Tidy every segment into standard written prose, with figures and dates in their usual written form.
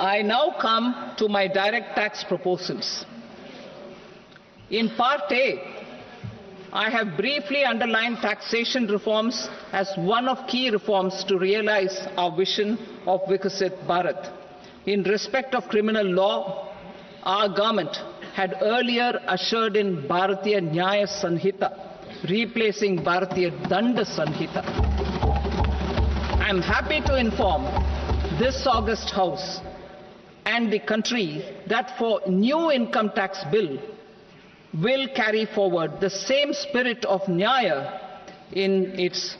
I now come to my direct tax proposals. In Part A, I have briefly underlined taxation reforms as one of key reforms to realize our vision of Vikasit Bharat. In respect of criminal law, our government had earlier ushered in Bharatiya Nyaya Sanhita, replacing Bharatiya Danda Sanhita. I am happy to inform this august House and the country that for new income tax bill will carry forward the same spirit of Nyaya in its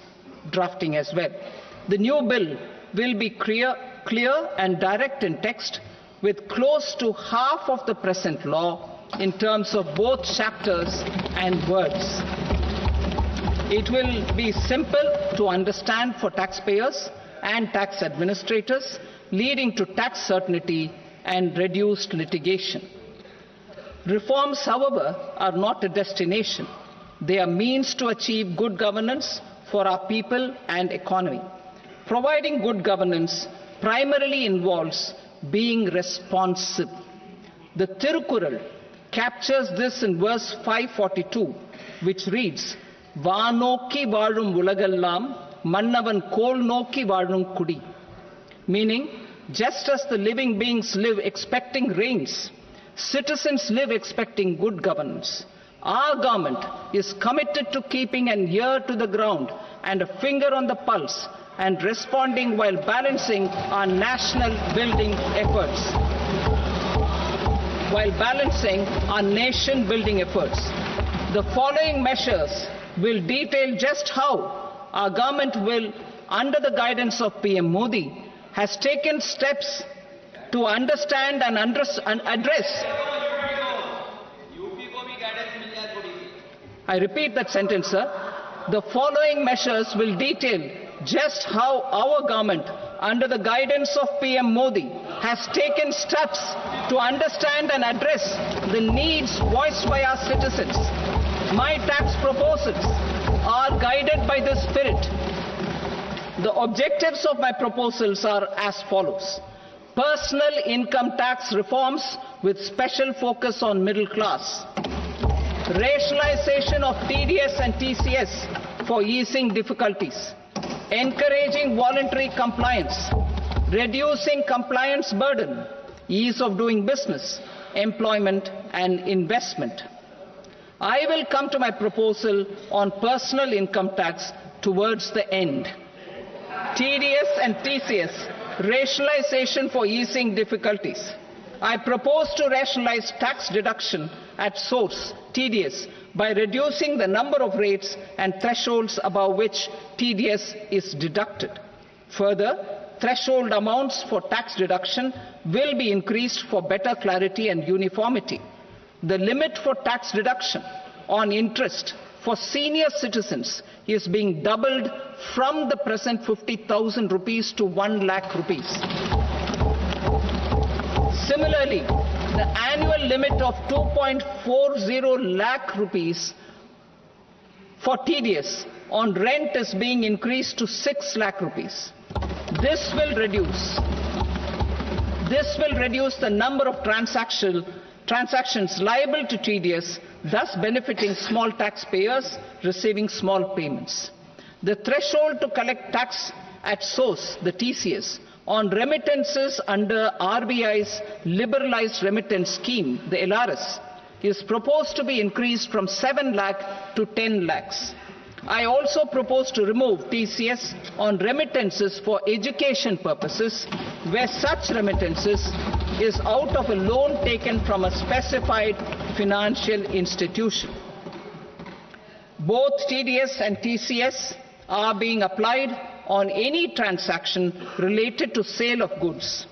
drafting as well. The new bill will be clear and direct in text, with close to half of the present law in terms of both chapters and words. It will be simple to understand for taxpayers and tax administrators, leading to tax certainty and reduced litigation. Reforms, however, are not a destination. They are means to achieve good governance for our people and economy. Providing good governance primarily involves being responsive. The Tirukural captures this in verse 542, which reads, "Vaanokki vaazhum ulagallam, mannavan kol nokki vaazhum kudi," meaning, just as the living beings live expecting rains, citizens live expecting good governance. Our government is committed to keeping an ear to the ground and a finger on the pulse and responding while balancing our national building efforts. The following measures will detail just how our government will, under the guidance of PM Modi, has taken steps to understand and address. I repeat that sentence, sir. The following measures will detail just how our government, under the guidance of PM Modi, has taken steps to understand and address the needs voiced by our citizens. My tax proposals are guided by this spirit. The objectives of my proposals are as follows. Personal income tax reforms with special focus on middle class. Rationalization of TDS and TCS for easing difficulties. Encouraging voluntary compliance. Reducing compliance burden. Ease of doing business. Employment and investment. I will come to my proposal on personal income tax towards the end. TDS and TCS, rationalization for easing difficulties. I propose to rationalize tax deduction at source, TDS, by reducing the number of rates and thresholds above which TDS is deducted. Further, threshold amounts for tax deduction will be increased for better clarity and uniformity. The limit for tax deduction on interest for senior citizens is being doubled from the present 50,000 rupees to 1 lakh rupees. Similarly, the annual limit of 2.40 lakh rupees for TDS on rent is being increased to 6 lakh rupees. This will reduce the number of transactions liable to TDS, thus benefiting small taxpayers receiving small payments. The threshold to collect tax at source, the TCS, on remittances under RBI's liberalized remittance scheme, the LRS, is proposed to be increased from 7 lakh to 10 lakhs. I also propose to remove TCS on remittances for education purposes, where such remittances is out of a loan taken from a specified financial institution. Both TDS and TCS are being applied on any transaction related to sale of goods.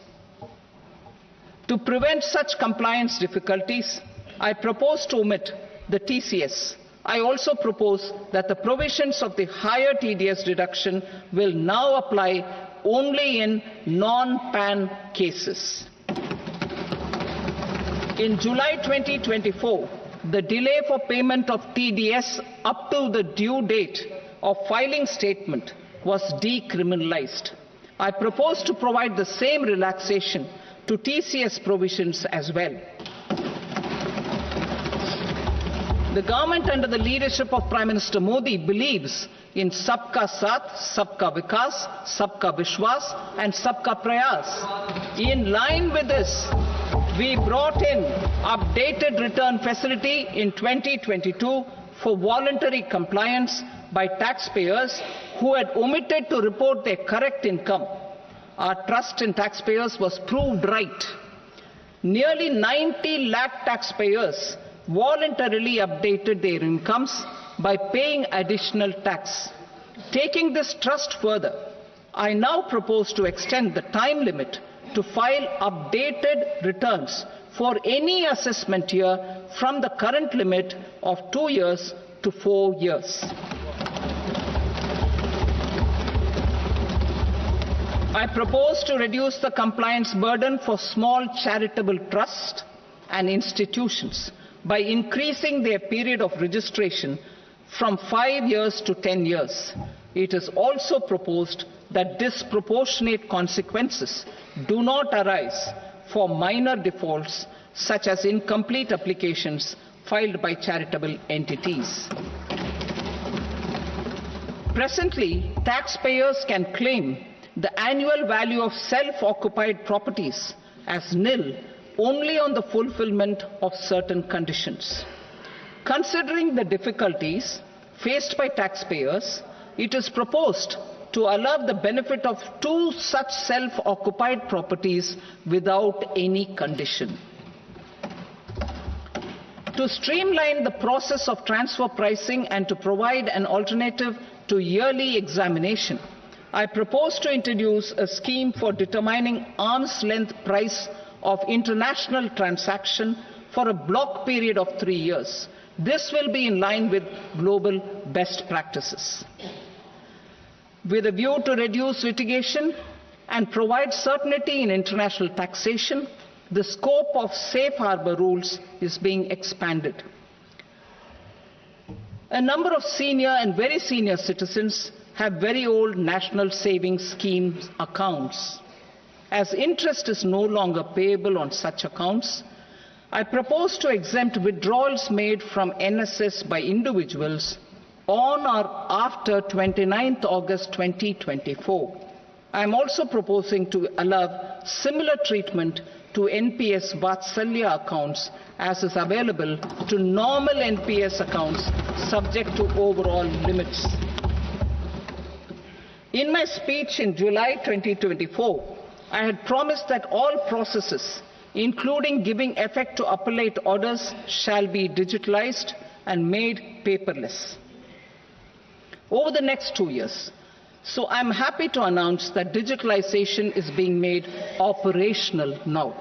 To prevent such compliance difficulties, I propose to omit the TCS. I also propose that the provisions of the higher TDS deduction will now apply only in non-PAN cases. In July 2024, the delay for payment of TDS up to the due date of filing statement was decriminalized. I propose to provide the same relaxation to TCS provisions as well. The government under the leadership of Prime Minister Modi believes in Sabka Saath, Sabka Vikas, Sabka Vishwas and Sabka Prayas. In line with this, we brought in updated return facility in 2022 for voluntary compliance by taxpayers who had omitted to report their correct income. Our trust in taxpayers was proved right. Nearly 90 lakh taxpayers voluntarily updated their incomes by paying additional tax. Taking this trust further, I now propose to extend the time limit to file updated returns for any assessment year from the current limit of 2 years to 4 years. I propose to reduce the compliance burden for small charitable trusts and institutions by increasing their period of registration from 5 years to 10 years. It is also proposed that disproportionate consequences do not arise for minor defaults such as incomplete applications filed by charitable entities. Presently, taxpayers can claim the annual value of self-occupied properties as nil only on the fulfillment of certain conditions. Considering the difficulties faced by taxpayers, it is proposed to allow the benefit of 2 such self-occupied properties without any condition. To streamline the process of transfer pricing and to provide an alternative to yearly examination, I propose to introduce a scheme for determining arm's length price of international transaction for a block period of 3 years. This will be in line with global best practices. With a view to reduce litigation and provide certainty in international taxation, the scope of safe harbor rules is being expanded. A number of senior and very senior citizens have very old national savings scheme accounts. As interest is no longer payable on such accounts, I propose to exempt withdrawals made from NSS by individuals on or after 29th August 2024. I am also proposing to allow similar treatment to NPS Vatsalya accounts as is available to normal NPS accounts subject to overall limits. In my speech in July 2024, I had promised that all processes, including giving effect to appellate orders, shall be digitalized and made paperless over the next 2 years. So I'm happy to announce that digitalization is being made operational now.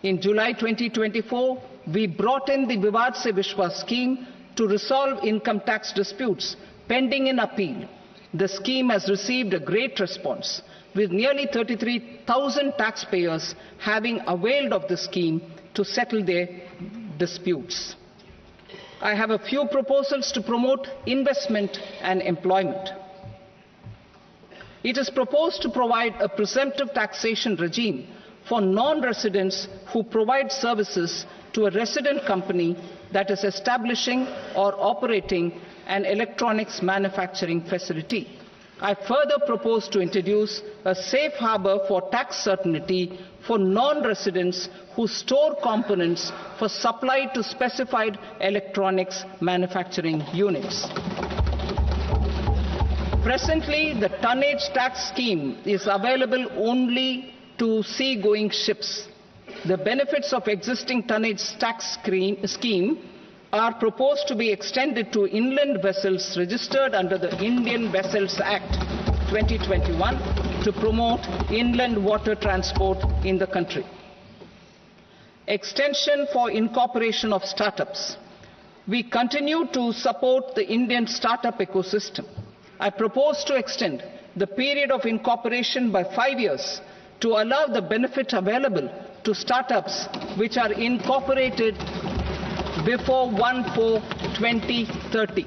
In July 2024, we brought in the Vivad Se Vishwas scheme to resolve income tax disputes pending in appeal. The scheme has received a great response, with nearly 33,000 taxpayers having availed of the scheme to settle their disputes. I have a few proposals to promote investment and employment. It is proposed to provide a presumptive taxation regime for non-residents who provide services to a resident company that is establishing or operating an electronics manufacturing facility. I further propose to introduce a safe harbor for tax certainty for non-residents who store components for supply to specified electronics manufacturing units. Presently, the tonnage tax scheme is available only to sea-going ships. The benefits of existing tonnage tax scheme are proposed to be extended to inland vessels registered under the Indian Vessels Act 2021 to promote inland water transport in the country. Extension for incorporation of startups. We continue to support the Indian startup ecosystem. I propose to extend the period of incorporation by 5 years to allow the benefit available to startups which are incorporated before 1/4/2030.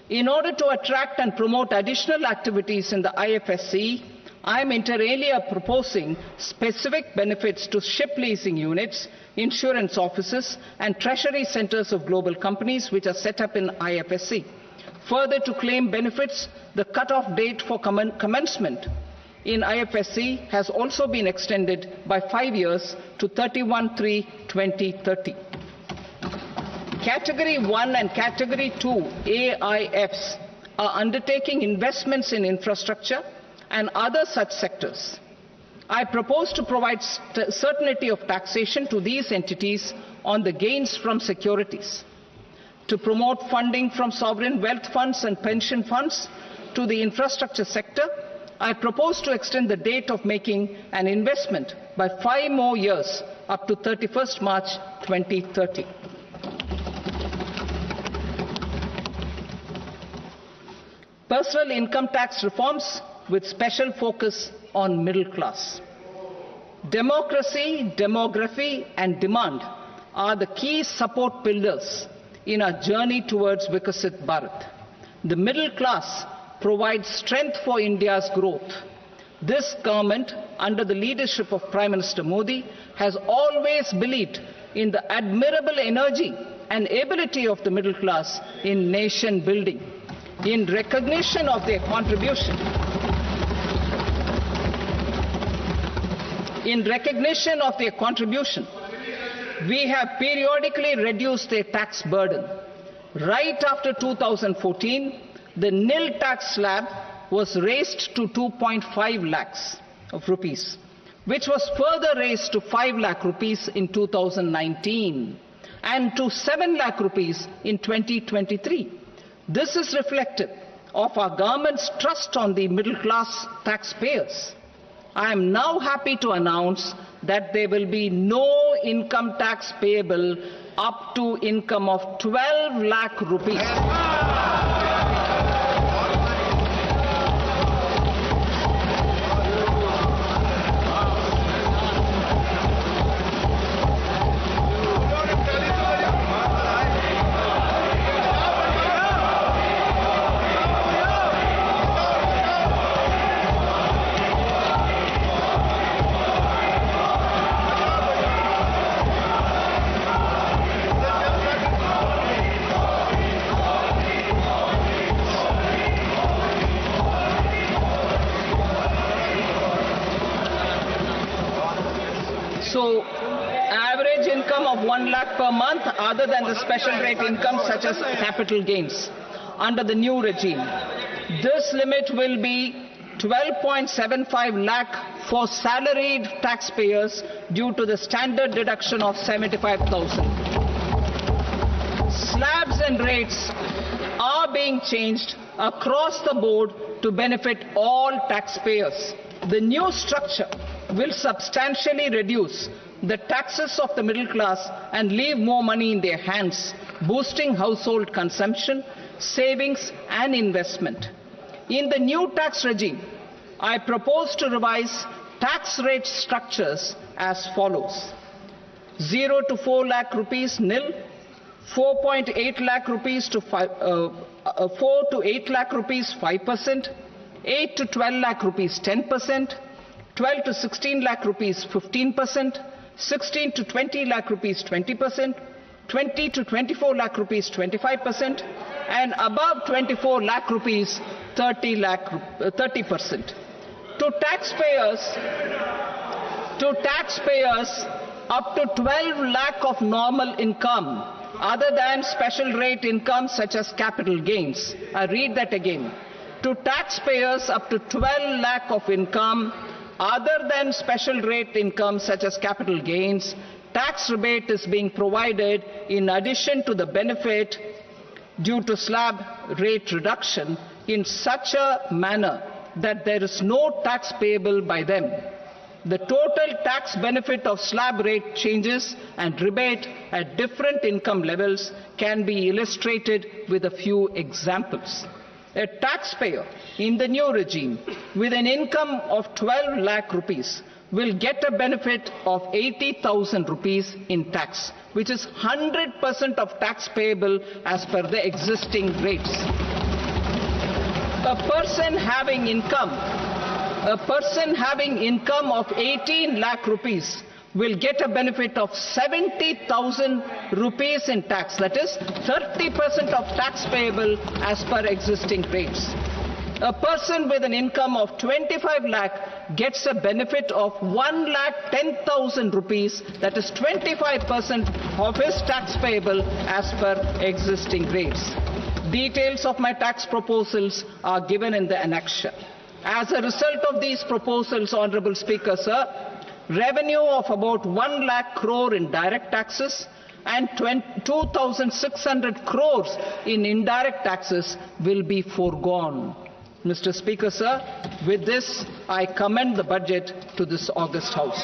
In order to attract and promote additional activities in the IFSC, I am inter alia proposing specific benefits to ship leasing units, insurance offices, and treasury centers of global companies which are set up in IFSC. Further, to claim benefits, the cut-off date for commencement in IFSC has also been extended by 5 years to 31/3/2030. Category 1 and Category 2 AIFs are undertaking investments in infrastructure and other such sectors. I propose to provide certainty of taxation to these entities on the gains from securities, to promote funding from sovereign wealth funds and pension funds to the infrastructure sector. I propose to extend the date of making an investment by 5 more years up to 31st March 2030. Personal income tax reforms with special focus on middle class. Democracy, demography, and demand are the key support pillars in our journey towards Vikasit Bharat. The middle class provides strength for India's growth. This government, under the leadership of Prime Minister Modi, has always believed in the admirable energy and ability of the middle class in nation building. In recognition of their contribution, we have periodically reduced their tax burden. Right after 2014, the nil tax slab was raised to 2.5 lakhs of rupees, which was further raised to 5 lakh rupees in 2019 and to 7 lakh rupees in 2023. This is reflective of our government's trust on the middle class taxpayers. I am now happy to announce that there will be no income tax payable up to income of 12 lakh rupees. So, average income of 1 lakh per month other than the special rate income such as capital gains under the new regime. This limit will be 12.75 lakh for salaried taxpayers due to the standard deduction of 75,000. Slabs and rates are being changed across the board to benefit all taxpayers. The new structure will substantially reduce the taxes of the middle class and leave more money in their hands, boosting household consumption, savings and investment. In the new tax regime, I propose to revise tax rate structures as follows: 0 to 4 lakh rupees nil, 4.8 lakh rupees to 4 to 8 lakh rupees 5%, 8 to 12 lakh rupees 10%, 12 to 16 lakh rupees 15%, 16 to 20 lakh rupees 20%, 20 to 24 lakh rupees 25%, and above 24 lakh rupees 30%. To taxpayers up to 12 lakh of normal income other than special rate income such as capital gains. I read that again. To taxpayers up to 12 lakh of income other than special rate income such as capital gains, tax rebate is being provided in addition to the benefit due to slab rate reduction in such a manner that there is no tax payable by them. The total tax benefit of slab rate changes and rebate at different income levels can be illustrated with a few examples. A taxpayer in the new regime with an income of 12 lakh rupees will get a benefit of 80,000 rupees in tax, which is 100% of tax payable as per the existing rates. A person having income a person having income of 18 lakh rupees will get a benefit of 70,000 rupees in tax. That is 30% of tax payable as per existing rates. A person with an income of 25 lakh gets a benefit of 1,10,000 rupees. That is 25% of his tax payable as per existing rates. Details of my tax proposals are given in the annexure. As a result of these proposals, Honorable Speaker, sir, revenue of about 1 lakh crore in direct taxes and 2,600 crores in indirect taxes will be foregone. Mr. Speaker, sir, with this, I commend the budget to this august House.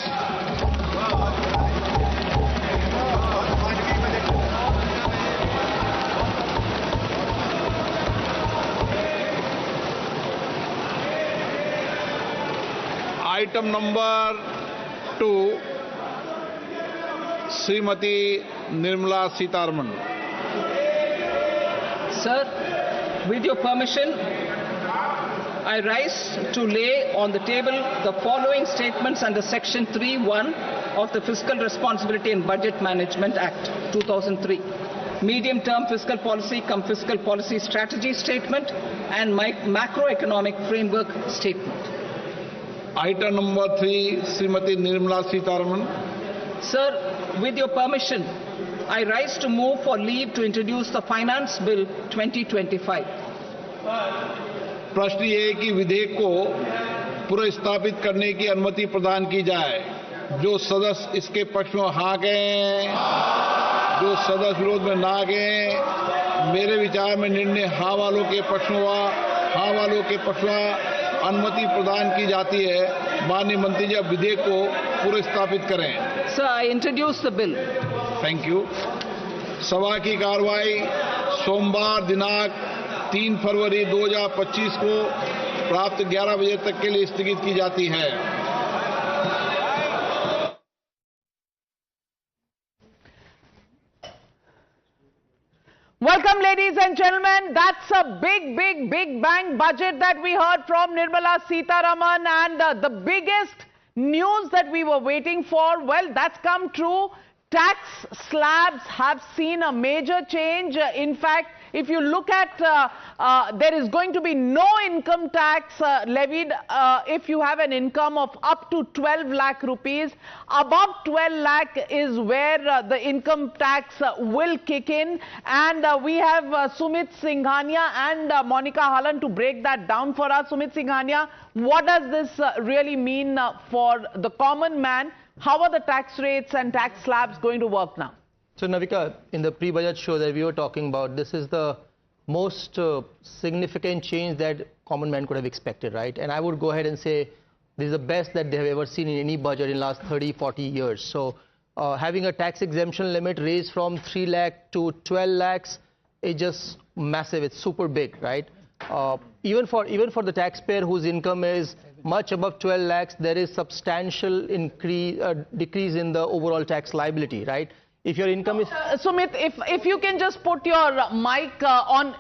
Item number 2, Srimati Nirmala Sitharaman. Sir, with your permission, I rise to lay on the table the following statements under Section 3(1) of the Fiscal Responsibility and Budget Management Act 2003. Medium-term fiscal policy cum fiscal policy strategy statement and macroeconomic framework statement. Item number 3, Srimati Nirmala Sitharaman. Sir, with your permission, I rise to move for leave to introduce the Finance Bill 2025. प्रश्न ये है कि विधेयक को पुनर्स्थापित करने की अनुमति प्रदान की जाए। जो सदस्य इसके पक्ष में हाँ कहें, जो सदस्य विरोध में ना कहें, मेरे विचार में निर्णय हाँ वालों के पक्ष में हुआ, हाँ वालों के पक्ष में अनुमति प्रदान की जाती है। माननीय मंत्री जी, अब विधेयक को पुनर्स्थापित करें। Sir, I introduce the bill. Thank you. सभा की कार्रवाई सोमवार दिनांक 3 फरवरी 2025 को प्राप्त 11 बजे तक के लिए स्थगित की जाती है। Welcome, ladies and gentlemen. That's a big bang budget that we heard from Nirmala Sitharaman, and the biggest news that we were waiting for, well, that's come true. Tax slabs have seen a major change. In fact, if you look at, there is going to be no income tax levied if you have an income of up to 12 lakh rupees. Above 12 lakh is where the income tax will kick in. And we have Sumit Singhania and Monica Hallan to break that down for us. Sumit Singhania, what does this really mean for the common man? How are the tax rates and tax slabs going to work now? So, Navika, in the pre-budget show that we were talking about, this is the most significant change that common man could have expected, right? And I would go ahead and say this is the best that they have ever seen in any budget in the last 30, 40 years. So, having a tax exemption limit raised from 3 lakh to 12 lakhs is just massive. It's super big, right? Even for the taxpayer whose income is much above 12 lakhs, there is substantial decrease in the overall tax liability, right? If your income is... Sumit, if you can just put your mic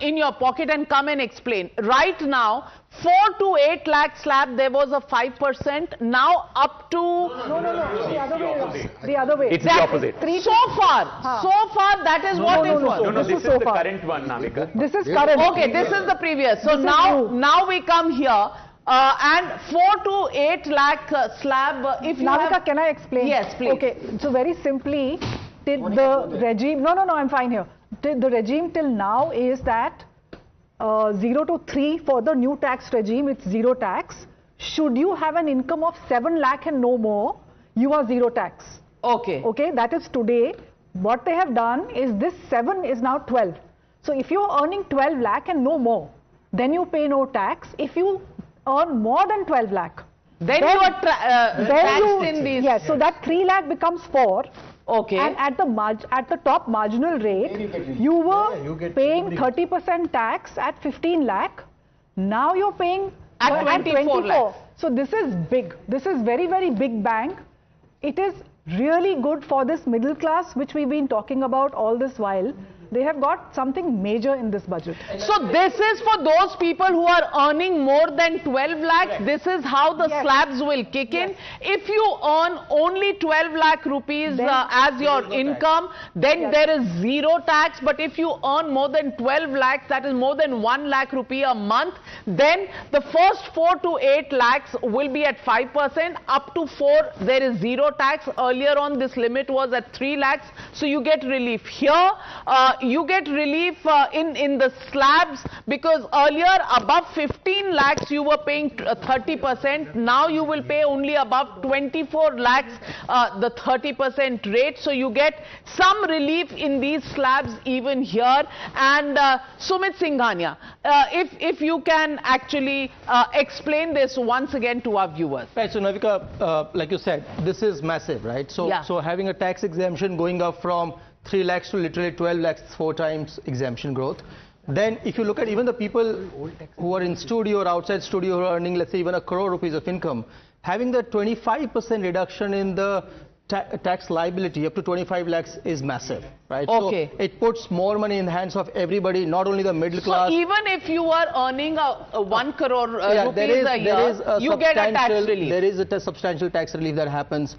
in your pocket and come and explain. Right now, 4 to 8 lakh slab, there was a 5%. Now up to... No. The other way around. The other way. It's the opposite. So far, that is what it was. No, this is the current one, Navika. This is current. Okay, this is the previous. So now we come here. And 4 to 8 lakh slab. If you Navika, have... can I explain? Yes, please. Okay, so very simply, the regime... No, I'm fine here. The regime till now is that 0 to 3 for the new tax regime, it's zero tax. Should you have an income of 7 lakh and no more, you are zero tax. Okay. Okay, that is today. What they have done is this 7 is now 12. So if you are earning 12 lakh and no more, then you pay no tax. If you earn more than 12 lakh, then you are taxed in these. Yes, so that 3 lakh becomes 4. Okay. And at the top marginal rate, you were paying 30% tax at 15 lakh. Now you're paying at 24 lakh. So this is big. This is very big bang. It is really good for this middle class, which we've been talking about all this while. They have got something major in this budget. So this is for those people who are earning more than 12 lakhs. Correct. This is how the slabs will kick in. If you earn only 12 lakh rupees as your income, then there is zero tax. But if you earn more than 12 lakhs, that is more than 1 lakh rupee a month, then the first 4 to 8 lakhs will be at 5%. Up to 4, there is zero tax. Earlier on, this limit was at 3 lakhs. So you get relief here. You get relief in the slabs, because earlier above 15 lakhs you were paying 30%. Now you will pay only above 24 lakhs the 30% rate. So you get some relief in these slabs even here. And Sumit Singhania, if you can actually explain this once again to our viewers. Right, so Navika, like you said, this is massive, right? So, so having a tax exemption going up from 3 lakhs to literally 12 lakhs, 4 times exemption growth. Then if you look at even the people who are in studio or outside studio who are earning, let's say, even 1 crore rupees of income, having the 25% reduction in the tax liability up to 25 lakhs is massive, right? Okay. So it puts more money in the hands of everybody, not only the middle class. So even if you are earning 1 crore rupees a year, you get a tax relief. There is a substantial tax relief that happens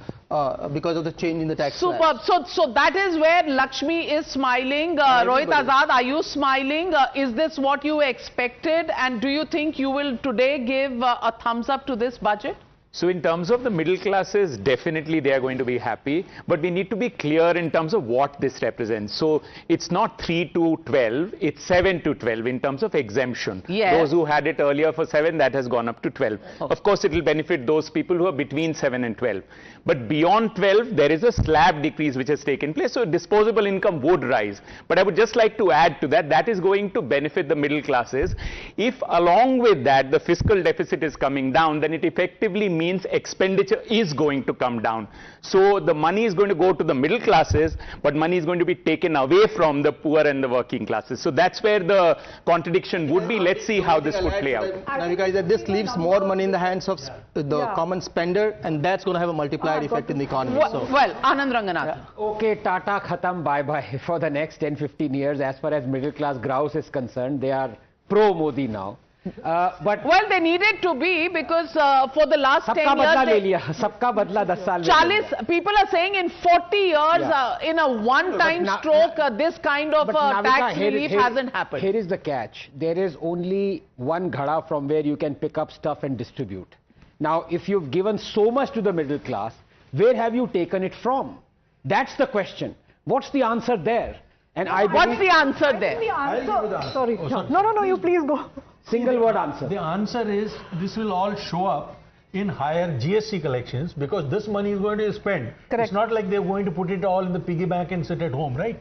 because of the change in the tax. Superb. So that is where Lakshmi is smiling. Rohit Azad, are you smiling? Is this what you expected? And do you think you will today give a thumbs up to this budget? So in terms of the middle classes, definitely they are going to be happy. But we need to be clear in terms of what this represents. So it's not 3 to 12, it's 7 to 12 in terms of exemption. Yes. Those who had it earlier for 7, that has gone up to 12. Oh. Of course, it will benefit those people who are between 7 and 12. But beyond 12, there is a slab decrease which has taken place. So disposable income would rise. But I would just like to add to that, that is going to benefit the middle classes. If along with that, the fiscal deficit is coming down, then it effectively means expenditure is going to come down. So the money is going to go to the middle classes, but money is going to be taken away from the poor and the working classes. So that's where the contradiction would be. Let's see how this would play out. Now, you guys, that this leaves more money in the hands of the common spender, and that's going to have a multiplier effect in the economy. Well, Anand Ranganathan. Okay, Tata khatam, bye-bye. For the next 10-15 years, as far as middle class grouse is concerned, they are pro-Modi now. But well, they needed to be, because for the last 10 years, sabka badla 10 saal 40, people are saying in 40 years, in a one-time stroke, this kind of tax relief hasn't happened. Here is the catch. There is only one ghada from where you can pick up stuff and distribute. Now, if you've given so much to the middle class, where have you taken it from? That's the question. What's the answer there? And what's the answer there? The answer, sorry. No, you please go. Single word answer. The answer is this will all show up in higher GST collections, because this money is going to be spent. Correct. It's not like they're going to put it all in the piggy bank and sit at home, right?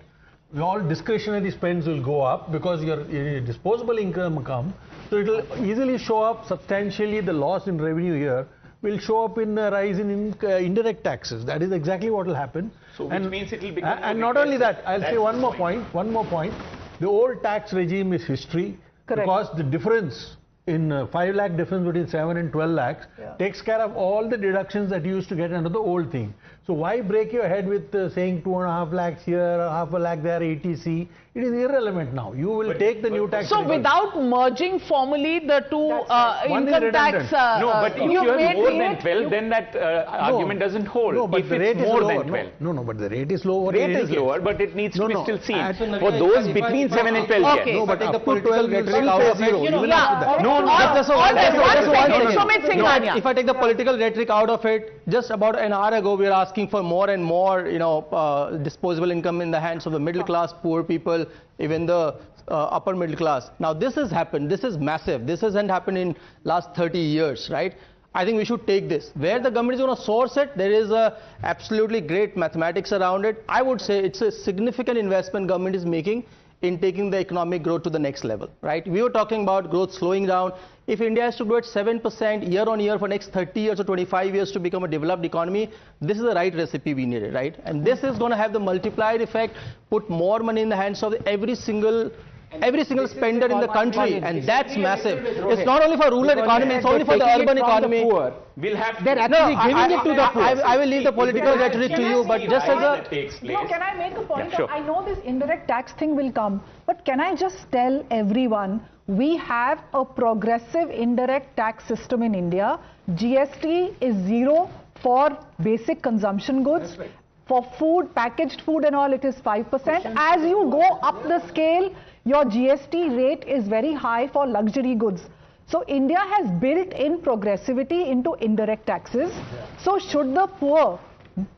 All discretionary spends will go up because your disposable income come. So it will easily show up substantially. The loss in revenue here will show up in a rise in indirect taxes. That is exactly what will happen. So which means it will become. And not only that, I'll say one more point. The old tax regime is history. Correct. Because the difference in 5 lakh difference between 7 and 12 lakhs takes care of all the deductions that you used to get under the old thing. So why break your head with saying 2.5 lakhs here, half a lakh there, ATC? It is irrelevant now. You will take the new tax. So without merging formally the two income tax... no, but if you have more than 12, then that argument doesn't hold. No, but if the rate it's is more lower. than 12. No, but the rate is lower. Rate is lower, but it needs to be still seen. For those between 7 and 12, okay. yes. No, but take the political rhetoric out of it. If I take the political rhetoric out of it, just about an hour ago, we were asking for more and more, disposable income in the hands of the middle class, poor people, even the upper middle class. Now, this has happened. This is massive. This hasn't happened in last 30 years, right? I think we should take this. Where the government is going to source it, there is absolutely great mathematics around it. I would say it's a significant investment government is making in taking the economic growth to the next level, right? We were talking about growth slowing down. If India has to grow at 7% year on year for next 30 years or 25 years to become a developed economy, this is the right recipe we needed, right? And this is going to have the multiplier effect, put more money in the hands of every single every single spender in the country, and that's massive. It's not only for rural economy, it's only for the urban economy. We'll have they're actually giving it to the poor. I will leave the political rhetoric to you, but just as a... No, can I make a point? Yeah, sure. I know this indirect tax thing will come, but can I just tell everyone, we have a progressive indirect tax system in India. GST is 0 for basic consumption goods. For food, packaged food and all, it is 5%. As you go up the scale, your GST rate is very high for luxury goods. So India has built in progressivity into indirect taxes. So should the poor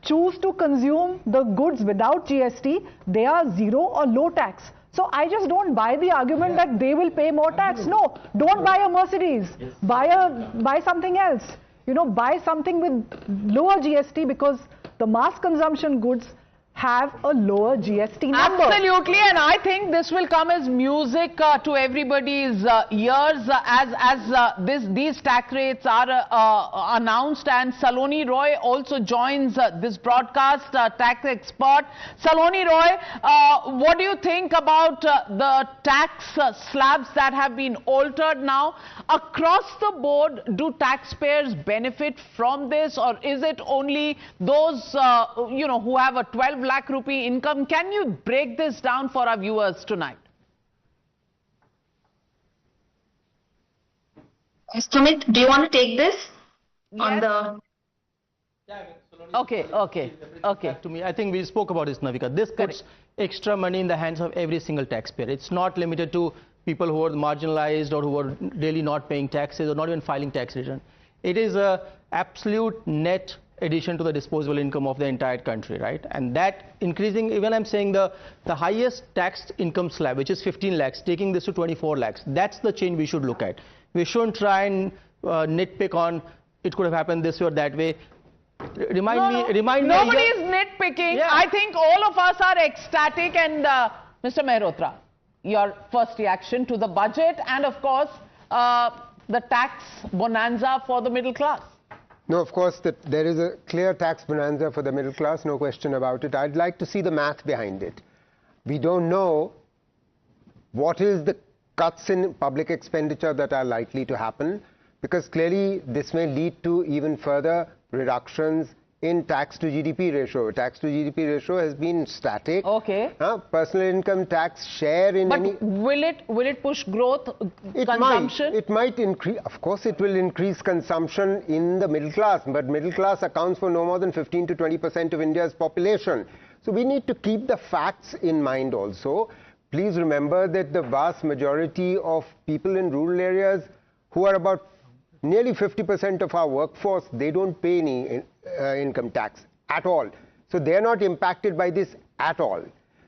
choose to consume the goods without GST, they are 0 or low tax. So I just don't buy the argument that they will pay more tax. No, don't buy a Mercedes. Buy something else. You know, buy something with lower GST, because the mass consumption goods have a lower GST number. Absolutely, and I think this will come as music to everybody's ears as these tax rates are announced. And Saloni Roy also joins this broadcast, tax expert. Saloni Roy, what do you think about the tax slabs that have been altered now? Across the board, do taxpayers benefit from this, or is it only those who have a 12 lakh rupee income? Can you break this down for our viewers tonight? Sumit, do you want to take this? Yes. On the... Okay. To me, I think we spoke about this, Navika. This puts extra money in the hands of every single taxpayer. It's not limited to people who are marginalized or who are really not paying taxes or not even filing tax return. It is a absolute net addition to the disposable income of the entire country, right? And that increasing, even I'm saying the highest taxed income slab, which is 15 lakhs, taking this to 24 lakhs, that's the change we should look at. We shouldn't try and nitpick on it could have happened this way or that way. Remind me. Nobody is nitpicking. Yeah. I think all of us are ecstatic. And Mr. Mehrotra, your first reaction to the budget and, of course, the tax bonanza for the middle class. No, of course, there is a clear tax bonanza for the middle class, no question about it. I'd like to see the math behind it. We don't know what is the cuts in public expenditure that are likely to happen, because clearly this may lead to even further reductions in tax to GDP ratio. Tax to GDP ratio has been static. Okay. Personal income tax share in any... will it push growth, consumption? It might increase. Of course, it will increase consumption in the middle class, but middle class accounts for no more than 15 to 20% of India's population. So we need to keep the facts in mind also. Please remember that the vast majority of people in rural areas, who are about nearly 50% of our workforce, they don't pay any income tax at all. So they're not impacted by this at all.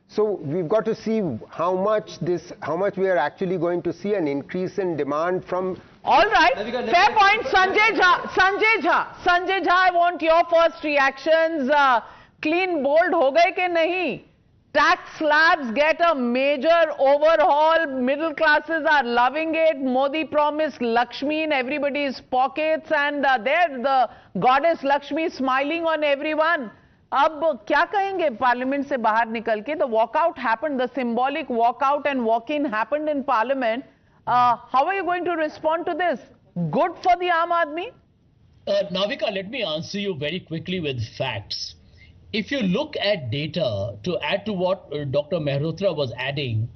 So we've got to see how much we are actually going to see an increase in demand from... All right, fair point. Sanjay Jha, I want your first reactions. Clean bold ho gaye ke nahi? Tax slabs get a major overhaul. Middle classes are loving it. Modi promised Lakshmi in everybody's pockets, and there the goddess Lakshmi smiling on everyone. Ab kya kahenge parliament se bahar nikal ke? The walkout happened, the symbolic walkout and walk-in happened in parliament. How are you going to respond to this? Good for the Aam Aadmi? Navika, let me answer you very quickly with facts. If you look at data, to add to what Dr. Mehrotra was adding,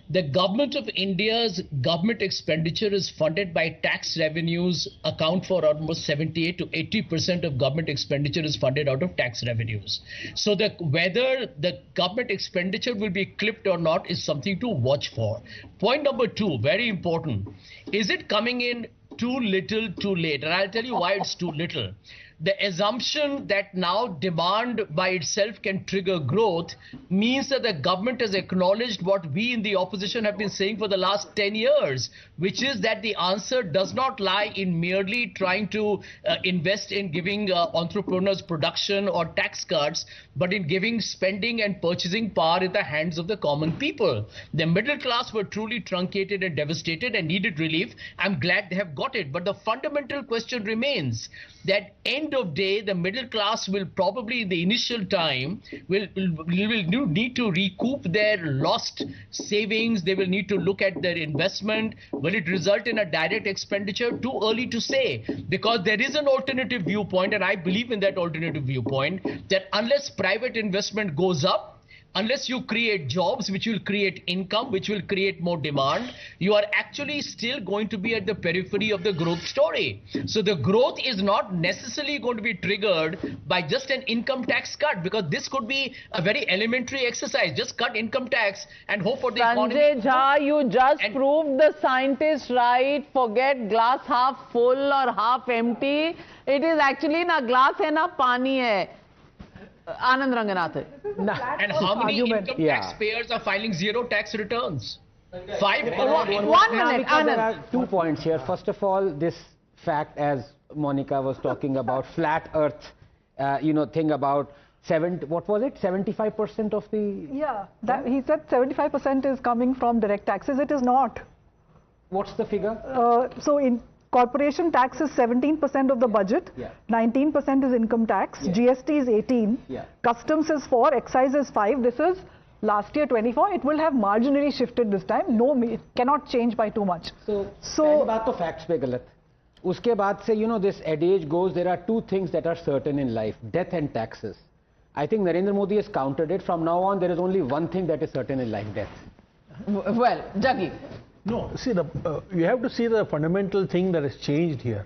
the government of India's government expenditure is funded by tax revenues, account for almost 78 to 80% of government expenditure is funded out of tax revenues. So whether the government expenditure will be clipped or not is something to watch for. Point number two, very important. Is it coming in too little, too late? And I'll tell you why it's too little. The assumption that now demand by itself can trigger growth means that the government has acknowledged what we in the opposition have been saying for the last 10 years, which is that the answer does not lie in merely trying to invest in giving entrepreneurs production or tax cuts, but in giving spending and purchasing power in the hands of the common people. The middle class were truly truncated and devastated and needed relief. I'm glad they have got it. But the fundamental question remains that any end of day, the middle class will probably in the initial time will need to recoup their lost savings. They will need to look at their investment. Will it result in a direct expenditure? Too early to say, because there is an alternative viewpoint, and I believe in that alternative viewpoint, that unless private investment goes up, unless you create jobs which will create income, which will create more demand, you are actually still going to be at the periphery of the growth story. So the growth is not necessarily going to be triggered by just an income tax cut, because this could be a very elementary exercise. Just cut income tax and hope for the economy. Sanjay Jha, you just proved the scientists right. Forget glass half full or half empty. It is actually na glass hai na pani hai. Anand Ranganath. And how many income taxpayers are filing zero tax returns? 5 crore. 1 minute, Anand. There are 2 points here. First of all, this fact, as Monica was talking about, flat earth, thing about, what was it, 75% of the... Yeah, he said 75% is coming from direct taxes. It is not. What's the figure? So in corporation tax is 17% of the budget, 19% is income tax, GST is 18, customs is 4, excise is 5. This is last year 24. It will have marginally shifted this time. No, it cannot change by too much. So पहली बात तो facts पे गलत. उसके बाद से, this adage goes, there are 2 things that are certain in life, death and taxes. I think Narendra Modi has countered it. From now on, there is only one thing that is certain in life, death. Well, Jaggi. No, see, you have to see the fundamental thing that has changed here.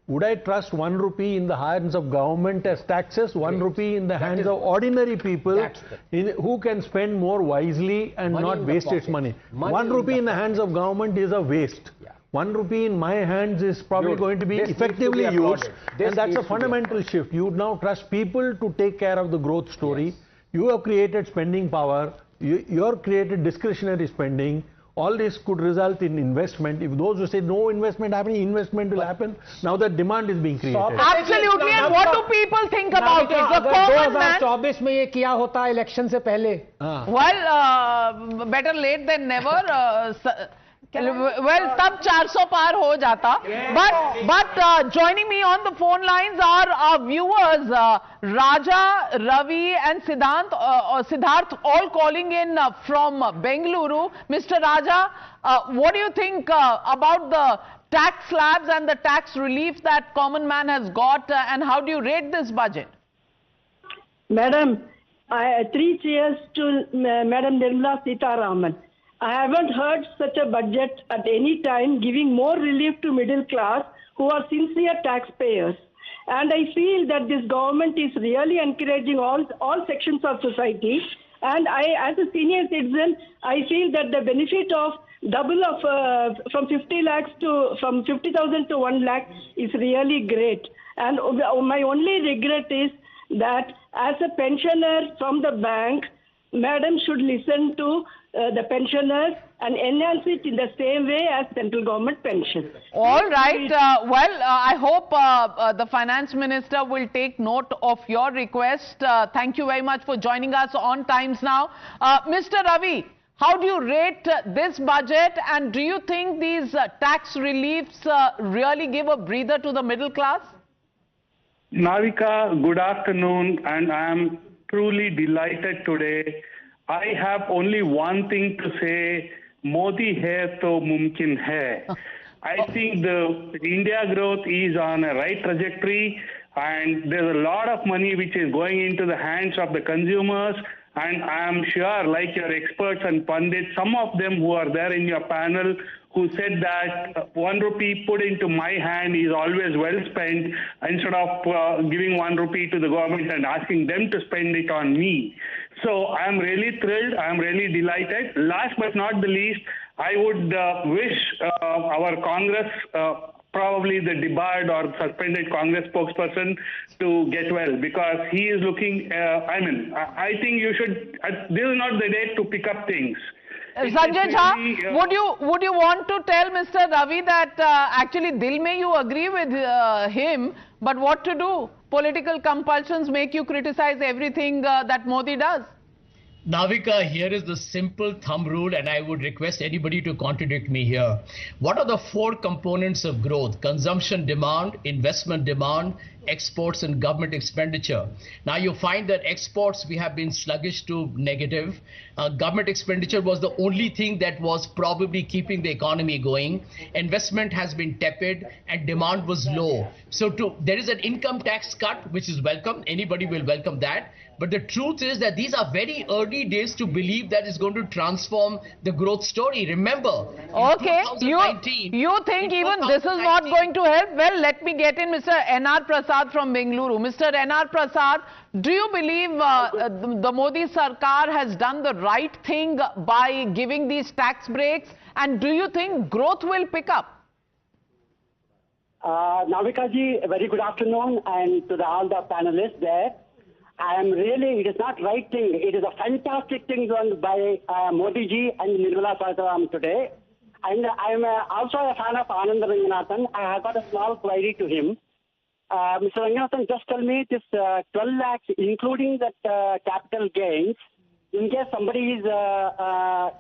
Would I trust 1 rupee in the hands of government as taxes, 1 rupee in the hands of ordinary people who can spend more wisely and not waste its money? 1 rupee in the hands of government is a waste. 1 rupee in my hands is probably going to be effectively used, and that's a fundamental shift. You now trust people to take care of the growth story. You have created spending power. You have created discretionary spending. All this could result in investment. If those who say no investment happening, investment will happen. Now that demand is being created. Absolutely. And what do people think about it? The common man. 2024 में ये किया होता election से पहले? Well, better late than never. Well, tab 400 par ho jata. But joining me on the phone lines are our viewers, Raja, Ravi and Siddharth, all calling in from Bengaluru. Mr. Raja, what do you think about the tax slabs and the tax relief that common man has got, and how do you rate this budget? Madam, 3 cheers to Madam Nirmala Sitharaman. I haven't heard such a budget at any time giving more relief to middle class who are sincere taxpayers. And I feel that this government is really encouraging all sections of society. And I, as a senior citizen, I feel that the benefit of double of from 50,000 to 1 lakh is really great. And my only regret is that as a pensioner from the bank, Madam should listen to the pensioners and enhance it in the same way as central government pension. All right. I hope the finance minister will take note of your request. Thank you very much for joining us on Times Now. Mr. Ravi, how do you rate this budget, and do you think these tax reliefs really give a breather to the middle class? Navika, good afternoon, and I am truly delighted today. I have only one thing to say, Modi hai to mumkin hai. I think the India growth is on a right trajectory, and there's a lot of money which is going into the hands of the consumers, and I am sure, like your experts and pundits, some of them who are there in your panel, who said that 1 rupee put into my hand is always well spent, instead of giving 1 rupee to the government and asking them to spend it on me. So I am really thrilled, I am really delighted. Last but not the least, I would wish our Congress, probably the debarred or suspended Congress spokesperson, to get well, because he is looking, I think you should, this is not the day to pick up things. Sanjay Jha, would you want to tell Mr. Ravi that actually dil mein you agree with him, but what to do? Political compulsions make you criticize everything that Modi does. Navika, here is the simple thumb rule, and I would request anybody to contradict me here. What are the 4 components of growth? Consumption demand, investment demand, exports and government expenditure. Now you find that exports, we have been sluggish to negative. Government expenditure was the only thing that was probably keeping the economy going. Investment has been tepid and demand was low. So there is an income tax cut, which is welcome. Anybody will welcome that. But the truth is that these are very early days to believe that it's going to transform the growth story. Remember, okay, you think even this is not going to help? Well, let me get in Mr. N.R. Prasad from Bengaluru. Mr. N.R. Prasad, do you believe the Modi Sarkar has done the right thing by giving these tax breaks? And do you think growth will pick up? Navika ji, a very good afternoon, and to all the panelists there. It is not right thing. It is a fantastic thing done by Modi ji and Nirmala Sitharaman today. And I am also a fan of Anand Ranganathan. I have got a small query to him. Mr. Ranganathan, just tell me this 12 lakhs, including that capital gains, in case somebody is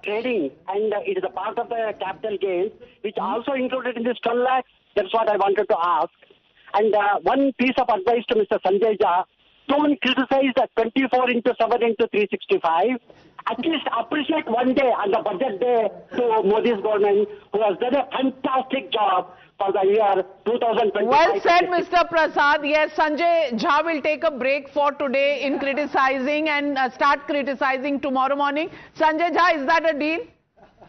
trading and it is a part of the capital gains, which also included in this 12 lakhs, that's what I wanted to ask. And one piece of advice to Mr. Sanjay Jha, don't criticize the 24 into 7 into 365. At least appreciate one day on the budget day to Modi's government, who has done a fantastic job for the year 2025. Well said, Mr. Prasad. Yes, Sanjay Jha will take a break for today in criticizing and start criticizing tomorrow morning. Sanjay Jha, is that a deal?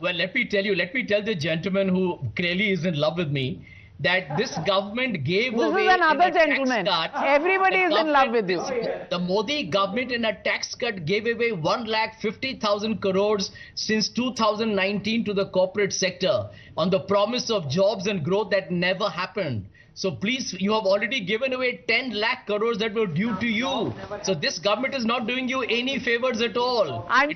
Well, let me tell the gentleman who clearly is in love with me, that this government gave away... This is another gentleman. Everybody is in love with you. The Modi government in a tax cut gave away 1,50,000 crores since 2019 to the corporate sector on the promise of jobs and growth that never happened. So please, you have already given away 10 lakh crores that were due to you. So this government is not doing you any favors at all. I'm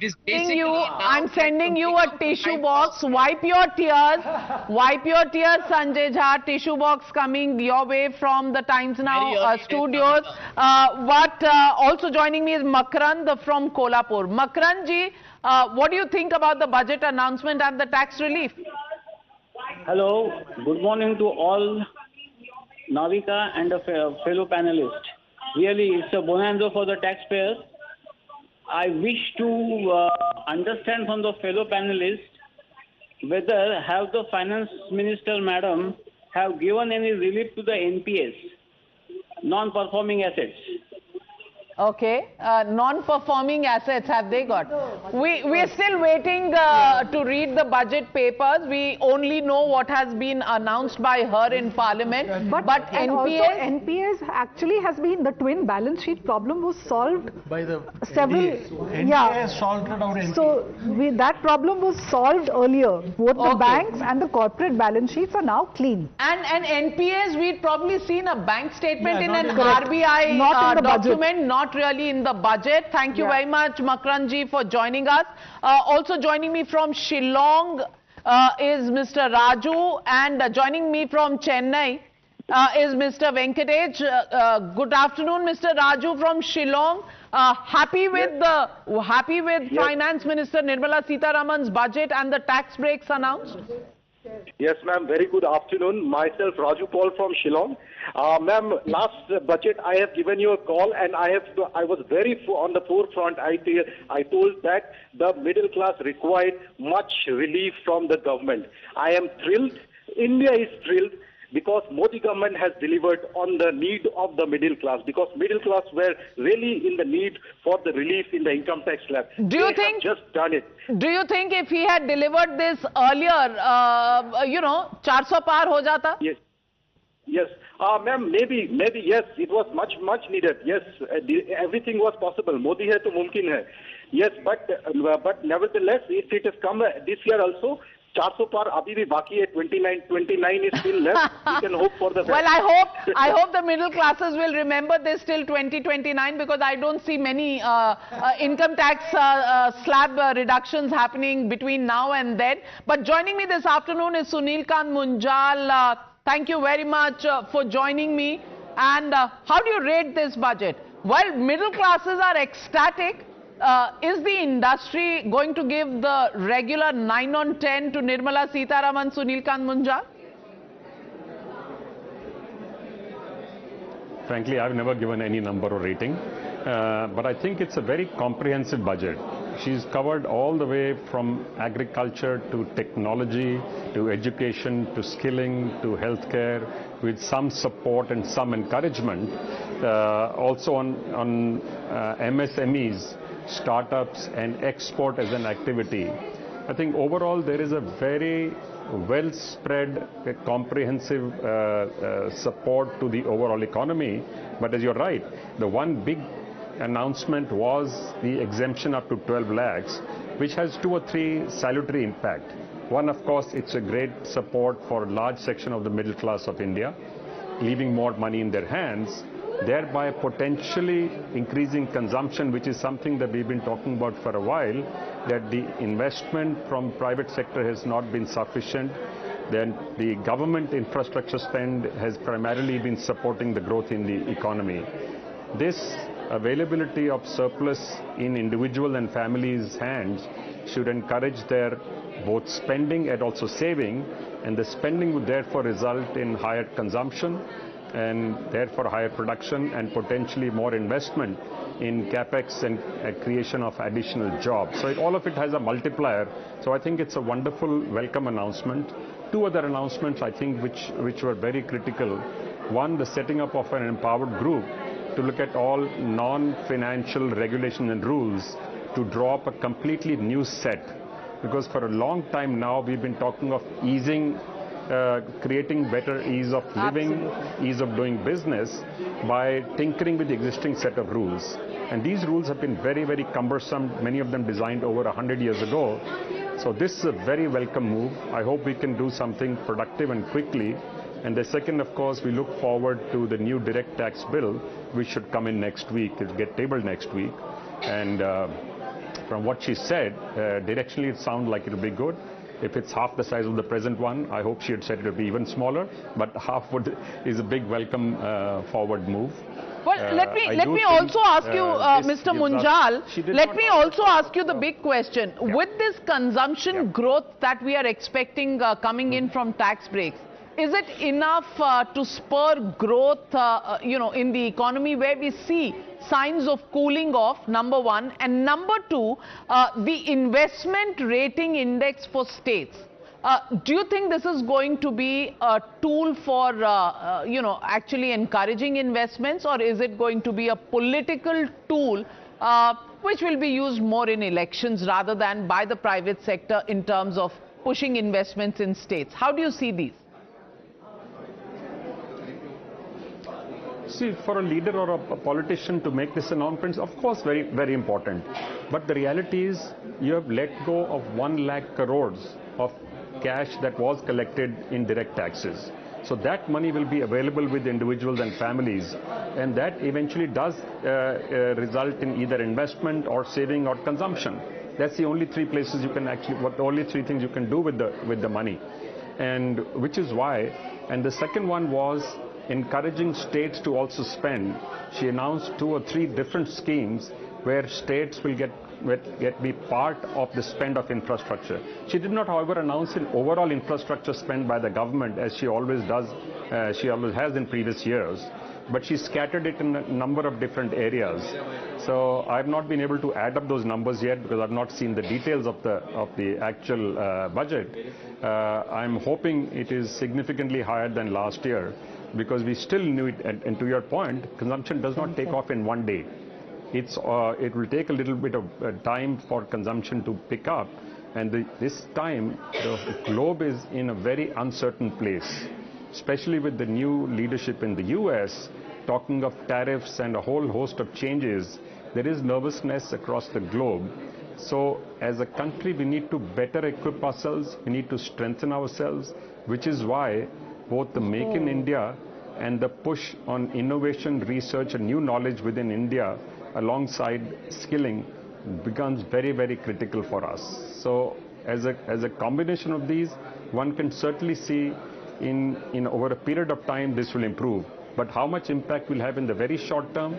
sending you a tissue box. Wipe your tears. Wipe your tears, Sanjay Jha. Tissue box coming your way from the Times Now studios. Also joining me is Makran from Kolhapur. Makran ji, what do you think about the budget announcement and the tax relief? Hello. Good morning to all. Navika and a fellow panelist. Really, it's a bonanza for the taxpayers. I wish to understand from the fellow panelists whether have the finance minister madam have given any relief to the NPS, non-performing assets. Okay, non-performing assets have they got? We are still waiting to read the budget papers. We only know what has been announced by her in Parliament. But NPS actually has been, the twin balance sheet problem was solved by the several. NPS solved our NPS. So that problem was solved earlier. Both the banks and the corporate balance sheets are now clean. And NPS, we'd probably seen a bank statement in an RBI document, not really in the budget. Thank you very much, Makran ji, for joining us. Also joining me from Shillong is Mr. Raju, and joining me from Chennai is Mr. Venkatesh. Good afternoon, Mr. Raju from Shillong. Happy with Finance Minister Nirmala Sitharaman's budget and the tax breaks announced? Yes, ma'am. Very good afternoon. Myself, Raju Paul from Shillong. Ma'am, last budget I have given you a call, and I was very on the forefront. I told that the middle class required much relief from the government. I am thrilled. India is thrilled because Modi government has delivered on the need of the middle class, because middle class were really in the need for the relief in the income tax slab. Do you think just done it? Do you think if he had delivered this earlier, 400 par ho jata? Yes. Yes. Ma'am, maybe, yes, it was much needed. Yes, everything was possible. Modi hai to mumkin hai. Yes, but nevertheless, if it has come this year also, 400 par abhi bhi baki hai, 29 is still left. We can hope for the best. Well, I hope the middle classes will remember this till 2029, because I don't see many income tax slab reductions happening between now and then. But joining me this afternoon is Sunil Kant Munjal. Thank you very much for joining me. And how do you rate this budget? Well, middle classes are ecstatic. Is the industry going to give the regular 9 on 10 to Nirmala Sitharaman, Sunil Kant Munjal? Frankly, I've never given any number or rating, but I think it's a very comprehensive budget. She's covered all the way from agriculture to technology, to education, to skilling, to healthcare, with some support and some encouragement. Also on MSMEs, startups and export as an activity. I think overall there is a very well spread, comprehensive support to the overall economy. But as you're right, the one big announcement was the exemption up to 12 lakhs, which has 2 or 3 salutary impact. One, of course, it's a great support for a large section of the middle class of India, leaving more money in their hands, thereby potentially increasing consumption, which is something that we've been talking about for a while, that the investment from private sector has not been sufficient. Then the government infrastructure spend has primarily been supporting the growth in the economy. This availability of surplus in individual and families' hands should encourage their both spending and also saving, and the spending would therefore result in higher consumption and therefore higher production and potentially more investment in capex and creation of additional jobs. So all of it has a multiplier. So I think it's a wonderful welcome announcement. 2 other announcements I think which were very critical. One, the setting up of an empowered group to look at all non-financial regulations and rules to draw up a completely new set. Because for a long time now we've been talking of easing, creating better ease of living, ease of doing business by tinkering with the existing set of rules. And these rules have been very, very cumbersome, many of them designed over 100 years ago. So this is a very welcome move. I hope we can do something productive and quickly. And the second, of course, we look forward to the new direct tax bill, which should come in next week. It will get tabled next week. And from what she said, directionally it sounds like it will be good. If it's half the size of the present one, I hope she had said it would be even smaller. But half is a big welcome forward move. Well, let me also ask you, Mr. Munjal, let me also ask you the big question. Yeah. With this consumption growth that we are expecting coming in from tax breaks, is it enough to spur growth, in the economy where we see signs of cooling off, number one, and number two, the investment rating index for states? Do you think this is going to be a tool for, actually encouraging investments, or is it going to be a political tool which will be used more in elections rather than by the private sector in terms of pushing investments in states? How do you see these? See, for a leader or a politician to make this announcement, of course, very, very important. But the reality is, you have let go of 1 lakh crores of cash that was collected in direct taxes. So that money will be available with individuals and families, and that eventually does result in either investment or saving or consumption. That's the only 3 places you can actually, the only 3 things you can do with the money, and which is why. And the second one was encouraging states to also spend. She announced 2 or 3 different schemes where states will be part of the spend of infrastructure. She did not, however, announce an overall infrastructure spend by the government as she always does, she always has in previous years. But she scattered it in a number of different areas. So I've not been able to add up those numbers yet because I've not seen the details of the actual budget. I'm hoping it is significantly higher than last year, because we still knew it, and to your point, consumption does not take off in one day. It will take a little bit of time for consumption to pick up, and this time the globe is in a very uncertain place, especially with the new leadership in the US talking of tariffs and a whole host of changes. There is nervousness across the globe. So as a country, we need to better equip ourselves, we need to strengthen ourselves, which is why both the Make in India and the push on innovation, research and new knowledge within India alongside skilling becomes very, very critical for us. So as a combination of these, one can certainly see in over a period of time this will improve. But how much impact will have in the very short term,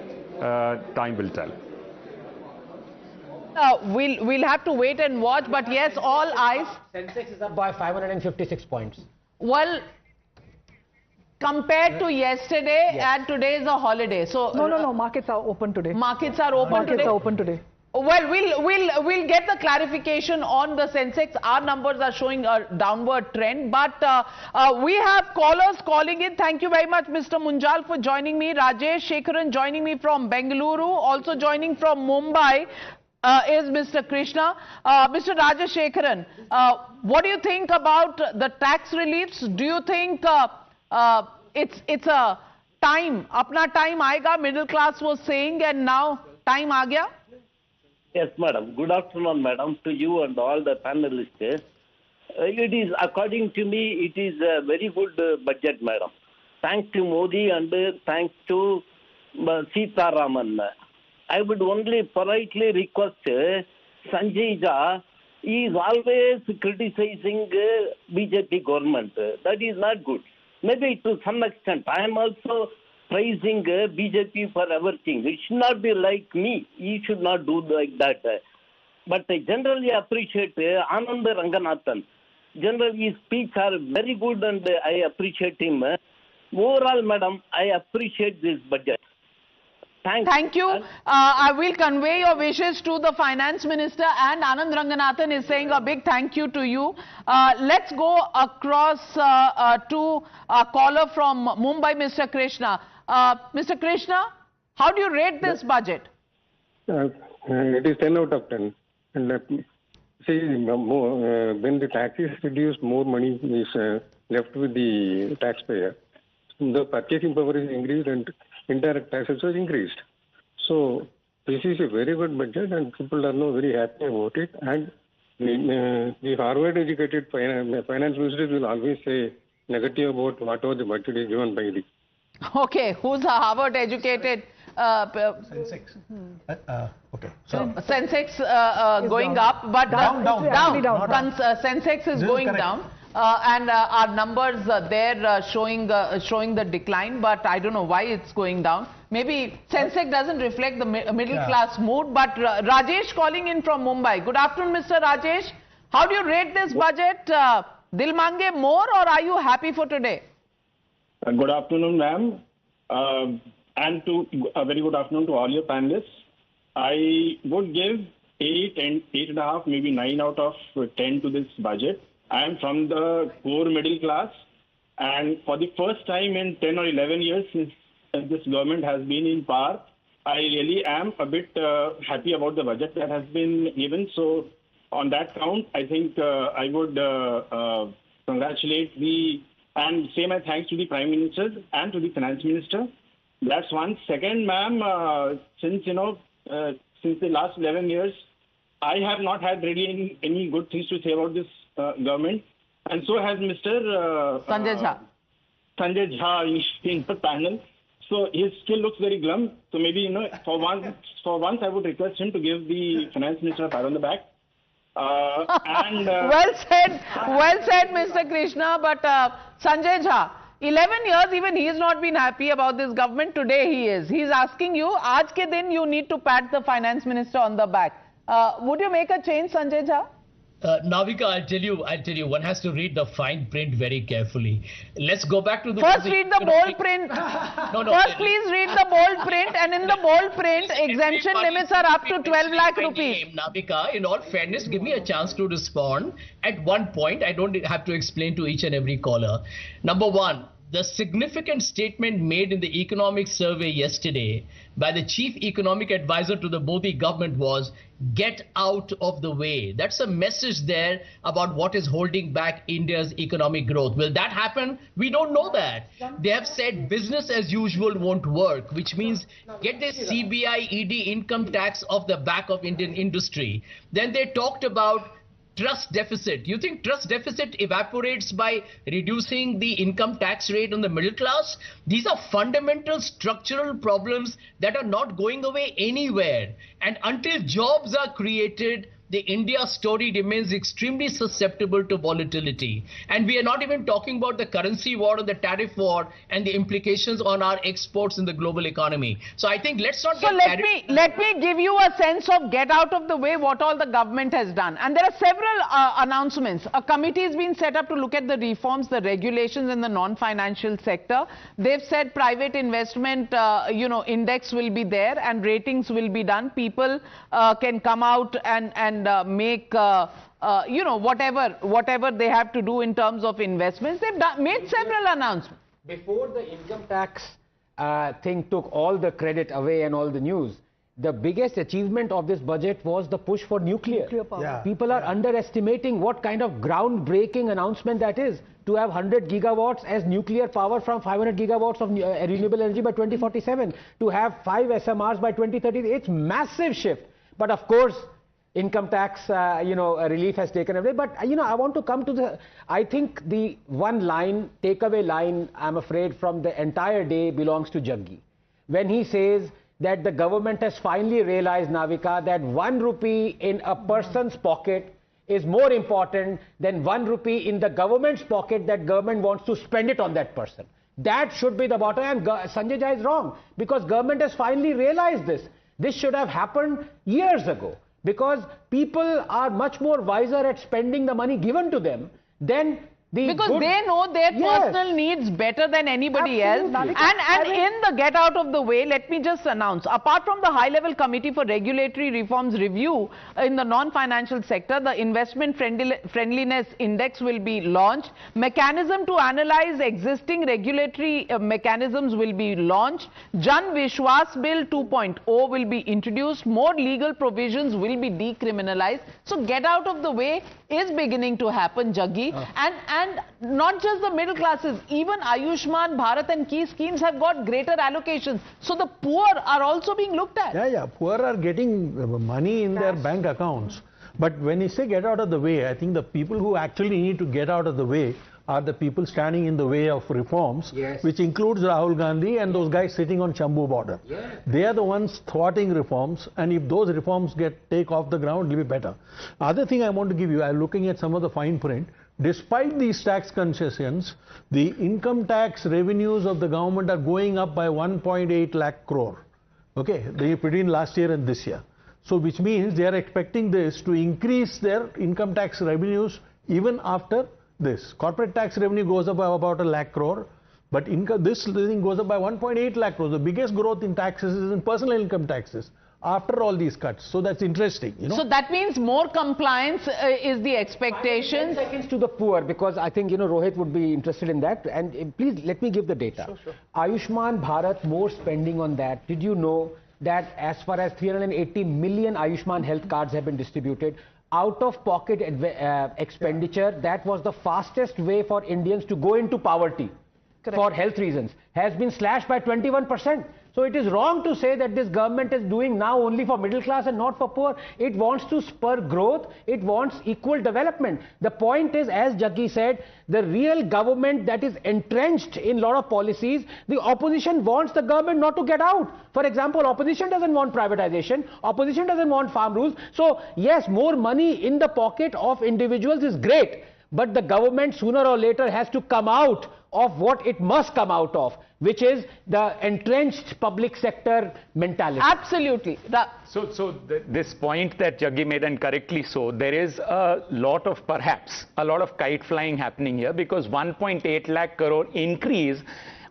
time will tell. We'll have to wait and watch, but yes, all eyes. Sensex is up by 556 points. Well, compared to yesterday, and today is a holiday. So No, markets are open today. Markets are open Markets today. are open today. Well, we'll get the clarification on the Sensex. Our numbers are showing a downward trend, but we have callers calling in. Thank you very much, Mr. Munjal, for joining me. Rajesh Shekharan joining me from Bengaluru. Also joining from Mumbai is Mr. Krishna. Mr. Rajesh Shekharan, what do you think about the tax reliefs? Do you think it's a time, apna time aayega, middle class was saying, and now time aa gaya? Yes, madam. Good afternoon, madam, to you and all the panelists. It is, according to me, it is a very good budget, madam. Thanks to Modi and thanks to Sitharaman. I would only politely request Sanjay Jha. He is always criticizing BJP government. That is not good. Maybe to some extent. I am also praising BJP for everything. It should not be like me. He should not do like that. But I generally appreciate Anand Ranganathan. Generally, his speeches are very good and I appreciate him. Overall, madam, I appreciate this budget. Thank you. I will convey your wishes to the Finance Minister, and Anand Ranganathan is saying a big thank you to you. Let's go across to a caller from Mumbai, Mr. Krishna. Mr. Krishna, how do you rate this budget? It is 10 out of 10. And see, when the tax is reduced, more money is left with the taxpayer. The purchasing power is increased and indirect taxes are increased. So this is a very good budget and people are now very happy about it. And the Harvard-educated finance ministers will always say negative about whatever the budget is given by the. Okay, who's a Harvard-educated? Sensex. Okay. So Sensex going up, but down. Sensex is going down. And our numbers there showing the decline, but I don't know why it's going down. Maybe Sensex doesn't reflect the middle class mood. But Rajesh calling in from Mumbai. Good afternoon, Mr. Rajesh. How do you rate this budget? Dil mange more, or are you happy for today? Good afternoon, ma'am, and a very good afternoon to all your panelists. I would give 8 and 8.5, maybe 9 out of 10 to this budget. I am from the poor middle class, and for the first time in 10 or 11 years since this government has been in power, I really am a bit happy about the budget that has been given. So on that count, I think I would congratulate and say my thanks to the Prime Minister and to the Finance Minister. That's one. Second, ma'am, since the last 11 years, I have not had really any good things to say about this government, and so has Mr. Sanjay Jha. Sanjay Jha in the panel. So he still looks very glum. So maybe for once I would request him to give the Finance Minister a pat on the back. And well said, Mr. Krishna. But Sanjay Jha, 11 years, even he has not been happy about this government. Today he is. He's asking you, aaj ke din you need to pat the Finance Minister on the back. Would you make a change, Sanjay Jha? Navika, I'll tell you, one has to read the fine print very carefully. Let's go back to the... First read the bold print. First please read the bold print, and in the bold print, exemption limits are up to 12 lakh rupees. Navika, in all fairness, give me a chance to respond. At one point, I don't have to explain to each and every caller. Number one, the significant statement made in the economic survey yesterday by the chief economic advisor to the Modi government was, get out of the way. That's a message there about what is holding back India's economic growth. Will that happen? We don't know that. They have said business as usual won't work, which means get this CBI, ED income tax off the back of Indian industry. Then they talked about trust deficit. You think trust deficit evaporates by reducing the income tax rate on the middle class? These are fundamental structural problems that are not going away anywhere. And until jobs are created, the India story remains extremely susceptible to volatility. And we are not even talking about the currency war or the tariff war and the implications on our exports in the global economy. So I think let's not get let me give you a sense of get out of the way what all the government has done. And there are several announcements. A committee has been set up to look at the reforms, the regulations in the non-financial sector. They've said private investment, index will be there and ratings will be done. People can come out and make, whatever they have to do in terms of investments. They've made several announcements. Before the income tax thing took all the credit away and all the news, the biggest achievement of this budget was the push for nuclear power. Yeah. People are underestimating what kind of groundbreaking announcement that is, to have 100 gigawatts as nuclear power from 500 gigawatts of renewable energy by 2047, to have 5 SMRs by 2030. It's massive shift. But of course, income tax, relief has taken away. But, I want to come to I think the one line, takeaway line, I'm afraid, from the entire day belongs to Jaggi. When he says that the government has finally realized, Navika, that 1 rupee in a person's pocket is more important than 1 rupee in the government's pocket that government wants to spend it on that person. That should be the bottom. And Sanjay Jha is wrong, because government has finally realized this. This should have happened years ago, because people are much more wiser at spending the money given to them than because they know their personal needs better than anybody else. And in the get out of the way, let me just announce, apart from the high-level committee for regulatory reforms review in the non-financial sector, the investment friendliness index will be launched. Mechanism to analyze existing regulatory mechanisms will be launched. Jan Vishwas Bill 2.0 will be introduced. More legal provisions will be decriminalized. So get out of the way is beginning to happen, Jaggi. And not just the middle classes, even Ayushman Bharat and key schemes have got greater allocations. So the poor are also being looked at. Yeah, poor are getting money in their bank accounts. But when you say get out of the way, I think the people who actually need to get out of the way are the people standing in the way of reforms, which includes Rahul Gandhi and those guys sitting on Chambu border. They are the ones thwarting reforms, and if those reforms take off the ground, it will be better. Other thing I want to give you, I'm looking at some of the fine print. Despite these tax concessions, the income tax revenues of the government are going up by 1.8 lakh crore. Okay, between last year and this year. So which means they are expecting this to increase their income tax revenues even after this. Corporate tax revenue goes up by about 1 lakh crore, but this thing goes up by 1.8 lakh crore. The biggest growth in taxes is in personal income taxes after all these cuts. So that's interesting. So that means more compliance is the expectation. 10 seconds to the poor, because I think Rohit would be interested in that. And please let me give the data. Sure. Ayushman Bharat, more spending on that. Did you know that as far as 380 million Ayushman health cards have been distributed? Out-of-pocket expenditure, that was the fastest way for Indians to go into poverty. For health reasons, has been slashed by 21%. So it is wrong to say that this government is doing now only for middle class and not for poor. It wants to spur growth. It wants equal development. The point is, as Jaggi said, the real government that is entrenched in a lot of policies, the opposition wants the government not to get out. For example, opposition doesn't want privatization. Opposition doesn't want farm rules. So yes, more money in the pocket of individuals is great. But the government sooner or later has to come out of what it must come out of, which is the entrenched public sector mentality. Absolutely. This point that Jaggi made, and correctly so, there is perhaps a lot of kite flying happening here, because 1.8 lakh crore increase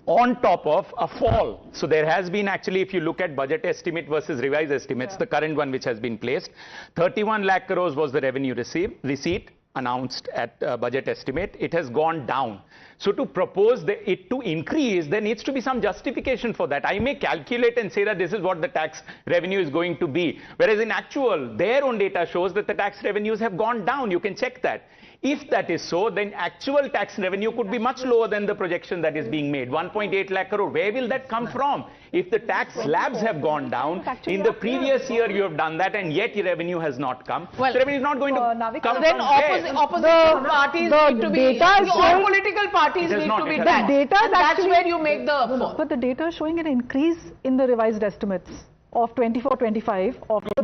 on top of a fall. So there has been actually, if you look at budget estimate versus revised estimates, the current one which has been placed, 31 lakh crores was the revenue receipt announced at budget estimate. It has gone down. So to propose it to increase, there needs to be some justification for that. I may calculate and say that this is what the tax revenue is going to be, whereas in actual, their own data shows that the tax revenues have gone down. You can check that. If that is so, then actual tax revenue could be much lower than the projection that is being made. 1.8 lakh crore. Where will that come from? If the tax slabs have gone down, in the previous year you have done that, and yet your revenue has not come. Well, the revenue is not going to come then from opposition parties need to be, all political parties need to be that. That's where you make the... But the data is showing an increase in the revised estimates of 24-25 of the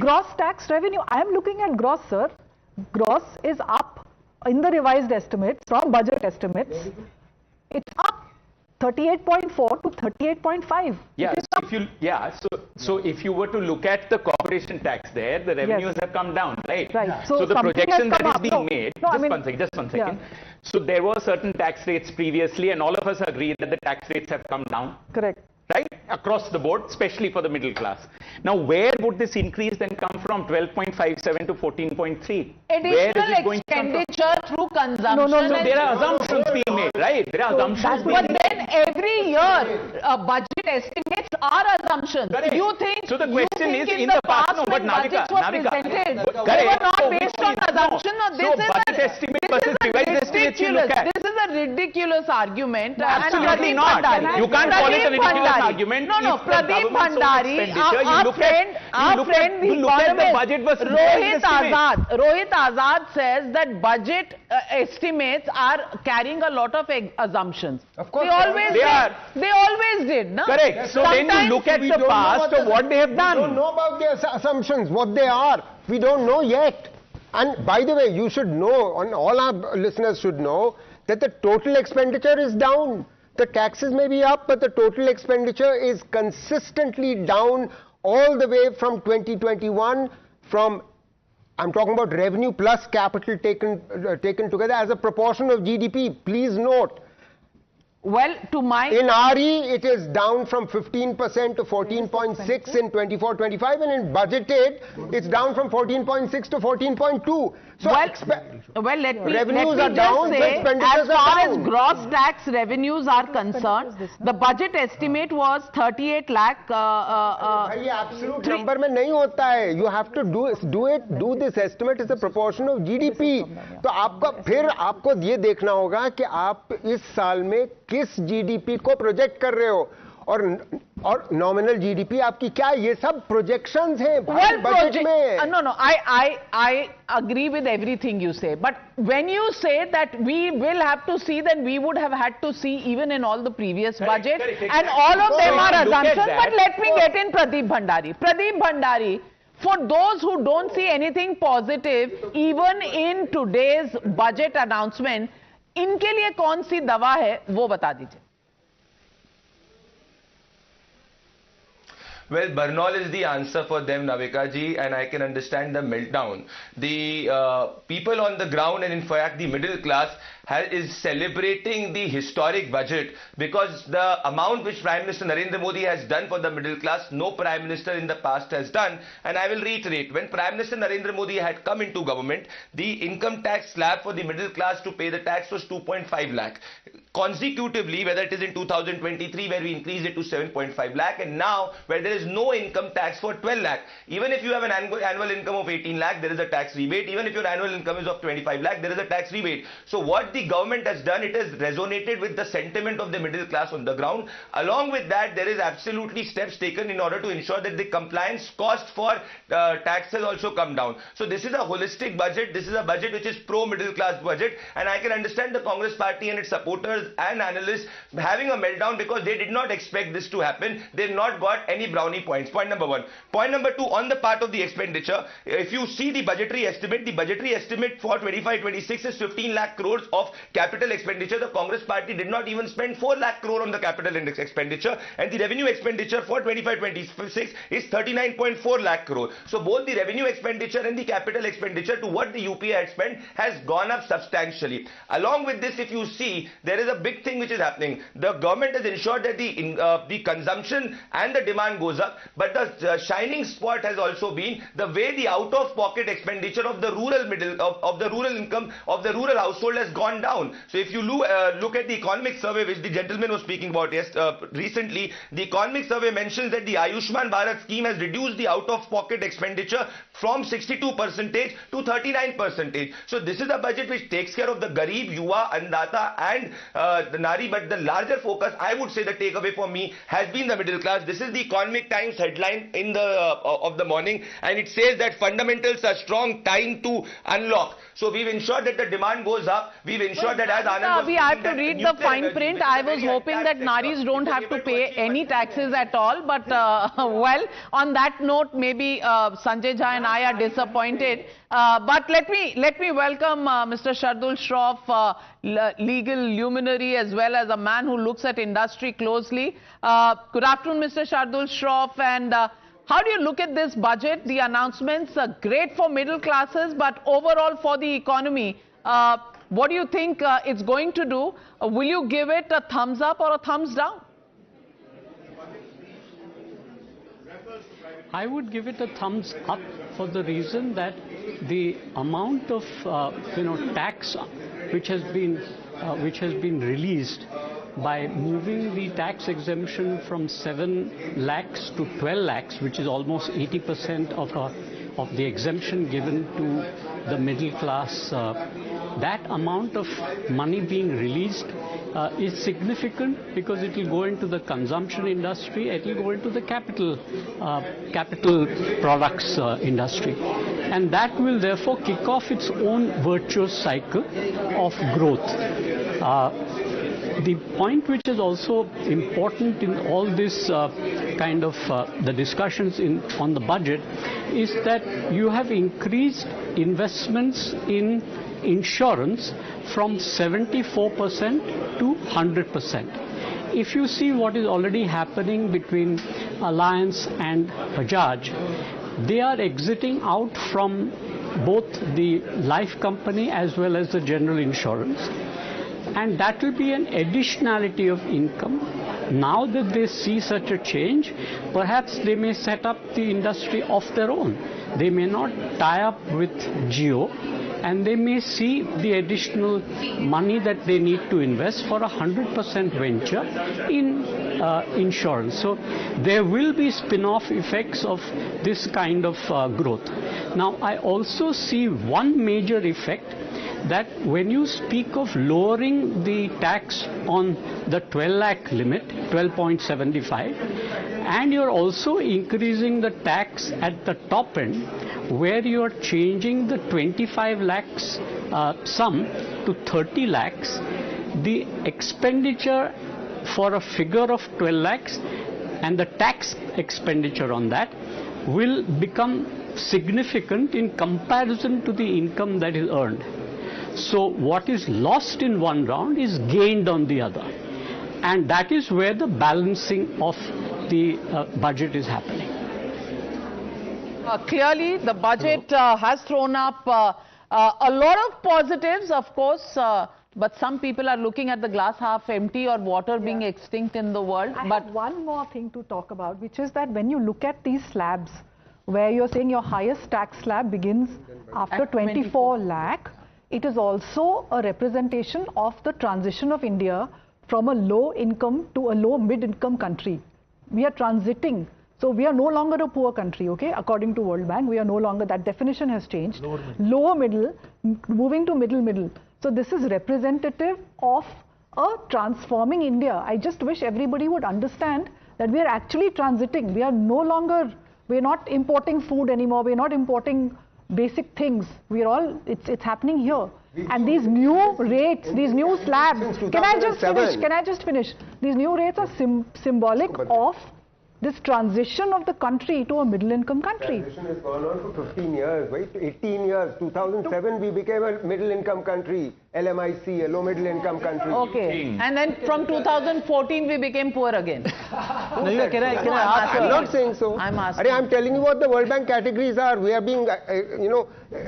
gross tax revenue. I am looking at gross, sir. Gross is up in the revised estimates from budget estimates. It's up 38.4 to 38.5. Yeah, so if you were to look at the corporation tax there, the revenues have come down, right? Right. So the projection that is being made, just one second. Yeah. So there were certain tax rates previously, and all of us agree that the tax rates have come down. Correct. Right? Across the board, especially for the middle class. Now, where would this increase then come from 12.57 to 14.3? Additional expenditure through consumption. So there are assumptions being made, right? There are assumptions being made. But then every year, budget estimates are assumptions. Correct. You think, so the question is, in the past, no, but Navika, they were not based on assumption. No, this is budget estimate versus revised estimates you look at. This is a ridiculous argument. Absolutely not. You can't call it a ridiculous argument. No, Pradeep Bhandari, our friend, the economist, Rohit Azad says that budget estimates are carrying a lot of assumptions. Of course, they always did. No? Correct. So then you look at the past of what they have done. We don't know about their assumptions, what they are. We don't know yet. And by the way, you should know, and all our listeners should know, that the total expenditure is down. The taxes may be up, but the total expenditure is consistently down all the way from 2021 from, I'm talking about revenue plus capital taken together as a proportion of GDP. Please note. Well, in RE, it is down from 15% to 14.6 in 24-25, and in budgeted, it's down from 14.6 to 14.2. So well, let me are down, just say, as far as gross tax revenues are concerned, the budget estimate was 38 lakh. Absolute number में नहीं होता है. You have to do this estimate as a proportion of GDP. तो आपको ये देखना होगा कि आप इस साल में किस GDP को प्रोजेक्ट कर रहे हो और नॉमिनल जीडीपी आपकी क्या, ये सब प्रोजेक्शंस हैं बजट में. No, I agree with everything you say, but when you say that we will have to see, then we would have had to see even in all the previous budgets, and all of them are assumptions. But let me get in Pradeep Bhandari. Pradeep Bhandari, for those who don't see anything positive even in today's budget announcement, इनके लिए कौन सी दवा है वो बता दीजिए. Well, Bernal is the answer for them, Navika ji, and I can understand the meltdown. The people on the ground, and in fact the middle class, is celebrating the historic budget because the amount which Prime Minister Narendra Modi has done for the middle class, no Prime Minister in the past has done. And I will reiterate, when Prime Minister Narendra Modi had come into government, the income tax slab for the middle class to pay the tax was 2.5 lakh. Consecutively, whether it is in 2023 where we increased it to 7.5 lakh, and now where there is no income tax for 12 lakh. Even if you have an annual income of 18 lakh, there is a tax rebate. Even if your annual income is of 25 lakh, there is a tax rebate. So what the government has done, it has resonated with the sentiment of the middle class on the ground. Along with that, there is absolutely steps taken in order to ensure that the compliance cost for tax has also come down. So this is a holistic budget. This is a budget which is pro-middle class budget, and I can understand the Congress party and its supporters and analysts having a meltdown because they did not expect this to happen. They've not got any brownie points. Point number one. Point number two, on the part of the expenditure, if you see the budgetary estimate for 25-26 is 15 lakh crores of capital expenditure. The Congress party did not even spend 4 lakh crore on the capital index expenditure, and the revenue expenditure for 25-26 is 39.4 lakh crore. So both the revenue expenditure and the capital expenditure to what the UPA had spent has gone up substantially. Along with this, if you see, there is a big thing which is happening. The government has ensured that the consumption and the demand goes up, but the shining spot has also been the way the out-of-pocket expenditure of the rural of the rural income of the rural household has gone down. So if you look at the economic survey which the gentleman was speaking about recently, the economic survey mentions that the Ayushman Bharat scheme has reduced the out-of-pocket expenditure from 62% to 39%. So this is a budget which takes care of the Garib, Yuva, Annadata and the Nari, but the larger focus, I would say the takeaway for me has been the middle class. This is the Economic Times headline in the of the morning, and it says that fundamentals are strong, time to unlock. So we've ensured that the demand goes up, we've will ensure that as Anand we have to read the fine print. I was hoping that Naris don't have to pay any taxes at all. But, well, on that note, maybe Sanjay Jha and I are disappointed. But let me welcome Mr. Shardul Shroff, legal luminary as well as a man who looks at industry closely. Good afternoon, Mr. Shardul Shroff. And how do you look at this budget? The announcements are great for middle classes, but overall for the economy, what do you think it's going to do? Will you give it a thumbs up or a thumbs down? I would give it a thumbs up for the reason that the amount of tax which has been released by moving the tax exemption from 7 lakhs to 12 lakhs, which is almost 80% of the exemption given to the middle class. That amount of money being released is significant because it will go into the consumption industry, it will go into the capital products industry. And that will therefore kick off its own virtuous cycle of growth. The point which is also important in all this the discussions on the budget is that you have increased investments in insurance from 74% to 100%. If you see what is already happening between Alliance and Bajaj, they are exiting out from both the life company as well as the general insurance. And that will be an additionality of income. Now that they see such a change, perhaps they may set up the industry of their own. They may not tie up with Jio, and they may see the additional money that they need to invest for 100% venture in insurance. So there will be spin-off effects of this kind of growth. Now, I also see one major effect, that when you speak of lowering the tax on the 12 lakh limit, 12.75, and you're also increasing the tax at the top end, where you're changing the 25 lakhs sum to 30 lakhs, the expenditure for a figure of 12 lakhs and the tax expenditure on that will become significant in comparison to the income that is earned. So what is lost in one round is gained on the other. And that is where the balancing of the budget is happening. Clearly, the budget has thrown up a lot of positives, of course, but some people are looking at the glass half empty or water being extinct in the world. But one more thing to talk about, which is that when you look at these slabs, where you're saying your highest tax slab begins after 24 lakh, it is also a representation of the transition of India from a low income to a low mid-income country. We are transiting. So we are no longer a poor country, okay? According to World Bank, we are no longer, that definition has changed. Lower middle, moving to middle. So this is representative of a transforming India. I just wish everybody would understand that we are actually transiting. We are no longer, we are not importing food anymore. We are not importing basic things. We are all, it's happening here. And these new rates, these new slabs, can I just finish? These new rates are symbolic of this transition of the country to a middle-income country. Transition has gone on for 15 years, right? 18 years. 2007, we became a middle-income country. LMIC, a low-middle-income country. Okay. And then from 2014, we became poor again. I'm not saying so. I'm asking. I'm telling you what the World Bank categories are. We are being,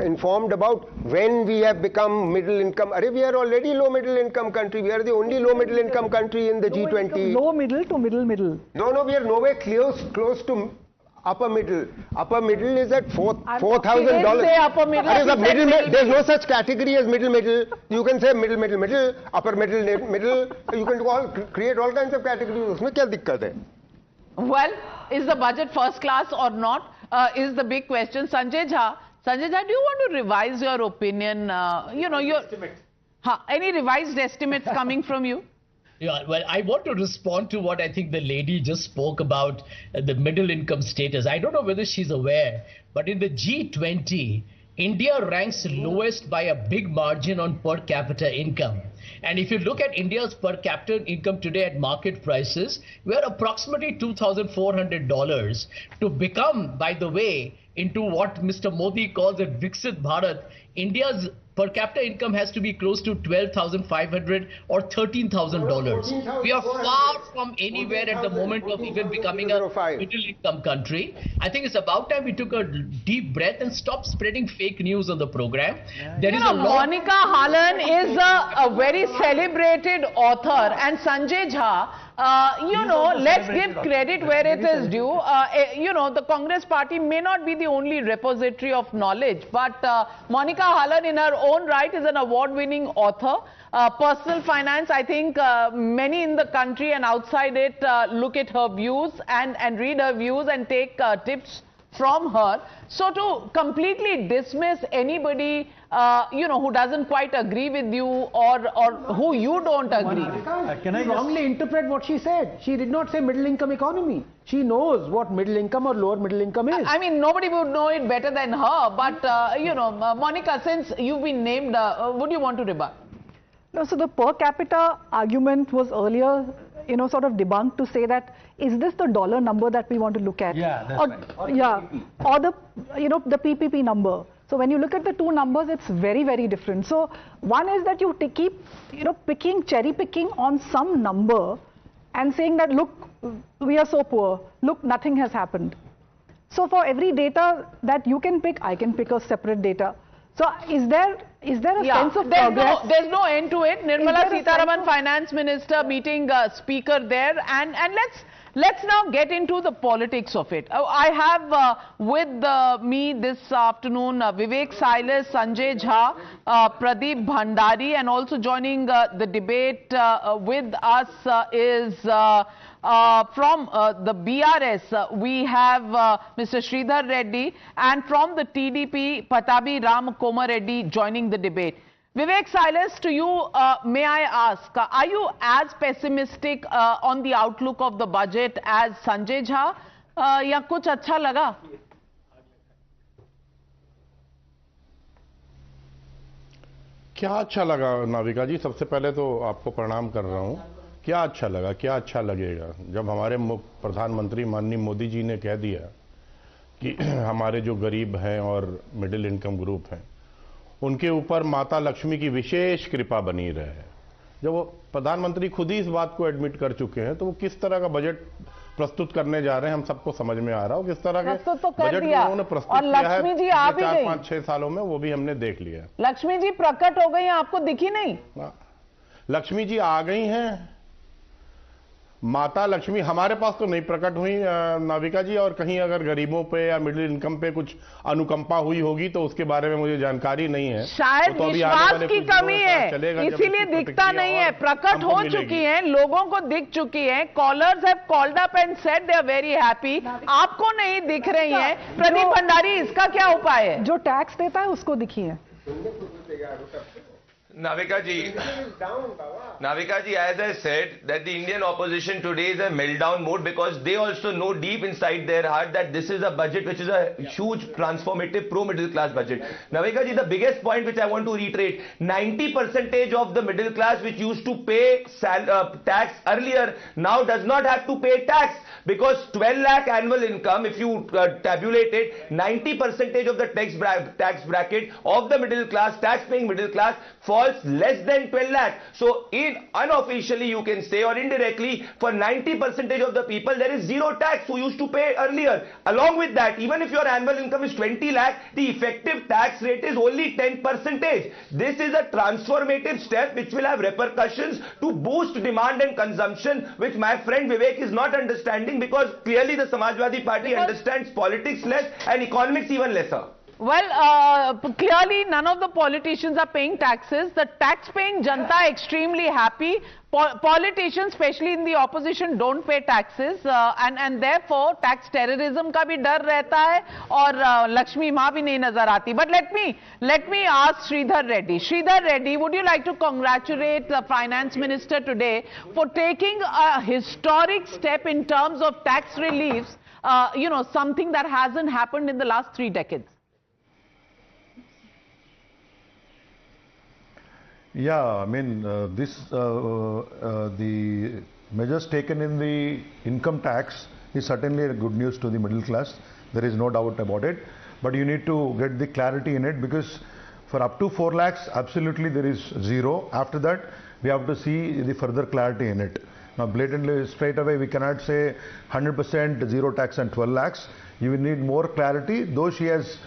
informed about when we have become middle-income. We are already low-middle-income country. We are the only low-middle-income country in the G20. Low middle to middle. No, we are nowhere close to upper middle. Upper middle is at $4,000. Say upper middle. There's no such category as middle. You can say middle, upper middle. You can create all kinds of categories. Usme kya dikkat hai? Well, is the budget first class or not? Is the big question. Sanjay Jha, do you want to revise your opinion? Any revised estimates coming from you? Yeah, well, I want to respond to what I think the lady just spoke about, the middle income status. I don't know whether she's aware, but in the G20, India ranks lowest by a big margin on per capita income. And if you look at India's per capita income today at market prices, we are approximately $2,400 to become, by the way, into what Mr. Modi calls a Viksit Bharat. India's per capita income has to be close to $12,500 or $13,000. We are far from anywhere at the moment of even becoming a middle income country. I think it's about time we took a deep breath and stopped spreading fake news on the program. There is a lot. Monica Halan is a very celebrated author, and Sanjay Jha, let's give credit where it is due. The Congress party may not be the only repository of knowledge, but Monica Halan in her own right is an award-winning author. Personal finance, I think many in the country and outside it look at her views and read her views and take tips from her. So to completely dismiss anybody who doesn't quite agree with you or who you don't agree. Can I wrongly interpret what she said? She did not say middle income economy. She knows what middle income or lower middle income is. I mean, nobody would know it better than her. But, Monica, since you've been named, would you want to rebut? No, so the per capita argument was earlier, sort of debunked to say that, is this the dollar number that we want to look at? Yeah, that's right. Or the, the PPP number. So when you look at the two numbers, it's very, very different. So one is that you keep, cherry picking on some number and saying that, look, we are so poor. Look, nothing has happened. So for every data that you can pick, I can pick a separate data. So is there a sense of progress? There's no end to it. Nirmala Sitharaman, Finance Minister, meeting speaker there, and let's now get into the politics of it. I have with me this afternoon Vivek Silas, Sanjay Jha, Pradeep Bhandari, and also joining the debate with us is from the BRS, we have Mr. Sridhar Reddy, and from the TDP, Patabi Ram Komar Reddy joining the debate. Vivek Silas, to you, may I ask, are you as pessimistic on the outlook of the budget as Sanjay Jha? या कुछ अच्छा लगा? क्या अच्छा लगा नाविका जी? सबसे पहले तो आपको प्रणाम कर रहा हूं। क्या अच्छा लगा, क्या अच्छा लगेगा जब हमारे प्रधानमंत्री माननीय मोदी जी ने कह दिया कि हमारे जो गरीब हैं और मिडिल इनकम ग्रुप हैं उनके ऊपर माता लक्ष्मी की विशेष कृपा बनी रहे। जब वो प्रधानमंत्री खुद ही इस बात को एडमिट कर चुके हैं तो वो किस तरह का बजट प्रस्तुत करने जा रहे हैं हम सबको समझ में आ रहा हो। किस तरह के बजट उन्होंने प्रस्तुत किया है पिछले 4-5-6 सालों में, वो भी हमने देख लिया। लक्ष्मी जी प्रकट हो गई, आपको दिखी नहीं? लक्ष्मी जी आ गई हैं। माता लक्ष्मी हमारे पास तो नहीं प्रकट हुई नाविका जी, और कहीं अगर गरीबों पे या मिडिल इनकम पे कुछ अनुकंपा हुई होगी तो उसके बारे में मुझे जानकारी नहीं है। शायद तो विश्वास की कमी है, इसीलिए दिखता नहीं है। प्रकट हो चुकी है, लोगों को दिख चुकी है। Callers have called up and said they are very happy. आपको नहीं दिख रही है। प्रदीप भंडारी, इसका क्या उपाय है? जो टैक्स देता है उसको दिखी है। Navika ji, as I said, that the Indian opposition today is a meltdown mode because they also know deep inside their heart that this is a budget which is a huge transformative pro-middle class budget. Navika ji, the biggest point which I want to reiterate, 90% of the middle class which used to pay tax earlier now does not have to pay tax because 12 lakh annual income, if you tabulate it, 90% of the tax bracket of the middle class, tax-paying middle class, falls less than 12 lakh. So unofficially you can say, or indirectly, for 90% of the people there is zero tax who used to pay earlier. Along with that, even if your annual income is 20 lakh, the effective tax rate is only 10%. This is a transformative step which will have repercussions to boost demand and consumption, which my friend Vivek is not understanding because clearly the Samajwadi Party understands politics less and economics even lesser. Well, clearly none of the politicians are paying taxes. The tax-paying Janta extremely happy. Politicians, especially in the opposition, don't pay taxes, and therefore tax terrorism का भी डर रहता है और लक्ष्मी माँ भी नहीं नजर आती. But let me ask Sridhar Reddy. Sridhar Reddy, would you like to congratulate the Finance Minister today for taking a historic step in terms of tax reliefs? Something that hasn't happened in the last 3 decades. Yeah, I mean, the measures taken in the income tax is certainly a good news to the middle class. There is no doubt about it. But you need to get the clarity in it, because for up to 4 lakhs, absolutely there is zero. After that, we have to see the further clarity in it. Now, blatantly, straight away, we cannot say 100% zero tax and 12 lakhs. You will need more clarity, though she has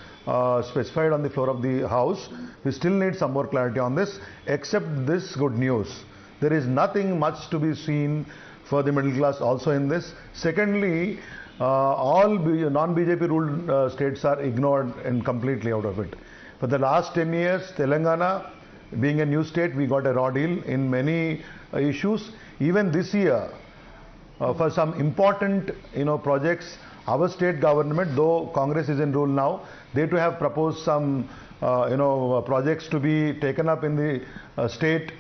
specified on the floor of the House. We still need some more clarity on this. Except this good news, there is nothing much to be seen for the middle class also in this. Secondly, all non-BJP ruled states are ignored and completely out of it. For the last 10 years, Telangana, being a new state, we got a raw deal in many issues. Even this year, for some important projects, our state government, though Congress is in rule now, they too have proposed some projects to be taken up in the state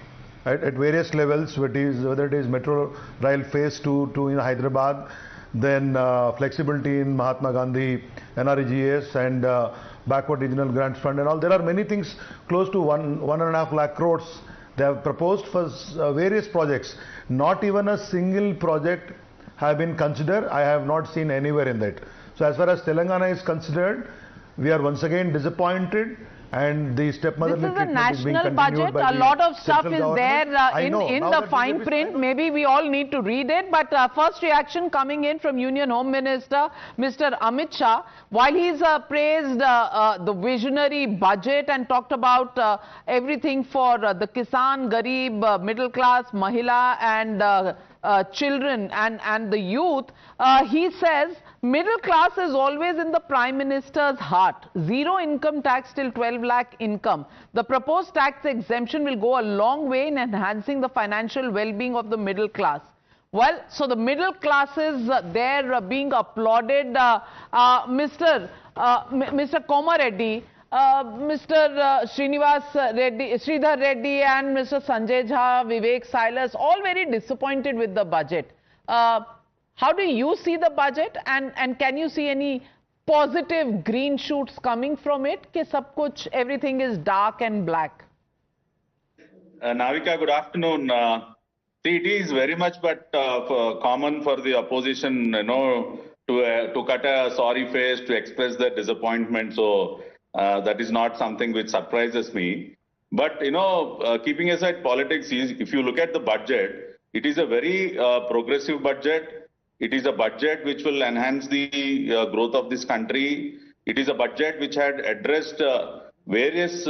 at various levels, whether it is Metro Rail Phase 2 in Hyderabad, then flexibility in Mahatma Gandhi, NREGS and Backward Regional Grants Fund and all. There are many things, close to 1.5 lakh crores they have proposed for various projects. Not even a single project have been considered. I have not seen anywhere in that. So as far as Telangana is considered, we are once again disappointed. And the stepmotherly treatment is being continued by the central government. This is a national budget. A lot of stuff is there in the fine print. Maybe we all need to read it. But first reaction coming in from Union Home Minister, Mr. Amit Shah. While he's praised the visionary budget and talked about everything for the Kisan, Garib, middle class, Mahila and children and the youth, he says middle class is always in the Prime Minister's heart. Zero income tax till 12 lakh income. The proposed tax exemption will go a long way in enhancing the financial well-being of the middle class. Well, so the middle classes, they're being applauded. Mr. Koma Reddy, Mr. Sridhar Reddy and Mr. Sanjay Jha, Vivek Silas, all very disappointed with the budget. How do you see the budget, and can you see any positive green shoots coming from it? Ki sab kuch, everything is dark and black. Navika, good afternoon. See, it is very much common for the opposition, to cut a sorry face, to express their disappointment. So that is not something which surprises me. But keeping aside politics, if you look at the budget, it is a very progressive budget. It is a budget which will enhance the growth of this country. It is a budget which had addressed various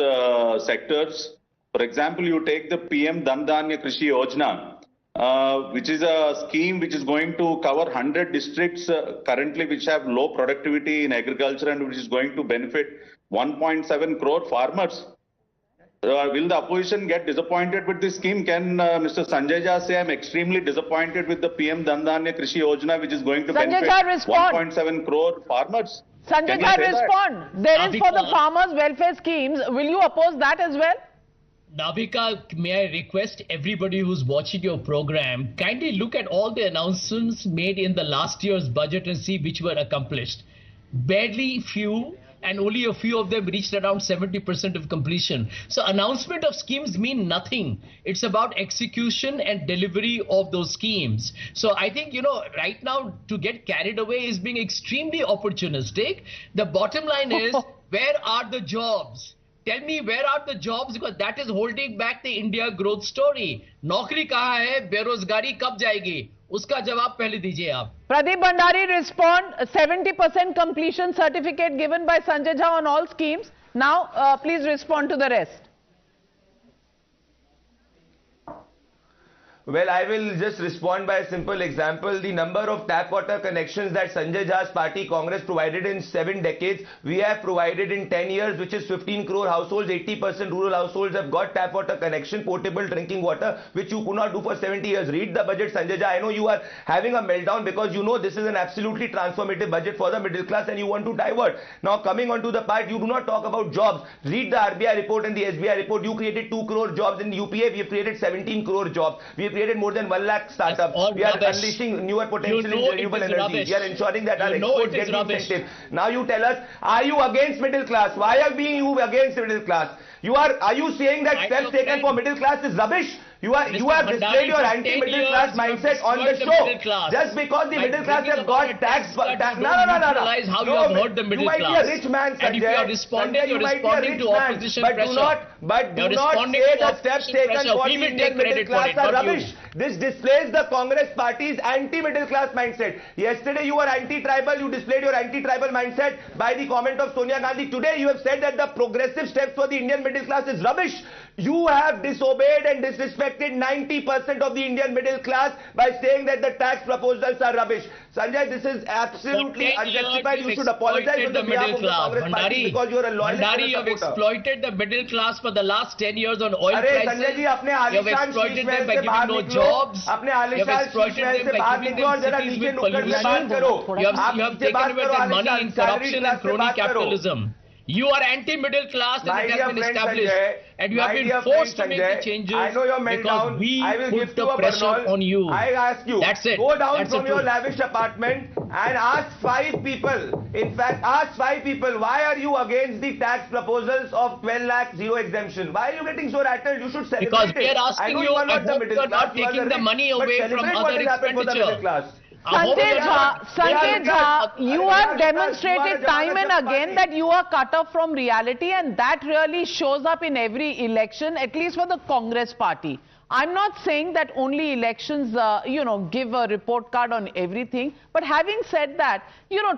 sectors. For example, you take the PM Dhan Dhanya Krishi Yojana, which is a scheme which is going to cover 100 districts currently which have low productivity in agriculture and which is going to benefit 1.7 crore farmers. Will the opposition get disappointed with this scheme? Can Mr. Sanjay Jha say, I'm extremely disappointed with the PM Dhan Dhanya Krishi Yojana, which is going to benefit 1.7 crore farmers? Sanjay Jha, respond. There is for the farmers' welfare schemes. Will you oppose that as well? Navika, may I request everybody who's watching your program, kindly look at all the announcements made in the last year's budget and see which were accomplished. Barely few, and only a few of them reached around 70% of completion. So announcement of schemes mean nothing. It's about execution and delivery of those schemes. So I think, right now to get carried away is being extremely opportunistic. The bottom line is, where are the jobs? Tell me, where are the jobs? Because that is holding back the India growth story. Naukri kahan hai, berozgari kab jayegi? Uska jawab pehle dijiye aap. Pradeep Bhandari, respond. 70% completion certificate given by Sanjay Jha on all schemes. Now, please respond to the rest. Well, I will just respond by a simple example. The number of tap water connections that Sanjay Jha's party Congress provided in 7 decades, we have provided in 10 years, which is 15 crore households. 80% rural households have got tap water connection, potable drinking water, which you could not do for 70 years. Read the budget, Sanjay Jha. I know you are having a meltdown because you know this is an absolutely transformative budget for the middle class and you want to divert. Now, coming on to the part, you do not talk about jobs. Read the RBI report and the SBI report. You created 2 crore jobs in UPA. We have created 17 crore jobs. We have created more than 1 lakh startups. We are unleashing newer potential in renewable energy. We are ensuring that our exports get incentive. Now you tell us, are you against middle class? Why are you against middle class? Are you saying that steps taken for middle class is rubbish? You have displayed your anti-middle class mindset on the show. Just because the middle class have got tax. No. Realize how you have hurt the middle class. You might be a rich man, Sanjay. And if you are responding, you are responding to opposition pressure. But do not say the steps taken for the Indian middle class are rubbish. This displays the Congress party's anti-middle class mindset. Yesterday you were anti-tribal, you displayed your anti-tribal mindset by the comment of Sonia Gandhi. Today you have said that the progressive steps for the Indian middle class is rubbish. You have disobeyed and disrespected 90% of the Indian middle class by saying that the tax proposals are rubbish. Sanjay, this is absolutely unjustified. You should apologize on the behalf of the Congress party because you are a loyalist and a you have exploited the middle class for the last 10 years on oil prices. You have exploited them by giving no jobs. You have exploited them by giving them cities with pollution. You have taken away their money in corruption and crony capitalism. You are anti-middle class and it has been established. And you have been forced to make the changes because we put the pressure on you. I ask you, that's it. Go down from your lavish apartment and ask 5 people. In fact, ask 5 people, why are you against the tax proposals of 12 lakh zero exemption? Why are you getting so rattled? You should celebrate because we are asking you, I hope you are not taking the money away from other expenditure. Sanjay Jha, you have demonstrated time and again that you are cut off from reality, and that really shows up in every election, at least for the Congress party. I'm not saying that only elections, give a report card on everything. But having said that,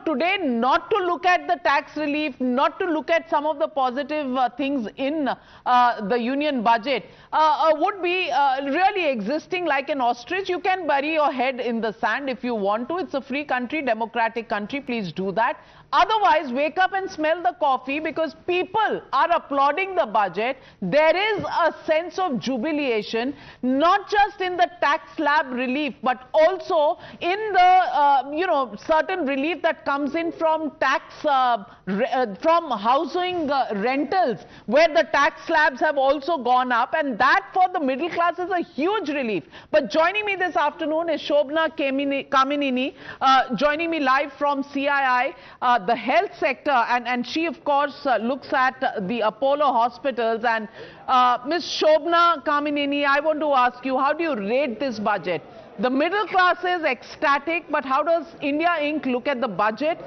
today not to look at the tax relief, not to look at some of the positive things in the union budget would be really existing like an ostrich. You can bury your head in the sand if you want to. It's a free country, democratic country. Please do that. Otherwise, wake up and smell the coffee because people are applauding the budget. There is a sense of jubilation, not just in the tax slab relief, but also in the, certain relief that comes in from tax, from housing rentals, where the tax slabs have also gone up. And that for the middle class is a huge relief. But joining me this afternoon is Shobna Kaminini, joining me live from CII. The health sector, and she of course looks at the Apollo hospitals. And Ms. Shobna Kaminini, I want to ask you, how do you rate this budget? The middle class is ecstatic, but how does India Inc. look at the budget?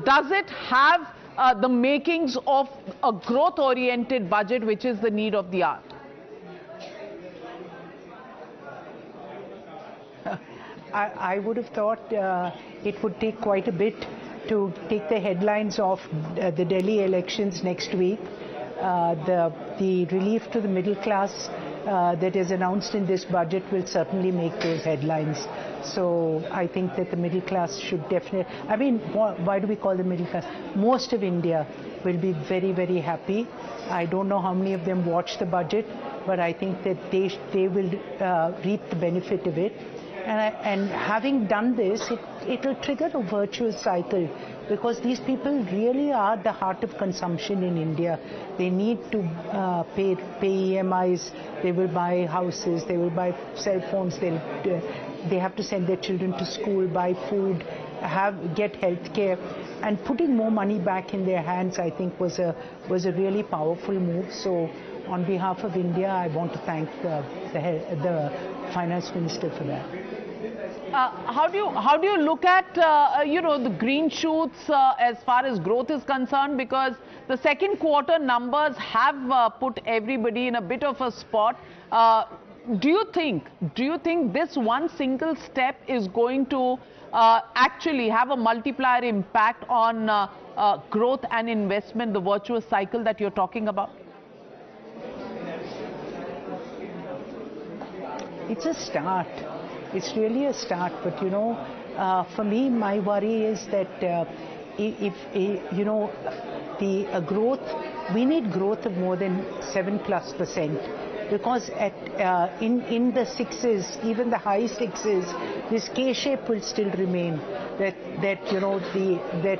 Does it have the makings of a growth-oriented budget, which is the need of the hour? I would have thought it would take quite a bit to take the headlines of the Delhi elections next week. The relief to the middle class that is announced in this budget will certainly make those headlines. So I think that the middle class should definitely, why do we call the middle class? Most of India will be very, very happy. I don't know how many of them watch the budget, but I think that they will reap the benefit of it. And having done this, it will trigger a virtuous cycle because these people really are the heart of consumption in India. They need to pay EMIs, they will buy houses, they will buy cell phones, they have to send their children to school, buy food, get health care. And putting more money back in their hands, I think, was a really powerful move. So on behalf of India, I want to thank the Finance Minister for that. How do you look at the green shoots as far as growth is concerned? Because the second quarter numbers have put everybody in a bit of a spot. Do you think this one single step is going to actually have a multiplier impact on growth and investment, the virtuous cycle that you're talking about? It's a start. It's really a start. But, for me, my worry is that we need growth of more than 7+%. Because in the sixes, even the high sixes, this K-shape will still remain. That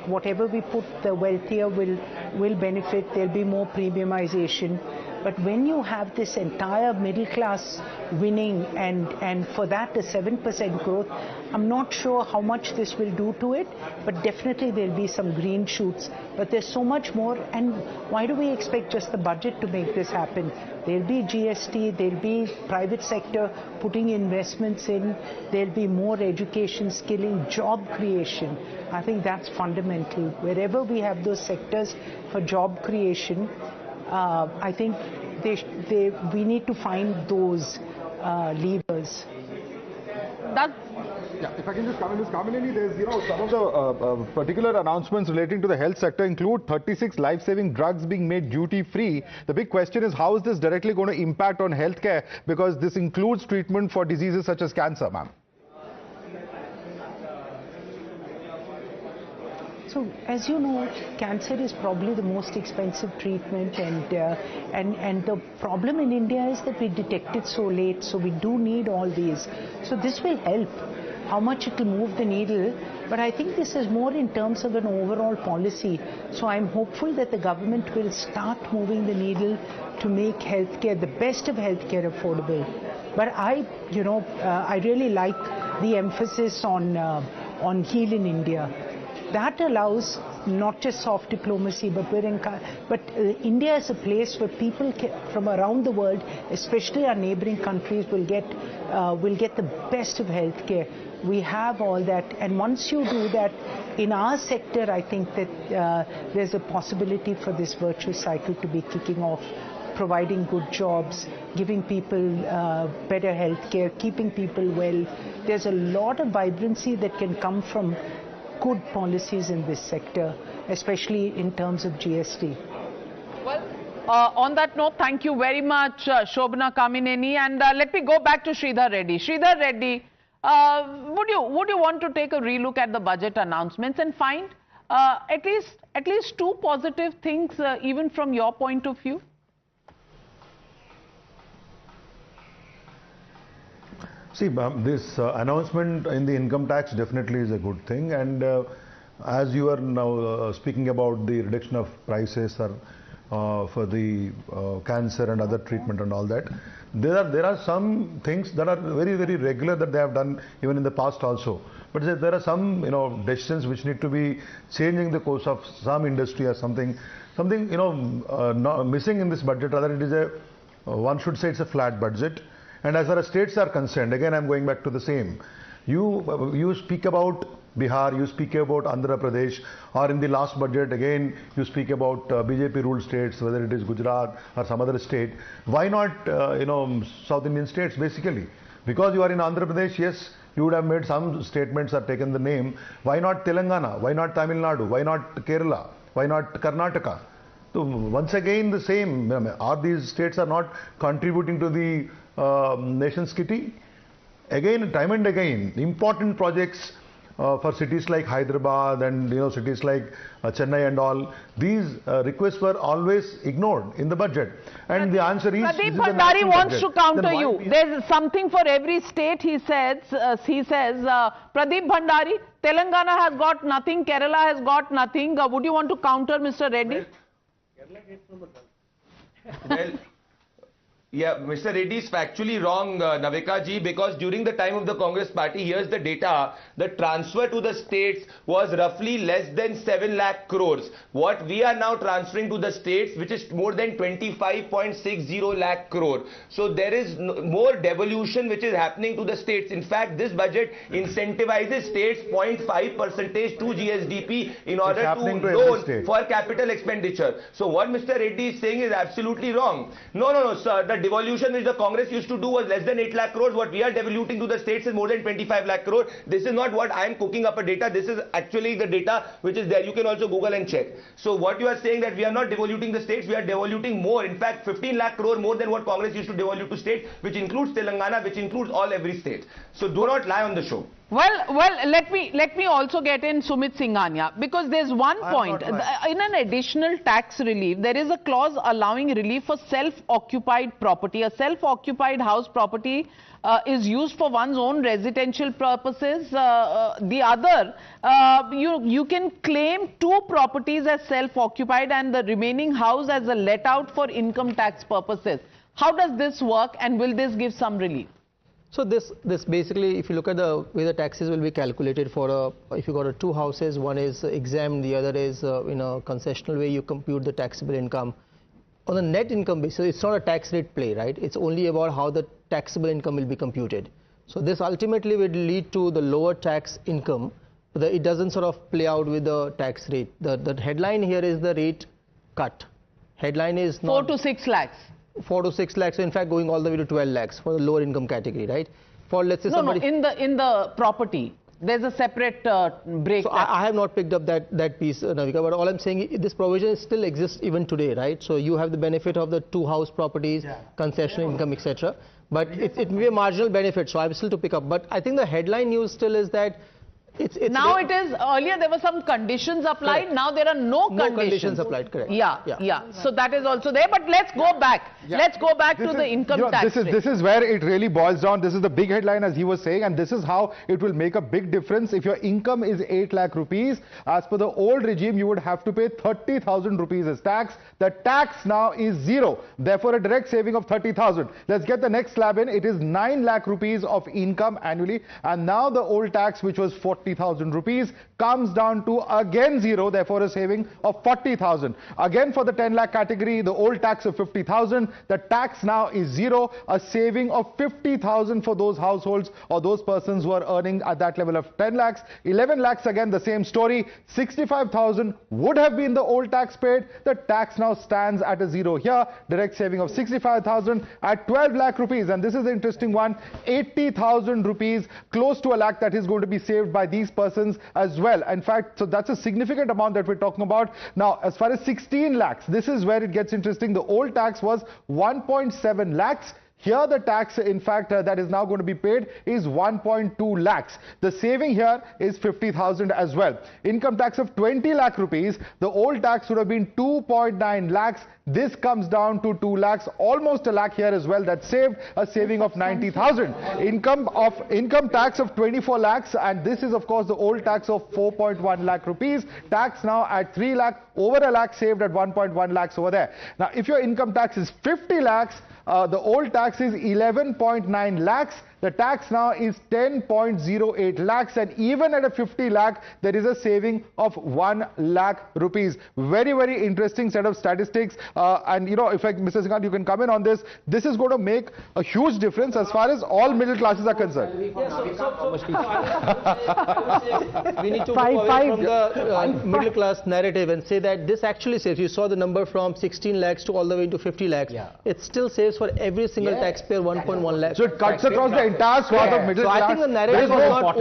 whatever we put, the wealthier will benefit. There'll be more premiumization. But when you have this entire middle class winning and for that a 7% growth, I'm not sure how much this will do to it, but definitely there'll be some green shoots. But there's so much more, and why do we expect just the budget to make this happen? There'll be GST, there'll be private sector putting investments in, there'll be more education, skilling, job creation. I think that's fundamental. Wherever we have those sectors for job creation, I think we need to find those levers. Yeah, if I can just come in this, Kamineni, there's, some of the particular announcements relating to the health sector include 36 life-saving drugs being made duty-free. The big question is, how is this directly going to impact on healthcare? Because this includes treatment for diseases such as cancer, ma'am. So, as you know, cancer is probably the most expensive treatment, and the problem in India is that we detect it so late, so we do need all these. So this will help. How much it will move the needle, but I think this is more in terms of an overall policy. So I'm hopeful that the government will start moving the needle to make healthcare, the best of healthcare, affordable. But I really like the emphasis on Heal in India. That allows not just soft diplomacy, but India is a place where people from around the world, especially our neighboring countries, will get the best of healthcare. We have all that, and once you do that in our sector, I think that there's a possibility for this virtuous cycle to be kicking off, providing good jobs, giving people better healthcare, keeping people well. There's a lot of vibrancy that can come from good policies in this sector, especially in terms of GST. Well, on that note, thank you very much, Shobhana Kamineni, and let me go back to Sridhar Reddy. Sridhar Reddy, would you want to take a relook at the budget announcements and find at least two positive things, even from your point of view? See, this announcement in the income tax definitely is a good thing, and as you are now speaking about the reduction of prices for the cancer and other treatment and all that, there are some things that are very, very regular that they have done even in the past also. But there are some decisions which need to be changing the course of some industry or something not missing in this budget. Rather, it is one should say it's a flat budget. And as far as states are concerned, again I'm going back to the same. You speak about Bihar, you speak about Andhra Pradesh, or in the last budget again you speak about BJP ruled states, whether it is Gujarat or some other state. Why not South Indian states basically? Because you are in Andhra Pradesh, yes, you would have made some statements or taken the name. Why not Telangana? Why not Tamil Nadu? Why not Kerala? Why not Karnataka? So once again the same. Are these states are not contributing to the nation's kitty? Again, time and again, important projects for cities like Hyderabad and cities like Chennai and all, these requests were always ignored in the budget. And the answer is Pradeep Bhandari wants to counter you. There's something for every state, he says. Pradeep Bhandari, Telangana has got nothing, Kerala has got nothing. Would you want to counter Mr. Reddy? Well, yeah, Mr. Reddy is factually wrong, Navika ji, because during the time of the Congress party, here's the data, the transfer to the states was roughly less than 7 lakh crores. What we are now transferring to the states, which is more than 25.60 lakh crore. So there is more devolution which is happening to the states. In fact, this budget incentivizes states 0.5% to GSDP in order to loan for capital expenditure. So what Mr. Reddy is saying is absolutely wrong. No, sir. The devolution which the Congress used to do was less than 8 lakh crores. What we are devoluting to the states is more than 25 lakh crore. This is not what I am cooking up a data. This is actually the data which is there. You can also Google and check. So what you are saying that we are not devoluting the states, we are devoluting more. In fact, 15 lakh crore more than what Congress used to devolve to states, which includes Telangana, which includes every state. So do not lie on the show. Well, let me also get in Sumit Singhania, because there's one point. In an additional tax relief, there is a clause allowing relief for self-occupied property. A self-occupied house property is used for one's own residential purposes. The other, you can claim 2 properties as self-occupied and the remaining house as a let-out for income tax purposes. How does this work, and will this give some relief? So this basically, if you look at the way the taxes will be calculated for if you got 2 houses, one is exempt, the other is in a concessional way, you compute the taxable income. On a net income basis, it's not a tax rate play, right? It's only about how the taxable income will be computed. So this ultimately will lead to the lower tax income. It doesn't sort of play out with the tax rate. The headline here is the rate cut. Headline is not 4 to 6 lakhs. 4 to 6 lakhs, so in fact going all the way to 12 lakhs for the lower income category, right? For let's say somebody... No, in the property, there's a separate break. So I have not picked up that piece, Navika, but all I'm saying is this provision still exists even today, right? So you have the benefit of the 2 house properties, concessional income, etc. But it may be a marginal benefit, so I'm still to pick up. But I think the headline news still is that now it is, earlier there were some conditions applied, correct. Now there are no conditions applied, correct. Yeah. So that is also there, but let's go back. Let's go back to the income tax rate. This is where it really boils down. This is the big headline, as he was saying, and this is how it will make a big difference. If your income is 8 lakh rupees, as per the old regime, you would have to pay 30,000 rupees as tax. The tax now is 0. Therefore, a direct saving of 30,000. Let's get the next slab in. It is 9 lakh rupees of income annually, and now the old tax, which was 40,000 rupees, comes down to again 0, therefore a saving of 40,000. Again for the 10 lakh category, the old tax of 50,000, the tax now is 0, a saving of 50,000 for those households or those persons who are earning at that level of 10 lakhs. 11 lakhs, again the same story. 65,000 would have been the old tax paid. The tax now stands at a 0 here. Direct saving of 65,000 at 12 lakh rupees. And this is the interesting one. 80,000 rupees, close to a lakh, that is going to be saved by these persons as well. In fact, so that's a significant amount that we're talking about. Now, as far as 16 lakhs, this is where it gets interesting. The old tax was 1.7 lakhs. Here the tax, in fact, that is now going to be paid is 1.2 lakhs. The saving here is 50,000 as well. Income tax of 20 lakh rupees. The old tax would have been 2.9 lakhs. This comes down to 2 lakhs, almost a lakh here as well. That saved a saving of 90,000. Income tax of 24 lakhs, and this is of course the old tax of 4.1 lakh rupees. Tax now at 3 lakh, over a lakh saved at 1.1 lakhs over there. Now, if your income tax is 50 lakhs, the old tax is 11.9 lakhs. The tax now is 10.08 lakhs, and even at a 50 lakh, there is a saving of 1 lakh rupees. Very, very interesting set of statistics. And, you know, if Mr. Singhania, you can come in on this. This is going to make a huge difference as far as all middle classes are concerned. We need to move away from the middle class narrative and say that this actually saves. You saw the number from 16 lakhs to all the way to 50 lakhs. It still saves for every single taxpayer 1.1 lakh. So it cuts across the entire swath of middle class. I think the narrative was not...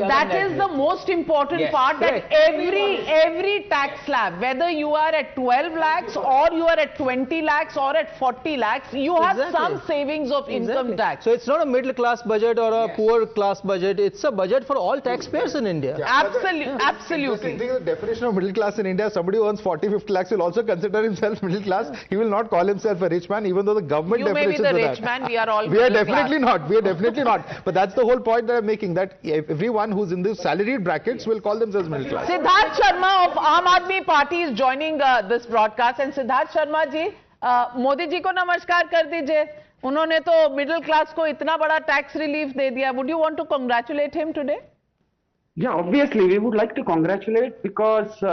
That is the most important part, that every tax slab, whether you are at 12 lakhs or you are at 20 lakhs or at 40 lakhs, you have some savings of income tax. So it's not a middle class budget or a poor class budget. It's a budget for all taxpayers in India. Absolutely. The definition of middle class in India, somebody who earns 40-50 lakhs will also consider himself middle class. He will not call himself a rich man, even though the government definitions are that. You may be the rich man, we are all We are definitely not. We are definitely not. But that's the whole point that I'm making, that everyone who's in the salaried brackets will call themselves middle class. Siddharth Sharma of Aam Aadmi Party is joining this broadcast. And Siddharth Sharma ji, Modi ji ko namaskar kar dijiye. उन्होंने तो middle class को इतना बड़ा tax relief दे दिया. Would you want to congratulate him today? Yeah, obviously we would like to congratulate, because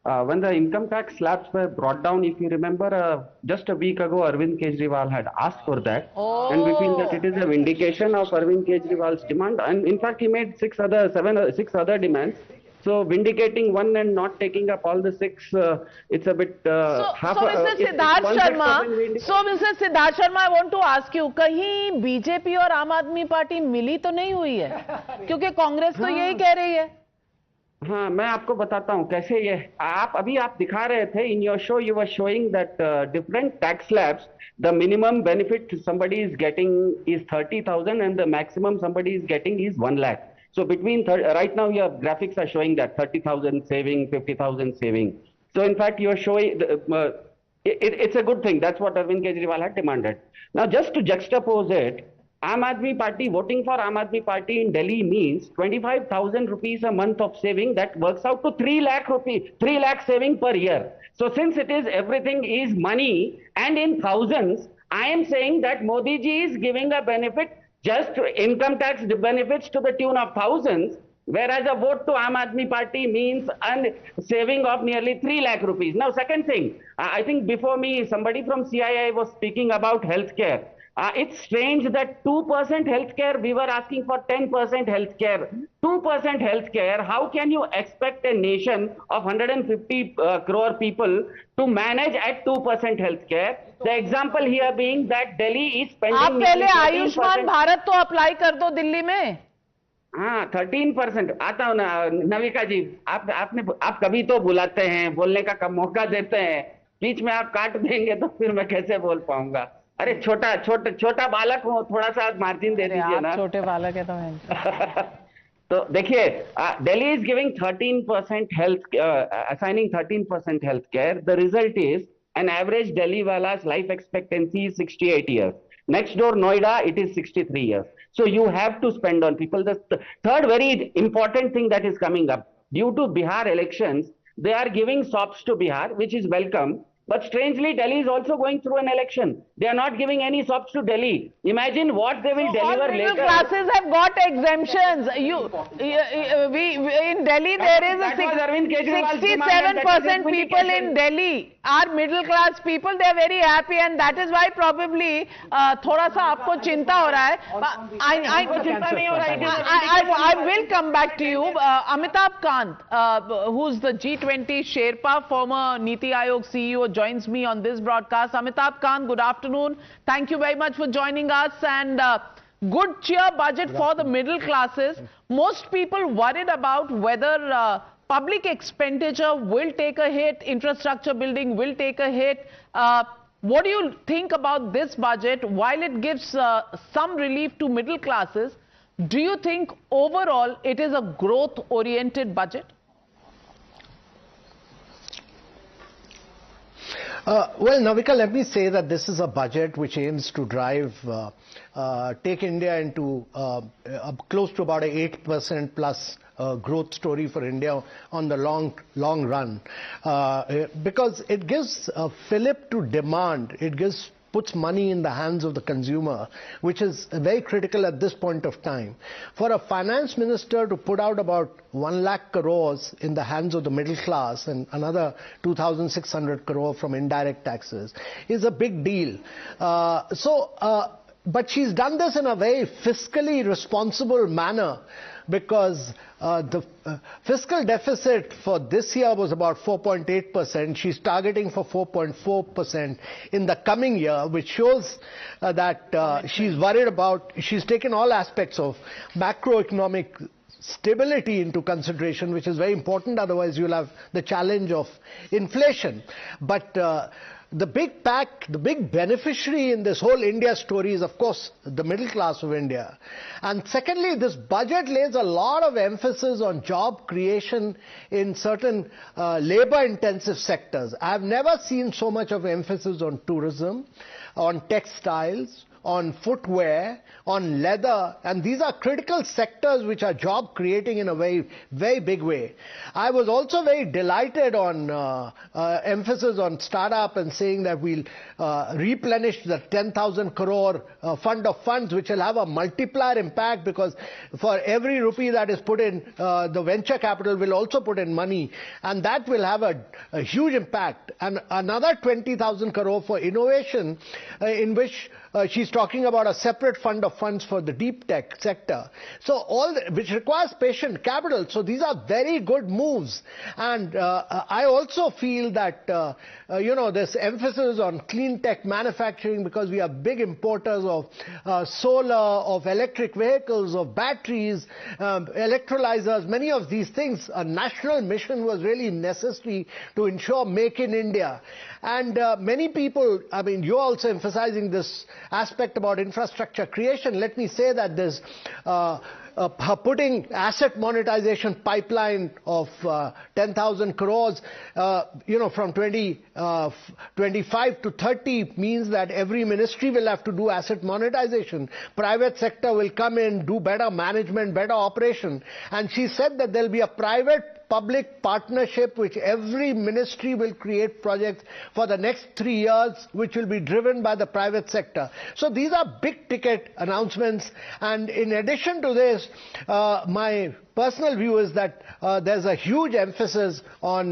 when the income tax slabs were brought down, if you remember, just a week ago Arvind Kejriwal had asked for that, and we feel that it is a vindication of Arvind Kejriwal's demand. And in fact, he made six other demands. So vindicating one and not taking up all the 6, it's a bit Mr. Siddharth Sharma, I want to ask you, कहीं BJP और आम आदमी party मिली तो नहीं हुई है? क्योंकि कांग्रेस तो यही कह रही है. हाँ, मैं आपको बताता हूँ कैसे ये आप दिखा रहे थे in your show you were showing that different tax slabs, the minimum benefit somebody is getting is 30,000 and the maximum somebody is getting is 1 lakh. So between right now your graphics are showing that 30,000 saving, 50,000 saving. So in fact you are showing it's a good thing. That's what Arvind Kejriwal had demanded. Now just to juxtapose it, Aam Aadmi Party, voting for Aam Aadmi Party in Delhi means 25,000 rupees a month of saving. That works out to 3 lakh rupees, 3 lakh saving per year. So since it is everything is money and in thousands, I am saying that Modi ji is giving a benefit, just income tax benefits to the tune of thousands, whereas a vote to Aam Aadmi Party means a saving of nearly 3 lakh rupees. Now second thing, I think before me somebody from CII was speaking about healthcare. It's strange that 2% healthcare, we were asking for 10% healthcare. 2% healthcare, how can you expect a nation of 150 crore people to manage at 2% healthcare? The example here being that Delhi is spending... आप पहले आयुष्मान भारत तो apply कर दो दिल्ली में. हाँ, 13%. आता हूँ ना नविका जी, आप कभी तो बुलाते हैं, बोलने का मौका देते हैं, बीच में आप काट देंगे तो फिर मैं कैसे बोल पाऊंगा. अरे छोटा बालक हो, थोड़ा सा मार्जिन दे दीजिए ना. छोटे बालक है तो मैं तो देखिए, Delhi is giving 13% health, assigning 13% health care. The result is an average Delhi wala's life expectancy is 68 years. Next door Noida, it is 63 years. So you have to spend on people. The third very important thing that is coming up, due to Bihar elections, they are giving SOPs to Bihar, which is welcome. But strangely, Delhi is also going through an election. They are not giving any SOPs to Delhi. Imagine what they will deliver all later. All classes have got exemptions. In Delhi, there is a 67% people in Delhi are middle class people. They are very happy, and that is why probably थोड़ा सा आपको चिंता हो रहा है. I will come back to you. Amitabh Kant, who's the G20 Sherpa, former Niti Aayog CEO, joins me on this broadcast. Amitabh Kant, good afternoon. Thank you very much for joining us. And good cheer budget for the middle classes. Most people worried about whether public expenditure will take a hit, infrastructure building will take a hit. What do you think about this budget? While it gives some relief to middle classes, do you think overall it is a growth-oriented budget? Well, Navika, let me say that this is a budget which aims to drive, take India into close to about an 8% plus growth story for India on the long run, because it gives a fillip to demand. It puts money in the hands of the consumer, which is very critical at this point of time. For a finance minister to put out about 1 lakh crores in the hands of the middle class and another 2,600 crore from indirect taxes is a big deal. But she's done this in a very fiscally responsible manner, because the fiscal deficit for this year was about 4.8%. She's targeting for 4.4% in the coming year, which shows that she's worried about, she's taken all aspects of macroeconomic stability into consideration, which is very important. Otherwise, you'll have the challenge of inflation. But the big beneficiary in this whole India story is, of course, the middle class of India. And secondly, this budget lays a lot of emphasis on job creation in certain labor-intensive sectors. I've never seen so much of emphasis on tourism, on textiles, on footwear, on leather, and these are critical sectors which are job creating in a very, very big way. I was also very delighted on emphasis on startup and saying that we'll replenish the 10,000 crore fund of funds, which will have a multiplier impact, because for every rupee that is put in, the venture capital will also put in money, and that will have a huge impact. And another 20,000 crore for innovation, in which she's she's talking about a separate fund of funds for the deep tech sector. So which requires patient capital. So these are very good moves. And I also feel that, this emphasis on clean tech manufacturing, because we are big importers of solar, of electric vehicles, of batteries, electrolyzers, many of these things. A national mission was really necessary to ensure Make in India. And many people, I mean, you're also emphasizing this aspect about infrastructure creation. Let me say that there's putting asset monetization pipeline of 10,000 crores, from 25 to 30 means that every ministry will have to do asset monetization. Private sector will come in, do better management, better operation. And she said that there'll be a private-public partnership which every ministry will create projects for the next 3 years, which will be driven by the private sector. So these are big ticket announcements. And in addition to this, my personal view is that there's a huge emphasis on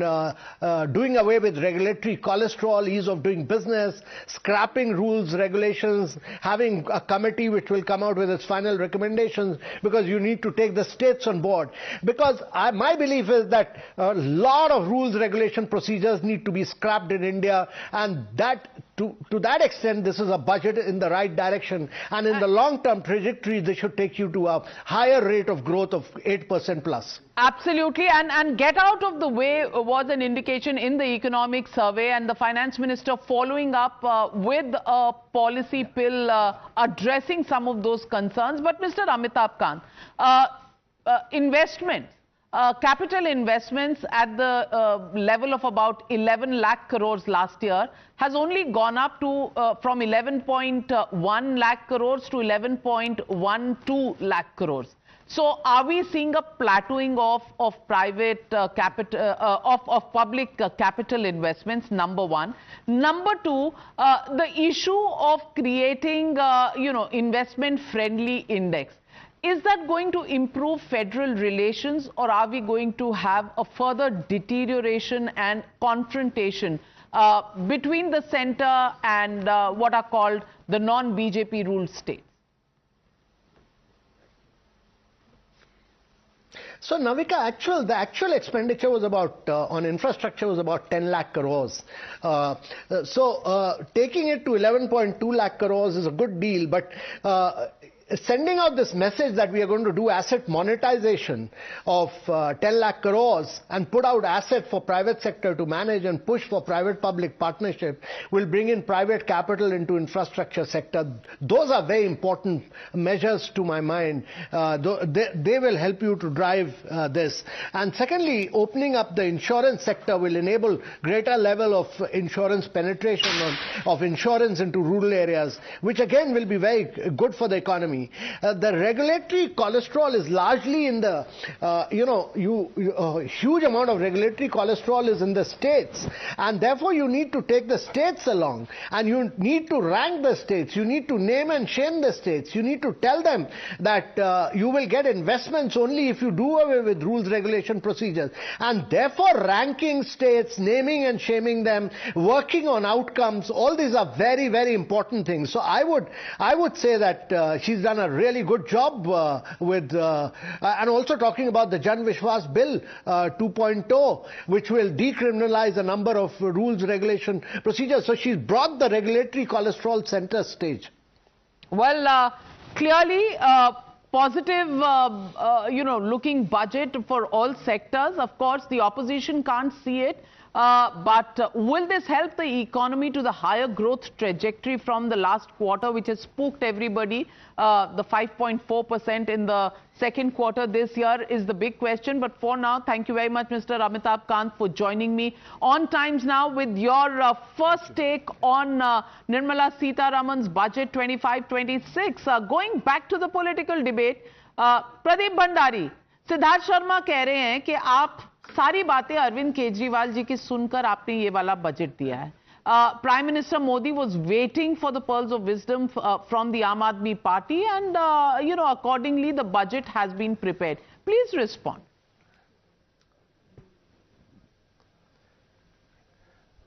doing away with regulatory cholesterol, ease of doing business, scrapping rules, regulations, having a committee which will come out with its final recommendations, because you need to take the states on board. Because my belief is that a lot of rules, regulation, procedures need to be scrapped in India, and that to that extent, this is a budget in the right direction. And in the long-term trajectory, this should take you to a higher rate of growth of 8% plus. Absolutely. And get out of the way was an indication in the economic survey, and the finance minister following up with a policy pill addressing some of those concerns. But Mr. Amitabh Kant, investment. Capital investments at the level of about 11 lakh crores last year has only gone up to from 11.1 lakh crores to 11.12 lakh crores. So are we seeing a plateauing of private capital, of public capital investments, number one? Number two, the issue of creating, investment friendly index. Is that going to improve federal relations, or are we going to have a further deterioration and confrontation between the center and what are called the non-BJP ruled states? So Navika, the actual expenditure was about on infrastructure was about 10 lakh crores. Taking it to 11.2 lakh crores is a good deal, but sending out this message that we are going to do asset monetization of 10 lakh crores and put out asset for private sector to manage and push for private-public partnership will bring in private capital into infrastructure sector. Those are very important measures to my mind. They will help you to drive this. And secondly, opening up the insurance sector will enable greater level of insurance penetration of insurance into rural areas, which again will be very good for the economy. The regulatory cholesterol is largely in the, huge amount of regulatory cholesterol is in the states, and therefore you need to take the states along, and you need to rank the states, you need to name and shame the states, you need to tell them that you will get investments only if you do away with rules, regulation, procedures, and therefore ranking states, naming and shaming them, working on outcomes, all these are very, very important things. So I would say that she's done a really good job with, and also talking about the Jan Vishwas Bill 2.0, which will decriminalize a number of rules, regulation, procedures. So she's brought the regulatory cholesterol center stage. Well, clearly positive, looking budget for all sectors. Of course, the opposition can't see it. But will this help the economy to the higher growth trajectory from the last quarter, which has spooked everybody? The 5.4% in the second quarter this year is the big question. But for now, thank you very much, Mr. Amitabh Kant, for joining me on Times Now with your first take on Nirmala Sitharaman's budget 25-26. Going back to the political debate, Pradeep Bhandari, Siddharth Sharma कह रहे हैं कि आप सारी बातें अरविंद केजरीवाल जी की सुनकर आपने ये वाला बजट दिया है. Prime Minister Modi was waiting for the pearls of wisdom from the Aam Aadmi Party, and accordingly the budget has been prepared. Please respond.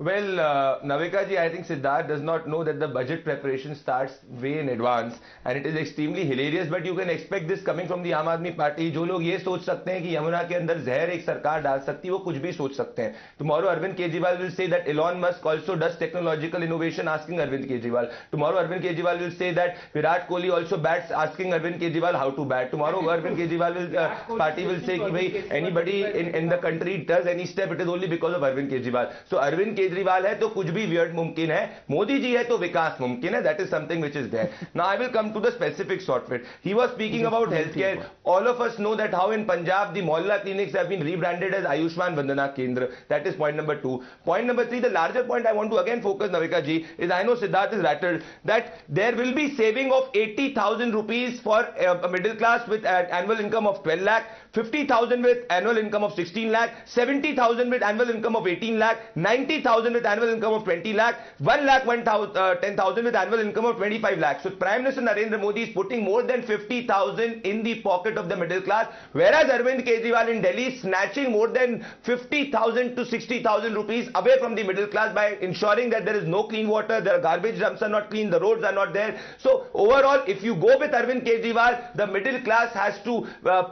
Well, Navika ji, I think Siddharth does not know that the budget preparation starts way in advance and it is extremely hilarious, but you can expect this coming from the Aam Aadmi Party. जो लोग ये सोच सकते हैं कि यमुना के अंदर जहर एक सरकार डाल सकती है, वो कुछ भी सोच सकते हैं. Tomorrow Arvind Kejriwal will say that Elon Musk also does technological innovation, asking Arvind Kejriwal. Tomorrow Arvind Kejriwal will say that Virat Kohli also bats, asking Arvind Kejriwal how to bat. Tomorrow Arvind Kejriwal party will say कि भाई anybody in the country does any step, it is only because of Arvind Kejriwal. So Arvind Kejriwal है तो कुछ भी weird मुमकिन है, मोदी जी है तो विकास मुमकिन है. That is something which is there. Now I will come to the specifics of it. He was speaking about healthcare. All of us know that how in Punjab the Mohalla clinics have been rebranded as Ayushman Vandana Kendra. That is point number 2. Point number 3, the larger point I want to again focus, Navika ji, is I know Siddharth is rattled that there will be saving of 80,000 rupees for a middle class with an annual income of 12 lakh, 50,000 with annual income of 16 lakh, 70,000 with annual income of 18 lakh, 90,000 with annual income of 20 lakh, 1 lakh 10,000 with annual income of 25 lakh. So Prime Minister Narendra Modi is putting more than 50,000 in the pocket of the middle class, whereas Arvind Kejriwal in Delhi is snatching more than 50,000 to 60,000 rupees away from the middle class by ensuring that there is no clean water, the garbage dumps are not clean, the roads are not there. So overall, if you go with Arvind Kejriwal, the middle class has to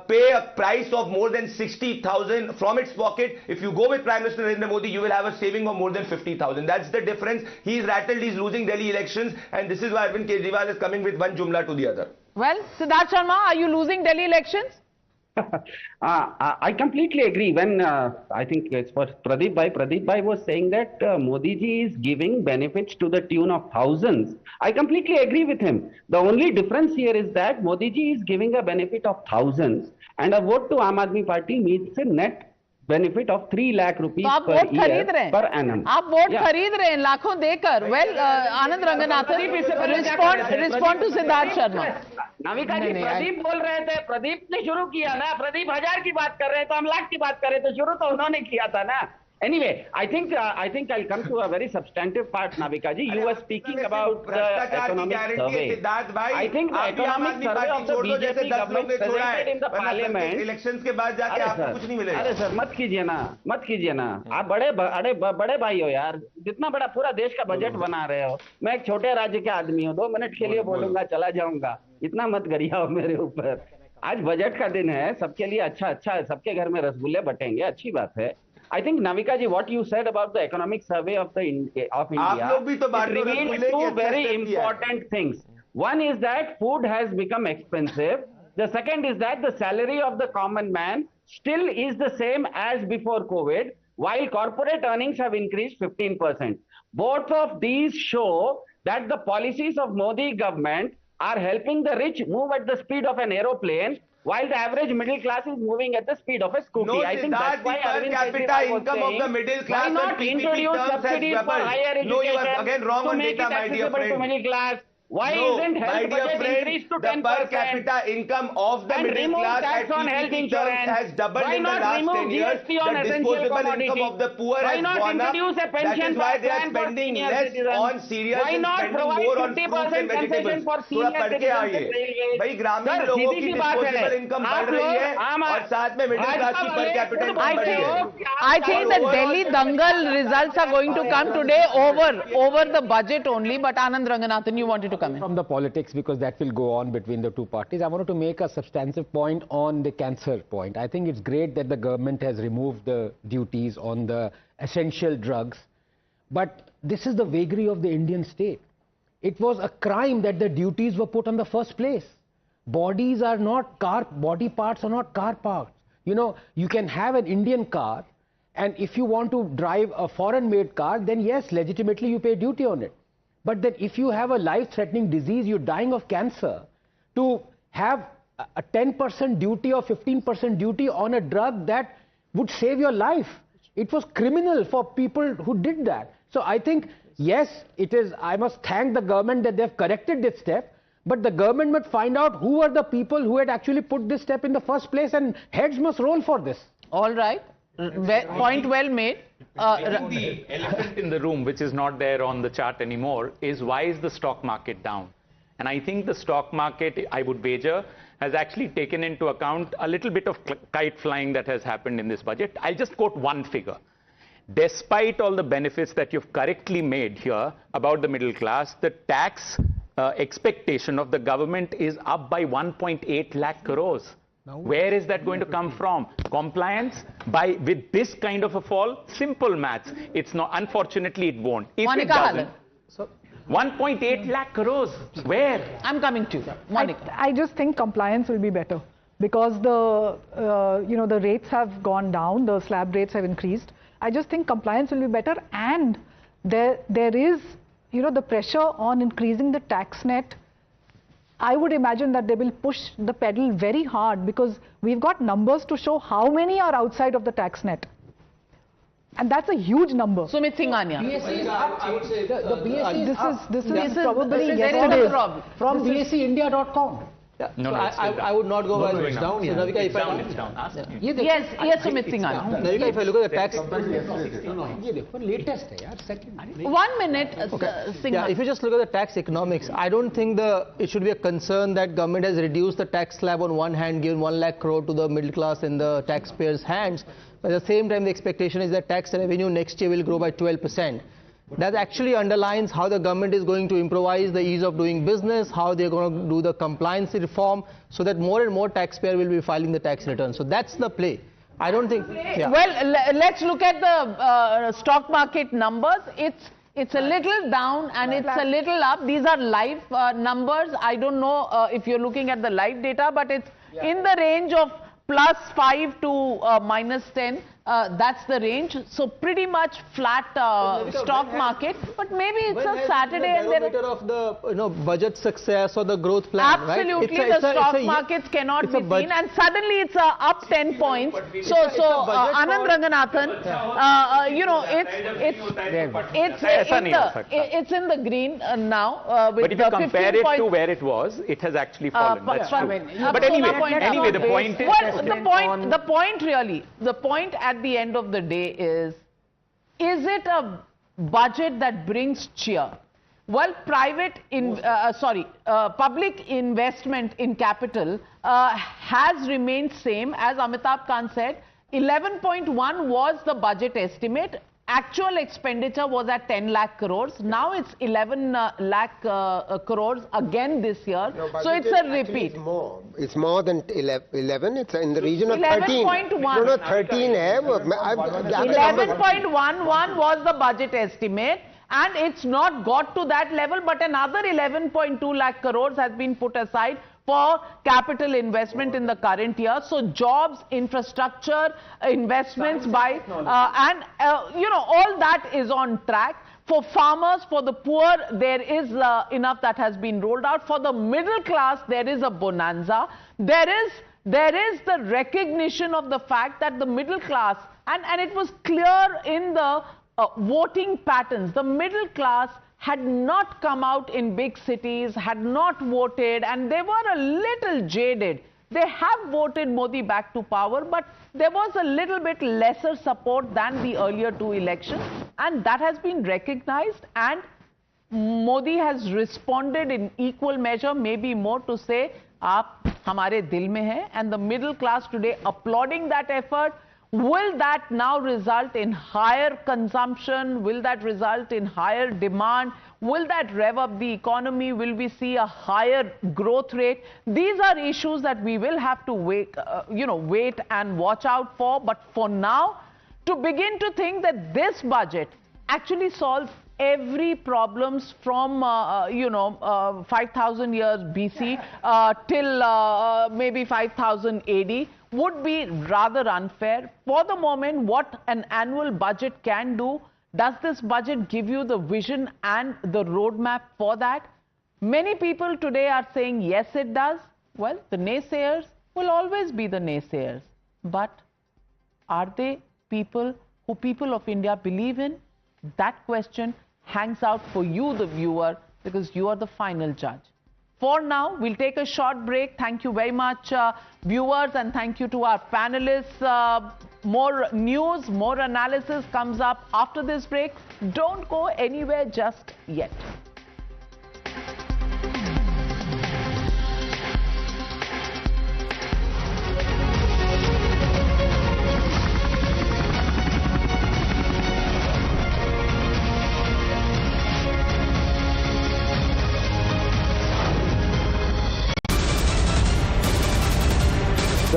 pay a price of more than 60,000 from its pocket. If you go with Prime Minister Narendra Modi, you will have a saving of more than 50,000. That's the difference. He is rattled, he is losing Delhi elections, and this is why Arvind Kejriwal is coming with one jumla to the other. Well, Siddharth Sharma, are you losing Delhi elections? I completely agree. When I think it's for Pradeep Bhai was saying that Modi ji is giving benefits to the tune of thousands. I completely agree with him. The only difference here is that Modi ji is giving a benefit of thousands, and a vote to Aam Aadmi Party means a net benefit of 3 lakh rupees per year per annum. आप vote खरीद रहे हैं लाखों देकर. Well, Anand Ranganathan, respond to Siddharth Sharma. Navika जी, प्रदीप बोल रहे थे, प्रदीप ने शुरू किया ना, प्रदीप 1000 की बात कर रहे हैं तो हम लाख की बात कर रहे हैं, तो शुरू तो उन्होंने किया था ना. Anyway, I think I'll come to a very substantive part, Navika ji. You were speaking about the economic survey. I think the economic survey of the BJP government presented in the parliament. Elections के बाद जाके आपको कुछ नहीं मिलेगा. अरे sir, मत कीजिए ना. आप बड़े भाई हो यार. जितना बड़ा पूरा देश का बजट बना रहे हो. मैं एक छोटे राज्य के आदमी हूँ. 2 मिनट के लिए बोलूंगा, चला जाऊंगा. इतना मत गरियाओ मेरे ऊपर. आज बजट का दिन है. सबके लिए अच्छा है. सबके घर में रसगुल्ले बटेंगे. अच्छी बात है. I think, Navika ji, what you said about the economic survey of India, it reveals 2 very important things. One is that food has become expensive. The second is that the salary of the common man still is the same as before COVID, while corporate earnings have increased 15%. Both of these show that the policies of Modi government are helping the rich move at the speed of an aeroplane, while the average middle class is moving at the speed of a scooty. No, I think that's why per capita income of the middle class why not introduce subsidies for higher education? No, you are again wrong on data, my dear friend. To middle class. Why isn't health budget increased to 10%? The per capita income of the middle class at PPP terms has doubled in the last 10 years. The disposable income of the poor has gone up. That is why they are spending less on cereals and spending more on fruits and vegetables. थोड़ा पढ़ के आइए. भाई ग्रामीण लोगों की disposable income बढ़ रही है और साथ में middle class की per capita income बढ़ रही है. I think the Delhi Dangal results are going to come today over the budget only. But Anand Ranganathan, you wanted to come in. From the politics, because that will go on between the two parties, I wanted to make a substantive point on the cancer point. I think it's great that the government has removed the duties on the essential drugs, but this is the vagary of the Indian state. It was a crime that the duties were put on the first place. Body parts are not car parts. You know, you can have an Indian car, and if you want to drive a foreign-made car, then yes, legitimately you pay duty on it. But that if you have a life-threatening disease, you're dying of cancer, to have a 10% duty or 15% duty on a drug that would save your life, it was criminal for people who did that. So I think, yes, it is, I must thank the government that they've corrected this step, but the government must find out who are the people who had actually put this step in the first place, and heads must roll for this. All right. Point well made. The elephant in the room, which is not there on the chart anymore, is why is the stock market down? And I think the stock market, I would wager, has actually taken into account a little bit of kite flying that has happened in this budget. I'll just quote one figure. despite all the benefits that you've correctly made here about the middle class, the tax expectation of the government is up by 1.8 lakh crores. Where is that going to come from? Compliance with this kind of a fall? Simple maths. It's not. Unfortunately, it won't. If Monica, it doesn't, 1.8 lakh crores. Where? I'm coming to you, Monica. I just think compliance will be better because the the rates have gone down. The slab rates have increased. I just think compliance will be better, and there is the pressure on increasing the tax net. I would imagine that they will push the pedal very hard because we've got numbers to show how many are outside of the tax net. And that's a huge number. Sumit Singhania. I would say the BSE this is probably yesterday's from BSEindia.com. Yeah. No, I would not go by it's down. Navika, Yes, Sumit Singhania. Navika, if I look at the tax... latest second. 1 minute, Yeah, if you just look at the tax economics, I don't think it should be a concern that government has reduced the tax slab on one hand, given 1 lakh crore to the middle class in the taxpayers' hands. But at the same time, the expectation is that tax revenue next year will grow by 12%. That actually underlines how the government is going to improvise the ease of doing business, how they're going to do the compliance reform, so that more and more taxpayers will be filing the tax return. So that's the play. I don't think... Yeah. Well, let's look at the stock market numbers. It's a little down and it's a little up. These are live numbers. I don't know if you're looking at the live data, but it's in the range of +5 to -10. That's the range. So pretty much flat stock market. But maybe it's a Saturday and there of the budget success or the growth plan. Absolutely, the stock markets cannot be seen, and suddenly it's up 10 points. So Anand Ranganathan, it's in the green now. But if you compare it to where it was, it has actually fallen. That's true. But anyway, the point is. Well, the point at the end of the day is it a budget that brings cheer? Well, public investment in capital has remained same. As Amitabh Kant said, 11.1 was the budget estimate. Actual expenditure was at 10 lakh crores. Now it's 11 lakh crores again this year. No, so it's a repeat. It's more than 11. It's in the region of 13. 11.1. No, 13. 11.11 was the budget estimate. And it's not got to that level, but another 11.2 lakh crores has been put aside for capital investment in the current year. So jobs, infrastructure, investments all that is on track. For farmers, for the poor, there is enough that has been rolled out. For the middle class, there is a bonanza. There is the recognition of the fact that the middle class, and it was clear in the voting patterns, the middle class had not come out in big cities, had not voted, and they were a little jaded. They have voted Modi back to power, but there was a little bit lesser support than the earlier two elections, and that has been recognized, and Modi has responded in equal measure, maybe more, to say, "Aap hamare dil mein hai," and the middle class today applauding that effort. Will that now result in higher consumption? Will that result in higher demand? Will that rev up the economy? Will we see a higher growth rate? These are issues that we will have to wait and watch out for. But for now, to begin to think that this budget actually solves every problems from 5,000 years BC till maybe 5,000 AD would be rather unfair. For the moment, what an annual budget can do, does this budget give you the vision and the roadmap for that? Many people today are saying yes, it does. Well, the naysayers will always be the naysayers. But are they people who people of India believe in? That question hangs out for you, the viewer, because you are the final judge. For now, we'll take a short break. Thank you very much, viewers, and thank you to our panelists. More news, more analysis comes up after this break. Don't go anywhere just yet.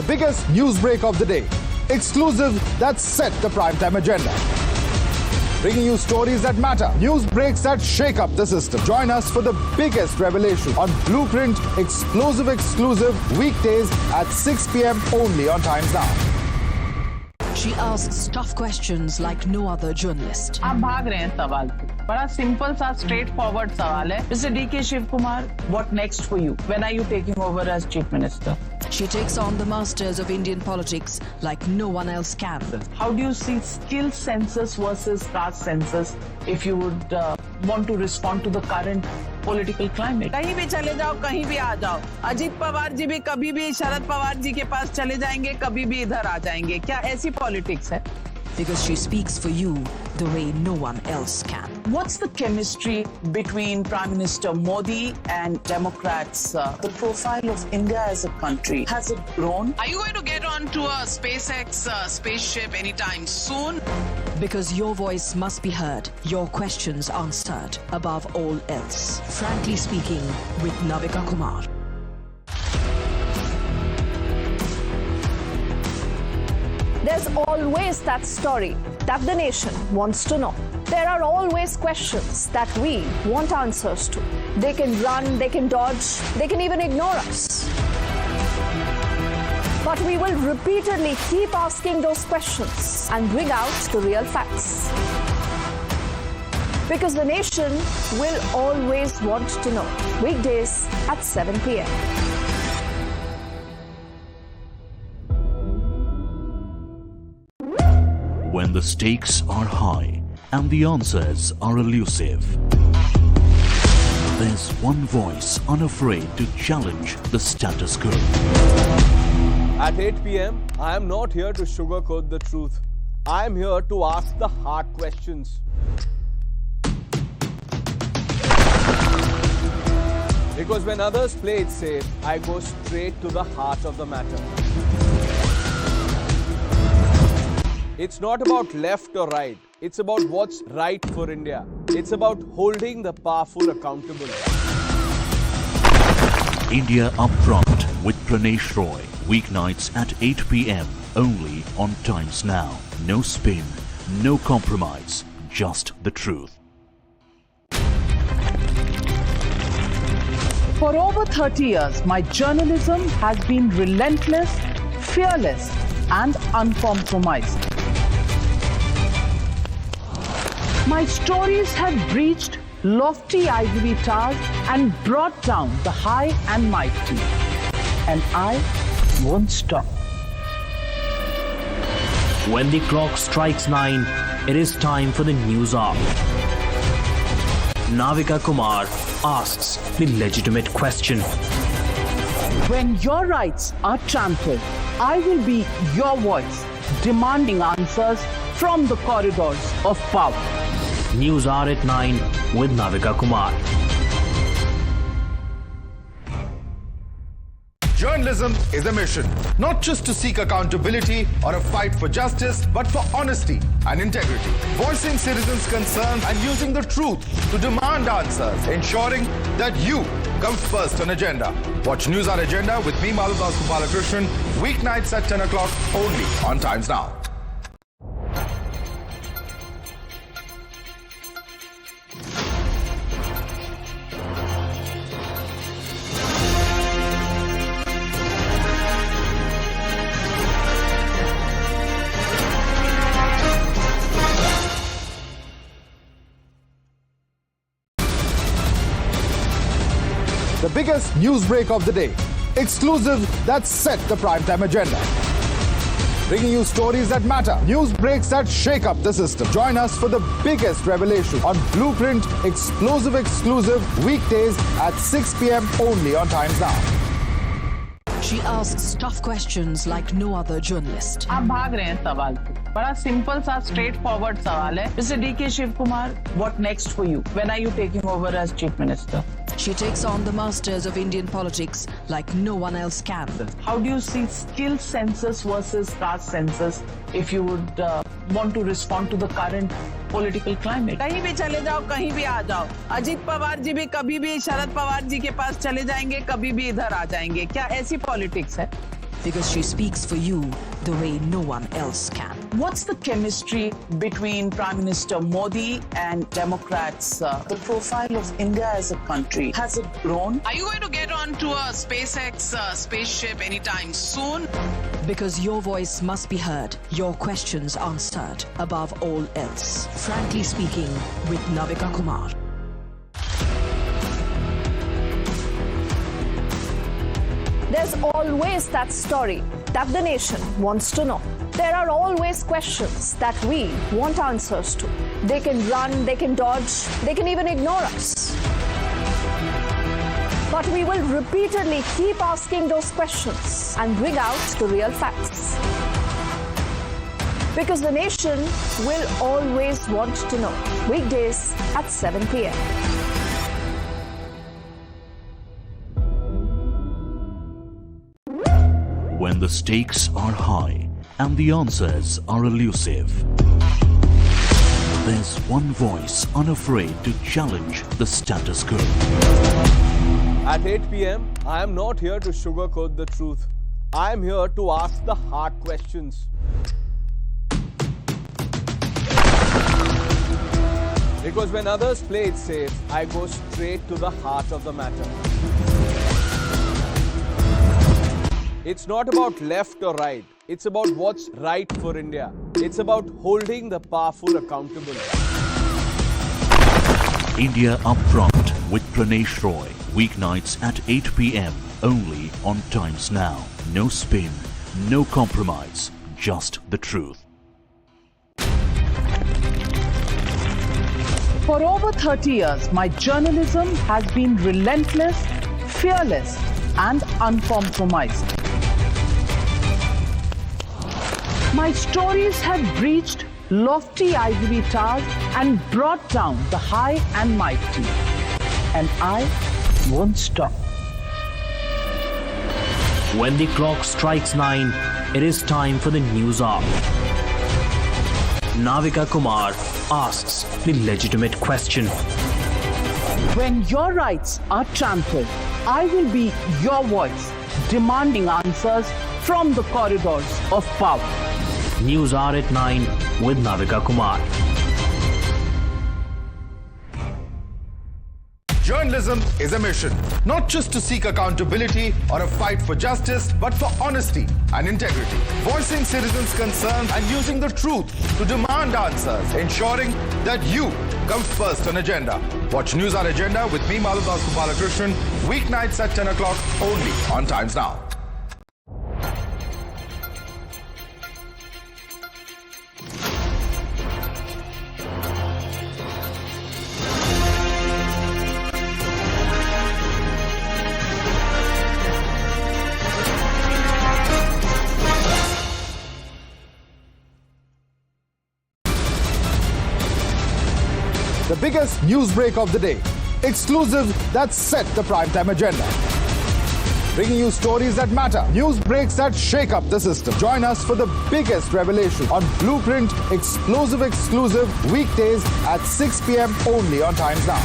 biggest news break of the day. Exclusive that set the primetime agenda. Bringing you stories that matter, news breaks that shake up the system. Join us for the biggest revelation on Blueprint exclusive weekdays at 6 p.m. only on Times Now. She asks tough questions like no other journalist. आप भाग रहे हैं सवाल पे. बड़ा simple सा straight forward सवाल है. Mr. D.K. Shivkumar, what next for you? When are you taking over as Chief Minister? She takes on the masters of Indian politics like no one else can. How do you see skill census versus caste census if you would want to respond to the current political climate? कहीं भी चले जाओ, कहीं भी आ जाओ. अजीत पवार जी भी कभी भी शरद पवार जी के पास चले जाएंगे, कभी भी इधर आ जाएंगे. क्या ऐसी पॉलिटिक्स है? Because she speaks for you the way no one else can. What's the chemistry between Prime Minister Modi and Democrats? The profile of India as a country, has it grown? Are you going to get onto a SpaceX spaceship anytime soon? Because your voice must be heard, your questions answered, above all else. Frankly Speaking with Navika Kumar. There's always that story that the nation wants to know. There are always questions that we want answers to. They can run, they can dodge, they can even ignore us. But we will repeatedly keep asking those questions and bring out the real facts. Because the nation will always want to know. Weekdays at 7 p.m. When the stakes are high and the answers are elusive, there's one voice unafraid to challenge the status quo. At 8 p.m., I am not here to sugarcoat the truth. I am here to ask the hard questions. Because when others play it safe, I go straight to the heart of the matter. It's not about left or right. It's about what's right for India. It's about holding the powerful accountable. India Upfront with Pranesh Roy. Weeknights at 8 p.m. only on Times Now. No spin, no compromise, just the truth. For over 30 years, my journalism has been relentless, fearless, and uncompromising. My stories have breached lofty ivory towers and brought down the high and mighty. And I won't stop. When the clock strikes 9, it is time for the news hour. Navika Kumar asks the legitimate question. When your rights are trampled, I will be your voice, demanding answers from the corridors of power. News Hour at 9 with Navika Kumar. Journalism is a mission, not just to seek accountability or a fight for justice, but for honesty and integrity. Voicing citizens' concerns and using the truth to demand answers, ensuring that you come first on agenda. Watch News Hour Agenda with me, Madhav Balakrishnan, weeknights at 10 o'clock only on Times Now. The biggest news break of the day. Exclusive that set the primetime agenda. Bringing you stories that matter, news breaks that shake up the system. Join us for the biggest revelation on Blueprint exclusive weekdays at 6 p.m. only on Times Now. She asks tough questions like no other journalist. आप भाग रहे हैं सवाल पे. बड़ा simple सा straight forward सवाल है. Mr. D.K. Shivkumar, what next for you? When are you taking over as Chief Minister? She takes on the masters of Indian politics like no one else can. How do you see skill census versus caste census if you would want to respond to the current political climate? कहीं भी चले जाओ, कहीं भी आ जाओ. अजीत पवार जी भी कभी भी शरद पवार जी के पास चले जाएंगे, कभी भी इधर आ जाएंगे. क्या ऐसी पॉलिटिक्स है? because she speaks for you the way no one else can. What's the chemistry between Prime Minister Modi and Democrats? The profile of India as a country, has it grown? Are you going to get onto a SpaceX spaceship anytime soon? Because your voice must be heard, your questions answered above all else. Frankly Speaking with Navika Kumar. There's always that story that the nation wants to know. There are always questions that we want answers to. They can run, they can dodge, they can even ignore us. But we will repeatedly keep asking those questions and bring out the real facts. Because the nation will always want to know. Weekdays at 7 p.m. When the stakes are high and the answers are elusive, there's one voice unafraid to challenge the status quo. At 8 p.m., I am not here to sugarcoat the truth. I am here to ask the hard questions. Because when others play it safe, I go straight to the heart of the matter. It's not about left or right. It's about what's right for India. It's about holding the powerful accountable. India Upfront with Pranesh Roy. Weeknights at 8 p.m. only on Times Now. No spin, no compromise, just the truth. For over 30 years, my journalism has been relentless, fearless, and uncompromised. My stories have breached lofty ivory towers and brought down the high and mighty. And I won't stop. When the clock strikes 9, it is time for the news hour. Navika Kumar asks the legitimate question. When your rights are trampled, I will be your voice, demanding answers from the corridors of power. News hour at 9 with Navika Kumar. Journalism is a mission, not just to seek accountability or a fight for justice, but for honesty and integrity. Voicing citizens' concerns and using the truth to demand answers, ensuring that you come first on agenda. Watch News Hour Agenda with me, Madhav Gopalakrishnan, weeknights at 10 o'clock only on Times Now. The biggest news break of the day. Exclusives that set the primetime agenda. Bringing you stories that matter. News breaks that shake up the system. Join us for the biggest revelation on Blueprint Explosive Exclusive weekdays at 6 p.m. only on Times Now.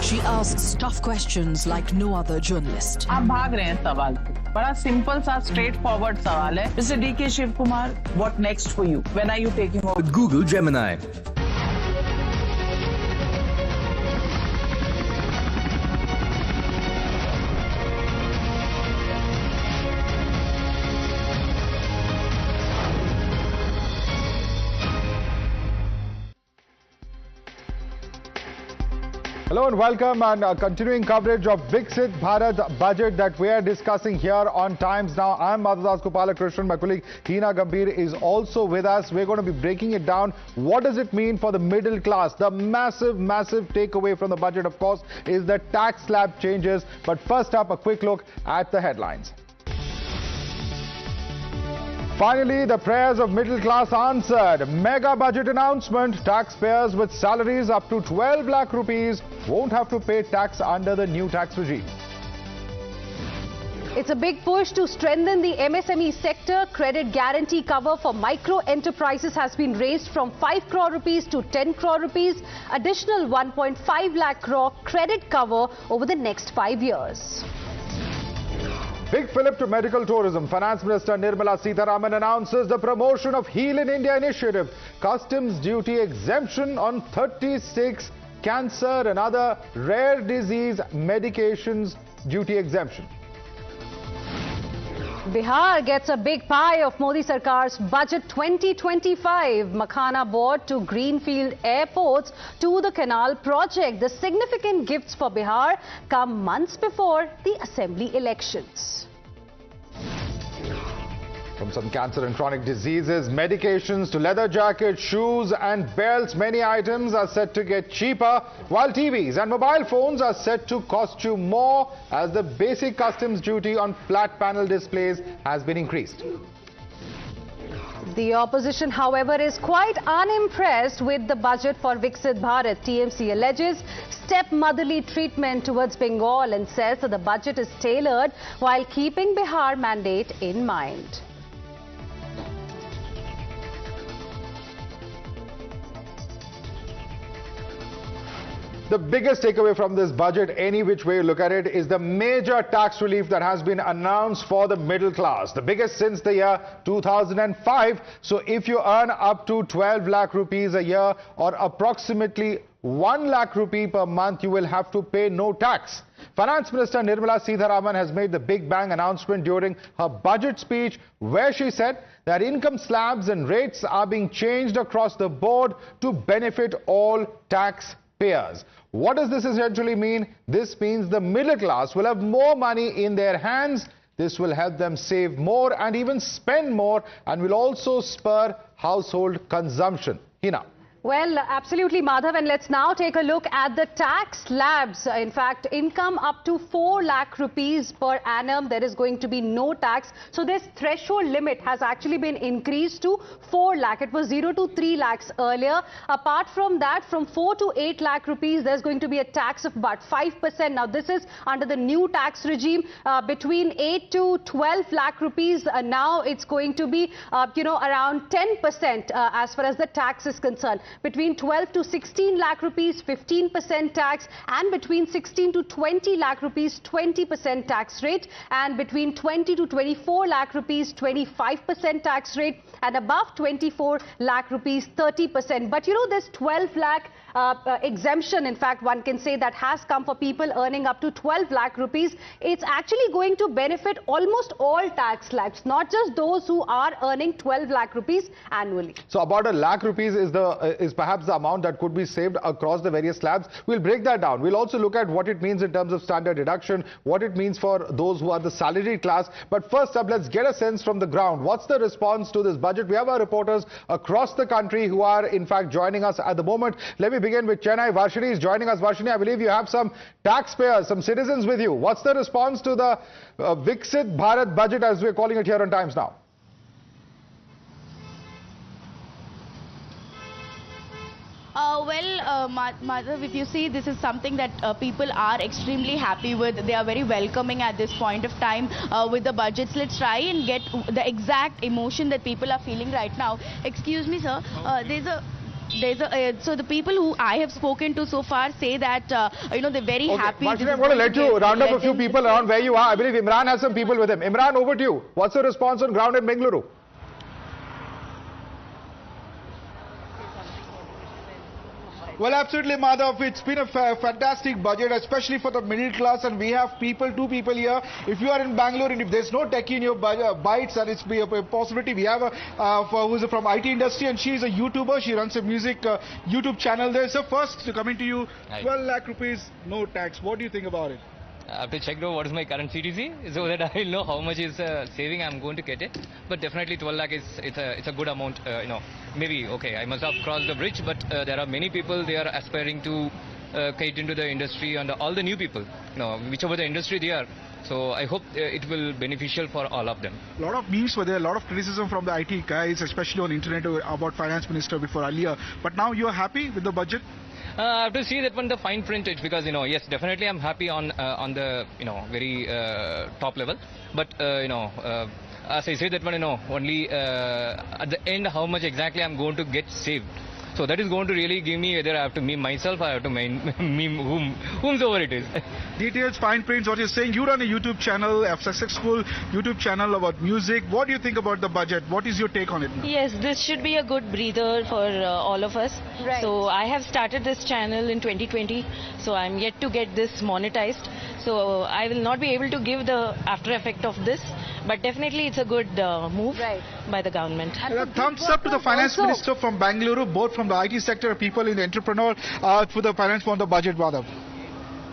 She asks tough questions like no other journalist. आप भाग रहे हैं सवाल से। बड़ा simple सा straight forward सवाल है। Mr. D.K. Shiv Kumar, what next for you? When are you taking over? With Google Gemini. Hello and welcome, and continuing coverage of Viksit Bharat budget that we are discussing here on Times Now. I'm Madhav Gopalakrishnan. My colleague Hina Gambhir is also with us. We're going to be breaking it down. What does it mean for the middle class? The massive takeaway from the budget, of course, is the tax slab changes. But first up, a quick look at the headlines. Finally, the prayers of middle class answered. Mega budget announcement. Taxpayers with salaries up to 12 lakh rupees won't have to pay tax under the new tax regime. It's a big push to strengthen the MSME sector. Credit guarantee cover for micro enterprises has been raised from 5 crore rupees to 10 crore rupees. Additional 1.5 lakh crore credit cover over the next 5 years. Big fillip to medical tourism. Finance Minister Nirmala Sitharaman announces the promotion of Heal in India initiative. Customs duty exemption on 36 cancer and other rare disease medications duty exemption. Bihar gets a big pie of Modi Sarkar's Budget 2025. Makhana board to greenfield airports to the canal project. The significant gifts for Bihar come months before the assembly elections. From some cancer and chronic diseases, medications to leather jackets, shoes and belts, many items are set to get cheaper, while TVs and mobile phones are set to cost you more as the basic customs duty on flat panel displays has been increased. The opposition, however, is quite unimpressed with the budget for Viksit Bharat. TMC alleges stepmotherly treatment towards Bengal and says that the budget is tailored while keeping Bihar mandate in mind. The biggest takeaway from this budget, any which way you look at it, is the major tax relief that has been announced for the middle class. The biggest since the year 2005. So if you earn up to 12 lakh rupees a year or approximately 1 lakh rupee per month, you will have to pay no tax. Finance Minister Nirmala Sitharaman has made the big bang announcement during her budget speech, where she said that income slabs and rates are being changed across the board to benefit all taxpayers. What does this essentially mean? This means the middle class will have more money in their hands. This will help them save more and even spend more, and will also spur household consumption. Hina. Well, absolutely, Madhav, and let's now take a look at the tax slabs. In fact, income up to 4 lakh rupees per annum, there is going to be no tax. So this threshold limit has actually been increased to 4 lakh. It was 0 to 3 lakhs earlier. Apart from that, from 4 to 8 lakh rupees, there's going to be a tax of about 5%. Now, this is under the new tax regime. Between 8 to 12 lakh rupees, now it's going to be, around 10% as far as the tax is concerned. Between 12 to 16 lakh rupees, 15% tax, and between 16 to 20 lakh rupees, 20% tax rate, and between 20 to 24 lakh rupees, 25% tax rate, and above 24 lakh rupees, 30%. But this 12 lakh exemption, in fact, one can say that has come for people earning up to 12 lakh rupees. It's actually going to benefit almost all tax slabs, not just those who are earning 12 lakh rupees annually. So about 1 lakh rupees is perhaps the amount that could be saved across the various slabs. We'll break that down. We'll also look at what it means in terms of standard deduction, what it means for those who are the salaried class. But first up, let's get a sense from the ground. What's the response to this budget? We have our reporters across the country who are in fact joining us at the moment. Let me begin with Chennai. Varshini is joining us. Varshini, I believe you have some taxpayers, some citizens with you. What's the response to the Viksit Bharat budget, as we're calling it here on Times Now? Madhav, if you see, this is something that people are extremely happy with. They are very welcoming at this point of time with the budgets. Let's try and get the exact emotion that people are feeling right now. Excuse me, sir. So the people who I have spoken to so far say that, they're very happy. Martin, I'm going to let you round up a few people around where you are. I believe Imran has some people with him. Imran, over to you. What's the response on ground in Bengaluru? Well, absolutely, Madhav. It's been a fantastic budget, especially for the middle class, and we have two people here. If you are in Bangalore and if there's no techie in your bites, and it's a possibility, we have who's from IT industry, and she's a YouTuber. She runs a music YouTube channel there. So first, coming to you, 12 lakh rupees, no tax. What do you think about it? I have to check what is my current CTC so that I will know how much is saving I'm going to get it. But definitely 12 lakh it's a good amount. Maybe okay, I must have crossed the bridge, but there are many people, they are aspiring to get into the industry, and all the new people, whichever the industry they are. So I hope it will beneficial for all of them. A lot of memes were there, a lot of criticism from the IT guys, especially on internet about finance minister before earlier. But now you are happy with the budget? I have to see that one, the fine print, because yes, definitely I'm happy on the very top level. But as I said that one, only at the end how much exactly I'm going to get saved. So that is going to really give me whether I have to meme myself or I have to meme whomsoever it is. Details, fine prints, what you're saying. You run a YouTube channel, a successful YouTube channel about music. What do you think about the budget? What is your take on it? Yes, this should be a good breather for all of us. Right. So I have started this channel in 2020. So I'm yet to get this monetized. So I will not be able to give the after effect of this. But definitely it's a good move by the government. Thumbs up to the finance minister from Bangalore, both from the IT sector, people in the entrepreneur, for the finance on the budget, Madhav.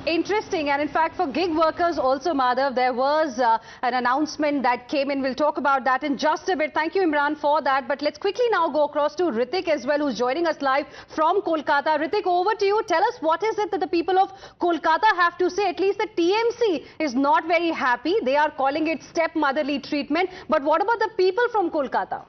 Interesting, and in fact for gig workers also, Madhav, there was an announcement that came in. We'll talk about that in just a bit. Thank you, Imran, for that. But let's quickly now go across to Ritik as well, who's joining us live from Kolkata. Ritik, over to you. Tell us, what is it that the people of Kolkata have to say? At least the TMC is not very happy. They are calling it stepmotherly treatment. But what about the people from Kolkata?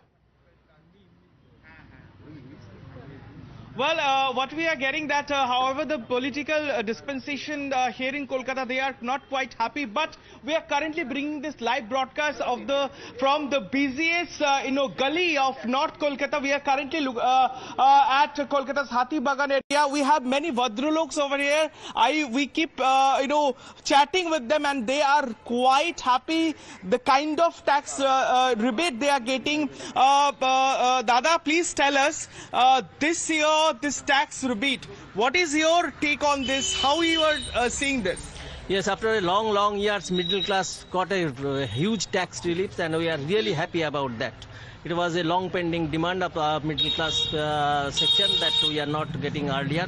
Well, what we are getting that, however, the political dispensation here in Kolkata, they are not quite happy. But we are currently bringing this live broadcast of from the busiest, gully of North Kolkata. We are currently at Kolkata's Hathi Bagan area. We have many Vadruloks over here. We keep, chatting with them, and they are quite happy. The kind of tax rebate they are getting. Dada, please tell us this year. This tax rebate, what is your take on this? How you are seeing this? Yes, after a long years, middle class got a huge tax relief, and we are really happy about that. It was a long pending demand of our middle class section that we are not getting earlier.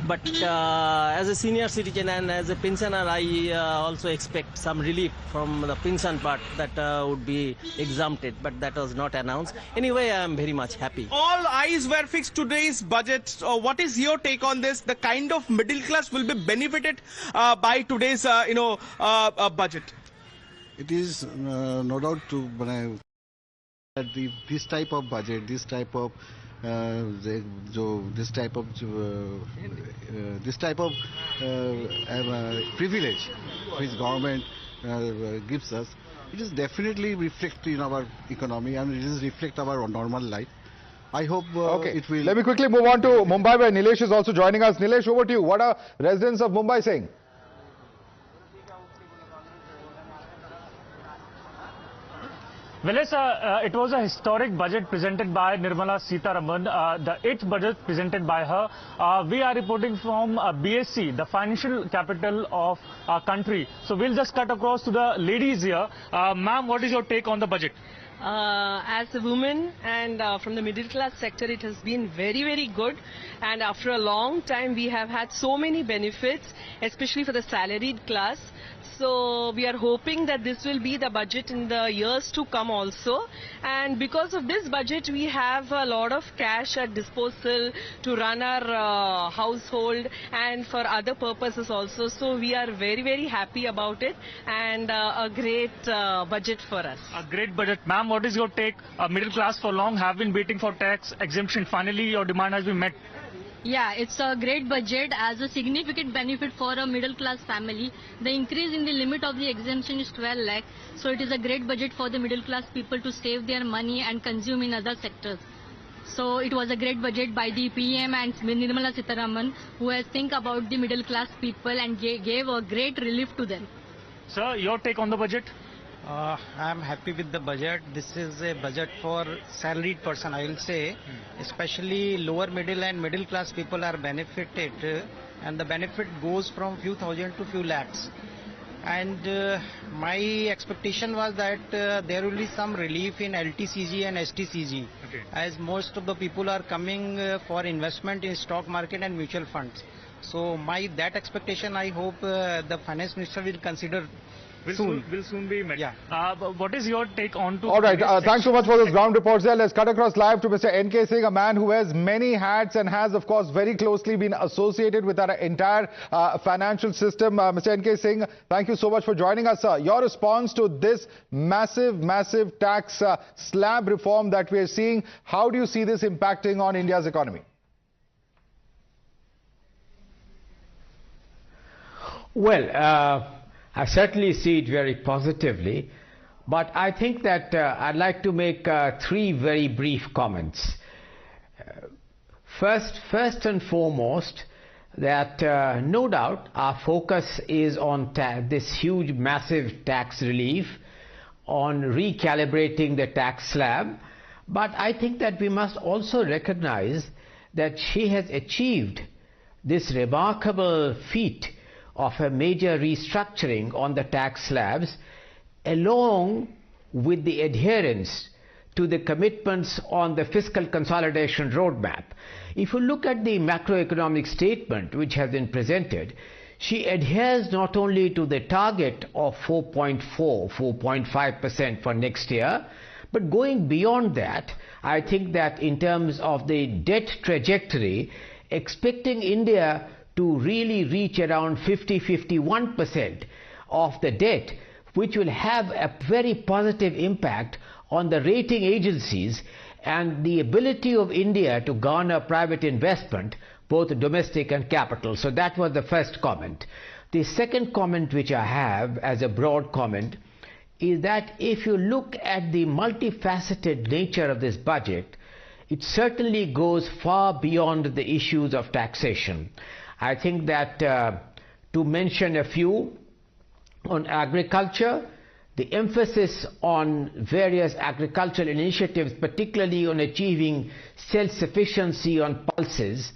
But as a senior citizen and as a pensioner, I also expect some relief from the pension part that would be exempted, but that was not announced. Anyway, I am very much happy. All eyes were fixed today's budget. What is your take on this? The kind of middle class will be benefited by today's, budget. It is no doubt that this type of budget, this type of privilege which government gives us, it is definitely reflect in our economy, and it is reflect our normal life. I hope it will. Let me quickly move on to Mumbai, where Nilesh is also joining us. Nilesh, over to you. What are residents of Mumbai saying? Well, yes, it was a historic budget presented by Nirmala Sitharaman, the 8th budget presented by her. We are reporting from BSC, the financial capital of our country. So we'll just cut across to the ladies here. Ma'am, what is your take on the budget? As a woman and from the middle class sector, it has been very good, and after a long time we have had so many benefits, especially for the salaried class. So we are hoping that this will be the budget in the years to come also, and because of this budget we have a lot of cash at disposal to run our household and for other purposes also. So we are very happy about it, and a great budget for us. A great budget. Ma'am, what is your take? Middle class for long have been waiting for tax exemption. Finally, your demand has been met. Yeah, it's a great budget as a significant benefit for a middle class family. The increase in the limit of the exemption is 12 lakh. So it is a great budget for the middle class people to save their money and consume in other sectors. So it was a great budget by the PM and Nirmala Sitharaman, who has think about the middle class people and gave a great relief to them. Sir, your take on the budget? I am happy with the budget. This is a budget for salaried person, I will say. Especially lower middle and middle class people are benefited, and the benefit goes from few thousand to few lakhs. And my expectation was that there will be some relief in LTCG and STCG, as most of the people are coming for investment in stock market and mutual funds. So that expectation, I hope the finance minister will consider. Will soon be met. Yeah. What is your take on to... All right. Thanks so much for those ground reports there. Let's cut across live to Mr. N.K. Singh, a man who wears many hats and has, of course, very closely been associated with our entire financial system. Mr. N.K. Singh, thank you so much for joining us, sir. Your response to this massive tax slab reform that we are seeing, how do you see this impacting on India's economy? Well, I certainly see it very positively, but I think that I'd like to make 3 very brief comments. First and foremost, that no doubt our focus is on this huge, massive tax relief, on recalibrating the tax slab. But I think that we must also recognize that she has achieved this remarkable feat of a major restructuring on the tax slabs, along with the adherence to the commitments on the fiscal consolidation roadmap. If you look at the macroeconomic statement which has been presented, she adheres not only to the target of 4.5% for next year, but going beyond that. I think that in terms of the debt trajectory, expecting India to really reach around 51% of the debt, which will have a very positive impact on the rating agencies and the ability of India to garner private investment, both domestic and capital. So that was the first comment. The second comment which I have as a broad comment is that if you look at the multifaceted nature of this budget, it certainly goes far beyond the issues of taxation. I think that to mention a few, on agriculture, the emphasis on various agricultural initiatives, particularly on achieving self-sufficiency on pulses,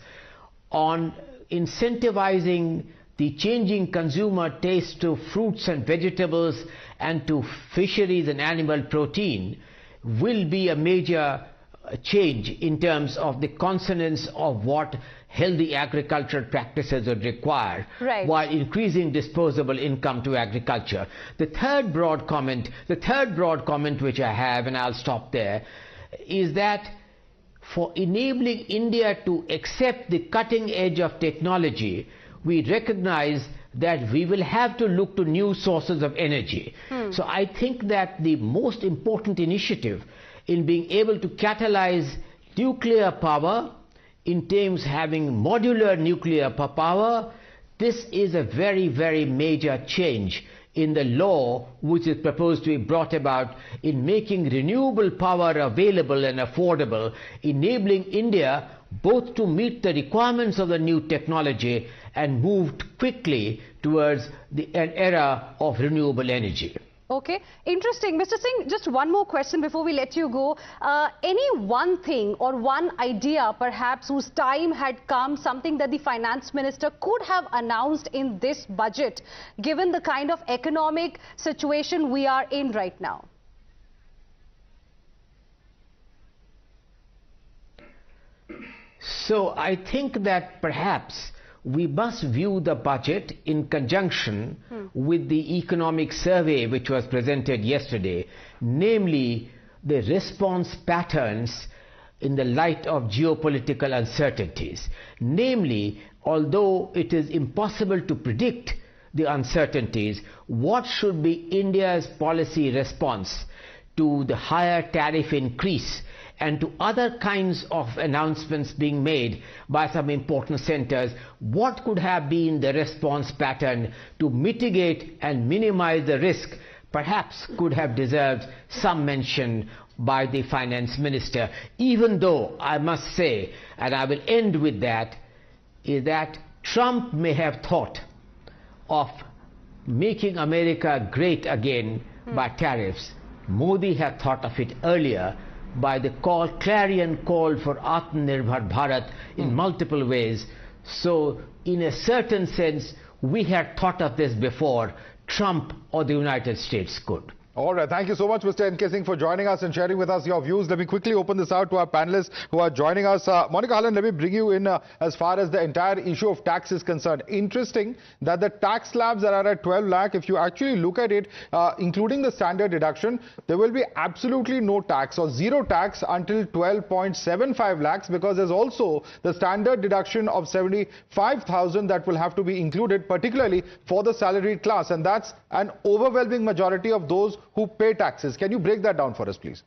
on incentivizing the changing consumer taste to fruits and vegetables and to fisheries and animal protein, will be a major change in terms of the consonance of what healthy agricultural practices would require, while increasing disposable income to agriculture. The third broad comment which I have, and I'll stop there, is that for enabling India to accept the cutting edge of technology, we recognize that we will have to look to new sources of energy. So I think that the most important initiative in being able to catalyze nuclear power, in terms having modular nuclear power, this is a very, very major change in the law which is proposed to be brought about in making renewable power available and affordable, enabling India both to meet the requirements of the new technology and move quickly towards an era of renewable energy. Okay, interesting. Mr. Singh, just one more question before we let you go. Any one thing or one idea perhaps whose time had come, something that the finance minister could have announced in this budget, given the kind of economic situation we are in right now? So I think that perhaps we must view the budget in conjunction with the economic survey which was presented yesterday, namely the response patterns in the light of geopolitical uncertainties. Namely, although it is impossible to predict the uncertainties, what should be India's policy response to the higher tariff increase and to other kinds of announcements being made by some important centers? What could have been the response pattern to mitigate and minimize the risk? Perhaps could have deserved some mention by the finance minister, even though I must say, and I will end with that, is that Trump may have thought of making America great again by tariffs. Modi had thought of it earlier by the clarion call for Atmanirbhar Bharat in multiple ways. So in a certain sense, we had thought of this before Trump or the United States could. All right. Thank you so much, Mr. N.K. Singh, for joining us and sharing with us your views. Let me quickly open this out to our panelists who are joining us. Monica Hallan, let me bring you in as far as the entire issue of tax is concerned. Interesting that the tax slabs that are at 12 lakh, if you actually look at it, including the standard deduction, there will be absolutely no tax or zero tax until 12.75 lakhs, because there's also the standard deduction of 75,000 that will have to be included, particularly for the salaried class. And that's an overwhelming majority of those who pay taxes. Can you break that down for us, please?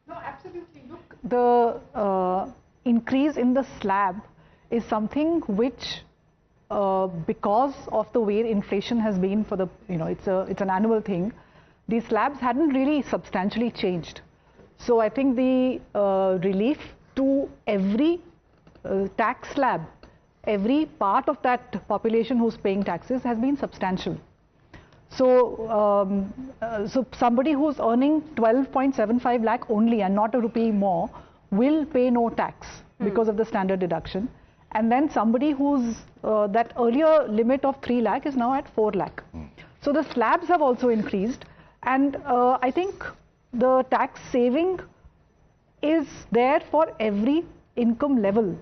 No, absolutely. Look, the increase in the slab is something which, because of the way inflation has been for the, it's an annual thing, these slabs hadn't really substantially changed. So I think the relief to every tax slab, every part of that population who's paying taxes has been substantial. So, so somebody who's earning 12.75 lakh only and not a rupee more will pay no tax because of the standard deduction. And then somebody who's that earlier limit of 3 lakh is now at 4 lakh. So the slabs have also increased, and I think the tax saving is there for every income level.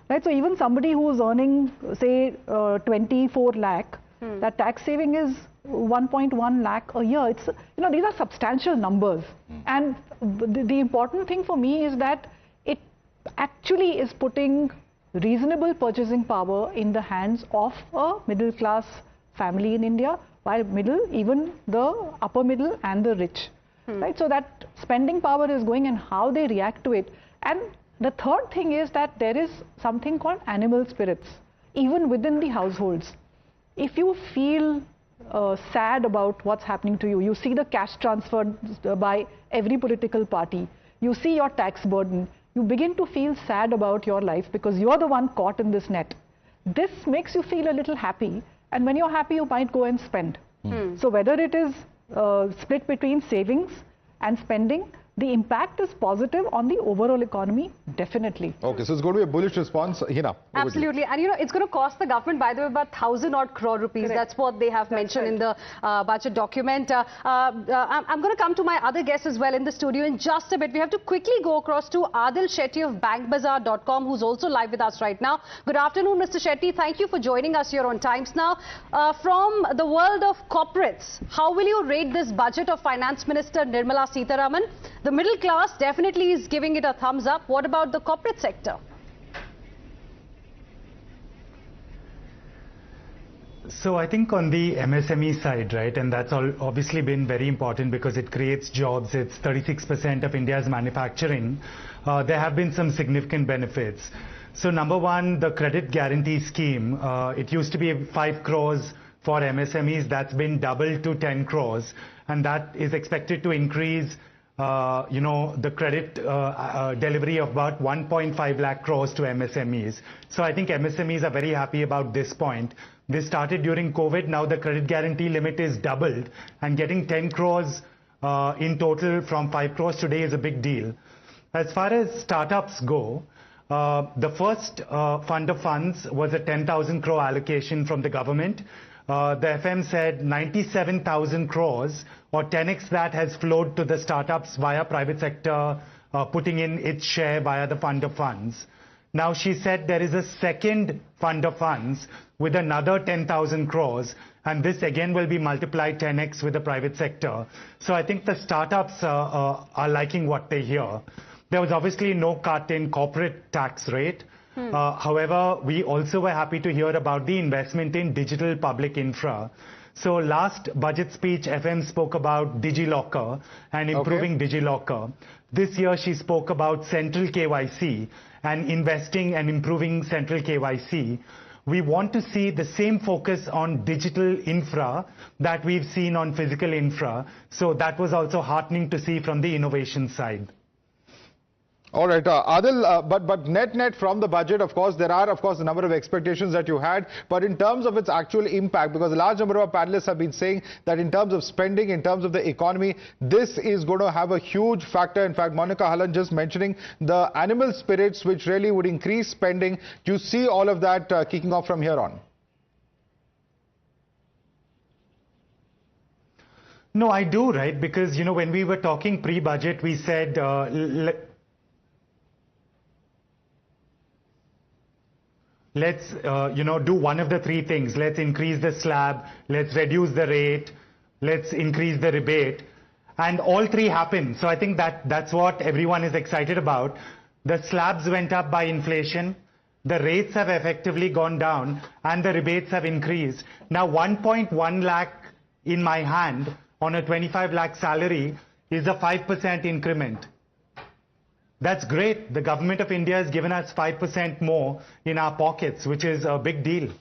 Right? So even somebody who's earning say 24 lakh, that tax saving is 1.1 lakh a year. It's, you know, these are substantial numbers. And the important thing for me is that it actually is putting reasonable purchasing power in the hands of a middle class family in India, while even the upper middle and the rich. Right? So that spending power is going, and how they react to it. And the third thing is that there is something called animal spirits, even within the households. If you feel sad about what's happening to you, you see the cash transferred by every political party, you see your tax burden, you begin to feel sad about your life because you're the one caught in this net. This makes you feel a little happy, and when you're happy, you might go and spend. So whether it is split between savings and spending, the impact is positive on the overall economy, definitely. Okay, so it's going to be a bullish response. Hina, absolutely. And you know, it's going to cost the government, by the way, about 1,000 odd crore rupees. Correct. That's what they have mentioned in the budget document. I'm going to come to my other guests as well in the studio in just a bit. We have to quickly go across to Adil Shetty of bankbazaar.com, who's also live with us right now. Good afternoon, Mr. Shetty. Thank you for joining us here on Times Now. From the world of corporates, how will you rate this budget of Finance Minister Nirmala Sitharaman? The middle class definitely is giving it a thumbs up. What about the corporate sector? So I think on the MSME side, right, and that's obviously been very important because it creates jobs. It's 36% of India's manufacturing. There have been some significant benefits. So number one, the credit guarantee scheme, it used to be 5 crores for MSMEs. That's been doubled to 10 crores. And that is expected to increase the credit delivery of about 1.5 lakh crores to MSMEs. So I think MSMEs are very happy about this point. This started during COVID. Now the credit guarantee limit is doubled, and getting 10 crores in total from 5 crores today is a big deal. As far as startups go, the first fund of funds was a 10,000 crore allocation from the government. The FM said 97,000 crores, or 10x that, has flowed to the startups via private sector putting in its share via the fund of funds. Now she said there is a second fund of funds with another 10,000 crores, and this again will be multiplied 10x with the private sector. So I think the startups are liking what they hear. There was obviously no cut in corporate tax rate. However, we also were happy to hear about the investment in digital public infra. So last budget speech, FM spoke about DigiLocker and improving DigiLocker. This year she spoke about central KYC and investing and improving central KYC. We want to see the same focus on digital infra that we've seen on physical infra. So that was also heartening to see from the innovation side. All right, Adil, but net from the budget, of course, there are, of course, a number of expectations that you had. But in terms of its actual impact, because a large number of our panelists have been saying that in terms of spending, in terms of the economy, this is going to have a huge factor. In fact, Monica Hallan just mentioning the animal spirits, which really would increase spending. Do you see all of that kicking off from here on? No, I do, right? Because, you know, when we were talking pre-budget, we said, let's, do one of the three things. Let's increase the slab, let's reduce the rate, let's increase the rebate. And all three happened. So I think that's what everyone is excited about. The slabs went up by inflation, the rates have effectively gone down, and the rebates have increased. Now 1.1 lakh in my hand on a 25 lakh salary is a 5% increment. That's great. The government of India has given us 5% more in our pockets, which is a big deal.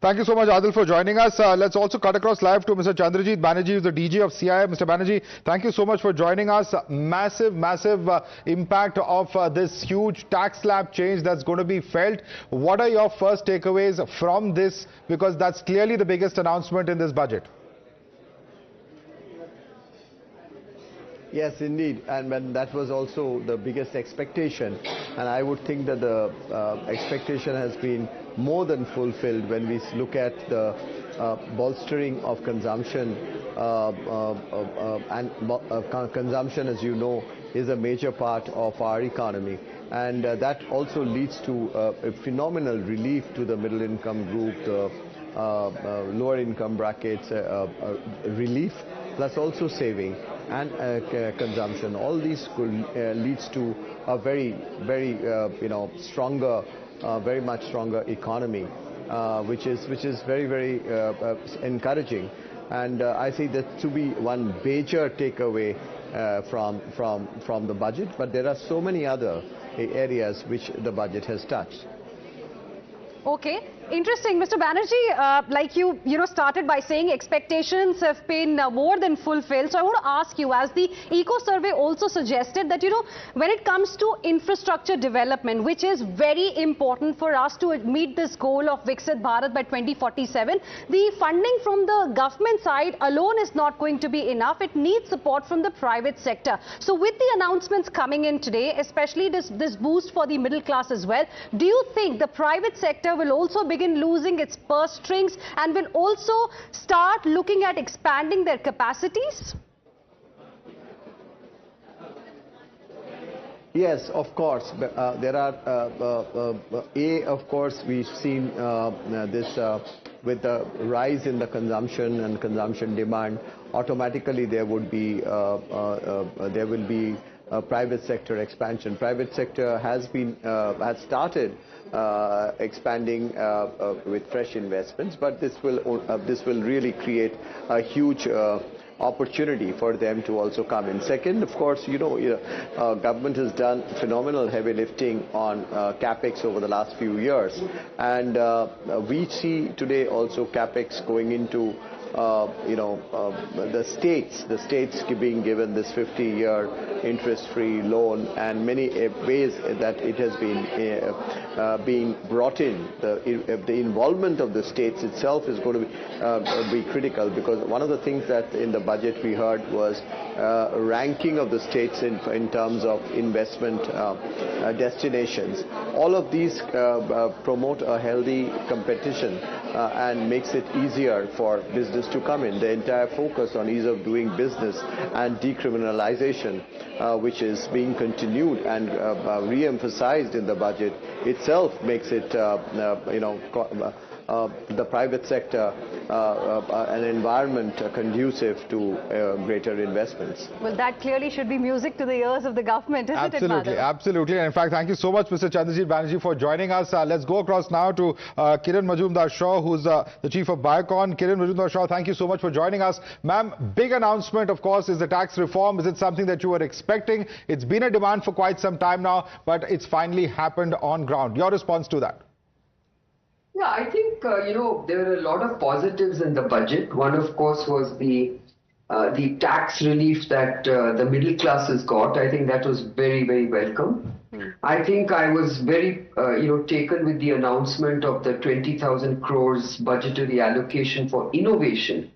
Thank you so much, Adil, for joining us. Let's also cut across live to Mr. Chandrajit Banerjee, who's the DG of CII. Mr. Banerjee, thank you so much for joining us. Massive impact of this huge tax slab change that's going to be felt. What are your first takeaways from this? Because that's clearly the biggest announcement in this budget. Yes, indeed, and that was also the biggest expectation, and I would think that the expectation has been more than fulfilled when we look at the bolstering of consumption, consumption, as you know, is a major part of our economy, and that also leads to a phenomenal relief to the middle income group, the lower income brackets, relief, plus also saving and consumption. All these leads to a very stronger, very much stronger economy, which is very encouraging. And I see that to be one major takeaway from the budget. But there are so many other areas which the budget has touched. Okay, interesting. Mr. Banerjee, like you started by saying expectations have been more than fulfilled. So I want to ask you, as the Eco Survey also suggested, that, when it comes to infrastructure development, which is very important for us to meet this goal of Viksit Bharat by 2047, the funding from the government side alone is not going to be enough. It needs support from the private sector. So with the announcements coming in today, especially this boost for the middle class as well, do you think the private sector will also begin losing its purse strings and will also start looking at expanding their capacities? Yes, of course. There are, of course, we've seen this with the rise in the consumption and consumption demand. Automatically, there will be private sector expansion. Private sector has started expanding with fresh investments, but this will really create a huge opportunity for them to also come in. Second, of course, government has done phenomenal heavy lifting on capex over the last few years, and we see today also capex going into the states being given this 50-year interest-free loan, and many ways that it has been being brought in. The involvement of the states itself is going to be critical, because one of the things that in the budget we heard was ranking of the states in terms of investment destinations. All of these promote a healthy competition and makes it easier for business to come in. The entire focus on ease of doing business and decriminalization, which is being continued and re-emphasized in the budget itself, makes it the private sector an environment conducive to greater investments. Well, that clearly should be music to the ears of the government, isn't it, Madhav? Absolutely. And in fact, thank you so much, Mr. Chandrajit Banerjee, for joining us. Let's go across now to Kiran Majumdar-Shaw, who's the Chief of Biocon. Kiran Majumdar-Shaw, thank you so much for joining us. Ma'am, big announcement, of course, is the tax reform. Is it something that you were expecting? It's been a demand for quite some time now, but it's finally happened on ground. Your response to that? Yeah, I think, there are a lot of positives in the budget. One, of course, was the tax relief that the middle class has got. I think that was very, very welcome. I think I was very, taken with the announcement of the 20,000 crores budgetary allocation for innovation.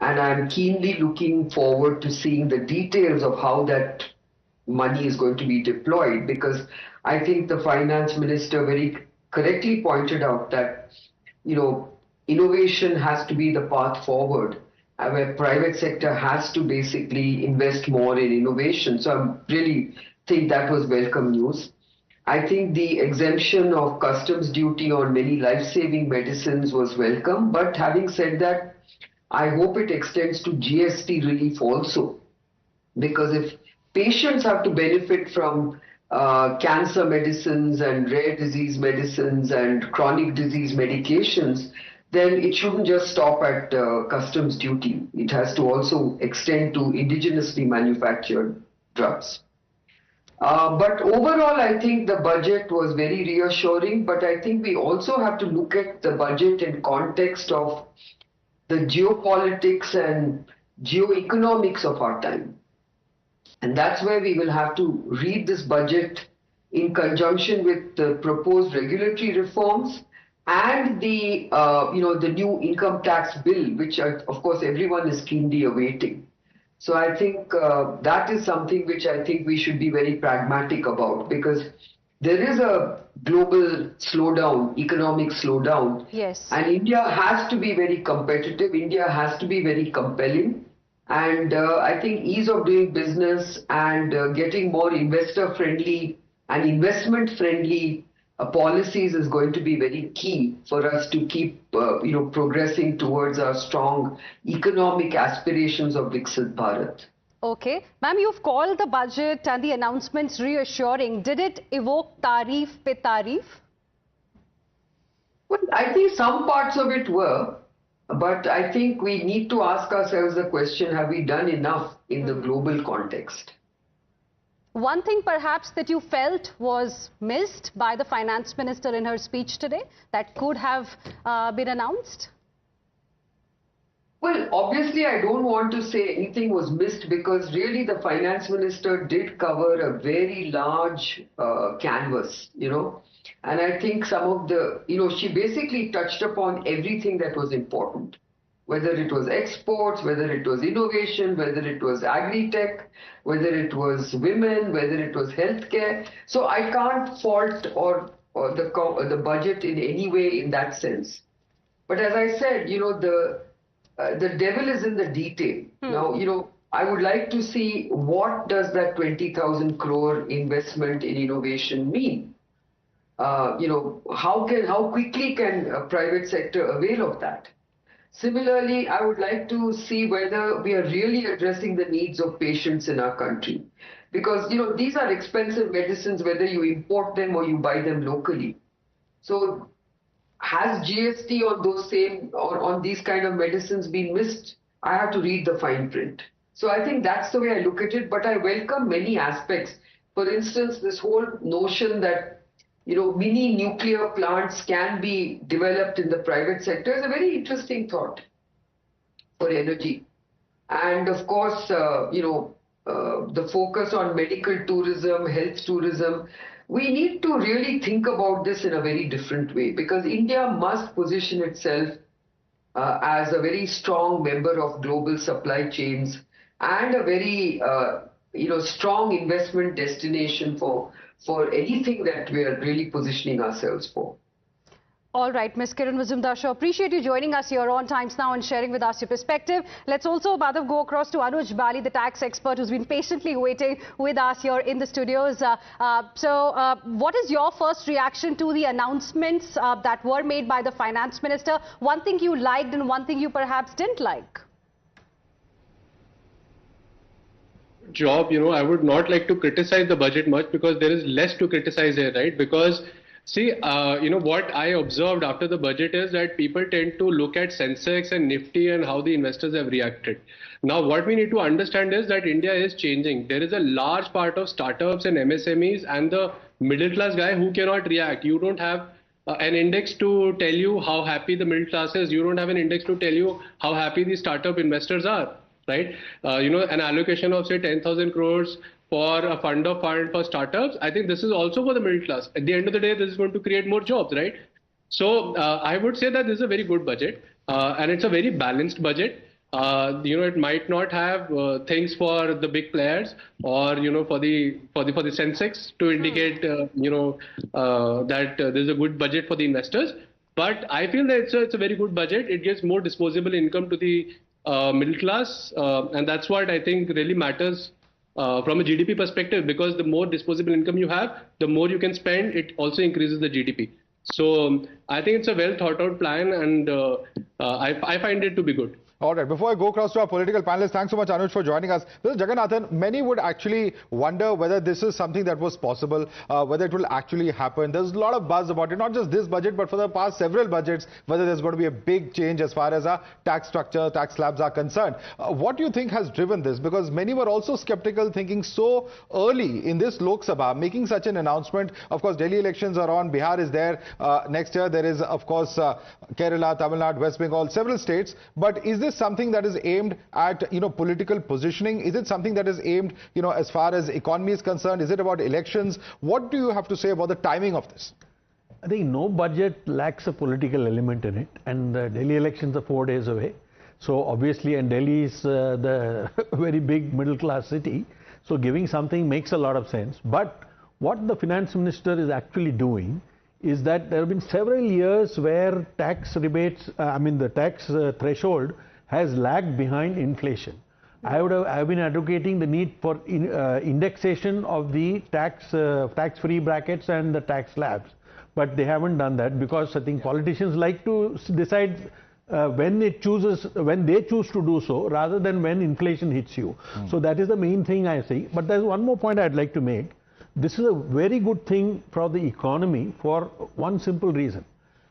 And I'm keenly looking forward to seeing the details of how that money is going to be deployed, because I think the finance minister very correctly pointed out that, innovation has to be the path forward, where private sector has to basically invest more in innovation. So I really think that was welcome news. I think the exemption of customs duty on many life-saving medicines was welcome. But having said that, I hope it extends to GST relief also, because if patients have to benefit from cancer medicines and rare disease medicines and chronic disease medications, then it shouldn't just stop at customs duty. It has to also extend to indigenously manufactured drugs. But overall, I think the budget was very reassuring, but I think we also have to look at the budget in context of the geopolitics and geoeconomics of our time. And that's where we will have to read this budget in conjunction with the proposed regulatory reforms and the, the new income tax bill, which of course everyone is keenly awaiting. So I think that is something which I think we should be very pragmatic about, because there is a global slowdown, economic slowdown. Yes. And India has to be very competitive. India has to be very compelling. And I think ease of doing business and getting more investor-friendly and investment-friendly policies is going to be very key for us to keep, progressing towards our strong economic aspirations of Viksit Bharat. Okay. Ma'am, you've called the budget and the announcements reassuring. Did it evoke tareef pe tareef? Well, I think some parts of it were, but I think we need to ask ourselves the question, have we done enough in the global context? One thing perhaps that you felt was missed by the finance minister in her speech today that could have been announced? Well, obviously, I don't want to say anything was missed, because really the finance minister did cover a very large canvas, and I think some of the, she basically touched upon everything that was important, whether it was exports, whether it was innovation, whether it was agri-tech, whether it was women, whether it was healthcare. So I can't fault the budget in any way in that sense. But as I said, the devil is in the detail. Now, I would like to see what does that 20,000 crore investment in innovation mean? How quickly can a private sector avail of that? Similarly, I would like to see whether we are really addressing the needs of patients in our country. Because, these are expensive medicines, whether you import them or you buy them locally. So, has GST on these kind of medicines been missed? I have to read the fine print. So I think that's the way I look at it, but I welcome many aspects. For instance, this whole notion that, mini nuclear plants can be developed in the private sector is a very interesting thought for energy. And of course, the focus on medical tourism, health tourism, we need to really think about this in a very different way, because India must position itself as a very strong member of global supply chains and a very strong investment destination for anything that we are really positioning ourselves for. All right, Ms. Kiran Mazumdar-Shaw, appreciate you joining us here on Times Now and sharing with us your perspective. Let's also, Madhav, go across to Anuj Bali, the tax expert who's been patiently waiting with us here in the studios. What is your first reaction to the announcements that were made by the finance minister? One thing you liked and one thing you perhaps didn't like? Job, I would not like to criticize the budget much, because there is less to criticize here, right? Because see, what I observed after the budget is that people tend to look at Sensex and Nifty and how the investors have reacted. Now, what we need to understand is that India is changing. There is a large part of startups and MSMEs and the middle class guy who cannot react. You don't have an index to tell you how happy the middle class is. You don't have an index to tell you how happy the startup investors are. Right? An allocation of say 10,000 crores for a fund for startups. I think this is also for the middle class. At the end of the day, this is going to create more jobs, right? So I would say that this is a very good budget, and it's a very balanced budget. It might not have things for the big players or for the Sensex to indicate that there's a good budget for the investors. But I feel that it's a very good budget. It gives more disposable income to the middle class, and that's what I think really matters from a GDP perspective, because the more disposable income you have, the more you can spend. It also increases the GDP. So I think it's a well thought out plan, and I find it to be good. All right, before I go across to our political panelists, thanks so much, Anuj, for joining us. Mr. Jagannathan, many would actually wonder whether this is something that was possible, whether it will actually happen. There's a lot of buzz about it, not just this budget, but for the past several budgets, whether there's going to be a big change as far as our tax structure, tax slabs are concerned. What do you think has driven this? Because many were also skeptical, thinking so early in this Lok Sabha, making such an announcement. Of course, Delhi elections are on, Bihar is there. Next year, there is, of course, Kerala, Tamil Nadu, West Bengal, several states. But is this something that is aimed at, political positioning? Is it something that is aimed, as far as economy is concerned? Is it about elections? What do you have to say about the timing of this? I think no budget lacks a political element in it, and the Delhi elections are 4 days away. So obviously, and Delhi is the very big middle class city, so giving something makes a lot of sense. But what the finance minister is actually doing is that there have been several years where tax rebates, the tax threshold has lagged behind inflation. I've been advocating the need for indexation of the tax-free brackets and the tax slabs, but they haven't done that because I think politicians like to decide when they choose to do so rather than when inflation hits you. So that is the main thing I see. But there's one more point I'd like to make. This is a very good thing for the economy for one simple reason.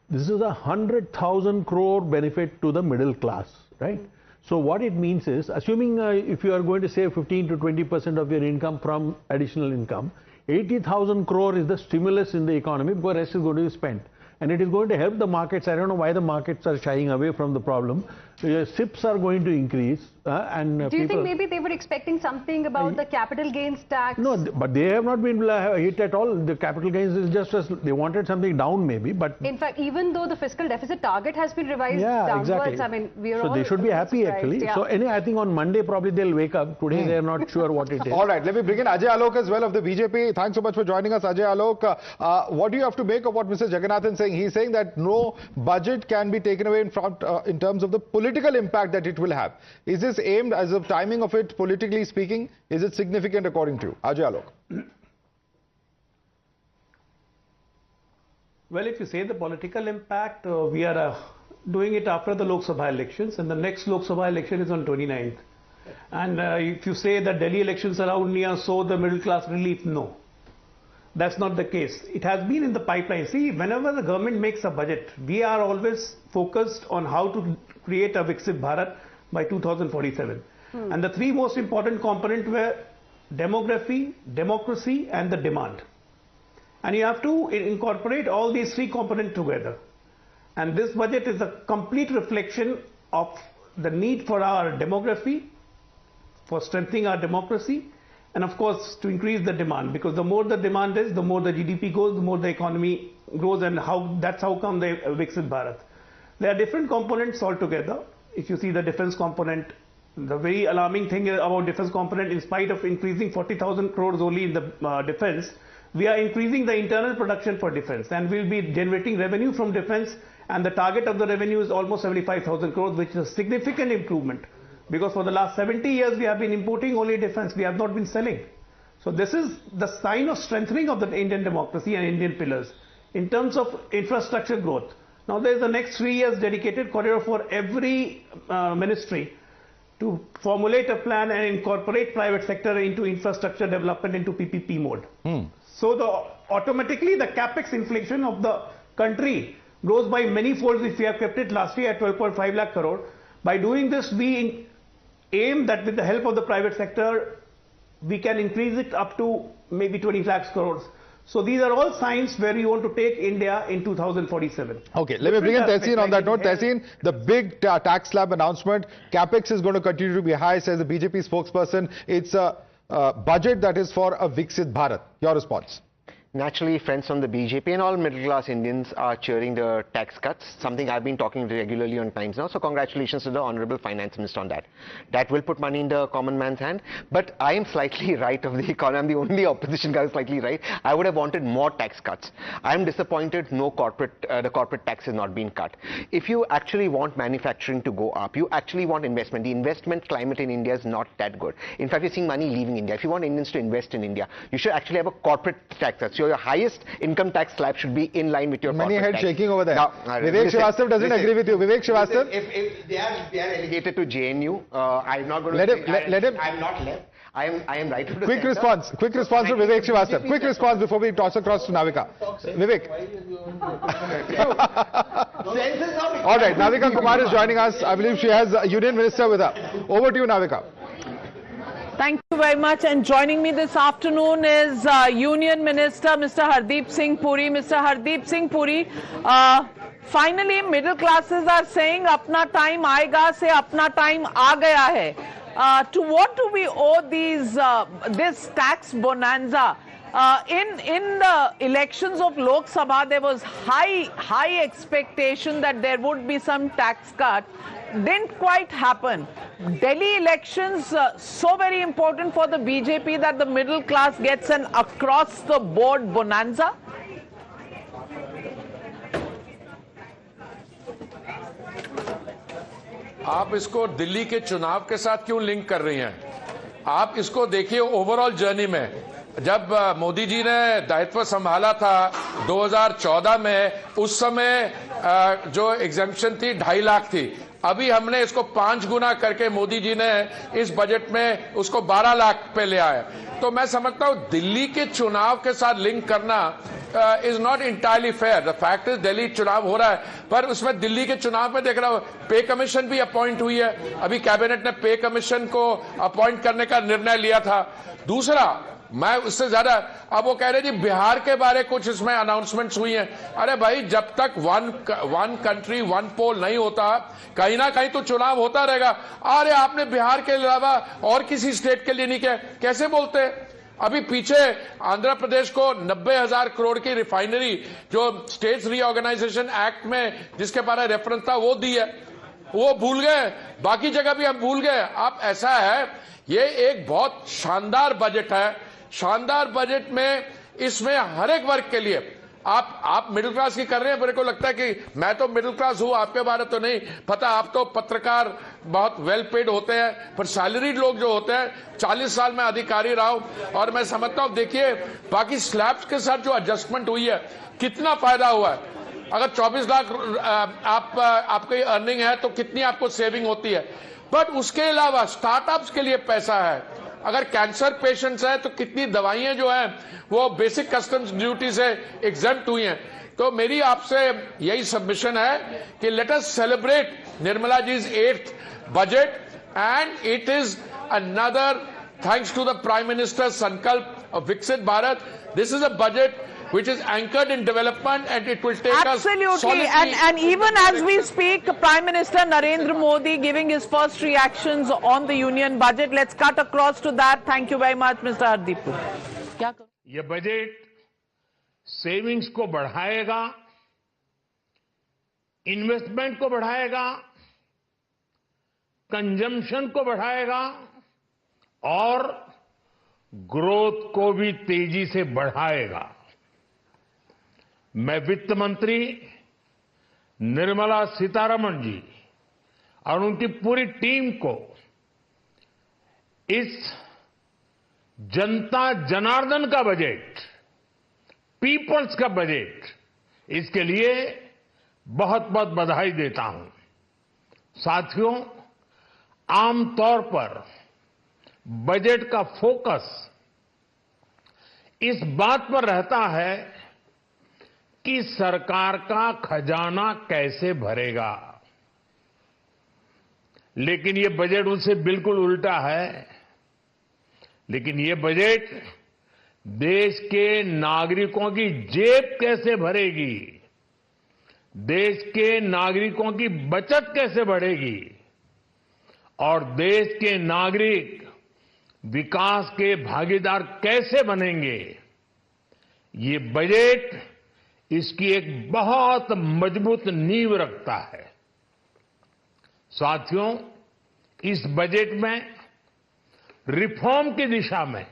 This is a 100,000 crore benefit to the middle class, right? So what it means is, assuming if you are going to save 15 to 20% of your income from additional income, 80,000 crore is the stimulus in the economy because the rest is going to be spent. And it is going to help the markets. I don't know why the markets are shying away from the problem. SIPs are going to increase. Do you think maybe they were expecting something about the capital gains tax? No, but they have not been hit at all. The capital gains is just as they wanted something down maybe. But in fact, even though the fiscal deficit target has been revised downwards, exactly. we are so all they should be happy actually. Yeah. So anyway, I think on Monday probably they'll wake up. Today they are not sure what it is. All right, let me bring in Ajay Alok as well of the BJP. Thanks so much for joining us, Ajay Alok. What do you have to make of what Mr. Jagannathan is saying? He's saying that no budget can be taken away in terms of the political impact that it will have. Is this aimed as of timing of it, politically speaking? Is it significant according to you? Ajay Alok. Well, if you say the political impact, we are doing it after the Lok Sabha elections, and the next Lok Sabha election is on 29th. And if you say that Delhi elections are around near, so the middle class relief, no. That's not the case. It has been in the pipeline. See, whenever the government makes a budget, we are always focused on how to create a Viksit Bharat by 2047. And the three most important components were demography, democracy, and the demand. And you have to incorporate all these three components together. And this budget is a complete reflection of the need for our demography, for strengthening our democracy, and of course to increase the demand, because the more the demand is, the more the GDP goes, the more the economy grows, and that's how come the Viksit Bharat. There are different components altogether. If you see the defense component, the very alarming thing about defense component, in spite of increasing 40,000 crores only in the defense, we are increasing the internal production for defense, and we'll be generating revenue from defense, and the target of the revenue is almost 75,000 crores, which is a significant improvement. Because for the last 70 years we have been importing only defense, we have not been selling. So this is the sign of strengthening of the Indian democracy and Indian pillars. In terms of infrastructure growth, now there is the next 3 years dedicated corridor for every ministry to formulate a plan and incorporate private sector into infrastructure development into PPP mode. So automatically the capex inflation of the country grows by many folds if we have kept it last year at 12.5 lakh crore. By doing this, we aim that with the help of the private sector, we can increase it up to maybe 20 lakhs crores. So these are all signs where we want to take India in 2047. Okay, let me bring in Tehseen on that note. Tehseen, the big tax slab announcement, capex is going to continue to be high, says the BJP spokesperson. It's a budget that is for a Viksit Bharat. Your response? Naturally, friends from the BJP and all middle-class Indians are cheering the tax cuts, something I've been talking regularly on Times Now. So congratulations to the Honorable Finance Minister on that. That will put money in the common man's hand. But I am slightly right of the economy. I'm the only opposition guy who's slightly right. I would have wanted more tax cuts. I'm disappointed the corporate tax has not been cut. If you actually want manufacturing to go up, you actually want investment. The investment climate in India is not that good. In fact, you're seeing money leaving India. If you want Indians to invest in India, you should actually have a corporate tax cut. So your highest income tax slab should be in line with your many corporate heads tax. shaking over there. Now, Vivek Srivastava doesn't agree with you. Vivek Srivastava? If they are relegated to JNU, I'm not going to let him. I'm not left. I am right to the Quick center. response from Vivek Srivastava. Quick response before we toss across to Navika. Vivek. All right, Navika Kumar is joining us. I believe she has a union minister with her. Over to you, Navika. Thank you very much. And joining me this afternoon is Union Minister Mr. Hardeep Singh Puri. Mr. Hardeep Singh Puri, finally middle classes are saying apna time aayega se apna time aa gaya hai. To what do we owe this tax bonanza? In the elections of Lok Sabha, there was high expectation that there would be some tax cut. Didn't quite happen. Delhi elections, so very important for the BJP that the middle class gets an across the board bonanza. आप इसको दिल्ली के चुनाव के साथ क्यों link कर रही हैं? आप इसको देखिए ओवरऑल जर्नी में। जब मोदी जी ने दायित्व संभाला था 2014 में, उस समय जो एग्जेम्पशन थी 2.5 लाख थी। अभी हमने इसको 5 गुना करके मोदी जी ने इस बजट में उसको 12 लाख पे ले आया। तो मैं समझता हूं दिल्ली के चुनाव के साथ लिंक करना is not entirely fair. The fact is Delhi चुनाव हो रहा है, पर उसमें दिल्ली के चुनाव में देख रहा हूं पे कमीशन भी अपॉइंट हुई है। अभी कैबिनेट ने पे कमीशन को अपॉइंट करने का निर्णय लिया था। दूसरा, मैं उससे ज्यादा, अब वो कह रहे जी बिहार के बारे कुछ इसमें अनाउंसमेंट्स हुई हैं। अरे भाई, जब तक वन कंट्री वन पोल नहीं होता, कहीं ना कहीं तो चुनाव होता रहेगा। अरे आपने बिहार के अलावा और किसी स्टेट के लिए नहीं किया, कैसे बोलते? अभी पीछे आंध्र प्रदेश को 90,000 करोड़ की रिफाइनरी जो स्टेट्स रीऑर्गेनाइजेशन एक्ट में जिसके बारे रेफरेंस था वो दी है, वो भूल गए। बाकी जगह भी हम भूल गए। अब ऐसा है, ये एक बहुत शानदार बजट है। शानदार बजट में इसमें हर एक वर्ग के लिए आप मिडिल क्लास की कर रहे हैं। मेरे को लगता है कि मैं तो मिडिल क्लास हूं, आपके बारे तो नहीं पता। आप तो पत्रकार बहुत वेल पेड होते हैं, पर सैलरीड लोग जो होते हैं, 40 साल में अधिकारी रहा हूं और मैं समझता हूं। देखिए, बाकी स्लैब्स के साथ जो एडजस्टमेंट हुई है, कितना फायदा हुआ है। अगर 24 लाख आपकी अर्निंग है तो कितनी आपको सेविंग होती है। बट उसके अलावा स्टार्टअप्स के लिए पैसा है। अगर कैंसर पेशेंट्स हैं तो कितनी दवाइयां जो हैं वो बेसिक कस्टम्स ड्यूटी से एग्जेम्प्ट हुई हैं। तो मेरी आपसे यही सबमिशन है कि लेट अस सेलिब्रेट निर्मला जी's 8th budget, and it is another, thanks to the Prime Minister's Sankalp of Viksit Bharat, this is a budget which is anchored in development, and it will take Absolutely. us solidly. And even as we speak, Prime Minister Narendra Modi giving his first reactions on the union budget. Let's cut across to that. Thank you very much, Mr. Hardeep. ये budget savings को बढ़ाएगा, investment को बढ़ाएगा, consumption को बढ़ाएगा और growth को भी तेजी से बढ़ाएगा। मैं वित्त मंत्री निर्मला सीतारमण जी और उनकी पूरी टीम को इस जनता जनार्दन का बजट, पीपल्स का बजट, इसके लिए बहुत बहुत बधाई देता हूं। साथियों, आमतौर पर बजट का फोकस इस बात पर रहता है कि सरकार का खजाना कैसे भरेगा, लेकिन ये बजट उससे बिल्कुल उल्टा है। लेकिन ये बजट देश के नागरिकों की जेब कैसे भरेगी, देश के नागरिकों की बचत कैसे बढ़ेगी और देश के नागरिक विकास के भागीदार कैसे बनेंगे, ये बजट इसकी एक बहुत मजबूत नींव रखता है। साथियों, इस बजट में रिफॉर्म की दिशा में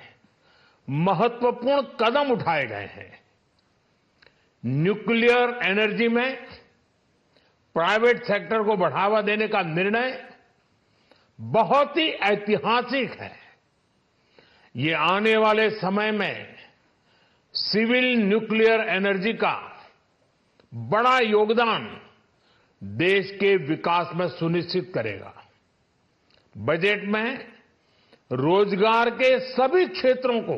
महत्वपूर्ण कदम उठाए गए हैं। न्यूक्लियर एनर्जी में प्राइवेट सेक्टर को बढ़ावा देने का निर्णय बहुत ही ऐतिहासिक है। ये आने वाले समय में सिविल न्यूक्लियर एनर्जी का बड़ा योगदान देश के विकास में सुनिश्चित करेगा। बजट में रोजगार के सभी क्षेत्रों को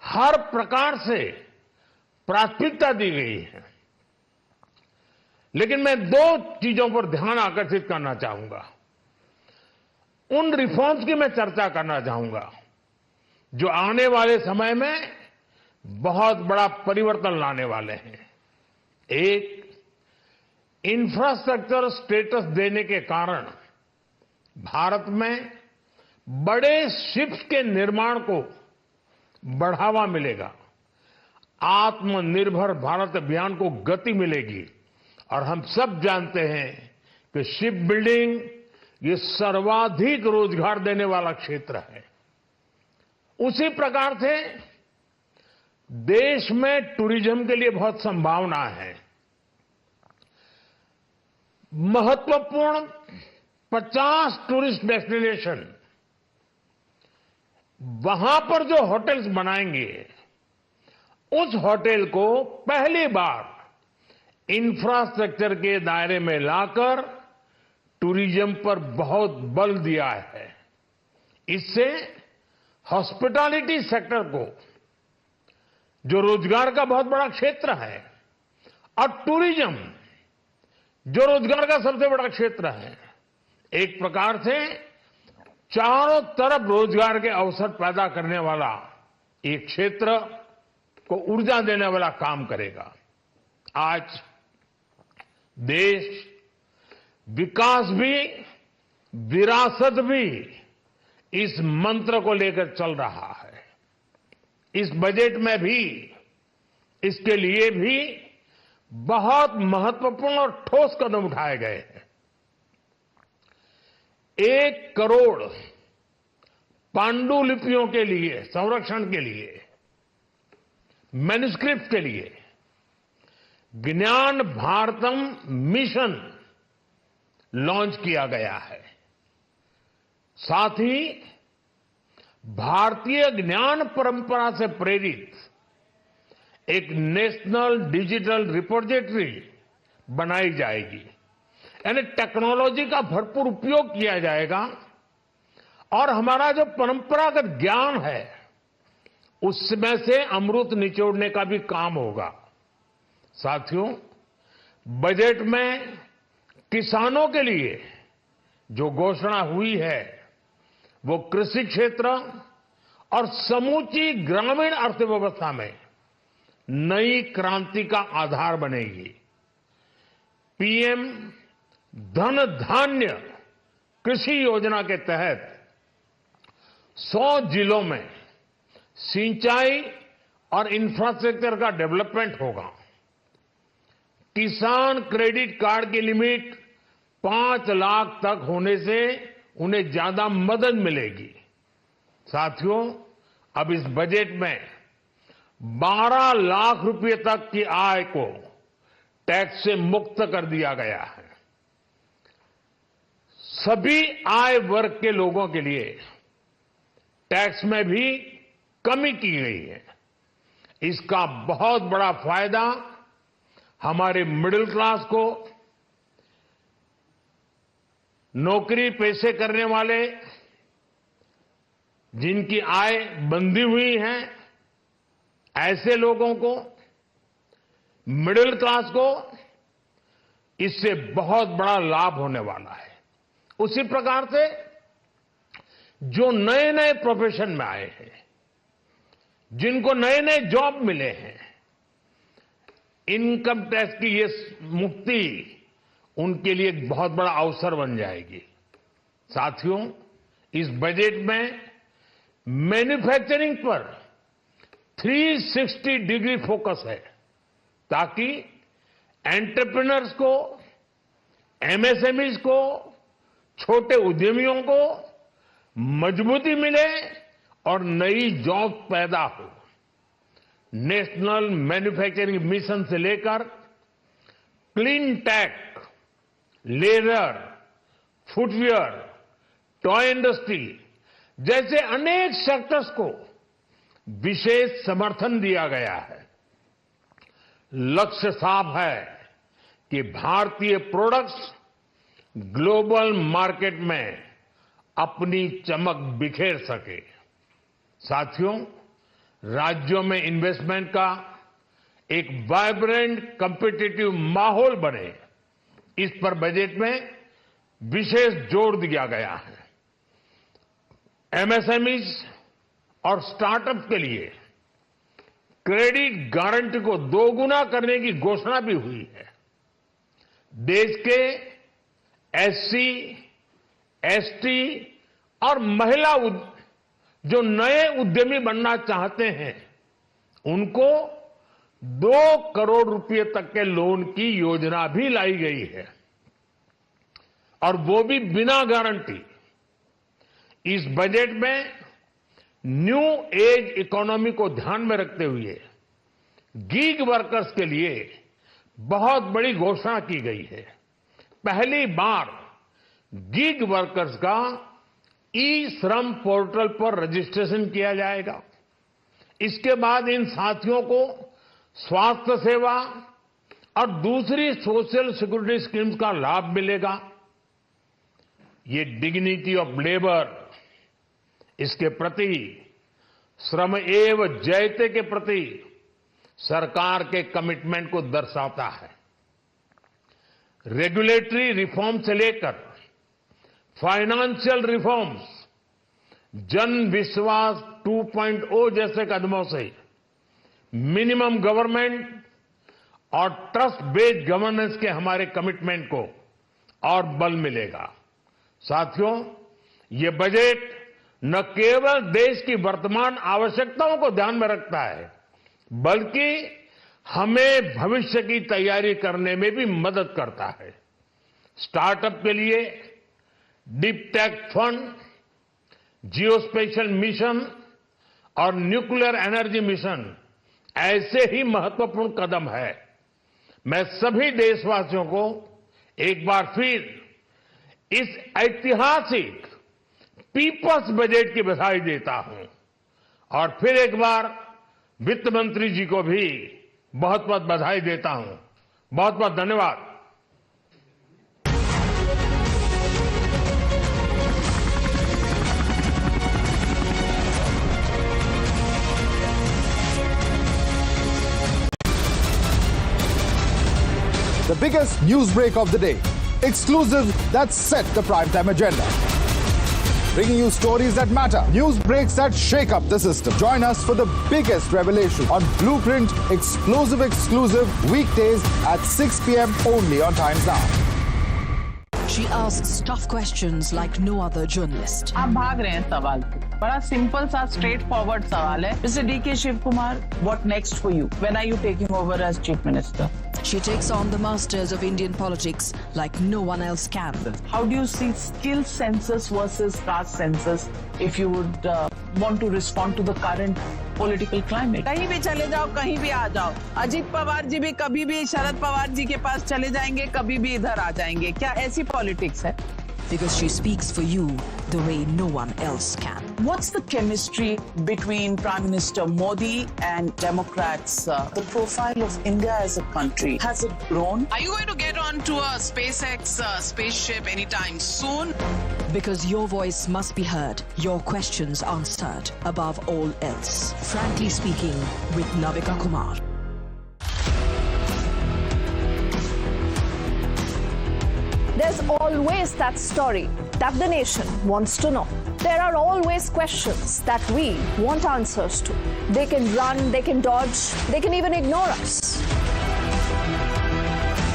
हर प्रकार से प्राथमिकता दी गई है। लेकिन मैं दो चीजों पर ध्यान आकर्षित करना चाहूंगा। उन रिफॉर्म्स की मैं चर्चा करना चाहूंगा जो आने वाले समय में बहुत बड़ा परिवर्तन लाने वाले हैं। एक, इंफ्रास्ट्रक्चर स्टेटस देने के कारण भारत में बड़े शिप्स के निर्माण को बढ़ावा मिलेगा, आत्मनिर्भर भारत अभियान को गति मिलेगी। और हम सब जानते हैं कि शिप बिल्डिंग ये सर्वाधिक रोजगार देने वाला क्षेत्र है। उसी प्रकार से देश में टूरिज्म के लिए बहुत संभावना है। महत्वपूर्ण 50 टूरिस्ट डेस्टिनेशन, वहां पर जो होटल्स बनाएंगे, उस होटल को पहली बार इंफ्रास्ट्रक्चर के दायरे में लाकर टूरिज्म पर बहुत बल दिया है। इससे हॉस्पिटैलिटी सेक्टर को, जो रोजगार का बहुत बड़ा क्षेत्र है, और टूरिज्म जो रोजगार का सबसे बड़ा क्षेत्र है, एक प्रकार से चारों तरफ रोजगार के अवसर पैदा करने वाला एक क्षेत्र को ऊर्जा देने वाला काम करेगा। आज देश विकास भी विरासत भी इस मंत्र को लेकर चल रहा है। इस बजट में भी इसके लिए भी बहुत महत्वपूर्ण और ठोस कदम उठाए गए हैं। 1 करोड़ पांडुलिपियों के लिए संरक्षण के लिए, मैन्युस्क्रिप्ट के लिए ज्ञान भारतम मिशन लॉन्च किया गया है। साथ ही भारतीय ज्ञान परंपरा से प्रेरित एक नेशनल डिजिटल रिपोजिटरी बनाई जाएगी। यानी टेक्नोलॉजी का भरपूर उपयोग किया जाएगा और हमारा जो परंपरागत ज्ञान है उसमें से अमृत निचोड़ने का भी काम होगा। साथियों, बजट में किसानों के लिए जो घोषणा हुई है वो कृषि क्षेत्र और समूची ग्रामीण अर्थव्यवस्था में नई क्रांति का आधार बनेगी। पीएम धन धान्य कृषि योजना के तहत 100 जिलों में सिंचाई और इंफ्रास्ट्रक्चर का डेवलपमेंट होगा। किसान क्रेडिट कार्ड की लिमिट 5 लाख तक होने से उन्हें ज्यादा मदद मिलेगी। साथियों, अब इस बजट में 12 लाख रुपए तक की आय को टैक्स से मुक्त कर दिया गया है। सभी आय वर्ग के लोगों के लिए टैक्स में भी कमी की गई है। इसका बहुत बड़ा फायदा हमारे मिडिल क्लास को, नौकरी पेशे करने वाले जिनकी आय बंधी हुई है, ऐसे लोगों को, मिडिल क्लास को इससे बहुत बड़ा लाभ होने वाला है। उसी प्रकार से जो नए नए प्रोफेशन में आए हैं, जिनको नए नए जॉब मिले हैं, इनकम टैक्स की ये मुक्ति उनके लिए एक बहुत बड़ा अवसर बन जाएगी। साथियों, इस बजट में मैन्युफैक्चरिंग पर 360 डिग्री फोकस है ताकि एंटरप्रेन्योर्स को, एमएसएमईज को, छोटे उद्यमियों को मजबूती मिले और नई जॉब पैदा हो। नेशनल मैन्युफैक्चरिंग मिशन से लेकर clean tech, leather, footwear, toy industry जैसे अनेक सेक्टर्स को विशेष समर्थन दिया गया है। लक्ष्य साफ है कि भारतीय प्रोडक्ट्स ग्लोबल मार्केट में अपनी चमक बिखेर सके। साथियों, राज्यों में इन्वेस्टमेंट का एक वाइब्रेंट कॉम्पिटिटिव माहौल बने, इस पर बजट में विशेष जोर दिया गया है। एमएसएमईज और स्टार्टअप के लिए क्रेडिट गारंटी को दोगुना करने की घोषणा भी हुई है। देश के एससी, एसटी और महिला जो नए उद्यमी बनना चाहते हैं, उनको 2 करोड़ रुपए तक के लोन की योजना भी लाई गई है, और वो भी बिना गारंटी। इस बजट में न्यू एज इकोनॉमी को ध्यान में रखते हुए गीग वर्कर्स के लिए बहुत बड़ी घोषणा की गई है। पहली बार गीग वर्कर्स का ई श्रम पोर्टल पर रजिस्ट्रेशन किया जाएगा। इसके बाद इन साथियों को स्वास्थ्य सेवा और दूसरी सोशल सिक्योरिटी स्कीम्स का लाभ मिलेगा। ये डिग्निटी ऑफ लेबर, इसके प्रति श्रम एव जयते के प्रति सरकार के कमिटमेंट को दर्शाता है। रेगुलेटरी रिफॉर्म से लेकर फाइनेंशियल रिफॉर्म्स, जन विश्वास 2.0 जैसे कदमों से मिनिमम गवर्नमेंट और ट्रस्ट बेस्ड गवर्नेंस के हमारे कमिटमेंट को और बल मिलेगा। साथियों, ये बजट न केवल देश की वर्तमान आवश्यकताओं को ध्यान में रखता है, बल्कि हमें भविष्य की तैयारी करने में भी मदद करता है। स्टार्टअप के लिए deep tech fund, geospatial mission और न्यूक्लियर एनर्जी मिशन ऐसे ही महत्वपूर्ण कदम है। मैं सभी देशवासियों को एक बार फिर इस ऐतिहासिक पीपल्स बजट की बधाई देता हूं, और फिर एक बार वित्त मंत्री जी को भी बहुत बहुत बधाई देता हूं। बहुत बहुत धन्यवाद। The biggest news break of the day. Exclusive that set the primetime agenda. Bringing you stories that matter. News breaks that shake up the system. Join us for the biggest revelation on Blueprint exclusive weekdays at 6 p.m. only on Times Now. She asks tough questions like no other journalist. आप भाग रहे हैं सवाल से। बड़ा simple सा straight forward सवाल है। Mr. D.K. Shiv Kumar, what next for you? When are you taking over as Chief Minister? She takes on the masters of Indian politics like no one else can. How do you see skill census versus caste census if you would want to respond to the current political climate? कहीं भी चले जाओ, कहीं भी आ जाओ। अजीत पवार जी भी कभी भी शरद पवार जी के पास चले जाएंगे, कभी भी इधर आ जाएंगे। क्या ऐसी पॉलिटिक्स है? Because she speaks for you the way no one else can. What's the chemistry between Prime Minister Modi and Democrats? The profile of India as a country, has it grown? Are you going to get onto a SpaceX spaceship anytime soon? Because your voice must be heard, your questions answered above all else. Frankly Speaking with Navika Kumar. There's always that story that the nation wants to know. There are always questions that we want answers to. They can run, they can dodge, they can even ignore us.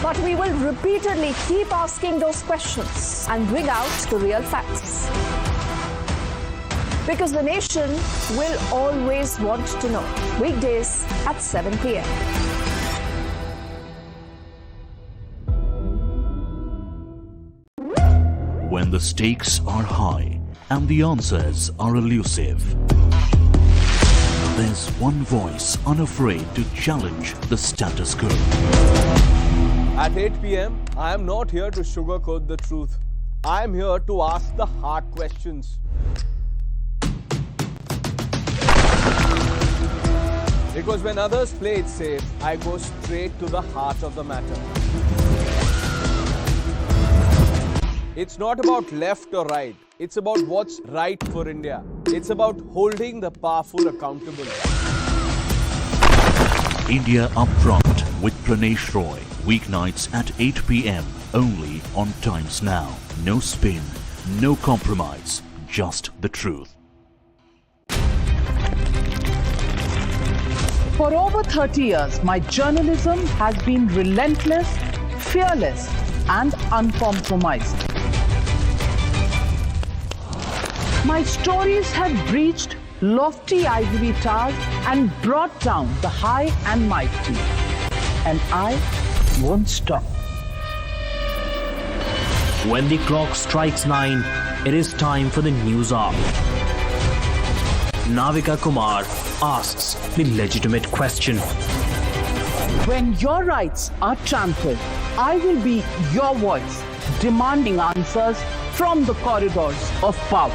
But we will repeatedly keep asking those questions and bring out the real facts. Because the nation will always want to know. Weekdays at 7 p.m. When the stakes are high and the answers are elusive, there's one voice unafraid to challenge the status quo. At 8 p.m., I am not here to sugarcoat the truth. I am here to ask the hard questions. Because when others play it safe, I go straight to the heart of the matter. It's not about left or right. It's about what's right for India. It's about holding the powerful accountable. India Upfront with Pranesh Roy. Weeknights at 8 p.m. only on Times Now. No spin, no compromise, just the truth. For over 30 years, my journalism has been relentless, fearless, and uncompromised. My stories have breached lofty ivory towers and brought down the high and mighty. And I won't stop. When the clock strikes 9, it is time for the news hour. Navika Kumar asks the legitimate question. When your rights are trampled, I will be your voice, demanding answers from the corridors of power.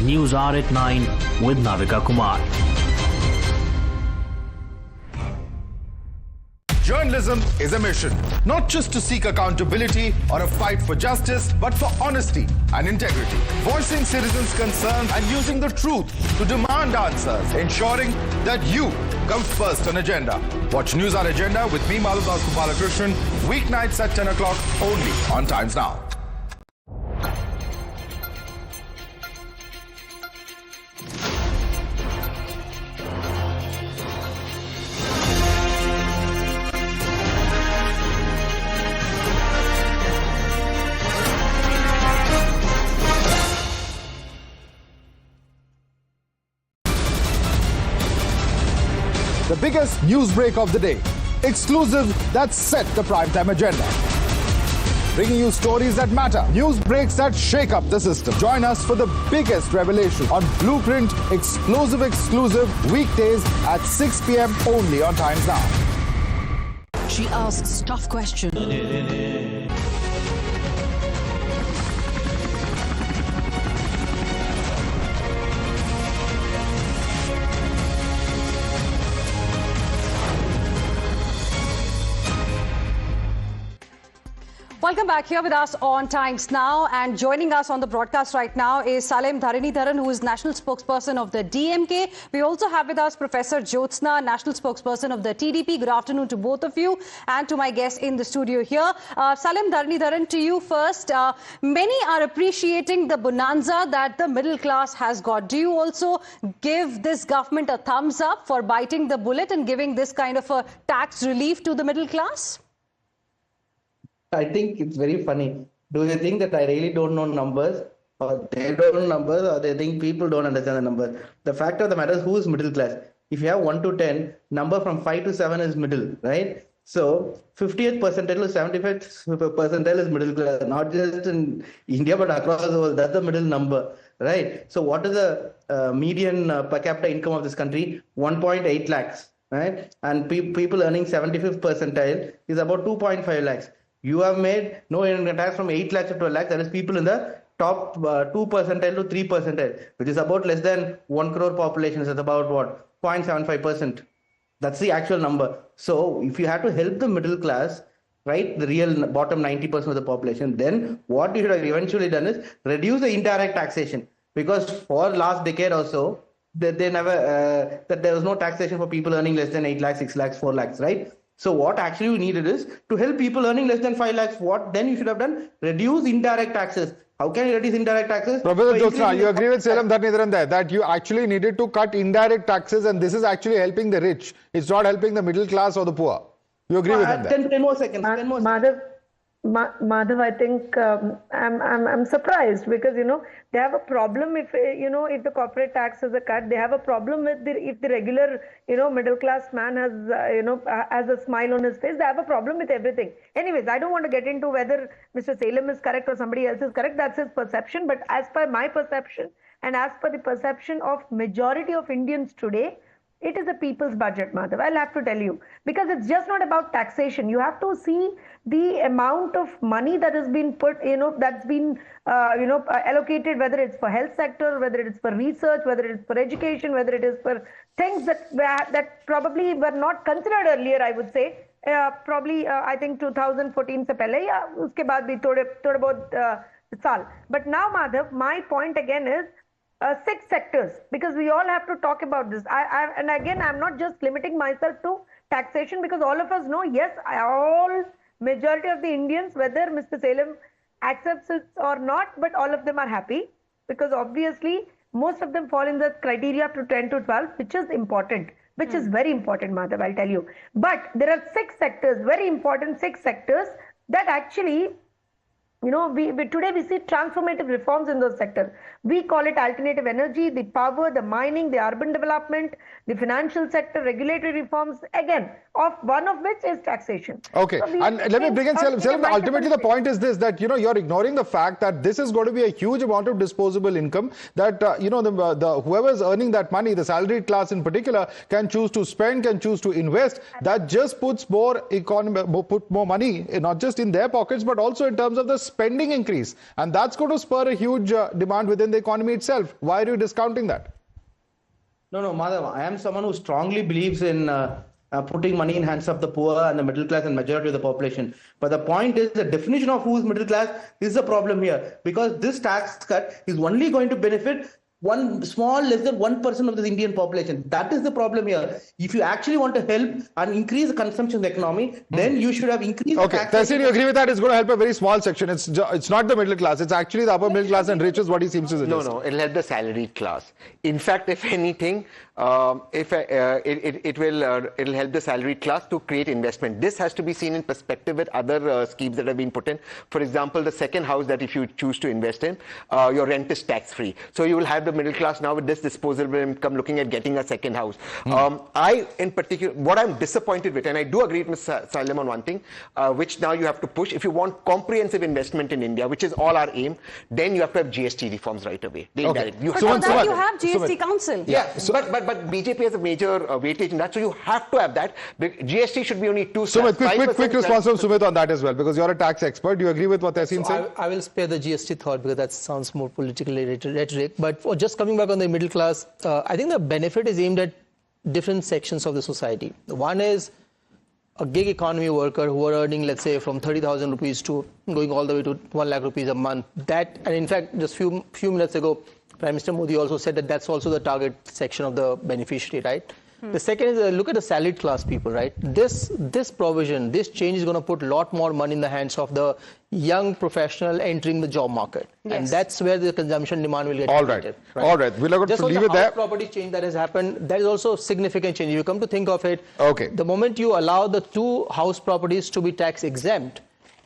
News Hour at 9 with Navika Kumar. Journalism is a mission, not just to seek accountability or a fight for justice, but for honesty and integrity. Voicing citizens' concerns and using the truth to demand answers, ensuring that you come first on agenda. Watch News Hour Agenda with me, Madhav Krishnan, weeknights at 10 o'clock only on Times Now. The biggest news break of the day. Exclusive that set the primetime agenda. Bringing you stories that matter. News breaks that shake up the system. Join us for the biggest revelation on Blueprint Exclusive weekdays at 6 p.m. only on Times Now. She asks tough questions. Welcome back. Here with us on Times Now, and joining us on the broadcast right now is Salem Dharanidharan, who is National Spokesperson of the DMK. We also have with us Professor Jyotsna, National Spokesperson of the TDP. Good afternoon to both of you and to my guests in the studio here. Salem Dharanidharan, to you first. Many are appreciating the bonanza that the middle class has got. Do you also give this government a thumbs up for biting the bullet and giving this kind of a tax relief to the middle class? I think it's very funny. Do you think that I really don't know numbers, or they don't know numbers, or they think people don't understand the numbers? The fact of the matter is, who is middle class? If you have 1 to 10, number from 5 to 7 is middle, right? So 50th percentile to 75th percentile is middle class, not just in India but across the world. That's the middle number, right? So what is the median per capita income of this country? 1.8 lakhs, right? And people earning 75th percentile is about 2.5 lakhs. You have made no income tax from 8 lakhs to 12 lakhs. That is people in the top 2 percentile to 3 percentile, which is about less than 1 crore population. It's about what? 0.75%. That's the actual number. So if you have to help the middle class, right, the real bottom 90% of the population, then what you should have eventually done is reduce the indirect taxation. Because for last decade or so, that there was no taxation for people earning less than 8 lakhs, 6 lakhs, 4 lakhs, right? So what actually you needed is to help people earning less than 5 lakhs. What then you should have done? Reduce indirect taxes. How can you reduce indirect taxes? Professor Jyotsna, you agree with Salem Dharanidharan there that you actually needed to cut indirect taxes, and this is actually helping the rich. It's not helping the middle class or the poor. You agree with him there? 10 more seconds. 10 more seconds. Madhav, I think I'm surprised because, you know, they have a problem if, you know, if the corporate tax is a cut. They have a problem with if the regular, you know, middle class man has, you know, has a smile on his face. They have a problem with everything. Anyways, I don't want to get into whether Mr. Salem is correct or somebody else is correct. That's his perception. But as per my perception and as per the perception of majority of Indians today, it is a people's budget, Madhav. I'll have to tell you, because it's just not about taxation. You have to see the amount of money that has been put, that's been, allocated, whether it's for health sector, whether it is for research, whether it is for education, whether it is for things that probably were not considered earlier, I would say. Probably, I think 2014 se pehle, ya uske baad bhi thode bahut saal. But now, Madhav, my point again is 6 sectors, because we all have to talk about this. And again, I'm not just limiting myself to taxation, because all of us know, yes, majority of the Indians, whether Mr. Salem accepts it or not, but all of them are happy, because obviously most of them fall in the criteria up to 10 to 12, which is important, which is very important, Madhav, I'll tell you. But there are 6 sectors, very important 6 sectors that actually, today we see transformative reforms in those sectors. We call it alternative energy, the power, the mining, the urban development, the financial sector, regulatory reforms, again, one of which is taxation. Okay, So and let me bring in Salem. Ultimately, the point is this, that, you're ignoring the fact that this is going to be a huge amount of disposable income that, whoever is earning that money, the salaried class in particular, can choose to spend, can choose to invest. That just puts more money, not just in their pockets, but also in terms of the spending increase. And that's going to spur a huge demand within the economy itself. Why are you discounting that? No, Madhav, I am someone who strongly believes in putting money in hands of the poor and the middle class and majority of the population. But the point is, the definition of who is middle class is the problem here, because this tax cut is only going to benefit less than 1% of the Indian population. That is the problem here. If you actually want to help and increase the consumption of the economy, then you should have increased the taxation. Tehseen, you agree with that? It's going to help a very small section. It's not the middle class. It's actually the upper middle class and rich is what he seems to suggest. No, it'll help the salaried class. In fact, if anything, it'll help the salaried class to create investment. This has to be seen in perspective with other schemes that have been put in. For example, the second house that if you choose to invest in, your rent is tax-free. So you will have the middle class now with this disposable income looking at getting a second house. In particular, what I'm disappointed with, and I do agree with Mr. Salem on one thing, which now you have to push. If you want comprehensive investment in India, which is all our aim, then you have to have GST reforms right away. But for that you have GST Council. Yeah, but BJP has a major weightage in that, so you have to have that. GST should be only 2%. Sumit, quick response from Sumit on that as well, because you're a tax expert. Do you agree with what Tehseen said? I will spare the GST thought, because that sounds more politically rhetoric. But for just coming back on the middle class, I think the benefit is aimed at different sections of the society. One is a gig economy worker who are earning, let's say, from 30,000 rupees to going all the way to 1 lakh rupees a month. And in fact, just few minutes ago, Prime Minister Modi also said that that's also the target section of the beneficiary, right? The second is look at the salaried class people, right? This provision, this change is going to put a lot more money in the hands of the young professional entering the job market. Yes. And that's where the consumption demand will get created. All right. We're going to leave it there. Just property change that has happened, that is also significant change. If you come to think of it, the moment you allow the 2 house properties to be tax exempt,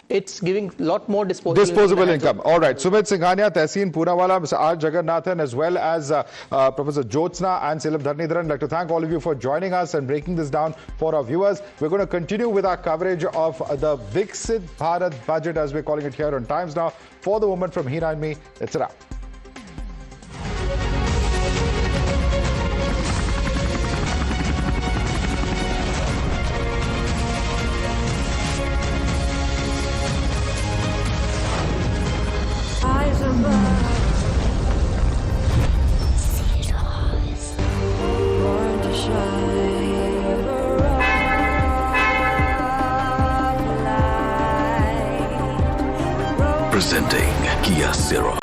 it's giving a lot more disposable income. All right. Sumit Singhania, Tehseen Poonawala, Mr. R. Jagannathan, as well as Professor Jyotsna and Salem Dhanidharan. I'd like to thank all of you for joining us and breaking this down for our viewers. We're going to continue with our coverage of the Viksit Bharat budget, as we're calling it here on Times Now. For the woman from Hina and me, it's a wrap. Presenting Kia Ceros.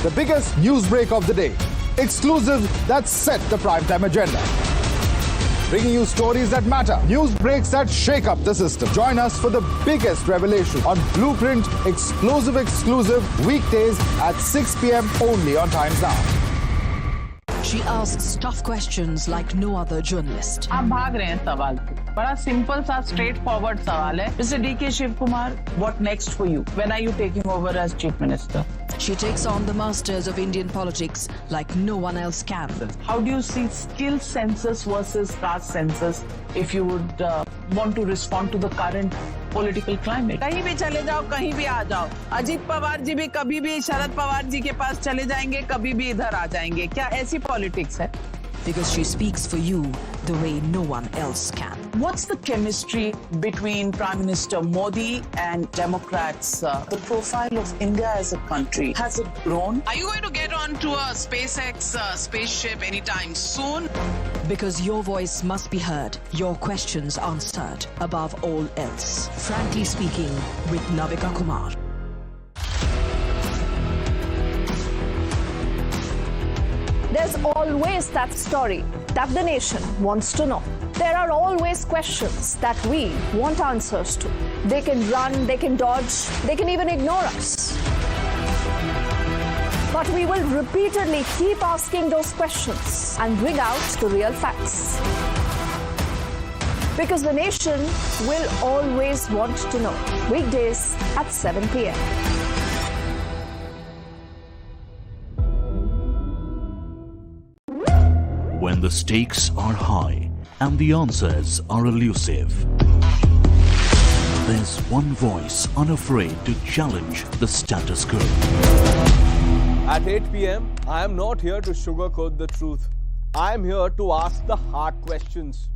The biggest news break of the day. Exclusive that set the primetime agenda. Bringing you stories that matter. News breaks that shake up the system. Join us for the biggest revelation on Blueprint exclusive weekdays at 6 p.m. only on Times Now. She asks tough questions like no other journalist. आप भाग रहे हैं सवाल से। बड़ा simple सा straightforward सवाल है। Mr. D.K. Shivkumar, what next for you? When are you taking over as Chief Minister? She takes on the masters of Indian politics like no one else can. How do you see skill census versus caste census if you would want to respond to the current political climate. कहीं भी चले जाओ, कहीं भी आ जाओ, अजीत पवार जी भी कभी भी शरद पवार जी के पास चले जाएंगे, कभी भी इधर आ जाएंगे. क्या ऐसी politics है? Because she speaks for you the way no one else can. What's the chemistry between Prime Minister Modi and Democrats? The profile of India as a country, has it grown? Are you going to get onto a SpaceX spaceship anytime soon? Because your voice must be heard, your questions answered, above all else. Frankly Speaking with Navika Kumar. There's always that story that the nation wants to know. There are always questions that we want answers to. They can run, they can dodge, they can even ignore us. But we will repeatedly keep asking those questions and bring out the real facts. Because the nation will always want to know. Weekdays at 7 p.m. When the stakes are high and the answers are elusive, there's one voice unafraid to challenge the status quo. At 8 p.m., I am not here to sugarcoat the truth. I am here to ask the hard questions.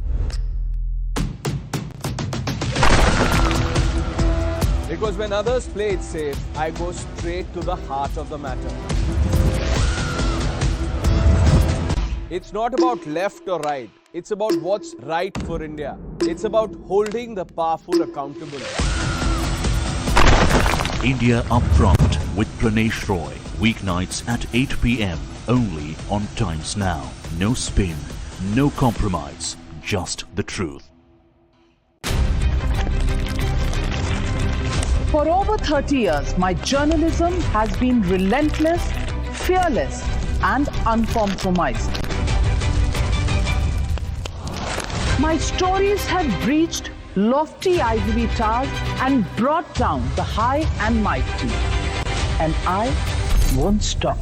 Because when others play it safe, I go straight to the heart of the matter. It's not about left or right. It's about what's right for India. It's about holding the powerful accountable. India Upfront with Pranesh Roy. Weeknights at 8 p.m. only on Times Now. No spin, no compromise, just the truth. For over 30 years, my journalism has been relentless, fearless, and uncompromising. My stories have breached lofty ivory towers and brought down the high and mighty. And I won't stop.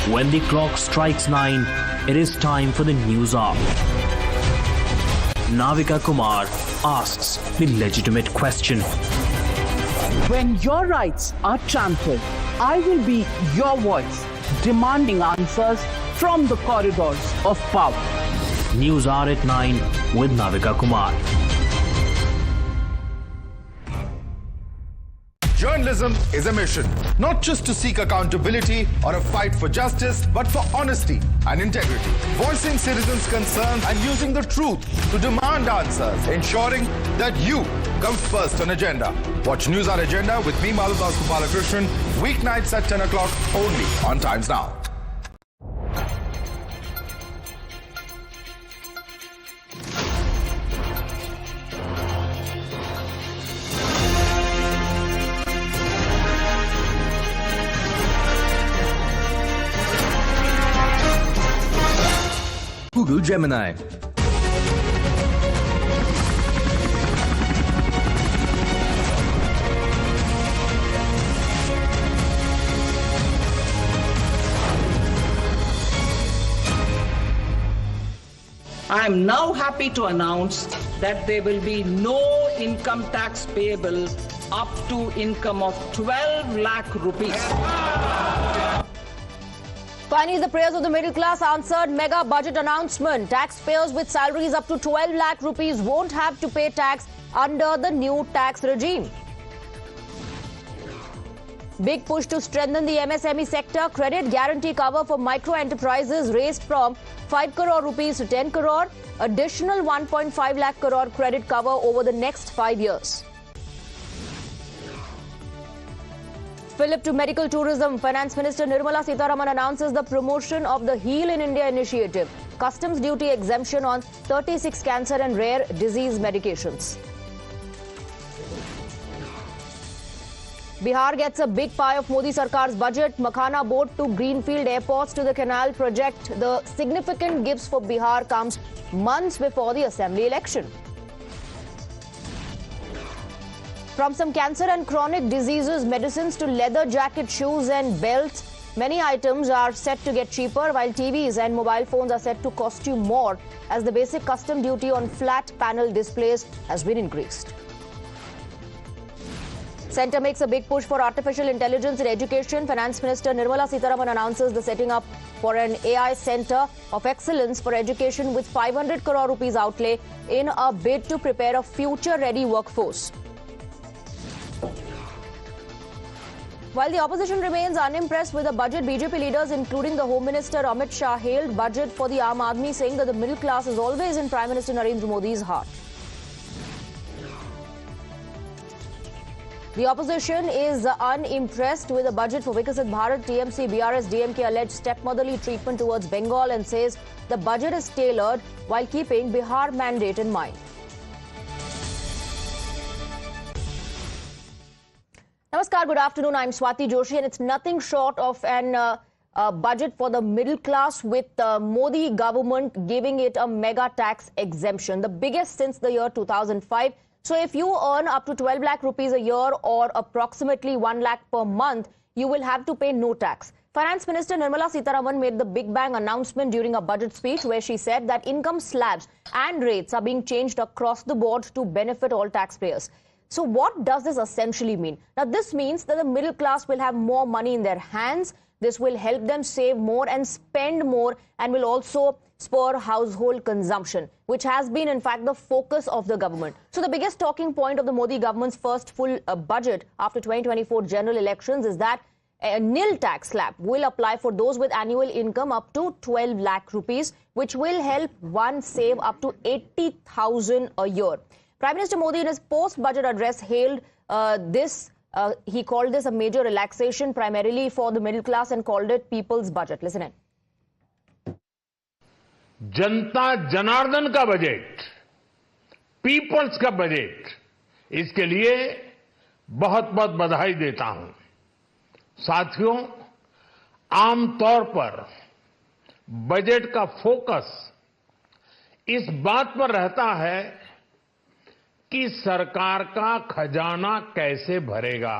When the clock strikes 9, it is time for the news hour. Navika Kumar asks the legitimate question. When your rights are trampled, I will be your voice, demanding answers from the corridors of power. News Hour at 9 with Navika Kumar. Journalism is a mission, not just to seek accountability or a fight for justice, but for honesty and integrity. Voicing citizens' concerns and using the truth to demand answers, ensuring that you come first on agenda. Watch News Hour Agenda with me, Madhav Krishnan, weeknights at 10 o'clock only on Times Now. Google Gemini. I am now happy to announce that there will be no income tax payable up to income of 12 lakh rupees. Finally, the prayers of the middle class answered. Mega budget announcement. Taxpayers with salaries up to 12 lakh rupees won't have to pay tax under the new tax regime. Big push to strengthen the MSME sector. Credit guarantee cover for micro enterprises raised from 5 crore rupees to 10 crore. Additional 1.5 lakh crore credit cover over the next 5 years. Flip to medical tourism. Finance Minister Nirmala Sitharaman announces the promotion of the Heal in India initiative. Customs duty exemption on 36 cancer and rare disease medications. Bihar gets a big pie of Modi Sarkar's budget. Makhana boat to greenfield airports to the canal project. The significant gifts for Bihar comes months before the assembly election. From some cancer and chronic diseases, medicines to leather jacket, shoes and belts, Many items are set to get cheaper, while TVs and mobile phones are set to cost you more, as the basic custom duty on flat panel displays has been increased. Centre makes a big push for artificial intelligence in education. Finance Minister Nirmala Sitharaman announces the setting up for an AI Centre of Excellence for Education with 500 crore rupees outlay in a bid to prepare a future-ready workforce. While the opposition remains unimpressed with the budget, BJP leaders, including the Home Minister Amit Shah, hailed budget for the Aam Aadmi, saying that the middle class is always in Prime Minister Narendra Modi's heart. The opposition is unimpressed with the budget for Vikasit Bharat. TMC, BRS, DMK alleged stepmotherly treatment towards Bengal and says the budget is tailored while keeping Bihar mandate in mind. Namaskar, good afternoon. I'm Swati Joshi, and it's nothing short of an budget for the middle class, with Modi government giving it a mega tax exemption, the biggest since the year 2005. So if you earn up to 12 lakh rupees a year or approximately 1 lakh per month, you will have to pay no tax. Finance Minister Nirmala Sitharaman made the big bang announcement during a budget speech where she said that income slabs and rates are being changed across the board to benefit all taxpayers. So what does this essentially mean? Now, this means that the middle class will have more money in their hands. This will help them save more and spend more, and will also spur household consumption, which has been, in fact, the focus of the government. So the biggest talking point of the Modi government's first full budget after 2024 general elections is that a nil tax slab will apply for those with annual income up to 12 lakh rupees, which will help one save up to 80,000 a year. Prime Minister Modi, in his post-budget address, hailed he called this a major relaxation primarily for the middle class and called it people's budget. Listen in. जनता जनार्दन का budget, peoples का budget, इसके लिए बहुत बहुत बधाई देता हूं। साथियों, आमतौर पर बजट का फोकस इस बात पर रहता है कि सरकार का खजाना कैसे भरेगा,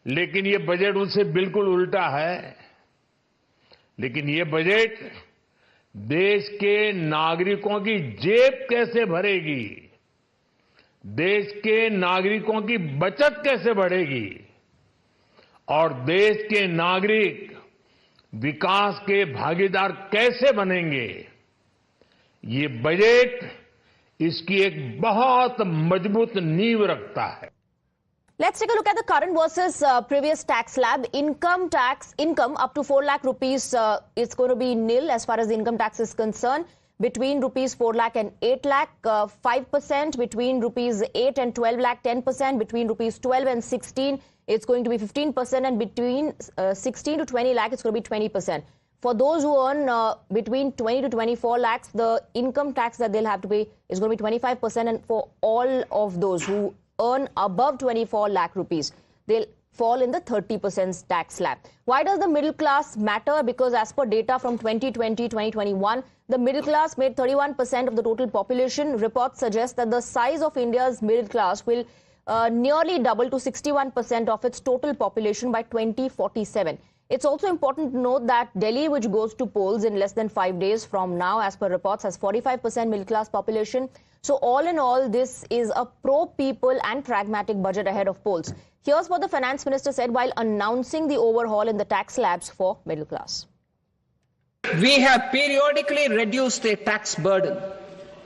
लेकिन ये बजट उससे बिल्कुल उल्टा है। लेकिन ये बजट देश के नागरिकों की जेब कैसे भरेगी, देश के नागरिकों की बचत कैसे बढ़ेगी और देश के नागरिक विकास के भागीदार कैसे बनेंगे, ये बजट इसकी एक बहुत मजबूत नींव रखता है। Let's take a look at the current versus previous tax slab. Income up to 4 lakh rupees, it's going to be nil as far as the income tax is concerned. Between rupees 4 lakh and 8 lakh, 5%. Between rupees 8 and 12 lakh, 10%. Between rupees 12 and 16, it's going to be 15%. And between 16 to 20 lakh, it's going to be 20%. For those who earn between 20 to 24 lakhs, the income tax that they'll have to pay is going to be 25%. And for all of those who earn above 24 lakh rupees, they'll fall in the 30% tax slab. Why does the middle class matter? Because as per data from 2020-2021, the middle class made 31% of the total population. Reports suggest that the size of India's middle class will nearly double to 61% of its total population by 2047. It's also important to note that Delhi, which goes to polls in less than 5 days from now, as per reports, has 45% middle class population. So all in all, this is a pro-people and pragmatic budget ahead of polls. Here's what the finance minister said while announcing the overhaul in the tax slabs for middle class. We have periodically reduced the tax burden.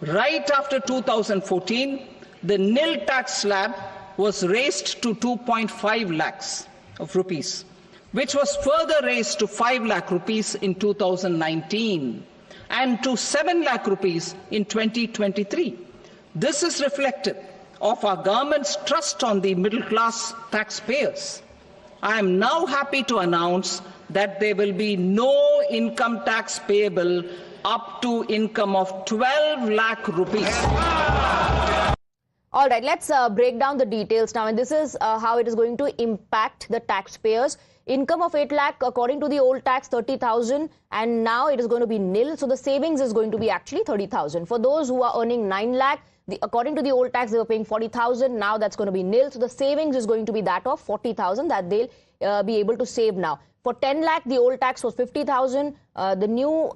Right after 2014, the nil tax slab was raised to 2.5 lakhs of rupees, which was further raised to 5 lakh rupees in 2019 and to 7 lakh rupees in 2023. This is reflective of our government's trust on the middle class taxpayers. I am now happy to announce that there will be no income tax payable up to income of 12 lakh rupees. All right, let's break down the details now. And this is how it is going to impact the taxpayers. Income of 8 lakh, according to the old tax, 30,000, and now it is going to be nil. So the savings is going to be actually 30,000. For those who are earning 9 lakh, According to the old tax, they were paying 40,000. Now that's going to be nil. So the savings is going to be that of 40,000 that they'll be able to save now. For 10 lakh, the old tax was 50,000. The new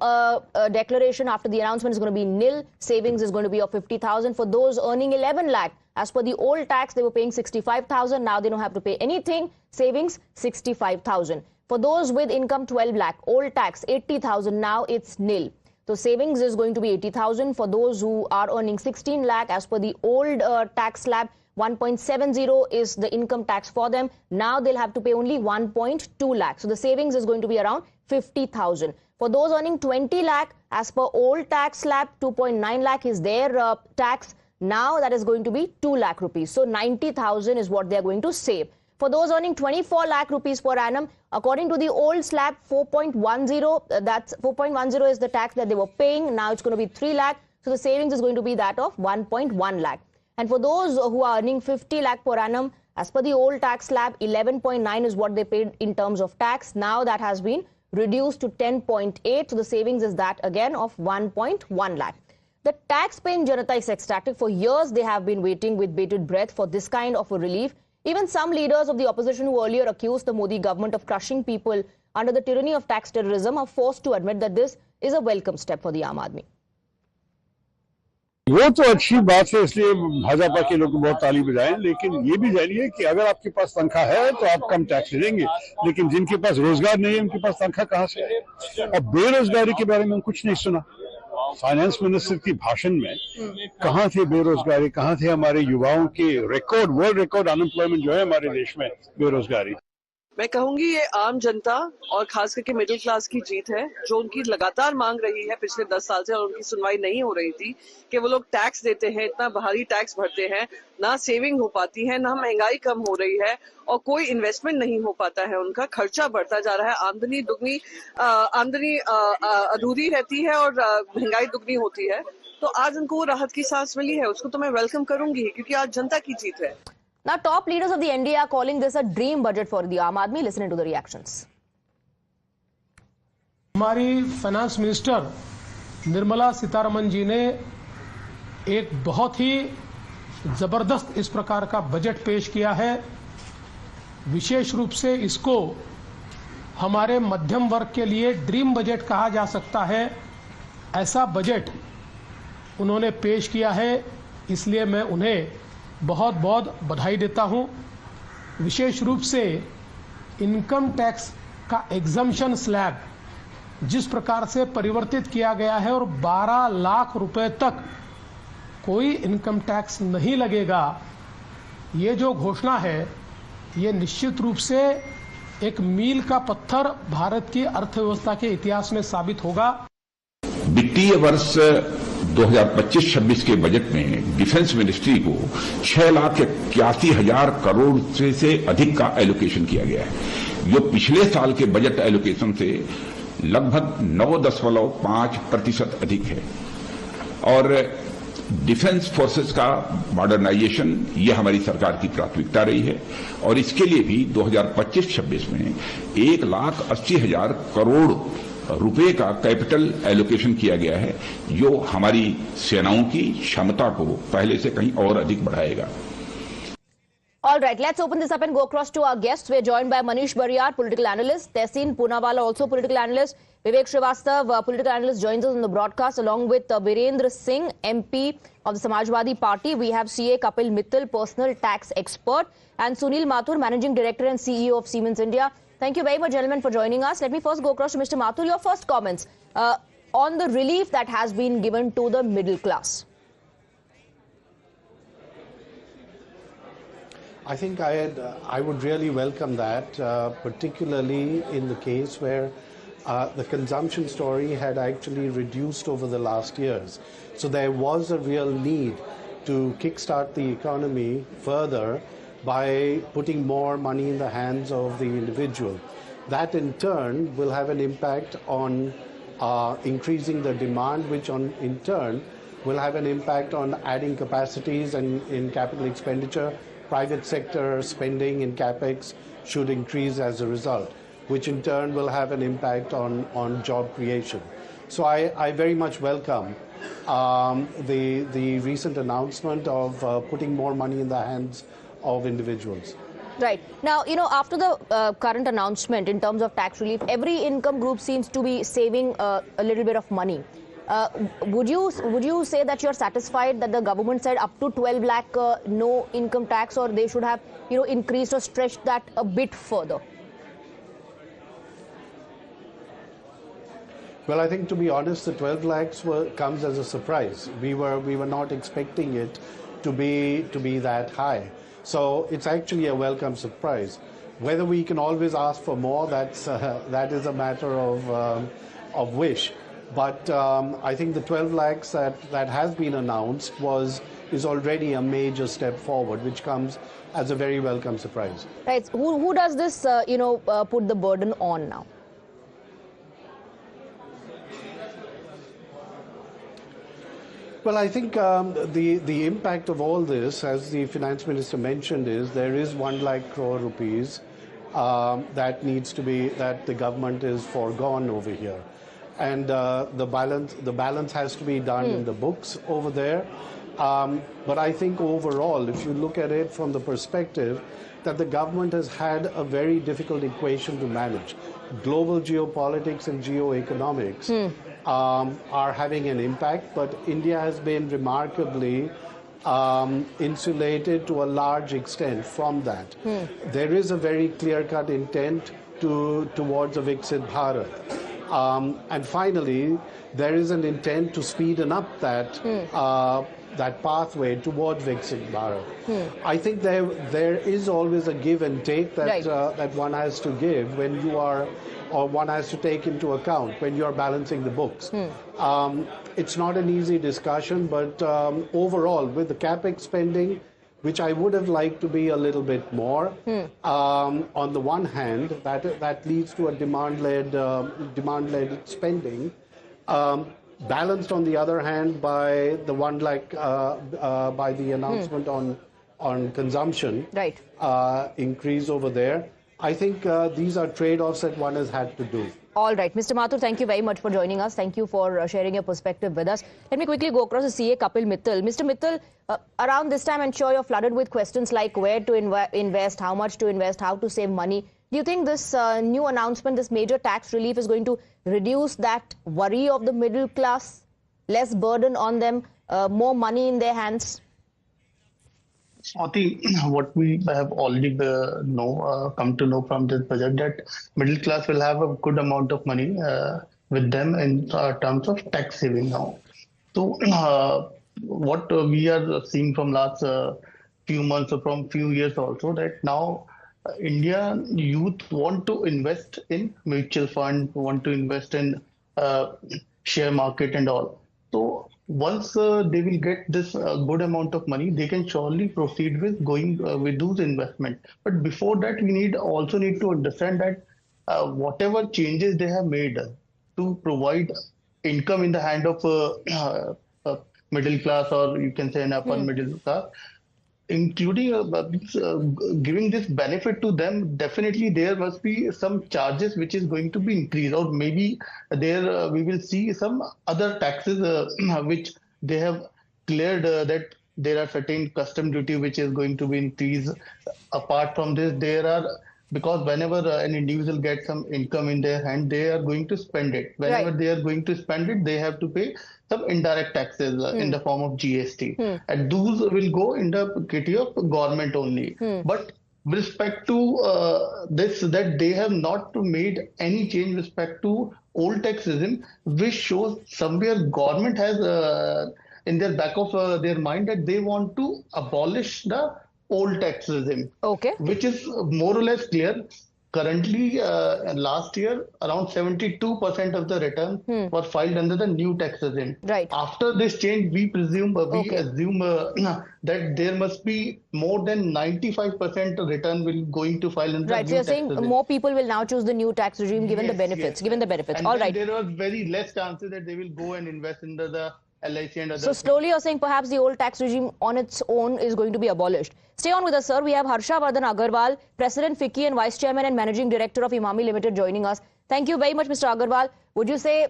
declaration after the announcement is going to be nil. Savings is going to be of 50,000. For those earning 11 lakh, as per the old tax, they were paying 65,000. Now they don't have to pay anything. Savings 65,000. For those with income 12 lakh, old tax 80,000. Now it's nil. So savings is going to be 80,000. For those who are earning 16 lakh, as per the old tax slab, 1.70 is the income tax for them. Now they'll have to pay only 1.2 lakh. So the savings is going to be around 50,000. For those earning 20 lakh, as per old tax slab, 2.9 lakh is their tax. Now that is going to be 2 lakh rupees. So 90,000 is what they are going to save. For those earning 24 lakh rupees per annum, according to the old slab, 4.10, that's 4.10 is the tax that they were paying. Now it's going to be 3 lakh. So the savings is going to be that of 1.1 lakh. And for those who are earning 50 lakh per annum, as per the old tax slab, 11.9 is what they paid in terms of tax. Now that has been reduced to 10.8. So the savings is that again of 1.1 lakh. The tax-paying Janata is ecstatic. For years, they have been waiting with bated breath for this kind of a relief. Even some leaders of the opposition who earlier accused the Modi government of crushing people under the tyranny of tax terrorism are forced to admit that this is a welcome step for the Aam Aadmi. वो तो अच्छी बात है, इसलिए भाजपा के लोग बहुत ताली बजाएं, लेकिन ये भी जानिए कि अगर आपके पास तनख्वाह है तो आप कम टैक्स देंगे, लेकिन जिनके पास रोजगार नहीं है उनके पास तनख्वाह कहाँ से है? और बेरोजगारी के बारे में हम कुछ नहीं सुना। फाइनेंस मिनिस्टर की भाषण में कहाँ थे बेरोजगारी, कहाँ थे हमारे युवाओं के रिकॉर्ड, वर्ल्ड रिकॉर्ड अनएम्प्लॉयमेंट जो है हमारे देश में, बेरोजगारी। मैं कहूंगी ये आम जनता और खास करके मिडिल क्लास की जीत है, जो उनकी लगातार मांग रही है पिछले 10 साल से, और उनकी सुनवाई नहीं हो रही थी कि वो लोग टैक्स देते हैं, इतना भारी टैक्स भरते हैं, ना सेविंग हो पाती है, ना महंगाई कम हो रही है और कोई इन्वेस्टमेंट नहीं हो पाता है, उनका खर्चा बढ़ता जा रहा है, आमदनी दुगनी अधूरी रहती है और महंगाई दुगनी होती है। तो आज उनको वो राहत की सांस मिली है, उसको तो मैं वेलकम करूंगी क्योंकि आज जनता की जीत है। Now, top leaders of the NDA are calling this a dream budget for the Aam Aadmi. Listen to the reactions. हमारी फाइनेंस मिनिस्टर निर्मला सीतारमन जी ने एक बहुत ही जबरदस्त इस प्रकार का बजट पेश किया है। विशेष रूप से इसको हमारे मध्यम वर्ग के लिए ड्रीम बजट कहा जा सकता है। ऐसा बजट उन्होंने पेश किया है, इसलिए मैं उन्हें बहुत बहुत बधाई देता हूं। विशेष रूप से इनकम टैक्स का एग्जम्पशन स्लैब जिस प्रकार से परिवर्तित किया गया है और 12 लाख रुपए तक कोई इनकम टैक्स नहीं लगेगा, ये जो घोषणा है ये निश्चित रूप से एक मील का पत्थर भारत की अर्थव्यवस्था के इतिहास में साबित होगा। वित्तीय वर्ष 2025-26 के बजट में डिफेंस मिनिस्ट्री को 6,81,000 करोड़ से अधिक का एलोकेशन किया गया है, जो पिछले साल के बजट एलोकेशन से लगभग 9.5% अधिक है। और डिफेंस फोर्सेस का मॉडर्नाइजेशन ये हमारी सरकार की प्राथमिकता रही है और इसके लिए भी 2025-26 में 1,80,000 करोड़ रुपए का कैपिटल एलोकेशन किया गया है, जो हमारी सेनाओं की क्षमता को पहले से कहीं और अधिक बढ़ाएगा। All right, let's open this up and go across to our guests. We're joined by Manish Bariyar, political analyst, Tehseen Poonawala, also political analyst, Vivek Srivastav, political analyst, joins us on the broadcast, along with Virendra Singh, MP of the Samajwadi Party. We have CA Kapil Mittal, personal tax expert, and Sunil Mathur, managing director and CEO of Siemens India. Thank you very much, gentlemen, for joining us. Let me first go across to Mr. Mathur. Your first comments on the relief that has been given to the middle class. I think I would really welcome that, particularly in the case where the consumption story had actually reduced over the last years. So there was a real need to kickstart the economy further by putting more money in the hands of the individual. That in turn will have an impact on increasing the demand, which in turn will have an impact on adding capacities and in capital expenditure. Private sector spending in capex should increase as a result, which in turn will have an impact on job creation. So I very much welcome the recent announcement of putting more money in the hands of individuals. Right. Now, after the current announcement in terms of tax relief, every income group seems to be saving a little bit of money. Would you say that you're satisfied that the government said up to 12 lakh no income tax, or they should have increased or stretched that a bit further? Well, I think, to be honest, the 12 lakhs comes as a surprise. We were not expecting it to be that high. So it's actually a welcome surprise. Whether we can always ask for more, that is a matter of wish. But I think the 12 lakhs that has been announced is already a major step forward, which comes as a very welcome surprise. Right. Who does this put the burden on now? Well, I think the impact of all this, as the finance minister mentioned, is there is 1 lakh crore rupees that the government is foregone over here, and the balance has to be done in the books over there. But I think overall, if you look at it from the perspective that the government has had a very difficult equation to manage, global geopolitics and geoeconomics are having an impact, but India has been remarkably insulated to a large extent from that. There is a very clear-cut intent towards a Viksit Bharat. And finally, there is an intent to speeden up that pathway towards Viksit Bharat. I think there is always a give and take that one has to give when you are, or one has to take into account when you are balancing the books. It's not an easy discussion, but overall, with the capex spending, which I would have liked to be a little bit more, on the one hand, that leads to a demand-led spending. Balanced on the other hand by the 1 lakh, by the announcement on consumption increase over there. I think these are trade-offs that one has had to do. All right. Mr. Mathur, thank you very much for joining us. Thank you for sharing your perspective with us. Let me quickly go across to CA Kapil Mittal. Mr. Mittal, around this time, I'm sure you're flooded with questions like where to invest, how much to invest, how to save money. Do you think this new announcement, this major tax relief is going to reduce that worry of the middle class, less burden on them, more money in their hands? Swati, what we have already come to know from this budget, that middle class will have a good amount of money with them in terms of tax saving now. So what we are seeing from last few months or from few years also, that now Indian youth want to invest in mutual fund, want to invest in share market and all. So once they will get this good amount of money, they can surely proceed with going with those investments. But before that, we also need to understand that whatever changes they have made to provide income in the hand of middle class, or you can say an upper middle class, including giving this benefit to them, definitely there must be some charges which is going to be increased, or maybe there we will see some other taxes which they have cleared, that there are certain custom duty which is going to be increased. Apart from this, there are, because whenever an individual gets some income in their hand, they are going to spend it. Whenever they are going to spend it, they have to pay some indirect taxes in the form of GST. And those will go in the kitty of government only. But with respect to this, that they have not made any change with respect to old tax regime, which shows somewhere government has in their back of their mind that they want to abolish the old tax regime, which is more or less clear. Currently, last year, around 72% of the return was filed under the new tax regime. After this change, we assume that there must be more than 95% return will going to file under the new so you're tax saying regime. more people will now choose the new tax regime given the benefits. And All then right. there are very less chances that they will go and invest into the LIC and other. So slowly you're saying perhaps the old tax regime on its own is going to be abolished. Stay on with us, sir. We have Harsha Vardhan Agarwal, President FICCI and Vice Chairman and Managing Director of Imami Limited joining us. Thank you very much, Mr. Agarwal. Would you say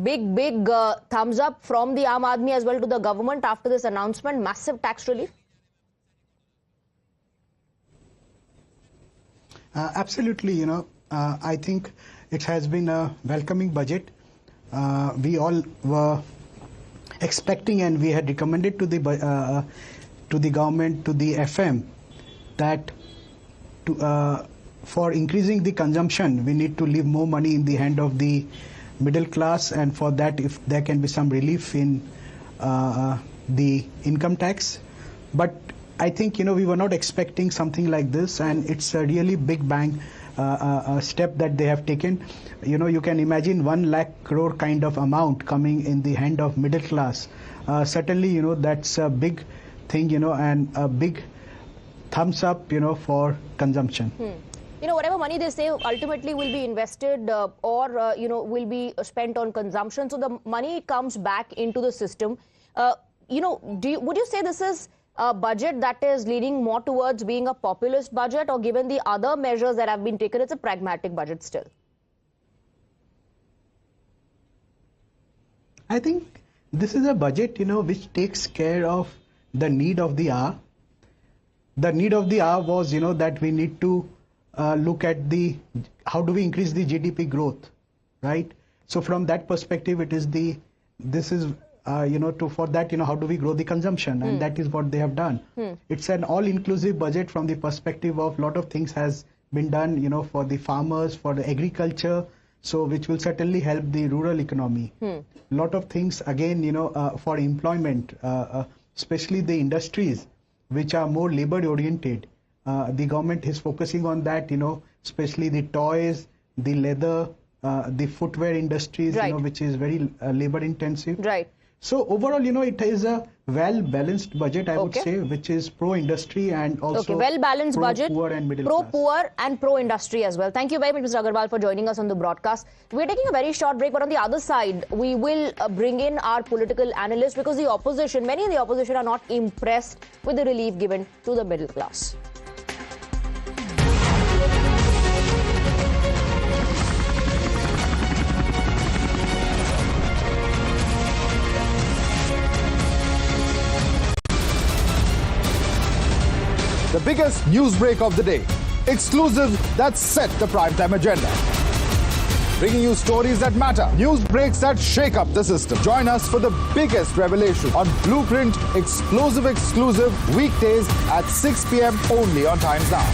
big thumbs up from the Aam Aadmi as well to the government after this announcement, massive tax relief? Absolutely, I think it has been a welcoming budget. We all were expecting, and we had recommended to the government, to the FM, that for increasing the consumption, we need to leave more money in the hand of the middle class, and for that, if there can be some relief in the income tax. But I think, we were not expecting something like this, and it's a really big bang step that they have taken. You can imagine 1 lakh crore kind of amount coming in the hand of middle class. Certainly, that's a big thing, and a big thumbs up, for consumption. Whatever money they save ultimately will be invested or, will be spent on consumption. So the money comes back into the system. Would you say this is a budget that is leaning more towards being a populist budget, or given the other measures that have been taken, it's a pragmatic budget still? I think this is a budget, which takes care of the need of the hour. The need of the hour was, that we need to look at how do we increase the GDP growth, right? So from that perspective, for that, how do we grow the consumption? And that is what they have done. It's an all-inclusive budget from the perspective of a lot of things has been done, for the farmers, for the agriculture, so which will certainly help the rural economy. A lot of things, again, for employment, especially the industries which are more labor-oriented. The government is focusing on that, especially the toys, the leather, the footwear industries, right, which is very labor-intensive. Right. So overall, it is a well-balanced budget, I would say, which is pro-industry and also well-balanced budget, pro-poor and middle pro-poor and pro-industry as well. Thank you very much, Mr. Agarwal, for joining us on the broadcast. We're taking a very short break, but on the other side, we will bring in our political analyst, because the opposition, many in the opposition are not impressed with the relief given to the middle class. The biggest news break of the day. Exclusive that set the primetime agenda. Bringing you stories that matter. News breaks that shake up the system. Join us for the biggest revelation on Blueprint Exclusive weekdays at 6 p.m. only on Times Now.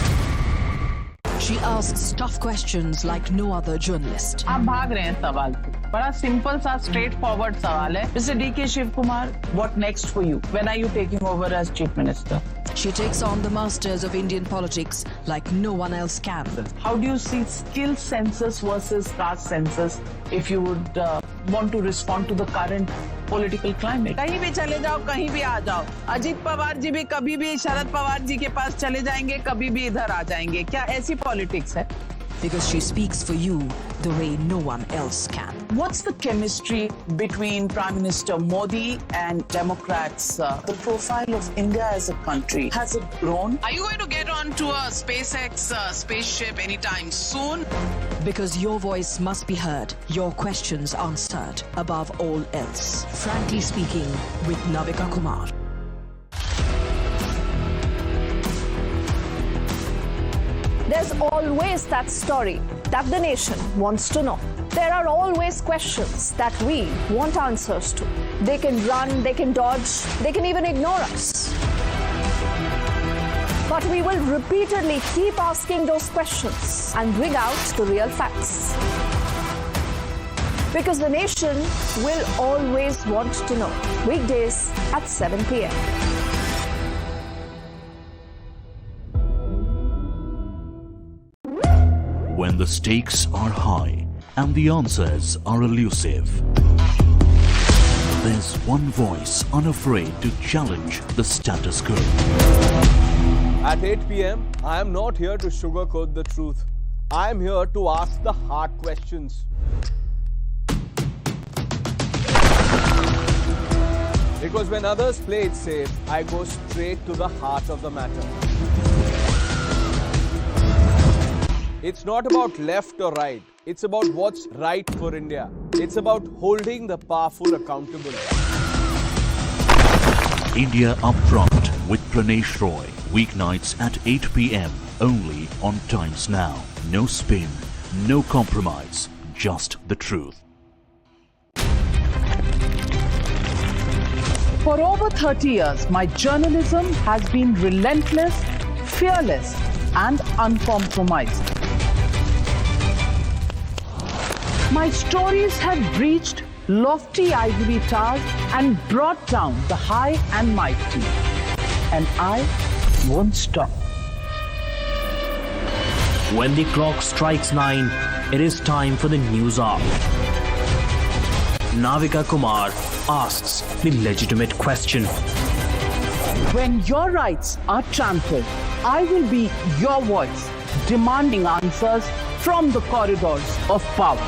She asks tough questions like no other journalist. आप भाग रहे हैं सवाल से. बड़ा simple सा straight forward सवाल है. Mr. D.K. Shiv Kumar, what next for you? When are you taking over as Chief Minister? She takes on the masters of Indian politics like no one else can. How do you see skill census versus caste census if you would want to respond to the current political climate? कहीं भी चले जाओ, कहीं भी आ जाओ. अजीत पवार जी भी कभी भी शरद पवार जी के पास चले जाएंगे, कभी भी इधर आ जाएंगे. क्या ऐसी पॉलिटिक्स है? Because she speaks for you the way no one else can. What's the chemistry between Prime Minister Modi and Democrats? The profile of India as a country, has it grown? Are you going to get on to a SpaceX spaceship anytime soon? Because your voice must be heard, your questions answered above all else. Frankly Speaking with Navika Kumar. There's always that story that the nation wants to know. There are always questions that we want answers to. They can run, they can dodge, they can even ignore us. But we will repeatedly keep asking those questions and bring out the real facts. Because the nation will always want to know. Weekdays at 7 p.m. When the stakes are high and the answers are elusive, there's one voice unafraid to challenge the status quo. At 8 p.m., I am not here to sugarcoat the truth. I am here to ask the hard questions. Because when others play it safe, I go straight to the heart of the matter. It's not about left or right. It's about what's right for India. It's about holding the powerful accountable. India Upfront with Pranesh Roy. Weeknights at 8 p.m. only on Times Now. No spin, no compromise, just the truth. For over 30 years, my journalism has been relentless, fearless, and uncompromised. My stories have breached lofty ivory towers and brought down the high and mighty. And I won't stop. When the clock strikes 9, it is time for the news hour. Navika Kumar asks the legitimate question. When your rights are trampled, I will be your voice, demanding answers from the corridors of power.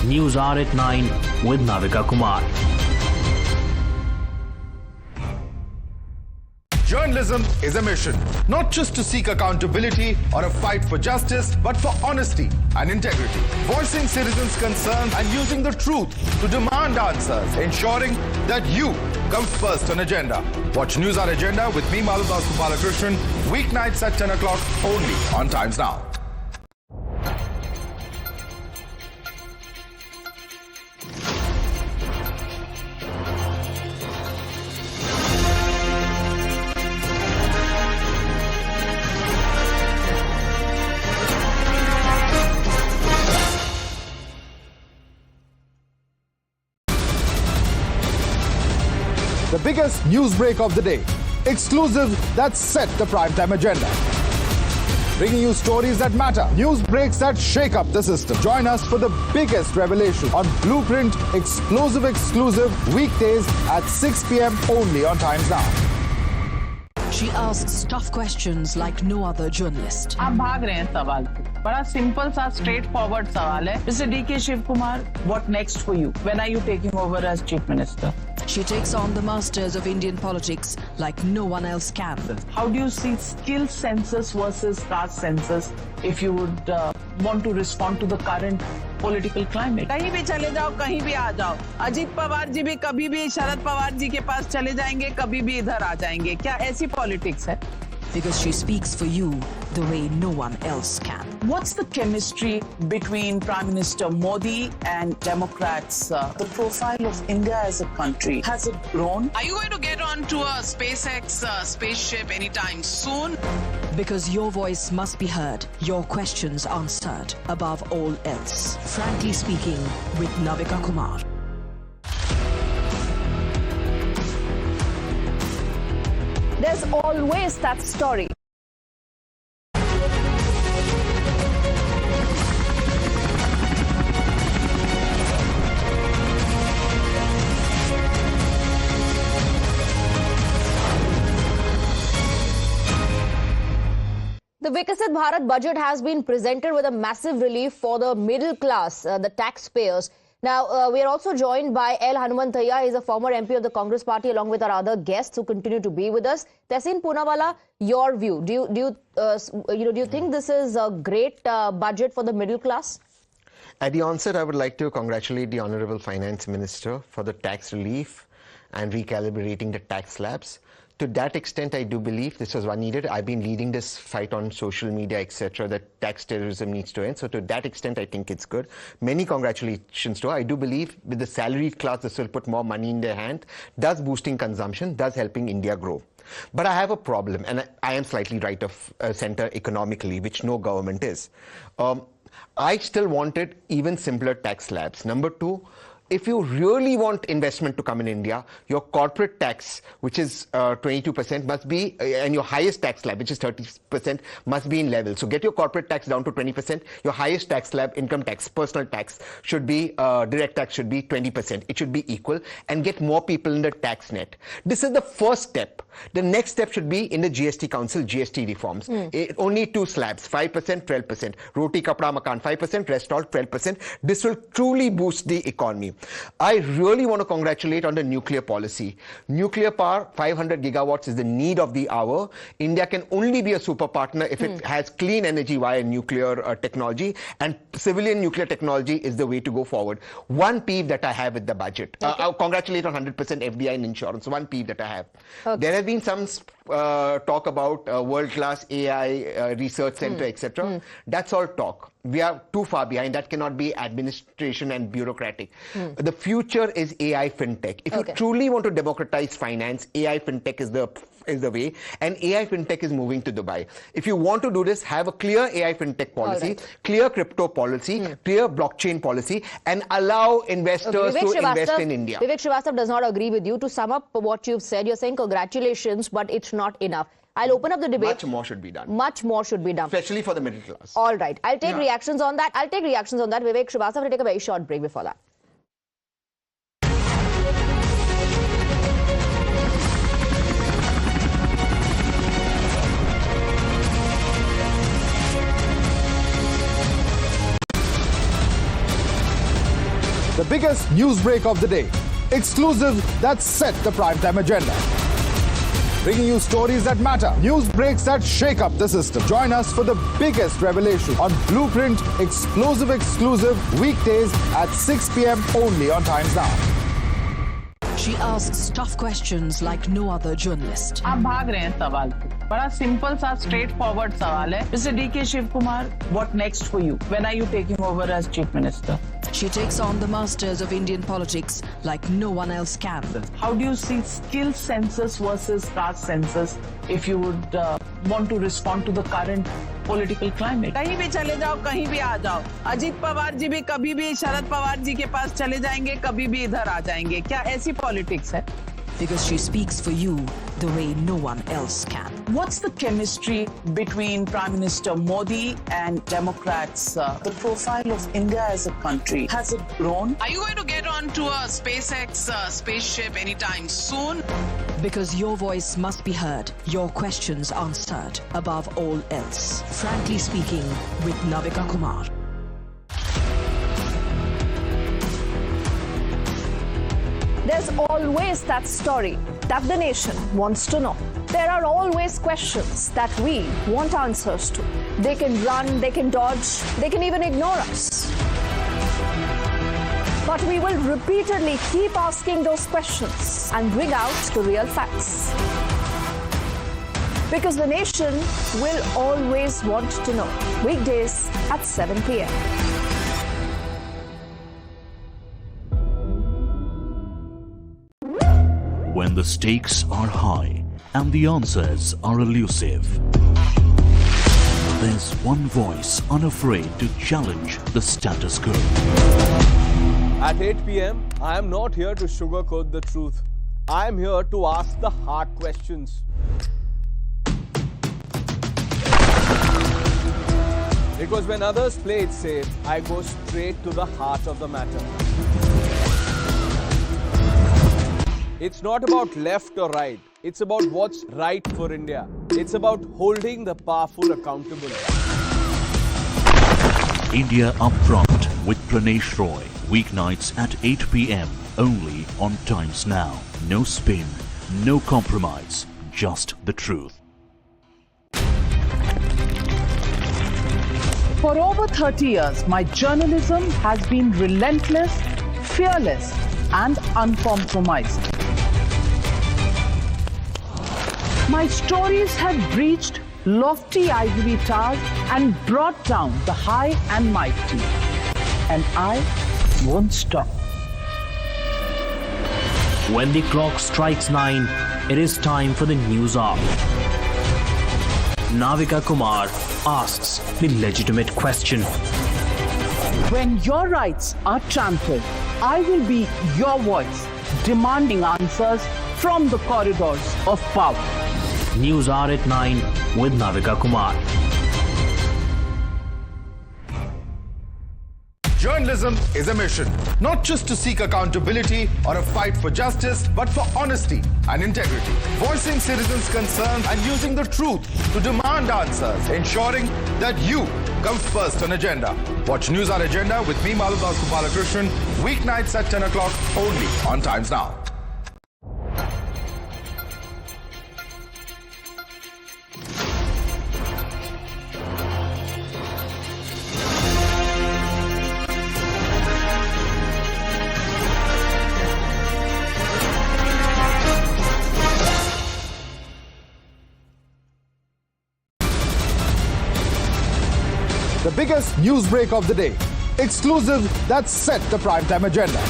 News Hour at 9 with Navika Kumar. Journalism is a mission, not just to seek accountability or a fight for justice, but for honesty and integrity. Voicing citizens' concerns and using the truth to demand answers, ensuring that you come first on agenda. Watch News Hour Agenda with me, Maludas Balakrishnan, weeknights at 10 o'clock only on Times Now. The biggest news break of the day. Exclusive that set the primetime agenda. Bringing you stories that matter. News breaks that shake up the system. Join us for the biggest revelation on Blueprint exclusive weekdays at 6 p.m. only on Times Now. She asks tough questions like no other journalist. आप भाग रहे हैं सवाल से. बड़ा simple सा straight forward सवाल है. Mr. D.K. Shivkumar, what next for you? When are you taking over as Chief Minister? She takes on the masters of Indian politics like no one else can. How do you see skill census versus caste census if you would want to respond to the current political climate? कहीं भी चले जाओ, कहीं भी आ जाओ. अजीत पवार जी भी कभी भी शरद पवार जी के पास चले जाएंगे, कभी भी इधर आ जाएंगे. क्या ऐसी पॉलिटिक्स है? Because she speaks for you the way no one else can. What's the chemistry between Prime Minister Modi and Democrats? The profile of India as a country, has it grown? Are you going to get onto a SpaceX spaceship anytime soon? Because your voice must be heard, your questions answered above all else. Frankly Speaking with Navika Kumar. There's always that story. The Viksit Bharat budget has been presented with a massive relief for the middle class, the taxpayers. Now, we are also joined by L. Hanumanthaiah. He is a former MP of the Congress party, along with our other guests who continue to be with us. Tehseen Poonawalla, your view. Do you think this is a great budget for the middle class? At the onset, I would like to congratulate the Honorable Finance Minister for the tax relief and recalibrating the tax slabs. To that extent, I do believe this was one needed. I've been leading this fight on social media, etc., that tax terrorism needs to end. So to that extent, I think it's good. Many congratulations to her. I do believe with the salaried class, this will put more money in their hand, thus boosting consumption, thus helping India grow. But I have a problem, and I am slightly right of center economically, which no government is. I still wanted even simpler tax slabs. Number two, if you really want investment to come in India, your corporate tax, which is 22%, must be, and your highest tax slab, which is 30%, must be in level. So get your corporate tax down to 20%. Your highest tax slab, income tax, personal tax, should be, direct tax should be 20%. It should be equal, and get more people in the tax net. This is the first step. The next step should be in the GST Council, GST reforms. Only two slabs, 5%, 12%. Roti, kapda, makan, 5%, rest all 12%. This will truly boost the economy. I really want to congratulate on the nuclear policy. Nuclear power, 500 gigawatts is the need of the hour. India can only be a super partner if it has clean energy via nuclear technology, and civilian nuclear technology is the way to go forward. One peeve that I have with the budget. I'll congratulate on 100% FDI in insurance. One peeve that I have. There have been some talk about world-class AI research center, etc. That's all talk. We are too far behind. That cannot be administration and bureaucratic. The future is AI fintech. If you truly want to democratize finance, AI fintech is the way, and AI fintech is moving to Dubai. If you want to do this, have a clear AI fintech policy, clear crypto policy, clear blockchain policy, and allow investors to invest in India. Vivek Srivastava does not agree with you. To sum up what you've said, you're saying congratulations, but it's not enough. I'll open up the debate. Much more should be done. Much more should be done. Especially for the middle class. All right. I'll take reactions on that. Vivek Srivastava will take a very short break before that. The biggest news break of the day. Exclusive that set the primetime agenda. Bringing you stories that matter. News breaks that shake up the system. Join us for the biggest revelation on Blueprint Exclusive weekdays at 6 p.m. only on Times Now. She asks tough questions like no other journalist. आप भाग रहे हैं सवाल को. बड़ा simple सा straightforward सवाल है. Mr. D.K. Shivkumar, what next for you? When are you taking over as Chief Minister? She takes on the masters of Indian politics like no one else can. How do you see skill census versus caste census if you would want to respond to the current political climate? कहीं भी चले जाओ, कहीं भी आ जाओ. अजीत पवार जी भी कभी भी शरद पवार जी के पास चले जाएंगे, कभी भी इधर आ जाएंगे. क्या ऐसी politics है? Because she speaks for you the way no one else can. What's the chemistry between Prime Minister Modi and Democrats? The profile of India as a country, has it grown? Are you going to get onto a SpaceX spaceship anytime soon? Because your voice must be heard, your questions answered above all else. Frankly Speaking with Navika Kumar. There's always that story that the nation wants to know. There are always questions that we want answers to. They can run, they can dodge, they can even ignore us. But we will repeatedly keep asking those questions and bring out the real facts. Because the nation will always want to know. Weekdays at 7 p.m. When the stakes are high and the answers are elusive, there's one voice unafraid to challenge the status quo. At 8 p.m., I am not here to sugarcoat the truth. I am here to ask the hard questions. Because when others play it safe, I go straight to the heart of the matter. It's not about left or right. It's about what's right for India. It's about holding the powerful accountable. India Upfront with Pranesh Roy. Weeknights at 8 p.m. only on Times Now. No spin, no compromise, just the truth. For over 30 years, my journalism has been relentless, fearless, and uncompromised. My stories have breached lofty ivory towers and brought down the high and mighty. And I won't stop. When the clock strikes 9, it is time for the news hour. Navika Kumar asks the legitimate question. When your rights are trampled, I will be your voice, demanding answers from the corridors of power. News hour at 9 with Navika Kumar. Journalism is a mission, not just to seek accountability or a fight for justice, but for honesty and integrity. Voicing citizens' concerns and using the truth to demand answers, ensuring that you come first on agenda. Watch News Hour Agenda with me, Maludas Gopalakrishnan, weeknights at 10 o'clock only on Times Now. The biggest news break of the day. Exclusive that set the primetime agenda.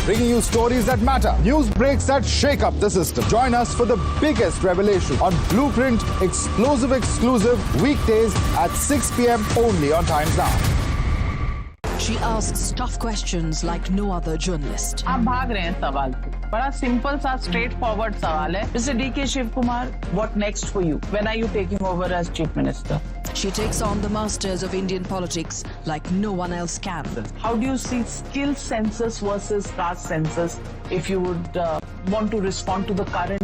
Bringing you stories that matter. News breaks that shake up the system. Join us for the biggest revelation on Blueprint Explosive Exclusive weekdays at 6 p.m. only on Times Now. She asks tough questions like no other journalist. आप भाग रहे हैं सवाल पे. बड़ा simple सा straight forward सवाल है. Mr. D.K. Shiv Kumar, what next for you? When are you taking over as Chief Minister? She takes on the masters of Indian politics like no one else can. How do you see skill census versus caste census if you would want to respond to the current?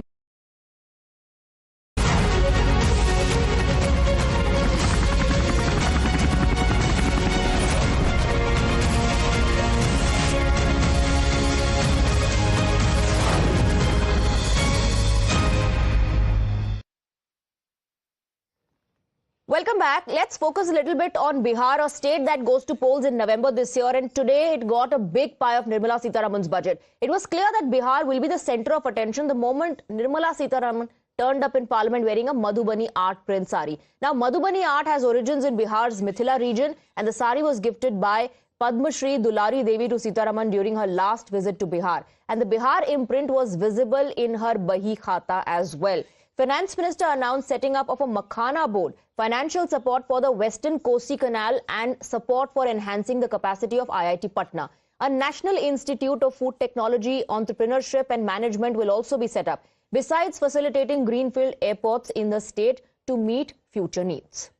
Welcome back. Let's focus a little bit on Bihar, a state that goes to polls in November this year, and today it got a big pie of Nirmala Sitharaman's budget. It was clear that Bihar will be the center of attention the moment Nirmala Sitharaman turned up in parliament wearing a Madhubani art print sari. Now, Madhubani art has origins in Bihar's Mithila region, and the sari was gifted by Padma Shri Dulari Devi to Sitharaman during her last visit to Bihar. And the Bihar imprint was visible in her Bahi Khata as well. Finance Minister announced setting up of a Makhana board, financial support for the Western Kosi Canal and support for enhancing the capacity of IIT Patna. A National Institute of Food Technology, Entrepreneurship and Management will also be set up, besides facilitating greenfield airports in the state to meet future needs.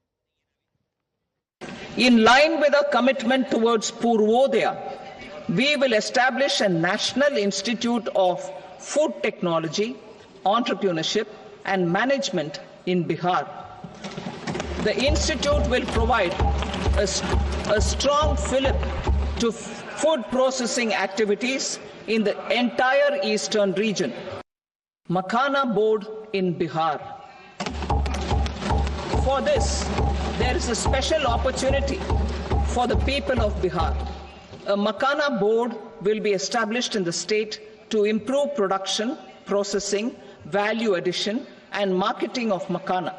In line with our commitment towards Purvodaya, we will establish a National Institute of Food Technology, Entrepreneurship and Management in Bihar. The institute will provide a strong fillip to food processing activities in the entire eastern region. Makhana board in Bihar. For this, there is a special opportunity for the people of Bihar. A Makhana board will be established in the state to improve production, processing, value addition and marketing of Makhana.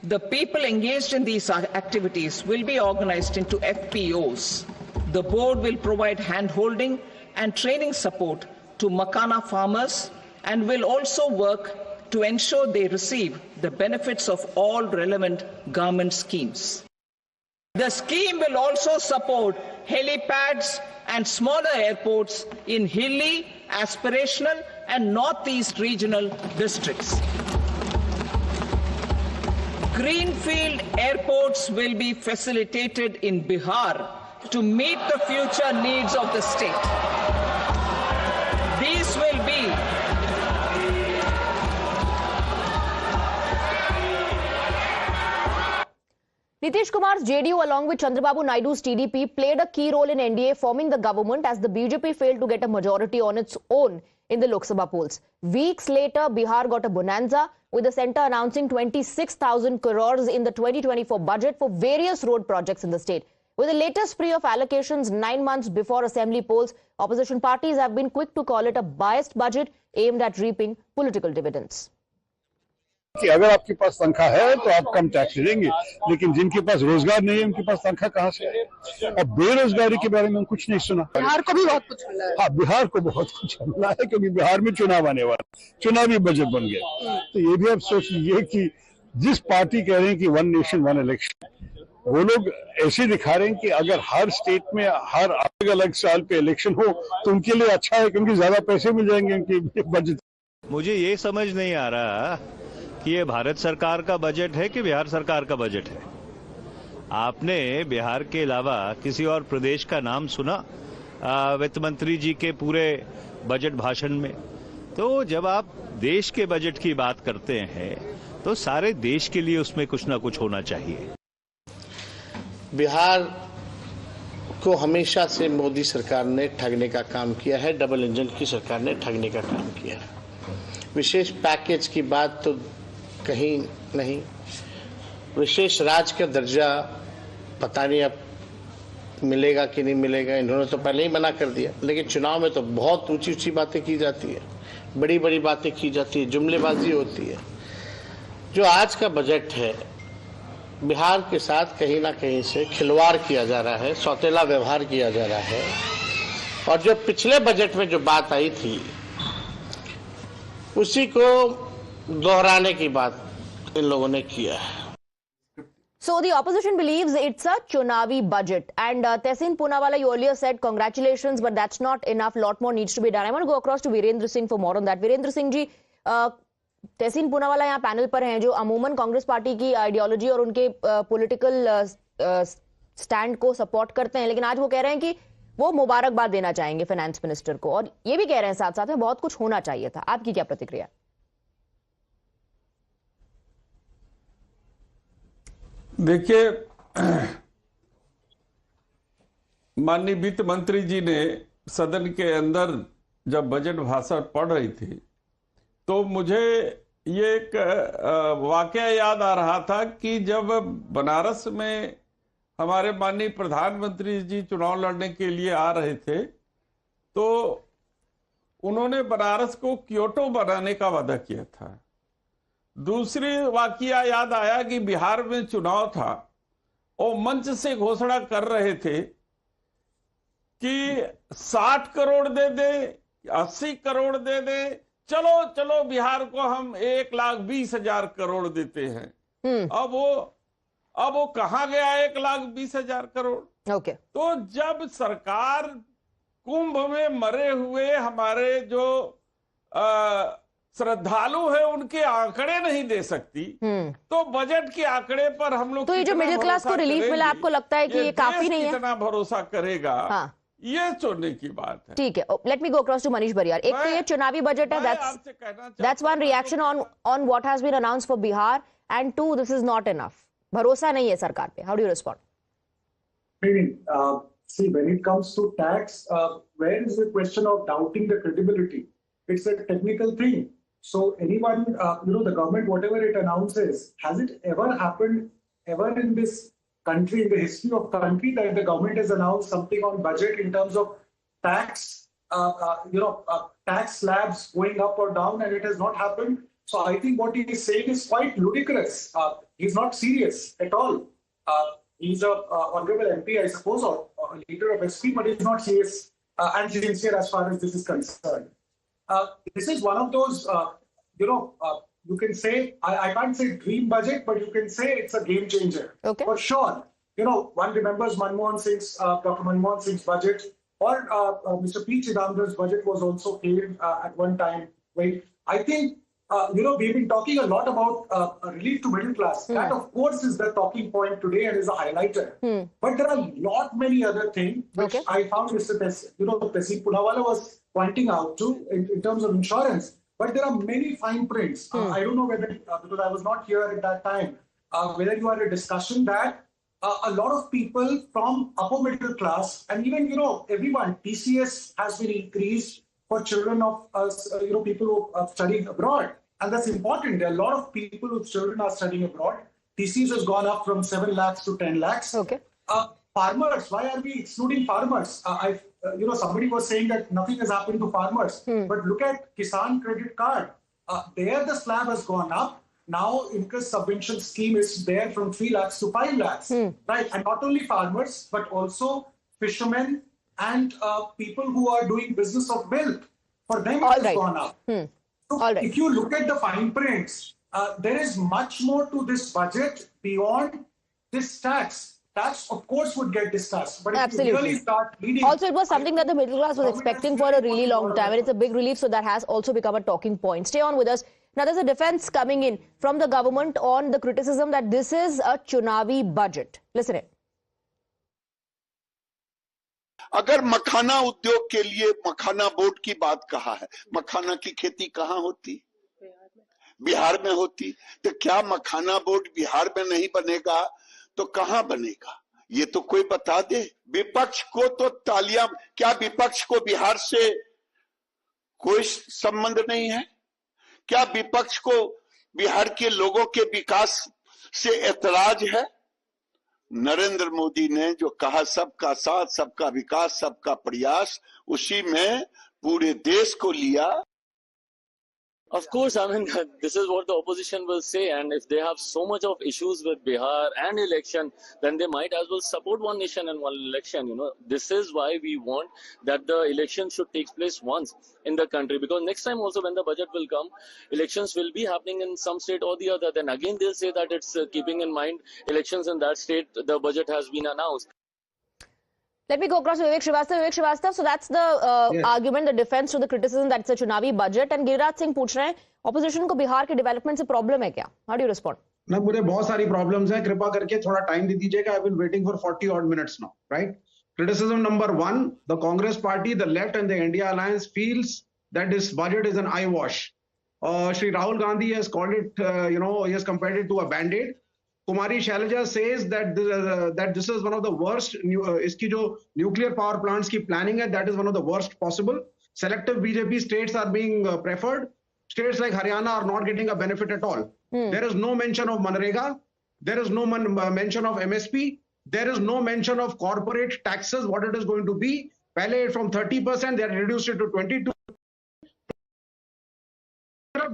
The people engaged in these activities will be organized into FPOs. The board will provide hand-holding and training support to Makhana farmers and will also work to ensure they receive the benefits of all relevant government schemes. The scheme will also support helipads and smaller airports in hilly, aspirational and northeast regional districts. Greenfield airports will be facilitated in Bihar to meet the future needs of the state. These will be Nitish Kumar's JDU along with Chandrababu Naidu's TDP played a key role in NDA forming the government as the BJP failed to get a majority on its own in the Lok Sabha polls. Weeks later, Bihar got a bonanza with the centre announcing 26,000 crores in the 2024 budget for various road projects in the state. With the latest spree of allocations 9 months before assembly polls, opposition parties have been quick to call it a biased budget aimed at reaping political dividends. कि अगर आपके पास तनख्वाह है तो आप कम tax देंगे, लेकिन जिनके पास रोजगार नहीं है उनके पास तनख्वाह कहाँ से है? और बेरोजगारी के बारे में हम कुछ नहीं सुना। बिहार को भी बहुत कुछ मिला है। हाँ, बिहार को बहुत कुछ मिला है क्योंकि बिहार में चुनाव आने वाला, चुनावी बजट बन गया। तो ये भी आप सोच लीजिए कि जिस पार्टी कह रहे हैं कि वन नेशन वन इलेक्शन, वो लोग ऐसे दिखा रहे हैं कि अगर हर स्टेट में हर अलग अलग साल पे इलेक्शन हो तो उनके लिए अच्छा है क्योंकि ज्यादा पैसे मिल जाएंगे उनके बजट। मुझे ये समझ नहीं आ रहा कि ये भारत सरकार का बजट है कि बिहार सरकार का बजट है। आपने बिहार के अलावा किसी और प्रदेश का नाम सुना वित्त मंत्री जी के पूरे बजट भाषण में? तो जब आप देश के बजट की बात करते हैं तो सारे देश के लिए उसमें कुछ ना कुछ होना चाहिए। बिहार को हमेशा से मोदी सरकार ने ठगने का काम किया है, डबल इंजन की सरकार ने ठगने का काम किया है। विशेष पैकेज की बात तो कहीं नहीं, विशेष राज्य का दर्जा पता नहीं अब मिलेगा कि नहीं मिलेगा, इन्होंने तो पहले ही मना कर दिया। लेकिन चुनाव में तो बहुत ऊंची ऊंची बातें की जाती है, बड़ी बड़ी बातें की जाती है, जुमलेबाजी होती है। जो आज का बजट है, बिहार के साथ कहीं ना कहीं से खिलवाड़ किया जा रहा है, सौतेला व्यवहार किया जा रहा है। और जो पिछले बजट में जो बात आई थी उसी को दोहराने की बात इन लोगों ने किया है। So the opposition believes it's a chunavi budget, and Tehseen Poonawalla, you earlier said congratulations, but that's not enough. Lot more needs to be done. I want to go across to Virendra Singh for more on that. Virendra Singh ji, तहसीन पूनावाला यहाँ panel पर हैं जो अमूमन Congress party की ideology और उनके political stand को support करते हैं, लेकिन आज वो कह रहे हैं कि वो मुबारकबाद देना चाहेंगे फाइनेंस मिनिस्टर को, और ये भी कह रहे हैं साथ साथ में बहुत कुछ होना चाहिए था। आपकी क्या प्रतिक्रिया? देखिए, माननीय वित्त मंत्री जी ने सदन के अंदर जब बजट भाषण पढ़ रही थी तो मुझे ये एक वाकया याद आ रहा था कि जब बनारस में हमारे माननीय प्रधानमंत्री जी चुनाव लड़ने के लिए आ रहे थे तो उन्होंने बनारस को क्योटो बनाने का वादा किया था। दूसरी वाकया याद आया कि बिहार में चुनाव था और मंच से घोषणा कर रहे थे कि 60 करोड़ दे दे, 80 करोड़ दे दे, चलो चलो बिहार को हम 1,20,000 करोड़ देते हैं। अब वो कहाँ गया 1,20,000 करोड़? ओके। तो जब सरकार कुंभ में मरे हुए हमारे जो श्रद्धालु है उनके आंकड़े नहीं दे सकती तो बजट के आंकड़े पर हम लोग तो ये जो मिडिल क्लास को रिलीफ मिला, आपको लगता है कि ये काफी नहीं है? कितना भरोसा करेगा? हाँ। ये चुनने की बात है। ठीक है, let me go across to Manish Bariyar. एक तो ये चुनावी बजट है, that's one reaction on what has been announced for Bihar, and two, this is not enough. भरोसा नहीं है सरकार पे। How do you respond? See, when it comes to tax, where is the question of doubting the credibility? It's a technical thing. So anyone, the government, whatever it announces, has it ever happened ever in this country, in the history of country, that the government has announced something on budget in terms of tax, tax slabs going up or down, and it has not happened? So I think what he is saying is quite ludicrous. He's not serious at all. He's a honorable MP, I suppose, or a leader of SP, but he's not serious and sincere as far as this is concerned. This is one of those, you can say, I can't say dream budget, but you can say it's a game changer. Okay. For sure. One remembers Dr. Manmohan Singh's budget, or Mr. P. Chidambaram's budget was also failed at one time. Right? I think, we've been talking a lot about relief to middle class. That, of course, is the talking point today and is a highlighter. But there are many other things which I found Mr. Tehseen Poonawalla was pointing out to in terms of insurance. But there are many fine prints. I don't know whether, because I was not here at that time, whether you had a discussion that a lot of people from upper middle class and even, everyone, TCS has been increased for children of people who are studying abroad. And that's important. There are a lot of people whose children are studying abroad. TCS has gone up from 7 lakhs to 10 lakhs. Okay. Farmers, why are we excluding farmers? Somebody was saying that nothing has happened to farmers. But look at Kisan Credit Card. There the slab has gone up. Now interest subvention scheme is there from 3 lakhs to 5 lakhs. Right. And not only farmers, but also fishermen and people who are doing business of milk. For them it has gone up. So if you look at the fine prints, there is much more to this budget beyond this tax. Tax, of course, would get discussed. But if you really start reading... Also, it was something that the middle class was expecting for a really long time. And it's a big relief, so that has also become a talking point. Stay on with us. Now, there's a defense coming in from the government on the criticism that this is a chunavi budget. Listen it. अगर मखाना उद्योग के लिए मखाना board की बात कहा है, मखाना की खेती कहाँ होती? बिहार में होती। तो क्या मखाना बोर्ड बिहार में नहीं बनेगा तो कहाँ बनेगा? ये तो कोई बता दे। विपक्ष को तो तालियां, क्या विपक्ष को बिहार से कोई संबंध नहीं है? क्या विपक्ष को बिहार के लोगों के विकास से ऐतराज है? नरेंद्र मोदी ने जो कहा सबका साथ, सबका विकास, सबका प्रयास, उसी में पूरे देश को लिया। Of course, I mean, this is what the opposition will say, and if they have so much of issues with Bihar and election, then they might as well support one nation and one election, you know. This is why we want that the election should take place once in the country, because next time also when the budget will come, elections will be happening in some state or the other. Then again they'll say that it's keeping in mind elections in that state, the budget has been announced. Let me go across to Vivek Srivastava. Vivek Srivastava, so that's the argument, the defense to the criticism that it's a chunavi budget. And Giriraj Singh पूछ रहे हैं, opposition को बिहार के development से problem है क्या? How do you respond? ना, मुझे बहुत सारी problems हैं. कृपा करके थोड़ा time दे दीजिएगा. I've been waiting for 40 odd minutes now, right? Criticism number one: the Congress Party, the left, and the India Alliance feels that this budget is an eyewash. Shri Rahul Gandhi has called it, he has compared it to a band-aid. Kumari Shailaja says that this is one of the worst. Iski jo nuclear power plants ki planning hai, that is one of the worst possible. Selective BJP states are being preferred. States like Haryana are not getting a benefit at all. There is no mention of Manrega. There is no mention of MSP. There is no mention of corporate taxes, what it is going to be. Pehle from 30%, they reduced it to 22%.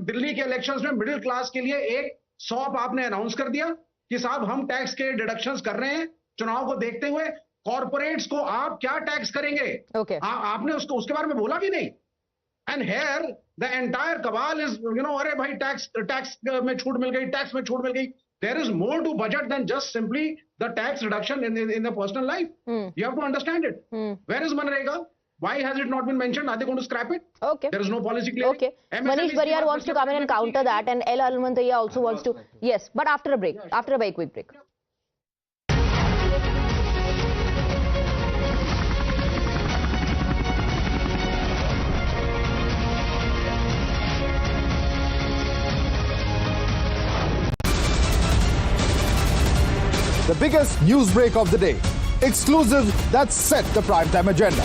Delhi के elections में middle class के लिए एक shop आपने announce कर दिया कि साहब हम टैक्स के डिडक्शंस कर रहे हैं चुनाव को देखते हुए। कॉर्पोरेट्स को आप क्या टैक्स करेंगे? आपने उसके बारे में बोला भी नहीं। And here the entire cabal is अरे भाई टैक्स में छूट मिल गई, टैक्स में छूट मिल गई। There is more to budget than just simply the tax reduction in the personal life. You have to understand it. Where is Manrega? Why has it not been mentioned? Are they going to scrap it? Okay. There is no policy clear. Okay. Manish Bariyar wants to come in and counter that, and L. Almantaya also wants to. Yes, but after a break. After a very quick break. The biggest news break of the day. Exclusive that set the primetime agenda.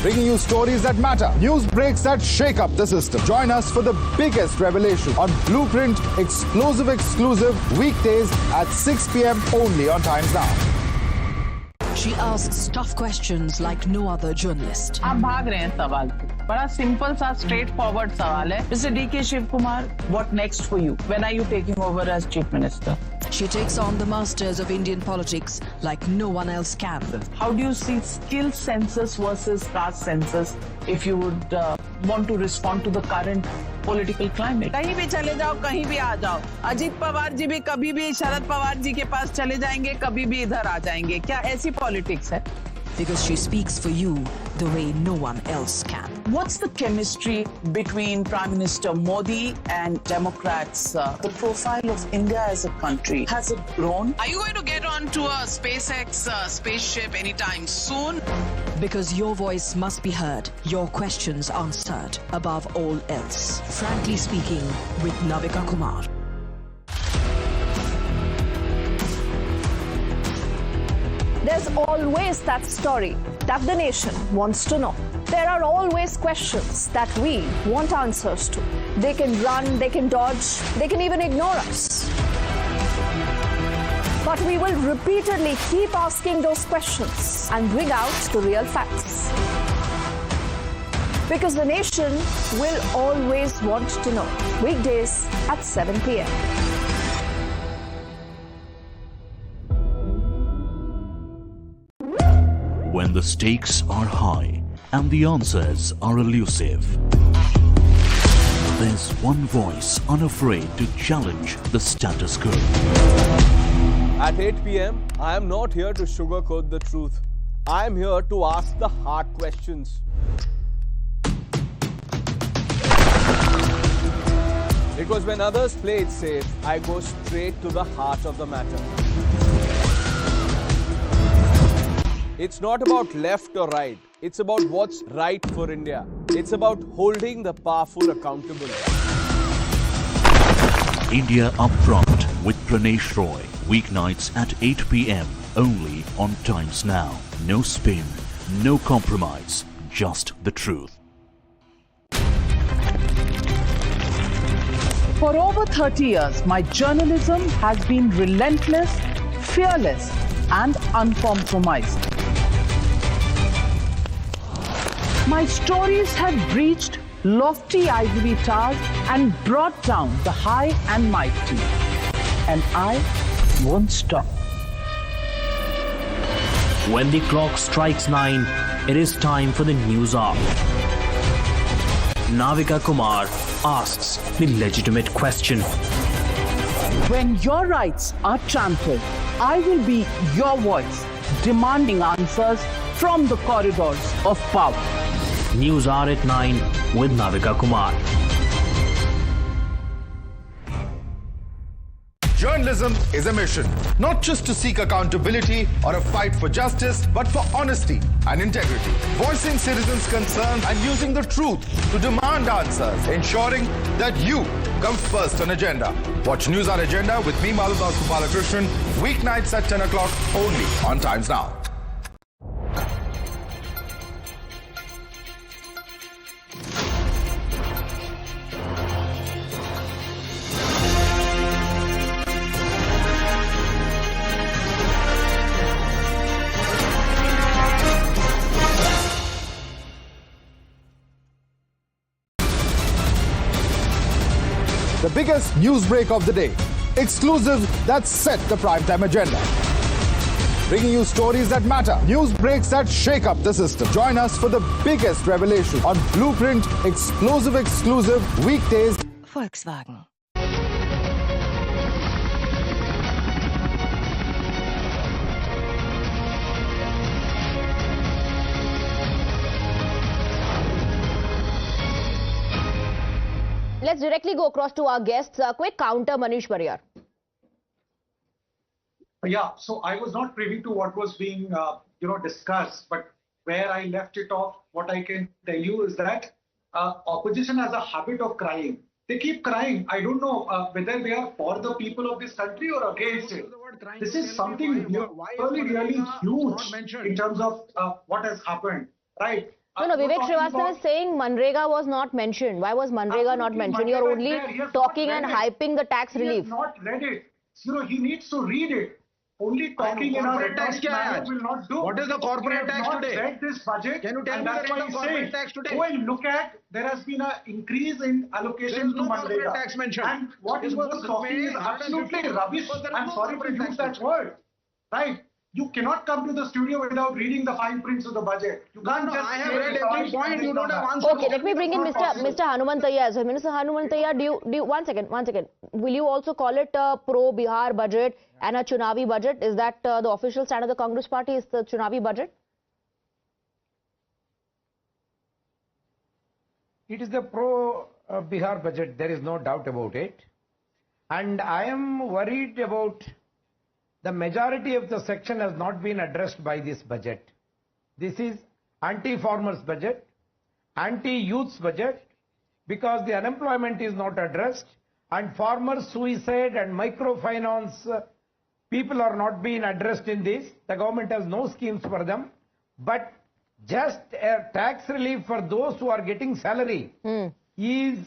Bringing you stories that matter. News breaks that shake up the system. Join us for the biggest revelation on Blueprint Explosive Exclusive weekdays at 6 p.m. only on Times Now. She asks tough questions like no other journalist. आप भाग रहे हैं सवाल से. बड़ा simple सा straight forward सवाल है. Mr. D.K. Shiv Kumar, what next for you? When are you taking over as Chief Minister? She takes on the masters of Indian politics like no one else can. How do you see skill census versus caste census if you would want to respond to the current political climate? कहीं भी चले जाओ, कहीं भी आ जाओ. अजीत पवार जी भी कभी भी शरद पवार जी के पास चले जाएंगे, कभी भी इधर आ जाएंगे. क्या ऐसी पॉलिटिक्स है? Because she speaks for you the way no one else can. What's the chemistry between Prime Minister Modi and Democrats? The profile of India as a country, has it grown? Are you going to get onto a SpaceX spaceship anytime soon? Because your voice must be heard, your questions answered above all else. Frankly Speaking with Navika Kumar. There's always that story that the nation wants to know. There are always questions that we want answers to. They can run, they can dodge, they can even ignore us. But we will repeatedly keep asking those questions and bring out the real facts. Because the nation will always want to know. Weekdays at 7 p.m. When the stakes are high and the answers are elusive, there's one voice unafraid to challenge the status quo. At 8 p.m., I am not here to sugarcoat the truth. I am here to ask the hard questions. Because when others play it safe, I go straight to the heart of the matter. It's not about left or right. It's about what's right for India. It's about holding the powerful accountable. India Upfront with Pranesh Roy. Weeknights at 8 p.m. only on Times Now. No spin, no compromise, just the truth. For over 30 years, my journalism has been relentless, fearless, and uncompromising. My stories have breached lofty ivory towers and brought down the high and mighty. And I won't stop. When the clock strikes 9, it is time for the news hour. Navika Kumar asks the legitimate question. When your rights are trampled, I will be your voice, demanding answers from the corridors of power. News Hour at 9 with Navika Kumar. Journalism is a mission, not just to seek accountability or a fight for justice, but for honesty and integrity. Voicing citizens' concerns and using the truth to demand answers, ensuring that you come first on agenda. Watch News Hour Agenda with me, Madhav Balakrishnan, weeknights at 10 o'clock only on Times Now. The biggest news break of the day. Exclusive that set the primetime agenda. Bringing you stories that matter. News breaks that shake up the system. Join us for the biggest revelation on Blueprint Exclusive weekdays. Volkswagen. Let's directly go across to our guests. Quick counter, Manish Pariyar. Yeah, so I was not privy to what was being, discussed, but where I left it off, what I can tell you is that opposition has a habit of crying. They keep crying. I don't know whether they are for the people of this country or against it. This is something really huge in terms of what has happened, right? No, Vivek Srivastava is saying Manrega was not mentioned. Why was Manrega not mentioned? You're only talking and hyping the tax relief. He has not read it. He needs to read it. Only talking in our tax will not do. What is the corporate tax today? He has not read this budget. Can you tell me the rate of corporate tax today? Go and look at, there has been an increase in allocation to Manrega. Tax mentioned. And what he was talking is absolutely rubbish. I'm sorry to use that word. Right? You cannot come to the studio without reading the fine prints of the budget. You can't just. I have read every point. You don't have answer. Okay, let me bring in Mr. Hanumantaiah as well. Mr. Hanumantaiah, do you one second. Will you also call it a pro-Bihar budget and a Chunavi budget? Is that the official stand of the Congress party? Is the Chunavi budget? It is the pro-Bihar budget. There is no doubt about it. And I am worried about the majority of the section has not been addressed by this budget. This is anti-farmers budget, anti-youths budget, because the unemployment is not addressed and farmers' suicide and microfinance people are not being addressed in this. The government has no schemes for them, but just a tax relief for those who are getting salary is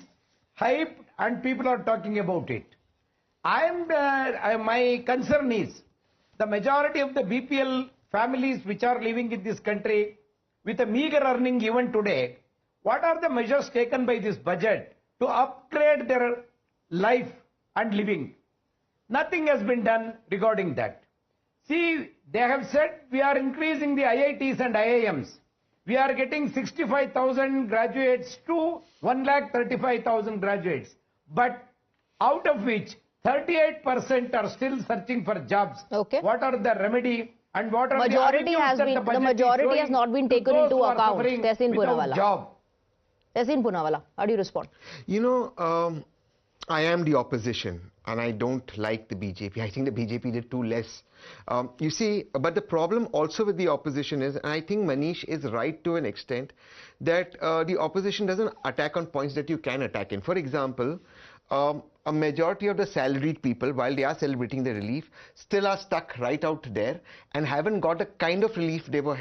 hyped and people are talking about it. My concern is the majority of the BPL families which are living in this country with a meager earning even today, what are the measures taken by this budget to upgrade their life and living? Nothing has been done regarding that. See, they have said we are increasing the IITs and IIMs. We are getting 65,000 graduates to 1,35,000 graduates. But out of which 38% are still searching for jobs. Okay. What are the remedy and what are the majority has not been taken into account. Tehseen Poonawalla. Tehseen Poonawalla, how do you respond? I am the opposition and I don't like the BJP. I think the BJP did too less. You see, but the problem also with the opposition is, and I think Manish is right to an extent, that the opposition doesn't attack on points that you can attack in. For example, a majority of the salaried people, while they are celebrating the relief, still are stuck right out there and haven't got the kind of relief they were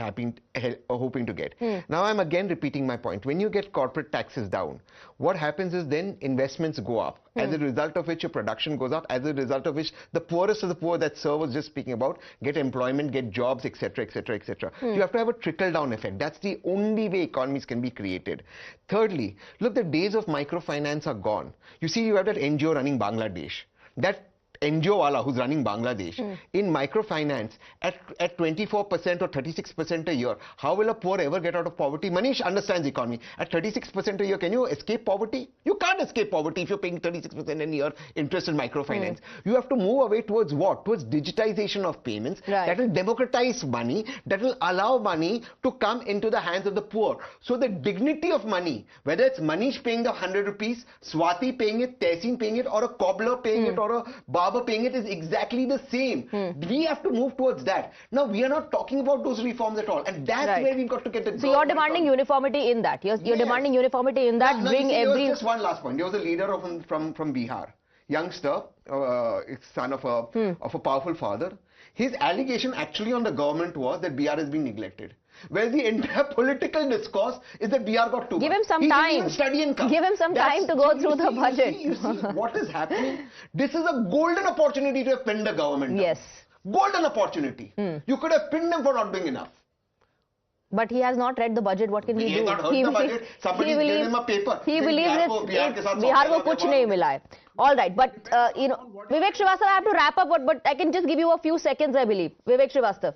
hoping to get. Now I'm again repeating my point. When you get corporate taxes down, what happens is then investments go up, as a result of which your production goes up, as a result of which the poorest of the poor that Sir was just speaking about get employment, get jobs, etc., etc., etc. You have to have a trickle-down effect. That's the only way economies can be created. Thirdly, look, the days of microfinance are gone. You see, you have that NGO running Bangladesh. That NGO wala who's running Bangladesh in microfinance at 24% or 36% a year. How will a poor ever get out of poverty? Manish understands economy. At 36% a year, can you escape poverty? You can't escape poverty if you're paying 36% a year interest in microfinance. You have to move away towards what? Towards digitization of payments. That will democratize money. That will allow money to come into the hands of the poor. So the dignity of money, whether it's Manish paying the 100 rupees, Swati paying it, Tehseen paying it, or a cobbler paying it, or a barber paying it, is exactly the same. We have to move towards that. Now, we are not talking about those reforms at all. And that's where we've got to get the So you're demanding uniformity in that. You're demanding uniformity in that. Bring every... Just one last point. There was a leader from Bihar, youngster, son of a powerful father. His allegation actually on the government was that Bihar is being neglected. Where the entire political discourse is that Bihar got too much. Give him some time. Give him some time to go through the budget. You see what is happening? This is a golden opportunity to have pinned the government down. Yes. Golden opportunity. You could have pinned them for not doing enough. But he has not read the budget. What can he do? He has not heard the budget. Somebody gave him a paper. He believes Bihar ko kuch nahi mila hai. All right, but you know, Vivek Srivastava, I have to wrap up, but I can just give you a few seconds, I believe. Vivek Srivastava.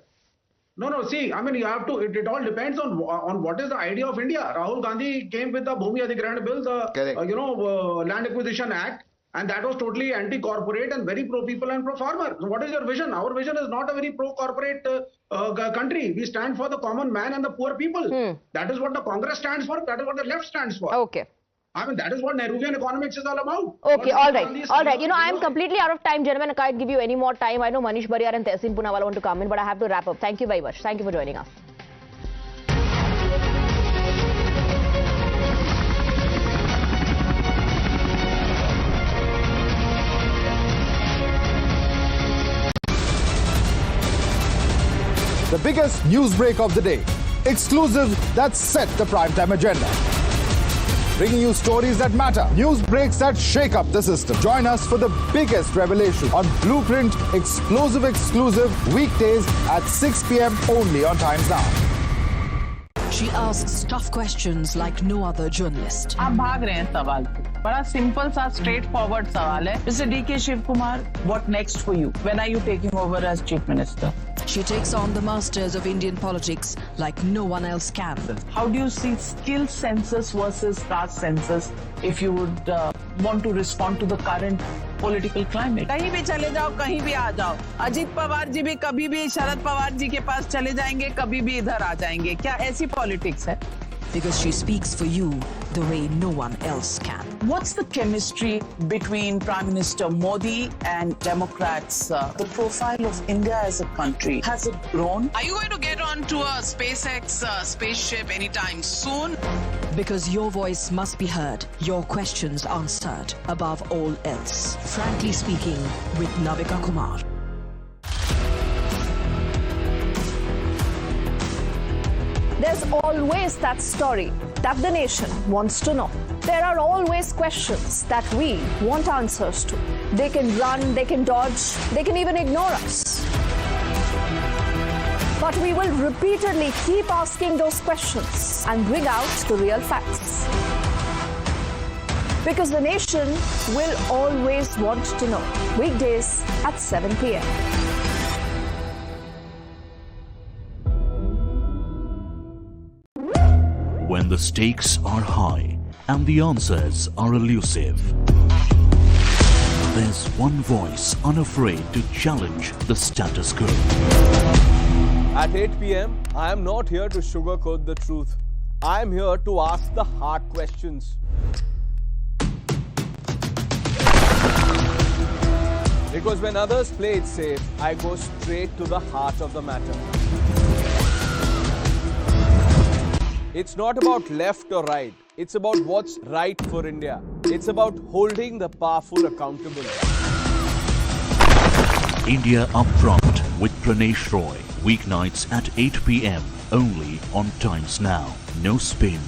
No, see, I mean, you have to, it all depends on what is the idea of India. Rahul Gandhi came with the Bhumi Adhikaran Bill, the Land Acquisition Act, and that was totally anti-corporate and very pro-people and pro-farmer. So what is your vision? Our vision is not a very pro-corporate country. We stand for the common man and the poor people. That is what the Congress stands for. That is what the left stands for. Okay. I mean, that is what Nehruvian economics is all about. Okay, all right. You know, I am completely out of time, gentlemen. I can't give you any more time. I know Manish Bariyar and Tehseen Poonawala want to come in, but I have to wrap up. Thank you very much. Thank you for joining us. The biggest news break of the day. Exclusive that set the primetime agenda. Bringing you stories that matter, news breaks that shake up the system. Join us for the biggest revelation on Blueprint Explosive Exclusive weekdays at 6 p.m. only on Times Now. She asks tough questions like no other journalist. आप भाग रहे हैं सवाल पे. बड़ा simple सा straight forward सवाल है. Mr. D.K. Shivkumar, what next for you? When are you taking over as Chief Minister? She takes on the masters of Indian politics like no one else can. How do you see skill census versus caste census if you would want to respond to the current political climate? कहीं भी चले जाओ, कहीं भी आ जाओ. अजित पवार जी भी कभी भी शरद पवार जी के पास चले जाएंगे, कभी भी इधर आ जाएंगे. क्या ऐसी पॉलिटिक्स है? Because she speaks for you the way no one else can. What's the chemistry between Prime Minister Modi and Democrats? The profile of India as a country, has it grown? Are you going to get onto a SpaceX spaceship anytime soon? Because your voice must be heard, your questions answered above all else. Frankly Speaking with Navika Kumar. There's always that story that the nation wants to know. There are always questions that we want answers to. They can run, they can dodge, they can even ignore us. But we will repeatedly keep asking those questions and bring out the real facts. Because the nation will always want to know. Weekdays at 7 p.m. When the stakes are high and the answers are elusive, there's one voice unafraid to challenge the status quo. At 8 p.m., I am not here to sugarcoat the truth. I am here to ask the hard questions. Because when others play it safe, I go straight to the heart of the matter. It's not about left or right. It's about what's right for India. It's about holding the powerful accountable. India Upfront with Pranesh Roy. Weeknights at 8 p.m. only on Times Now. No spin,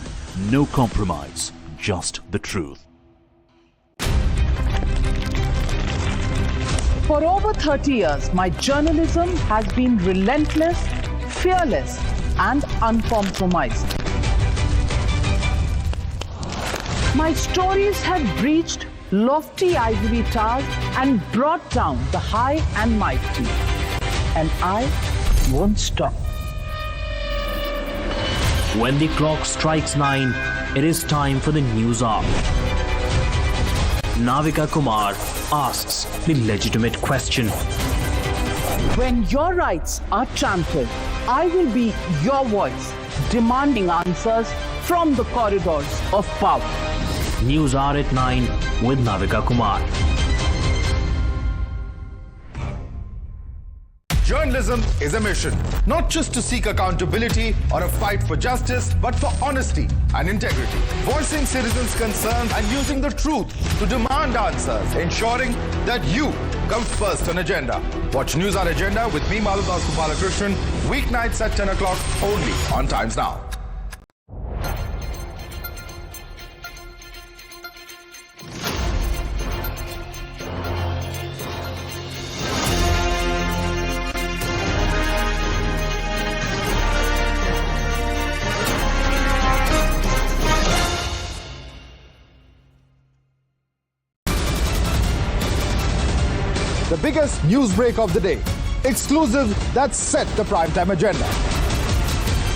no compromise, just the truth. For over 30 years, my journalism has been relentless, fearless, and uncompromising. My stories have breached lofty ivory towers and brought down the high and mighty. And I won't stop. When the clock strikes 9, it is time for the news hour. Navika Kumar asks the legitimate question. When your rights are trampled, I will be your voice, demanding answers from the corridors of power. News hour at 9 with Navika Kumar. Journalism is a mission, not just to seek accountability or a fight for justice, but for honesty and integrity. Voicing citizens' concerns and using the truth to demand answers, ensuring that you come first on agenda. Watch News Hour Agenda with me, Maludas Gopalakrishnan, weeknights at 10 o'clock only on Times Now. The biggest news break of the day. Exclusive that set the primetime agenda.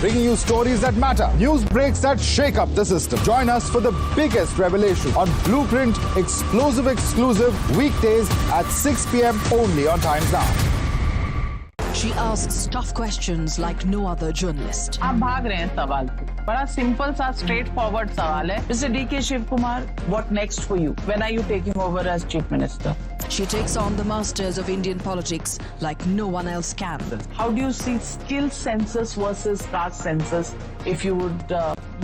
Bringing you stories that matter. News breaks that shake up the system. Join us for the biggest revelation on Blueprint Explosive Exclusive weekdays at 6 p.m. only on Times Now. She asks tough questions like no other journalist. आप भाग रहे हैं सवाल पे. बड़ा simple सा straight forward सवाल है. Mr. D.K. Shiv Kumar, what next for you? When are you taking over as Chief Minister? She takes on the masters of Indian politics like no one else can. How do you see skill census versus caste census if you would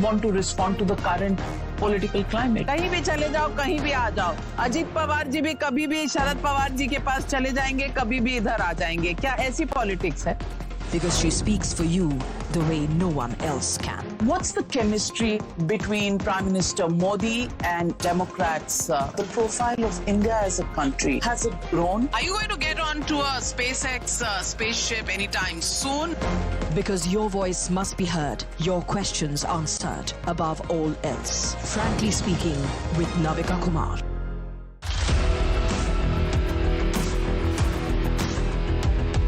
want to respond to the current political climate? कहीं भी चले जाओ, कहीं भी आ जाओ. अजीत पवार जी भी कभी भी शरद पवार जी के पास चले जाएंगे, कभी भी इधर आ जाएंगे. क्या ऐसी पॉलिटिक्स है? Because she speaks for you the way no one else can. What's the chemistry between Prime Minister Modi and Democrats? The profile of India as a country, has it grown? Are you going to get onto a SpaceX spaceship anytime soon? Because your voice must be heard, your questions answered above all else. Frankly Speaking with Navika Kumar.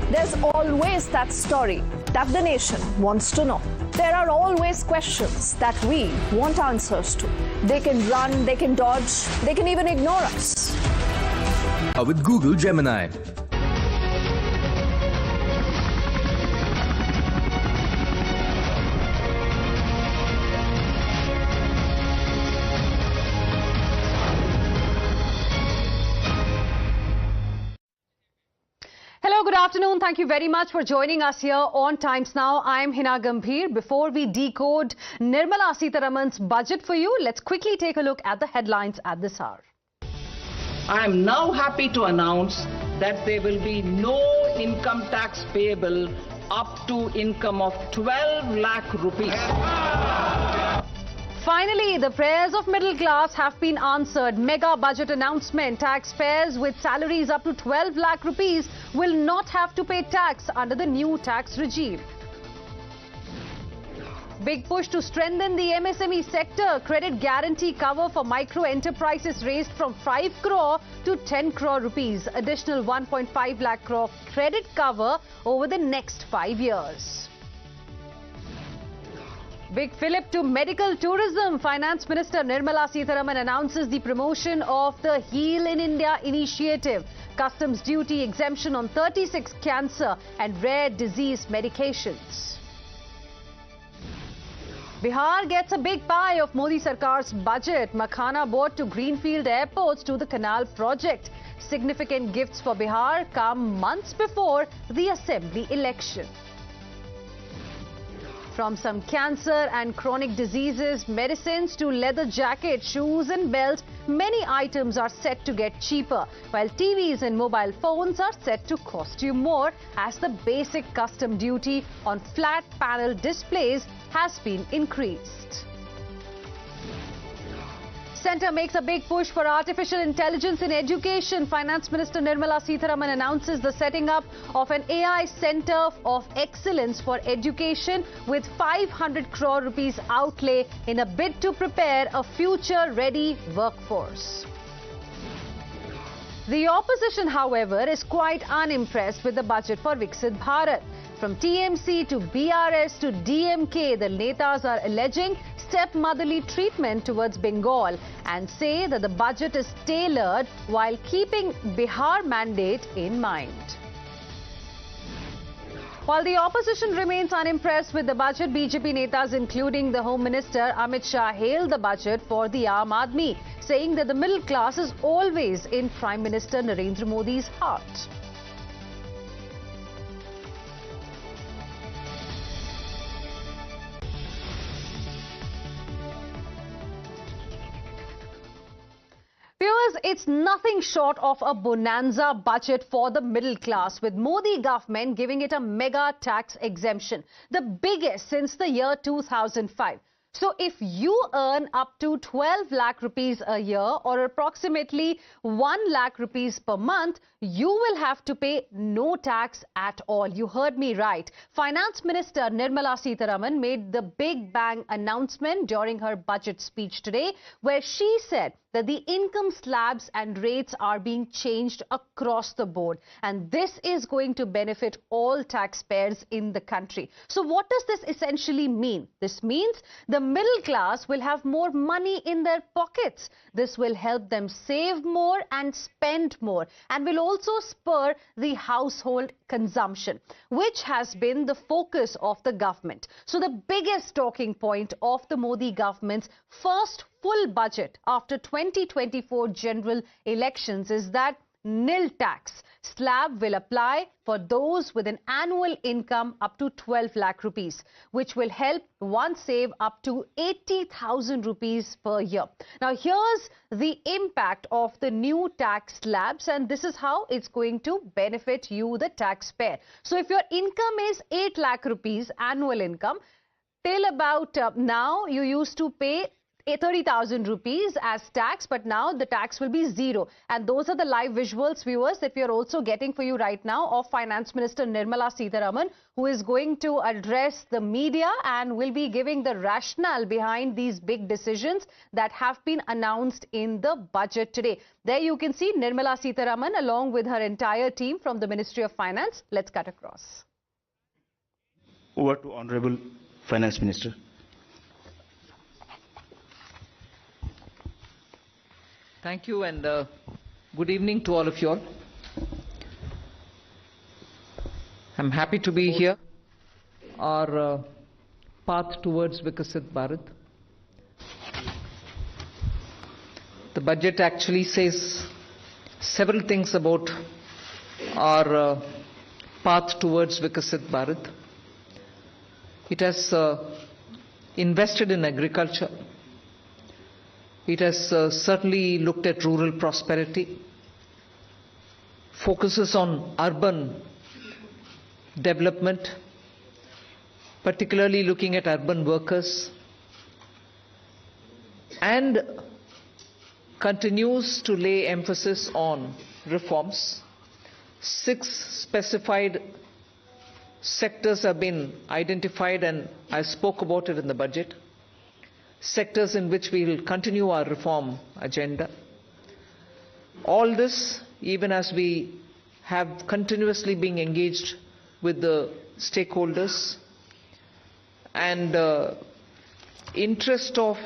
There's always that story that the nation wants to know. There are always questions that we want answers to. They can run, they can dodge, they can even ignore us. With Google Gemini. Hello, good afternoon. Thank you very much for joining us here on Times Now. I'm Hina Gambhir. Before we decode Nirmala Sitharaman's budget for you, let's quickly take a look at the headlines at this hour. I am now happy to announce that there will be no income tax payable up to income of 12 lakh rupees. Finally, the prayers of middle class have been answered. Mega budget announcement. Taxpayers with salaries up to 12 lakh rupees will not have to pay tax under the new tax regime. Big push to strengthen the MSME sector. Credit guarantee cover for micro enterprises raised from 5 crore to 10 crore rupees. Additional 1.5 lakh crore credit cover over the next 5 years. Big fillip to medical tourism. Finance Minister Nirmala Sitharaman announces the promotion of the Heal in India initiative. Customs duty exemption on 36 cancer and rare disease medications. Bihar gets a big pie of Modi Sarkar's budget. Makhana board to greenfield airports to the canal project. Significant gifts for Bihar come months before the assembly election. From some cancer and chronic diseases, medicines to leather jackets, shoes and belts, many items are set to get cheaper, while TVs and mobile phones are set to cost you more as the basic custom duty on flat panel displays has been increased. Centre makes a big push for artificial intelligence in education. Finance Minister Nirmala Sitharaman announces the setting up of an AI Centre of Excellence for Education with 500 crore rupees outlay in a bid to prepare a future-ready workforce. The opposition, however, is quite unimpressed with the budget for Viksit Bharat. From TMC to BRS to DMK, the netas are alleging stepmotherly treatment towards Bengal and say that the budget is tailored while keeping Bihar mandate in mind. While the opposition remains unimpressed with the budget, BJP netas, including the Home Minister Amit Shah, hailed the budget for the Aam Aadmi, saying that the middle class is always in Prime Minister Narendra Modi's heart. Viewers, it's nothing short of a bonanza budget for the middle class, with Modi government giving it a mega tax exemption, the biggest since the year 2005. So if you earn up to 12 lakh rupees a year or approximately 1 lakh rupees per month, you will have to pay no tax at all. You heard me right. Finance Minister Nirmala Sitharaman made the big bang announcement during her budget speech today, where she said that the income slabs and rates are being changed across the board, and this is going to benefit all taxpayers in the country. So what does this essentially mean? This means the middle class will have more money in their pockets. This will help them save more and spend more, and will also spur the household consumption, which has been the focus of the government. So the biggest talking point of the Modi government's first full budget after 2024 general elections is that nil tax slab will apply for those with an annual income up to 12 lakh rupees, which will help one save up to 80,000 rupees per year. Now, here's the impact of the new tax slabs, and this is how it's going to benefit you, the taxpayer. So if your income is 8 lakh rupees annual income, till about now you used to pay 30,000 rupees as tax, but now the tax will be zero. And those are the live visuals, viewers, that we are also getting for you right now of Finance Minister Nirmala Sitharaman, who is going to address the media and will be giving the rationale behind these big decisions that have been announced in the budget today. There you can see Nirmala Sitharaman along with her entire team from the Ministry of Finance. Let's cut across. Over to Honorable Finance Minister. Thank you, and good evening to all of you all. I'm happy to be here. Our path towards Viksit Bharat. The budget actually says several things about our path towards Viksit Bharat. It has invested in agriculture. It has certainly looked at rural prosperity, focuses on urban development, particularly looking at urban workers, and continues to lay emphasis on reforms. 6 specified sectors have been identified, and I spoke about it in the budget. Sectors in which we will continue our reform agenda. All this, even as we have continuously been engaged with the stakeholders, and interest of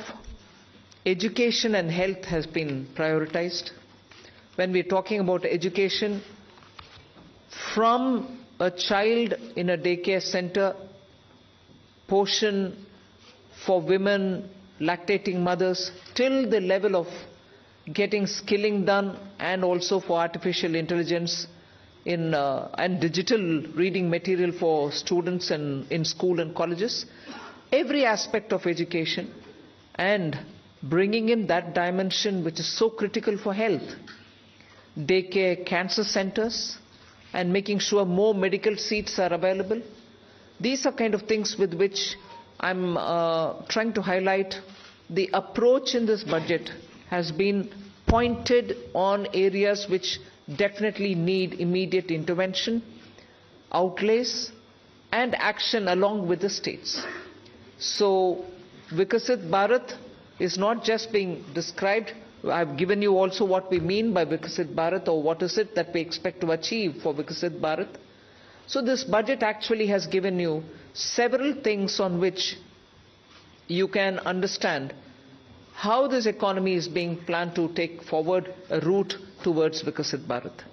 education and health has been prioritized. When we're talking about education, from a child in a daycare center, portion for women, lactating mothers, till the level of getting skilling done, and also for artificial intelligence and digital reading material for students and in school and colleges. Every aspect of education, and bringing in that dimension which is so critical for health. Daycare, cancer centers, and making sure more medical seats are available. These are kind of things with which I'm trying to highlight. The approach in this budget has been pointed on areas which definitely need immediate intervention, outlays, and action along with the states. So Vikasit Bharat is not just being described. I've given you also what we mean by Vikasit Bharat, or what is it that we expect to achieve for Vikasit Bharat. So this budget actually has given you several things on which you can understand how this economy is being planned to take forward a route towards Vikasit Bharat.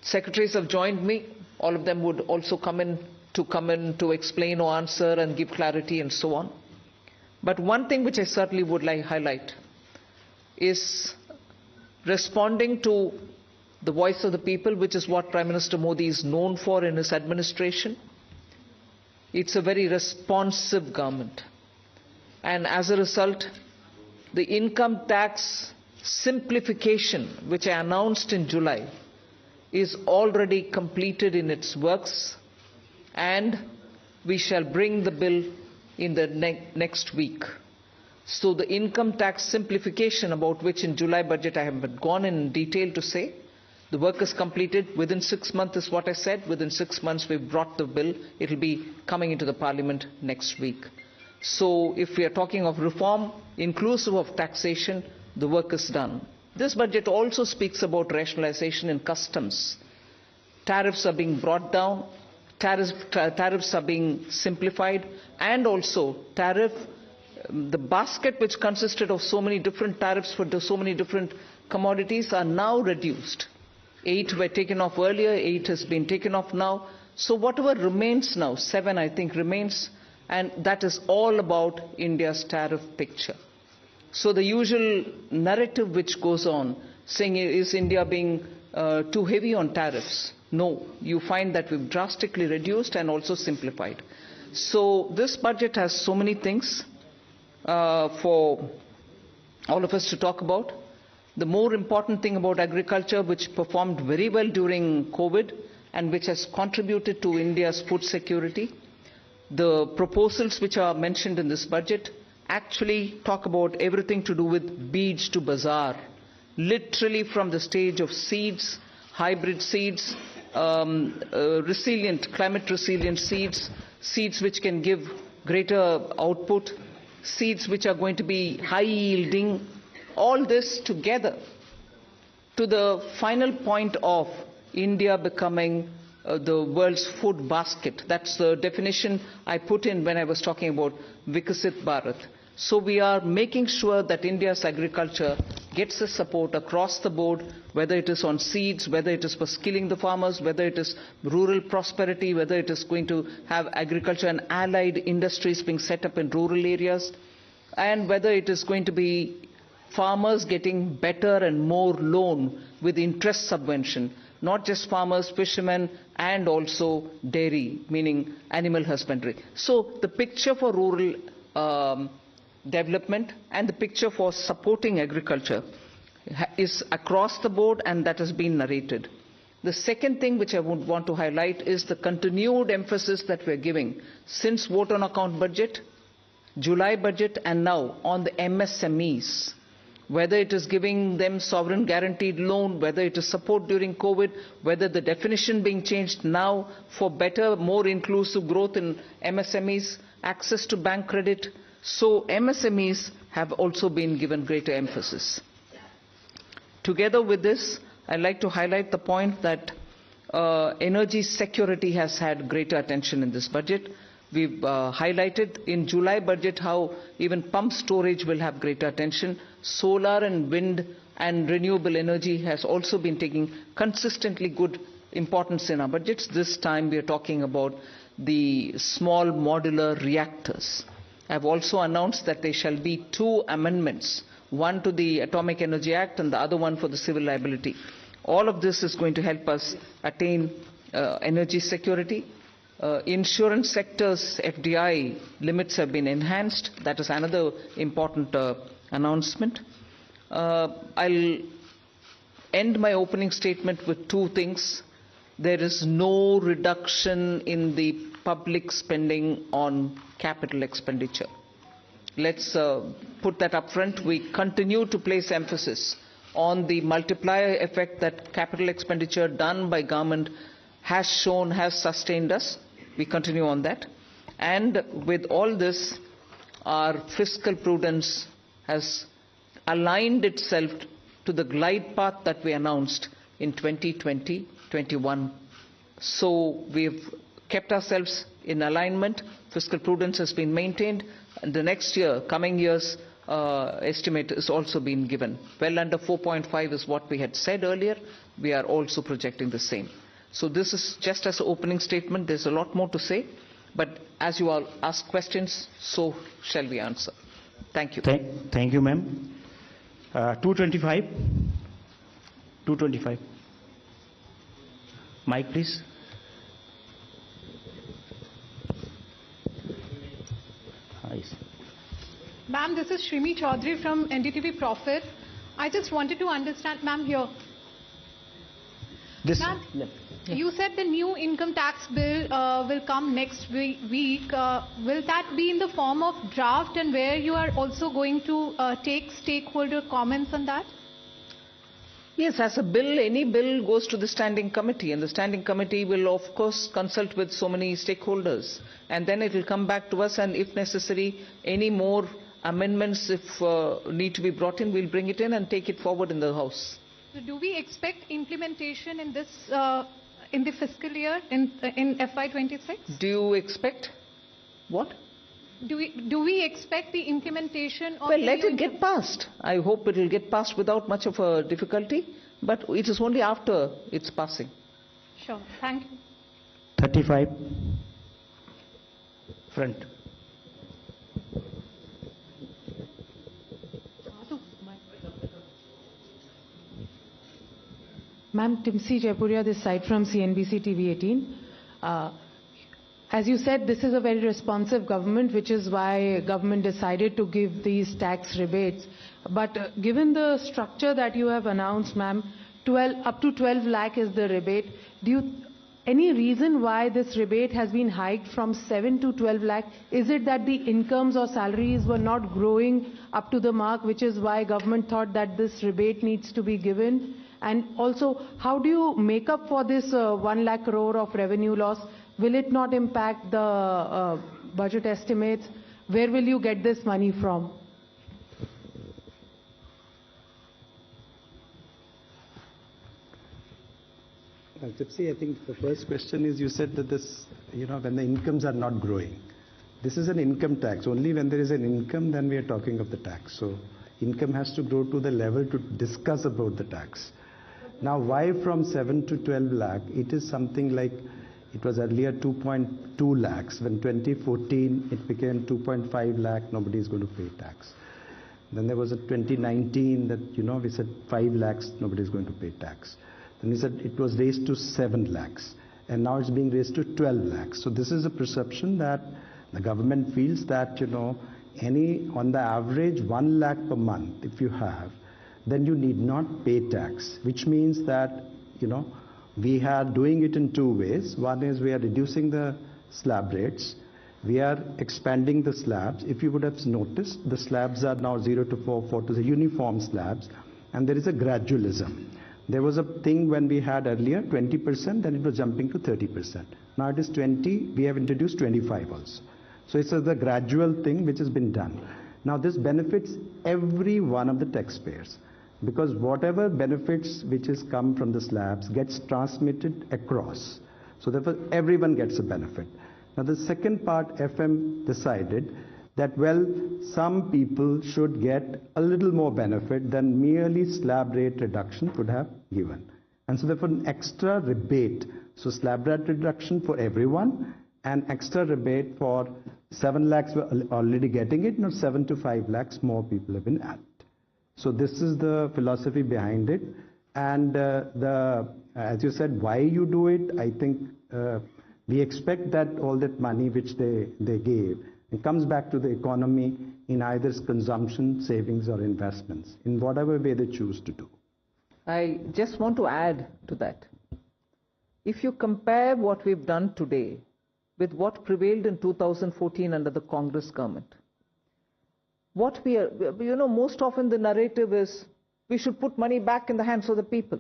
Secretaries have joined me. All of them would also come in to explain or answer and give clarity and so on. But one thing which I certainly would like to highlight is responding to the voice of the people, which is what Prime Minister Modi is known for in his administration. It's a very responsive government. And as a result, the income tax simplification, which I announced in July, is already completed in its works, and we shall bring the bill in the next week. So the income tax simplification, about which in July budget I have gone in detail to say, the work is completed within 6 months is what I said. Within 6 months we've brought the bill. It will be coming into the parliament next week. So if we are talking of reform inclusive of taxation, the work is done. This budget also speaks about rationalization in customs. Tariffs are being brought down, tariffs are being simplified, and also the basket which consisted of so many different tariffs for so many different commodities are now reduced. 8 were taken off earlier, 8 has been taken off now. So whatever remains now, 7 I think remains, and that is all about India's tariff picture. So the usual narrative which goes on, saying is India being too heavy on tariffs? No, you find that we've drastically reduced and also simplified. So this budget has so many things for all of us to talk about. The more important thing about agriculture, which performed very well during COVID and which has contributed to India's food security. The proposals which are mentioned in this budget actually talk about everything to do with beej to bazaar, literally from the stage of seeds, hybrid seeds, climate resilient seeds, seeds which can give greater output, seeds which are going to be high yielding, all this together to the final point of India becoming the world's food basket. That's the definition I put in when I was talking about Vikasit Bharat. So we are making sure that India's agriculture gets the support across the board, whether it is on seeds, whether it is for skilling the farmers, whether it is rural prosperity, whether it is going to have agriculture and allied industries being set up in rural areas, and whether it is going to be farmers getting better and more loan with interest subvention, not just farmers, fishermen, and also dairy, meaning animal husbandry. So the picture for rural development and the picture for supporting agriculture is across the board, and that has been narrated. The second thing which I would want to highlight is the continued emphasis that we are giving since vote on account budget, July budget, and now on the MSMEs. Whether it is giving them sovereign guaranteed loan, whether it is support during COVID, whether the definition being changed now for better, more inclusive growth in MSMEs, access to bank credit. So MSMEs have also been given greater emphasis. Together with this, I'd like to highlight the point that energy security has had greater attention in this budget. We've highlighted in July budget how even pump storage will have greater attention. Solar and wind and renewable energy has also been taking consistently good importance in our budgets. This time we are talking about the small modular reactors. I've also announced that there shall be 2 amendments, one to the Atomic Energy Act and the other one for the civil liability. All of this is going to help us attain energy security. Insurance sector's FDI limits have been enhanced. That is another important announcement. I'll end my opening statement with 2 things. There is no reduction in the public spending on capital expenditure. Let's put that up front. We continue to place emphasis on the multiplier effect that capital expenditure done by government has shown, has sustained us. We continue on that. And with all this, our fiscal prudence has aligned itself to the glide path that we announced in 2020-21. So we've kept ourselves in alignment. Fiscal prudence has been maintained. And the next year, coming years, estimate is also been given. Well under 4.5 is what we had said earlier. We are also projecting the same. So this is just as an opening statement. There's a lot more to say. But as you all ask questions, so shall we answer. Thank you. Thank you, ma'am. 225. 225. Mic, please. Ma'am, this is Shrimi Chaudhary from NDTV Profit. I just wanted to understand, ma'am, here. Ma'am, you said the new income tax bill will come next week. Will that be in the form of draft, and where you are also going to take stakeholder comments on that? Yes, as a bill, any bill goes to the standing committee, and the standing committee will of course consult with so many stakeholders, and then it will come back to us, and if necessary, any more amendments if need to be brought in, we'll bring it in and take it forward in the House. So do we expect implementation in this in the fiscal year in FY26? Do you expect what? Do we expect the implementation of? Well, let it get passed. I hope it will get passed without much of a difficulty, but it is only after its passing. Sure. Thank you. 35. Front. Ma'am, Timsi Jaipuria, this side from CNBC TV 18. As you said, this is a very responsive government, which is why government decided to give these tax rebates. But given the structure that you have announced, ma'am, up to 12 lakh is the rebate. Any reason why this rebate has been hiked from 7 to 12 lakh? Is it that the incomes or salaries were not growing up to the mark, which is why government thought that this rebate needs to be given? And also, how do you make up for this 1 lakh crore of revenue loss? Will it not impact the budget estimates? Where will you get this money from? Tipsy, I think the first question is, you said that this, when the incomes are not growing. This is an income tax. Only when there is an income, then we are talking of the tax. So income has to grow to the level to discuss about the tax. Now, why from 7 to 12 lakh? It is something like, it was earlier 2.2 lakhs. When 2014, it became 2.5 lakh, nobody is going to pay tax. Then there was a 2019 that, we said 5 lakhs, nobody is going to pay tax. Then we said it was raised to 7 lakhs. And now it's being raised to 12 lakhs. So this is a perception that the government feels that, on the average 1 lakh per month, if you have, then you need not pay tax, which means that, we are doing it in 2 ways. One is we are reducing the slab rates. We are expanding the slabs. If you would have noticed, the slabs are now 0 to 4, 4 to the uniform slabs, and there is a gradualism. There was a thing when we had earlier 20%, then it was jumping to 30%. Now it is 20, we have introduced 25 also. So it's the gradual thing which has been done. Now this benefits every one of the taxpayers, because whatever benefits which has come from the slabs gets transmitted across. So therefore everyone gets a benefit. Now the second part, FM decided that, well, some people should get a little more benefit than merely slab rate reduction would have given. And so therefore an extra rebate, so slab rate reduction for everyone, and extra rebate for 7 lakhs were already getting it, now 7 to 5 lakhs more people have been added. So this is the philosophy behind it. And as you said, why you do it, I think we expect that all that money which they gave, it comes back to the economy in either consumption, savings or investments, in whatever way they choose to do. I just want to add to that. If you compare what we've done today with what prevailed in 2014 under the Congress government, what we are, most often the narrative is we should put money back in the hands of the people.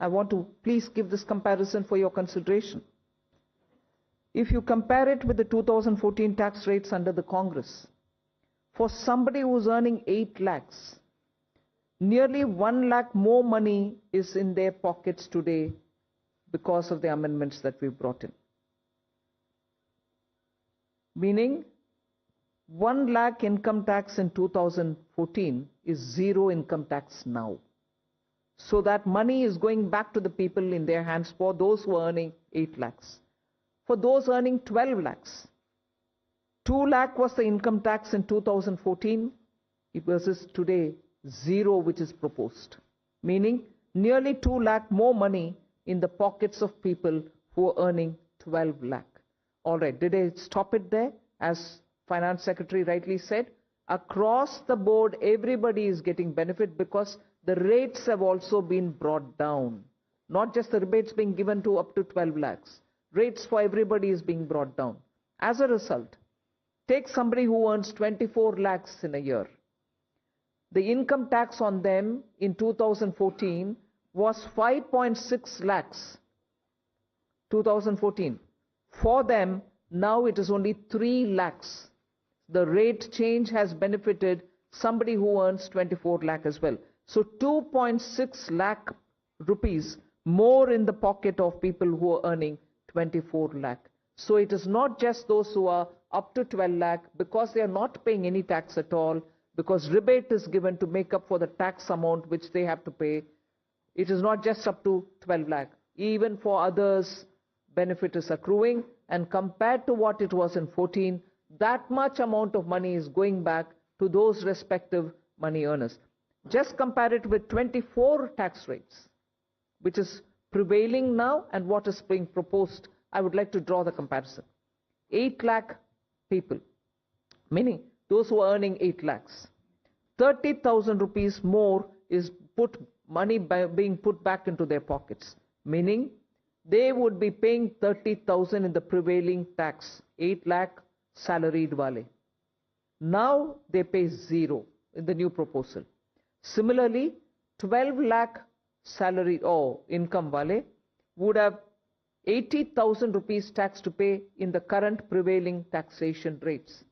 I want to please give this comparison for your consideration. If you compare it with the 2014 tax rates under the Congress, for somebody who's earning 8 lakhs, nearly 1 lakh more money is in their pockets today because of the amendments that we've brought in. Meaning, 1 lakh income tax in 2014 is 0 income tax now. So that money is going back to the people in their hands for those who are earning 8 lakhs. For those earning 12 lakhs, 2 lakh was the income tax in 2014 versus today 0 which is proposed. Meaning nearly 2 lakh more money in the pockets of people who are earning 12 lakh. All right, did I stop it there? As Finance Secretary rightly said, across the board everybody is getting benefit because the rates have also been brought down. Not just the rebates being given to up to 12 lakhs. Rates for everybody is being brought down. As a result, take somebody who earns 24 lakhs in a year. The income tax on them in 2014 was 5.6 lakhs. 2014. For them, now it is only 3 lakhs. The rate change has benefited somebody who earns 24 lakh as well. So 2.6 lakh rupees more in the pocket of people who are earning 24 lakh. So it is not just those who are up to 12 lakh because they are not paying any tax at all, because rebate is given to make up for the tax amount which they have to pay. It is not just up to 12 lakh. Even for others, benefit is accruing, and compared to what it was in 14, that much amount of money is going back to those respective money earners. Just compare it with 24 tax rates, which is prevailing now and what is being proposed. I would like to draw the comparison. 8 lakh people, meaning those who are earning 8 lakhs. 30,000 rupees more is being put back into their pockets, meaning they would be paying 30,000 in the prevailing tax, 8 lakh salaried wale. Now they pay 0 in the new proposal. Similarly, 12 lakh salary or income wale would have 80,000 rupees tax to pay in the current prevailing taxation rates.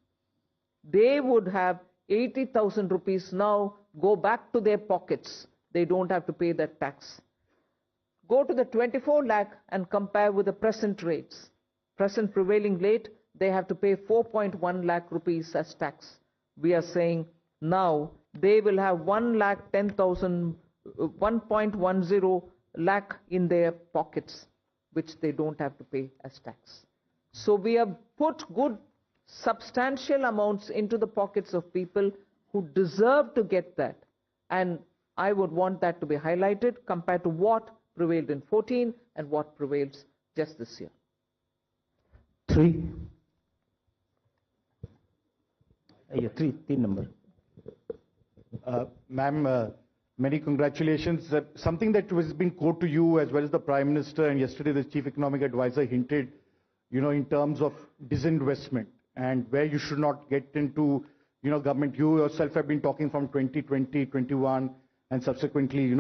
They would have 80,000 rupees now go back to their pockets. They don't have to pay that tax. Go to the 24 lakh and compare with the present rates. Present prevailing rate, they have to pay 4.1 lakh rupees as tax. We are saying now they will have 1.10 lakh in their pockets, which they don't have to pay as tax. So we have put good substantial amounts into the pockets of people who deserve to get that. And I would want that to be highlighted compared to what prevailed in 14 and what prevails just this year. 3. 3 number. Ma'am, many congratulations. Something that has been quoted to you as well as the Prime Minister and yesterday the Chief Economic Advisor hinted, in terms of disinvestment and where you should not get into, government. You yourself have been talking from 2020, 21 and subsequently,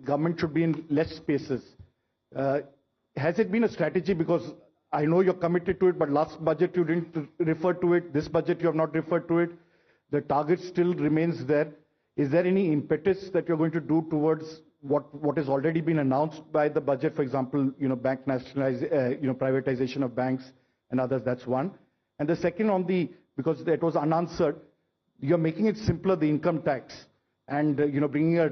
government should be in less spaces. Has it been a strategy? Because I know you're committed to it, but last budget you didn't refer to it. This budget you have not referred to it. The target still remains there. Is there any impetus that you're going to do towards what has already been announced by the budget? For example, bank privatization of banks and others. That's one. And the second because that was unanswered, you're making it simpler, the income tax, and bringing a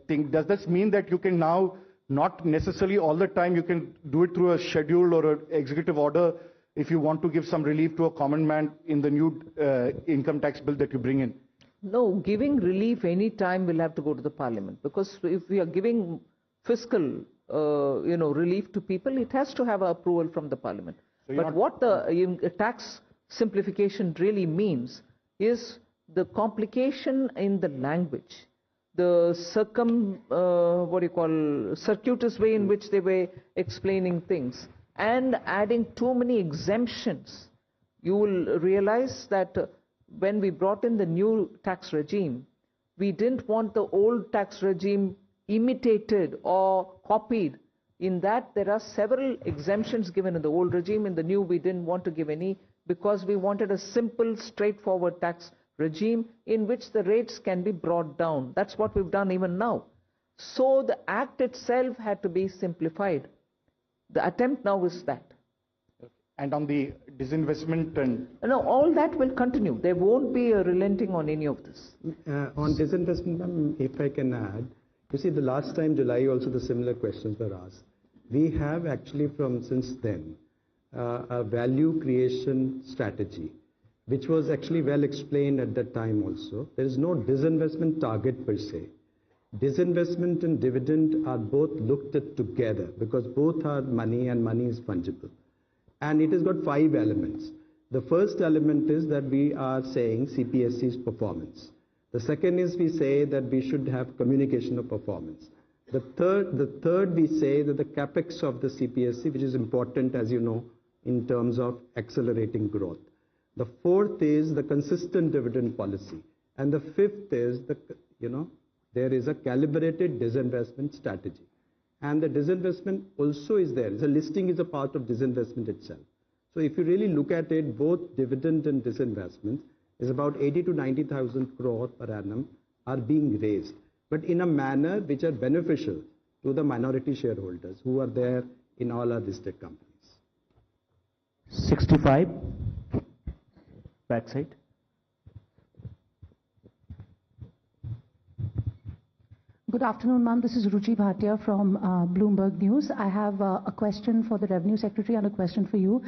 thing. Does this mean that you can now Not necessarily all the time you can do it through a schedule or an executive order if you want to give some relief to a common man in the new income tax bill that you bring in. No, giving relief any time will have to go to the parliament, because if we are giving fiscal relief to people, it has to have approval from the parliament. So but what the tax simplification really means is the complication in the language, the circuitous way in which they were explaining things, and adding too many exemptions. You will realize that when we brought in the new tax regime, we didn't want the old tax regime imitated or copied. In that, there are several exemptions given in the old regime. In the new, we didn't want to give any, because we wanted a simple, straightforward tax regime in which the rates can be brought down. That's what we've done even now. So the act itself had to be simplified. The attempt now is that. And on the disinvestment and... No, all that will continue. There won't be a relenting on any of this. On disinvestment, if I can add, you see, the last time July also the similar questions were asked. We have actually since then a value creation strategy, which was actually well explained at that time also. There is no disinvestment target per se. Disinvestment and dividend are both looked at together, because both are money and money is fungible. And it has got 5 elements. The first element is that we are saying CPSC's performance. The second is we say that we should have communication of performance. The third we say that the capex of the CPSC, which is important, as you know, in terms of accelerating growth. The fourth is the consistent dividend policy. And the fifth is there is a calibrated disinvestment strategy. And the disinvestment also is there. The listing is a part of disinvestment itself. So if you really look at it, both dividend and disinvestment is about 80 to 90,000 crore per annum are being raised, but in a manner which are beneficial to the minority shareholders who are there in all our listed companies. 65, backside. Good afternoon, ma'am. This is Ruchi Bhatia from Bloomberg News. I have a question for the Revenue Secretary and a question for you.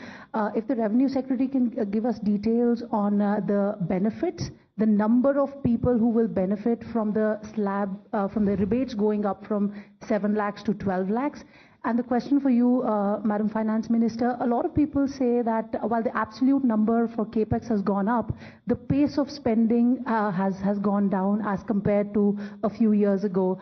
If the Revenue Secretary can give us details on the benefits, the number of people who will benefit from the slab, from the rebates going up from 7 lakhs to 12 lakhs. And the question for you, Madam Finance Minister, a lot of people say that while the absolute number for capex has gone up, the pace of spending has gone down as compared to a few years ago.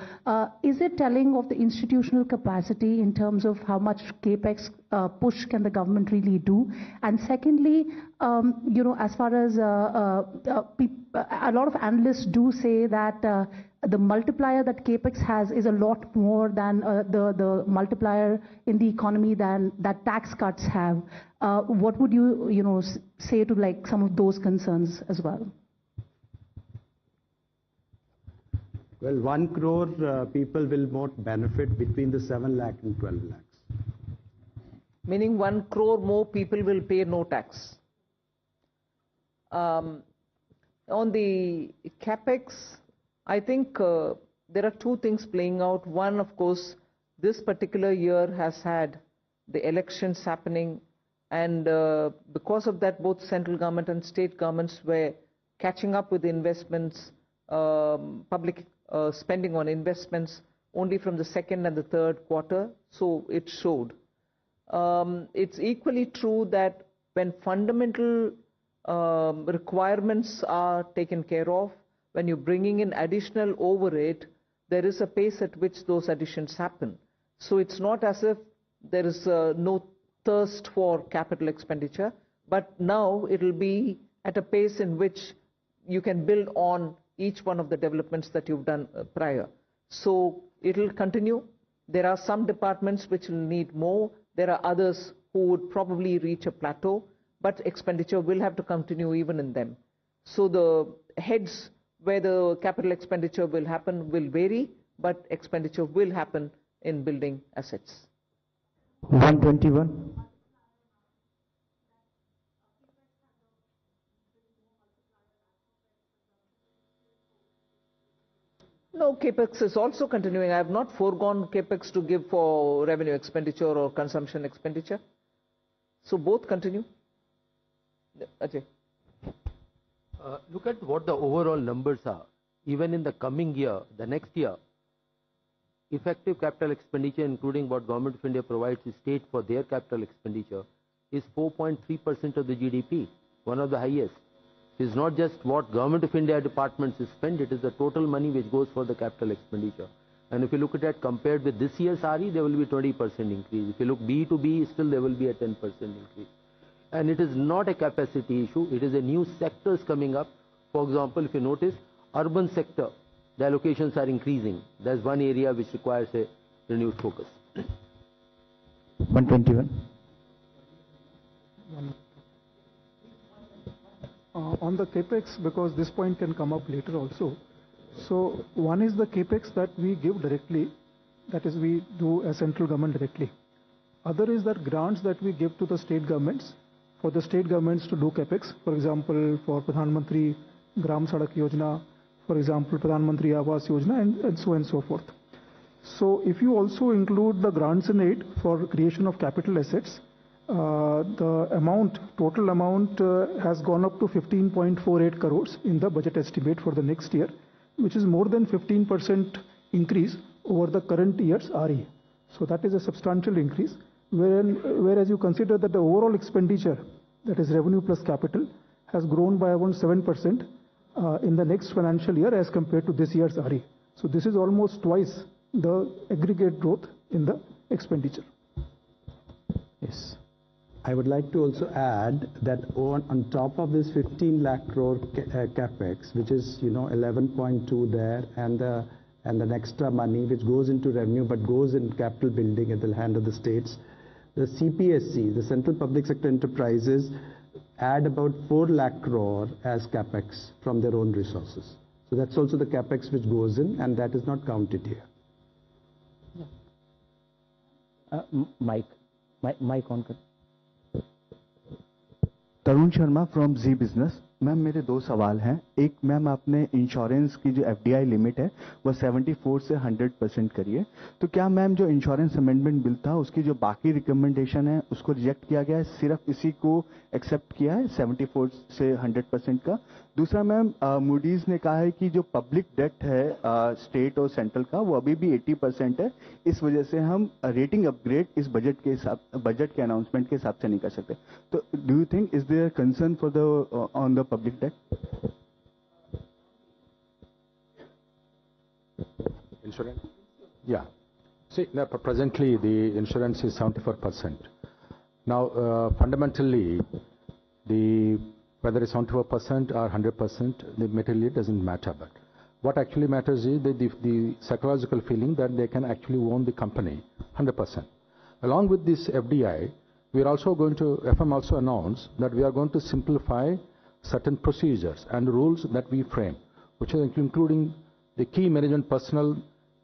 Is it telling of the institutional capacity in terms of how much capex push can the government really do? And secondly, as far as a lot of analysts do say that the multiplier that capex has is a lot more than the multiplier in the economy than that tax cuts have. What would you say to like some of those concerns as well? Well, 1 crore people will not benefit between the 7 lakh and 12 lakhs. Meaning 1 crore more people will pay no tax. On the capex, I think there are 2 things playing out. One, of course, this particular year has had the elections happening, and because of that, both central government and state governments were catching up with investments, public spending on investments only from the 2nd and the 3rd quarter, so it showed. It's equally true that when fundamental requirements are taken care of, when you're bringing in additional overhead, there is a pace at which those additions happen. So it's not as if there is no thirst for capital expenditure, but now it'll be at a pace in which you can build on each one of the developments that you've done prior. So it'll continue. There are some departments which will need more. There are others who would probably reach a plateau, but expenditure will have to continue even in them. So the heads where the capital expenditure will happen will vary, but expenditure will happen in building assets. 121. No, capex is also continuing. I have not foregone capex to give for revenue expenditure or consumption expenditure. So both continue. Ajay. Look at what the overall numbers are. Even in the coming year, the next year, effective capital expenditure, including what Government of India provides to state for their capital expenditure, is 4.3% of the GDP, one of the highest. It is not just what Government of India departments spend, it is the total money which goes for the capital expenditure. And if you look at that compared with this year's RE, there will be 20% increase. If you look B to B, still there will be a 10% increase. And it is not a capacity issue, it is a new sectors coming up. For example, if you notice, urban sector, the allocations are increasing. That's one area which requires a renewed focus. 121. On the capex, because this point can come up later also. So one is the capex that we give directly, that is we do as central government directly. Other is that grants that we give to the state governments, for the state governments to do capex. For example, for Pradhan Mantri Gram Sadak Yojana, for example, Pradhan Mantri Awas Yojana, and so forth. So if you also include the grants and aid for creation of capital assets, the amount, total amount has gone up to 15.48 crores in the budget estimate for the next year, which is more than 15% increase over the current year's RE. So that is a substantial increase, whereas you consider that the overall expenditure, that is revenue plus capital, has grown by around 7% in the next financial year as compared to this year's RE. So this is almost twice the aggregate growth in the expenditure. Yes. I would like to also add that on top of this 15 lakh crore capex, which is 11.2 there, and an extra money which goes into revenue but goes in capital building at the hand of the states, the CPSC, the Central Public Sector Enterprises, add about 4 lakh crore as capex from their own resources. So that's also the capex which goes in, and that is not counted here. Mike on. Tarun Sharma from Zee business. Ma'am मेरे दो सवाल हैं। एक, ma'am आपने insurance की जो FDI limit है वो 74 से 100% करिए, तो क्या मैम जो इंश्योरेंस अमेंडमेंट बिल था उसकी जो बाकी रिकमेंडेशन है उसको रिजेक्ट किया गया है, सिर्फ इसी को एक्सेप्ट किया है 74 से 100% का? दूसरा मैम, मूडीज ने कहा है कि जो पब्लिक डेट है स्टेट और सेंट्रल का वो अभी भी 80% है, इस वजह से हम रेटिंग अपग्रेड इस बजट के अनाउंसमेंट के हिसाब से नहीं कर सकते। तो do you think is there concern for the on the public debt? Insurance? Yeah. See, now, presently the insurance is 74%. Now, fundamentally, whether it's 74% or 100%, the material doesn't matter. But what actually matters is the psychological feeling that they can actually own the company 100%. Along with this FDI, we are also going to, FM also announced that we are going to simplify certain procedures and rules that we frame, which are including the key management personnel,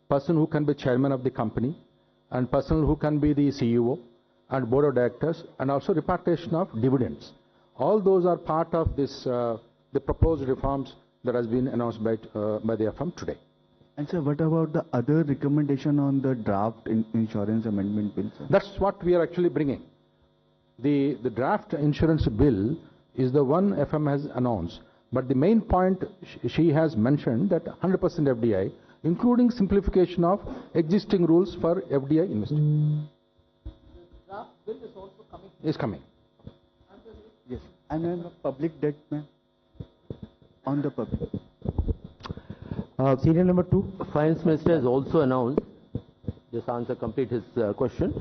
person who can be chairman of the company, and person who can be the CEO and board of directors, and also repatriation of dividends. All those are part of this, the proposed reforms that has been announced by the FM today. And sir, what about the other recommendation on the draft insurance amendment bill, sir? That's what we are actually bringing. The draft insurance bill is the one FM has announced, but the main point she has mentioned that 100% FDI, including simplification of existing rules for FDI investing. The draft bill is also coming. Is coming. Yes. And then public debt, ma'am. On the public. Serial number 2. Finance Minister has also announced, just answer complete his question,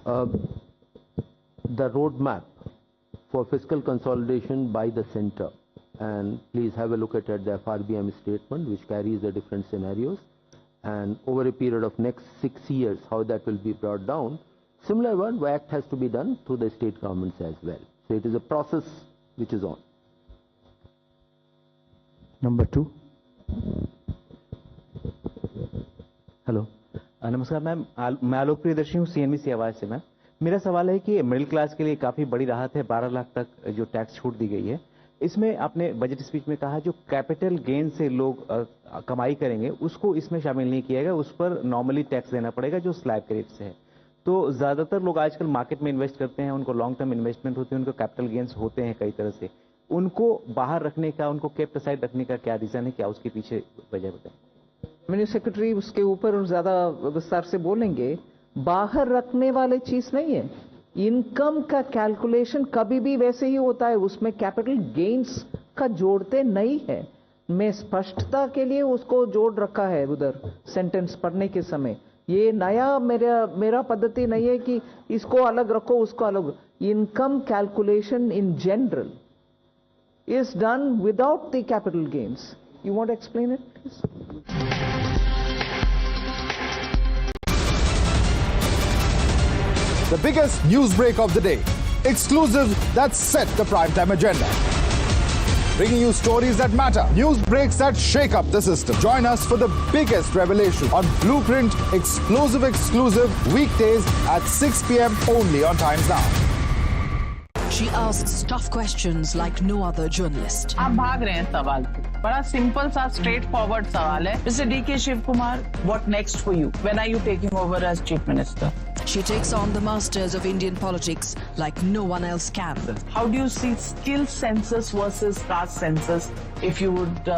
the roadmap for fiscal consolidation by the center, and please have a look at the FRBM statement which carries the different scenarios, and over a period of next 6 years how that will be brought down. Similar one act has to be done through the state governments as well. So it is a process which is on. Number 2. Hello नमस्कार ma'am, मैं आलोक प्रियदर्शी हूँ CNBC आवाज से। Ma'am मेरा सवाल है कि middle class के लिए काफ़ी बड़ी राहत है, 12 लाख तक जो टैक्स छूट दी गई है, इसमें आपने बजट स्पीच में कहा जो कैपिटल गेन से लोग कमाई करेंगे उसको इसमें शामिल नहीं किया गया, उस पर नॉर्मली टैक्स देना पड़ेगा जो स्लैब के रेट से है। तो ज्यादातर लोग आजकल मार्केट में इन्वेस्ट करते हैं, उनको लॉन्ग टर्म इन्वेस्टमेंट होती है, उनको कैपिटल गेन्स होते हैं कई तरह से, उनको बाहर रखने का, उनको केप्ट असाइड रखने का क्या रीजन है, क्या उसके पीछे वजह बताएं? रेवेन्यू सेक्रेटरी उसके ऊपर ज्यादा विस्तार से बोलेंगे। बाहर रखने वाली चीज नहीं है, इनकम का कैलकुलेशन कभी भी वैसे ही होता है, उसमें कैपिटल गेन्स का जोड़ते नहीं है। मैं स्पष्टता के लिए उसको जोड़ रखा है उधर सेंटेंस पढ़ने के समय। ये नया मेरा पद्धति नहीं है कि इसको अलग रखो उसको अलग। Income calculation in general is done without the capital gains. You want to explain it, please? The biggest news break of the day. Exclusives that set the primetime agenda. Bringing you stories that matter. News breaks that shake up the system. Join us for the biggest revelation on Blueprint exclusive weekdays at 6 p.m. only on Times Now. She asks tough questions like no other journalist. आप भाग रहे हैं सवाल से। बड़ा simple सा straight forward सवाल है। Mr. D.K. Shivkumar, what next for you? When are you taking over as Chief Minister? She takes on the masters of Indian politics like no one else can. How do you see skill census versus caste census if you would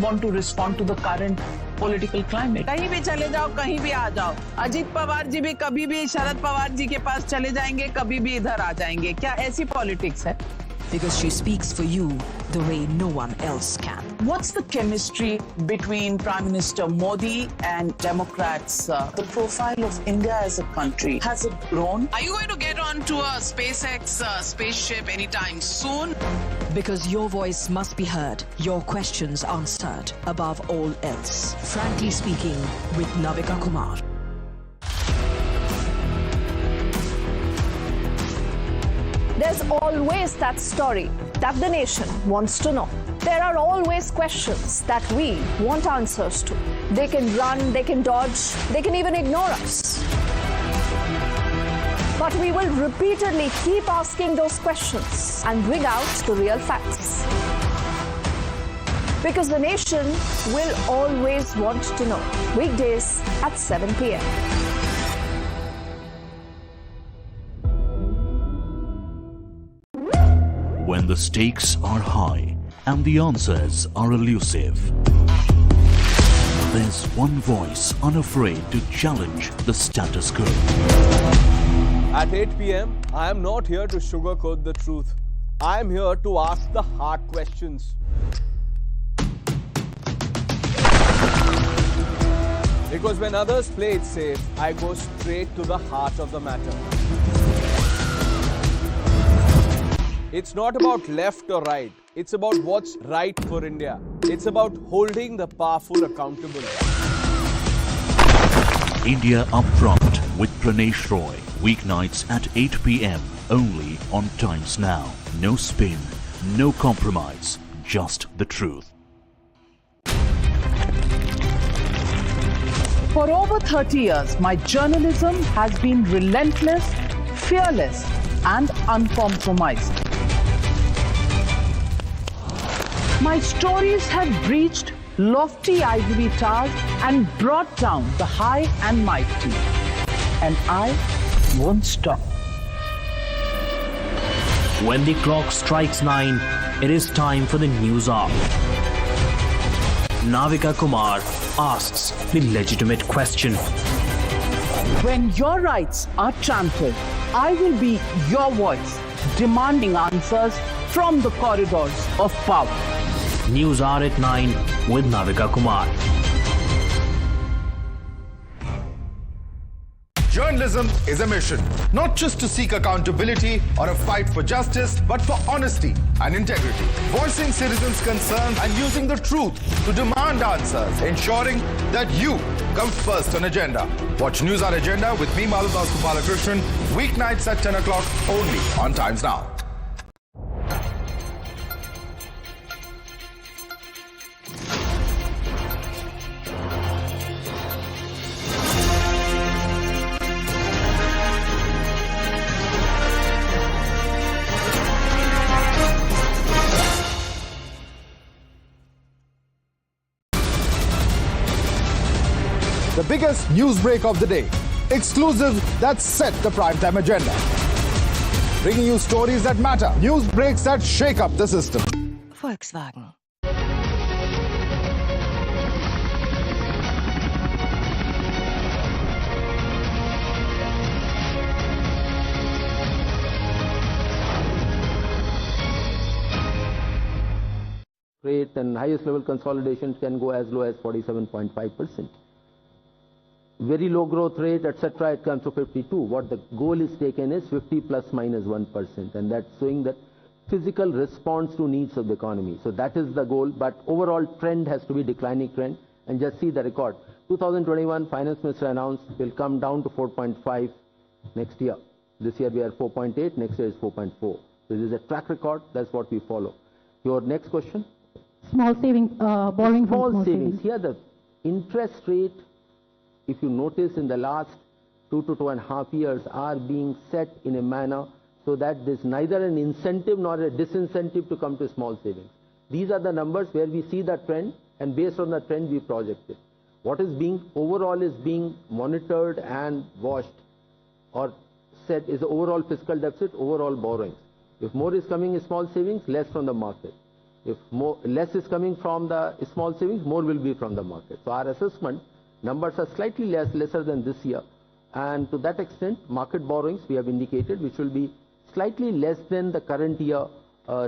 want to respond to the current political climate? कहीं भी चले जाओ, कहीं भी आ जाओ। अजीत पवार जी भी कभी भी शरद पवार जी के पास चले जाएंगे, कभी भी इधर आ जाएंगे। क्या ऐसी पॉलिटिक्स है? Because she speaks for you the way no one else can. What's the chemistry between Prime Minister Modi and Democrats? The profile of India as a country, has it grown? Are you going to get onto a SpaceX spaceship anytime soon? Because your voice must be heard, your questions answered above all else. Frankly speaking, with Navika Kumar. There's always that story that the nation wants to know. There are always questions that we want answers to. They can run, they can dodge, they can even ignore us. But we will repeatedly keep asking those questions and bring out the real facts. Because the nation will always want to know. Weekdays at 7 p.m. When the stakes are high and the answers are elusive, there's one voice unafraid to challenge the status quo. At 8 p.m., I am not here to sugarcoat the truth. I am here to ask the hard questions. Because when others play it safe, I go straight to the heart of the matter. It's not about left or right. It's about what's right for India. It's about holding the powerful accountable. India Upfront with Pranesh Roy. Weeknights at 8 p.m. only on Times Now. No spin, no compromise, just the truth. For over 30 years, my journalism has been relentless, fearless, and uncompromised. My stories have breached lofty ivory towers and brought down the high and mighty. And I won't stop. When the clock strikes 9, it is time for the news hour. Navika Kumar asks the legitimate question. When your rights are trampled, I will be your voice, demanding answers from the corridors of power. News Hour at 9 with Navika Kumar. Journalism is a mission, not just to seek accountability or a fight for justice, but for honesty and integrity. Voicing citizens' concerns and using the truth to demand answers, ensuring that you come first on agenda. Watch News Hour Agenda with me, Maludas Gopalakrishnan, weeknights at 10 o'clock only on Times Now. biggest news break of the day. Exclusive that set the primetime agenda. Bringing you stories that matter. News breaks that shake up the system. Volkswagen. Rate and highest level consolidation can go as low as 47.5%. Very low growth rate, etc., it comes to 52. What the goal is taken is 50 plus minus 1%, and that's showing that physical response to needs of the economy. So that is the goal, but overall trend has to be declining trend. And just see the record. 2021, Finance Minister announced will come down to 4.5 next year. This year we are 4.8, next year is 4.4. So this is a track record, that's what we follow. Your next question? Small savings, borrowing from small savings. Here the interest rate, if you notice in the last 2 to 2.5 years, are being set in a manner so that there's neither an incentive nor a disincentive to come to small savings. These are the numbers where we see the trend, and based on the trend we project it. What is being overall is being monitored and watched or set is the overall fiscal deficit, overall borrowings. If more is coming in small savings, less from the market. If less is coming from the small savings, more will be from the market. So our assessment numbers are slightly lesser than this year, and to that extent market borrowings we have indicated which will be slightly less than the current year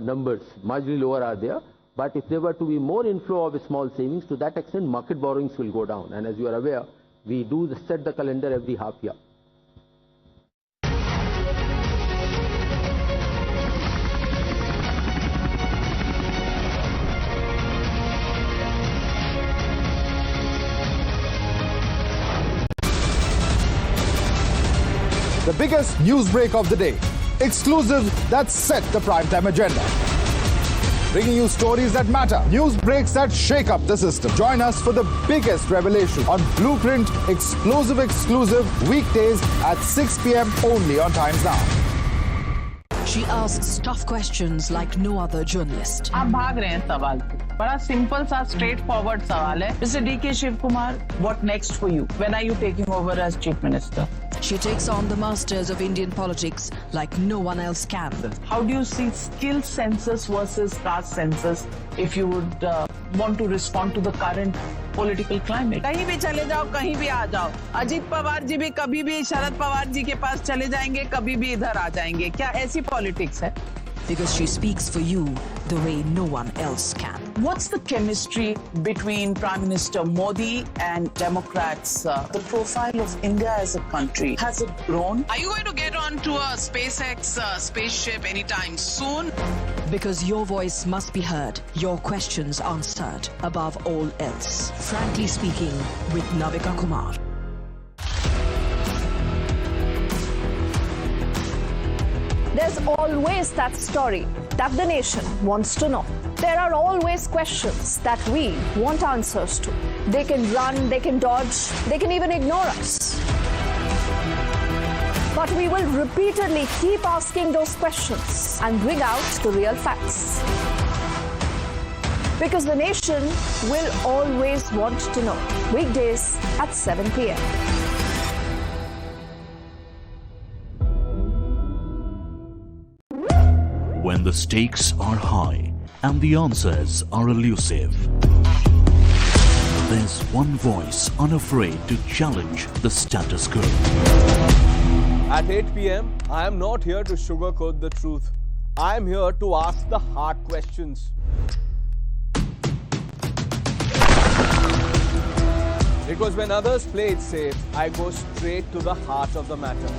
numbers, marginally lower are there. But if there were to be more inflow of small savings, to that extent market borrowings will go down, and as you are aware, we do set the calendar every half year. The biggest news break of the day. Exclusive that set the primetime agenda. Bringing you stories that matter. News breaks that shake up the system. Join us for the biggest revelation on Blueprint Exclusive weekdays at 6 p.m. only on Times Now. She asks tough questions like no other journalist. आप भाग रहे हैं सवाल से. बड़ा simple सा straight forward सवाल है. Mr. D.K. Shiv Kumar, what next for you? When are you taking over as Chief Minister? She takes on the masters of Indian politics like no one else can. How do you see skill census versus caste census if you would want to respond to the current political climate? कहीं भी चले जाओ, कहीं भी आ जाओ. अजीत पवार जी भी कभी भी शरद पवार जी के पास चले जाएंगे, कभी भी इधर आ जाएंगे. क्या ऐसी पॉलिटिक्स है? Because she speaks for you the way no one else can. What's the chemistry between Prime Minister Modi and Democrats? The profile of India as a country, has it grown? Are you going to get onto a SpaceX spaceship anytime soon? Because your voice must be heard, your questions answered above all else. Frankly Speaking with Navika Kumar. There's always that story that the nation wants to know. There are always questions that we want answers to. They can run, they can dodge, they can even ignore us. But we will repeatedly keep asking those questions and bring out the real facts. Because the nation will always want to know. Weekdays at 7 p.m. When the stakes are high and the answers are elusive, there's one voice unafraid to challenge the status quo. At 8 p.m., I am not here to sugarcoat the truth. I am here to ask the hard questions. Because when others play it safe, I go straight to the heart of the matter.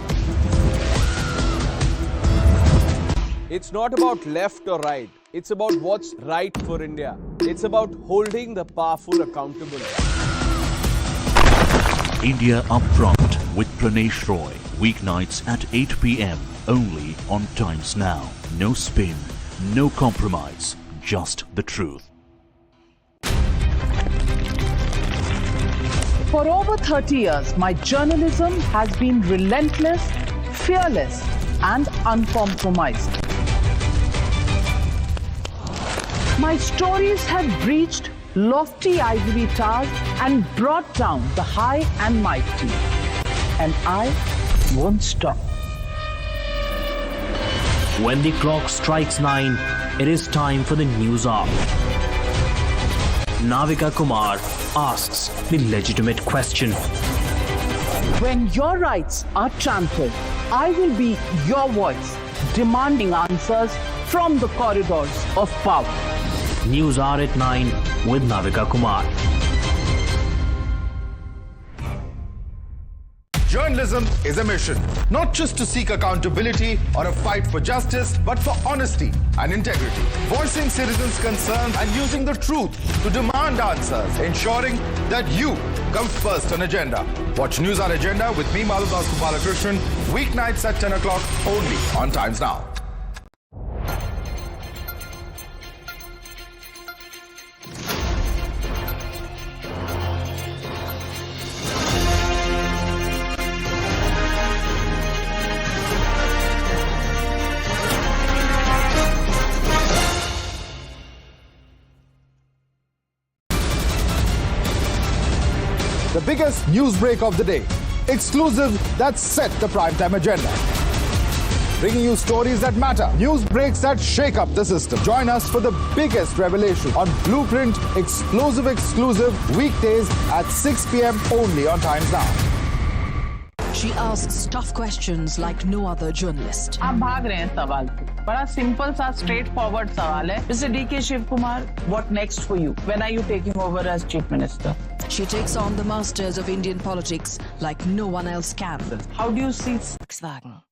It's not about left or right. It's about what's right for India. It's about holding the powerful accountable. India Upfront with Pranesh Roy. Weeknights at 8 p.m. only on Times Now. No spin, no compromise, just the truth. For over 30 years, my journalism has been relentless, fearless, and uncompromised. My stories have breached lofty ivory towers and brought down the high and mighty. And I won't stop. When the clock strikes 9, it is time for the news hour. Navika Kumar asks the legitimate question. When your rights are trampled, I will be your voice, demanding answers from the corridors of power. News hour at 9 with Navika Kumar. Journalism is a mission, not just to seek accountability or a fight for justice, but for honesty and integrity. Voicing citizens' concerns and using the truth to demand answers, ensuring that you come first on agenda. Watch News Hour Agenda with me, Madhudas Gopalakrishnan, weeknights at 10 o'clock only on Times Now. The biggest news break of the day. Exclusive that set the primetime agenda. Bringing you stories that matter. News breaks that shake up the system. Join us for the biggest revelation on Blueprint Exclusive weekdays at 6 p.m. only on Times Now. She asks tough questions like no other journalist. आप भाग रहे हैं सवाल से. बड़ा simple सा straight forward सवाल है. Mr. D.K. Shiv Kumar, what next for you? When are you taking over as Chief Minister? She takes on the masters of Indian politics like no one else can. How do you see Volkswagen?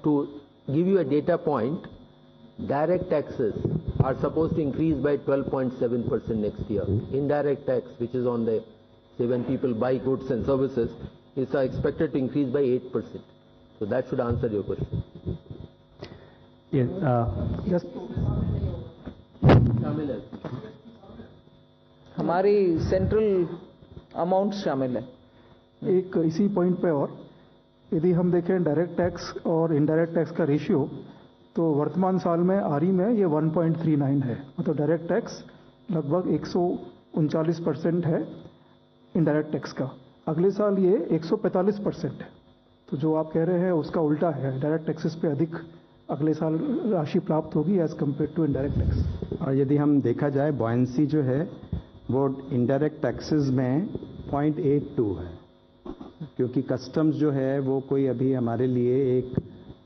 To give you a data point, direct taxes are supposed to increase by 12.7% next year. Indirect tax, which is on the, say, when people buy goods and services, is expected to increase by 8%. So that should answer your question. Yes. Yes. हमारी central amount शामिल है. एक इसी point पे और यदि हम देखें डायरेक्ट टैक्स और इनडायरेक्ट टैक्स का रेशियो, तो वर्तमान साल में आरई में ये 1.39 है. मतलब डायरेक्ट टैक्स लगभग 139% है इनडायरेक्ट टैक्स का. अगले साल ये 145% है. तो जो आप कह रहे हैं उसका उल्टा है. डायरेक्ट टैक्सेस पे अधिक अगले साल राशि प्राप्त होगी as compare to indirect tax. और यदि हम देखा जाए बॉयंसी जो है वो इनडायरेक्ट टैक्सेस में 0.82 है, क्योंकि कस्टम्स जो है वो कोई अभी हमारे लिए एक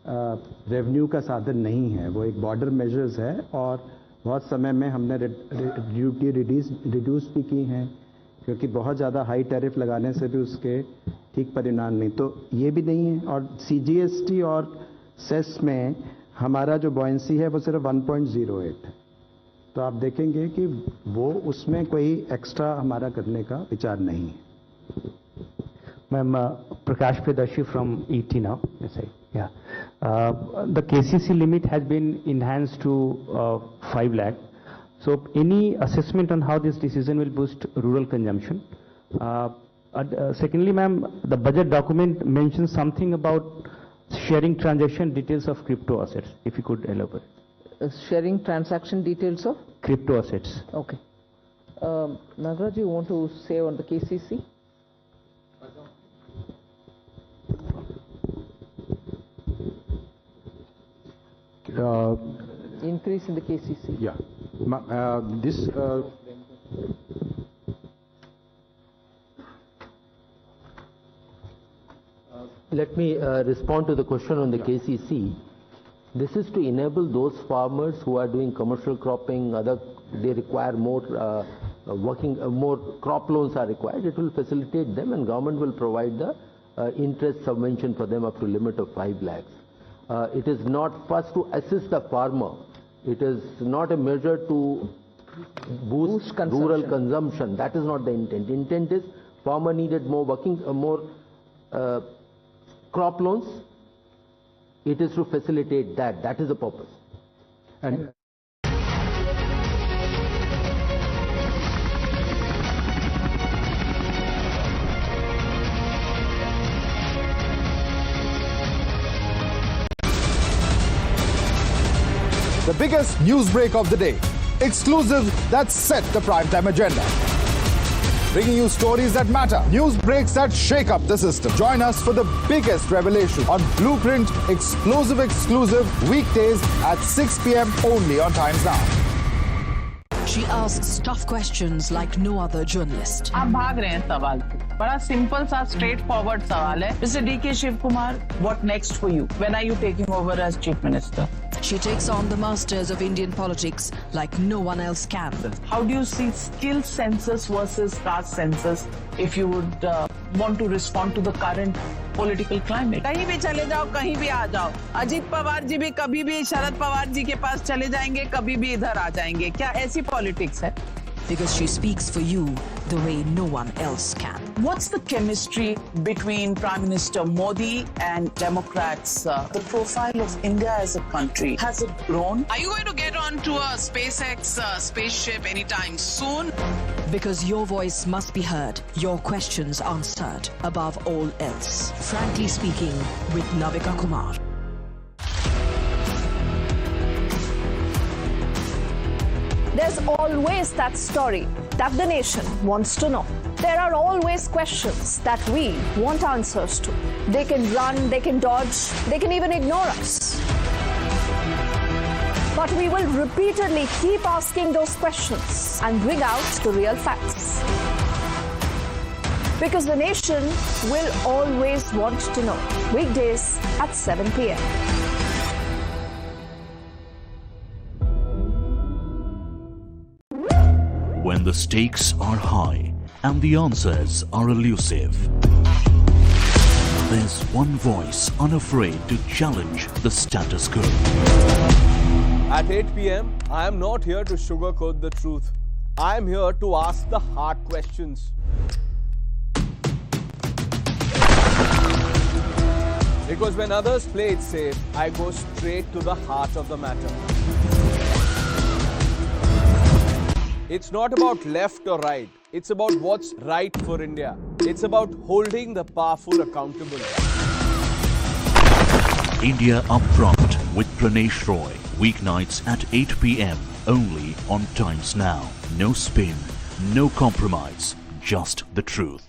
रेवेन्यू का साधन नहीं है, वो एक बॉर्डर मेजर्स है. और बहुत समय में हमने ड्यूटी रिड्यूस भी की हैं, क्योंकि बहुत ज़्यादा हाई टैरिफ लगाने से भी उसके ठीक परिणाम नहीं. तो ये भी नहीं है. और CGST और सेस में हमारा जो बॉयंसी है वो सिर्फ 1.08 है. तो आप देखेंगे कि वो उसमें कोई एक्स्ट्रा हमारा करने का विचार नहीं है. Ma'am, Prakash Priyadarshi from ET now. Yes, yeah. The KCC limit has been enhanced to 5 lakh. So, any assessment on how this decision will boost rural consumption? Secondly, ma'am, the budget document mentions something about sharing transaction details of crypto assets. If you could elaborate. Sharing transaction details of crypto assets. Okay. Nagaraj, you want to say on the KCC? Increase in the KCC. Yeah. This Let me respond to the question on the KCC. This is to enable those farmers who are doing commercial cropping, they require more more crop loans are required. It will facilitate them, and government will provide the interest subvention for them up to limit of 5 lakhs. It is not first to assist the farmer. It is not a measure to boost rural consumption. That is not the intent. Intent is farmer needed more crop loans. It is to facilitate that. That is the purpose. And The biggest news break of the day. Exclusive that set the primetime agenda. Bringing you stories that matter. News breaks that shake up the system. Join us for the biggest revelation on Blueprint exclusive weekdays at 6 p.m. only on Times Now. She asks tough questions like no other journalist. आप भाग रहे हैं सवाल से. बड़ा simple सा straight forward सवाल है. Mr. D.K. Shivkumar, what next for you? When are you taking over as Chief Minister? She takes on the masters of Indian politics like no one else can. How do you see skill census versus caste census if you would want to respond to the current political climate? कहीं भी चले जाओ, कहीं भी आ जाओ. अजीत पवार जी भी कभी भी शरद पवार जी के पास चले जाएंगे, कभी भी इधर आ जाएंगे. क्या ऐसी पॉलिटिक्स है? Because she speaks for you the way no one else can. What's the chemistry between Prime Minister Modi and Democrats? The profile of India as a country, has it grown? Are you going to get onto a SpaceX spaceship anytime soon? Because your voice must be heard, your questions answered above all else. Frankly speaking, with Navika Kumar. There's always that story that the nation wants to know. There are always questions that we want answers to. They can run, they can dodge, they can even ignore us. But we will repeatedly keep asking those questions and bring out the real facts. Because the nation will always want to know. Weekdays at 7 p.m. When the stakes are high and the answers are elusive, there's one voice unafraid to challenge the status quo. At 8 p.m., I am not here to sugarcoat the truth. I am here to ask the hard questions. Because when others play it safe, I go straight to the heart of the matter. It's not about left or right. It's about what's right for India. It's about holding the powerful accountable. India Upfront with Pranesh Roy. Weeknights at 8 p.m. only on Times Now. No spin, no compromise, just the truth.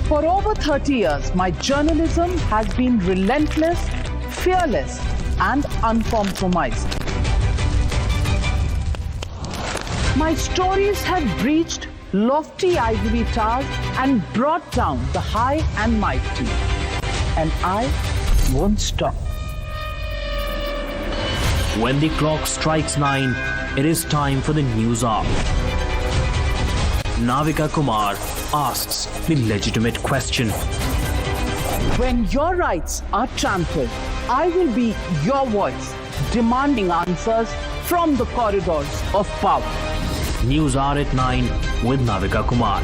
For over 30 years, my journalism has been relentless, fearless, and uncompromised. My stories have breached lofty ivory towers and brought down the high and mighty. And I won't stop. When the clock strikes 9, it is time for the news hour. Navika Kumar asks the legitimate question. When your rights are trampled, I will be your voice, demanding answers from the corridors of power. News hour at 9 with Navika Kumar.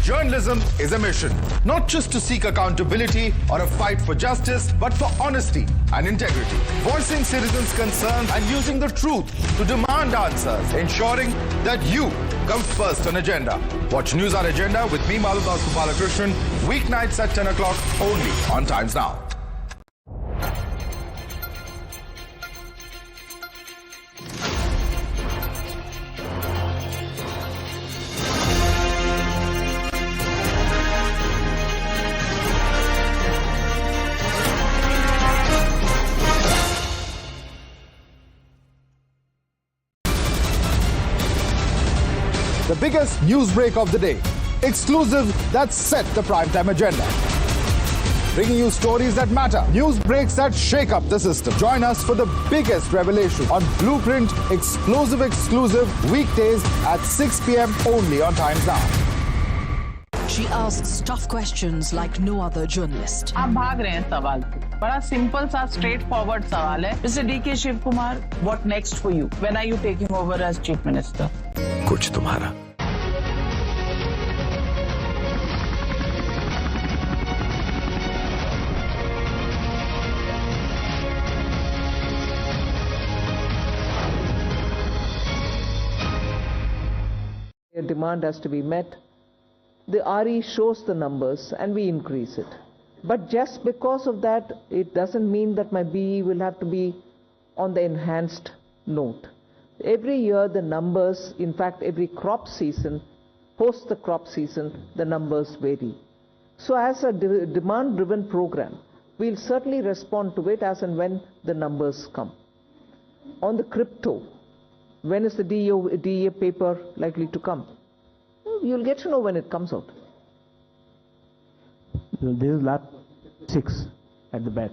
Journalism is a mission, not just to seek accountability or a fight for justice, but for honesty and integrity. Voicing citizens' concerns and using the truth to demand answers, ensuring that you come first on agenda. Watch News Hour Agenda with me, Maludas Gopalakrishnan, weeknights at 10 o'clock only on Times Now. The biggest news break of the day. Exclusive that set the primetime agenda. Bringing you stories that matter. News breaks that shake up the system. Join us for the biggest revelation on Blueprint exclusive weekdays at 6 p.m. only on Times Now. She asks tough questions like no other journalist. आप भाग रहे हैं सवाल से. बड़ा simple सा straight forward सवाल है. Mr. D.K. Shivkumar, what next for you? When are you taking over as Chief Minister? कुछ तुम्हारा. A demand has to be met the RE shows the numbers and we increase it. But just because of that, it doesn't mean that my BE will have to be on the enhanced note. Every year the numbers, in fact every crop season, post the crop season, the numbers vary. So as a demand-driven program, we'll certainly respond to it as and when the numbers come. On the crypto, when is the DEA paper likely to come? You'll get to know when it comes out. This is lab 6 at the back.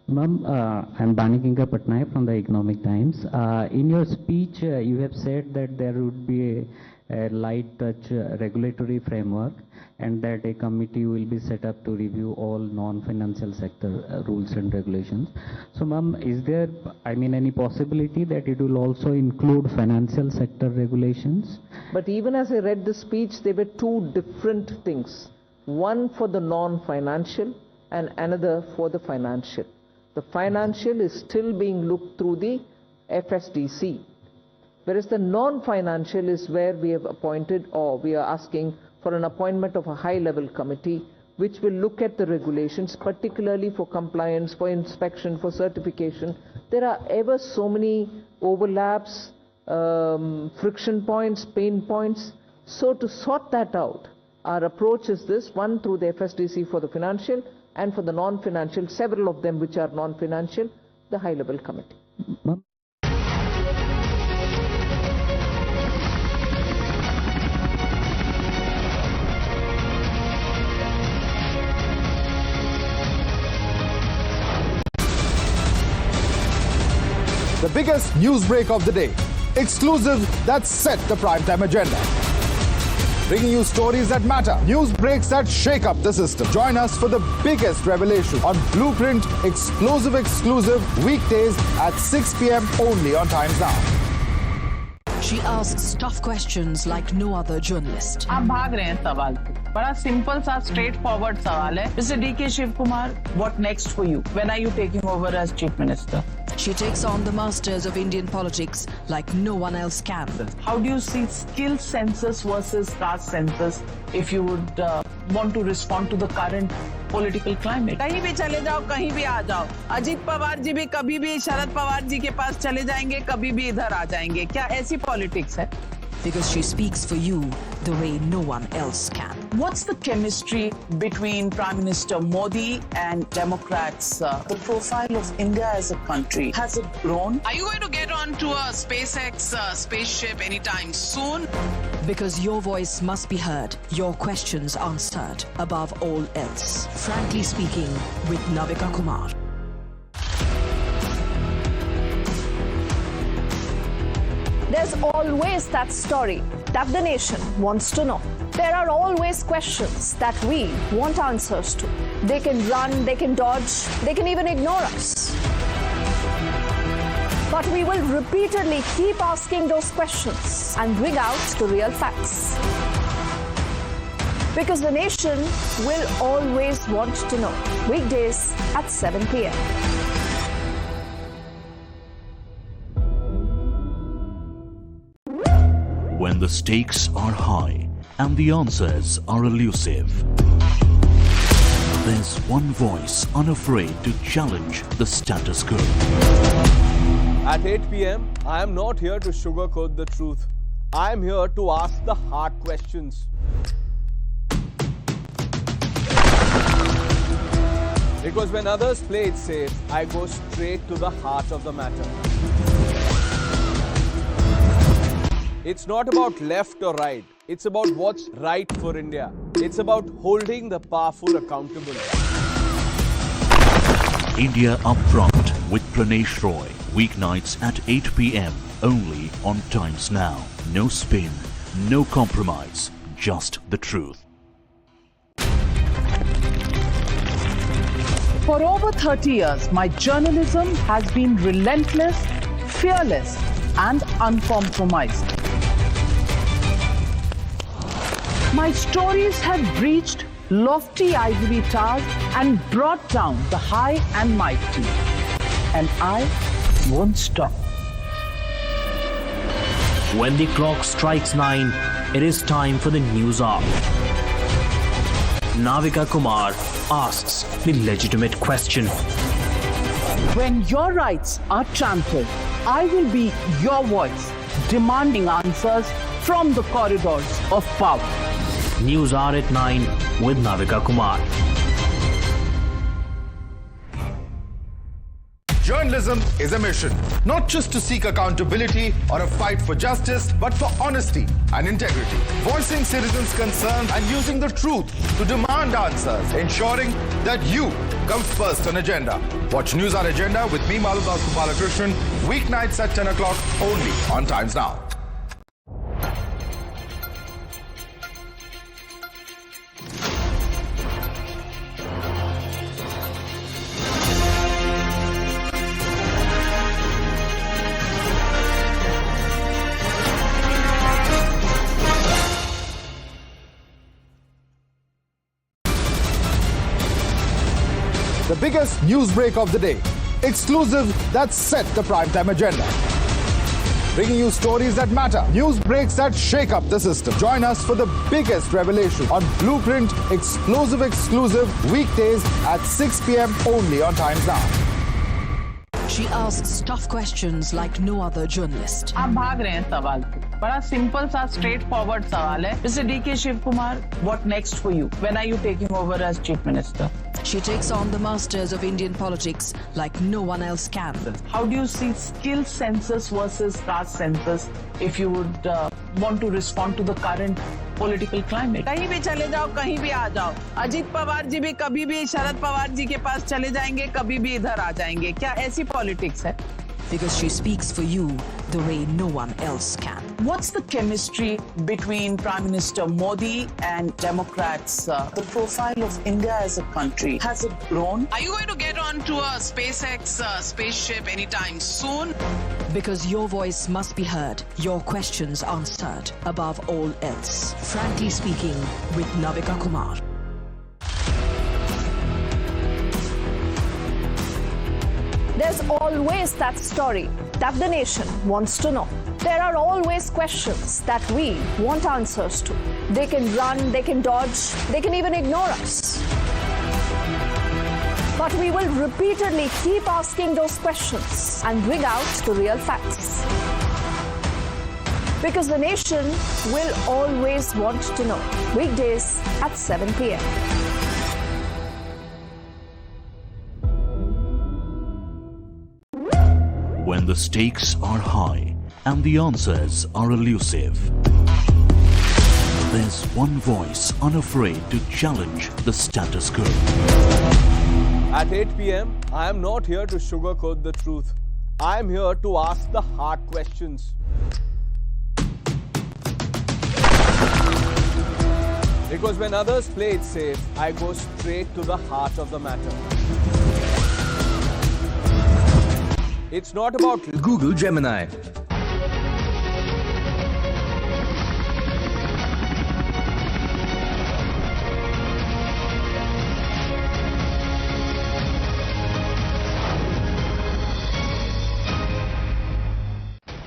Ma'am, I'm Banikinka Patnaik from the Economic Times. In your speech, you have said that there would be a light touch regulatory framework and that a committee will be set up to review all non-financial sector rules and regulations. So, ma'am, is there, any possibility that it will also include financial sector regulations? But even as I read the speech, there were two different things. One for the non-financial and another for the financial. The financial is still being looked through the FSDC, whereas the non-financial is where we have appointed, or we are asking for an appointment of a high-level committee which will look at the regulations, particularly for compliance, for inspection, for certification. There are ever so many overlaps, friction points, pain points. So to sort that out, our approach is this: one, through the FSDC for the financial, and for the non-financial, several of them which are non-financial, the high-level committee. The biggest news break of the day. Exclusive that set the primetime agenda. Bringing you stories that matter, news breaks that shake up the system. Join us for the biggest revelation on Blueprint Exclusive weekdays at 6 p.m. only on Times Now. She asks tough questions like no other journalist. आप भाग रहे हैं सवाल पे. बड़ा simple सा straight forward सवाल है. Mr. D.K. Shiv Kumar, what next for you? When are you taking over as Chief Minister? She takes on the masters of Indian politics like no one else can. How do you see skill census versus caste census if you would want to respond to the current political climate? कहीं भी चले जाओ, कहीं भी आ जाओ. अजीत पवार जी भी कभी भी शरद पवार जी के पास चले जाएंगे, कभी भी इधर आ जाएंगे. क्या ऐसी पॉलिटिक्स है? Because she speaks for you the way no one else can. What's the chemistry between Prime Minister Modi and Democrats? The profile of India as a country, has it grown? Are you going to get onto a SpaceX spaceship anytime soon? Because your voice must be heard, your questions answered above all else. Frankly speaking, with Navika Kumar. There's always that story that the nation wants to know. There are always questions that we want answers to. They can run, they can dodge, they can even ignore us. But we will repeatedly keep asking those questions and bring out the real facts. Because the nation will always want to know. Weekdays at 7 p.m. When the stakes are high and the answers are elusive, there's one voice unafraid to challenge the status quo. At 8 p.m., I am not here to sugarcoat the truth. I am here to ask the hard questions. Because when others play it safe, I go straight to the heart of the matter. It's not about left or right. It's about what's right for India. It's about holding the powerful accountable. India Upfront with Pranesh Roy. Weeknights at 8 p.m. only on Times Now. No spin, no compromise, just the truth. For over 30 years, my journalism has been relentless, fearless, and uncompromised. My stories have breached lofty ivory towers and brought down the high and mighty. And I won't stop. When the clock strikes 9, it is time for the news hour. Navika Kumar asks the legitimate question. When your rights are trampled, I will be your voice, demanding answers from the corridors of power. News hour at 9 with Navika Kumar. Journalism is a mission, not just to seek accountability or a fight for justice, but for honesty and integrity. Voicing citizens' concerns and using the truth to demand answers, ensuring that you come first on agenda. Watch News Hour Agenda with me, Maludas Gopalakrishnan, weeknights at 10 o'clock only on Times Now. The biggest news break of the day. Exclusive that set the primetime agenda. Bringing you stories that matter. News breaks that shake up the system. Join us for the biggest revelation on Blueprint exclusive weekdays at 6 p.m. only on Times Now. She asks tough questions like no other journalist. आप भाग रहे हैं सवाल से. बड़ा simple सा straight forward सवाल है. Mr. D.K. Shivkumar, what next for you? When are you taking over as Chief Minister? She takes on the masters of Indian politics like no one else can. How do you see skill census versus caste census if you would want to respond to the current political climate? कहीं भी चले जाओ, कहीं भी आ जाओ. अजीत पवार जी भी कभी भी शरद पवार जी के पास चले जाएंगे, कभी भी इधर आ जाएंगे. क्या ऐसी पॉलिटिक्स है? Because she speaks for you the way no one else can. What's the chemistry between Prime Minister Modi and Democrats? The profile of India as a country, has it grown? Are you going to get onto a SpaceX spaceship anytime soon? Because your voice must be heard, your questions answered above all else. Frankly speaking with Navika Kumar. There's always that story that the nation wants to know. There are always questions that we want answers to. They can run, they can dodge, they can even ignore us. But we will repeatedly keep asking those questions and bring out the real facts. Because the nation will always want to know. Weekdays at 7 p.m. When the stakes are high and the answers are elusive, there's one voice unafraid to challenge the status quo. At 8 p.m., I am not here to sugarcoat the truth. I am here to ask the hard questions. Because when others play it safe, I go straight to the heart of the matter. It's not about Google Gemini.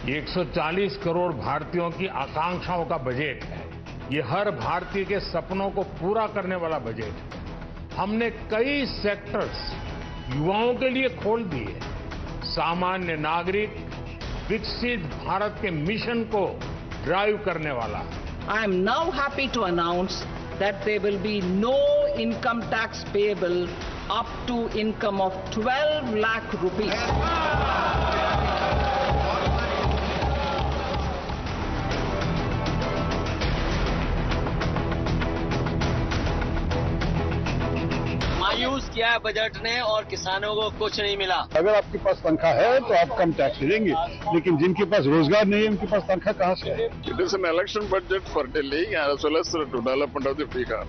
ये 140 करोड़ भारतीयों की आकांक्षाओं का budget है. ये हर भारतीय के सपनों को पूरा करने वाला बजट है. हमने कई सेक्टर्स युवाओं के लिए खोल दिए. सामान्य नागरिक विकसित भारत के मिशन को ड्राइव करने वाला है. I am now happy to announce that there will be no income tax payable up to income of 12 lakh rupees. मायूस किया है बजट ने और किसानों को कुछ नहीं मिला. अगर आपके पास तनख्वाह है तो आप कम टैक्स देंगे, लेकिन जिनके पास रोजगार नहीं है उनके पास तनख्वाह कहाँ से है? It is an election budget for Delhi as well as the development of the Bihar.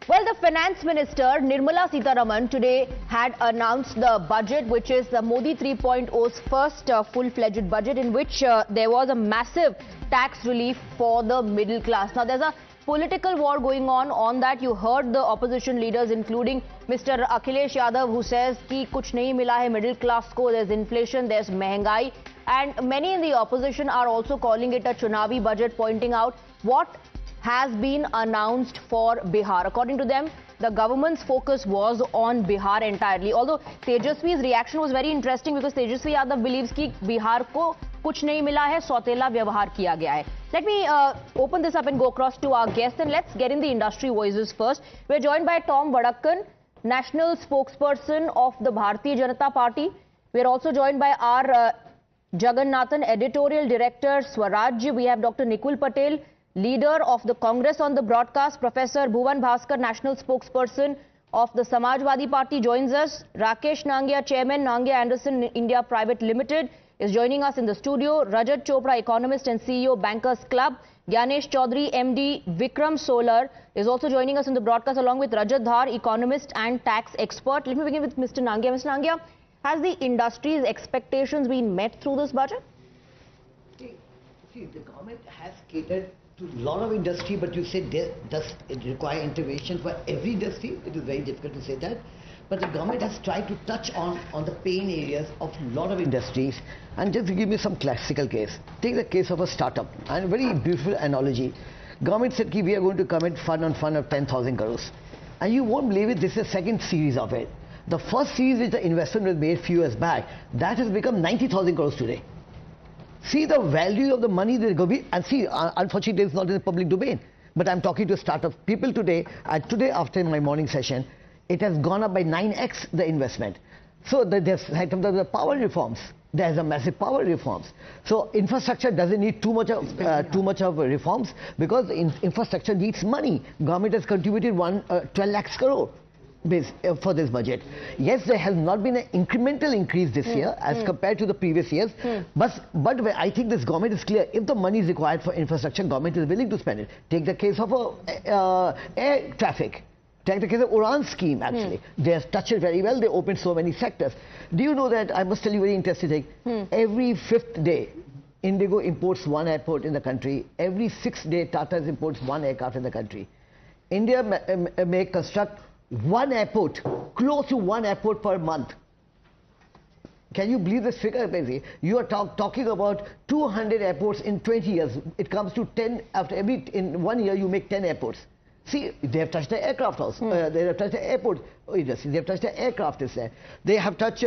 Well, the Finance Minister Nirmala Sitharaman today had announced the budget, which is the Modi 3.0's first full-fledged budget, in which there was a massive tax relief for the middle class. Now, there's a political war going on that. You heard the opposition leaders, including Mr. Akhilesh Yadav, who says ki kuch nahi mila hai middle class ko, there's inflation, there's mehengai, and many in the opposition are also calling it a chunavi budget, pointing out what has been announced for Bihar. According to them, the government's focus was on Bihar entirely. Although Tejaswi's reaction was very interesting, because Tejaswi Yadav believes कि Bihar को कुछ नहीं मिला है, सौतेला व्यवहार किया गया है. Let me open this up and go across to our guests, and let's get in the industry voices first. We're joined by Tom Vadakkan, national spokesperson of the Bharatiya Janata Party. We're also joined by R. Jagannathan, editorial director, Swaraj. We have Dr. Nikul Patel, leader of the Congress on the broadcast. Professor Bhuvan Bhaskar, national spokesperson of the Samajwadi Party, joins us. Rakesh Nangia, chairman, Nangia Anderson India Private Limited, is joining us in the studio. Rajat Chopra, economist and CEO, Bankers Club. Gyanesh Chaudhary, MD, Vikram Solar, is also joining us in the broadcast, along with Rajat Dhar, economist and tax expert. Let me begin with Mr. Nangia. Mr. Nangia, has the industry's expectations been met through this budget? See, the government has catered to a lot of industry, but you say does it require intervention for every industry? It is very difficult to say that. But the government has tried to touch on the pain areas of a lot of industries. And just to give me some classical case, take the case of a startup, and a very beautiful analogy. Government said we are going to commit fund of 10,000 crores. And you won't believe it, this is the second series of it. The first series which the investment was made a few years back, that has become 90,000 crores today. See the value of the money that is going to be, and see, unfortunately it's not in the public domain, but I'm talking to startup people today, and today after my morning session, it has gone up by 9x the investment. So there's the power reforms. There's a massive power reforms. So infrastructure doesn't need too much of reforms, because infrastructure needs money. Government has contributed 12 lakhs crore for this budget. Yes, there has not been an incremental increase this year as compared to the previous years, but I think this government is clear. If the money is required for infrastructure, government is willing to spend it. Take the case of air traffic. Take the case of Uran scheme, actually. They have touched it very well. They opened so many sectors. Do you know that, I must tell you a very interesting thing, every 5th day, Indigo imports one airport in the country. Every 6th day, Tata imports one aircraft in the country. India may construct one airport, close to one airport per month. Can you believe this figure? You are talking about 200 airports in 20 years. It comes to 10, in 1 year you make 10 airports. See, they have touched the aircraft also. They have touched the airport industry. They have touched the aircraft is there. They have touched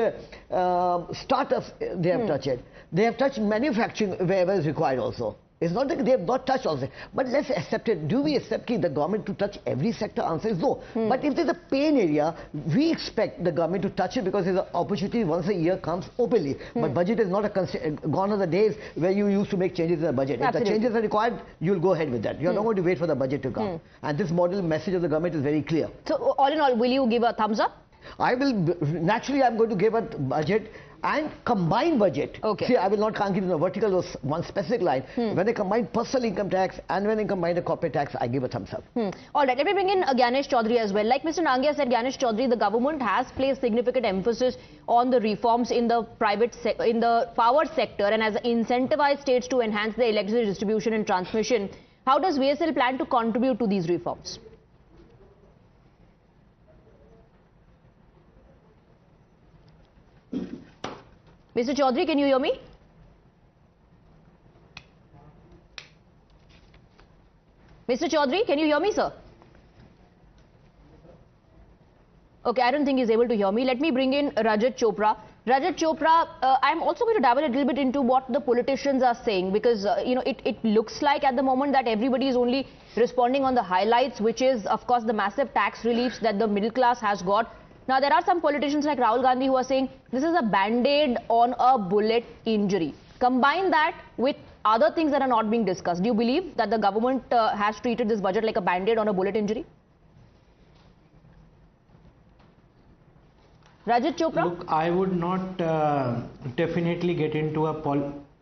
startups. They have touched it. They have touched manufacturing wherever is required also. It's not that they have not touched also. But let's accept it. Do we accept the government to touch every sector? Answer is no. But if there's a pain area, we expect the government to touch it, because there's an opportunity once a year comes openly. But budget is not gone are the days where you used to make changes in the budget. Absolutely. If the changes are required, you'll go ahead with that. You're not going to wait for the budget to come. And this model message of the government is very clear. So all in all, will you give a thumbs up? I will. Naturally, I'm going to give a budget and combined budget. Okay. See, I will not give in a vertical or one specific line. When they combine personal income tax and when they combine the corporate tax, I give a thumbs up. All right, let me bring in Gyanesh Chaudhary as well. Like Mr. Nangia said, Gyanesh Chaudhary, the government has placed significant emphasis on the reforms in the in the power sector, and has incentivized states to enhance the electricity distribution and transmission. How does VSL plan to contribute to these reforms? Mr. Chaudhary, can you hear me? Mr. Chaudhary, can you hear me, sir? Okay, I don't think he's able to hear me. Let me bring in Rajat Chopra. Rajat Chopra, I'm also going to dabble a little bit into what the politicians are saying, because it looks like at the moment that everybody is only responding on the highlights, which is, of course, the massive tax reliefs that the middle class has got. Now, there are some politicians like Rahul Gandhi who are saying this is a band-aid on a bullet injury. Combine that with other things that are not being discussed. Do you believe that the government has treated this budget like a band-aid on a bullet injury? Rajat Chopra? Look, I would not definitely get into a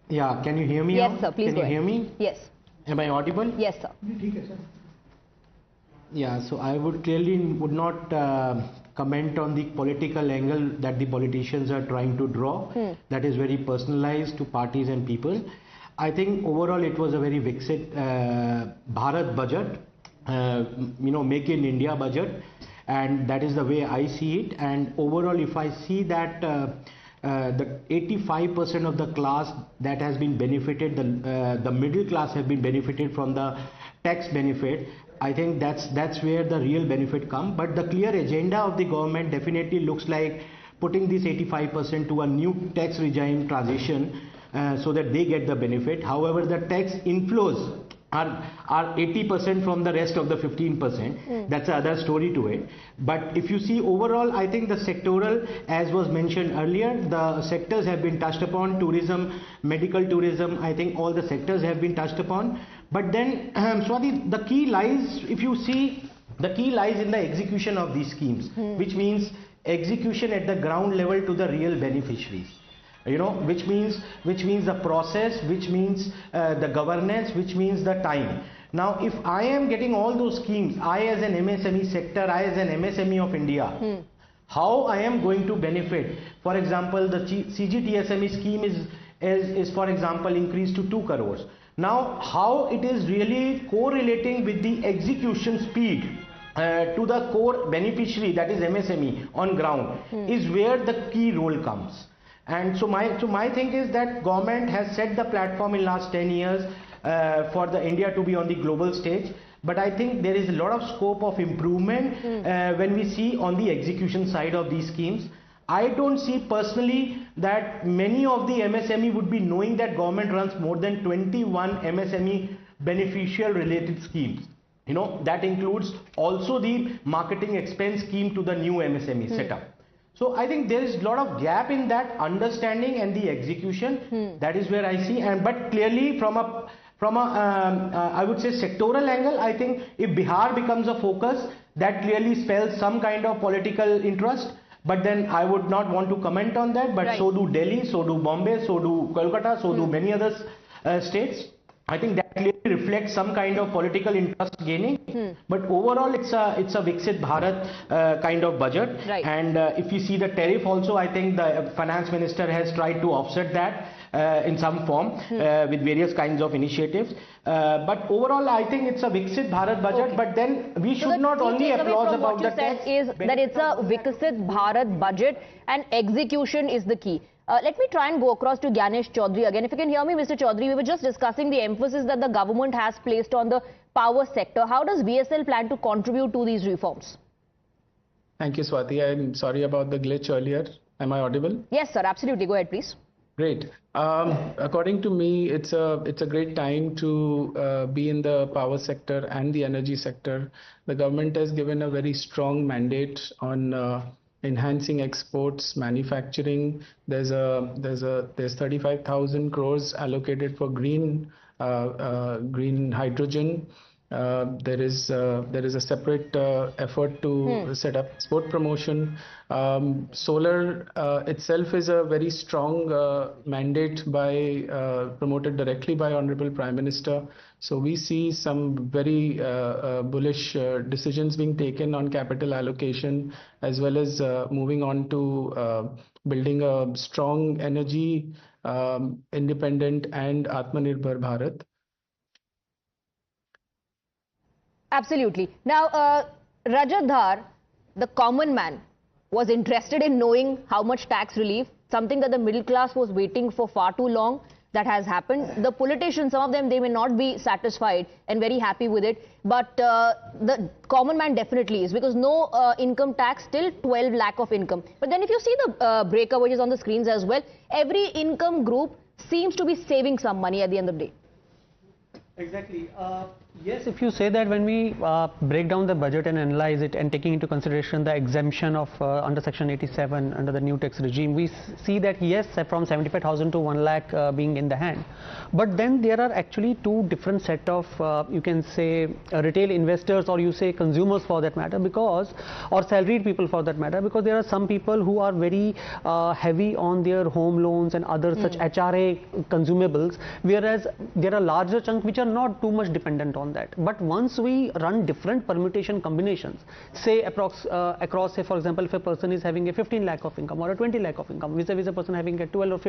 Yeah, can you hear me? Yes, sir. Please go ahead. Can you hear me? Yes. Am I audible? Yes, sir. Yeah, so I would not comment on the political angle that the politicians are trying to draw. That is very personalized to parties and people. I think overall it was a very Viksit Bharat budget. Make in India budget, and that is the way I see it. And overall, if I see that the 85% of the class that has been benefited, the middle class have been benefited from the tax benefit, I think that's where the real benefit come. But the clear agenda of the government definitely looks like putting this 85% to a new tax regime transition so that they get the benefit. However, the tax inflows are 80% from the rest of the 15%. That's another story to it. But if you see overall, I think the sectoral, as was mentioned earlier, the sectors have been touched upon. Tourism, medical tourism, I think all the sectors have been touched upon. But then, Swati, the key lies, if you see, the key lies in the execution of these schemes, which means execution at the ground level to the real beneficiaries. Which means the process, which means the governance, which means the time. Now, if I am getting all those schemes, I as an MSME sector, I as an MSME of India, how I am going to benefit? For example, the CGTSME scheme is for example increased to 2 crores. Now, how it is really correlating with the execution speed to the core beneficiary, that is MSME on ground, is where the key role comes. And so my thing is that government has set the platform in last 10 years for the India to be on the global stage. But I think there is a lot of scope of improvement when we see on the execution side of these schemes. I don't see personally that many of the MSME would be knowing that government runs more than 21 MSME beneficial related schemes. That includes also the marketing expense scheme to the new MSME setup. So I think there is a lot of gap in that understanding and the execution. That is where I see. But clearly from a I would say sectoral angle, I think if Bihar becomes a focus, that clearly spells some kind of political interest. But then I would not want to comment on that. But so do Delhi, so do Bombay, so do Kolkata, so do many other states. I think that clearly reflects some kind of political interest gaining. But overall, it's a Viksit Bharat kind of budget. And if you see the tariff also, I think the finance minister has tried to offset that in some form with various kinds of initiatives. But overall, I think it's a Viksit Bharat budget. But then we should not only applaud about the tax. Is that it's a Viksit Bharat budget and execution is the key. Let me try and go across to Gyanesh Chaudhary again. If you can hear me, Mr. Chaudhary, we were just discussing the emphasis that the government has placed on the power sector. How does VSL plan to contribute to these reforms? Thank you, Swati. I'm sorry about the glitch earlier. Am I audible? Yes, sir. Absolutely. Go ahead, please. Great. According to me, it's a great time to be in the power sector and the energy sector. The government has given a very strong mandate on enhancing exports, manufacturing. There's 35,000 crores allocated for green hydrogen. There is a separate effort to set up export promotion. Solar itself is a very strong mandate promoted directly by Honorable Prime Minister. So we see some very bullish decisions being taken on capital allocation, as well as moving on to building a strong energy independent and Atmanirbhar Bharat. Absolutely. Now, Rajat Dhar, the common man, was interested in knowing how much tax relief, something that the middle class was waiting for far too long. That has happened. The politicians, some of them, they may not be satisfied and very happy with it. But the common man definitely is, because no income tax till 12 lakh of income. But then if you see the breakup, which is on the screens as well, every income group seems to be saving some money at the end of the day. Exactly. Yes, if you say that when we break down the budget and analyze it and taking into consideration the exemption of under Section 87 under the new tax regime, we see that yes, from 75,000 to 1 lakh being in the hand. But then there are actually two different set of you can say retail investors, or you say consumers for that matter, because, or salaried people for that matter, because there are some people who are very heavy on their home loans and other such HRA consumables, whereas there are larger chunk which are not too much dependent on on that. But once we run different permutation combinations, say across, say for example, if a person is having a 15 lakh of income or a 20 lakh of income, vis-a-vis a person having a 12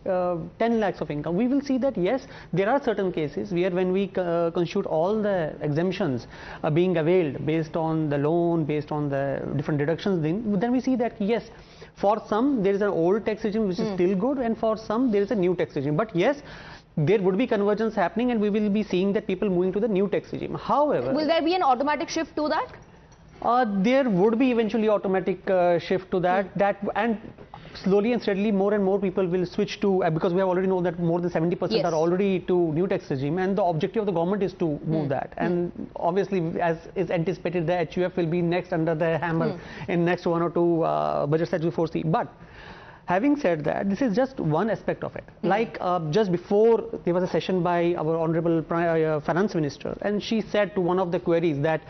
or 10 lakhs of income, we will see that yes, there are certain cases where when we constitute all the exemptions being availed based on the loan, based on the different deductions, then we see that yes, for some there is an old tax regime which is still good, and for some there is a new tax regime. But yes, there would be convergence happening, and we will be seeing that people moving to the new tax regime. However, will there be an automatic shift to that? There would be eventually automatic shift to that. And slowly and steadily more and more people will switch to, because we have already know that more than 70% are already to new tax regime, and the objective of the government is to move that. And obviously, as is anticipated, the HUF will be next under the hammer in next 1 or 2 budgets that we foresee. But having said that, this is just one aspect of it. Like just before, there was a session by our Honorable Finance Minister, and she said to one of the queries that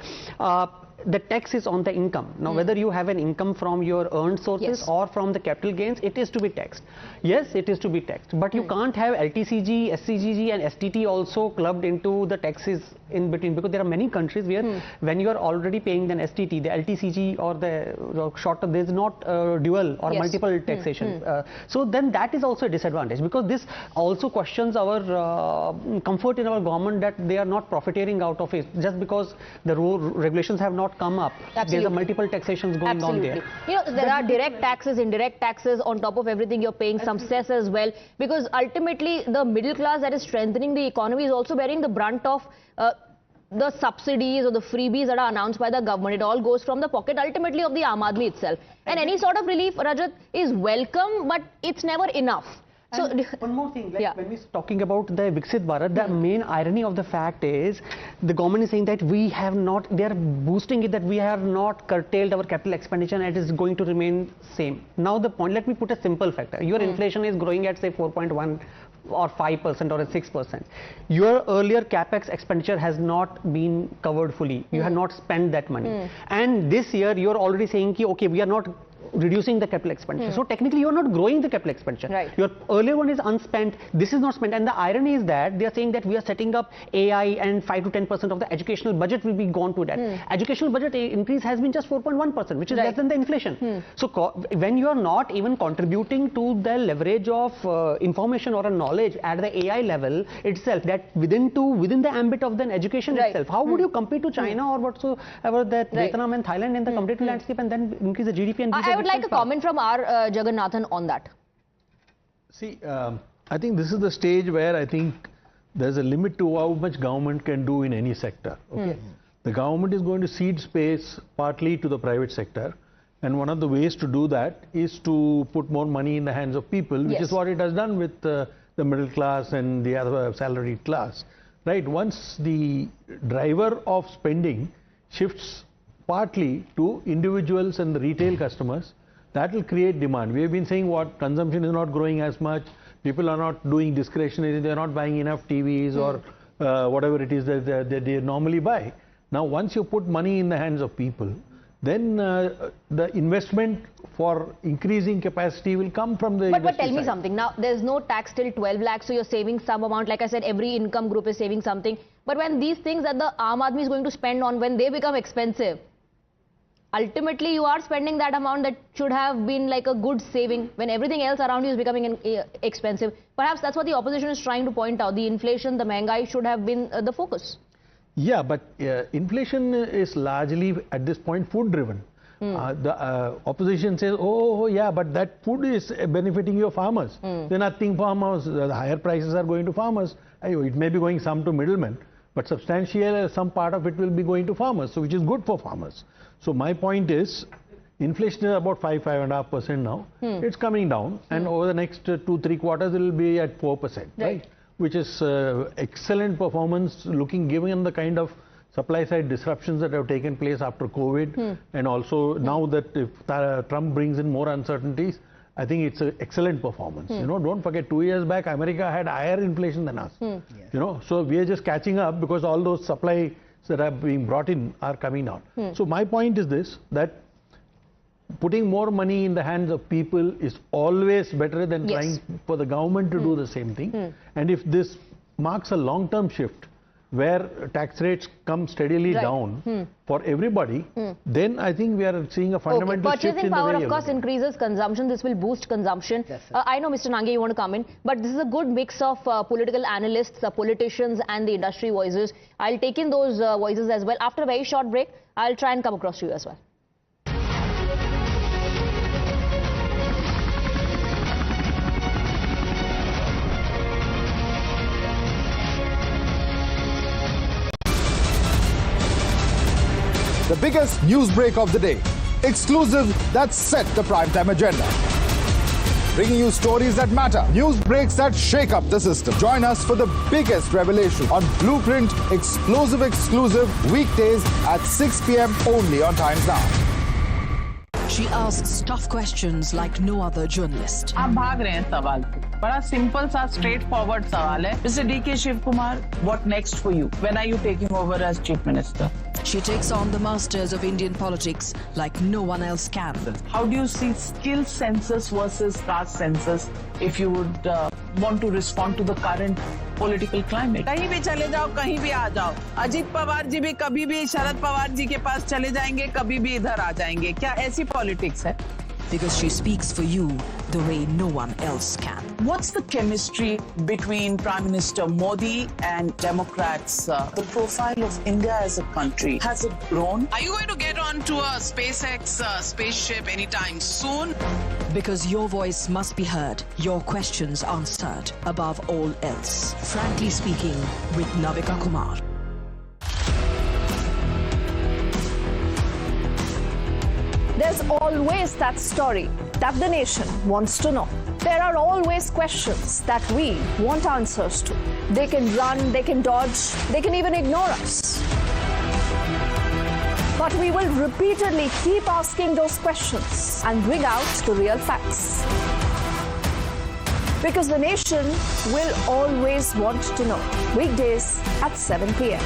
the tax is on the income. Now, whether you have an income from your earned sources or from the capital gains, it is to be taxed. Yes, it is to be taxed, but you can't have LTCG, SCGG and STT also clubbed into the taxes in between, because there are many countries where when you are already paying the STT, the LTCG or the shorter, there is not dual or multiple taxation. So then that is also a disadvantage, because this also questions our comfort in our government that they are not profiteering out of it just because the regulations have not come up. There's a multiple taxations going on there. You know, there are direct taxes, indirect taxes. On top of everything, you're paying some cess as well, because ultimately the middle class that is strengthening the economy is also bearing the brunt of the subsidies or the freebies that are announced by the government. It all goes from the pocket ultimately of the Aam Aadmi itself. And any sort of relief, Rajat, is welcome, but it's never enough. So one more thing, like when we're talking about the Viksit Bharat, the main irony of the fact is the government is saying that we have not, they are boosting it that we have not curtailed our capital expenditure and it is going to remain same. Now the point, let me put a simple factor. Your inflation is growing at say 4.1 or 5% or 6%. Your earlier capex expenditure has not been covered fully. You have not spent that money. And this year you're already saying, okay, we are not reducing the capital expenditure. So technically you are not growing the capital expenditure. Your earlier one is unspent, this is not spent, and the irony is that they are saying that we are setting up AI and 5 to 10% of the educational budget will be gone to that. Educational budget increase has been just 4.1%, which is less than the inflation. So when you are not even contributing to the leverage of information or a knowledge at the AI level itself, that within the ambit of the education itself, how would you compete to China or whatsoever that Vietnam and Thailand in the competitive landscape and then increase the GDP and I would like a comment from R. Jagannathan on that. See, I think this is the stage where I think there's a limit to how much government can do in any sector. Okay, the government is going to cede space partly to the private sector, and one of the ways to do that is to put more money in the hands of people, which is what it has done with the middle class and the other salaried class. Right? Once the driver of spending shifts partly to individuals and the retail customers, that will create demand. We have been saying what consumption is not growing as much, people are not doing discretionary, they are not buying enough TVs or whatever it is that they normally buy. Now once you put money in the hands of people, then the investment for increasing capacity will come from the But tell me something, now there's no tax till 12 lakhs, so you're saving some amount. Like I said, every income group is saving something. But when these things that the Aam Aadmi is going to spend on, when they become expensive, ultimately you are spending that amount that should have been like a good saving when everything else around you is becoming expensive. Perhaps that's what the opposition is trying to point out. The inflation, the mehengai should have been the focus. Yeah, but inflation is largely at this point food driven. The opposition says, oh yeah, but that food is benefiting your farmers. They're nothing farmers, the higher prices are going to farmers. It may be going some to middlemen, but substantial some part of it will be going to farmers, so which is good for farmers. So my point is, inflation is about 5.5% now. It's coming down, and over the next 2-3 quarters it will be at 4%, right? Which is excellent performance given the kind of supply side disruptions that have taken place after COVID, and also now that if Trump brings in more uncertainties, I think it's an excellent performance. You know, don't forget 2 years back America had higher inflation than us. You know, so we are just catching up because all those supplies that are being brought in are coming down. So my point is this, that putting more money in the hands of people is always better than trying for the government to do the same thing. And if this marks a long-term shift, where tax rates come steadily down for everybody, then I think we are seeing a fundamental shift in the way. Purchasing power, of course, increases consumption. This will boost consumption. I know, Mr. Nange, you want to come in, but this is a good mix of political analysts, politicians, and the industry voices. I'll take in those voices as well. After a very short break, I'll try and come across to you as well. The biggest news break of the day. Exclusive that set the primetime agenda. Bringing you stories that matter. News breaks that shake up the system. Join us for the biggest revelation on Blueprint Explosive Exclusive weekdays at 6 p.m. only on Times Now. She asks tough questions like no other journalist. आप भाग रहे हैं सवाल पे. बड़ा simple सा straight forward सवाल है. Mr. D.K. Shivkumar, what next for you? When are you taking over as Chief Minister? She takes on the masters of Indian politics like no one else can. How do you see skill census versus caste census if you would want to respond to the current political climate? कहीं भी चले जाओ, कहीं भी आ जाओ. अजीत पवार जी भी कभी भी शरद पवार जी के पास चले जाएंगे, कभी भी इधर आ जाएंगे. क्या ऐसी पॉलिटिक्स है? Because she speaks for you the way no one else can. What's the chemistry between Prime Minister Modi and Democrats? The profile of India as a country, has it grown? Are you going to get onto a SpaceX spaceship anytime soon? Because your voice must be heard, your questions answered above all else. Frankly Speaking with Navika Kumar. There's always that story that the nation wants to know. There are always questions that we want answers to. They can run, they can dodge, they can even ignore us. But we will repeatedly keep asking those questions and bring out the real facts. Because the nation will always want to know. Weekdays at 7 p.m.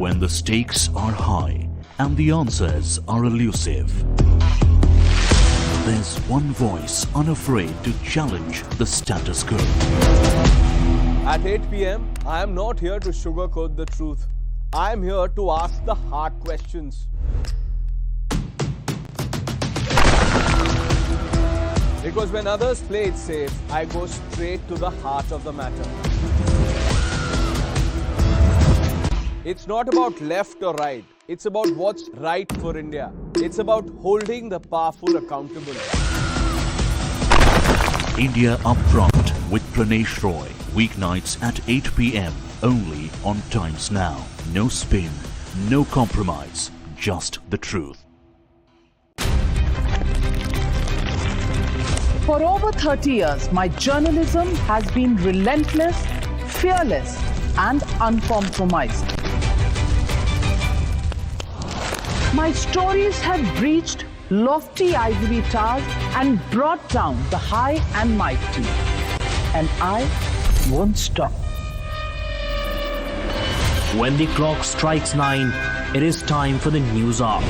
When the stakes are high and the answers are elusive, there's one voice unafraid to challenge the status quo. At 8 p.m., I am not here to sugarcoat the truth. I am here to ask the hard questions. Because when others play it safe, I go straight to the heart of the matter. It's not about left or right. It's about what's right for India. It's about holding the powerful accountable. India Upfront with Pranesh Roy. Weeknights at 8 p.m. only on Times Now. No spin, no compromise, just the truth. For over 30 years, my journalism has been relentless, fearless, and uncompromised. My stories have breached lofty ivory towers and brought down the high and mighty. And I won't stop. When the clock strikes 9, it is time for the news hour.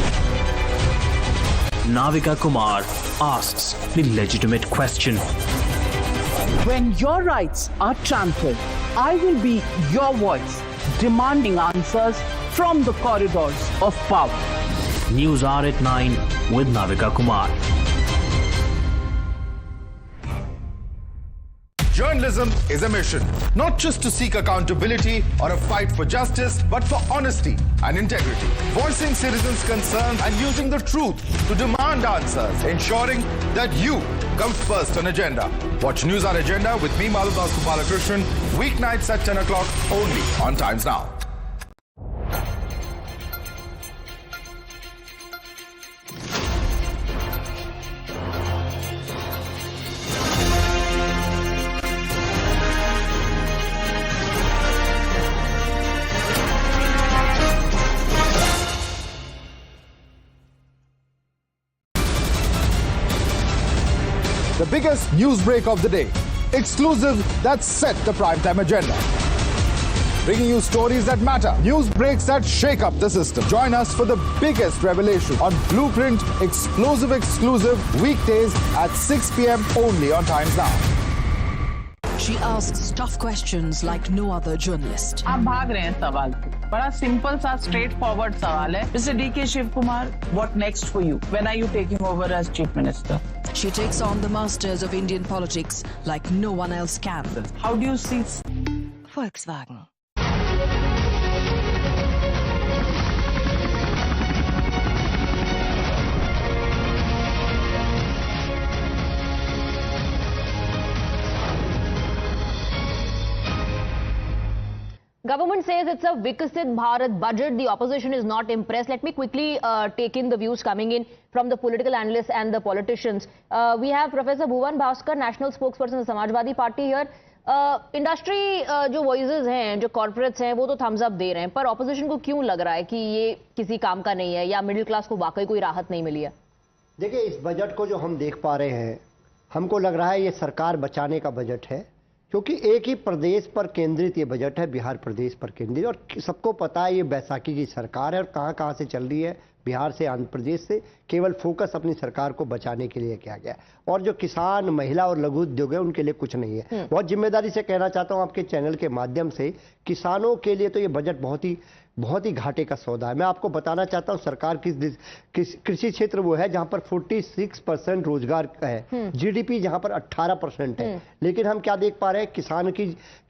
Navika Kumar asks the legitimate question. When your rights are trampled, I will be your voice, demanding answers from the corridors of power. News hour at 9 with Navika Kumar. Journalism is a mission, not just to seek accountability or a fight for justice, but for honesty and integrity. Voicing citizens' concerns and using the truth to demand answers, ensuring that you come first on agenda. Watch News Hour Agenda with me, Madhudas Gopalakrishnan, weeknights at 10 o'clock only on Times Now. The biggest news break of the day. Exclusive that set the primetime agenda. bringing you stories that matter, news breaks that shake up the system. Join us for the biggest revelation on Blueprint exclusive weekdays at 6 p.m. only on Times Now. She asks tough questions like no other journalist. आप भाग रहे हैं सवाल से। बड़ा simple सा straight forward सवाल है। Mr. D.K. Shiv Kumar, what next for you? When are you taking over as Chief Minister? She takes on the masters of Indian politics like no one else can. How do you see Volkswagen? Government says it's a Vikasit Bharat budget. The opposition is not impressed. Let me quickly take in the views coming in from the political analysts and the politicians. We have Professor Bhuvan Bhaskar, national spokesperson of Samajwadi Party here. Industry जो voices हैं, जो corporates हैं, वो तो thumbs up दे रहे हैं, पर opposition को क्यों लग रहा है कि ये किसी काम का नहीं है या middle class को वाकई कोई राहत नहीं मिली है? देखिए, इस बजट को जो हम देख पा रहे हैं, हमको लग रहा है ये सरकार बचाने का बजट है, क्योंकि एक ही प्रदेश पर केंद्रित ये बजट है, बिहार प्रदेश पर केंद्रित, और सबको पता है ये बैसाखी की सरकार है और कहां से चल रही है, बिहार से, आंध्र प्रदेश से, केवल फोकस अपनी सरकार को बचाने के लिए किया गया। और जो किसान, महिला और लघु उद्योग है, उनके लिए कुछ नहीं है। बहुत जिम्मेदारी से कहना चाहता हूं आपके चैनल के माध्यम से, किसानों के लिए तो ये बजट बहुत ही घाटे का सौदा है। मैं आपको बताना चाहता हूं सरकार किस कृषि क्षेत्र वो है जहां पर 46% रोजगार है, जीडीपी जहां पर 18% है, लेकिन हम क्या देख पा रहे हैं, किसान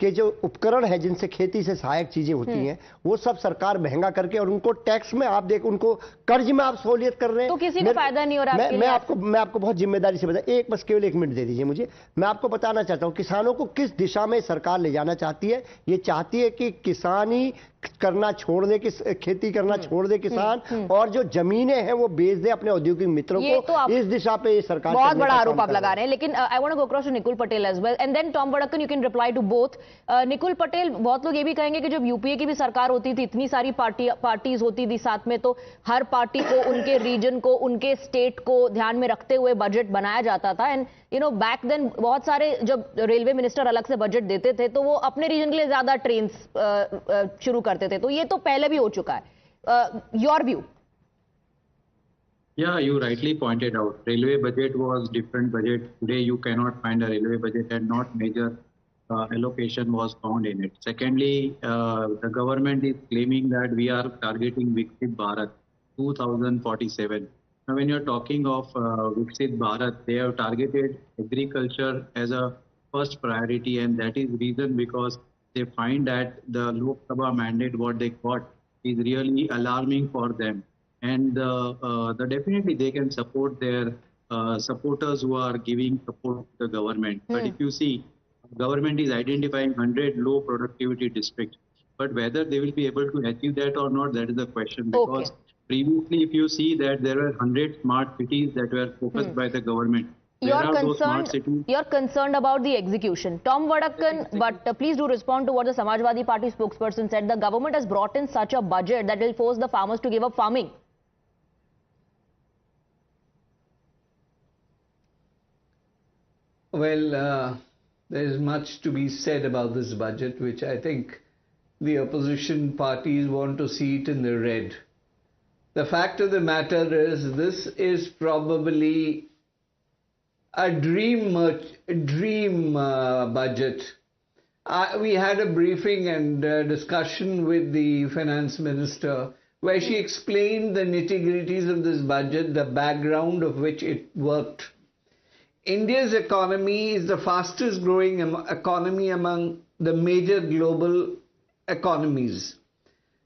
के जो उपकरण है जिनसे खेती से सहायक चीजें होती हैं, वो सब सरकार महंगा करके और उनको टैक्स में आप देख, उनको कर्ज में आप सहूलियत कर रहे हैं, तो किसी को फायदा नहीं हो रहा। मैं आपको बहुत जिम्मेदारी से बता, बस केवल 1 मिनट दे दीजिए मुझे। मैं आपको बताना चाहता हूं किसानों को किस दिशा में सरकार ले जाना चाहती है। ये चाहती है कि किसानी करना छोड़ दे, खेती करना छोड़ दे किसान, और जो जमीनें हैं वो बेच दे अपने औद्योगिक मित्रों को। तो इस दिशा पे ये सरकार बहुत बड़ा आरोप आप लगा रहे हैं। लेकिन I want to go across to Nikul Patel as well and then Tom Vadakkan, you can reply to both. Nikul Patel, बहुत लोग ये भी कहेंगे कि जब यूपीए की भी सरकार होती थी, इतनी सारी पार्टीज होती थी साथ में, तो हर पार्टी को उनके रीजन को, उनके स्टेट को ध्यान में रखते हुए बजट बनाया जाता था। And you know back then बहुत सारे जब रेलवे मिनिस्टर अलग से बजट देते थे तो वो अपने रीजन के लिए ज्यादा ट्रेन शुरू करते थे, तो ये तो पहले भी हो चुका है। Your view? Yeah, you rightly pointed out. Railway budget was different budget. Today you cannot find a railway budget and not major allocation was found in it. Secondly, the government is claiming that we are targeting Viksit Bharat 2047. Now, when you're talking of Viksit Bharat, they have targeted agriculture as a first priority, and that is reason because they find that the Lok Sabha mandate, what they got, is really alarming for them. And definitely they can support their supporters who are giving support to the government. But if you see, government is identifying 100 low productivity districts. But whether they will be able to achieve that or not, that is the question. Because previously, if you see that there were 100 smart cities that were focused by the government. You're concerned about the execution. Tom Vadakkan, but please do respond to what the Samajwadi Party spokesperson said. The government has brought in such a budget that will force the farmers to give up farming. Well, there is much to be said about this budget, which I think the opposition parties want to see it in the red. The fact of the matter is, this is probably a dream budget. We had a briefing and discussion with the finance minister where she explained the nitty-gritties of this budget, the background of which it worked. India's economy is the fastest growing economy among the major global economies.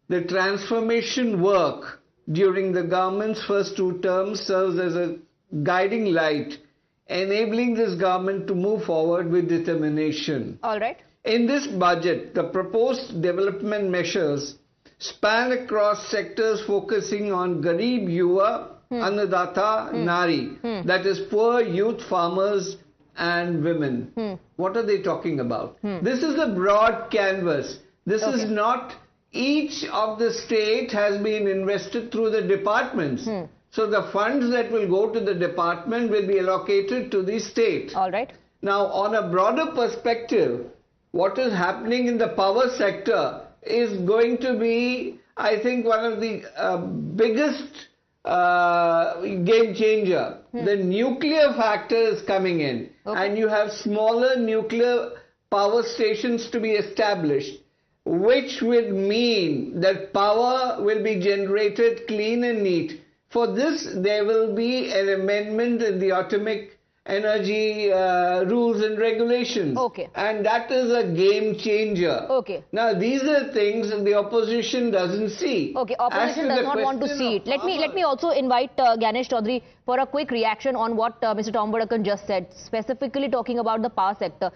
The transformation work during the government's first 2 terms serves as a guiding light, enabling this government to move forward with determination. All right. In this budget, the proposed development measures span across sectors focusing on Garib Yuva, Annadata, Nari, that is poor youth, farmers and women. What are they talking about? This is a broad canvas. This is not, each of the state has been invested through the departments. So the funds that will go to the department will be allocated to the state. All right. Now, on a broader perspective, what is happening in the power sector is going to be, I think, one of the biggest game changer. The nuclear factor is coming in, and you have smaller nuclear power stations to be established, which will mean that power will be generated clean and neat. For this, there will be an amendment in the Atomic Energy Rules and Regulations. And that is a game changer. Now, these are things the opposition doesn't see. Opposition does not want to see it. Let me also invite Ganesh Chaudhary for a quick reaction on what Mr. Tom Vadakan just said, specifically talking about the power sector.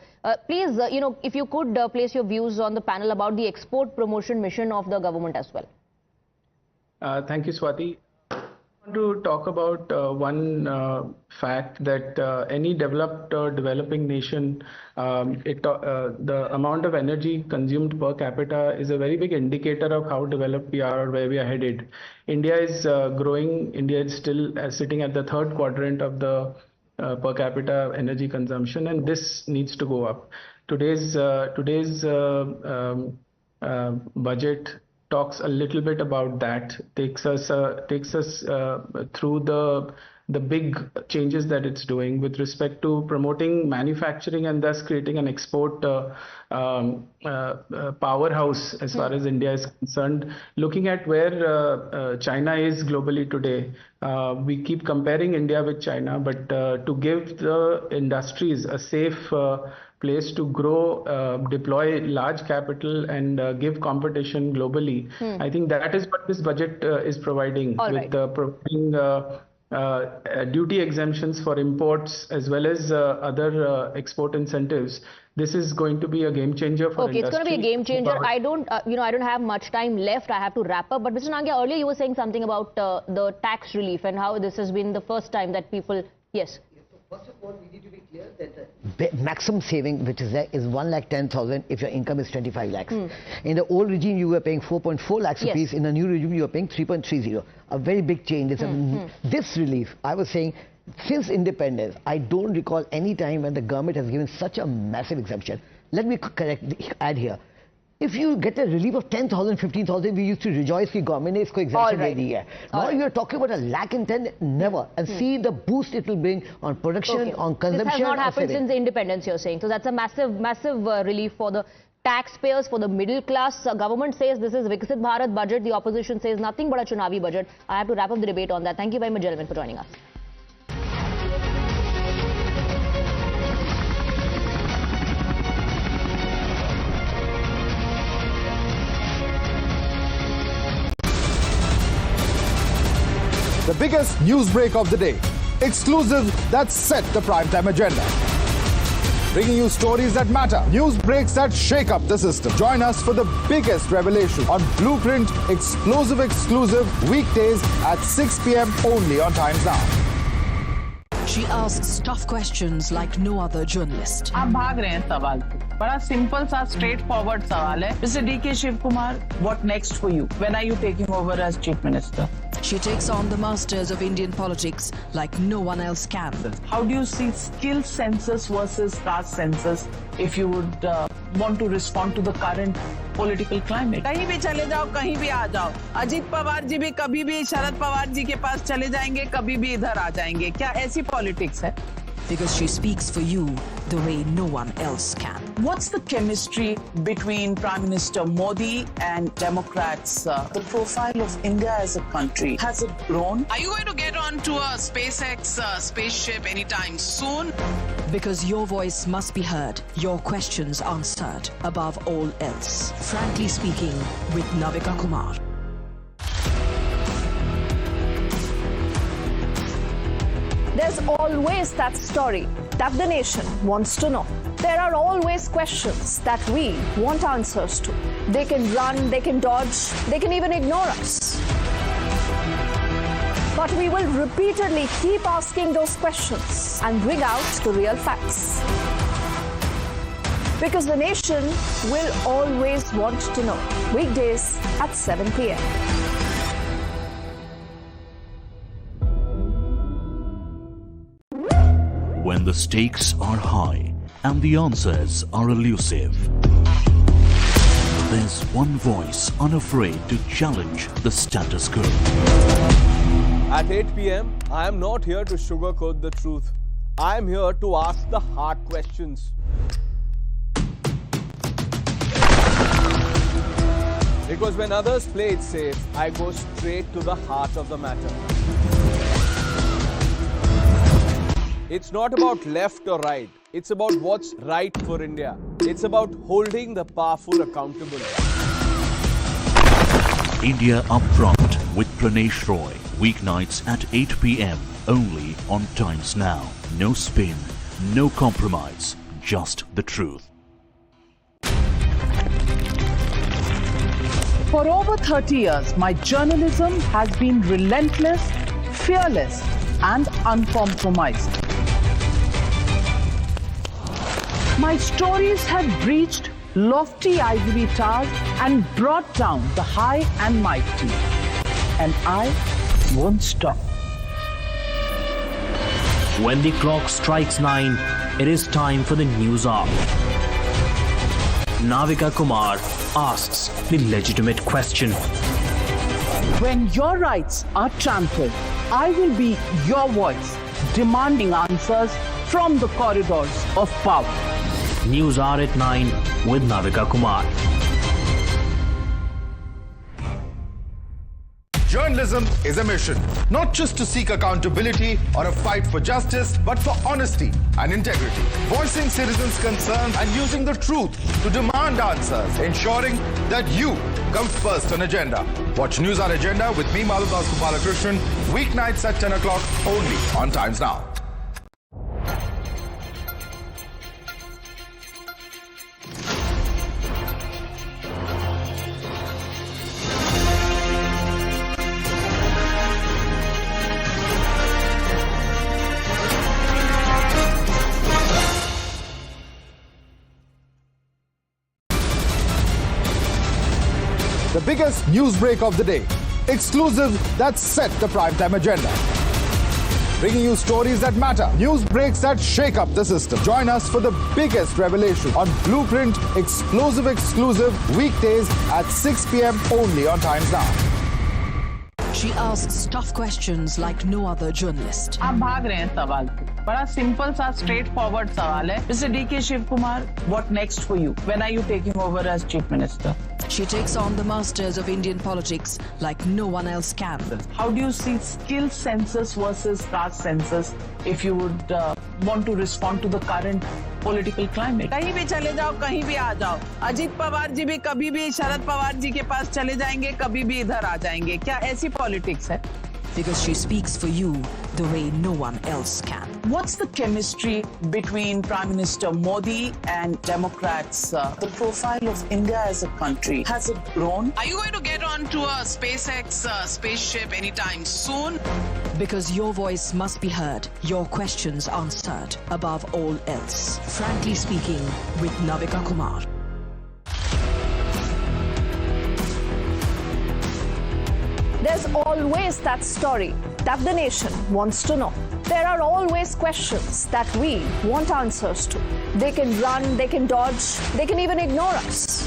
Please, if you could place your views on the panel about the export promotion mission of the government as well. Thank you, Swati. I want to talk about one fact that any developed or developing nation, the amount of energy consumed per capita is a very big indicator of how developed we are or where we are headed. India is growing. India is still sitting at the third quadrant of the per capita energy consumption, and this needs to go up. Today's budget talks a little bit about that, takes us through the big changes that it's doing with respect to promoting manufacturing and thus creating an export powerhouse as far as India is concerned. Looking at where China is globally today, we keep comparing India with China, but to give the industries a safe place to grow, deploy large capital and give competition globally. I think that is what this budget is providing, providing duty exemptions for imports as well as other export incentives. This is going to be a game changer for industry. It's going to be a game changer. I don't have much time left. I have to wrap up. But Mr. Nangia, earlier you were saying something about the tax relief and how this has been the first time that people, yes. First of all, we need to be clear that the maximum saving which is there is 1,10,000 if your income is 25 lakhs. In the old regime, you were paying 4.4 lakhs rupees. In the new regime, you are paying 3.30. A very big change. This relief, I was saying, since independence, I don't recall any time when the government has given such a massive exemption. Let me add here. If you get a relief of 10,000, 15,000, we used to rejoice that government has exemption ready. Now you are talking about 1,10,000, never. And see the boost it will bring on production, on consumption. This has not happened since independence, you're saying. So that's a massive relief for the taxpayers, for the middle class. Government says this is Viksit Bharat budget. The opposition says nothing but a Chunavi budget. I have to wrap up the debate on that. Thank you very much, gentlemen, for joining us. The biggest news break of the day. Exclusive that set the primetime agenda. Bringing you stories that matter. News breaks that shake up the system. Join us for the biggest revelation on Blueprint exclusive weekdays at 6 p.m. only on Times Now. She asks tough questions like no other journalist. आप भाग रहे हैं सवाल से। बड़ा simple सा straight forward सवाल है। Mr. D.K. Shivkumar, what next for you? When are you taking over as Chief Minister? She takes on the masters of Indian politics like no one else can. How do you see skill census versus caste census if you would want to respond to the current political climate? कहीं भी चले जाओ, कहीं भी आ जाओ। अजीत पवार जी भी कभी भी शरद पवार जी के पास चले जाएंगे, कभी भी इधर आ जाएंगे। क्या ऐसी पॉलिटिक्स है? Because she speaks for you the way no one else can. What's the chemistry between Prime Minister Modi and Democrats? The profile of India as a country, has it grown? Are you going to get onto a SpaceX spaceship anytime soon? Because your voice must be heard, your questions answered, above all else. Frankly Speaking with Navika Kumar. There's always that story that the nation wants to know. There are always questions that we want answers to. They can run, they can dodge, they can even ignore us. But we will repeatedly keep asking those questions and bring out the real facts. Because the nation will always want to know. Weekdays at 7 p.m. When the stakes are high and the answers are elusive. There's one voice unafraid to challenge the status quo. At 8 p.m., I am not here to sugarcoat the truth. I am here to ask the hard questions. Because when others play it safe, I go straight to the heart of the matter. It's not about left or right. It's about what's right for India. It's about holding the powerful accountable. India Upfront with Pranesh Roy. Weeknights at 8 p.m. only on Times Now. No spin, no compromise, just the truth. For over 30 years, my journalism has been relentless, fearless, and uncompromised. My stories have breached lofty ivory towers and brought down the high and mighty. And I won't stop. When the clock strikes 9, it is time for the news hour. Navika Kumar asks the legitimate question. When your rights are trampled, I will be your voice, demanding answers from the corridors of power. News hour at 9 with Navika Kumar. Journalism is a mission, not just to seek accountability or a fight for justice, but for honesty and integrity. Voicing citizens' concerns and using the truth to demand answers, ensuring that you come first on agenda. Watch News on Agenda with me, Madhudas Gopalakrishnan, weeknights at 10 o'clock only on Times Now. The biggest news break of the day. Exclusive that set the primetime agenda. Bringing you stories that matter. News breaks that shake up the system. Join us for the biggest revelation on Blueprint Exclusive weekdays at 6 p.m. only on Times Now. She asks tough questions like no other journalist. आप भाग रहे हैं सवाल पे. बड़ा simple सा straightforward सवाल है. Mr. D.K. Shivkumar, what next for you? When are you taking over as Chief Minister? She takes on the masters of Indian politics like no one else can. How do you see skill census versus caste census if you would want to respond to the current political climate? कहीं भी चले जाओ, कहीं भी आ जाओ. अजीत पवार जी भी कभी भी शरद पवार जी के पास चले जाएंगे, कभी भी इधर आ जाएंगे. क्या ऐसी politics है? Because she speaks for you the way no one else can. What's the chemistry between Prime Minister Modi and Democrats? The profile of India as a country, has it grown? Are you going to get onto a SpaceX spaceship anytime soon? Because your voice must be heard, your questions answered, above all else. Frankly Speaking with Navika Kumar. There's always that story that the nation wants to know. There are always questions that we want answers to. They can run, they can dodge, they can even ignore us.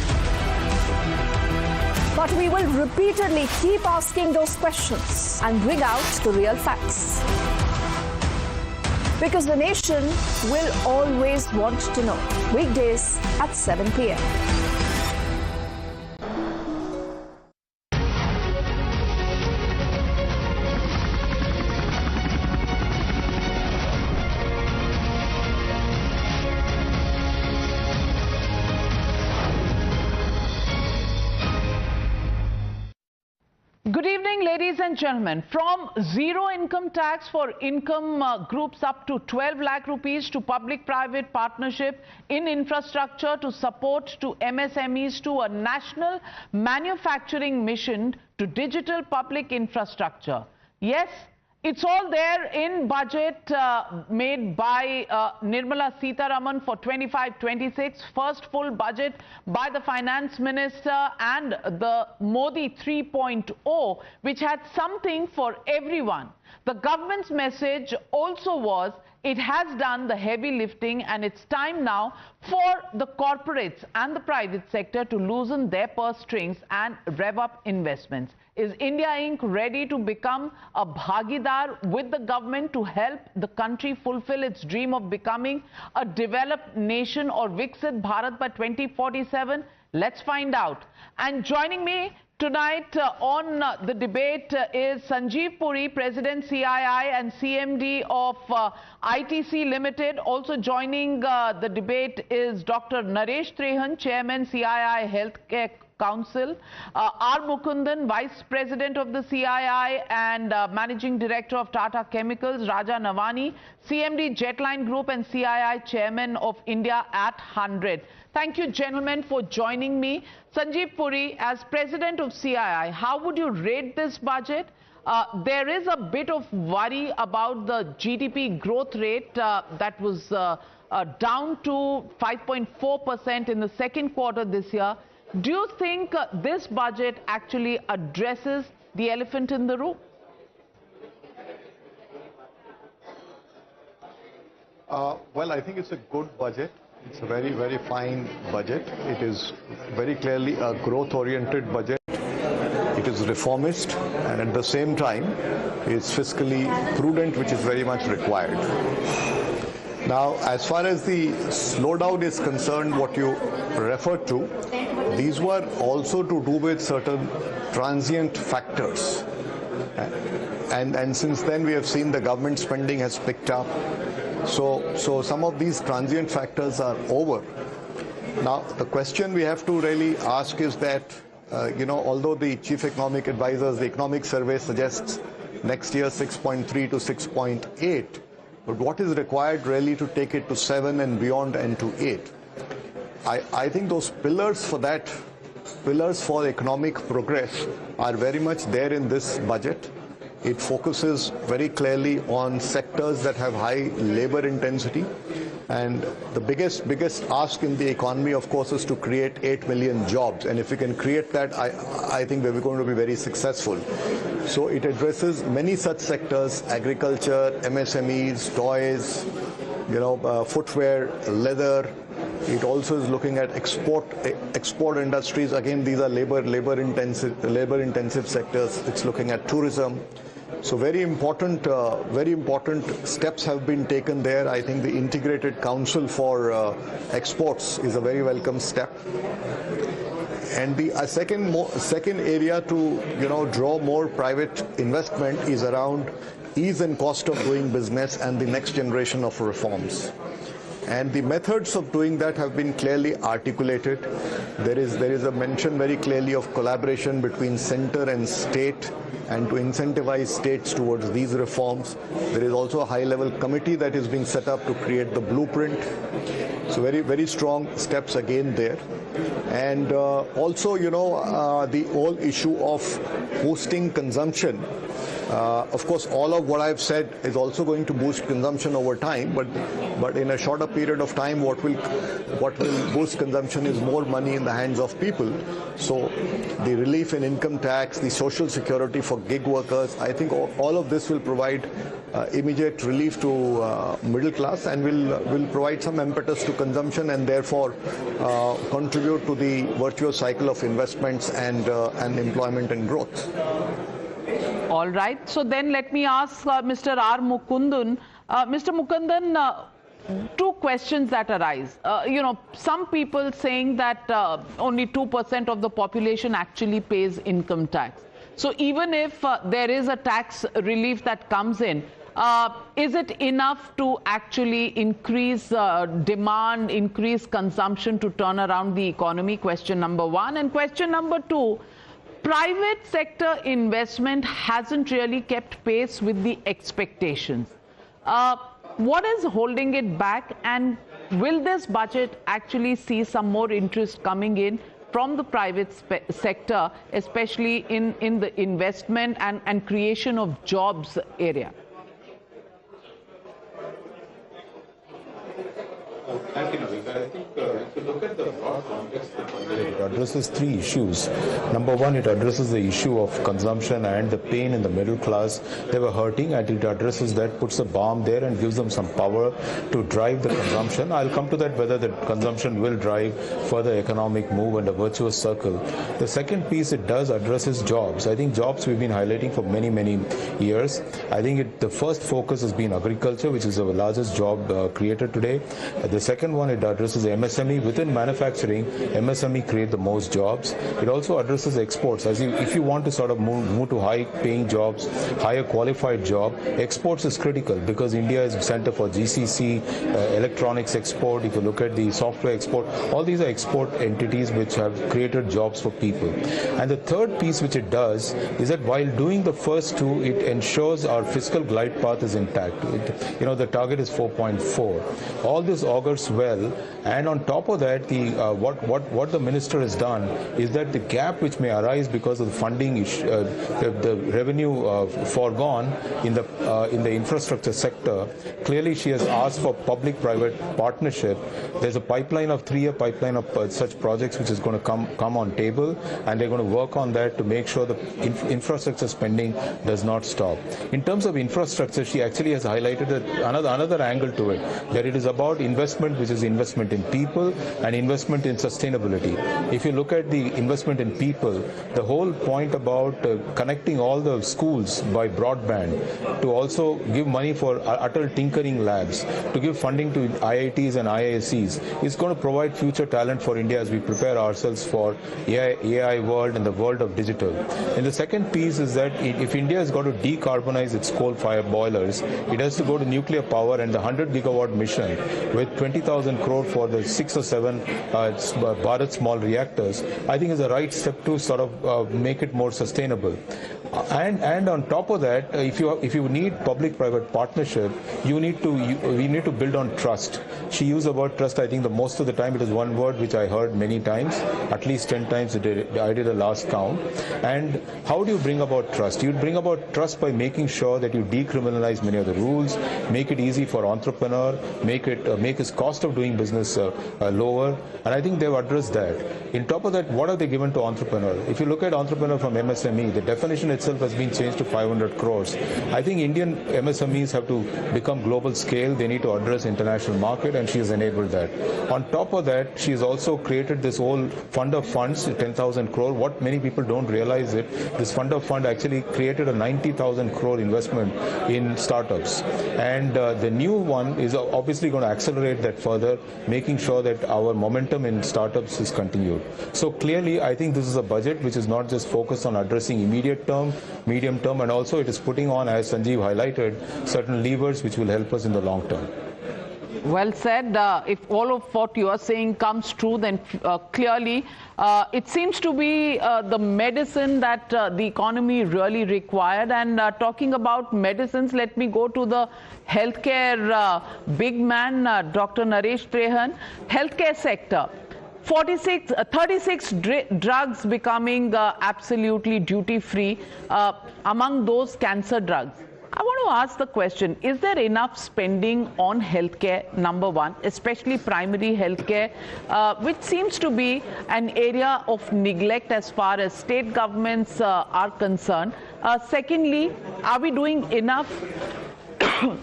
But we will repeatedly keep asking those questions and bring out the real facts. Because the nation will always want to know. Weekdays at 7 p.m. Good evening, ladies and gentlemen. From zero income tax for income groups up to 12 lakh rupees to public-private partnership in infrastructure to support to MSMEs to a national manufacturing mission to digital public infrastructure. Yes, it's all there in budget made by Nirmala Sitharaman for 25-26, first full budget by the finance minister, and the Modi 3.0, which had something for everyone. The government's message also was It has done the heavy lifting, and it's time now for the corporates and the private sector to loosen their purse strings and rev up investments. Is India Inc. ready to become a bhagidar with the government to help the country fulfill its dream of becoming a developed nation or Viksit Bharat by 2047? Let's find out. And joining me tonight on the debate is Sanjeev Puri, President CII and CMD of ITC Limited. Also joining the debate is Dr. Naresh Trehan, Chairman CII Healthcare Council, R. Mukundan, Vice President of the CII and Managing Director of Tata Chemicals, Raja Navani, CMD Jetline Group and CII Chairman of India at 100. Thank you, gentlemen, for joining me. Sanjeev Puri, as President of CII, how would you rate this budget? There is a bit of worry about the GDP growth rate that was down to 5.4% in the second quarter this year. Do you think this budget actually addresses the elephant in the room? Well, I think it's a good budget. It's a very, very fine budget. It is very clearly a growth-oriented budget. It is reformist, and at the same time, it's fiscally prudent, which is very much required. Now, as far as the slowdown is concerned, what you referred to, these were also to do with certain transient factors. And since then, we have seen the government spending has picked up. So some of these transient factors are over. Now, the question we have to really ask is that, although the chief economic advisors, the economic survey suggests next year 6.3 to 6.8, but what is required really to take it to 7 and beyond and to 8? I think those pillars for economic progress are very much there in this budget. It focuses very clearly on sectors that have high labor intensity. And the biggest ask in the economy, of course, is to create 8 million jobs. And if we can create that, I think we're going to be very successful. So it addresses many such sectors: agriculture, MSMEs, toys, footwear, leather. It also is looking at export industries. Again, these are labor intensive sectors. It's looking at tourism. So very important steps have been taken there. I think the Integrated Council for Exports is a very welcome step. And the second area to draw more private investment is around ease and cost of doing business and the next generation of reforms. And the methods of doing that have been clearly articulated. There is a mention very clearly of collaboration between center and state, and to incentivize states towards these reforms. There is also a high-level committee that is being set up to create the blueprint. So very, very strong steps again there. And also, the whole issue of boosting consumption. Of course, all of what I've said is also going to boost consumption over time, but in a shorter period of time, what will boost consumption is more money in the hands of people. So the relief in income tax, the social security for gig workers, I think all of this will provide immediate relief to middle class and will provide some impetus to consumption and therefore contribute to the virtuous cycle of investments and employment and growth. All right. So then let me ask Mr. R. Mukundan. Mr. Mukundan, two questions that arise. Some people saying that only 2% of the population actually pays income tax. So even if there is a tax relief that comes in, is it enough to actually increase demand, increase consumption to turn around the economy? Question number one. And question number two, private sector investment hasn't really kept pace with the expectations. What is holding it back, and will this budget actually see some more interest coming in from the private sector, especially in the investment and creation of jobs area? Thank you, Navika. I think if you look at the broad context, it addresses three issues. Number one, it addresses the issue of consumption and the pain in the middle class. They were hurting, and it addresses that, puts a balm there and gives them some power to drive the consumption. I'll come to that, whether the consumption will drive further economic move and a virtuous circle. The second piece it does addresses jobs. I think jobs we've been highlighting for many, many years. I think the first focus has been agriculture, which is the largest job created today. The second one, it addresses MSME. Within manufacturing, MSME create the most jobs. It also addresses exports. If you want to sort of move to high-paying jobs, higher qualified job, exports is critical because India is a center for GCC, electronics export. If you look at the software export, all these are export entities which have created jobs for people. And the third piece which it does is that while doing the first two, it ensures our fiscal glide path is intact. The target is 4.4. All this augurs well, and on top of that, what the minister has done is that the gap which may arise because of the funding, the revenue foregone in the infrastructure sector, clearly she has asked for public-private partnership. There's a pipeline of 3-year pipeline of such projects which is going to come on table, and they're going to work on that to make sure the infrastructure spending does not stop. In terms of infrastructure, she actually has highlighted another angle to it, that it is about investment, which is investment in people and investment in sustainability. If you look at the investment in people, the whole point about connecting all the schools by broadband, to also give money for Atal Tinkering Labs, to give funding to IITs and IISCs, is going to provide future talent for India as we prepare ourselves for AI world and the world of digital. And the second piece is that if India has got to decarbonize its coal-fired boilers, it has to go to nuclear power, and the 100-gigawatt mission with 20,000 crore for the 6 or 7 Bharat small reactors, I think is the right step to sort of make it more sustainable. And on top of that, if you need public-private partnership, we need to build on trust. She used the word trust. I think the most of the time it is one word which I heard many times, at least 10 times I did a last count. And how do you bring about trust? You bring about trust by making sure that you decriminalize many of the rules, make it easy for entrepreneur, make his cost of doing business lower, and I think they've addressed that. In top of that, what are they given to entrepreneur? If you look at entrepreneur from MSME, the definition itself has been changed to 500 crores. I think Indian MSMEs have to become global scale. They need to address international market, and she has enabled that. On top of that, she has also created this whole fund of funds, 10,000 crore. What many people don't realize it, this fund of fund actually created a 90,000 crore investment in startups. And the new one is obviously going to accelerate that further, making sure that our momentum in startups is continued. So clearly, I think this is a budget which is not just focused on addressing immediate term, medium term, and also it is putting on, as Sanjeev highlighted, certain levers which will help us in the long term. Well said. If all of what you are saying comes true, then clearly it seems to be the medicine that the economy really required. And talking about medicines, let me go to the healthcare big man, Dr. Naresh Trehan. Healthcare sector. 36 drugs becoming absolutely duty-free, among those cancer drugs. I want to ask the question, is there enough spending on healthcare, number one, especially primary healthcare, which seems to be an area of neglect as far as state governments are concerned? Secondly, are we doing enough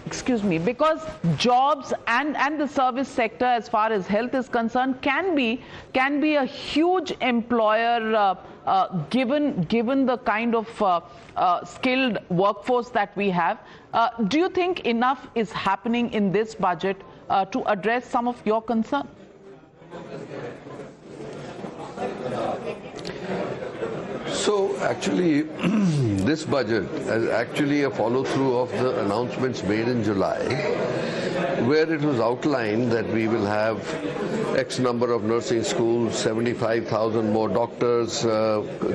excuse me, because jobs and the service sector as far as health is concerned can be a huge employer given the kind of skilled workforce that we have. Do you think enough is happening in this budget to address some of your concerns? So actually, this budget is actually a follow-through of the announcements made in July, where it was outlined that we will have X number of nursing schools, 75,000 more doctors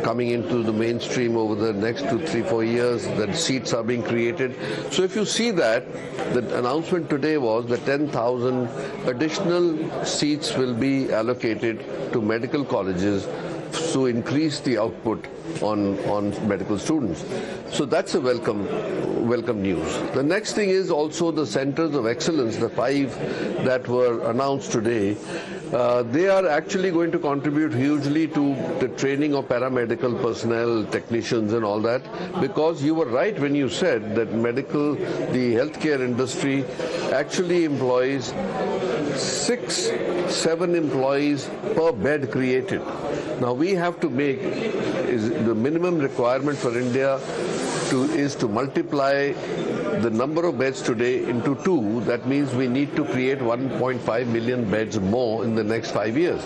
coming into the mainstream over the next 2-3-4 years, that seats are being created. So if you see that, the announcement today was that 10,000 additional seats will be allocated to medical colleges to increase the output on medical students. So that's a welcome news. The next thing is also the centers of excellence, the 5 that were announced today. They are actually going to contribute hugely to the training of paramedical personnel, technicians and all that, because you were right when you said that the healthcare industry actually employs 6-7 employees per bed created. Now we have to make, the minimum requirement for India is to multiply the number of beds today into 2. That means we need to create 1.5 million beds more in the next 5 years.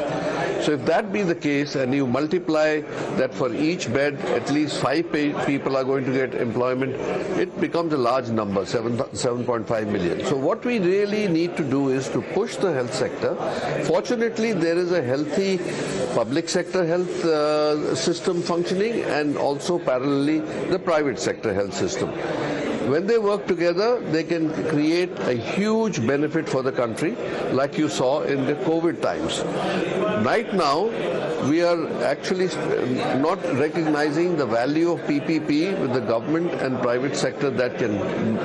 So if that be the case, and you multiply that for each bed, at least 5 people are going to get employment, it becomes a large number, 7.5 million. So what we really need to do is to push the health sector. Fortunately, there is a healthy public sector health system functioning, and also parallelly the private sector health system. When they work together, they can create a huge benefit for the country, like you saw in the COVID times. Right now, we are actually not recognizing the value of PPP with the government and private sector that can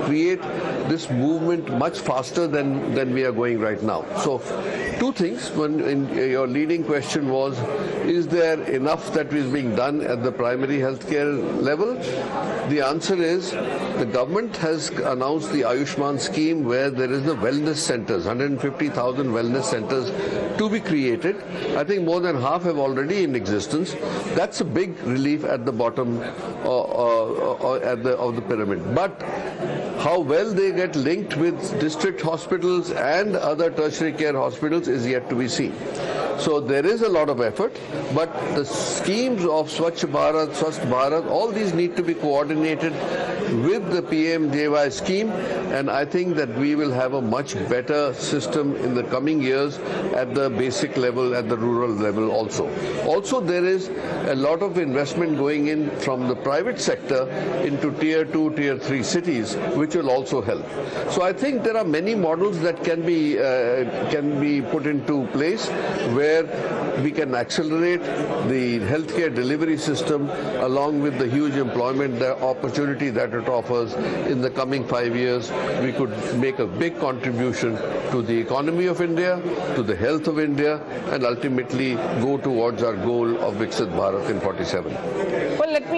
create this movement much faster than we are going right now. So, 2 things. When your leading question was, is there enough that is being done at the primary healthcare level? The answer is, the government has announced the Ayushman scheme, where there is the wellness centers, 150,000 wellness centers to be created. I think more than half have already in existence. That's a big relief at the bottom of the pyramid. But how well they get linked with district hospitals and other tertiary care hospitals is yet to be seen. So there is a lot of effort, but the schemes of Swachh Bharat, Swasth Bharat, all these need to be coordinated with the PMJY scheme, and I think that we will have a much better system in the coming years at the basic level, at the rural level also. Also, there is a lot of investment going in from the private sector into tier 2, tier 3 cities, which will also help. So I think there are many models that can be put into place where we can accelerate the healthcare delivery system along with the huge employment opportunity that it offers. In the coming 5 years, we could make a big contribution to the economy of India, to the health of India, and ultimately go towards our goal of Viksit Bharat in 47. Well, let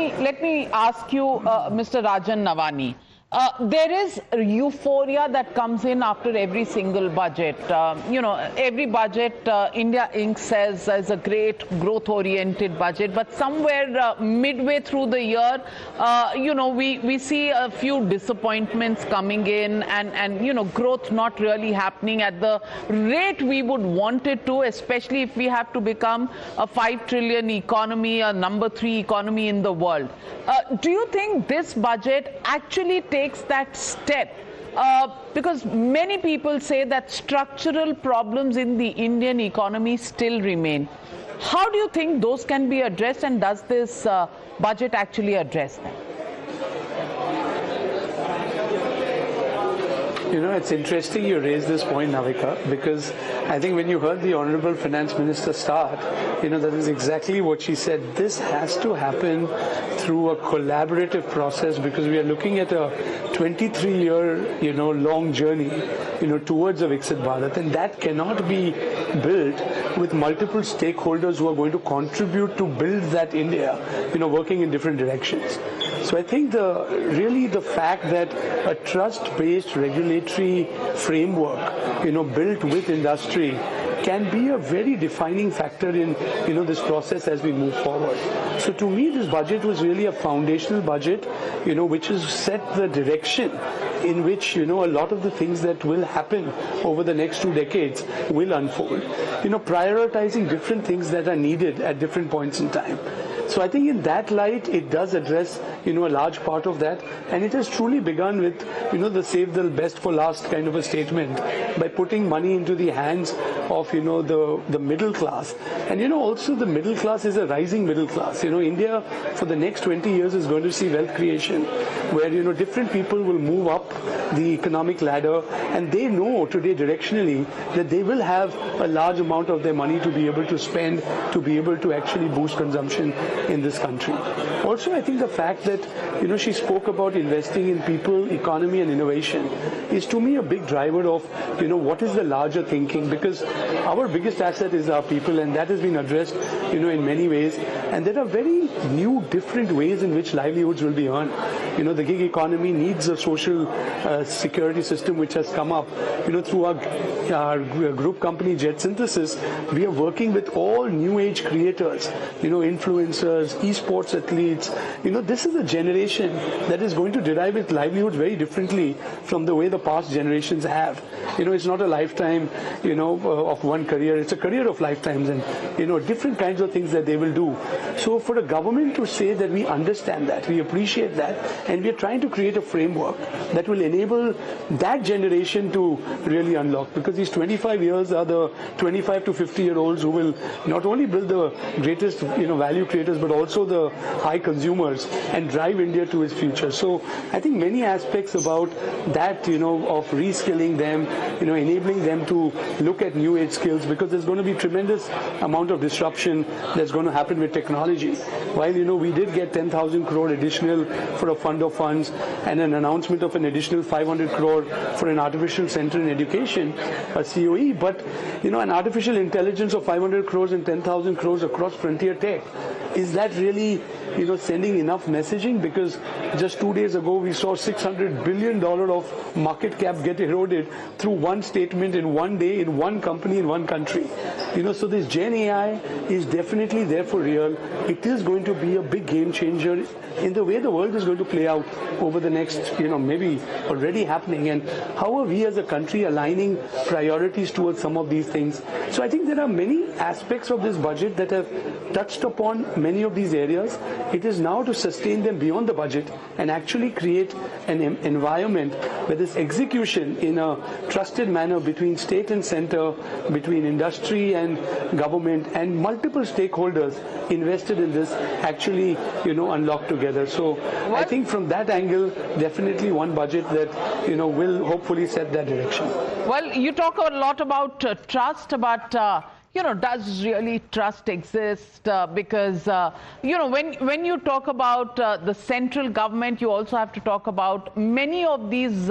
me ask you, Mr. Rajan Navani. There is euphoria that comes in after every single budget. Every budget, India Inc. says is a great growth-oriented budget, but somewhere midway through the year, we see a few disappointments coming in, and growth not really happening at the rate we would want it to, especially if we have to become a 5 trillion economy, a number 3 economy in the world. Do you think this budget actually takes that step? Because many people say that structural problems in the Indian economy still remain. How do you think those can be addressed, and does this budget actually address them? It's interesting you raise this point, Navika, because I think when you heard the Honorable Finance Minister start, that is exactly what she said. This has to happen through a collaborative process, because we are looking at a 23-year, long journey, towards a Viksit Bharat, and that cannot be built with multiple stakeholders who are going to contribute to build that India, working in different directions. So I think the fact that a trust-based regulatory framework, built with industry, can be a very defining factor in, this process as we move forward. So to me, this budget was really a foundational budget, which has set the direction in which, a lot of the things that will happen over the next 2 decades will unfold. Prioritizing different things that are needed at different points in time. So I think in that light, it does address, a large part of that, and it has truly begun with, the save the best for last kind of a statement by putting money into the hands of, the middle class. And, also the middle class is a rising middle class. India for the next 20 years is going to see wealth creation where, different people will move up the economic ladder, and they know today directionally that they will have a large amount of their money to be able to spend, to be able to actually boost consumption in this country. Also, I think the fact that, she spoke about investing in people, economy and innovation is to me a big driver of, what is the larger thinking, because our biggest asset is our people, and that has been addressed, in many ways. And there are very new, different ways in which livelihoods will be earned. The gig economy needs a social security system which has come up. Through our group company Jet Synthesis, we are working with all new age creators, influencers, esports athletes. This is a generation that is going to derive its livelihoods very differently from the way the past generations have. It's not a lifetime, of one career. It's a career of lifetimes, and, different kinds of things that they will do. So for a government to say that we understand that, we appreciate that, and we are trying to create a framework that will enable that generation to really unlock, because these 25 years are the 25 to 50-year-olds who will not only build the greatest, value creators, but also the high consumers and drive India to its future. So I think many aspects about that, of reskilling them, enabling them to look at new age skills, because there's going to be tremendous amount of disruption that's going to happen with technology. While, we did get 10,000 crore additional for a fund of funds and an announcement of an additional 500 crore for an artificial center in education, a COE, but, an artificial intelligence of 500 crores and 10,000 crores across frontier tech, is that really, sending enough messaging? Because just 2 days ago, we saw $600 billion of market cap get eroded through one statement in one day in one company in one country. So this Gen AI is definitely there for real. It is going to be a big game changer in the way the world is going to play out over the next, maybe already happening, and how are we as a country aligning priorities towards some of these things. So I think there are many aspects of this budget that have touched upon many of these areas. It is now to sustain them beyond the budget and actually create an environment where this execution in a trusted manner between state and center, between industry and government and multiple stakeholders invested in this actually, unlock together. So I think from that angle, definitely one budget that, will hopefully set that direction. Well, you talk a lot about trust, but does really trust exist? Because, when you talk about the central government, you also have to talk about many of these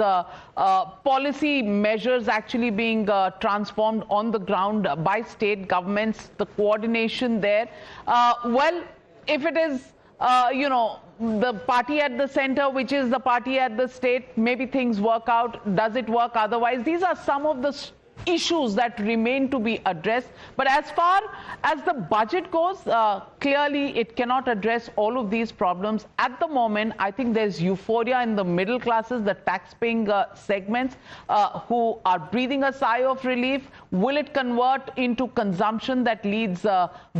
policy measures actually being transformed on the ground by state governments, the coordination there. Well, if it is, the party at the center, which is the party at the state, maybe things work out. Does it work otherwise? These are some of the issues that remain to be addressed. But as far as the budget goes, clearly it cannot address all of these problems. At the moment, I think there's euphoria in the middle classes, the tax-paying segments who are breathing a sigh of relief. Will it convert into consumption that leads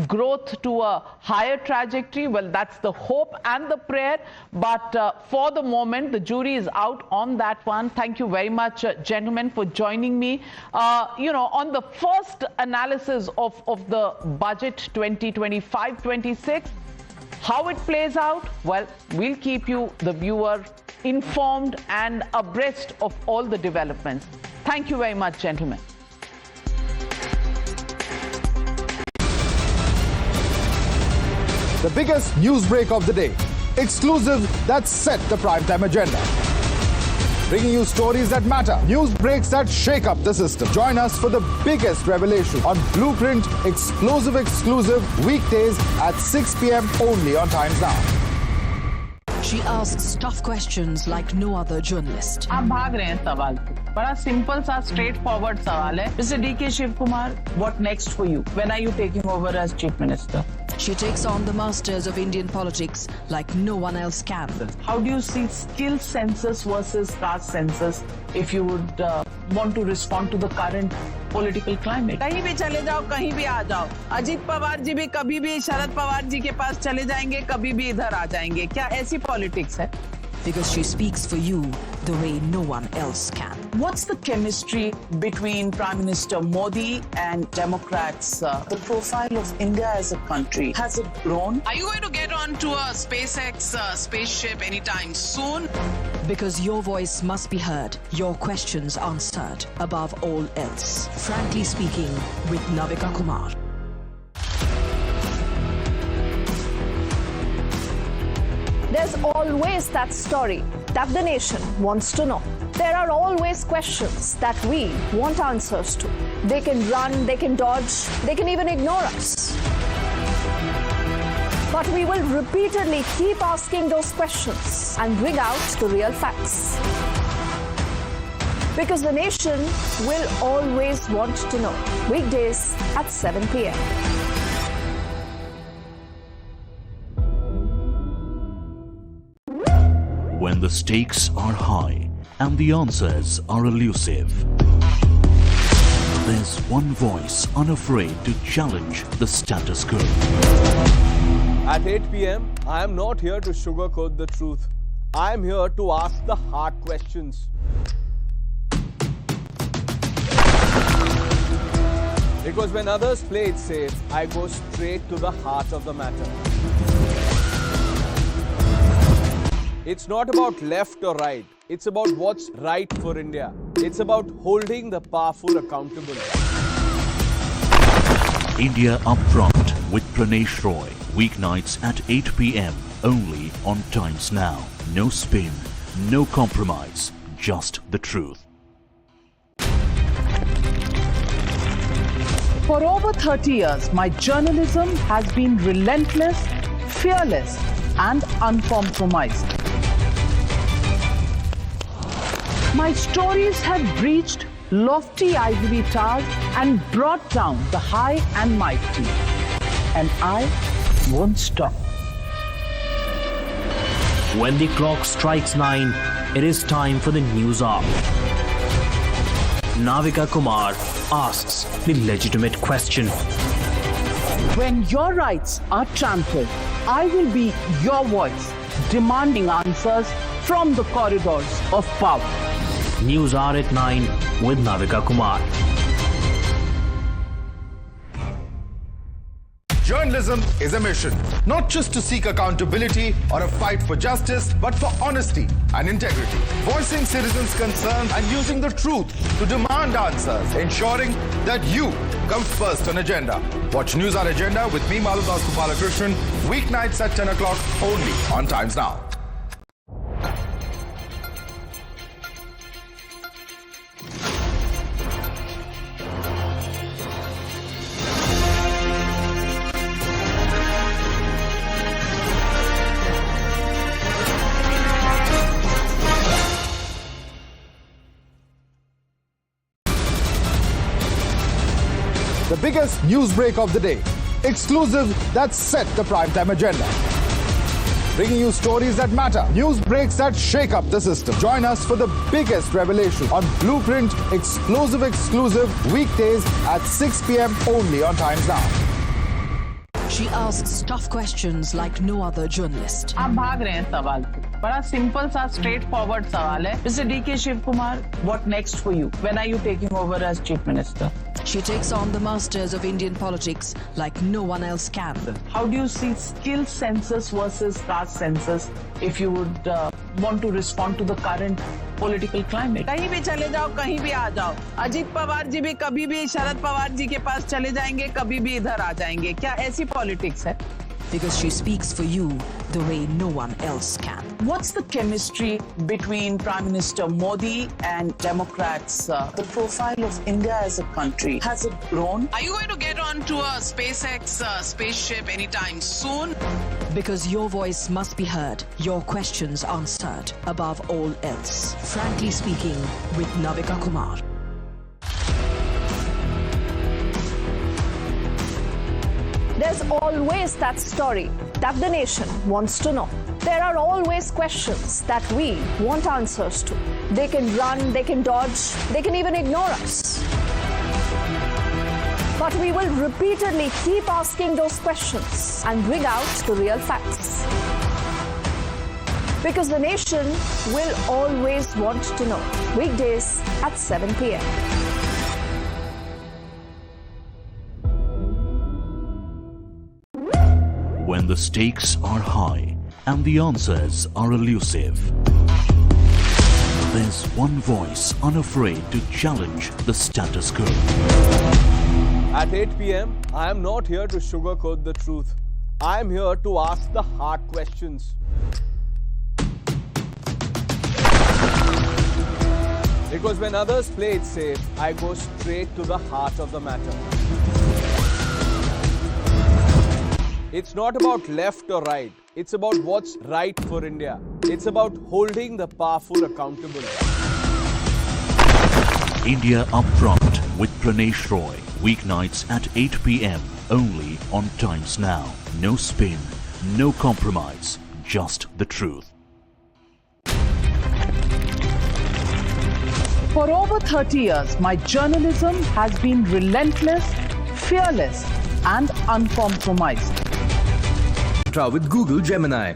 growth to a higher trajectory? Well, that's the hope and the prayer. But for the moment, the jury is out on that one. Thank you very much, gentlemen, for joining me. On the first analysis of the budget 2025-26, how it plays out, well, we'll keep you, the viewer, informed and abreast of all the developments. Thank you very much, gentlemen. The biggest news break of the day. Exclusive that set the primetime agenda. Bringing you stories that matter, news breaks that shake up the system. Join us for the biggest revelation on Blueprint Exclusive weekdays at 6 p.m. only on Times Now. She asks tough questions like no other journalist. आप भाग रहे हैं सवाल से. बड़ा simple सा straightforward सवाल है. Mr. D.K. Shivkumar, what next for you? When are you taking over as Chief Minister? She takes on the masters of Indian politics like no one else can. How do you see skill census versus caste census, if you would want to respond to the current political climate. कहीं भी चले जाओ, कहीं भी आ जाओ. अजीत पवार जी भी कभी भी शरद पवार जी के पास चले जाएंगे, कभी भी इधर आ जाएंगे. क्या ऐसी पॉलिटिक्स है? Because she speaks for you the way no one else can. What's the chemistry between Prime Minister Modi and Democrats? The profile of India as a country, has it grown? Are you going to get onto a SpaceX spaceship anytime soon? Because your voice must be heard, your questions answered, above all else. Frankly Speaking with Navika Kumar. There's always that story that the nation wants to know. There are always questions that we want answers to. They can run, they can dodge, they can even ignore us. But we will repeatedly keep asking those questions and bring out the real facts. Because the nation will always want to know. Weekdays at 7 p.m. When the stakes are high and the answers are elusive, there's one voice unafraid to challenge the status quo. At 8 p.m., I am not here to sugarcoat the truth. I am here to ask the hard questions. Because when others play it safe, I go straight to the heart of the matter. It's not about left or right. It's about what's right for India. It's about holding the powerful accountable. India Upfront with Pranesh Roy. Weeknights at 8 p.m. only on Times Now. No spin, no compromise, just the truth. For over 30 years, my journalism has been relentless, fearless, and uncompromised. My stories have breached lofty ivory towers and brought down the high and mighty. And I won't stop. When the clock strikes 9, it is time for the news hour. Navika Kumar asks the legitimate question. When your rights are trampled, I will be your voice, demanding answers from the corridors of power. News hour at 9 with Navika Kumar. Journalism is a mission, not just to seek accountability or a fight for justice, but for honesty and integrity. Voicing citizens' concerns and using the truth to demand answers, ensuring that you come first on agenda. Watch News Hour Agenda with me, Maludas Gopalakrishnan, weeknights at 10 o'clock only on Times Now. The biggest news break of the day. Exclusive that set the primetime agenda. Bringing you stories that matter. News breaks that shake up the system. Join us for the biggest revelation on Blueprint Exclusive weekdays at 6 p.m. only on Times Now. She asks tough questions like no other journalist. आप भाग रहे हैं सवाल से. बड़ा simple सा straight forward सवाल है. Mr. D.K. Shiv Kumar, what next for you? When are you taking over as Chief Minister? She takes on the masters of Indian politics like no one else can. How do you see skill census versus caste census if you would want to respond to the current political climate? कहीं भी चले जाओ, कहीं भी आ जाओ. अजीत पवार जी भी कभी भी शरद पवार जी के पास चले जाएंगे, कभी भी इधर आ जाएंगे. क्या ऐसी पॉलिटिक्स है? Because she speaks for you the way no one else can. What's the chemistry between Prime Minister Modi and Democrats? The profile of India as a country, has it grown? Are you going to get onto a SpaceX spaceship anytime soon? Because your voice must be heard, your questions answered, above all else. Frankly Speaking with Navika Kumar. There's always that story that the nation wants to know. There are always questions that we want answers to. They can run, they can dodge, they can even ignore us. But we will repeatedly keep asking those questions and bring out the real facts. Because the nation will always want to know. Weekdays at 7 p.m. When the stakes are high and the answers are elusive, there's one voice unafraid to challenge the status quo. At 8 p.m., I am not here to sugarcoat the truth. I am here to ask the hard questions. Because when others play it safe, I go straight to the heart of the matter. It's not about left or right. It's about what's right for India. It's about holding the powerful accountable. India Upfront with Pranesh Roy. Weeknights at 8 p.m. only on Times Now. No spin, no compromise, just the truth. For over 30 years, my journalism has been relentless, fearless, and uncompromised. Try with Google Gemini.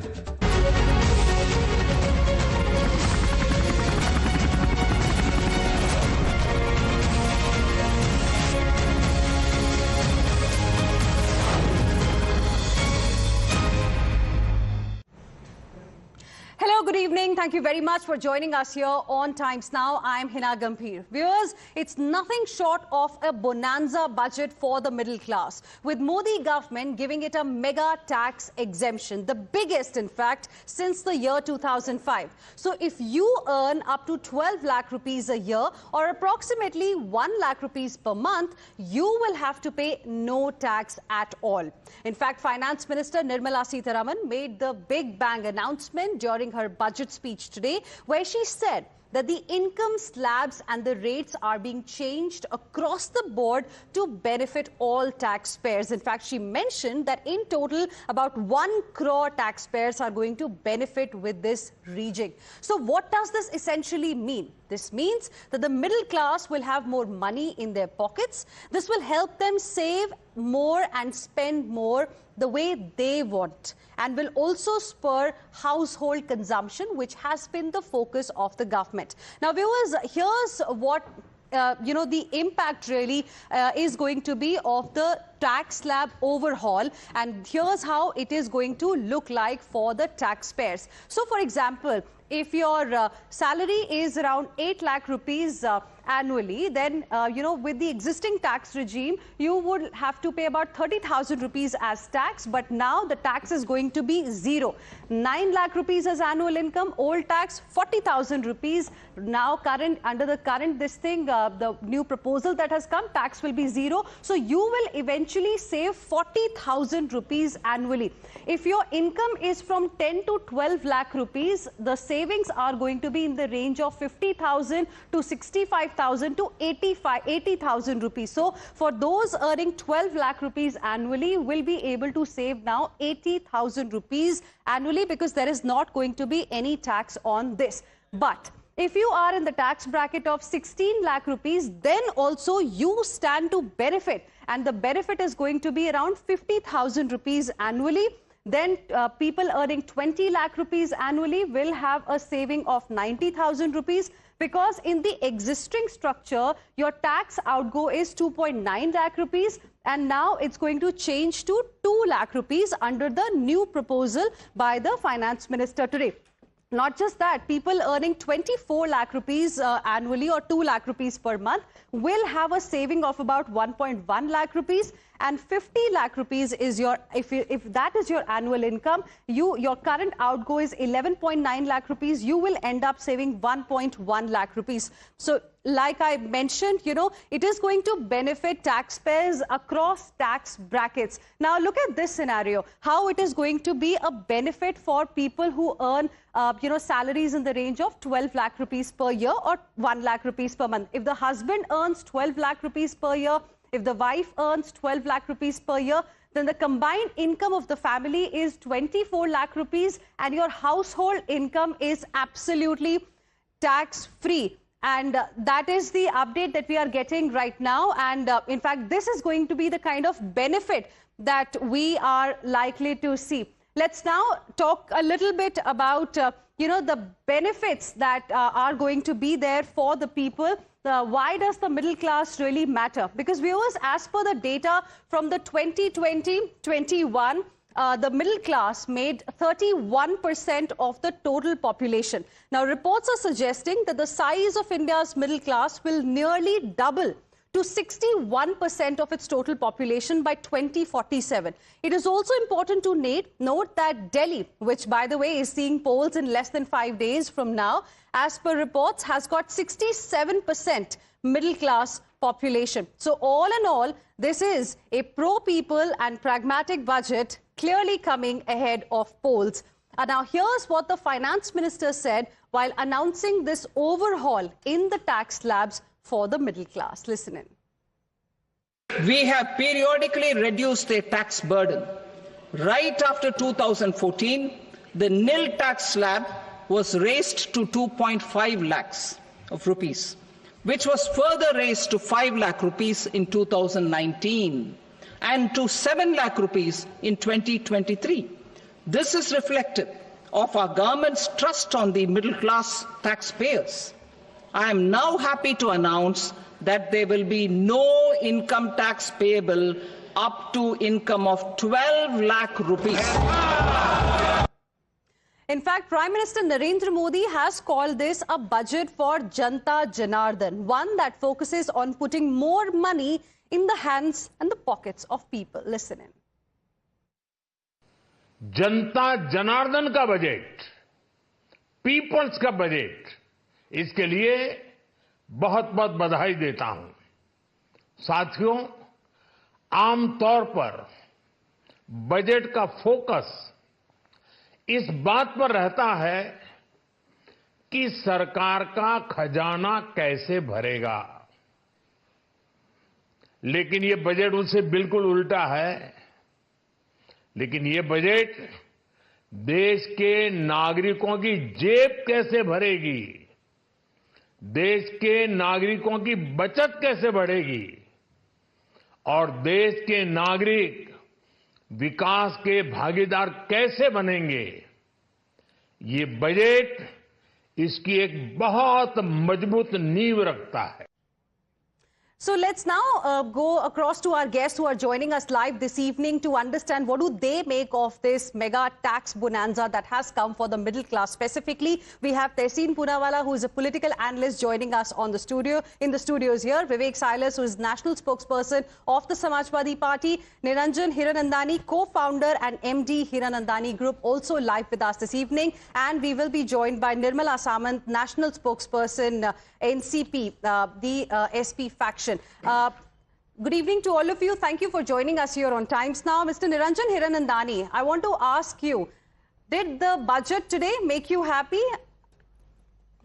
Hello, good evening. Thank you very much for joining us here on Times Now. I'm Hina Gambhir. Viewers, it's nothing short of a bonanza budget for the middle class, with Modi government giving it a mega tax exemption, the biggest, in fact, since the year 2005. So if you earn up to 12 lakh rupees a year or approximately 1 lakh rupees per month, you will have to pay no tax at all. In fact, Finance Minister Nirmala Sitharaman made the big bang announcement during her budget speech today, where she said that the income slabs and the rates are being changed across the board to benefit all taxpayers. In fact, she mentioned that in total, about 1 crore taxpayers are going to benefit with this rejig. So what does this essentially mean? This means that the middle class will have more money in their pockets. This will help them save more and spend more the way they want, and will also spur household consumption, which has been the focus of the government. Now, viewers, here's what the impact really is going to be of the tax slab overhaul, and here's how it is going to look like for the taxpayers. So, for example, if your salary is around 8 lakh rupees annually, then, with the existing tax regime, you would have to pay about 30,000 rupees as tax, but now the tax is going to be zero. 9 lakh rupees as annual income, old tax, 40,000 rupees. Now, under the current the new proposal that has come, tax will be zero. So, you will eventually save 40,000 rupees annually. If your income is from 10 to 12 lakh rupees, the savings are going to be in the range of 50,000 to 65,000 to 80,000 rupees. So, for those earning 12 lakh rupees annually, will be able to save now 80,000 rupees annually, because there is not going to be any tax on this. But if you are in the tax bracket of 16 lakh rupees, then also you stand to benefit, and the benefit is going to be around 50,000 rupees annually. Then people earning 20 lakh rupees annually will have a saving of 90,000 rupees, because in the existing structure, your tax outgo is 2.9 lakh rupees, and now it's going to change to 2 lakh rupees under the new proposal by the Finance Minister today. Not just that, people earning 24 lakh rupees annually or 2 lakh rupees per month will have a saving of about 1.1 lakh rupees, and 50 lakh rupees is your, if that is your annual income, your current outgo is 11.9 lakh rupees, you will end up saving 1.1 lakh rupees. So, like I mentioned, it is going to benefit taxpayers across tax brackets. Now, look at this scenario, how it is going to be a benefit for people who earn, salaries in the range of 12 lakh rupees per year or 1 lakh rupees per month. If the husband earns 12 lakh rupees per year, if the wife earns 12 lakh rupees per year, then the combined income of the family is 24 lakh rupees and your household income is absolutely tax-free. And that is the update that we are getting right now. And in fact, this is going to be the kind of benefit that we are likely to see. Let's now talk a little bit about, the benefits that are going to be there for the people. Why does the middle class really matter? Because viewers, as per the data from the 2020-21, the middle class made 31% of the total population. Now, reports are suggesting that the size of India's middle class will nearly double to 61% of its total population by 2047. It is also important to note that Delhi, which by the way is seeing polls in less than 5 days from now, as per reports, has got 67% middle class population. So all in all, this is a pro-people and pragmatic budget clearly coming ahead of polls. And now here's what the finance minister said while announcing this overhaul in the tax slabs for the middle class. Listen in. We have periodically reduced their tax burden. Right after 2014, the nil tax slab was raised to 2.5 lakhs of rupees, which was further raised to 5 lakh rupees in 2019 and to 7 lakh rupees in 2023. This is reflective of our government's trust on the middle class taxpayers. I am now happy to announce that there will be no income tax payable up to income of 12 lakh rupees. In fact, Prime Minister Narendra Modi has called this a budget for Janta Janardan, one that focuses on putting more money in the hands and the pockets of people. Listen in. जनता जनार्दन का budget, peoples का budget, इसके लिए बहुत बहुत बधाई देता हूं। साथियों, आमतौर पर बजट का फोकस इस बात पर रहता है कि सरकार का खजाना कैसे भरेगा, लेकिन ये बजट उससे बिल्कुल उल्टा है। लेकिन ये बजट देश के नागरिकों की जेब कैसे भरेगी, देश के नागरिकों की बचत कैसे बढ़ेगी और देश के नागरिक विकास के भागीदार कैसे बनेंगे, ये बजट इसकी एक बहुत मजबूत नींव रखता है। So let's now go across to our guests who are joining us live this evening to understand what do they make of this mega tax bonanza that has come for the middle class. Specifically, we have Tehseen Poonawala, who is a political analyst, joining us on the studios here. Vivek Silas, who is national spokesperson of the Samajwadi Party. Niranjan Hiranandani, co-founder and MD Hiranandani Group, also live with us this evening. And we will be joined by Nirmala Sitharaman, national spokesperson, NCP, the SP faction. Good evening to all of you. Thank you for joining us here on Times Now. Mr. Niranjan Hiranandani, I want to ask you, did the budget today make you happy?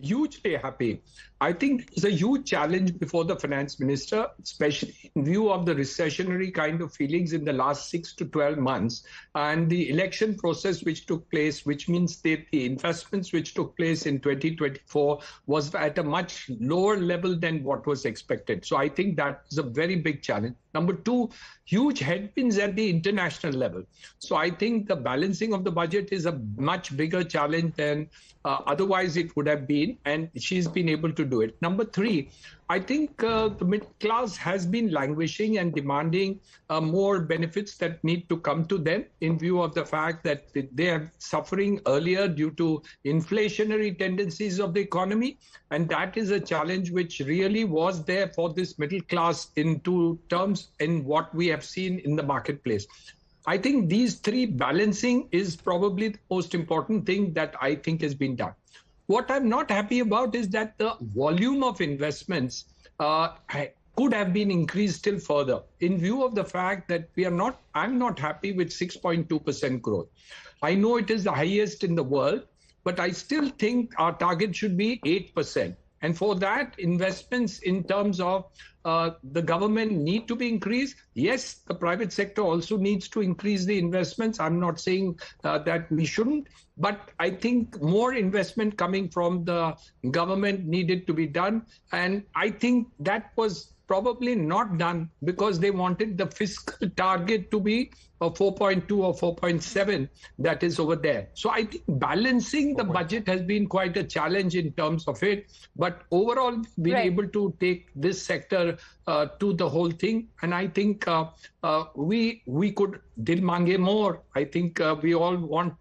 Hugely happy. I think it's a huge challenge before the finance minister, especially in view of the recessionary kind of feelings in the last 6 to 12 months and the election process which took place, which means that the investments which took place in 2024 was at a much lower level than what was expected. So I think that is a very big challenge. Number two, huge headwinds at the international level. So I think the balancing of the budget is a much bigger challenge than otherwise it would have been, and she's been able to do it. Number three, I think the middle class has been languishing and demanding more benefits that need to come to them in view of the fact that they are suffering earlier due to inflationary tendencies of the economy. And that is a challenge which really was there for this middle class in two terms in what we have seen in the marketplace. I think these three balancing is probably the most important thing that I think has been done. What I'm not happy about is that the volume of investments could have been increased still further in view of the fact that I'm not happy with 6.2% growth. I know it is the highest in the world, but I still think our target should be 8%. And for that, investments in terms of the government need to be increased. Yes, the private sector also needs to increase the investments. I'm not saying that we shouldn't, but I think more investment coming from the government needed to be done. And I think that was probably not done because they wanted the fiscal target to be a 4.2 or 4.7 that is over there. So I think balancing the budget has been quite a challenge in terms of it. But overall, being able to take this sector to the whole thing. And I think we could dil mange more. I think we all want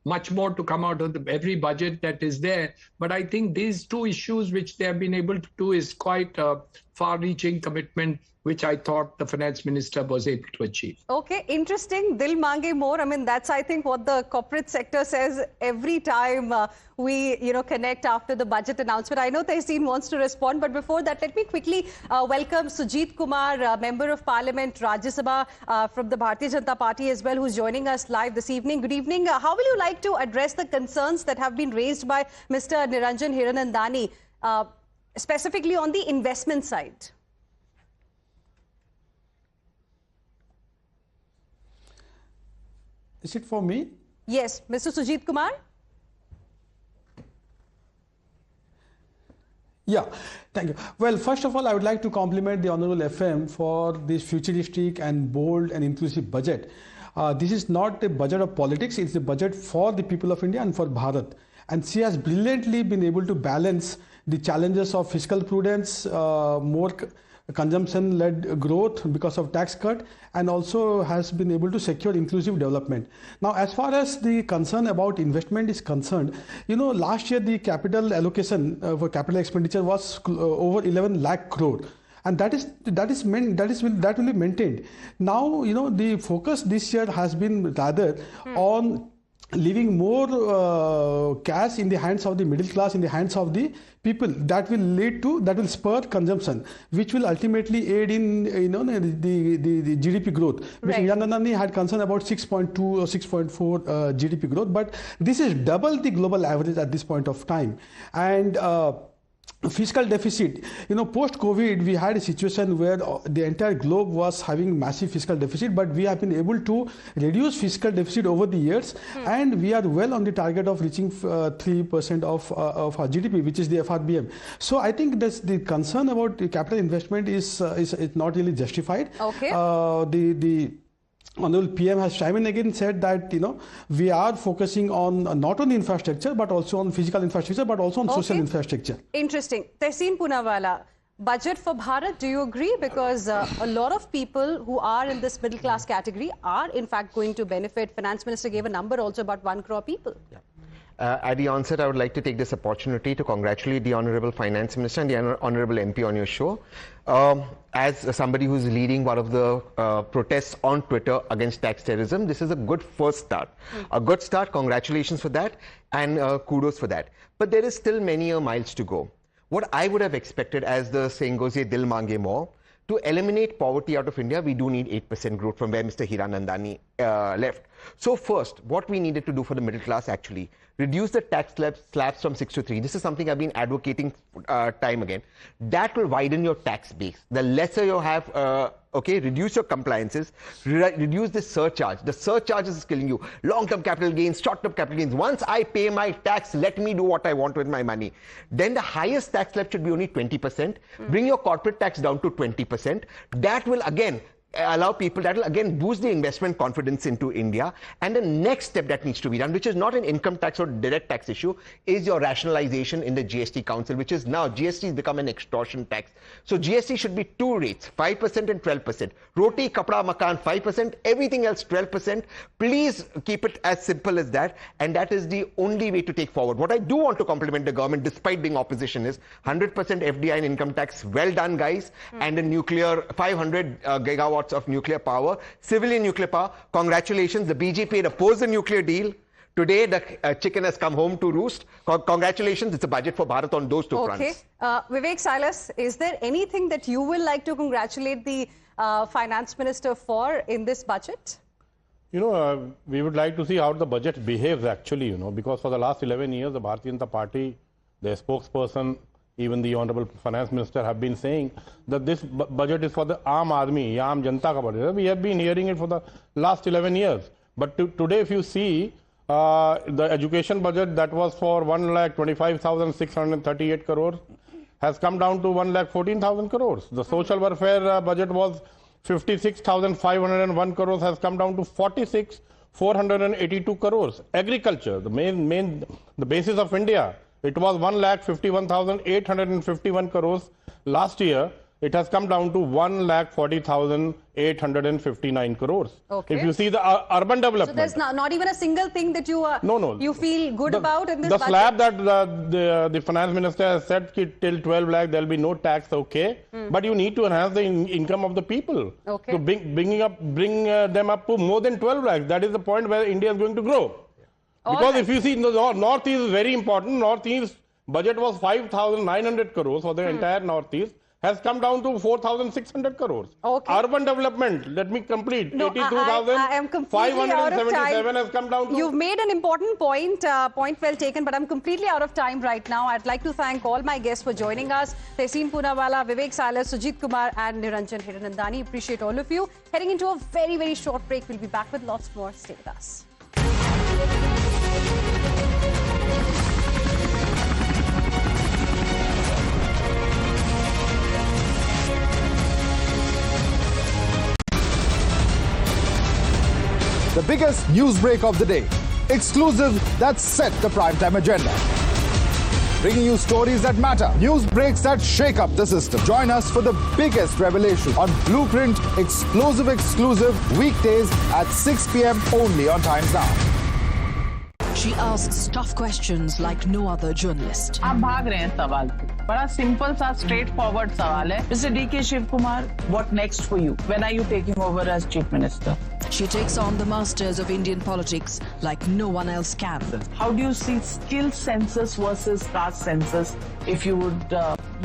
much more to come out of every budget that is there. But I think these two issues which they have been able to do is quite a far-reaching commitment, which I thought the finance minister was able to achieve. Okay, interesting. Dil mange more. I mean, that's, I think, what the corporate sector says every time we, connect after the budget announcement. I know Tehseen wants to respond, but before that, let me quickly welcome Sujit Kumar, Member of Parliament, Rajya Sabha from the Bharatiya Janata Party as well, who's joining us live this evening. Good evening. How will you like to address the concerns that have been raised by Mr. Niranjan Hiranandani, specifically on the investment side? Is it for me? Yes, Mr. Sujit Kumar. Yeah, thank you. Well, first of all, I would like to compliment the Honorable FM for this futuristic and bold and inclusive budget. This is not a budget of politics, it's a budget for the people of India and for Bharat. And she has brilliantly been able to balance the challenges of fiscal prudence, more consumption-led growth because of tax cut, and also has been able to secure inclusive development. Now, as far as the concern about investment is concerned, last year the capital allocation for capital expenditure was over 11 lakh crore. And that will be maintained. Now, the focus this year has been rather on leaving more cash in the hands of the middle class, in the hands of the people. That will spur consumption, which will ultimately aid in the GDP growth. Mr. Hiranandani had concern about 6.2 or 6.4 GDP growth, but this is double the global average at this point of time. And fiscal deficit, post-COVID, we had a situation where the entire globe was having massive fiscal deficit, but we have been able to reduce fiscal deficit over the years, and we are well on the target of reaching 3% of our GDP, which is the FRBM. So I think the concern about the capital investment is not really justified. Okay. The Honorable PM has time and again said that we are focusing on not only infrastructure but also on physical infrastructure but also on social infrastructure. Interesting. Tehseen Poonawalla, budget for Bharat, do you agree? Because a lot of people who are in this middle class category are in fact going to benefit. Finance Minister gave a number also about 1 crore people. Yeah. At the onset, I would like to take this opportunity to congratulate the Honorable Finance Minister and the Honorable MP on your show. As somebody who's leading one of the protests on Twitter against tax terrorism, this is a good first start. A good start, congratulations for that, and kudos for that. But there is still many miles to go. What I would have expected, as the saying goes, ye dil mange more, to eliminate poverty out of India, we do need 8% growth from where Mr. Hiranandani left. So first, what we needed to do for the middle class actually, reduce the tax slabs from 6 to 3. This is something I've been advocating time again. That will widen your tax base. The lesser you have, reduce your compliances, reduce the surcharge. The surcharge is killing you. Long-term capital gains, short-term capital gains. Once I pay my tax, let me do what I want with my money. Then the highest tax slab should be only 20%. Bring your corporate tax down to 20%. That will again allow people, that will again boost the investment confidence into India. And the next step that needs to be done, which is not an income tax or direct tax issue, is your rationalization in the GST Council, which is now GST has become an extortion tax. So GST should be 2 rates, 5% and 12%. Roti, kapda, makan, 5%, everything else 12%. Please keep it as simple as that. And that is the only way to take forward. What I do want to compliment the government, despite being opposition, is 100% FDI and income tax. Well done, guys. And the nuclear, 500 gigawatts of nuclear power, civilian nuclear power. Congratulations. The BJP had opposed the nuclear deal. Today, the chicken has come home to roost. Congratulations. It's a budget for Bharat on those two fronts. Vivek Silas, is there anything that you will like to congratulate the finance minister for in this budget? We would like to see how the budget behaves actually, because for the last 11 years, the Bharatiya Janata Party, their spokesperson, even the Honorable Finance Minister have been saying that this budget is for the Aam Aadmi, Aam Janta ka budget. We have been hearing it for the last 11 years. But today, if you see the education budget that was for 1,25,638 crores has come down to 1,14,000 crores. The social welfare budget was 56,501 crores has come down to 46,482 crores. Agriculture, the basis of India, it was 1,51,851 crores last year. It has come down to 1,40,859 crores. Okay. If you see the urban development. So there's not even a single thing that you you feel good about in this the budget? slab that the finance minister has said till 12 lakh there will be no tax, okay. But you need to enhance the income of the people. Okay. To bring them up to more than 12 lakhs. That is the point where India is going to grow. Because if you see, the Northeast is very important. Northeast budget was 5,900 crores for the entire Northeast. Has come down to 4,600 crores. Okay. Urban development, let me complete. No, 82,577 has come down to... You've made an important point, point well taken, but I'm completely out of time right now. I'd like to thank all my guests for joining us. Tehseen Poonawala, Vivek Silas, Sujit Kumar and Niranjan Hiranandani. Appreciate all of you. Heading into a very, very short break. We'll be back with lots more. Stay with us. The biggest news break of the day. Exclusive that set the primetime agenda. Bringing you stories that matter. News breaks that shake up the system. Join us for the biggest revelation on Blueprint Exclusive weekdays at 6 p.m. only on Times Now. She asks tough questions like no other journalist. आप भाग रहे हैं सवाल पे. बड़ा simple सा straight forward सवाल है. Mr. D.K. Shiv Kumar, what next for you? When are you taking over as Chief Minister? She takes on the masters of Indian politics like no one else can. How do you see skill census versus caste census if you would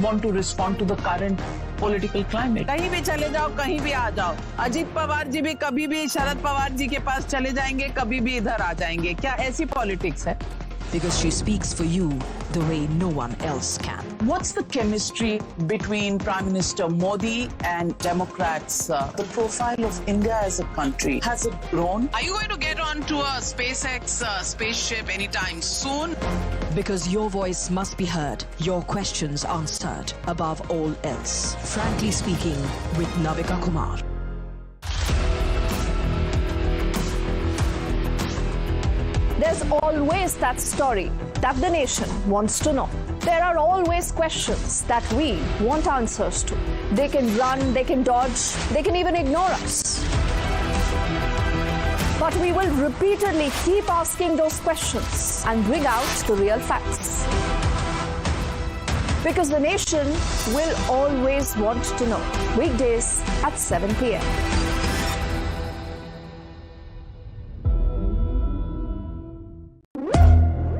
want to respond to the current political climate? कहीं भी चले जाओ, कहीं भी आ जाओ. अजीत पवार जी भी कभी भी शरद पवार जी के पास चले जाएंगे, कभी भी इधर आ जाएंगे. क्या ऐसी पॉलिटिक्स है? Because she speaks for you the way no one else can. What's the chemistry between Prime Minister Modi and Democrats? The profile of India as a country, has it grown? Are you going to get onto a SpaceX spaceship anytime soon? Because your voice must be heard, your questions answered above all else. Frankly Speaking with Navika Kumar. There's always that story that the nation wants to know. There are always questions that we want answers to. They can run, they can dodge, they can even ignore us. But we will repeatedly keep asking those questions and bring out the real facts. Because the nation will always want to know. Weekdays at 7 p.m.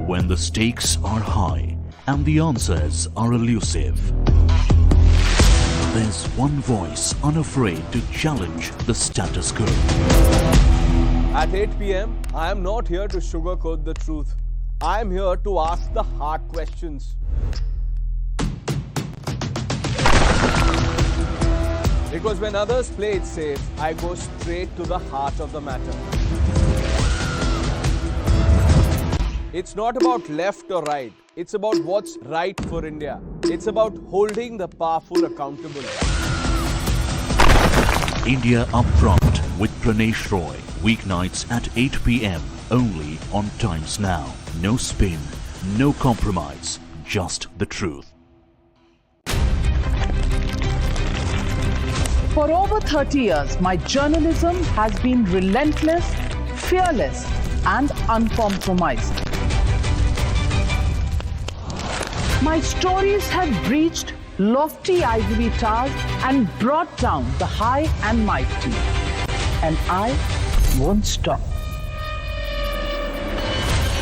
When the stakes are high and the answers are elusive, there's one voice unafraid to challenge the status quo. At 8 p.m., I am not here to sugarcoat the truth. I am here to ask the hard questions. Because when others play it safe, I go straight to the heart of the matter. It's not about left or right. It's about what's right for India. It's about holding the powerful accountable. India Upfront with Pranesh Roy. Weeknights at 8 p.m. only on Times Now. No spin, no compromise, just the truth. For over 30 years, my journalism has been relentless, fearless, and uncompromising. My stories have breached lofty ivory towers and brought down the high and mighty. And I won't stop.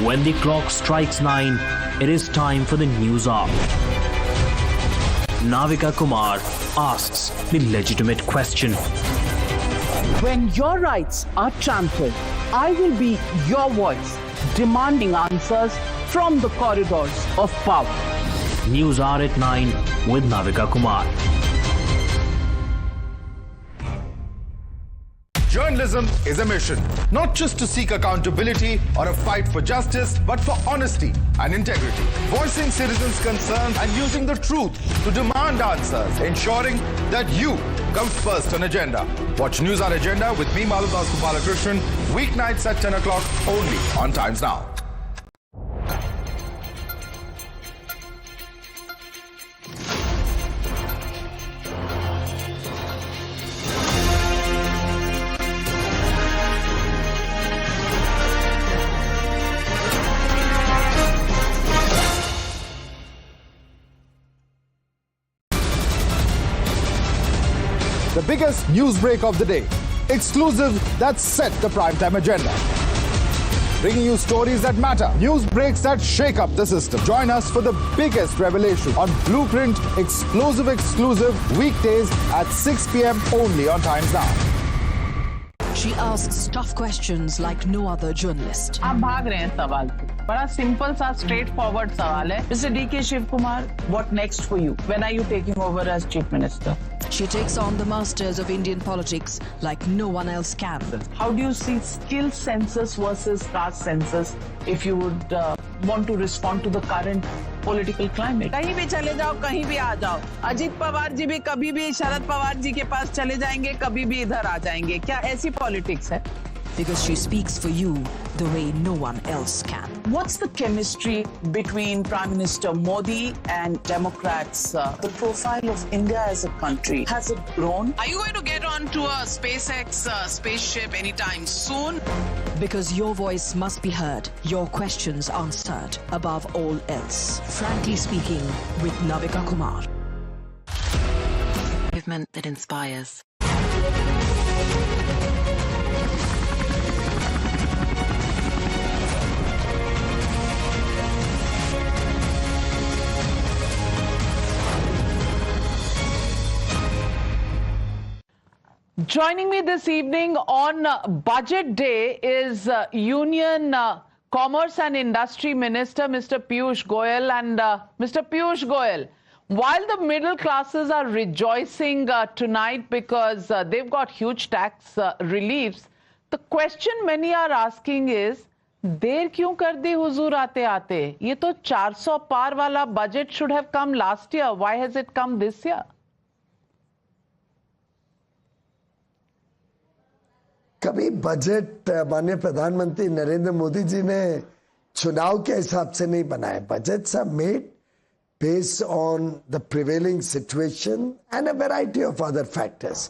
When the clock strikes 9, it is time for the news hour. Navika Kumar asks the legitimate question. When your rights are trampled, I will be your voice, demanding answers from the corridors of power. News Hour at 9 with Navika Kumar. Journalism is a mission, not just to seek accountability or a fight for justice, but for honesty and integrity. Voicing citizens' concerns and using the truth to demand answers, ensuring that you come first on agenda. Watch News Hour Agenda with me, Maludas Gopalakrishnan, weeknights at 10 o'clock only on Times Now. The biggest news break of the day. Exclusive that set the primetime agenda. Bringing you stories that matter. News breaks that shake up the system. Join us for the biggest revelation on Blueprint exclusive weekdays at 6 p.m. only on Times Now. She asks tough questions like no other journalist. आप भाग रहे हैं सवाल से. बड़ा simple सा straight forward सवाल है. Mr. D.K. Shivkumar, what next for you? When are you taking over as Chief Minister? She takes on the masters of Indian politics like no one else can. How do you see skill census versus caste census if you would want to respond to the current political climate? कहीं भी चले जाओ, कहीं भी आ जाओ. अजीत पवार जी भी कभी भी शरद पवार जी के पास चले जाएंगे, कभी भी इधर आ जाएंगे. क्या ऐसी पॉलिटिक्स है? Because she speaks for you the way no one else can. What's the chemistry between Prime Minister Modi and Democrats? The profile of India as a country, has it grown? Are you going to get onto a SpaceX spaceship anytime soon? Because your voice must be heard, your questions answered above all else. Frankly speaking, with Navika Kumar. Movement that inspires. Joining me this evening on Budget Day is Union Commerce and Industry Minister Mr. Piyush Goyal. And Mr. Piyush Goyal, while the middle classes are rejoicing tonight because they've got huge tax reliefs, the question many are asking is, देर क्यों कर दी हुजूर आते आते? ये तो 400 पार वाला budget should have come last year. Why has it come this year? कभी budget माननीय प्रधानमंत्री नरेंद्र मोदी जी ने चुनाव के हिसाब से नहीं बनाए. Budgets are made based on the prevailing situation and a variety of other factors.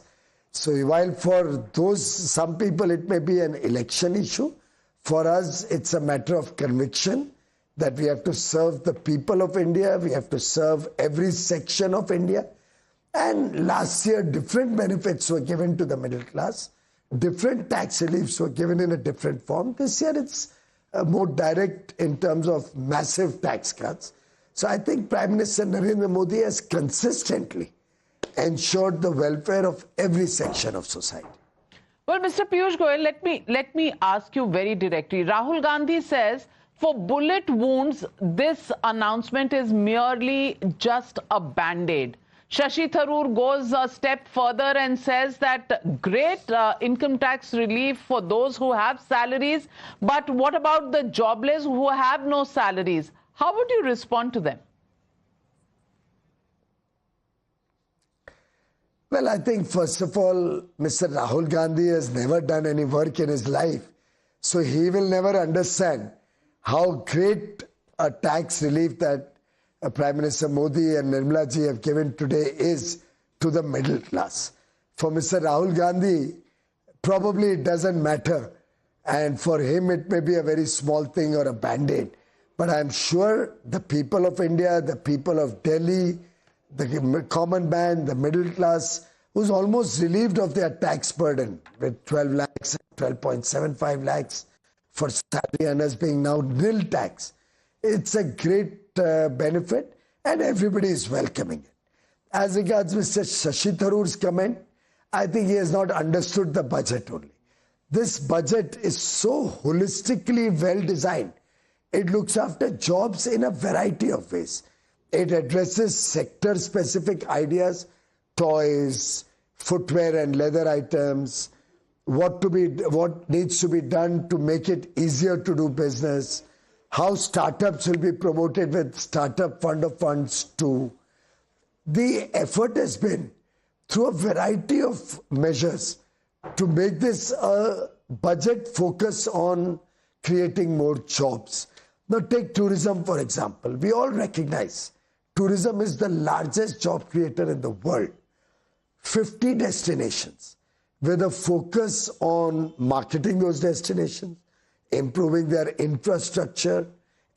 So while for those, some people it may be an election issue, for us it's a matter of conviction that we have to serve the people of India, we have to serve every section of India. And last year different benefits were given to the middle class. Different tax reliefs were given in a different form. This year it's more direct in terms of massive tax cuts. So I think Prime Minister Narendra Modi has consistently ensured the welfare of every section of society. Well, Mr. Piyush Goyal, let me ask you very directly. Rahul Gandhi says for bullet wounds, this announcement is merely just a band-aid. Shashi Tharoor goes a step further and says that great income tax relief for those who have salaries, but what about the jobless who have no salaries? How would you respond to them? Well, I think first of all, Mr. Rahul Gandhi has never done any work in his life, so he will never understand how great a tax relief that Prime Minister Modi and Nirmala ji have given today is to the middle class. For Mr. Rahul Gandhi, probably it doesn't matter, and for him it may be a very small thing or a band-aid. But I'm sure the people of India, the people of Delhi, the common man, the middle class, who's almost relieved of their tax burden with 12 lakhs, 12.75 lakhs for salary earners being now nil tax. It's a great benefit and everybody is welcoming it. As regards Mr. Shashi Tharoor's comment, I think he has not understood the budget only. This budget is so holistically well designed. It looks after jobs in a variety of ways. It addresses sector-specific ideas, toys, footwear and leather items, what needs to be done to make it easier to do business, how startups will be promoted with startup fund of funds too. The effort has been through a variety of measures to make this a budget focus on creating more jobs. Now take tourism for example. We all recognize tourism is the largest job creator in the world. 50 destinations with a focus on marketing those destinations, improving their infrastructure,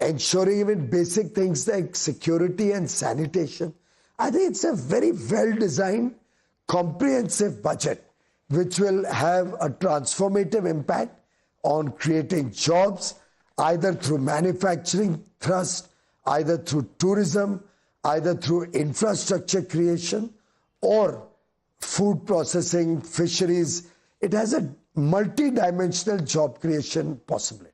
ensuring even basic things like security and sanitation. I think it's a very well-designed, comprehensive budget which will have a transformative impact on creating jobs, either through manufacturing thrust, either through tourism, either through infrastructure creation or food processing, fisheries. It has a multi-dimensional job creation possibility.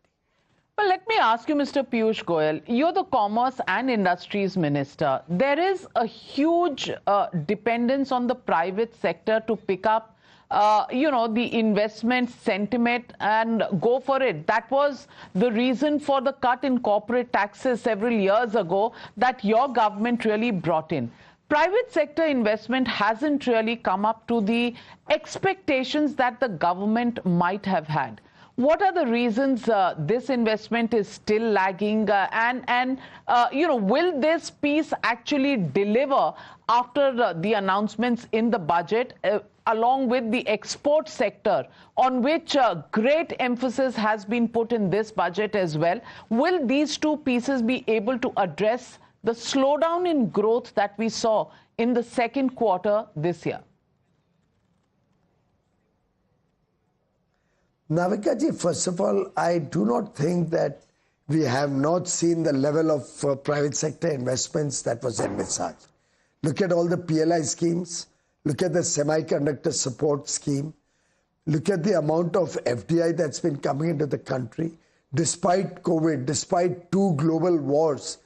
Well, let me ask you, Mr. Piyush Goyal, you're the Commerce and Industries Minister. There is a huge dependence on the private sector to pick up the investment sentiment and go for it. That was the reason for the cut in corporate taxes several years ago that your government really brought in. Private sector investment hasn't really come up to the expectations that the government might have had. What are the reasons this investment is still lagging will this piece actually deliver after the announcements in the budget along with the export sector on which great emphasis has been put in this budget as well? Will these two pieces be able to address the slowdown in growth that we saw in the second quarter this year? Navika ji, first of all, I do not think that we have not seen the level of private sector investments that was envisaged. Look at all the PLI schemes. Look at the semiconductor support scheme. Look at the amount of FDI that's been coming into the country. Despite COVID, despite two global wars,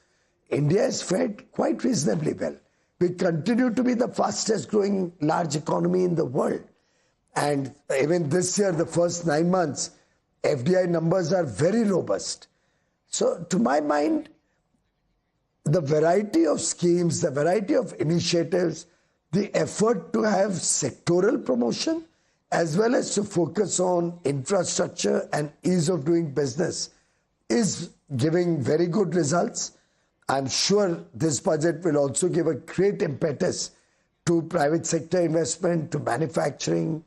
India has fared quite reasonably well. We continue to be the fastest growing large economy in the world. And even this year, the first 9 months, FDI numbers are very robust. So to my mind, the variety of schemes, the variety of initiatives, the effort to have sectoral promotion as well as to focus on infrastructure and ease of doing business is giving very good results. I'm sure this budget will also give a great impetus to private sector investment, to manufacturing,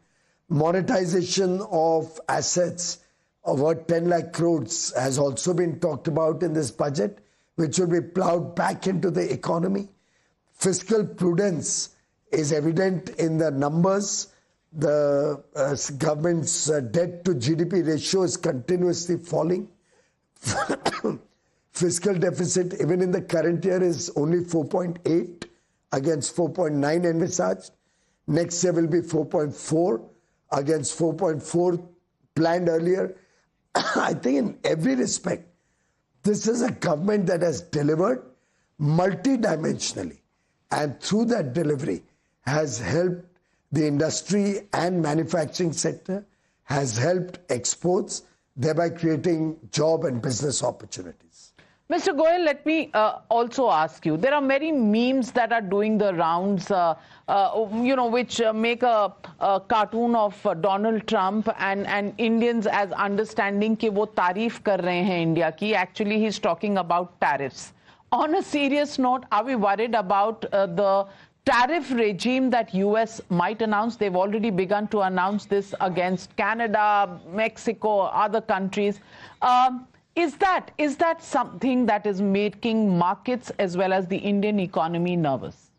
monetization of assets of about 10 lakh crores has also been talked about in this budget, which will be plowed back into the economy. Fiscal prudence is evident in the numbers. The government's debt to GDP ratio is continuously falling. Fiscal deficit, even in the current year, is only 4.8 against 4.9 envisaged. Next year will be 4.4 against 4.4 planned earlier. I think in every respect, this is a government that has delivered multidimensionally, and through that delivery has helped the industry and manufacturing sector, has helped exports, thereby creating job and business opportunities. Mr. Goyal, let me also ask you, there are many memes that are doing the rounds, which make a cartoon of Donald Trump and Indians as understanding कि वो तारीफ कर रहे हैं India की. Actually, he's talking about tariffs. On a serious note, are we worried about the tariff regime that US might announce? They've already begun to announce this against Canada, Mexico, other countries. Is that something that is making markets as well as the Indian economy nervous?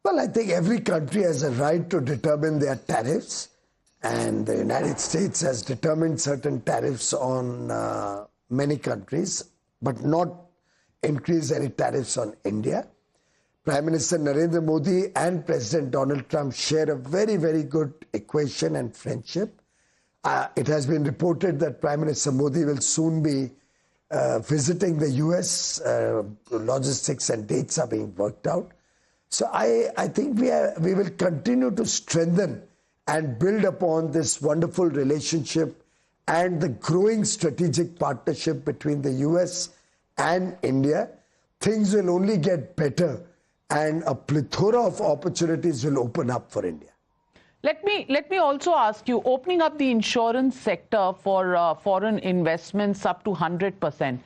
Well, I think every country has a right to determine their tariffs, and the United States has determined certain tariffs on many countries, but not increase any tariffs on India. Prime Minister Narendra Modi and President Donald Trump share a very, very good equation and friendship. It has been reported that Prime Minister Modi will soon be visiting the US. Logistics and dates are being worked out. So I think we will continue to strengthen and build upon this wonderful relationship and the growing strategic partnership between the US and India. Things will only get better and a plethora of opportunities will open up for India. Let me also ask you, opening up the insurance sector for foreign investments up to 100%,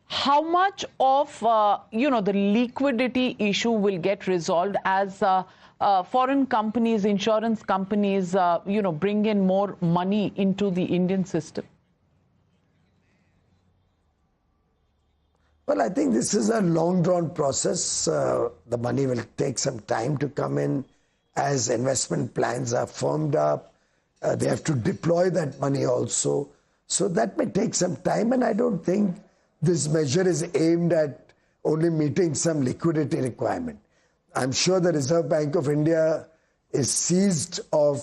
how much of the liquidity issue will get resolved as foreign companies, insurance companies, bring in more money into the Indian system? Well, I think this is a long-drawn process. The money will take some time to come in as investment plans are firmed up. They have to deploy that money also. So that may take some time, and I don't think this measure is aimed at only meeting some liquidity requirement. I'm sure the Reserve Bank of India is seized of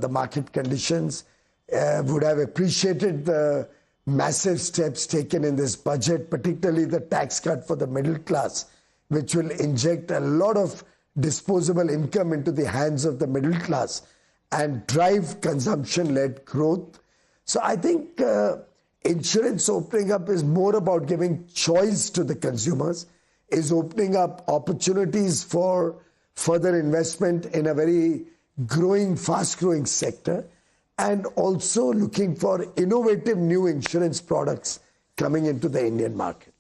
the market conditions, would have appreciated the massive steps taken in this budget, particularly the tax cut for the middle class, which will inject a lot of disposable income into the hands of the middle class and drive consumption-led growth. So I think insurance opening up is more about giving choice to the consumers, is opening up opportunities for further investment in a very growing, fast-growing sector, and also looking for innovative new insurance products coming into the Indian market.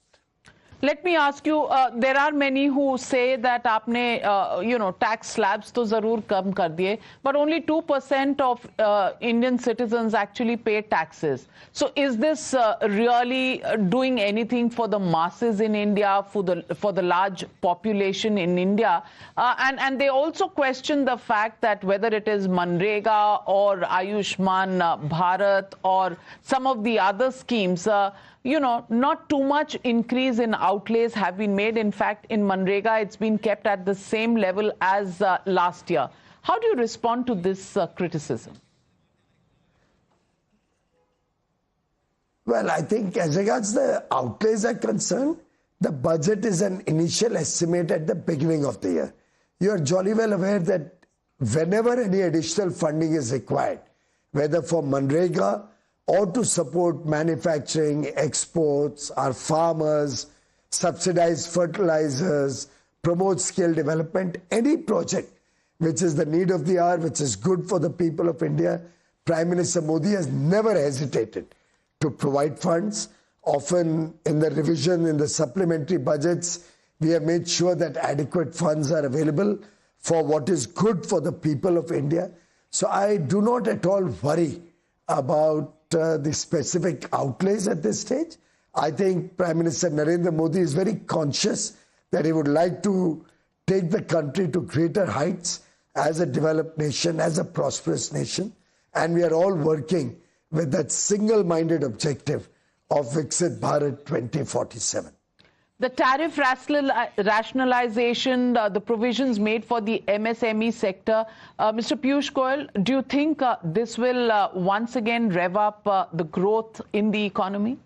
Let me ask you, there are many who say that aapne, tax slabs to zarur kam kar diye, but only 2% of Indian citizens actually pay taxes. So is this really doing anything for the masses in India, for the large population in India? And they also question the fact that whether it is Manrega or Ayushman Bharat or some of the other schemes, not too much increase in outlays have been made. In fact, in Manrega, it's been kept at the same level as last year. How do you respond to this criticism? Well, I think as regards the outlays are concerned, the budget is an initial estimate at the beginning of the year. You are jolly well aware that whenever any additional funding is required, whether for Manrega or to support manufacturing, exports, our farmers, subsidize fertilizers, promote skill development, any project which is the need of the hour, which is good for the people of India, Prime Minister Modi has never hesitated to provide funds. Often in the revision, in the supplementary budgets, we have made sure that adequate funds are available for what is good for the people of India. So I do not at all worry about the specific outlays at this stage. I think Prime Minister Narendra Modi is very conscious that he would like to take the country to greater heights as a developed nation, as a prosperous nation. And we are all working with that single-minded objective of Viksit Bharat 2047. The tariff rationalization, the provisions made for the MSME sector, Mr. Piyush Goyal, do you think this will once again rev up the growth in the economy?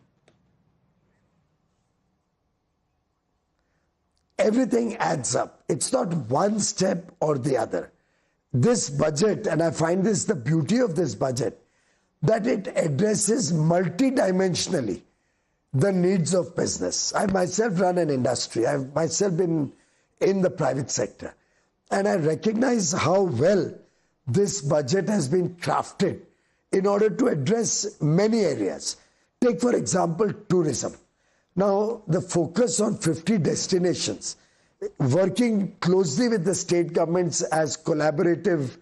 Everything adds up. It's not one step or the other. This budget, and I find this the beauty of this budget, that it addresses multidimensionally the needs of business. I myself run an industry. I've myself been in the private sector. And I recognize how well this budget has been crafted in order to address many areas. Take, for example, tourism. Now, the focus on 50 destinations, working closely with the state governments as collaborative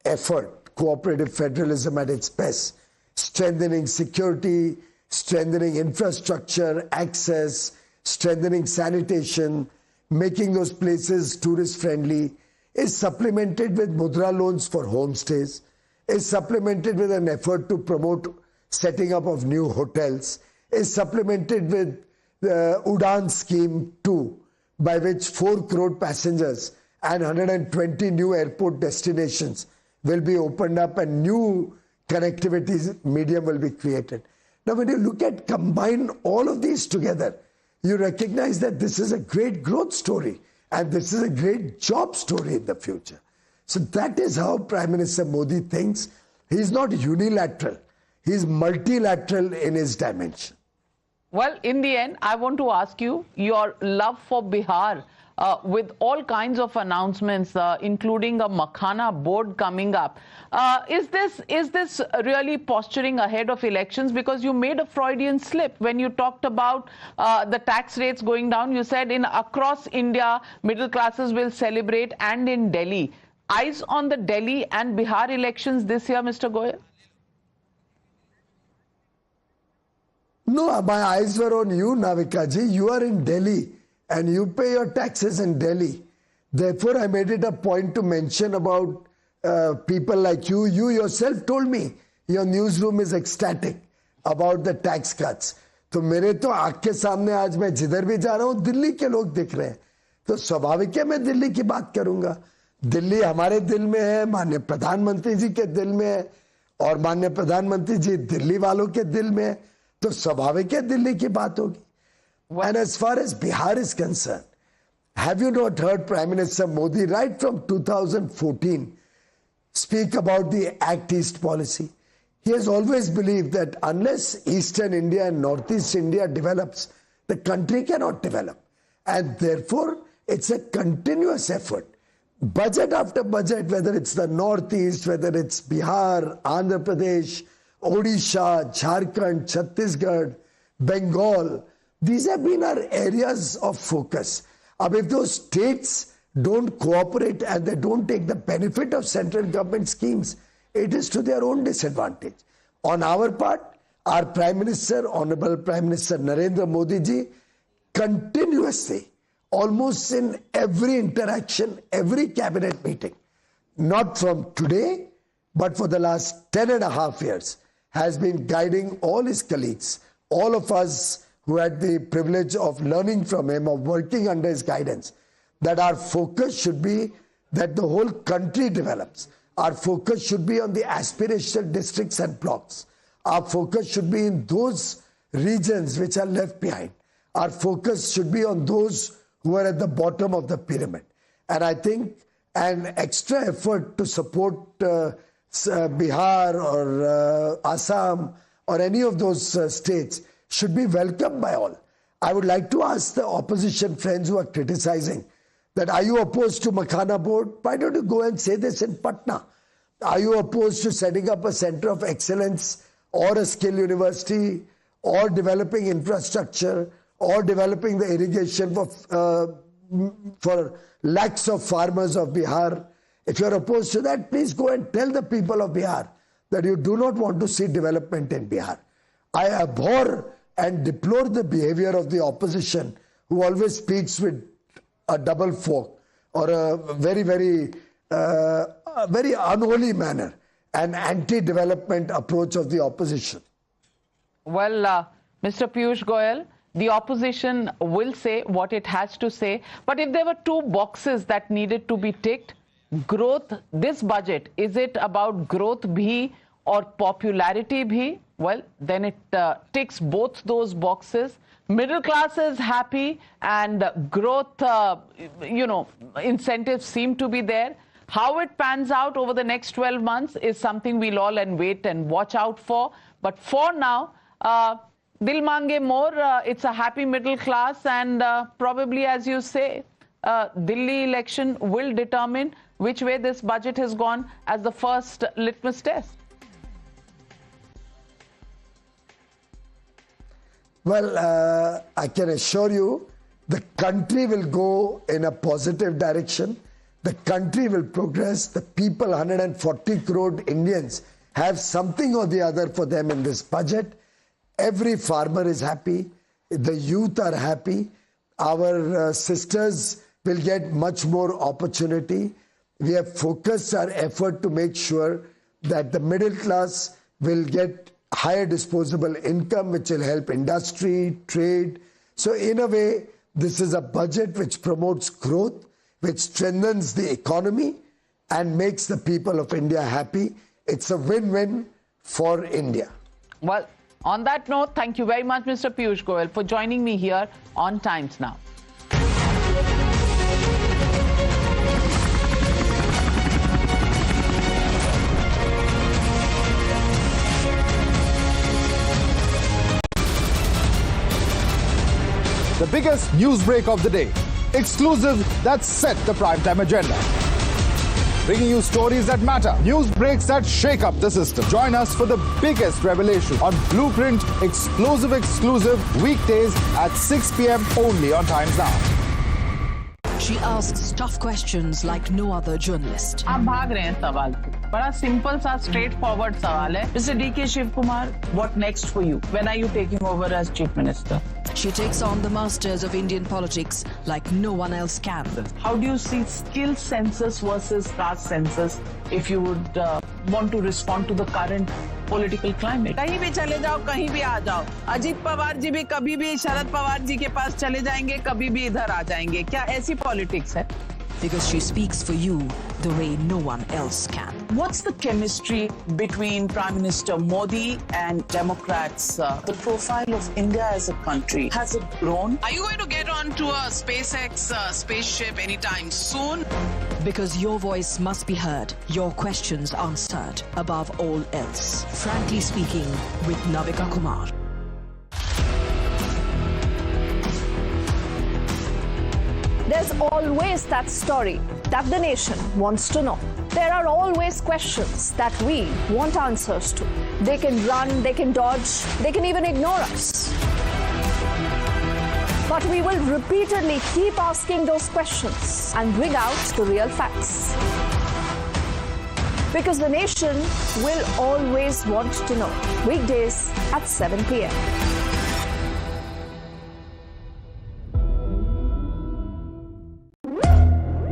effort, cooperative federalism at its best, strengthening security, strengthening infrastructure, access, strengthening sanitation, making those places tourist-friendly, is supplemented with mudra loans for homestays, is supplemented with an effort to promote setting up of new hotels, is supplemented with the Udan scheme too, by which 4 crore passengers and 120 new airport destinations will be opened up and new connectivity medium will be created. Now, when you look at combine all of these together, you recognize that this is a great growth story and this is a great job story in the future. So that is how Prime Minister Modi thinks. He's not unilateral. He's multilateral in his dimension. Well, in the end, I want to ask you your love for Bihar with all kinds of announcements, including a Makhana board coming up. Is this really posturing ahead of elections? Because you made a Freudian slip when you talked about the tax rates going down. You said across India, middle classes will celebrate, and in Delhi. Eyes on the Delhi and Bihar elections this year, Mr. Goyal? No, my eyes were on you, Navika ji. You are in Delhi and you pay your taxes in Delhi. Therefore, I made it a point to mention about people like you. You yourself told me your newsroom is ecstatic about the tax cuts. तो मेरे तो आँख के सामने आज मैं जिधर भी जा रहा हूँ दिल्ली के लोग दिख रहे हैं. तो स्वाभाविक है मैं दिल्ली की बात करूंगा. दिल्ली हमारे दिल में है, माननीय प्रधानमंत्री जी के दिल में है और माननीय प्रधानमंत्री जी दिल्ली वालों के दिल में है. तो स्वाभाविक है दिल्ली की बात होगी. And as far as Bihar is concerned, have you not heard Prime Minister Modi right from 2014 speak about the Act East policy? He has always believed that unless Eastern India and Northeast India develops, the country cannot develop. And therefore, it's a continuous effort. Budget after budget, whether it's the Northeast, whether it's Bihar, Andhra Pradesh, Odisha, Jharkhand, Chhattisgarh, Bengal, these have been our areas of focus. Now, if those states don't cooperate and they don't take the benefit of central government schemes, it is to their own disadvantage. On our part, our Prime Minister, Honorable Prime Minister Narendra Modi ji, continuously, almost in every interaction, every cabinet meeting, not from today, but for the last 10.5 years, has been guiding all his colleagues, all of us who had the privilege of learning from him, of working under his guidance, that our focus should be that the whole country develops. Our focus should be on the aspirational districts and blocks. Our focus should be in those regions which are left behind. Our focus should be on those who are at the bottom of the pyramid. And I think an extra effort to support Bihar or Assam or any of those states should be welcomed by all. I would like to ask the opposition friends who are criticizing that are you opposed to Makhana board? Why don't you go and say this in Patna? Are you opposed to setting up a center of excellence or a skill university or developing infrastructure or developing the irrigation for lakhs of farmers of Bihar? If you are opposed to that, please go and tell the people of Bihar that you do not want to see development in Bihar. I abhor and deplore the behavior of the opposition who always speaks with a double fork or a very, very unholy manner, an anti-development approach of the opposition. Well, Mr. Piyush Goyal, the opposition will say what it has to say. But if there were two boxes that needed to be ticked, growth, this budget, is it about growth bhi or popularity bhi? Well, then it ticks both those boxes. Middle class is happy and growth, incentives seem to be there. How it pans out over the next 12 months is something we'll all wait and watch out for. But for now, Dil Mange More, it's a happy middle class, and probably, as you say, Delhi election will determine which way this budget has gone as the first litmus test. Well, I can assure you the country will go in a positive direction. The country will progress. The people, 140 crore Indians, have something or the other for them in this budget. Every farmer is happy. The youth are happy. Our sisters will get much more opportunity. We have focused our effort to make sure that the middle class will get higher disposable income, which will help industry, trade. So in a way, this is a budget which promotes growth, which strengthens the economy and makes the people of India happy. It's a win-win for India. Well, On that note, thank you very much, Mr. Piyush Goyal, for joining me here on Times Now. The biggest news break of the day. Exclusive that set the primetime agenda. Bringing you stories that matter. News breaks that shake up the system. Join us for the biggest revelation on Blueprint exclusive weekdays at 6 p.m. only on Times Now. She asks tough questions like no other journalist. आप भाग रहे हैं सवाल से. बड़ा simple सा straight forward सवाल है. Mr. D.K. Shivkumar, what next for you? When are you taking over as Chief Minister? She takes on the masters of Indian politics like no one else can. How do you see skill census versus caste census if you would want to respond to the current political climate? कहीं भी चले जाओ, कहीं भी आ जाओ. अजीत पवार जी भी कभी भी शरद पवार जी के पास चले जाएंगे, कभी भी इधर आ जाएंगे. क्या ऐसी पॉलिटिक्स है? Because she speaks for you the way no one else can. What's the chemistry between Prime Minister Modi and Democrats? The profile of India as a country, has it grown? Are you going to get onto a SpaceX spaceship anytime soon? Because your voice must be heard, your questions answered above all else. Frankly speaking, with Navika Kumar. There's always that story that the nation wants to know. There are always questions that we want answers to. They can run, they can dodge, they can even ignore us. But we will repeatedly keep asking those questions and bring out the real facts. Because the nation will always want to know. Weekdays at 7 p.m.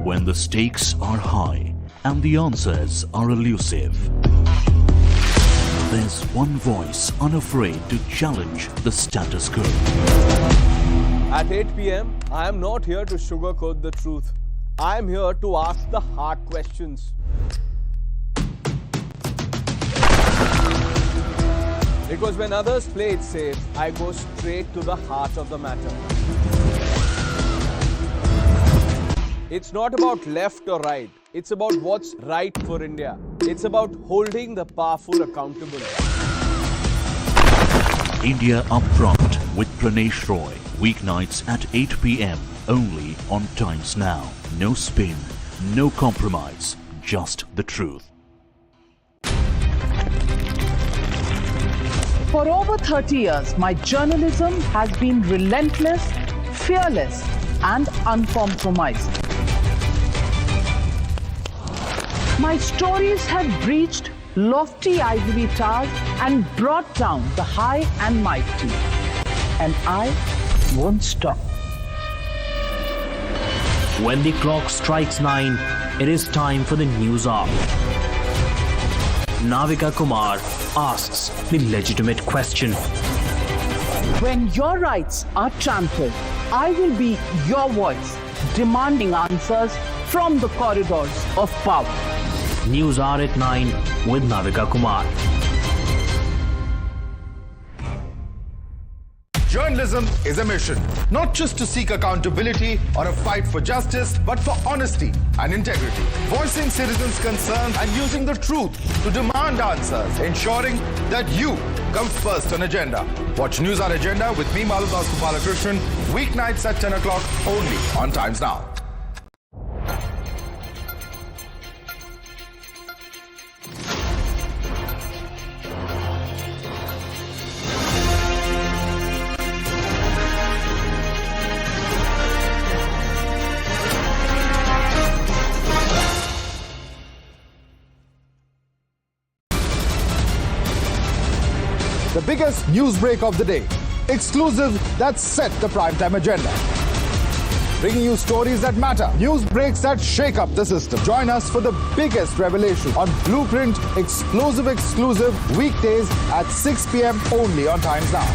When the stakes are high and the answers are elusive, there's one voice unafraid to challenge the status quo. At 8 p.m., I am not here to sugarcoat the truth. I am here to ask the hard questions. Because when others play it safe, I go straight to the heart of the matter. It's not about left or right. It's about what's right for India. It's about holding the powerful accountable. India Upfront with Pranesh Roy. Weeknights at 8 p.m. only on Times Now. No spin, no compromise, just the truth. For over 30 years, my journalism has been relentless, fearless, and uncompromised. My stories have breached lofty ivory towers and brought down the high and mighty. And I won't stop. When the clock strikes 9, it is time for the news hour. Navika Kumar asks the legitimate question. When your rights are trampled, I will be your voice, demanding answers from the corridors of power. News Hour at 9 with Navika Kumar. Journalism is a mission, not just to seek accountability or a fight for justice, but for honesty and integrity. Voicing citizens' concerns and using the truth to demand answers, ensuring that you come first on agenda. Watch News Hour Agenda with me, Maludas Gopalakrishnan, weeknights at 10 o'clock only on Times Now. The biggest news break of the day. Exclusive that set the primetime agenda. Bringing you stories that matter. News breaks that shake up the system. Join us for the biggest revelation on Blueprint exclusive weekdays at 6 p.m. only on Times Now.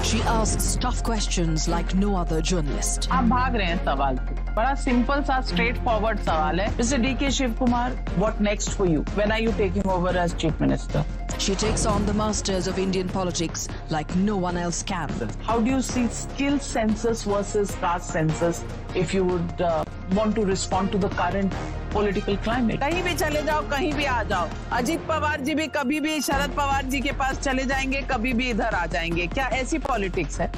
She asks tough questions like no other journalist. आप भाग रहे हैं सवाल से. बड़ा simple सा straight forward सवाल है. Mr. D.K. Shivkumar, what next for you? When are you taking over as Chief Minister? She takes on the masters of Indian politics like no one else can. How do you see skill census versus caste census if you would want to respond to the current political climate? कहीं भी चले जाओ, कहीं भी आ जाओ. अजीत पवार जी भी कभी भी शरद पवार जी के पास चले जाएंगे, कभी भी इधर आ जाएंगे. क्या ऐसी पॉलिटिक्स है?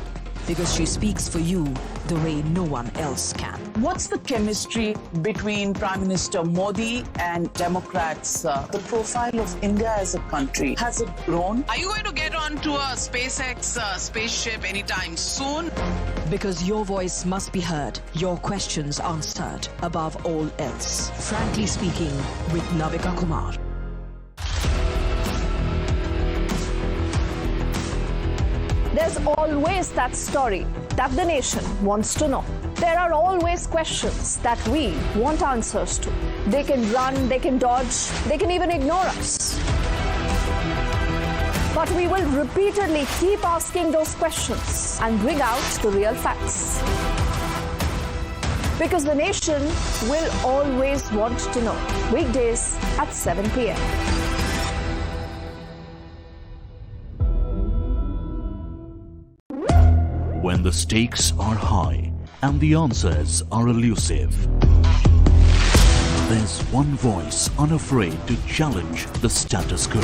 Because she speaks for you the way no one else can. What's the chemistry between Prime Minister Modi and Democrats? The profile of India as a country, has it grown? Are you going to get onto a SpaceX spaceship anytime soon? Because your voice must be heard, your questions answered, above all else. Frankly Speaking with Navika Kumar. There's always that story that the nation wants to know. There are always questions that we want answers to. They can run, they can dodge, they can even ignore us. But we will repeatedly keep asking those questions and bring out the real facts. Because the nation will always want to know. Weekdays at 7 p.m. When the stakes are high and the answers are elusive, there's one voice unafraid to challenge the status quo.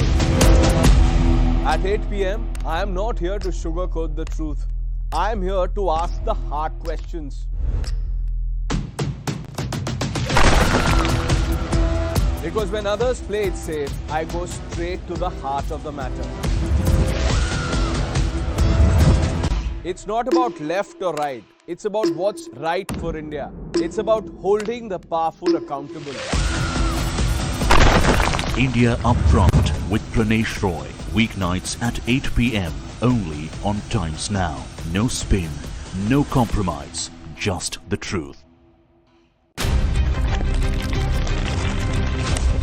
At 8 p.m., I am not here to sugarcoat the truth. I am here to ask the hard questions. Because when others play it safe, I go straight to the heart of the matter. It's not about left or right. It's about what's right for India. It's about holding the powerful accountable. India Upfront with Pranesh Roy. Weeknights at 8 p.m. only on Times Now. No spin, no compromise, just the truth.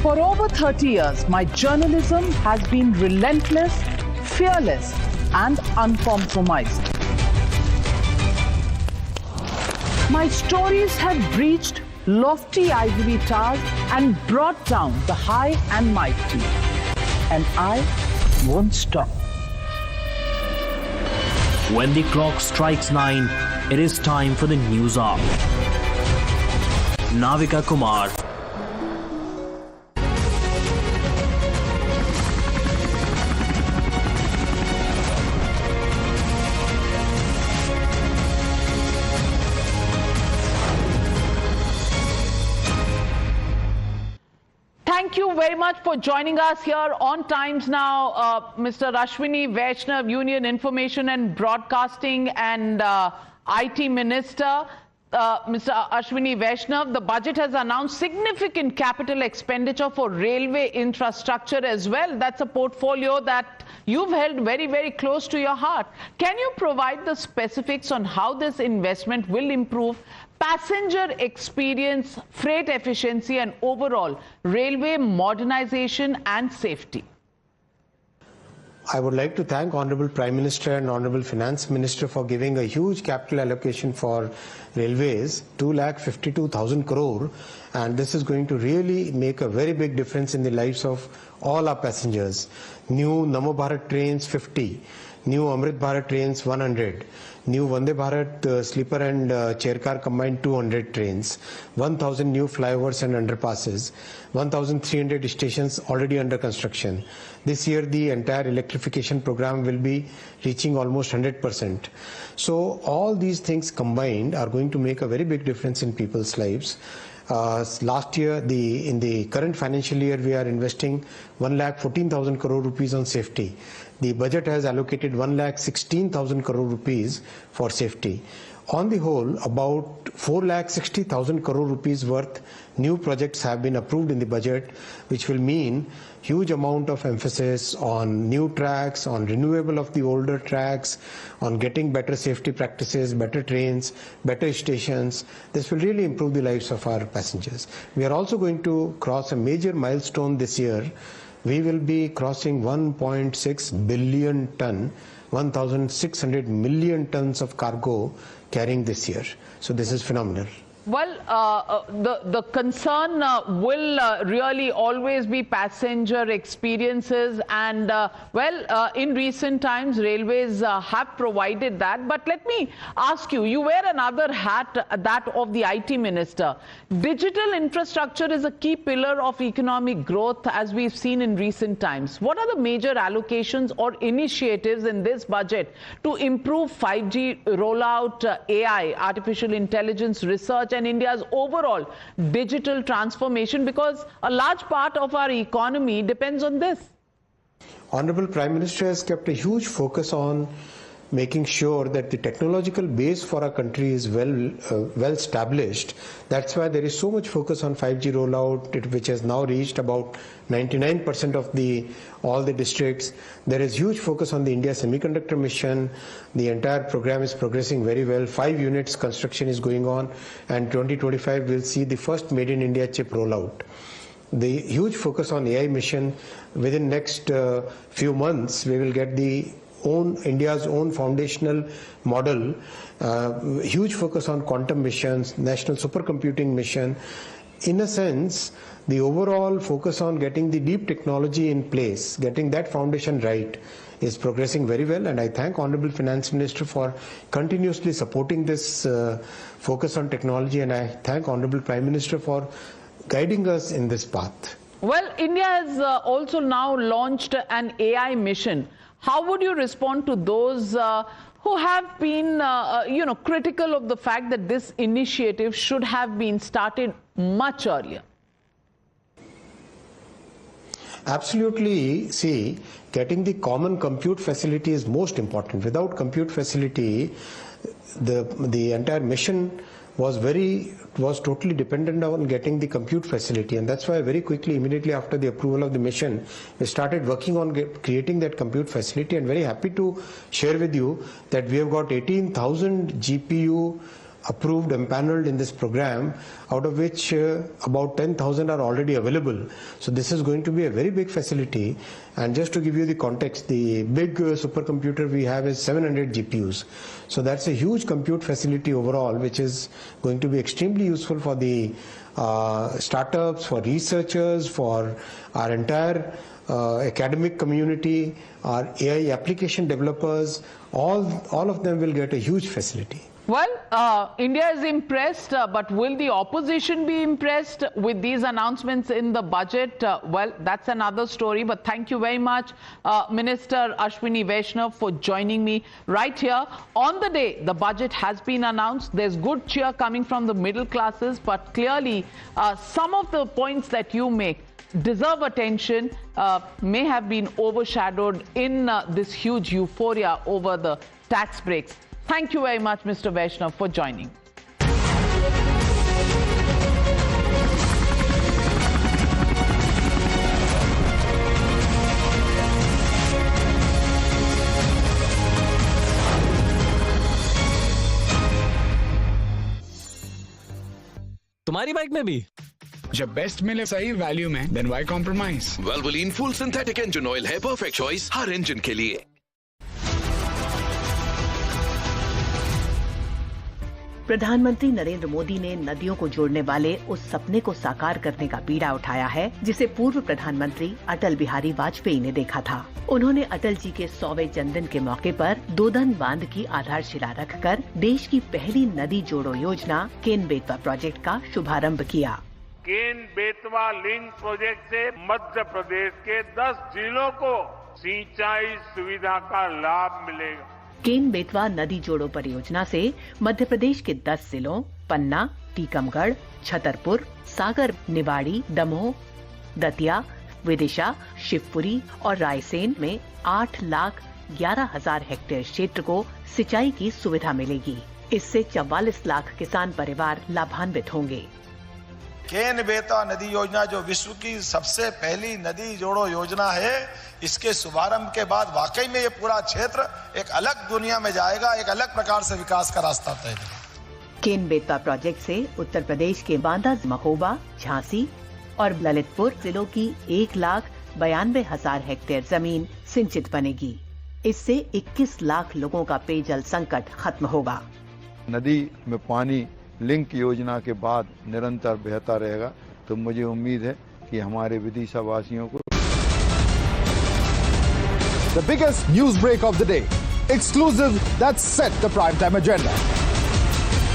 For over 30 years, my journalism has been relentless, fearless, and uncompromised. My stories have breached lofty ivory towers and brought down the high and mighty. And I won't stop. When the clock strikes 9, it is time for the news hour. Navika Kumar. Thank you very much for joining us here on Times Now, Mr. Ashwini Vaishnav, Union Information and Broadcasting and IT Minister. Mr. Ashwini Vaishnav, the budget has announced significant capital expenditure for railway infrastructure as well. That's a portfolio that you've held very, very close to your heart. Can you provide the specifics on how this investment will improve passenger experience, freight efficiency, and overall railway modernization and safety? I would like to thank Honorable Prime Minister and Honorable Finance Minister for giving a huge capital allocation for railways, 2,52,000 crore, and this is going to really make a very big difference in the lives of all our passengers. New Namo Bharat trains 50, new Amrit Bharat trains 100, new Vande Bharat sleeper and chair car combined 200 trains, 1,000 new flyovers and underpasses, 1,300 stations already under construction. This year the entire electrification program will be reaching almost 100%. So all these things combined are going to make a very big difference in people's lives. Last year, in the current financial year, we are investing 1,14,000 crore rupees on safety. The budget has allocated 1,16,000 crore rupees for safety. On the whole, about 4,60,000 crore rupees worth new projects have been approved in the budget, which will mean huge amount of emphasis on new tracks, on renewal of the older tracks, on getting better safety practices, better trains, better stations. This will really improve the lives of our passengers. We are also going to cross a major milestone this year. We will be crossing 1.6 billion ton, 1,600 million tons of cargo carrying this year. So this is phenomenal. Well, the concern will really always be passenger experiences, and in recent times railways have provided that. But let me ask you, you wear another hat, that of the IT minister. Digital infrastructure is a key pillar of economic growth, as we've seen in recent times. What are the major allocations or initiatives in this budget to improve 5G rollout, AI, artificial intelligence research, and India's overall digital transformation, because a large part of our economy depends on this? Honorable Prime Minister has kept a huge focus on making sure that the technological base for our country is well established. That's why there is so much focus on 5G rollout, which has now reached about 99% of all the districts. There is huge focus on the India Semiconductor Mission. The entire program is progressing very well. 5 units construction is going on, and 2025 will see the first Made in India chip rollout. The huge focus on AI mission. Within next few months, we will get India's own foundational model. Huge focus on quantum missions, national supercomputing mission. In a sense, the overall focus on getting the deep technology in place, getting that foundation right, is progressing very well, and I thank Honorable Finance Minister for continuously supporting this focus on technology, and I thank Honorable Prime Minister for guiding us in this path. Well, India has also now launched an AI mission. How would you respond to those who have been, critical of the fact that this initiative should have been started much earlier? Absolutely. See, getting the common compute facility is most important. Without compute facility, the entire mission was totally dependent on getting the compute facility, and that's why very quickly, immediately after the approval of the mission, we started working on creating that compute facility, and very happy to share with you that we have got 18,000 GPU approved, empaneled in this program, out of which about 10,000 are already available. So this is going to be a very big facility. And just to give you the context, the big supercomputer we have is 700 GPUs. So that's a huge compute facility overall, which is going to be extremely useful for the startups, for researchers, for our entire academic community, our AI application developers. All of them will get a huge facility. Well, India is impressed, but will the opposition be impressed with these announcements in the budget? Well, that's another story, but thank you very much, Minister Ashwini Vaishnav, for joining me right here. On the day the budget has been announced, there's good cheer coming from the middle classes, but clearly some of the points that you make deserve attention, may have been overshadowed in this huge euphoria over the tax breaks. Thank you very much, Mr. Vaishnav, for joining. तुम्हारी bike में भी जब best मिले सही value में, then why compromise? Valvoline full synthetic engine oil है perfect choice हर engine के लिए। प्रधानमंत्री नरेंद्र मोदी ने नदियों को जोड़ने वाले उस सपने को साकार करने का बीड़ा उठाया है जिसे पूर्व प्रधानमंत्री अटल बिहारी वाजपेयी ने देखा था। उन्होंने अटल जी के 100वें जन्मदिन के मौके पर दोदन बांध की आधारशिला रखकर देश की पहली नदी जोड़ो योजना केन बेतवा प्रोजेक्ट का शुभारंभ किया। केन बेतवा लिंक प्रोजेक्ट से मध्य प्रदेश के 10 जिलों को सिंचाई सुविधा का लाभ मिलेगा। केन बेतवा नदी जोड़ो परियोजना से मध्य प्रदेश के 10 जिलों पन्ना, टीकमगढ़, छतरपुर, सागर, निवाड़ी, दमोह, दतिया, विदिशा, शिवपुरी और रायसेन में 8,11,000 हेक्टेयर क्षेत्र को सिंचाई की सुविधा मिलेगी। इससे 44 लाख किसान परिवार लाभान्वित होंगे। केन बेतवा नदी योजना जो विश्व की सबसे पहली नदी जोड़ो योजना है, इसके शुभारंभ के बाद वाकई में ये पूरा क्षेत्र एक अलग दुनिया में जाएगा, एक अलग प्रकार से विकास का रास्ता तय करेगा। केन बेतवा प्रोजेक्ट से उत्तर प्रदेश के बांदा, महोबा, झांसी और ललितपुर जिलों की 1,92,000 हेक्टेयर जमीन सिंचित बनेगी। इससे 21 लाख लोगों का पेयजल संकट खत्म होगा। नदी में पानी लिंक योजना के बाद निरंतर बेहतर रहेगा। तो मुझे उम्मीद है कि हमारे विदिशा वासियों को The biggest news break of the day. Exclusive that set the primetime agenda.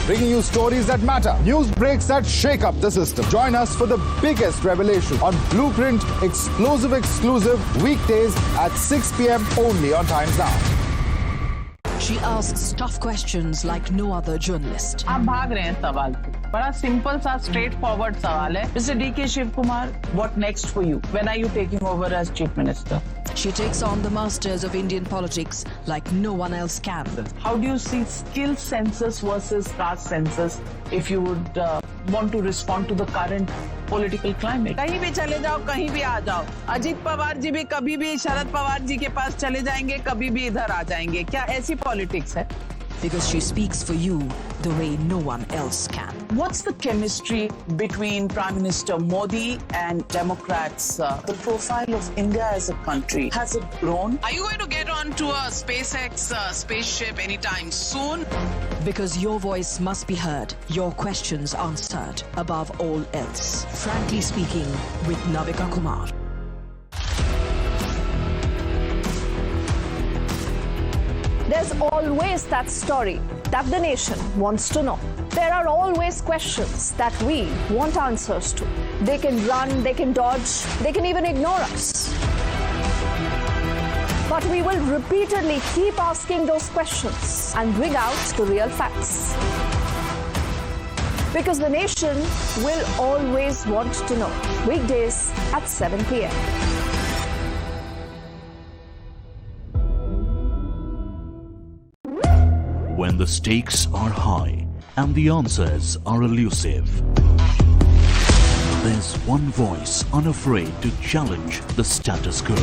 Bringing you stories that matter. News breaks that shake up the system. Join us for the biggest revelation on Blueprint exclusive weekdays at 6 p.m. only on Times Now. She asks tough questions like no other journalist. आप भाग रहे हैं सवाल से। बड़ा simple सा straight forward सवाल है। Mr. D.K. Shiv Kumar, what next for you? When are you taking over as Chief Minister? She takes on the masters of Indian politics like no one else can. How do you see skill census versus caste census if you would want to respond to the current political climate? कहीं भी चले जाओ, कहीं भी आ जाओ। अजीत पवार जी भी कभी भी शरद पवार जी के पास चले जाएंगे, कभी भी इधर आ जाएंगे। क्या ऐसी पॉलिटिक्स है? Because she speaks for you the way no one else can. What's the chemistry between Prime Minister Modi and Democrats? The profile of India as a country, has it grown? Are you going to get onto a SpaceX spaceship anytime soon? Because your voice must be heard, your questions answered above all else. Frankly speaking, with Navika Kumar. There's always that story that the nation wants to know. There are always questions that we want answers to. They can run, they can dodge, they can even ignore us. But we will repeatedly keep asking those questions and bring out the real facts. Because the nation will always want to know. Weekdays at 7 p.m. When the stakes are high and the answers are elusive, there's one voice unafraid to challenge the status quo.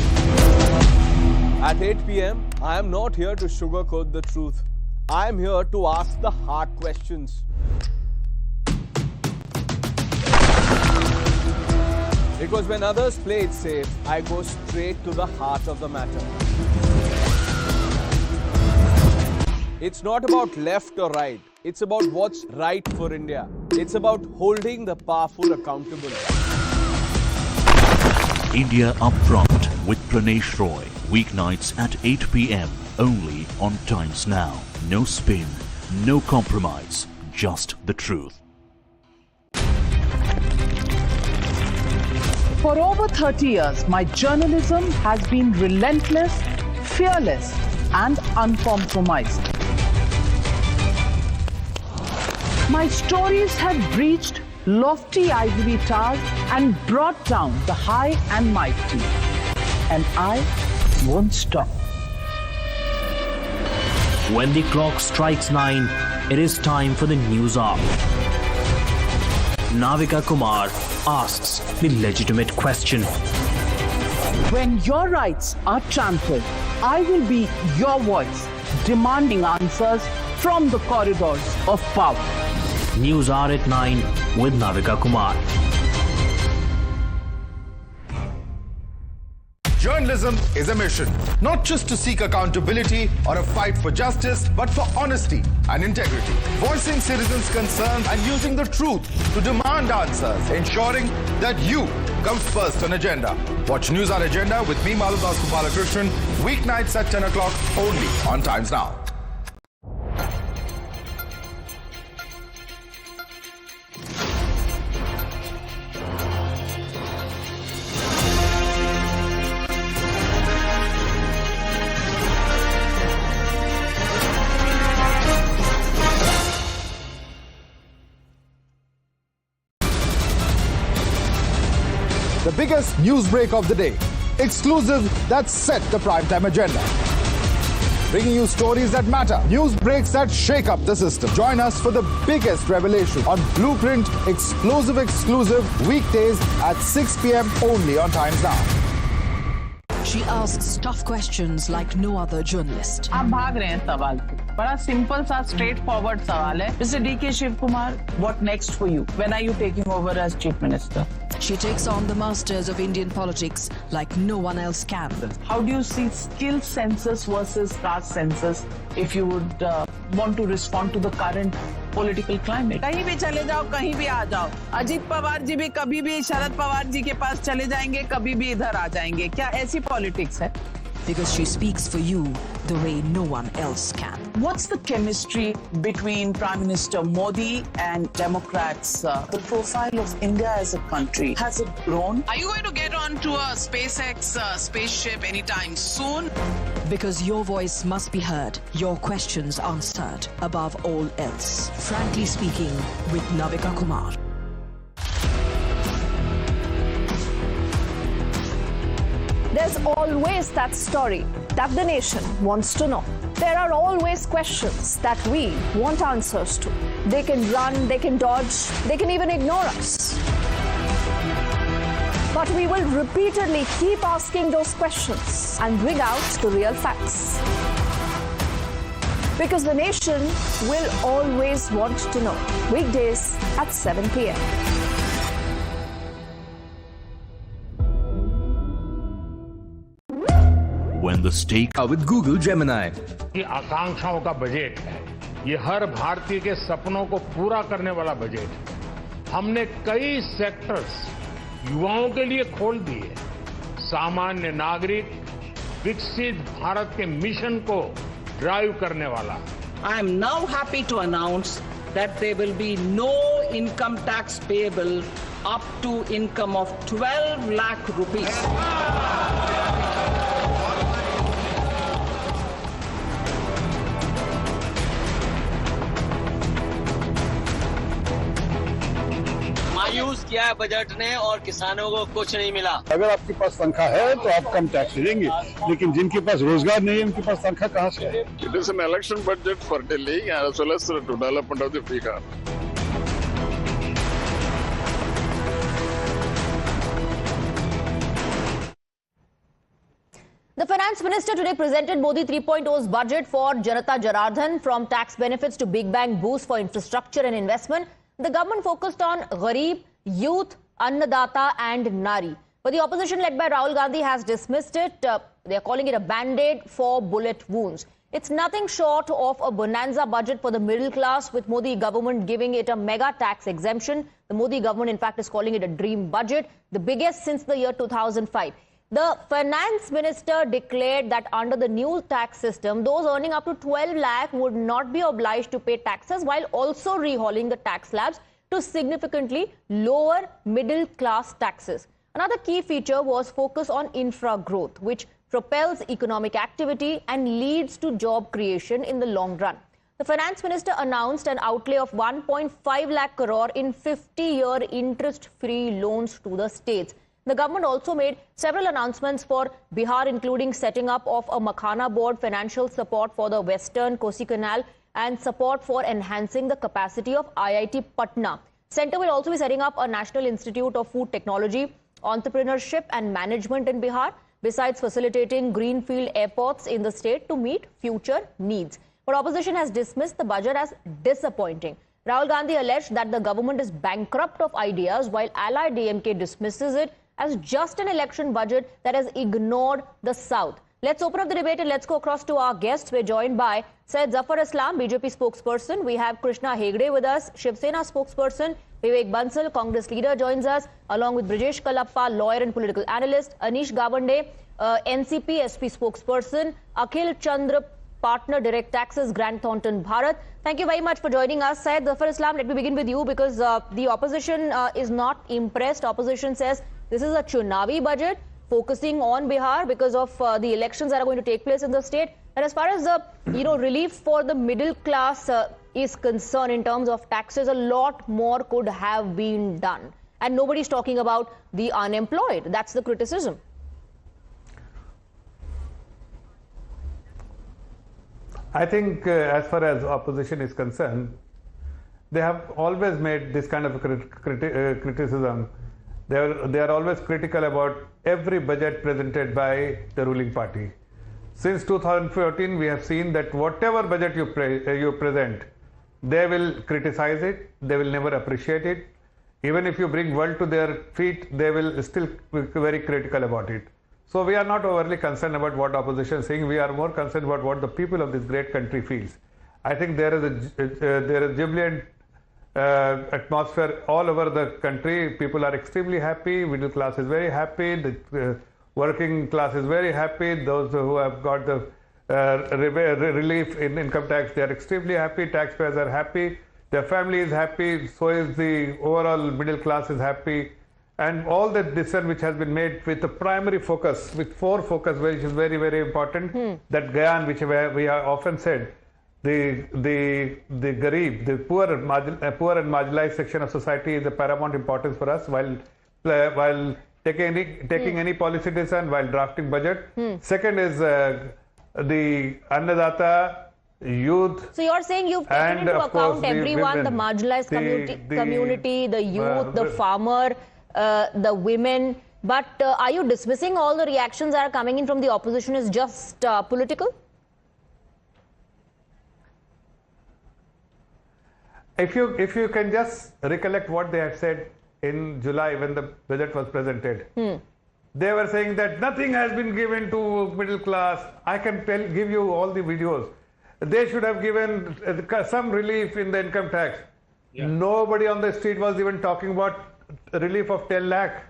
At 8 p.m., I am not here to sugarcoat the truth. I am here to ask the hard questions. Because when others play it safe, I go straight to the heart of the matter. It's not about left or right. It's about what's right for India. It's about holding the powerful accountable. India Upfront with Pranesh Roy. Weeknights at 8 p.m. only on Times Now. No spin, no compromise, just the truth. For over 30 years, my journalism has been relentless, fearless, and uncompromised. My stories have breached lofty ivory towers and brought down the high and mighty. And I won't stop. When the clock strikes 9, it is time for the news hour. Navika Kumar asks the legitimate question. When your rights are trampled, I will be your voice, demanding answers from the corridors of power. News hour at 9 with Navika Kumar. Journalism is a mission, not just to seek accountability or a fight for justice, but for honesty and integrity. Voicing citizens' concerns and using the truth to demand answers, ensuring that you comes first on agenda. Watch News Hour Agenda with me, Maludas Gopalakrishnan, weeknights at 10 o'clock only on Times Now. The biggest news break of the day. Exclusive that set the primetime agenda. Bringing you stories that matter. News breaks that shake up the system. Join us for the biggest revelation on Blueprint exclusive weekdays at 6 p.m. only on Times Now. She asks tough questions like no other journalist. आप भाग रहे हैं सवाल से। बड़ा simple सा straight forward सवाल है। Mr. D.K. Shiv Kumar, what next for you? When are you taking over as Chief Minister? She takes on the masters of Indian politics like no one else can. How do you see skill census versus caste census if you would want to respond to the current political climate. कहीं भी चले जाओ, कहीं भी आ जाओ. अजीत पवार जी भी कभी भी शरद पवार जी के पास चले जाएंगे, कभी भी इधर आ जाएंगे. क्या ऐसी पॉलिटिक्स है? Because she speaks for you the way no one else can. What's the chemistry between Prime Minister Modi and Democrats? The profile of India as a country, has it grown? Are you going to get onto a SpaceX spaceship anytime soon? Because your voice must be heard, your questions answered above all else. Frankly speaking, with Navika Kumar. There's always that story that the nation wants to know. There are always questions that we want answers to. They can run, they can dodge, they can even ignore us. But we will repeatedly keep asking those questions and bring out the real facts. Because the nation will always want to know. Weekdays at 7 p.m. When the stake with Google Gemini. ये आकांक्षाओं का budget है, ये हर भारतीय के सपनों को पूरा करने वाला बजट है। हमने कई सेक्टर्स युवाओं के लिए खोल दिए। सामान्य नागरिक विकसित भारत के मिशन को ड्राइव करने वाला। I am now happy to announce that there will be no income tax payable up to income of 12 lakh rupees. मायूस किया है बजट ने और किसानों को कुछ नहीं मिला। अगर आपके पास तनख्वाह है तो आप कम टैक्स देंगे, लेकिन जिनके पास रोजगार नहीं है उनके पास तनख्वाह कहाँ से है? It is an election budget for Delhi as well as the development of the Bihar. The finance minister today presented Modi 3.0's budget for Janata Janardhan, from tax benefits to big bang boost for infrastructure and investment. The government focused on Gharib, youth, Annadata and Nari. But the opposition led by Rahul Gandhi has dismissed it. They are calling it a band-aid for bullet wounds. It's nothing short of a bonanza budget for the middle class, with Modi government giving it a mega tax exemption. The Modi government in fact is calling it a dream budget, the biggest since the year 2005. The finance minister declared that under the new tax system, those earning up to 12 lakh would not be obliged to pay taxes, while also rehauling the tax slabs to significantly lower middle class taxes. Another key feature was focus on infra growth, which propels economic activity and leads to job creation in the long run. The finance minister announced an outlay of 1.5 lakh crore in 50-year interest-free loans to the states. The government also made several announcements for Bihar, including setting up of a Makhana board, financial support for the Western Kosi Canal, and support for enhancing the capacity of IIT Patna. Centre will also be setting up a National Institute of Food Technology, Entrepreneurship and Management in Bihar, besides facilitating greenfield airports in the state to meet future needs. But opposition has dismissed the budget as disappointing. Rahul Gandhi alleged that the government is bankrupt of ideas, while allied DMK dismisses it as just an election budget that has ignored the South. Let's open up the debate and let's go across to our guests. We're joined by Syed Zafar Islam, BJP spokesperson. We have Krishna Hegde with us, Shiv Sena spokesperson. Vivek Bansal, Congress leader, joins us, along with Brijesh Kalappa, lawyer and political analyst. Anish Gawande, NCP SP spokesperson. Akhil Chandra, partner, Direct Taxes, Grant Thornton, Bharat. Thank you very much for joining us. Syed Zafar Islam, let me begin with you, because the opposition is not impressed. Opposition says this is a Chunavi budget focusing on Bihar because of the elections that are going to take place in the state. And as far as the relief for the middle class is concerned in terms of taxes, a lot more could have been done. And nobody's talking about the unemployed. That's the criticism. I think as far as opposition is concerned, they have always made this kind of criticism. They are always critical about every budget presented by the ruling party. Since 2014, we have seen that whatever budget you present, they will criticize it, they will never appreciate it. Even if you bring world to their feet, they will still be very critical about it. So we are not overly concerned about what opposition is saying. We are more concerned about what the people of this great country feels. I think there is jubilant atmosphere all over the country. People are extremely happy. Middle class is very happy. The working class is very happy. Those who have got the relief in income tax, they are extremely happy. Taxpayers are happy. Their family is happy. So is the overall middle class is happy. And all the decision which has been made with the primary focus, with 4 focus, which is very, very important. That Gyan, which we have often said, the Garib, the poor and marginalized section of society is of paramount importance for us while taking any policy decision, while drafting budget. Second is the Annadata, youth. So you're saying you've taken into account everyone, the marginalized community, the youth, the farmer, the women. But are you dismissing all the reactions that are coming in from the opposition as just political? If you can just recollect what they had said in July when the budget was presented, they were saying that nothing has been given to middle class. I can give you all the videos. They should have given some relief in the income tax. Nobody on the street was even talking about relief of 10 lakh.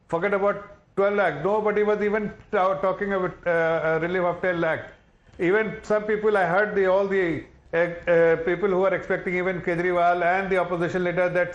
Forget about 12 lakh. Nobody was even talking about relief of 10 lakh. Even some people, I heard all the people who are expecting, even Kejriwal and the opposition leader, that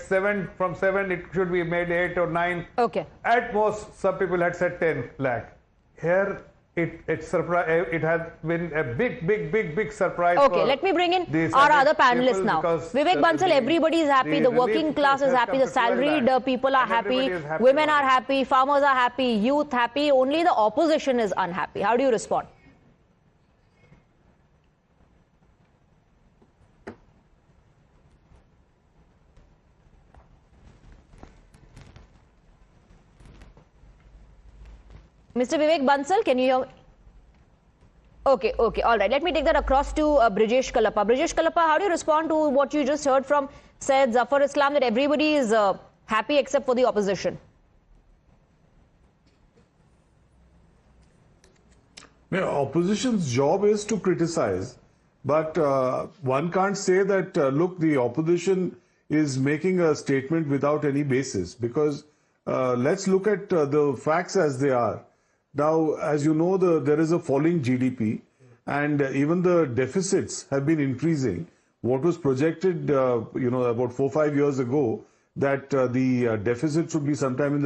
from 7 it should be made 8 or 9. Okay. At most, some people had said 10 lakh. Here, it has been a big surprise. Okay, let me bring in our other panelists now. Vivek Bansal, everybody is happy. The working class is happy. The salaried people are happy. Women are happy. Farmers are happy. Youth happy. Only the opposition is unhappy. How do you respond? Mr. Vivek Bansal, can you hear? Okay, all right. Let me take that across to Brijesh Kalappa. Brijesh Kalappa, how do you respond to what you just heard from Syed Zafar Islam, that everybody is happy except for the opposition? Opposition's job is to criticize, but one can't say that, look, the opposition is making a statement without any basis, because let's look at the facts as they are. Now, as you know, there is a falling GDP, and even the deficits have been increasing. What was projected, about 4 or 5 years ago, that the deficit should be somewhere in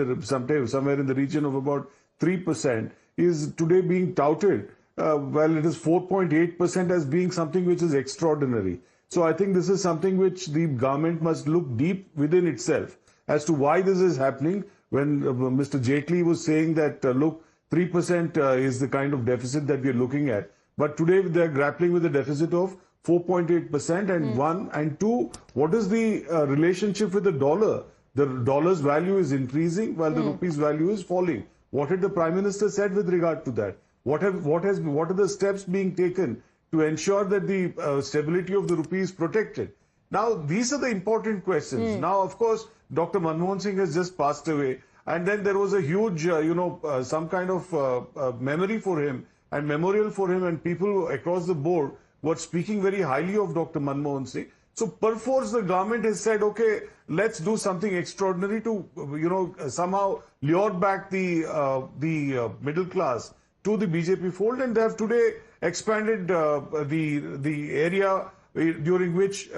the region of about 3%, is today being touted. Well, it is 4.8% as being something which is extraordinary. So I think this is something which the government must look deep within itself as to why this is happening. When Mr. Jaitley was saying that, look, 3% is the kind of deficit that we are looking at. But today they are grappling with a deficit of 4.8%, and 1 and 2, what is the relationship with the dollar? The dollar's value is increasing while the rupee's value is falling. What had the Prime Minister said with regard to that? What are the steps being taken to ensure that the stability of the rupee is protected? Now, these are the important questions. Now, of course, Dr. Manmohan Singh has just passed away. And then there was a huge, some kind of memory for him and memorial for him, and people across the board were speaking very highly of Dr. Manmohan Singh. So, perforce the government has said, okay, let's do something extraordinary to, somehow lure back the middle class to the BJP fold, and they have today expanded the area during which,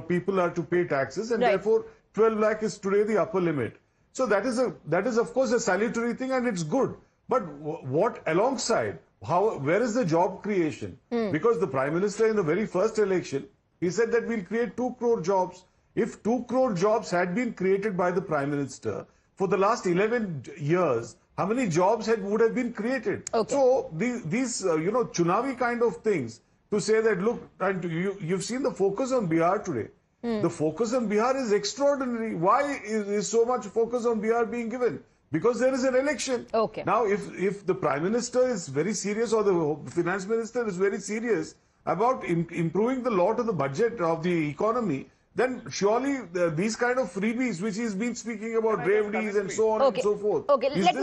people are to pay taxes, and therefore 12 lakh is today the upper limit. So that is of course a salutary thing, and it's good. But what alongside, where is the job creation? Because the Prime Minister in the very first election, he said that we'll create 2 crore jobs. If 2 crore jobs had been created by the Prime Minister for the last 11 years, how many jobs would have been created? Okay. So these Chunavi kind of things, to say that, look, and you've seen the focus on Bihar today. The focus on Bihar is extraordinary. Why is so much focus on Bihar being given? Because there is an election. Okay. Now, if the Prime Minister is very serious, or the Finance Minister is very serious about improving the lot of the budget of the economy, then surely these kind of freebies, which he's been speaking about, gravities and so on and so forth. Okay, let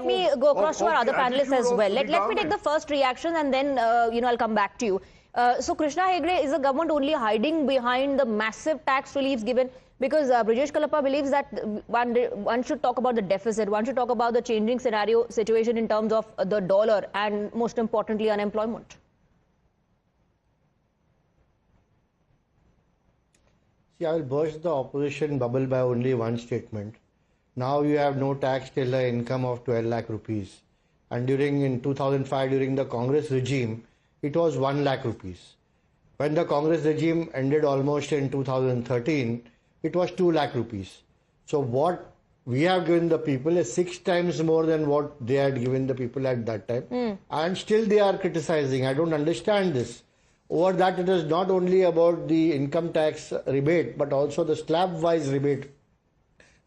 me go across to our other panelists as well. Let me take the first reaction, and then I'll come back to you. So Krishna Hegde, is the government only hiding behind the massive tax reliefs given? Because Brijesh Kalappa believes that one should talk about the deficit, one should talk about the changing situation in terms of the dollar and most importantly unemployment. See, I will burst the opposition bubble by only one statement. Now you have no tax till the income of 12 lakh rupees. And in 2005, during the Congress regime, it was 1 lakh rupees. When the Congress regime ended almost in 2013, it was 2 lakh rupees. So what we have given the people is 6 times more than what they had given the people at that time. And still they are criticizing. I don't understand this. Over that, it is not only about the income tax rebate, but also the slab-wise rebate,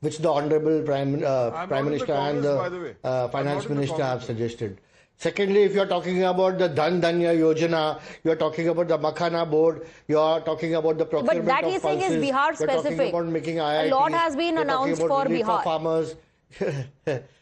which the Honorable Prime Minister and the Finance Minister have suggested. Secondly, if you are talking about the Dhan Dhanya Yojana, you are talking about the Makhana Board, you are talking about the procurement but that he's saying is Bihar specific. About making IITs, a lot has been announced for Bihar. For farmers.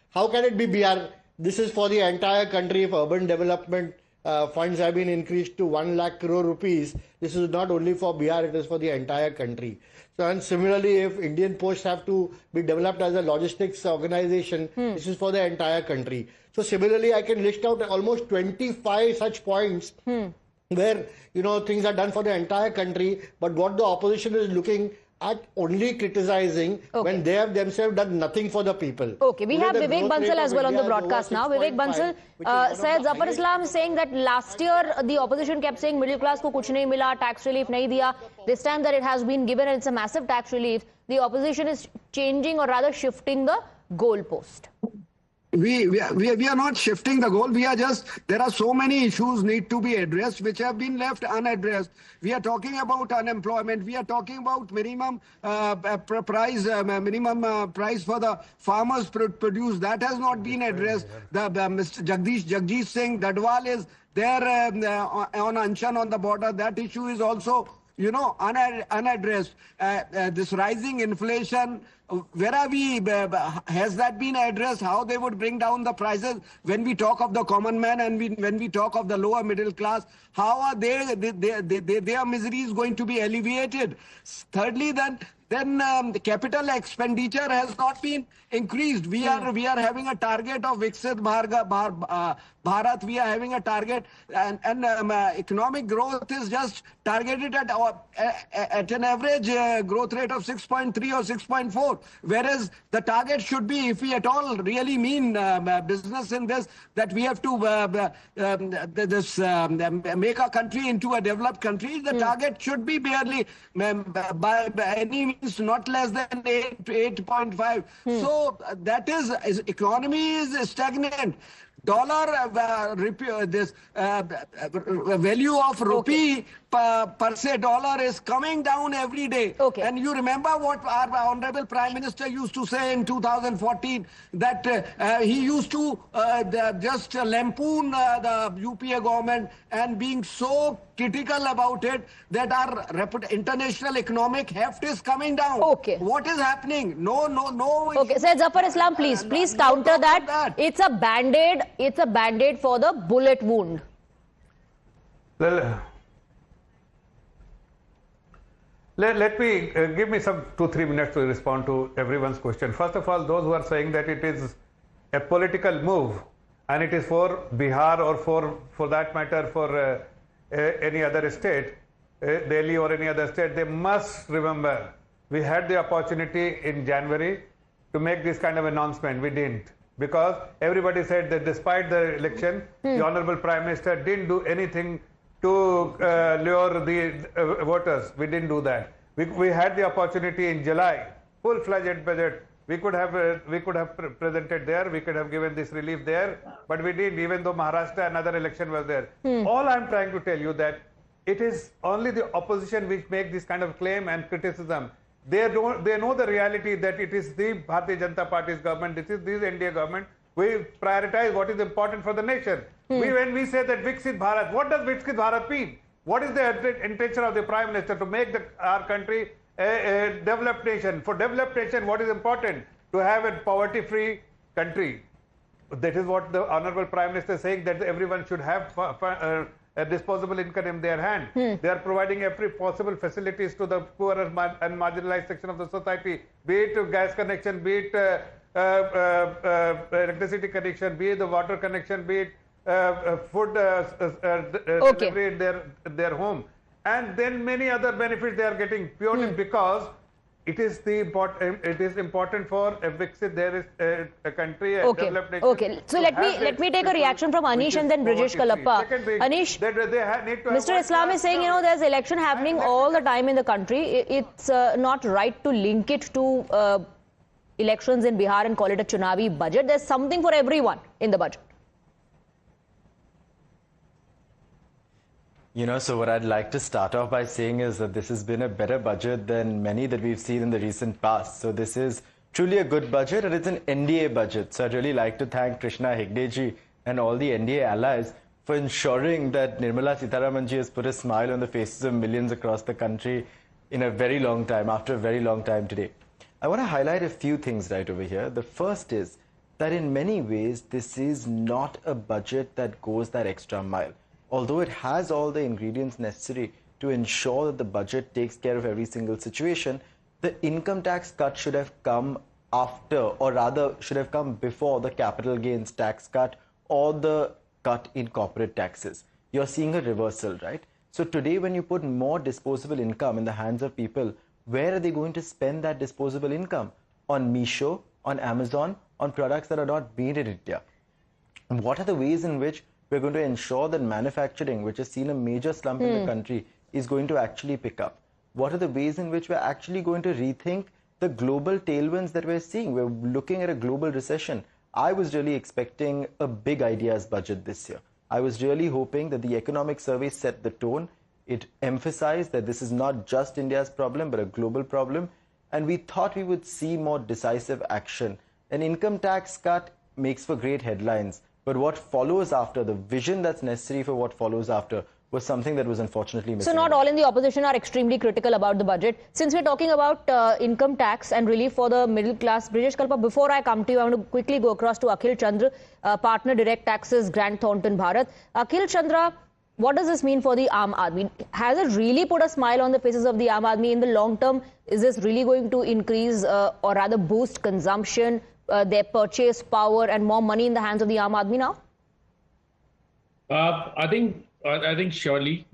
How can it be Bihar? This is for the entire country. If urban development funds have been increased to 1 lakh crore rupees, this is not only for Bihar, it is for the entire country. So, and similarly, if Indian posts have to be developed as a logistics organization, this is for the entire country. So similarly, I can list out almost 25 such points where, things are done for the entire country, but what the opposition is looking at only criticizing when they have themselves done nothing for the people. Okay, we have Vivek Bansal as well on the broadcast now. Vivek Bansal said Zafar Islam saying that last year the opposition kept saying middle class ko kuch nahi mila, tax relief nahi diya. This time that it has been given and it's a massive tax relief, the opposition is changing or rather shifting the goalpost. We are not shifting the goal. We are just, there are so many issues need to be addressed which have been left unaddressed. We are talking about unemployment. We are talking about minimum price for the farmers produce. That has not been addressed. Mr. Jagdish Singh Dadwal is there on Anshan on the border. That issue is also unaddressed. This rising inflation, where are we? Has that been addressed? How they would bring down the prices when we talk of the common man and when we talk of the lower middle class? How are their misery is going to be alleviated? Thirdly, then the capital expenditure has not been increased. We are having a target of Viksit Bharat. We are having a target, and economic growth is just targeted at an average growth rate of 6.3 or 6.4, whereas the target should be, if we at all really mean business in this, that we have to make our country into a developed country. The target should be barely by any means not less than 8.5. So that is economy is stagnant. Dollar value of rupee per se dollar is coming down every day. And you remember what our Honorable Prime Minister used to say in 2014, that he used to just lampoon the UPA government and being so critical about it that our international economic heft is coming down. What is happening? No. Okay, Sir Zafar Islam, please counter that. It's a band-aid. It's a band-aid for the bullet wound. Well, let me give me some 2-3 minutes to respond to everyone's question. First of all, those who are saying that it is a political move and it is for Bihar or for that matter for any other state, Delhi or any other state, they must remember we had the opportunity in January to make this kind of announcement. We didn't, because everybody said that despite the election, the Honorable Prime Minister didn't do anything to lure the voters. We didn't do that. We had the opportunity in July, full-fledged budget. We could have presented there. We could have given this relief there, but we didn't. Even though Maharashtra, another election was there. All I'm trying to tell you that it is only the opposition which make this kind of claim and criticism. They know the reality that it is the Bharatiya Janata Party's government. This NDA government. We prioritize what is important for the nation. When we say that Viksit Bharat, what does Viksit Bharat mean? What is the intention of the Prime Minister to make our country a developed nation? For developed nation, what is important? To have a poverty-free country. That is what the Honorable Prime Minister is saying, that everyone should have disposable income in their hand. They are providing every possible facilities to the poorer and marginalized section of the society, be it gas connection, be it electricity connection, be it the water connection, be it food delivery in their home, and then many other benefits they are getting purely because it is important for a Viksit, there is a country, a developed nation. Okay, so let me take a reaction from Anish and then Brijesh Kalappa. Anish, Mr. Islam is saying, there's election happening all the time in the country. It's not right to link it to elections in Bihar and call it a Chunavi budget. There's something for everyone in the budget. So what I'd like to start off by saying is that this has been a better budget than many that we've seen in the recent past. So this is truly a good budget, and it's an NDA budget. So I'd really like to thank Krishna Hegdeji and all the NDA allies for ensuring that Nirmala Sitharaman ji has put a smile on the faces of millions across the country in a very long time, after a very long time today. I want to highlight a few things right over here. The first is that in many ways, this is not a budget that goes that extra mile. Although it has all the ingredients necessary to ensure that the budget takes care of every single situation, the income tax cut should have come after, or rather should have come before the capital gains tax cut or the cut in corporate taxes. You're seeing a reversal, right? So today when you put more disposable income in the hands of people, where are they going to spend that disposable income? On Meesho, on Amazon, on products that are not made in India. And what are the ways in which we're going to ensure that manufacturing, which has seen a major slump in the country, is going to actually pick up? What are the ways in which we're actually going to rethink the global tailwinds that we're seeing? We're looking at a global recession. I was really expecting a big ideas budget this year. I was really hoping that the economic survey set the tone. It emphasized that this is not just India's problem, but a global problem. And we thought we would see more decisive action. An income tax cut makes for great headlines. But what follows after, the vision that's necessary for what follows after, was something that was unfortunately missing. So not all in the opposition are extremely critical about the budget. Since we're talking about income tax and relief for the middle class, Brijesh Kalappa, before I come to you, I want to quickly go across to Akhil Chandra, partner direct taxes, Grant Thornton Bharat. Akhil Chandra, what does this mean for the Aam Aadmi? Has it really put a smile on the faces of the Aam Aadmi in the long term? Is this really going to increase or rather boost consumption, their purchase power and more money in the hands of the Aam Aadmi now? I think surely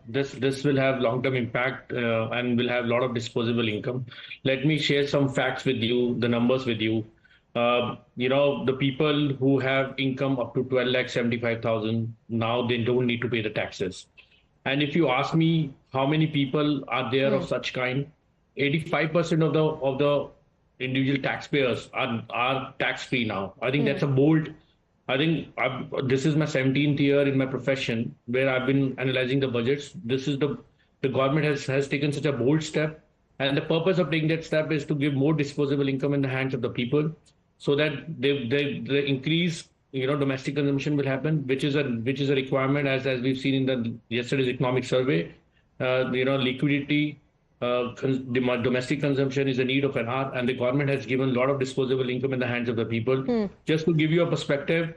this will have long-term impact and will have a lot of disposable income. Let me share some facts with you, the numbers with you. The people who have income up to 12,75,000 now, they don't need to pay the taxes. And if you ask me how many people are there of such kind, 85% of the individual taxpayers are tax-free now. I think that's a bold. This is my 17th year in my profession where I've been analyzing the budgets. This is the government has taken such a bold step, and the purpose of taking that step is to give more disposable income in the hands of the people, so that the increase, domestic consumption will happen, which is a requirement as we've seen in the yesterday's economic survey. Liquidity. Domestic consumption is a need of an hour, and the government has given a lot of disposable income in the hands of the people. Just to give you a perspective,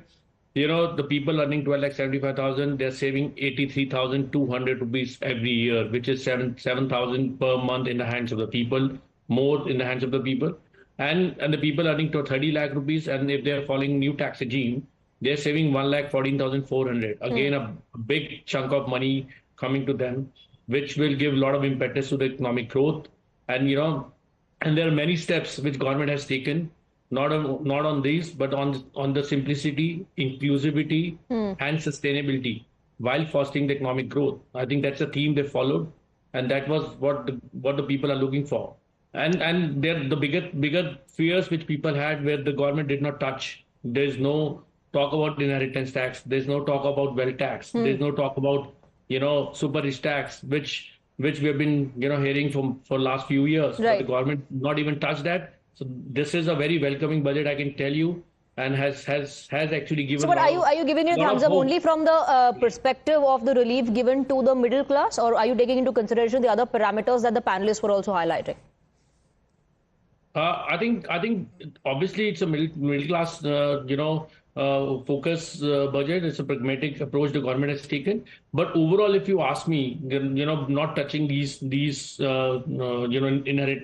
the people earning 12,75,000, they're saving 83,200 rupees every year, which is 7,000 per month in the hands of the people, more in the hands of the people. And the people earning to 30 lakh rupees, and if they're following new tax regime, they're saving 1,14,400. Again, a big chunk of money coming to them, which will give a lot of impetus to the economic growth. And and there are many steps which government has taken, not on these, but on the simplicity, inclusivity, and sustainability, while fostering the economic growth. I think that's a theme they followed, and that was what the people are looking for. And there the bigger fears which people had, where the government did not touch. There's no talk about inheritance tax. There's no talk about wealth tax. There's no talk about super rich tax, which we have been hearing for last few years. Right. But the government not even touched that. So this is a very welcoming budget, I can tell you, and has actually given. So, but are you giving it a thumbs up only from the perspective of the relief given to the middle class, or are you taking into consideration the other parameters that the panelists were also highlighting? I think obviously it's a middle class focus budget. It's a pragmatic approach the government has taken. But overall, if you ask me, not touching these inherent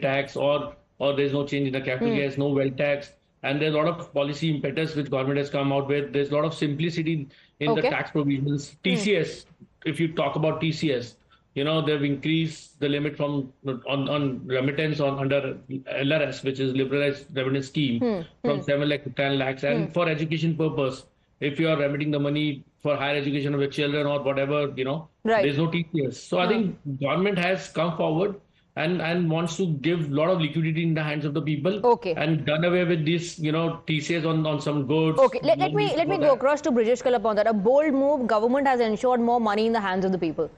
tax or there's no change in the capital gains, no wealth tax, and there's a lot of policy impetus which government has come out with. There's a lot of simplicity in the tax provisions. TCS, if you talk about TCS, they've increased the limit from on remittance under LRS, which is Liberalized Revenue Scheme, from 7 lakh to 10 lakhs. And for education purpose, if you are remitting the money for higher education of your children or whatever, there's no TCS. So I think government has come forward and wants to give a lot of liquidity in the hands of the people. And done away with this, TCS on some goods. Let me go across to Brijesh Kalapa on that. A bold move. Government has ensured more money in the hands of the people.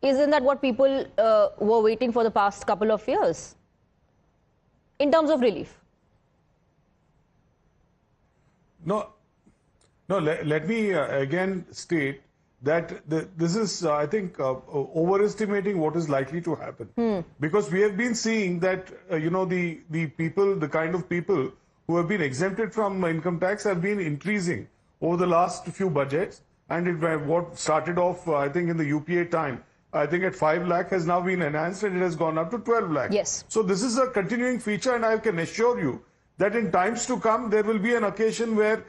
Isn't that what people were waiting for the past couple of years in terms of relief? No, let me again state that this is, I think, overestimating what is likely to happen. Because we have been seeing that, the people, the kind of people who have been exempted from income tax have been increasing over the last few budgets. And what started off, I think, in the UPA time, I think at 5 lakh has now been enhanced and it has gone up to 12 lakh. Yes. So this is a continuing feature, and I can assure you that in times to come, there will be an occasion where,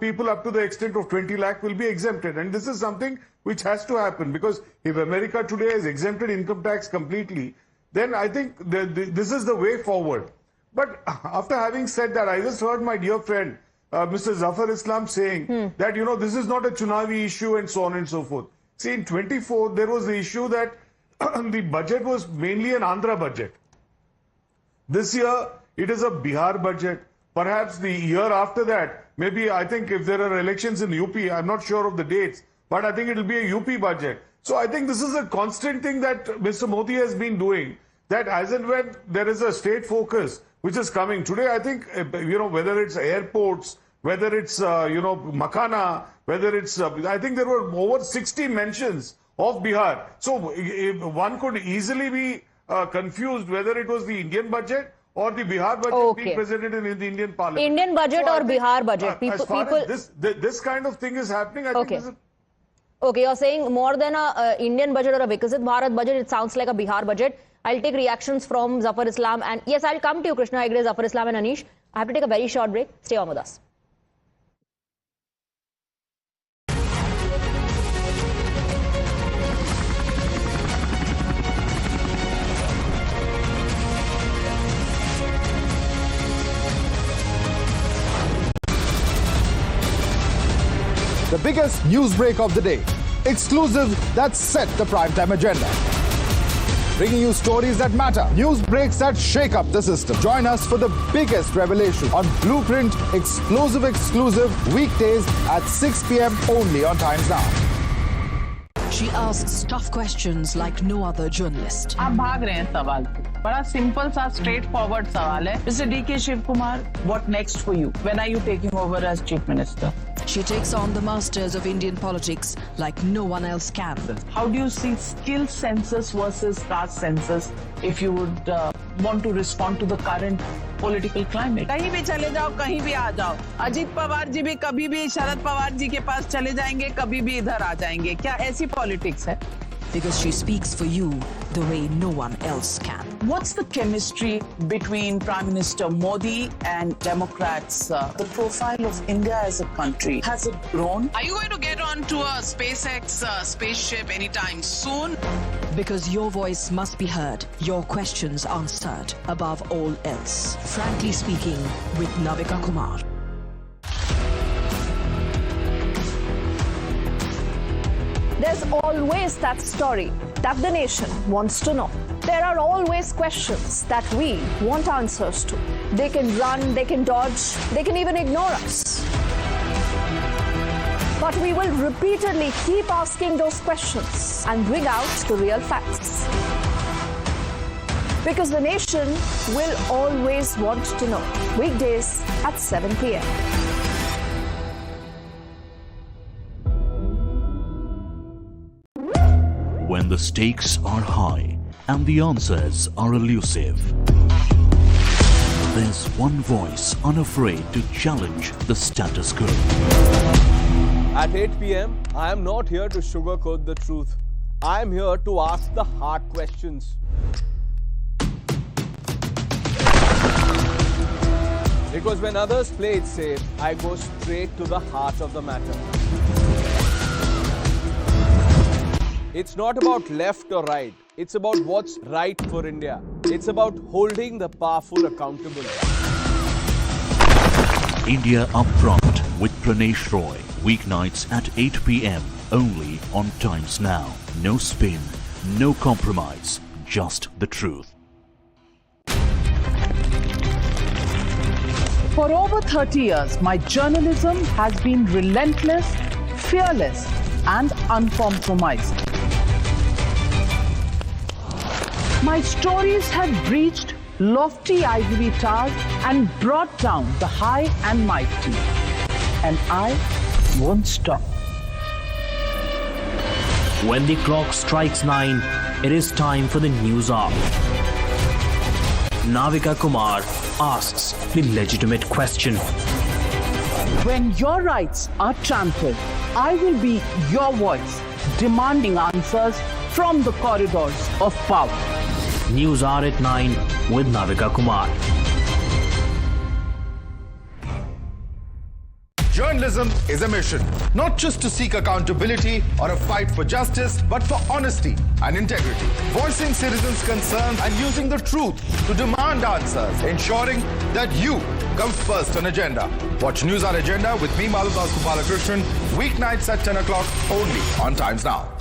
people up to the extent of 20 lakh will be exempted. And this is something which has to happen, because if America today has exempted income tax completely, then I think this is the way forward. But after having said that, I just heard my dear friend, Mr. Zafar Islam saying that, this is not a Chunavi issue and so on and so forth. See, in 24, there was the issue that the budget was mainly an Andhra budget. This year, it is a Bihar budget. Perhaps the year after that, maybe I think if there are elections in UP, I'm not sure of the dates, but I think it will be a UP budget. So I think this is a constant thing that Mr. Modi has been doing, that as and when there is a state focus which is coming. Today, I think, whether it's airports, whether it's, Makana, whether it's, I think there were over 60 mentions of Bihar. So one could easily be confused whether it was the Indian budget or the Bihar budget being presented in the Indian parliament. Indian budget or Bihar budget? As far as this kind of thing is happening, I think this is... Okay, you're saying more than a Indian budget or a Vikasit Bharat budget, it sounds like a Bihar budget. I'll take reactions from Zafar Islam, and yes, I'll come to you, Krishna Hegde, Zafar Islam and Anish. I have to take a very short break. Stay on with us. The biggest news break of the day. Exclusive that set the primetime agenda. Bringing you stories that matter. News breaks that shake up the system. Join us for the biggest revelation on Blueprint exclusive weekdays at 6 p.m. only on Times Now. She asks tough questions like no other journalist. आप भाग रहे हैं सवाल पे. बड़ा simple सा straightforward सवाल है. Mr. D.K. Shivkumar, what next for you? When are you taking over as Chief Minister? She takes on the masters of Indian politics like no one else can. How do you see skill census versus caste census if you would want to respond to the current political climate? कहीं भी चले जाओ, कहीं भी आ जाओ. अजीत पवार जी भी कभी भी शरद पवार जी के पास चले जाएंगे, कभी भी इधर आ जाएंगे. क्या ऐसी politics है? Because she speaks for you the way no one else can. What's the chemistry between Prime Minister Modi and Democrats? The profile of India as a country, has it grown? Are you going to get onto a SpaceX spaceship anytime soon? Because your voice must be heard, your questions answered above all else. Frankly Speaking with Navika Kumar. There's always that story that the nation wants to know. There are always questions that we want answers to. They can run, they can dodge, they can even ignore us. But we will repeatedly keep asking those questions and bring out the real facts. Because the nation will always want to know. Weekdays at 7 p.m. When the stakes are high and the answers are elusive, There's one voice unafraid to challenge the status quo. At 8 p.m., I am not here to sugarcoat the truth. I am here to ask the hard questions. Because when others play it safe, I go straight to the heart of the matter. It's not about left or right. It's about what's right for India. It's about holding the powerful accountable. India Upfront with Pranesh Roy. Weeknights at 8 p.m. only on Times Now. No spin, no compromise, just the truth. For over 30 years, my journalism has been relentless, fearless, and uncompromised. My stories have breached lofty ivory towers and brought down the high and mighty. And I won't stop. When the clock strikes 9, it is time for the news hour. Navika Kumar asks the legitimate question. When your rights are trampled, I will be your voice, demanding answers from the corridors of power. News Hour at 9 with Navika Kumar. Journalism is a mission, not just to seek accountability or a fight for justice, but for honesty and integrity. Voicing citizens' concerns and using the truth to demand answers, ensuring that you come first on agenda. Watch News Hour Agenda with me, Maludas Gopalakrishnan, weeknights at 10 o'clock only on Times Now.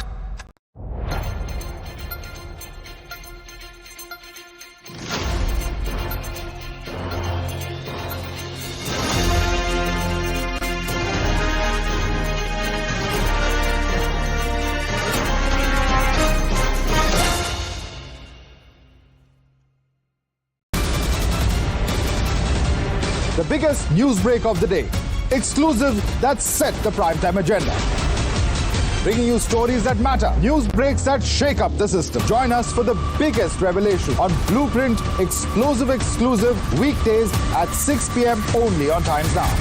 The biggest news break of the day. Exclusive that set the primetime agenda. Bringing you stories that matter. News breaks that shake up the system. Join us for the biggest revelation on Blueprint exclusive weekdays at 6 p.m. only on Times Now.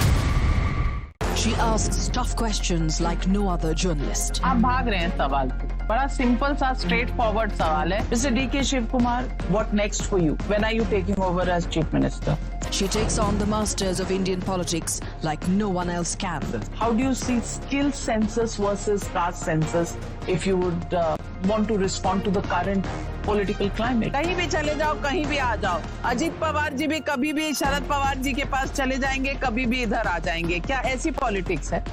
She asks tough questions like no other journalist. आप भाग रहे हैं सवाल पे. बड़ा simple सा straight forward सवाल है. Mr. D.K. Shiv Kumar, what next for you? When are you taking over as Chief Minister? She takes on the masters of Indian politics like no one else can. How do you see skill census versus caste census if you would want to respond to the current political climate? कहीं भी चले जाओ, कहीं भी आ जाओ. अजीत पवार जी भी कभी भी शरद पवार जी के पास चले जाएंगे, कभी भी इधर आ जाएंगे. क्या ऐसी पॉलिटिक्स है?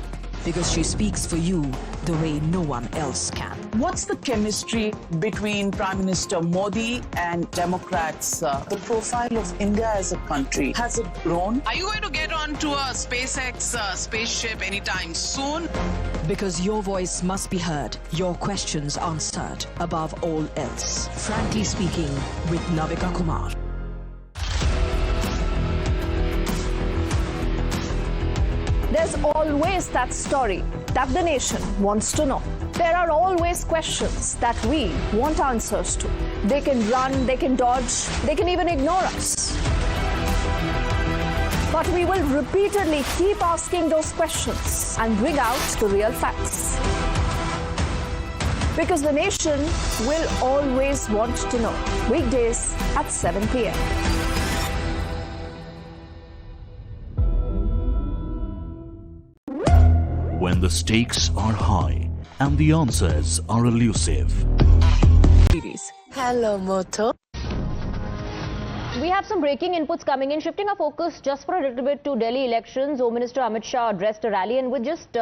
Because she speaks for you the way no one else can. What's the chemistry between Prime Minister Modi and Democrats? The profile of India as a country, has it grown? Are you going to get onto a SpaceX spaceship anytime soon? Because your voice must be heard, your questions answered above all else. Frankly speaking, with Navika Kumar. There's always that story that the nation wants to know. There are always questions that we want answers to. They can run, they can dodge, they can even ignore us. But we will repeatedly keep asking those questions and bring out the real facts. Because the nation will always want to know. Weekdays at 7 p.m. When the stakes are high and the answers are elusive. Hello, Moto. We have some breaking inputs coming in. Shifting our focus just for a little bit to Delhi elections, Home Minister Amit Shah addressed a rally, and with just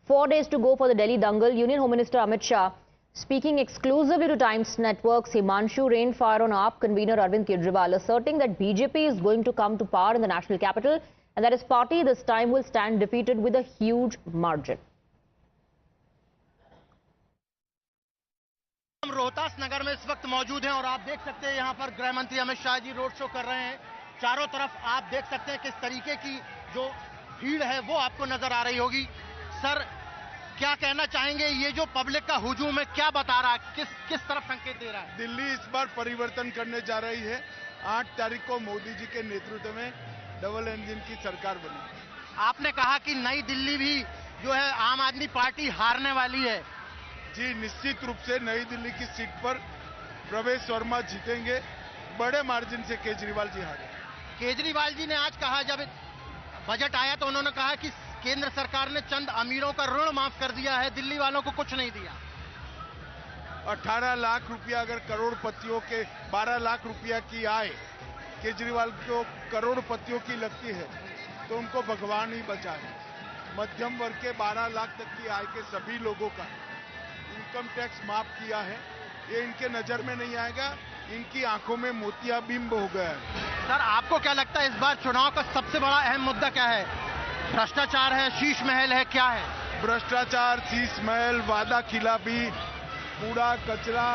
4 days to go for the Delhi dangle, Union Home Minister Amit Shah, speaking exclusively to Times Network's Himanshu, rained fire on AAP convener Arvind Kejriwal, asserting that BJP is going to come to power in the national capital and that his party this time will stand defeated with a huge margin. हम रोहतास नगर में इस वक्त मौजूद हैं और आप देख सकते हैं यहाँ पर गृह मंत्री अमित शाह जी रोड शो कर रहे हैं. चारों तरफ आप देख सकते हैं किस तरीके की जो भीड़ है वो आपको नजर आ रही होगी. सर, क्या कहना चाहेंगे? ये जो पब्लिक का हुजूम है क्या बता रहा है, किस तरफ संकेत दे रहा है? दिल्ली इस बार परिवर्तन करने जा रही है 8 तारीख को मोदी जी के नेतृत्व में डबल इंजन की सरकार बनी। आपने कहा कि नई दिल्ली भी जो है आम आदमी पार्टी हारने वाली है। जी निश्चित रूप से नई दिल्ली की सीट पर प्रवेश वर्मा जीतेंगे, बड़े मार्जिन से केजरीवाल जी हारे। केजरीवाल जी ने आज कहा, जब बजट आया तो उन्होंने कहा कि केंद्र सरकार ने चंद अमीरों का ऋण माफ कर दिया है, दिल्ली वालों को कुछ नहीं दिया। 18 लाख रुपया अगर करोड़पतियों के 12 लाख रुपया की आय केजरीवाल को करोड़पतियों की लगती है तो उनको भगवान ही बचाए। मध्यम वर्ग के 12 लाख तक की आय के सभी लोगों का इनकम टैक्स माफ किया है, ये इनके नजर में नहीं आएगा, इनकी आंखों में मोतियाबिंब हो गया है। सर आपको क्या लगता है इस बार चुनाव का सबसे बड़ा अहम मुद्दा क्या है? भ्रष्टाचार है, शीश महल है, क्या है? भ्रष्टाचार, शीश महल, वादा खिलाफी, कूड़ा कचरा,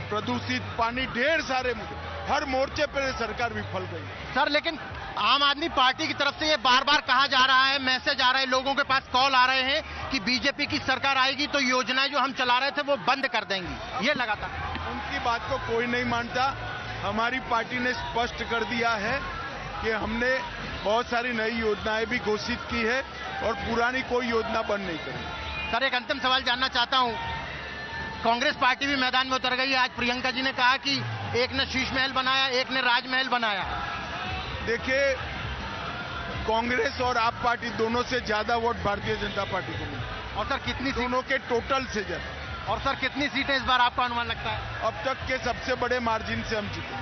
प्रदूषित पानी, ढेर सारे मुद्दे, हर मोर्चे पर सरकार विफल गई। सर लेकिन आम आदमी पार्टी की तरफ से ये बार बार कहा जा रहा है, मैसेज आ रहा है, लोगों के पास कॉल आ रहे हैं कि बीजेपी की सरकार आएगी तो योजनाएं जो हम चला रहे थे वो बंद कर देंगी। ये लगातार उनकी बात को कोई नहीं मानता। हमारी पार्टी ने स्पष्ट कर दिया है कि हमने बहुत सारी नई योजनाएं भी घोषित की है और पुरानी कोई योजना बंद नहीं करी। सर एक अंतिम सवाल जानना चाहता हूं, कांग्रेस पार्टी भी मैदान में उतर गई है। आज प्रियंका जी ने कहा कि एक ने शीश महल बनाया, एक ने राजमहल बनाया। देखिए, कांग्रेस और आप पार्टी दोनों से ज्यादा वोट भारतीय जनता पार्टी को मिले। और सर कितनी दोनों के टोटल से ज्यादा। और सर कितनी सीटें इस बार आपका अनुमान लगता है? अब तक के सबसे बड़े मार्जिन से हम जीते।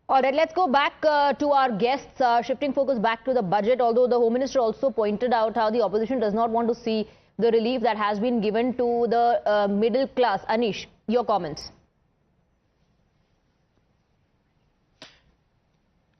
All right, let's go back to our guests, shifting focus back to the budget, although the Home Minister also pointed out how the opposition does not want to see the relief that has been given to the middle class. Anish, your comments.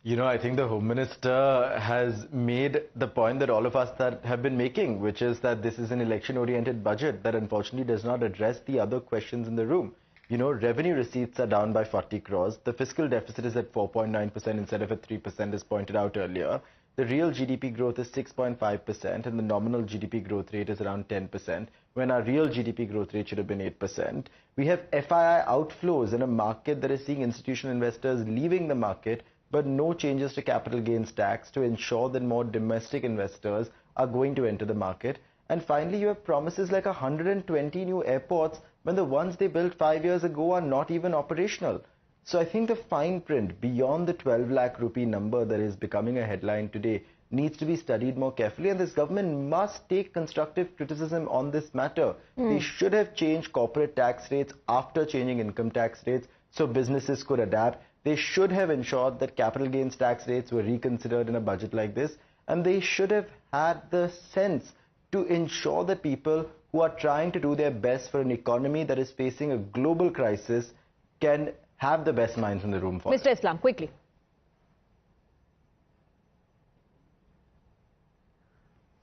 You know, I think the Home Minister has made the point that all of us that have been making, which is that this is an election-oriented budget that unfortunately does not address the other questions in the room. You know, revenue receipts are down by 40 crores. The fiscal deficit is at 4.9% instead of at 3%, as pointed out earlier. The real GDP growth is 6.5% and the nominal GDP growth rate is around 10%, when our real GDP growth rate should have been 8%. We have FII outflows in a market that is seeing institutional investors leaving the market, but no changes to capital gains tax to ensure that more domestic investors are going to enter the market. And finally, you have promises like 120 new airports when the ones they built 5 years ago are not even operational. So I think the fine print beyond the 12 lakh rupee number that is becoming a headline today needs to be studied more carefully, and this government must take constructive criticism on this matter. They should have changed corporate tax rates after changing income tax rates so businesses could adapt. They should have ensured that capital gains tax rates were reconsidered in a budget like this, and they should have had the sense to ensure that people who are trying to do their best for an economy that is facing a global crisis can have the best minds in the room for it. Mr. Islam, quickly.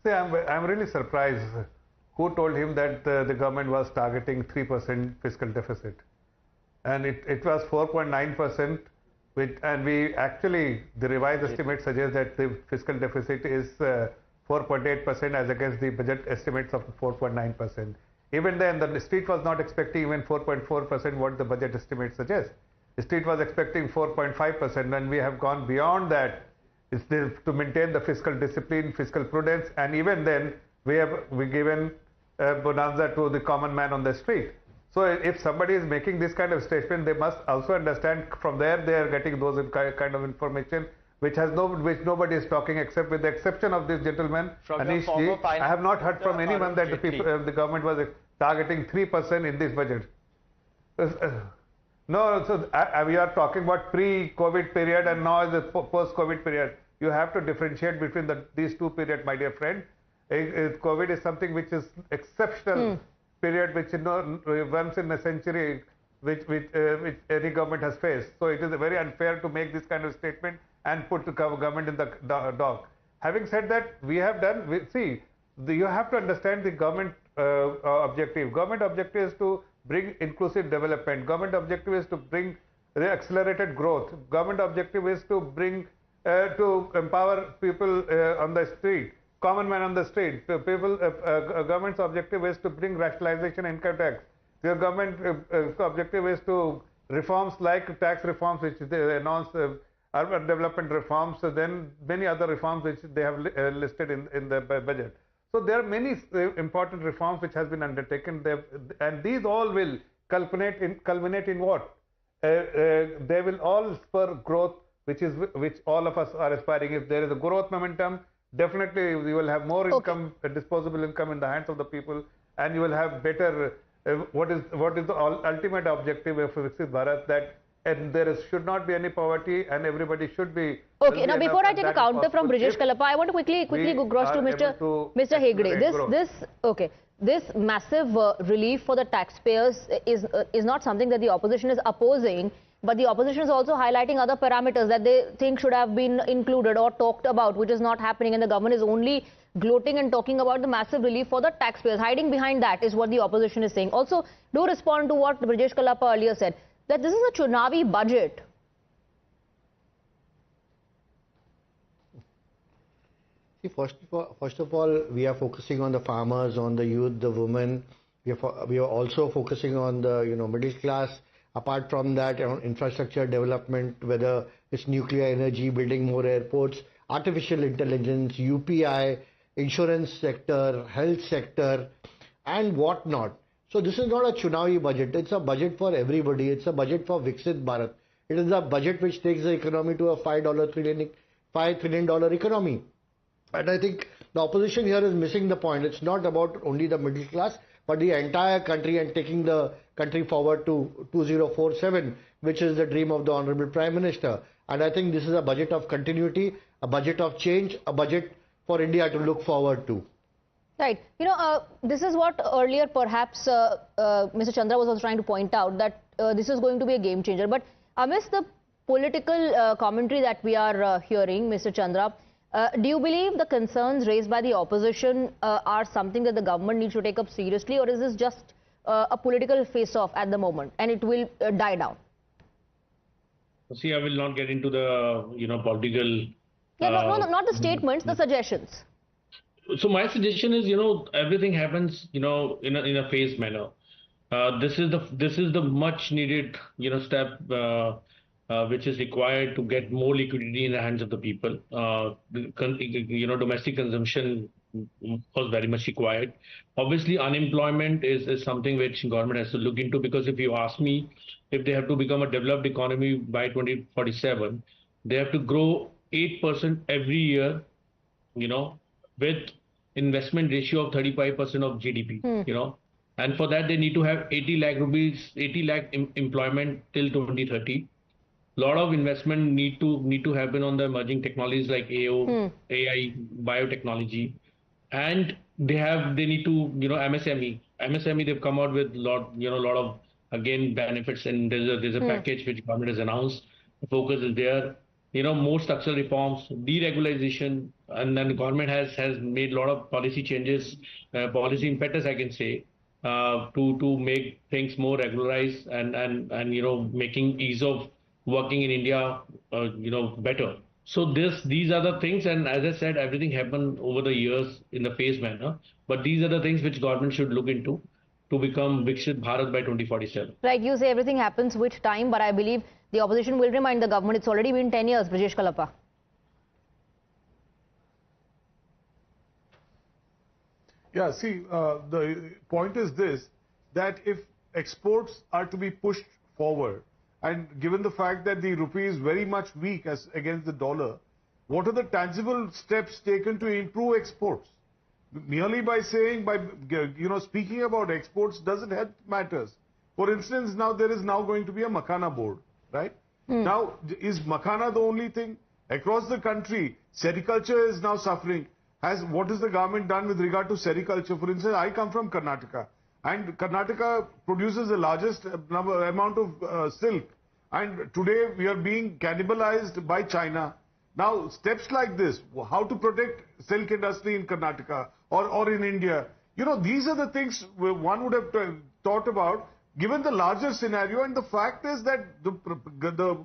See, I'm really surprised. Who told him that the government was targeting 3% fiscal deficit? And it was 4.9%, and we actually, the revised estimate suggests that the fiscal deficit is 4.8% as against the budget estimates of 4.9%. Even then, the street was not expecting even 4.4% what the budget estimate suggests. The street was expecting 4.5%, and we have gone beyond that to maintain the fiscal discipline, fiscal prudence, and even then we given bonanza to the common man on the street. So if somebody is making this kind of statement, they must also understand from there they are getting those kind of information which nobody is talking, except with the exception of this gentleman, Anish Ji. I have not heard from anyone that the government was targeting 3% in this budget. No, so we are talking about pre-COVID period and now the post-COVID period. You have to differentiate between these two periods, my dear friend. COVID is something which is exceptional period, which once in a century, which any government has faced. So it is very unfair to make this kind of statement and put the government in the dock. Having said that, we have done. You have to understand the government objective. Government objective is to bring inclusive development. Government objective is to bring accelerated growth. Government objective is to bring to empower people on the street, common man on the street. Government's objective is to bring rationalization income tax. Your government objective is to reforms like tax reforms which they announced, urban development reforms, then many other reforms which they have listed in the budget. So there are many important reforms which has been undertaken, and these all will culminate in what? They will all spur growth, which all of us are aspiring. If there is a growth momentum, definitely we will have more income, disposable income in the hands of the people, and you will have better. What is the ultimate objective of Viksit Bharat, that should not be any poverty and everybody should be. Okay, now before I take a counter from Brijesh Kalappa, I want to quickly go across to Mr. Hegde. This massive relief for the taxpayers is not something that the opposition is opposing, but the opposition is also highlighting other parameters that they think should have been included or talked about, which is not happening, and the government is only gloating and talking about the massive relief for the taxpayers. Hiding behind that is what the opposition is saying. Also, do respond to what Brijesh Kalappa earlier said, that this is a Chunavi budget. See, first of all, we are focusing on the farmers, on the youth, the women. We are also focusing on the middle class. Apart from that, on infrastructure development, whether it's nuclear energy, building more airports, artificial intelligence, UPI, insurance sector, health sector, and whatnot. So this is not a Chunavi budget. It's a budget for everybody. It's a budget for Viksit Bharat. It is a budget which takes the economy to a $5 trillion economy. And I think the opposition here is missing the point. It's not about only the middle class, but the entire country, and taking the country forward to 2047, which is the dream of the Honorable Prime Minister. And I think this is a budget of continuity, a budget of change, a budget for India to look forward to. Right. This is what earlier perhaps Mr. Chandra was also trying to point out, that this is going to be a game changer. But amidst the political commentary that we are hearing, Mr. Chandra, do you believe the concerns raised by the opposition are something that the government needs to take up seriously, or is this just a political face-off at the moment and it will die down? See, I will not get into the political. Yeah, no, not the statements, the suggestions. So my suggestion is, everything happens, in a phased manner. This is the much needed, step which is required to get more liquidity in the hands of the people. Domestic consumption was very much required. Obviously, unemployment is something which government has to look into, because if you ask me, if they have to become a developed economy by 2047, they have to grow 8% every year, with investment ratio of 35% of GDP, and for that they need to have 80 lakh employment till 2030. Lot of investment need to happen on the emerging technologies like AI, biotechnology, and they need to, MSME they've come out with lot of again benefits, and there's a package which government has announced. The focus is there. More structural reforms, deregulation, and then the government has made a lot of policy changes, policy impetus, I can say, to make things more regularized and making ease of working in India, better. So these are the things, and as I said, everything happened over the years in the phased manner. But these are the things which government should look into to become Viksit Bharat by 2047. Right, you say everything happens with time, but I believe the opposition will remind the government it's already been 10 years, Brijesh Kalappa. Yeah, see, the point is this, that if exports are to be pushed forward, and given the fact that the rupee is very much weak as against the dollar, what are the tangible steps taken to improve exports? Merely by saying, speaking about exports doesn't help matters. For instance, now there is now going to be a Makhana board, right? Now, is Makhana the only thing? Across the country, sericulture is now suffering. What has the government done with regard to sericulture? For instance, I come from Karnataka, and Karnataka produces the largest amount of silk. And today we are being cannibalized by China. Now, steps like this, how to protect silk industry in Karnataka or in India, these are the things one would have thought about, given the larger scenario. And the fact is that the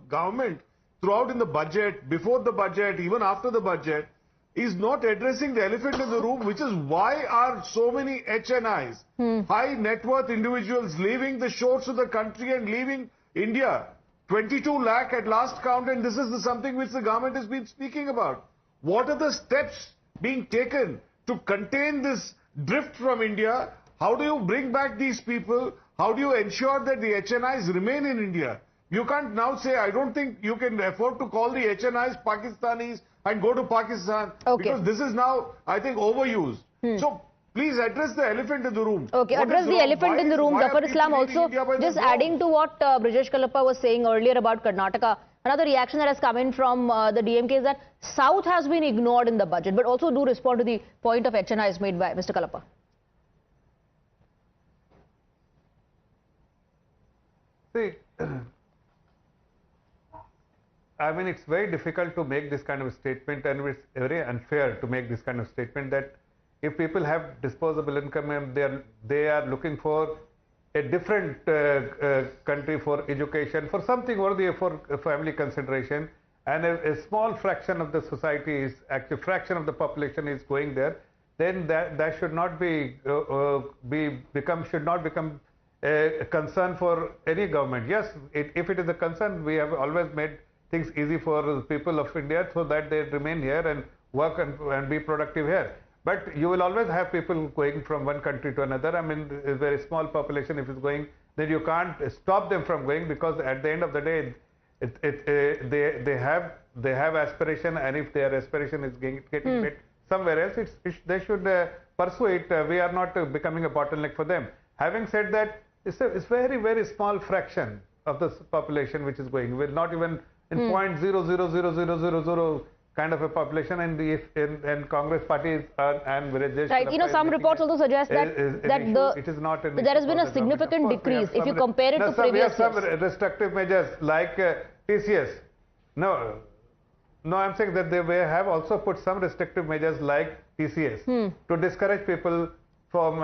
government, throughout in the budget, before the budget, even after the budget, is not addressing the elephant in the room, which is why are so many HNIs, high net worth individuals, leaving the shores of the country and leaving India. 22 lakh at last count, and this is something which the government has been speaking about. What are the steps being taken to contain this drift from India? How do you bring back these people? How do you ensure that the HNIs remain in India? You can't now say, I don't think you can afford to call the HNIs Pakistanis and go to Pakistan, because this is now, I think, overused. So please address the elephant in the room. Okay, address the elephant in the room. Zafar Islam also, just adding to what Brijesh Kalappa was saying earlier about Karnataka, another reaction that has come in from the DMK is that South has been ignored in the budget, but also do respond to the point of HNIs made by Mr. Kalappa. See, I mean, it's very difficult to make this kind of a statement, and it's very unfair to make this kind of statement that if people have disposable income and they are looking for a different country for education, for something worthy for family consideration, and a small fraction of the society is actually fraction of the population is going there, then that should not should not become a concern for any government. Yes, if it is a concern, we have always made things easy for the people of India so that they remain here and work and be productive here. But you will always have people going from one country to another. I mean, a very small population, if it's going, then you can't stop them from going, because at the end of the day, they have aspiration, and if their aspiration is getting met somewhere else, they should pursue it. We are not becoming a bottleneck for them. Having said that, it's very, very small fraction of the population which is going. We're not even in 0.00000 kind of a population, and Congress parties and right. You know, some reports also suggest that there has been a significant decrease if you compare it to previous years. We have some restrictive measures like TCS. No, I'm saying that they have also put some restrictive measures like TCS to discourage people from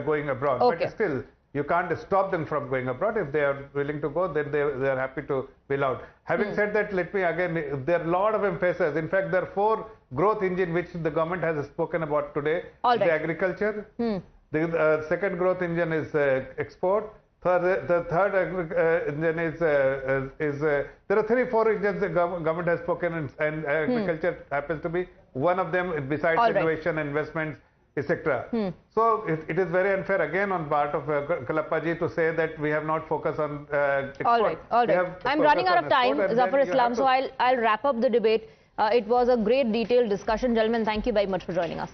going abroad. But still, you can't stop them from going abroad. If they are willing to go, then they are happy to be allowed. Having said that, let me again, there are a lot of emphasis. In fact, there are 4 growth engines which the government has spoken about today. The agriculture, the second growth engine is export. The third engine is there are 3-4 engines the government has spoken, and agriculture happens to be one of them, besides innovation, investments, etc. So it is very unfair again on part of Kalappa ji to say that we have not focused on export. All right. I'm running out of time, Zafar Islam, so I'll wrap up the debate. It was a great detailed discussion. Gentlemen, thank you very much for joining us.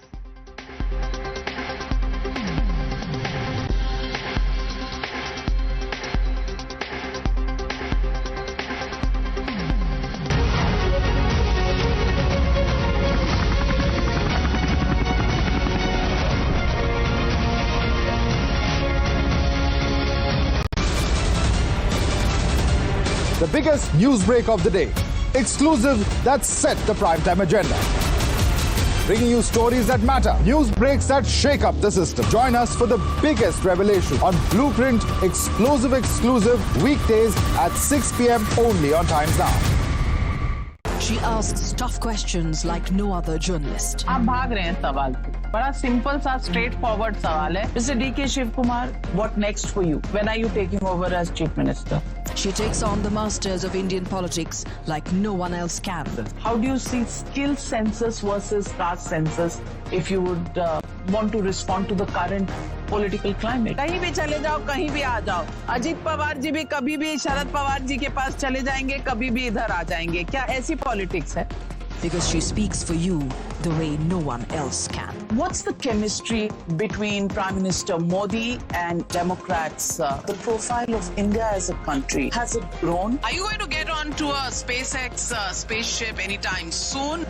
The biggest news break of the day. Exclusive that set the primetime agenda. Bringing you stories that matter. News breaks that shake up the system. Join us for the biggest revelation on Blueprint Exclusive weekdays at 6 p.m. only on Times Now. She asks tough questions like no other journalist. आप भाग रहे हैं सवाल पे. बड़ा simple सा straightforward सवाल है. Mr. D.K. Shivkumar, what next for you? When are you taking over as Chief Minister? She takes on the masters of Indian politics like no one else can. How do you see skill census versus caste census if you would want to respond to the current political climate? कहीं भी चले जाओ, कहीं भी आ जाओ. अजीत पवार जी भी कभी भी शरद पवार जी के पास चले जाएंगे, कभी भी इधर आ जाएंगे. क्या ऐसी politics है? Because she speaks for you the way no one else can. What's the chemistry between Prime Minister Modi and Democrats? The profile of India as a country, has it grown? Are you going to get onto a SpaceX spaceship anytime soon?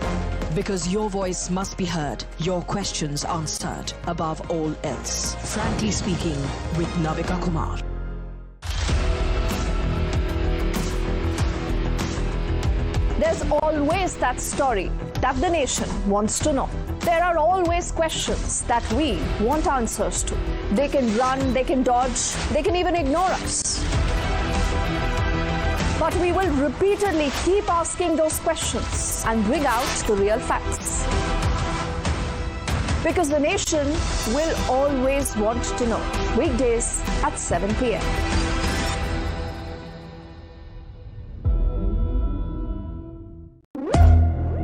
Because your voice must be heard, your questions answered, above all else. Frankly Speaking with Navika Kumar. There's always that story that the nation wants to know. There are always questions that we want answers to. They can run, they can dodge, they can even ignore us. But we will repeatedly keep asking those questions and bring out the real facts. Because the nation will always want to know. Weekdays at 7 p.m.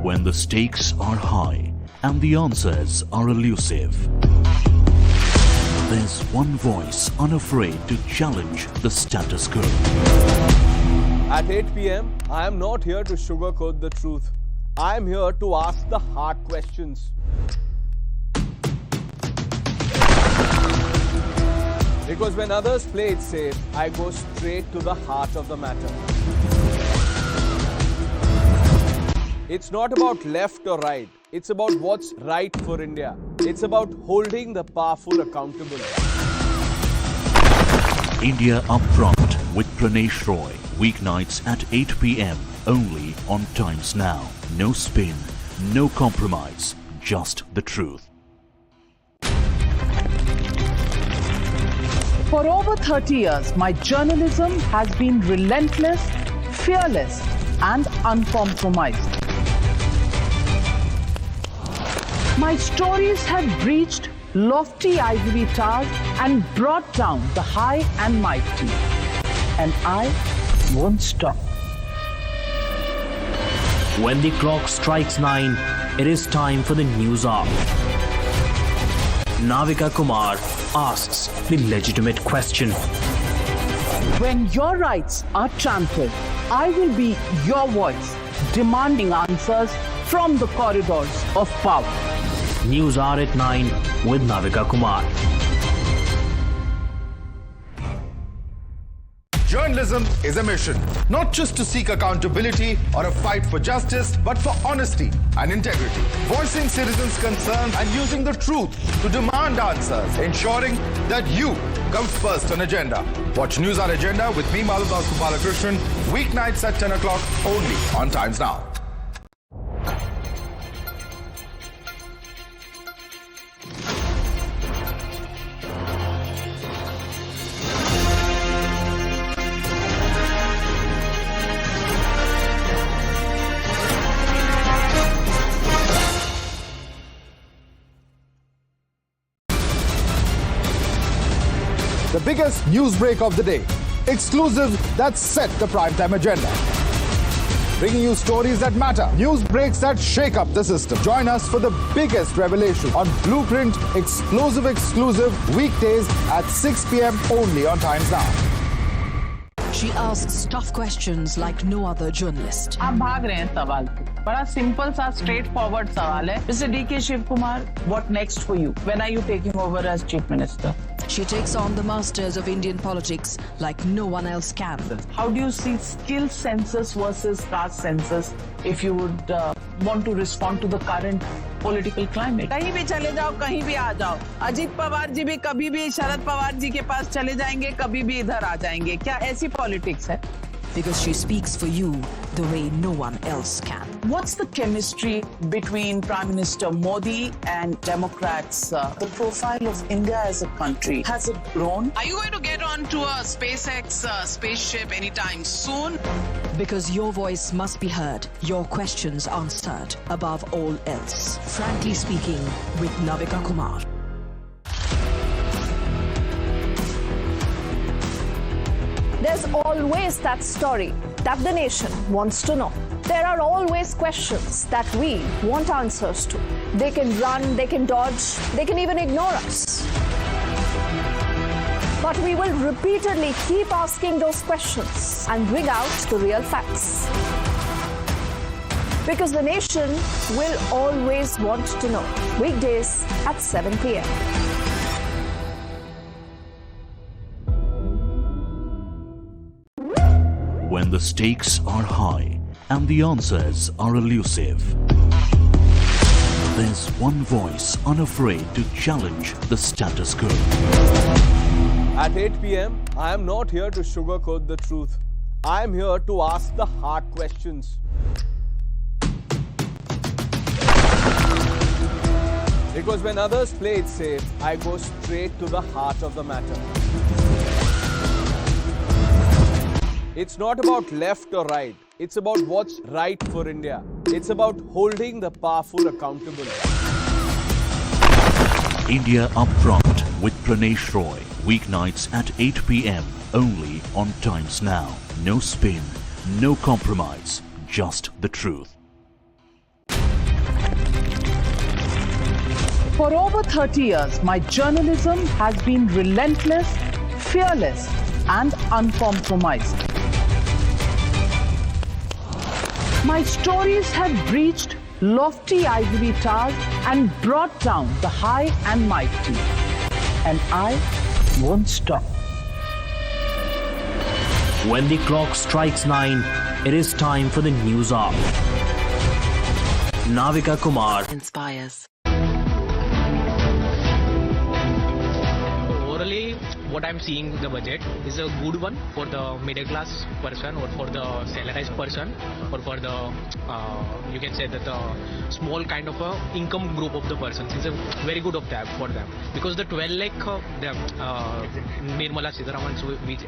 When the stakes are high and the answers are elusive, there's one voice unafraid to challenge the status quo. At 8 p.m., I am not here to sugarcoat the truth. I am here to ask the hard questions. Because when others play it safe, I go straight to the heart of the matter. It's not about left or right. It's about what's right for India. It's about holding the powerful accountable. India Upfront with Pranesh Roy. Weeknights at 8 p.m. only on Times Now. No spin, no compromise, just the truth. For over 30 years, my journalism has been relentless, fearless, and uncompromised. My stories have breached lofty ivory towers and brought down the high and mighty. And I won't stop. When the clock strikes 9, it is time for the news hour. Navika Kumar asks the legitimate question. When your rights are trampled, I will be your voice, demanding answers from the corridors of power. News hour at 9 with Navika Kumar. Journalism is a mission, not just to seek accountability or a fight for justice, but for honesty and integrity. Voicing citizens' concerns and using the truth to demand answers, ensuring that you comes first on agenda. Watch News Hour Agenda with me, Malabha Balakrishnan, weeknights at 10 o'clock only on Times Now. The biggest news break of the day. Exclusive that set the primetime agenda. Bringing you stories that matter. News breaks that shake up the system. Join us for the biggest revelation on Blueprint exclusive weekdays at 6 p.m. only on Times Now. She asks tough questions like no other journalist. आप भाग रहे हैं सवाल पे. बड़ा simple सा straight forward सवाल है. Mr. D.K. Shivkumar, what next for you? When are you taking over as Chief Minister? She takes on the masters of Indian politics like no one else can. How do you see skill census versus caste census if you would want to respond to the current political climate? कहीं भी चले जाओ, कहीं भी आ जाओ. अजीत पवार जी भी कभी भी शरद पवार जी के पास चले जाएंगे, कभी भी इधर आ जाएंगे. क्या ऐसी पॉलिटिक्स है? Because she speaks for you the way no one else can. What's the chemistry between Prime Minister Modi and Democrats? The profile of India as a country, has it grown? Are you going to get onto a SpaceX spaceship anytime soon? Because your voice must be heard, your questions answered above all else. Frankly speaking, with Navika Kumar. There's always that story that the nation wants to know. There are always questions that we want answers to. They can run, they can dodge, they can even ignore us. But we will repeatedly keep asking those questions and bring out the real facts. Because the nation will always want to know. Weekdays at 7 p.m. When the stakes are high and the answers are elusive, there's one voice unafraid to challenge the status quo. At 8 p.m., I am not here to sugarcoat the truth. I am here to ask the hard questions. Because when others play it safe, I go straight to the heart of the matter. It's not about left or right. It's about what's right for India. It's about holding the powerful accountable. India Upfront with Pranesh Roy. Weeknights at 8 p.m. only on Times Now. No spin, no compromise, just the truth. For over 30 years, my journalism has been relentless, fearless, and uncompromising. My stories have breached lofty ivory towers and brought down the high and mighty. And I won't stop. When the clock strikes 9, it is time for the news hour. Navika Kumar inspires. Orally, what I'm seeing the budget is a good one for the middle class person or for the salarized person or for the you can say that the small kind of a income group of the persons. It's a very good of that for them because the 12 lakh the Nirmala Sitharaman which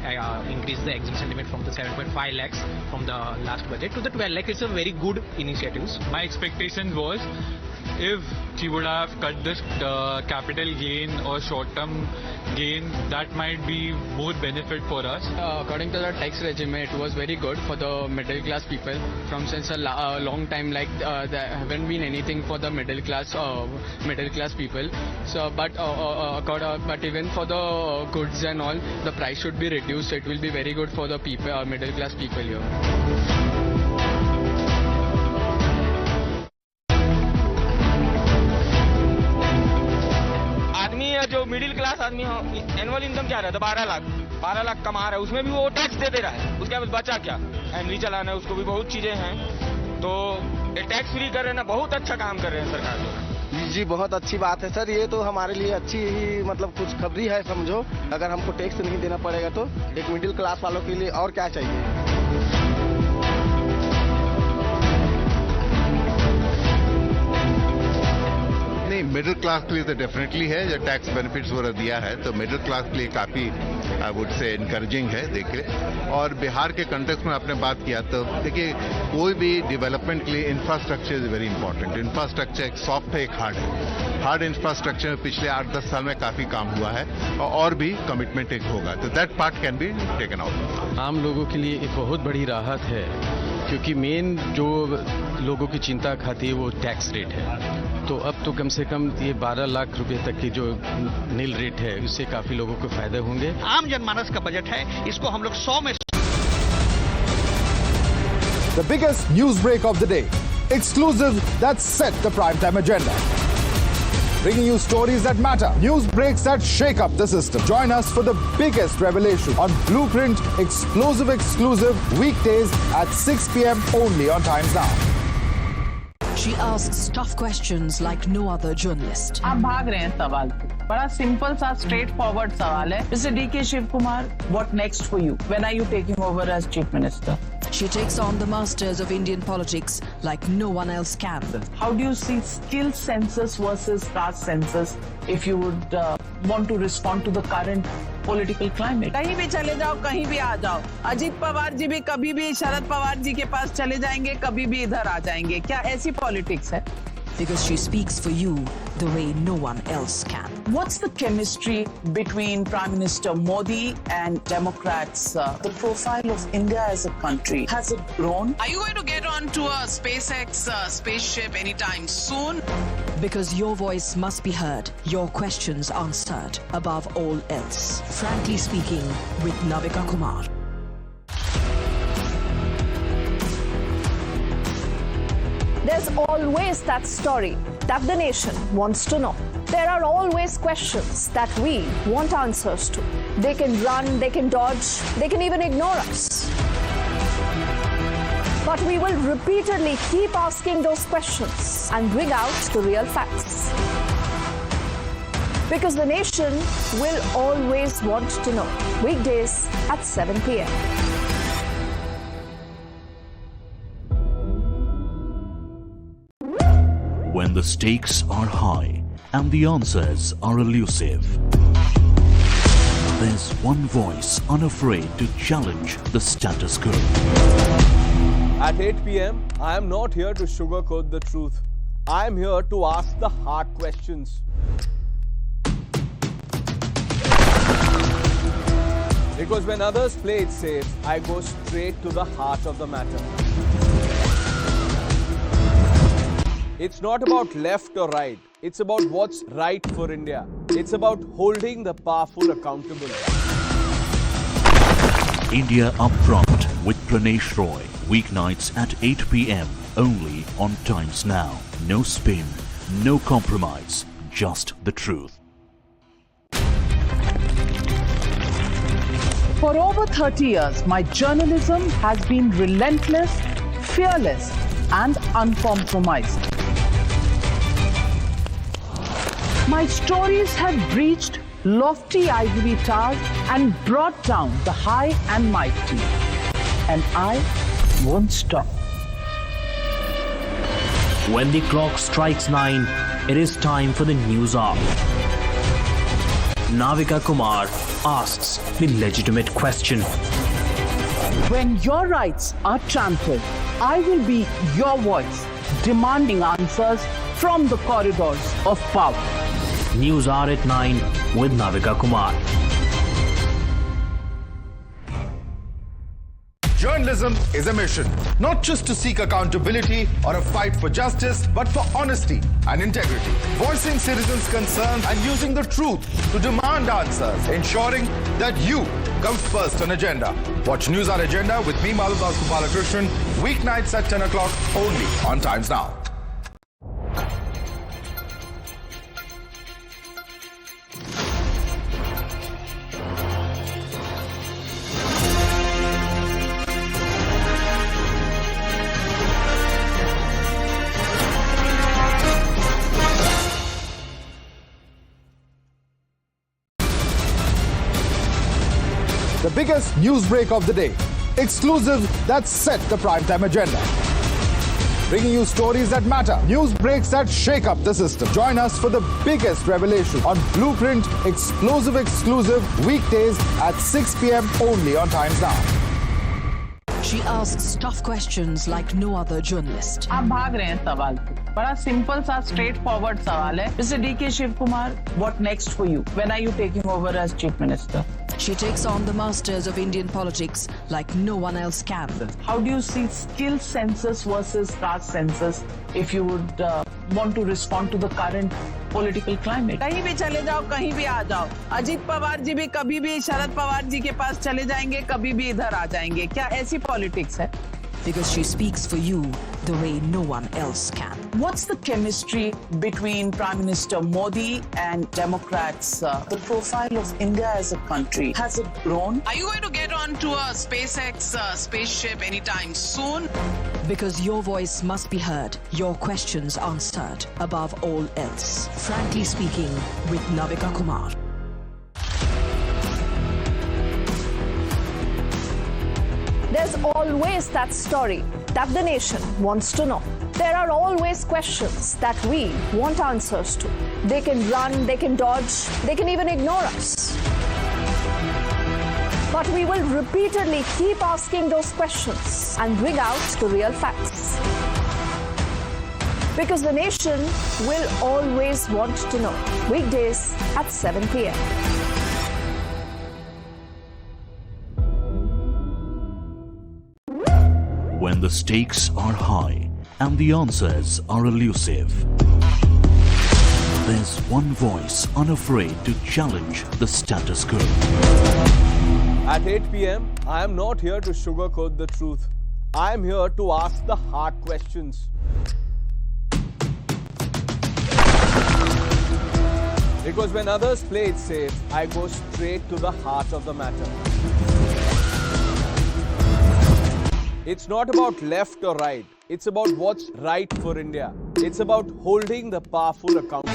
increased the exemption limit from the 7.5 lakhs from the last budget to the 12 lakh. It's a very good initiatives. My expectation was if she would have cut this capital gain or short-term gain, that might be more benefit for us. According to the tax regime, it was very good for the middle class people. From since a long time, like there haven't been anything for the middle class people. So, but even for the goods and all, the price should be reduced. It will be very good for the people, middle class people here. जो middle class आदमी annual income क्या रहता है 12 लाख कमा रहा है उसमें भी वो टैक्स दे रहा है उसके बाद बचा क्या फैमिली चलाना है उसको भी बहुत चीजें हैं तो ये टैक्स फ्री कर रहे हैं ना बहुत अच्छा काम कर रहे हैं सरकार जी बहुत अच्छी बात है सर ये तो हमारे लिए अच्छी ही मतलब कुछ खबरी है समझो अगर हमको टैक्स नहीं देना पड़ेगा तो एक मिडिल क्लास वालों के लिए और क्या चाहिए नहीं मिडिल क्लास के लिए तो डेफिनेटली है जो टैक्स बेनिफिट्स वगैरह दिया है तो मिडिल क्लास के लिए काफ़ी आई वुड से इनकरेजिंग है देखिए और बिहार के कंटेक्स्ट में आपने बात किया तो देखिए कोई भी डेवलपमेंट के लिए infrastructure is very important infrastructure एक सॉफ्ट है एक हार्ड इंफ्रास्ट्रक्चर में पिछले 8-10 साल में काफ़ी काम हुआ है और भी कमिटमेंट एक होगा तो that part can be taken out आम लोगों के लिए एक बहुत बड़ी राहत है क्योंकि मेन जो लोगों की चिंता खाती है वो टैक्स रेट है तो अब तो कम से कम ये 12 लाख रुपए तक की जो नील रेट है उससे काफी लोगों को फायदे होंगे आम जनमानस का बजट है इसको हम लोग 100 में The biggest news break of the day. Exclusive that set the primetime agenda. Bringing you stories that matter. News breaks that shake up the system. Join us for the biggest revelation on Blueprint exclusive weekdays at 6 p.m. only on Times Now. She asks tough questions like no other journalist. आप भाग रहे हैं सवाल पे बड़ा simple सा straight forward सवाल है Mr. D.K. Shiv Kumar, what next for you? When are you taking over as Chief Minister? She takes on the masters of Indian politics like no one else can. How do you see skill census versus caste census if you would want to respond to the current political climate? कहीं भी चले जाओ कहीं भी आ जाओ अजीत पवार जी भी कभी भी शरद पवार जी के पास चले जाएंगे कभी भी इधर आ जाएंगे क्या ऐसी पॉलिटिक्स है Because she speaks for you the way no one else can. What's the chemistry between Prime Minister Modi and Democrats? The profile of India as a country, has it grown? Are you going to get onto a SpaceX spaceship anytime soon? Because your voice must be heard, your questions answered above all else. Frankly speaking, with Navika Kumar. There's always that story that the nation wants to know. There are always questions that we want answers to. They can run, they can dodge, they can even ignore us. But we will repeatedly keep asking those questions and bring out the real facts. Because the nation will always want to know. Weekdays at 7 p.m. When the stakes are high and the answers are elusive, there's one voice unafraid to challenge the status quo. At 8 p.m., I am not here to sugarcoat the truth. I am here to ask the hard questions. Because when others play it safe, I go straight to the heart of the matter. It's not about left or right. It's about what's right for India. It's about holding the powerful accountable. India Upfront with Pranesh Roy. Weeknights at 8 p.m. only on Times Now. No spin, no compromise, just the truth. For over 30 years, my journalism has been relentless, fearless, and uncompromising. My stories have breached lofty ivory towers and brought down the high and mighty. And I won't stop. When the clock strikes 9, it is time for the news hour. Navika Kumar asks the legitimate question. When your rights are trampled, I will be your voice, demanding answers from the corridors of power. News hour at 9 with Navika Kumar. Journalism is a mission, not just to seek accountability or a fight for justice, but for honesty and integrity. Voicing citizens' concerns and using the truth to demand answers, ensuring that you come first on agenda. Watch News Hour Agenda with me, Madhav Balakrishnan, weeknights at 10 o'clock only on Times Now. The biggest news break of the day. Exclusive that set the primetime agenda. Bringing you stories that matter. News breaks that shake up the system. Join us for the biggest revelation on Blueprint exclusive weekdays at 6 p.m. only on Times Now. She asks tough questions like no other journalist. आप भाग रहे हैं सवाल पे. बड़ा simple सा straight forward सवाल है. Mr. D.K. Shiv Kumar, what next for you? When are you taking over as Chief Minister? She takes on the masters of Indian politics like no one else can. How do you see skill census versus caste census if you would want to respond to the current political climate? कहीं भी चले जाओ, कहीं भी आ जाओ. अजीत पवार जी भी कभी भी शरद पवार जी के पास चले जाएंगे, कभी भी इधर आ जाएंगे. क्या ऐसी पॉलिटिक्स है? Because she speaks for you the way no one else can. What's the chemistry between Prime Minister Modi and Democrats? The profile of India as a country, has it grown? Are you going to get onto a SpaceX spaceship anytime soon? Because your voice must be heard, your questions answered above all else. Frankly Speaking with Navika Kumar. There's always that story that the nation wants to know. There are always questions that we want answers to. They can run, they can dodge, they can even ignore us. But we will repeatedly keep asking those questions and bring out the real facts. Because the nation will always want to know. Weekdays at 7 p.m. When the stakes are high and the answers are elusive, there's one voice unafraid to challenge the status quo. At 8 p.m., I am not here to sugarcoat the truth. I am here to ask the hard questions. Because when others play it safe, I go straight to the heart of the matter. It's not about left or right. It's about what's right for India. It's about holding the powerful accountable.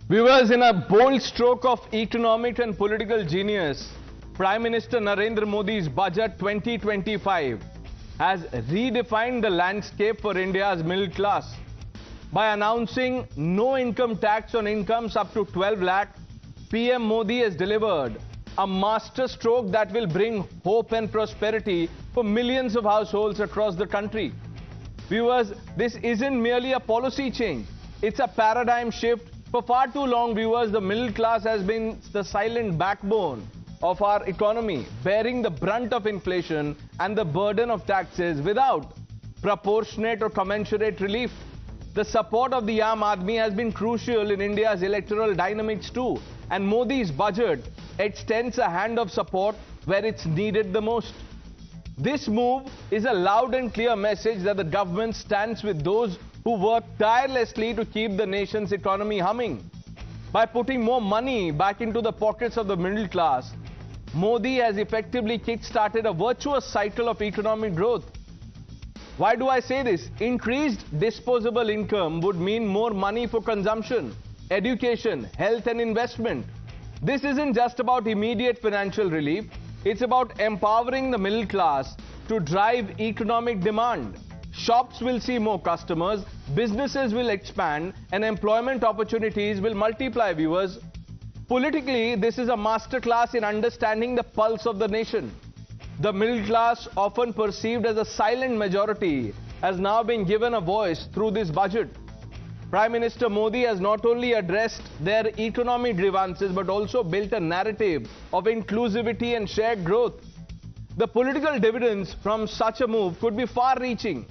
Viewers, in a bold stroke of economic and political genius, Prime Minister Narendra Modi's Budget 2025 has redefined the landscape for India's middle class. By announcing no income tax on incomes up to 12 lakh, PM Modi has delivered a master stroke that will bring hope and prosperity for millions of households across the country. Viewers, this isn't merely a policy change, it's a paradigm shift. For far too long, viewers, the middle class has been the silent backbone of our economy, bearing the brunt of inflation and the burden of taxes without proportionate or commensurate relief. The support of the Aam Aadmi has been crucial in India's electoral dynamics too, and Modi's budget extends a hand of support where it's needed the most. This move is a loud and clear message that the government stands with those who work tirelessly to keep the nation's economy humming. By putting more money back into the pockets of the middle class, Modi has effectively kick-started a virtuous cycle of economic growth. Why do I say this? Increased disposable income would mean more money for consumption, education, health and investment. This isn't just about immediate financial relief, it's about empowering the middle class to drive economic demand. Shops will see more customers, businesses will expand, and employment opportunities will multiply, viewers. Politically, this is a masterclass in understanding the pulse of the nation. The middle class, often perceived as a silent majority, has now been given a voice through this budget. Prime Minister Modi has not only addressed their economic grievances but also built a narrative of inclusivity and shared growth. The political dividends from such a move could be far-reaching,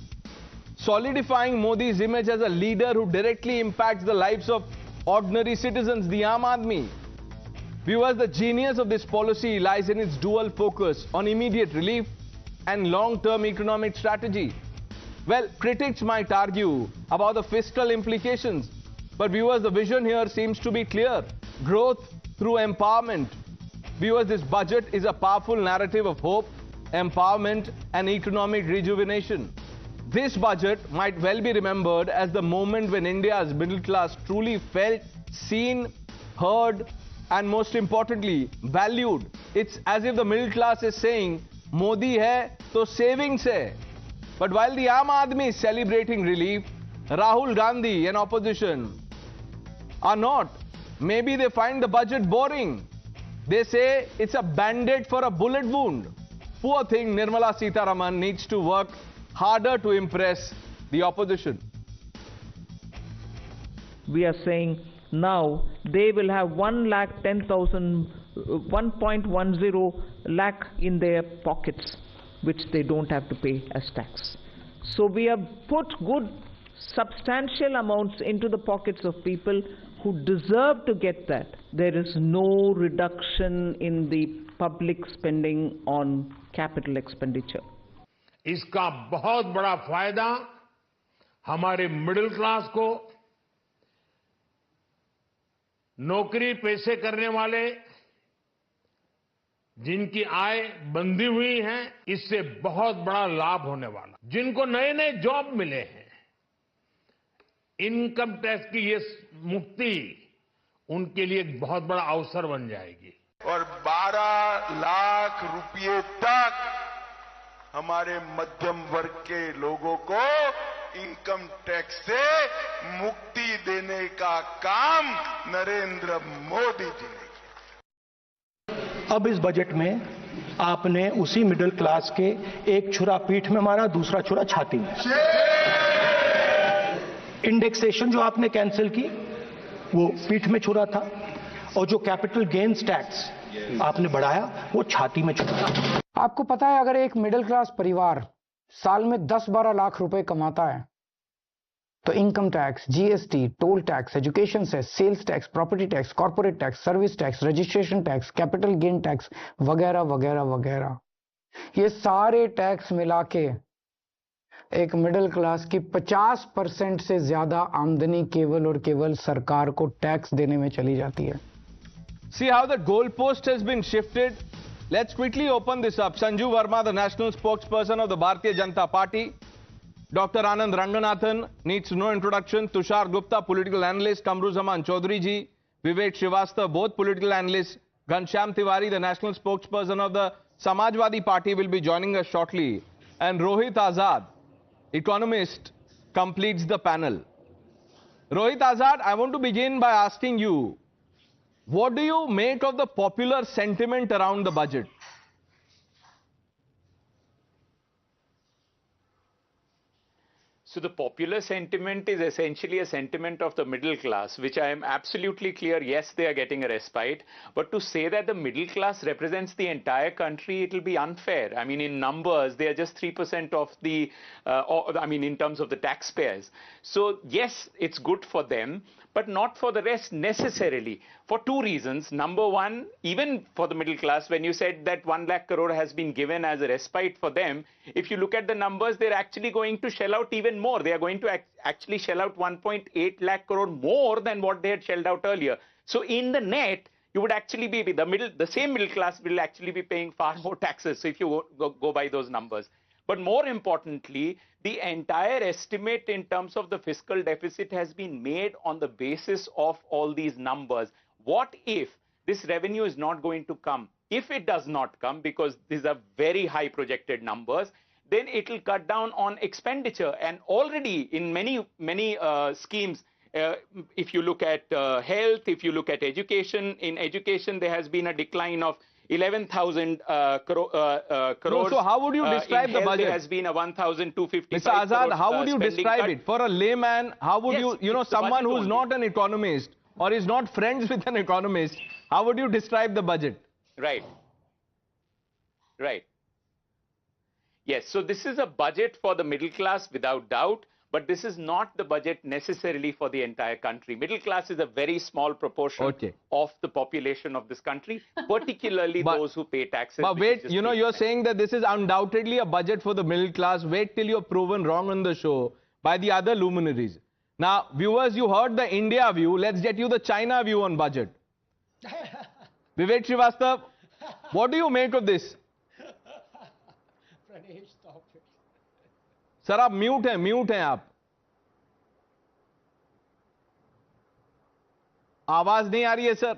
solidifying Modi's image as a leader who directly impacts the lives of ordinary citizens, the Aam Aadmi. Viewers, the genius of this policy lies in its dual focus on immediate relief and long-term economic strategy. Well, critics might argue about the fiscal implications, but viewers, the vision here seems to be clear. Growth through empowerment. Viewers, this budget is a powerful narrative of hope, empowerment and economic rejuvenation. This budget might well be remembered as the moment when India's middle class truly felt seen, heard, and most importantly, valued. It's as if the middle class is saying, Modi hai, to savings hai. But while the Aam Aadmi is celebrating relief, Rahul Gandhi and opposition are not. Maybe they find the budget boring. They say it's a band-aid for a bullet wound. Poor thing, Nirmala Sitharaman needs to work harder to impress the opposition. We are saying now they will have 1,10,000, 1.10 lakh in their pockets, which they don't have to pay as tax. So we have put good substantial amounts into the pockets of people who deserve to get that. There is no reduction in the public spending on capital expenditure. इसका बहुत बड़ा फायदा हमारे middle class को, नौकरी पेशे करने वाले जिनकी आय बंधी हुई है, इससे बहुत बड़ा लाभ होने वाला। जिनको नए नए जॉब मिले हैं, इनकम टैक्स की ये मुक्ति उनके लिए एक बहुत बड़ा अवसर बन जाएगी। और 12 लाख रुपए तक हमारे मध्यम वर्ग के लोगों को इनकम टैक्स से मुक्ति देने का काम नरेंद्र मोदी जी ने किया। अब इस बजट में आपने उसी मिडिल क्लास के एक छुरा पीठ में मारा, दूसरा छुरा छाती में। इंडेक्सेशन जो आपने कैंसिल की वो पीठ में छुरा था, और जो कैपिटल गेन्स टैक्स आपने बढ़ाया वो छाती में छुरा था। आपको पता है, अगर एक मिडिल क्लास परिवार साल में 10-12 लाख रुपए कमाता है तो income tax, GST, toll tax, education cess, sales tax, property tax, corporate tax, service tax, registration tax, capital gain tax वगैरह वगैरह वगैरह, ये सारे टैक्स मिला के एक मिडिल क्लास की 50% से ज्यादा आमदनी केवल और केवल सरकार को टैक्स देने में चली जाती है। See how the goalpost has been shifted. Let's quickly open this up. Sanju Verma, the national spokesperson of the Bharatiya Janata Party. Dr. Anand Ranganathan needs no introduction. Tushar Gupta, political analyst. Kamru Zaman Chaudhary ji, Vivek Srivastava, both political analysts, Ghanshyam Tiwari, the national spokesperson of the Samajwadi Party, will be joining us shortly. And Rohit Azad, economist, completes the panel. Rohit Azad, I want to begin by asking you, what do you make of the popular sentiment around the budget? So the popular sentiment is essentially a sentiment of the middle class, which I am absolutely clear, yes, they are getting a respite. But to say that the middle class represents the entire country, it will be unfair. I mean, in numbers, they are just 3% of the, in terms of the taxpayers. So yes, it's good for them, but not for the rest necessarily, for two reasons. Number one, even for the middle class, when you said that 1 lakh crore has been given as a respite for them, if you look at the numbers, they're actually going to shell out even more. They are going to actually shell out 1.8 lakh crore more than what they had shelled out earlier. So in the net, you would actually be the same middle class will actually be paying far more taxes. So if you go by those numbers. But more importantly, the entire estimate in terms of the fiscal deficit has been made on the basis of all these numbers. What if this revenue is not going to come? If it does not come, because these are very high projected numbers, then it will cut down on expenditure. And already in many schemes, if you look at health, if you look at education, in education there has been a decline of 11,000 crores. No, so how would you describe the budget? There has been a 1,255 Mr. Azad, how would you describe it? For a layman, how would someone who's not an economist or is not friends with an economist, how would you describe the budget? Right. Yes, so this is a budget for the middle class without doubt, but this is not the budget necessarily for the entire country. Middle class is a very small proportion of the population of this country, particularly those who pay taxes. But wait, you're saying that this is undoubtedly a budget for the middle class. Wait till you're proven wrong on the show by the other luminaries. Now, viewers, you heard the India view. Let's get you the China view on budget. Vivek Srivastava, what do you make of this? Sir आप mute हैं आप आवाज नहीं आ रही है sir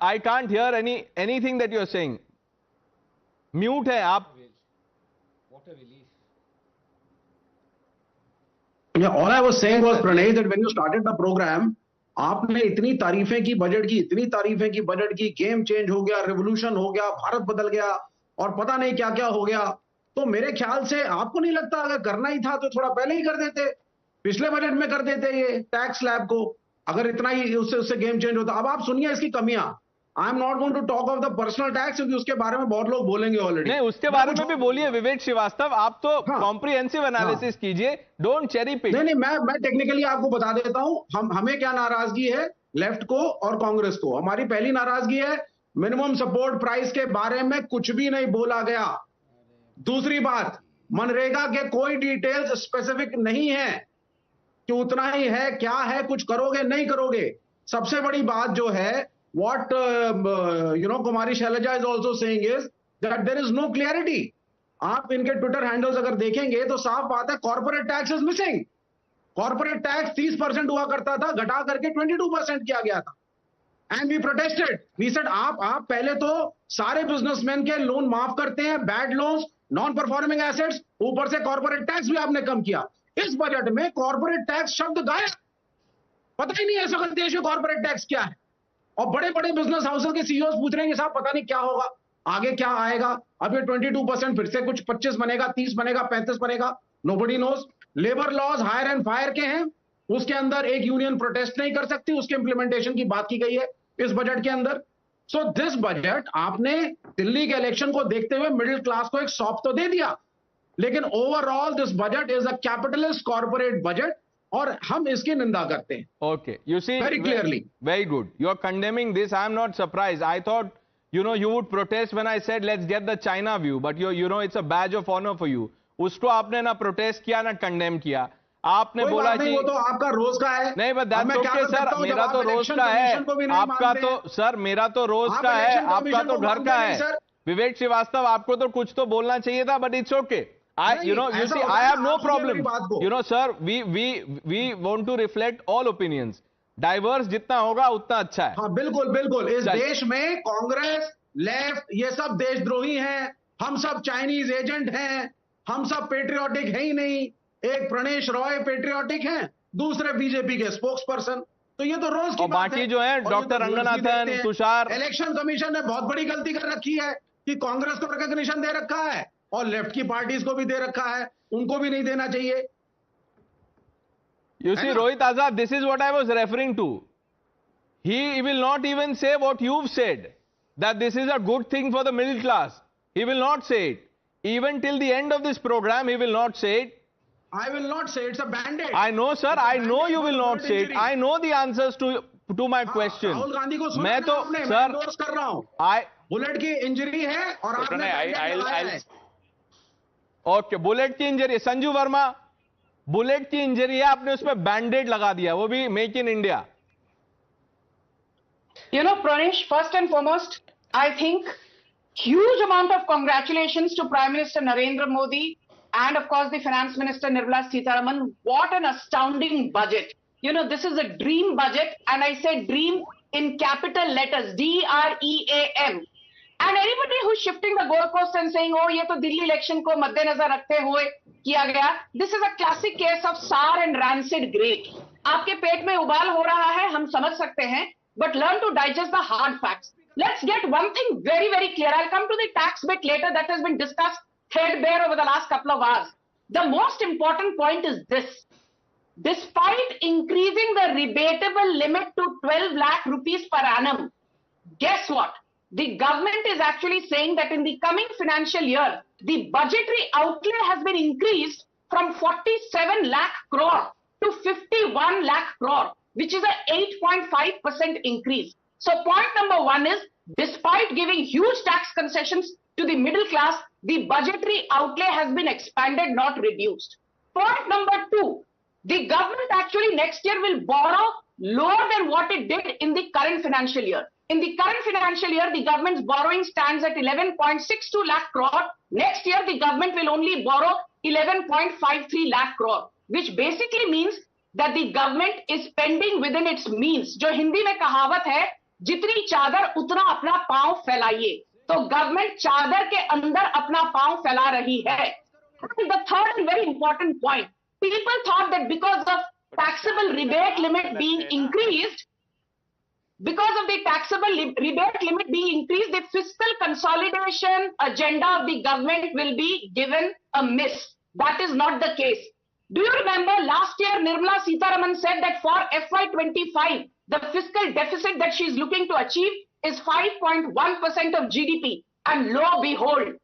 I can't hear anything that you are saying mute है आप All I was saying was, Pranay, that when you started the program, आपने इतनी तारीफें की बजट की, गेम चेंज हो गया, रेवोल्यूशन हो गया, भारत बदल गया और पता नहीं क्या क्या हो गया. तो मेरे ख्याल से आपको नहीं लगता अगर करना ही था तो थोड़ा पहले ही कर देते, पिछले बजट में कर देते ये टैक्स स्लैब को, अगर इतना ही उससे गेम चेंज होता. अब आप सुनिए इसकी कमियां. I am not going to talk of the personal tax, क्योंकि उसके बारे में बहुत लोग बोलेंगे ऑलरेडी. नहीं, उसके बारे में भी बोलिए विवेक श्रीवास्तव. आप तो कॉम्प्रिहेंसिव एनालिसिस कीजिए, डोंट चेरी पिक. नहीं, मैं टेक्निकली आपको बता देता हूं. हमें क्या नाराजगी है लेफ्ट को और कांग्रेस को. हमारी पहली नाराजगी है मिनिमम सपोर्ट प्राइस के बारे में कुछ भी नहीं बोला गया. दूसरी बात, मनरेगा के कोई डिटेल्स स्पेसिफिक नहीं है कि उतना ही है, क्या है, कुछ करोगे नहीं करोगे. सबसे बड़ी बात जो है, what Kumari Selja is also saying is that there is no clarity. आप इनके ट्विटर हैंडल्स अगर देखेंगे तो साफ बात है, corporate tax is missing. Corporate tax 30% हुआ करता था, घटा करके 22% किया गया था. And we protested, we said आप पहले तो सारे बिजनेसमैन के लोन माफ करते हैं, bad loans, non performing assets, ऊपर से कॉर्पोरेट टैक्स भी आपने कम किया. इस बजट में कॉर्पोरेट टैक्स शब्द गायब. पता ही नहीं है इस देश में कॉर्पोरेट टैक्स क्या है. और बड़े बड़े बिजनेस हाउसेस के सीईओ पूछ रहे हैं कि साहब पता नहीं क्या होगा, आगे क्या आएगा. अब ये 22% फिर से कुछ 25 बनेगा, 30 बनेगा, 35 बनेगा, nobody knows. Labour laws hire and fire के हैं, उसके अंदर एक यूनियन प्रोटेस्ट नहीं कर सकती, उसके इंप्लीमेंटेशन की बात की गई है इस बजट के अंदर. सो दिस बजट आपने दिल्ली के इलेक्शन को देखते हुए मिडिल क्लास को एक सौंप तो दे दिया, लेकिन overall this budget is a capitalist corporate budget और हम इसकी निंदा करते हैं. Okay, you see, very clearly. Very good. You are condemning this. I am not surprised. I thought, you would protest when I said let's get the China view, but it's a badge of honor for you. उसको आपने ना protest किया ना condemn किया. आपने बोला कि वो तो आपका रोज का है. नहीं, बट दैट्स ओके सर, मेरा तो रोज का है, आपका तो सर मेरा तो रोज का है, आपका तो घर का है. विवेक श्रीवास्तव, आपको तो कुछ तो बोलना चाहिए था, but it's okay. You see, I have no problem. Sir, we want to reflect all opinions. Diverse जितना होगा उतना अच्छा है. हाँ, बिल्कुल बिल्कुल. इस देश में कांग्रेस, लेफ्ट, ये सब देशद्रोही हैं. हम सब चाइनीज एजेंट हैं. हम सब पेट्रियोटिक है ही नहीं. एक प्रणेश रॉय पेट्रियोटिक हैं, दूसरे बीजेपी के स्पोक्स पर्सन. तो ये तो रोज की बात है. बाकी जो है doctor Ranganathan, Tushar. Election commission ने बहुत बड़ी गलती कर रखी है कि कांग्रेस को रिकॉग्निशन दे रखा है और लेफ्ट की पार्टीज को भी दे रखा है. उनको भी नहीं देना चाहिए. You see, Rohit Azad, this is what I was referring to. He will not even say what you've said, that this is a good thing for the middle class. He will not say it. Even till the end of this program, he will not say it. I will not say it's a band-aid. I know, sir. I know you will not say it. I know the answers to my question. Rahul Gandhi को सुना मैं तो, मैं endorse कर रहा हूँ. Bullet की injury है और आपने ओके, बुलेट की इंजरी. संजू वर्मा, बुलेट की इंजरी है, आपने उसमें बैंडेड लगा दिया, वो भी make in India. Pranesh, first and foremost, I think huge amount of congratulations to Prime Minister Narendra Modi and of course the Finance Minister Nirmala Sitharaman. What an astounding budget. This is a dream budget, and I say dream in capital letters, DREAM. And anybody who's shifting the goalpost and saying, oh, ये तो Delhi election को मद्देनजर रखते हुए किया गया, this is a classic case of sour and rancid grape. आपके पेट में उबाल हो रहा है, हम समझ सकते हैं, but learn to digest the hard facts. Let's get one thing very, very clear. I'll come to the tax bit later that has been discussed threadbare over the last couple of hours. The most important point is this. Despite increasing the rebatable limit to 12 lakh rupees per annum, guess what? The government is actually saying that in the coming financial year, the budgetary outlay has been increased from 47 lakh crore to 51 lakh crore, which is a 8.5% increase. So point number one is, despite giving huge tax concessions to the middle class, the budgetary outlay has been expanded, not reduced. Point number two, the government actually next year will borrow lower than what it did in the current financial year. In the current financial year, the government's borrowing stands at 11.62 lakh crore. Next year, the government will only borrow 11.53 lakh crore, which basically means that the government is spending within its means. जो हिंदी में कहावत है, जितनी चादर उतना अपना पांव फैलाइए. तो गवर्नमेंट चादर के अंदर अपना पांव फैला रही है. The third and very important point, people thought that because of taxable rebate limit being increased, the fiscal consolidation agenda of the government will be given a miss. That is not the case. Do you remember last year Nirmala Sitharaman said that for FY25, the fiscal deficit that she is looking to achieve is 5.1% of GDP. And lo and behold,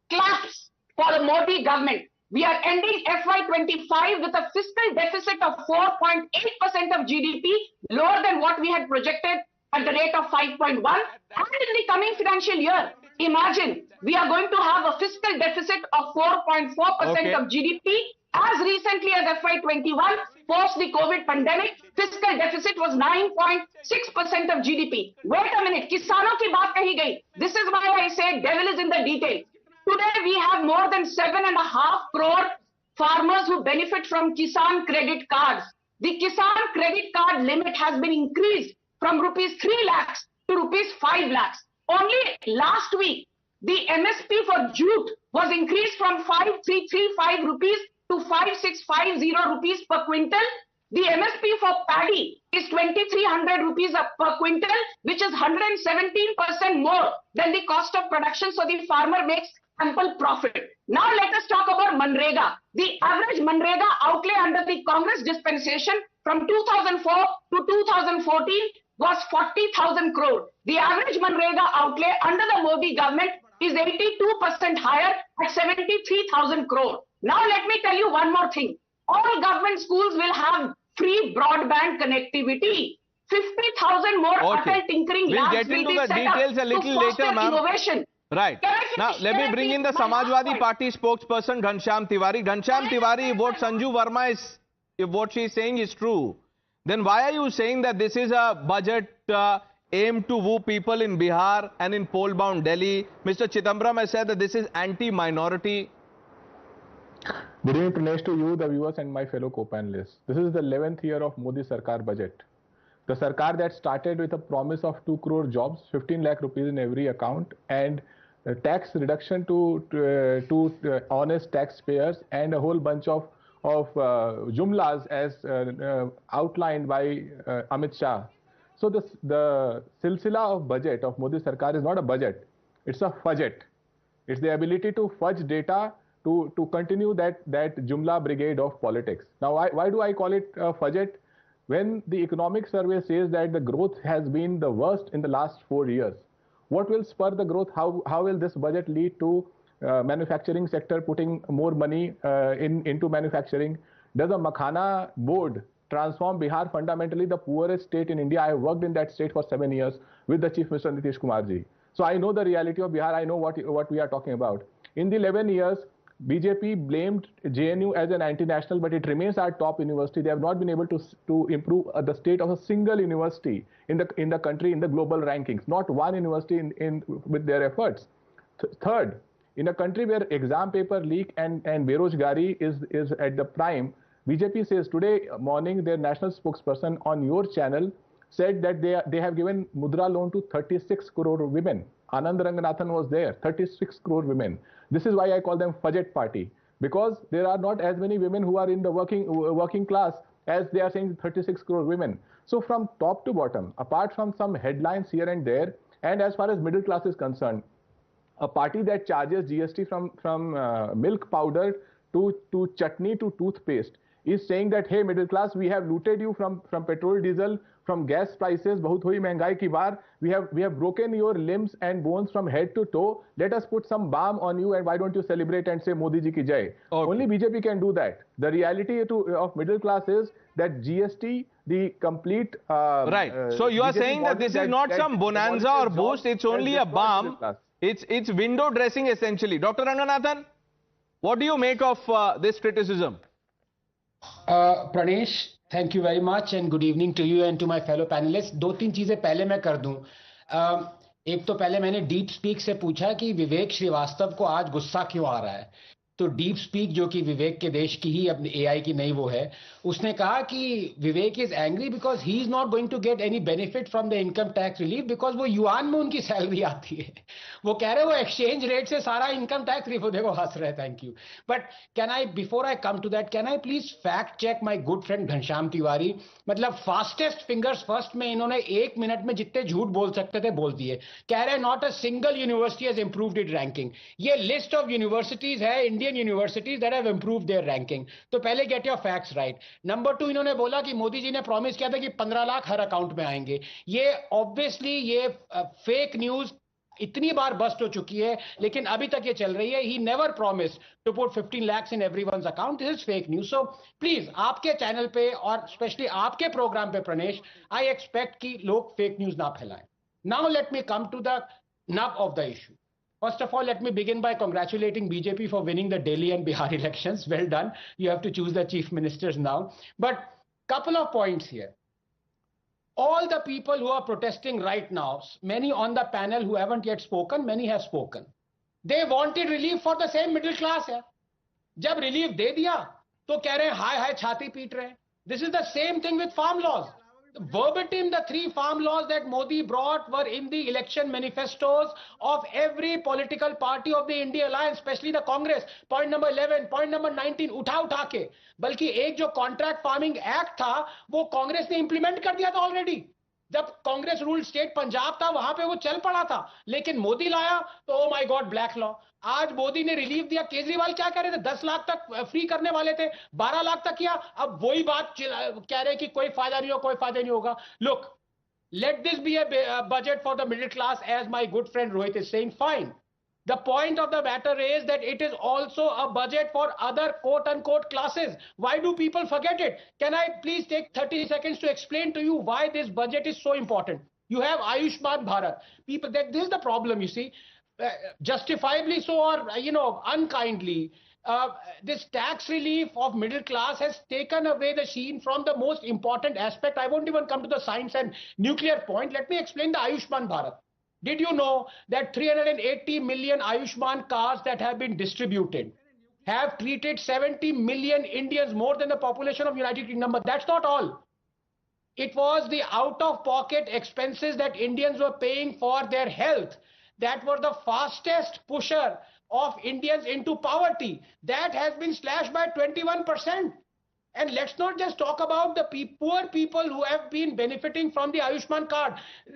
claps for the Modi government. We are ending FY25 with a fiscal deficit of 4.8% of GDP, lower than what we had projected at the rate of 5.1. And in the coming financial year, imagine we are going to have a fiscal deficit of 4.4% of GDP. As recently as FY21, post the COVID pandemic, fiscal deficit was 9.6% of GDP. Wait a minute, किसानों की बात कही गई. This is why I say devil is in the detail. Today we have more than 7.5 crore farmers who benefit from Kisan credit cards. The Kisan credit card limit has been increased from rupees 3 lakhs to rupees 5 lakhs. Only last week, the MSP for jute was increased from 5335 rupees to 5650 rupees per quintal. The MSP for paddy is 2300 rupees per quintal, which is 117% more than the cost of production. So the farmer makes ample profit. Now let us talk about Manrega. The average Manrega outlay under the Congress dispensation from 2004 to 2014 was 40,000 crore. The average Manrega outlay under the Modi government is 82% higher at 73,000 crore. Now let me tell you one more thing. All government schools will have free broadband connectivity. 50,000 more Atal tinkering labs will be set up to foster innovation. Right. Now, let me bring in the Samajwadi Party spokesperson, Ghanshyam Tiwari. Ghanshyam Tiwari, what Sanju Verma is, if what she is saying is true, then why are you saying that this is a budget aimed to woo people in Bihar and in poll-bound Delhi? Mr. Chidambaram has said that this is anti-minority. Good evening, Pranesh, to you, the viewers, and my fellow co-panelists. This is the 11th year of Modi Sarkar budget. The Sarkar that started with a promise of 2 crore jobs, 15 lakh rupees in every account, and tax reduction to honest taxpayers, and a whole bunch of jumlas as outlined by Amit Shah. So the silsila of budget of Modi Sarkar is not a budget, it's a fudget. It's the ability to fudge data to continue that jumla brigade of politics. Now, why do I call it a fudget? When the economic survey says that the growth has been the worst in the last 4 years, what will spur the growth? How will this budget lead to manufacturing sector putting more money into manufacturing? Does a Makhana board transform Bihar, fundamentally the poorest state in India? I have worked in that state for 7 years with the Chief Minister Nitish Kumar ji. So I know the reality of Bihar. I know what we are talking about. In the 11 years, BJP blamed JNU as an anti-national, but it remains our top university. They have not been able to improve the state of a single university in the country in the global rankings. Not one university with their efforts. Third, in a country where exam paper leak and Berojgari is at the prime, BJP says today morning their national spokesperson on your channel said that they have given Mudra loan to 36 crore women. Anand Ranganathan was there, 36 crore women. This is why I call them fudget party, because there are not as many women who are in the working class as they are saying 36 crore women. So from top to bottom, apart from some headlines here and there, and as far as middle class is concerned, a party that charges GST from milk powder to chutney to toothpaste is saying that, hey, middle class, we have looted you from petrol, diesel, from gas prices, bahut hui mehengai ki baar. We have broken your limbs and bones from head to toe. Let us put some balm on you, and why don't you celebrate and say Modi ji ki jai? Okay. Only BJP can do that. The reality of middle class is that GST, the complete right. So you are BJP saying that this is not some bonanza or boost. It's only a balm. It's window dressing essentially. Dr. Ranganathan, what do you make of this criticism? Pranesh, thank you very much and good evening to you and to my fellow panelists. 2-3 चीजें पहले मैं कर दूं. एक तो पहले मैंने deep speak से पूछा कि विवेक श्रीवास्तव को आज गुस्सा क्यों आ रहा है. तो डीप स्पीक, जो कि विवेक के देश की ही अपनी एआई की नई वो है, उसने कहा कि Vivek is angry because he is not going to get any benefit from the income tax relief because वो युआन में उनकी सैलरी आती है. वो कह रहे हैं वो एक्सचेंज रेट से सारा इनकम टैक्स रिलीफ. देखो हंस रहे. Thank you. But can I, before I come to that, can I please fact check my good friend Ghanshyam Tiwari. मतलब फास्टेस्ट फिंगर्स फर्स्ट में इन्होंने 1 मिनट में जितने झूठ बोल सकते थे बोल दिए. कह रहे हैं not a single university has improved it ranking. ये लिस्ट ऑफ यूनिवर्सिटीज है, Indian universities that have improved their ranking. तो पहले get your facts right. Number 2, इन्होंने बोला कि मोदी जी ने प्रॉमिस किया था कि 15 लाख हर अकाउंट में आएंगे. ये ऑब्वियसली ये फेक न्यूज इतनी बार बस्ट हो चुकी है, लेकिन अभी तक ये चल रही है. He never promised to put 15 lakhs in everyone's account. This is fake news. So please, आपके चैनल पे और स्पेशली आपके प्रोग्राम पे प्रणेश, I expect कि लोग फेक न्यूज ना फैलाएं. Now let me come to the nub of the issue. First of all, let me begin by congratulating BJP for winning the Delhi and Bihar elections. Well done. You have to choose the chief ministers now. But couple of points here. All the people who are protesting right now, many on the panel who haven't yet spoken, many have spoken. They wanted relief for the same middle class. जब relief दे दिया, तो कह रहे हैं हाय हाय छाती पीट रहे हैं. This is the same thing with farm laws. Verbatim, the 3 farm laws that Modi brought were in the election manifestos of every political party of the India Alliance, especially the Congress. Point number 11, point number 19, उठा के. बल्कि एक जो contract farming act था, वो कांग्रेस ने implement कर दिया था ऑलरेडी. जब कांग्रेस रूल स्टेट पंजाब था, वहां पे वो चल पड़ा था. लेकिन मोदी लाया तो oh my God black law. आज मोदी ने रिलीफ दिया. केजरीवाल क्या कह रहे थे? 10 लाख तक फ्री करने वाले थे, 12 लाख तक किया. अब वही बात कह रहे कि कोई फायदा नहीं हो, कोई फायदा नहीं होगा. Look, let this be a budget for the middle class, as my good friend Rohit is saying. Fine. The point of the matter is that it is also a budget for other quote-unquote classes. Why do people forget it? Can I please take 30 seconds to explain to you why this budget is so important? You have Ayushman Bharat. People, this is the problem, you see. Justifiably so, or, unkindly, this tax relief of middle class has taken away the sheen from the most important aspect. I won't even come to the science and nuclear point. Let me explain the Ayushman Bharat. Did you know that 380 million Ayushman cards that have been distributed have treated 70 million Indians, more than the population of United Kingdom. But that's not all. It was the out-of-pocket expenses that Indians were paying for their health that were the fastest pusher of Indians into poverty. That has been slashed by 21%. And let's not just talk about the poor people who have been benefiting from the Ayushman card.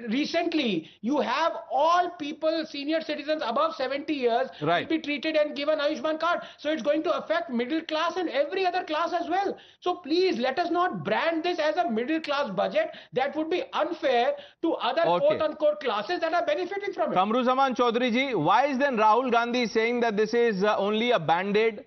Recently, you have all people, senior citizens above 70 years, will be treated and given Ayushman card. So it's going to affect middle class and every other class as well. So please, let us not brand this as a middle class budget. That would be unfair to other quote-unquote classes that are benefiting from it. Kamruzaman Chaudhary ji, why is then Rahul Gandhi saying that this is only a band-aid?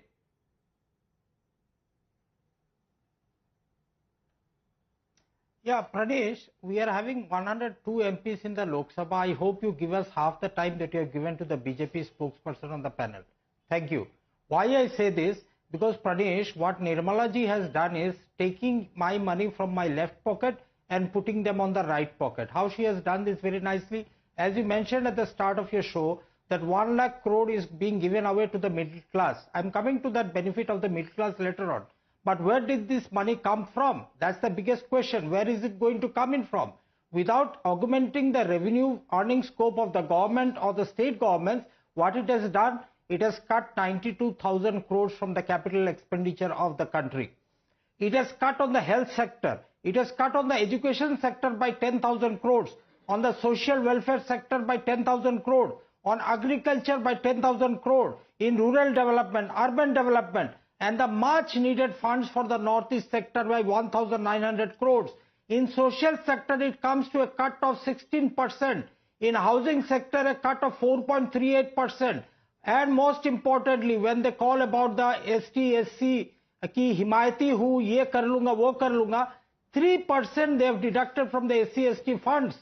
Yeah, Pradesh, we are having 102 MPs in the Lok Sabha. I hope you give us half the time that you have given to the BJP spokesperson on the panel. Thank you. Why I say this? Because Pradesh, what Nirmala ji has done is taking my money from my left pocket and putting them on the right pocket. How she has done this very nicely? As you mentioned at the start of your show, that 1 lakh crore is being given away to the middle class. I'm coming to that benefit of the middle class later on. But where did this money come from? That's the biggest question. Where is it going to come in from? Without augmenting the revenue earning scope of the government or the state governments, what it has done, it has cut 92,000 crores from the capital expenditure of the country. It has cut on the health sector. It has cut on the education sector by 10,000 crores. On the social welfare sector by 10,000 crore. On agriculture by 10,000 crore. In rural development, urban development. And the much needed funds for the northeast sector by 1,900 crores. In social sector, it comes to a cut of 16%. In housing sector, a cut of 4.38%. And most importantly, when they call about the ST, SC, ki himayati hu, ye kar lunga, wo kar lunga, 3% they have deducted from the SC, ST funds.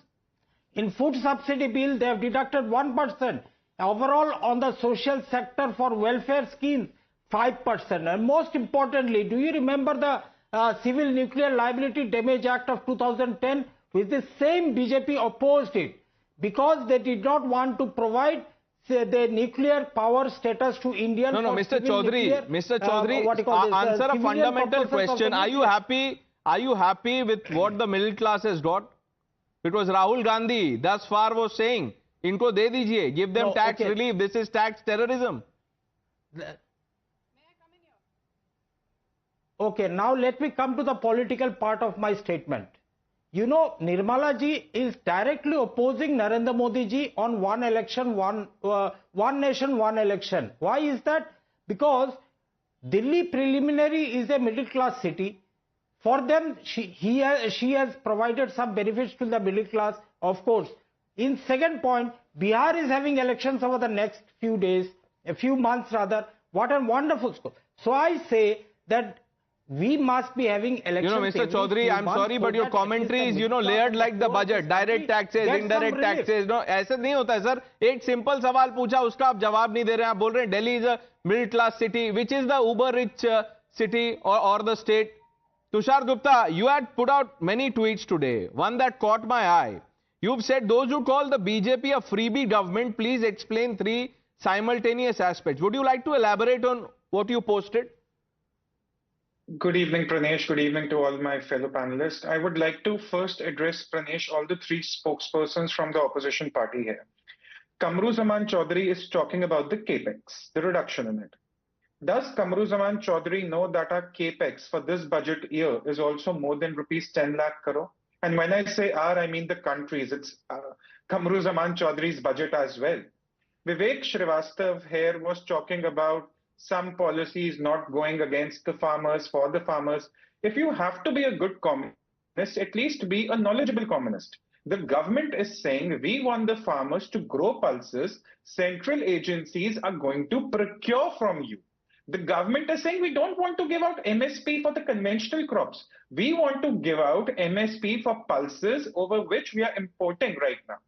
In food subsidy bill, they have deducted 1%. Overall, on the social sector for welfare schemes, 5%. And most importantly, do you remember the Civil Nuclear Liability Damage Act of 2010? With the same BJP opposed it because they did not want to provide the nuclear power status to Indian. No, Mr. Chaudhary, answer a fundamental question. Are you happy? Are you happy with what the middle class has got? It was Rahul Gandhi thus far was saying, "Inko de dijiye, give them tax relief. This is tax terrorism." Okay, now let me come to the political part of my statement. You know, Nirmala ji is directly opposing Narendra Modi ji on one election, one nation, one election. Why is that? Because Delhi preliminary is a middle class city. For them, she has provided some benefits to the middle class, of course. In second point, Bihar is having elections over the next few days, a few months rather. What a wonderful score. So I say that we must be having elections. You know, Mr. Chaudhary, I'm sorry, but your commentary is, layered like the budget. Direct taxes, indirect taxes. No, ऐसा नहीं होता है, sir. एक simple सवाल पूछा, उसका आप जवाब नहीं दे रहे हैं. आप बोल रहे हैं, Delhi is a middle class city. Which is the uber rich city or the state? Tushar Gupta, you had put out many tweets today. One that caught my eye. You've said those who call the BJP a freebie government, please explain 3 simultaneous aspects. Would you like to elaborate on what you posted? Good evening, Pranesh. Good evening to all my fellow panelists. I would like to first address, Pranesh, all the 3 spokespersons from the opposition party here. Kamruzaman Chaudhary is talking about the capex, the reduction in it. Does Kamruzaman Chaudhary know that our capex for this budget year is also more than rupees 10 lakh crore? And when I say our, I mean the countries. It's Kamruzaman Chaudhary's budget as well. Vivek Srivastav here was talking about some policies not going against the farmers, for the farmers. If you have to be a good communist, at least be a knowledgeable communist. The government is saying we want the farmers to grow pulses. Central agencies are going to procure from you. The government is saying we don't want to give out MSP for the conventional crops. We want to give out MSP for pulses over which we are importing right now.